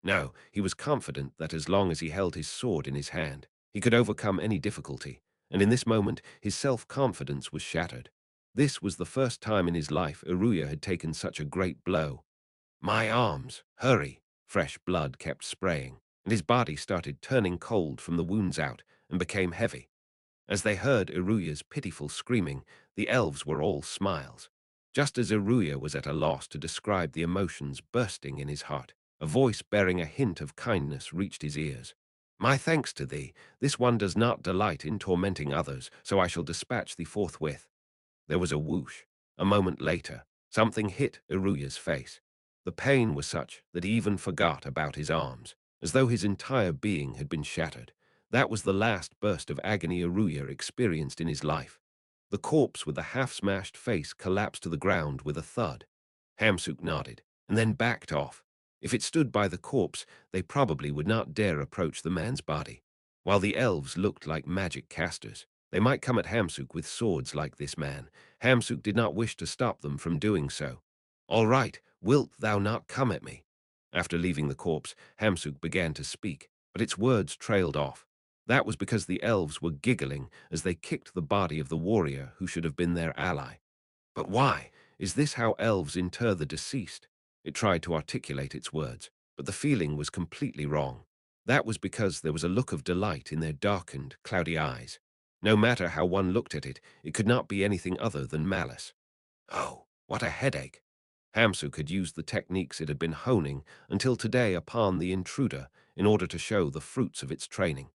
S2: No, he was confident that as long as he held his sword in his hand, he could overcome any difficulty, and in this moment his self-confidence was shattered. This was the first time in his life Iruya had taken such a great blow. My arms, hurry! Fresh blood kept spraying, and his body started turning cold from the wounds out and became heavy. As they heard Iruya's pitiful screaming, the elves were all smiles. Just as Iruya was at a loss to describe the emotions bursting in his heart, a voice bearing a hint of kindness reached his ears. My thanks to thee. This one does not delight in tormenting others, so I shall dispatch thee forthwith. There was a whoosh. A moment later, something hit Iruya's face. The pain was such that he even forgot about his arms, as though his entire being had been shattered. That was the last burst of agony Iruya experienced in his life. The corpse with the half-smashed face collapsed to the ground with a thud. Hamsuk nodded, and then backed off. If it stood by the corpse, they probably would not dare approach the man's body. While the elves looked like magic casters, they might come at Hamsuk with swords like this man. Hamsuk did not wish to stop them from doing so. All right, wilt thou not come at me? After leaving the corpse, Hamsuk began to speak, but its words trailed off. That was because the elves were giggling as they kicked the body of the warrior who should have been their ally. But why? Is this how elves inter the deceased? It tried to articulate its words, but the feeling was completely wrong. That was because there was a look of delight in their darkened, cloudy eyes. No matter how one looked at it, it could not be anything other than malice. Oh, what a headache! Hamsuk had used the techniques it had been honing until today upon the intruder in order to show the fruits of its training.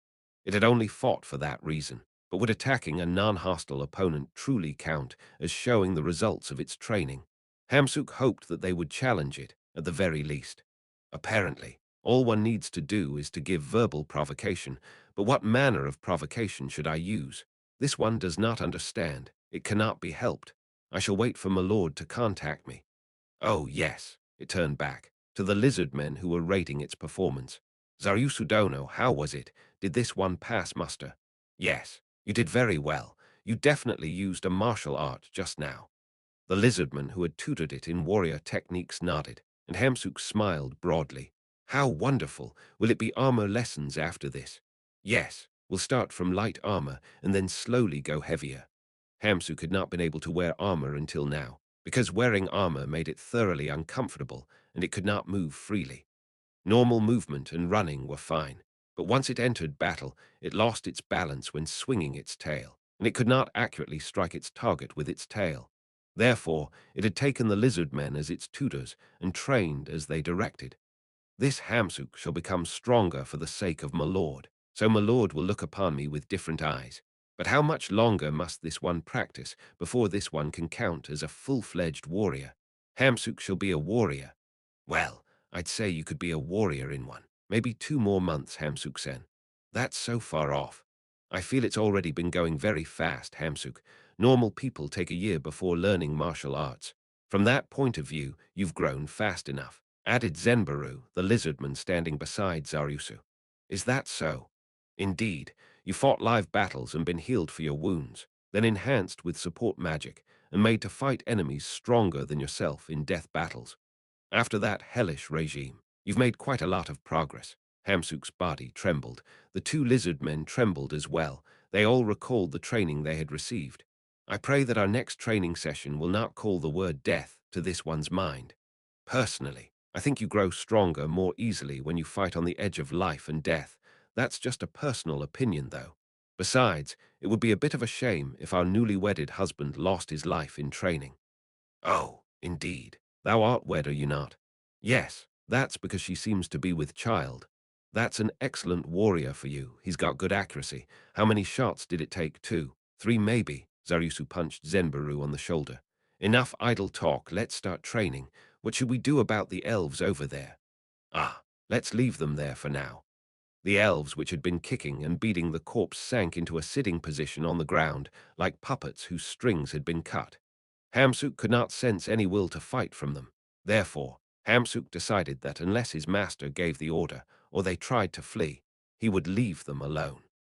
S2: It had only fought for that reason, but would attacking a non-hostile opponent truly count as showing the results of its training? Hamsuk hoped that they would challenge it, at the very least. Apparently, all one needs to do is to give verbal provocation, but what manner of provocation should I use? This one does not understand. It cannot be helped. I shall wait for my lord to contact me. Oh, yes, it turned back, to the lizard men who were rating its performance. Zaryusudono, how was it? Did this one pass muster? Yes, you did very well. You definitely used a martial art just now. The lizardman who had tutored it in warrior techniques nodded, and Hamsuk smiled broadly. How wonderful! Will it be armor lessons after this? Yes, we'll start from light armor and then slowly go heavier. Hamsuk had not been able to wear armor until now, because wearing armor made it thoroughly uncomfortable and it could not move freely. Normal movement and running were fine, but once it entered battle, it lost its balance when swinging its tail, and it could not accurately strike its target with its tail. Therefore, it had taken the lizard men as its tutors and trained as they directed. This Hamsuk shall become stronger for the sake of my lord, so my lord will look upon me with different eyes. But how much longer must this one practice before this one can count as a full-fledged warrior? Hamsuk shall be a warrior. Well, I'd say you could be a warrior in one. Maybe 2 more months, Hamsuk-sen. That's so far off. I feel it's already been going very fast, Hamsuk. Normal people take a year before learning martial arts. From that point of view, you've grown fast enough, added Zenbaru, the lizardman standing beside Zaryusu. Is that so? Indeed, you fought live battles and been healed for your wounds, then enhanced with support magic, and made to fight enemies stronger than yourself in death battles. After that hellish regime, you've made quite a lot of progress. Hamsuk's body trembled. The two lizard men trembled as well. They all recalled the training they had received. I pray that our next training session will not call the word death to this one's mind. Personally, I think you grow stronger more easily when you fight on the edge of life and death. That's just a personal opinion, though. Besides, it would be a bit of a shame if our newly wedded husband lost his life in training. Oh, indeed. Thou art wed, are you not? Yes, that's because she seems to be with child. That's an excellent warrior for you. He's got good accuracy. How many shots did it take? 2, 3 maybe. Zaryusu punched Zenbaru on the shoulder. Enough idle talk, let's start training. What should we do about the elves over there? Ah, let's leave them there for now. The elves, which had been kicking and beating the corpse, sank into a sitting position on the ground, like puppets whose strings had been cut. Hamsuk could not sense any will to fight from them. Therefore, Hamsuk decided that unless his master gave the order, or they tried to flee, he would leave them alone.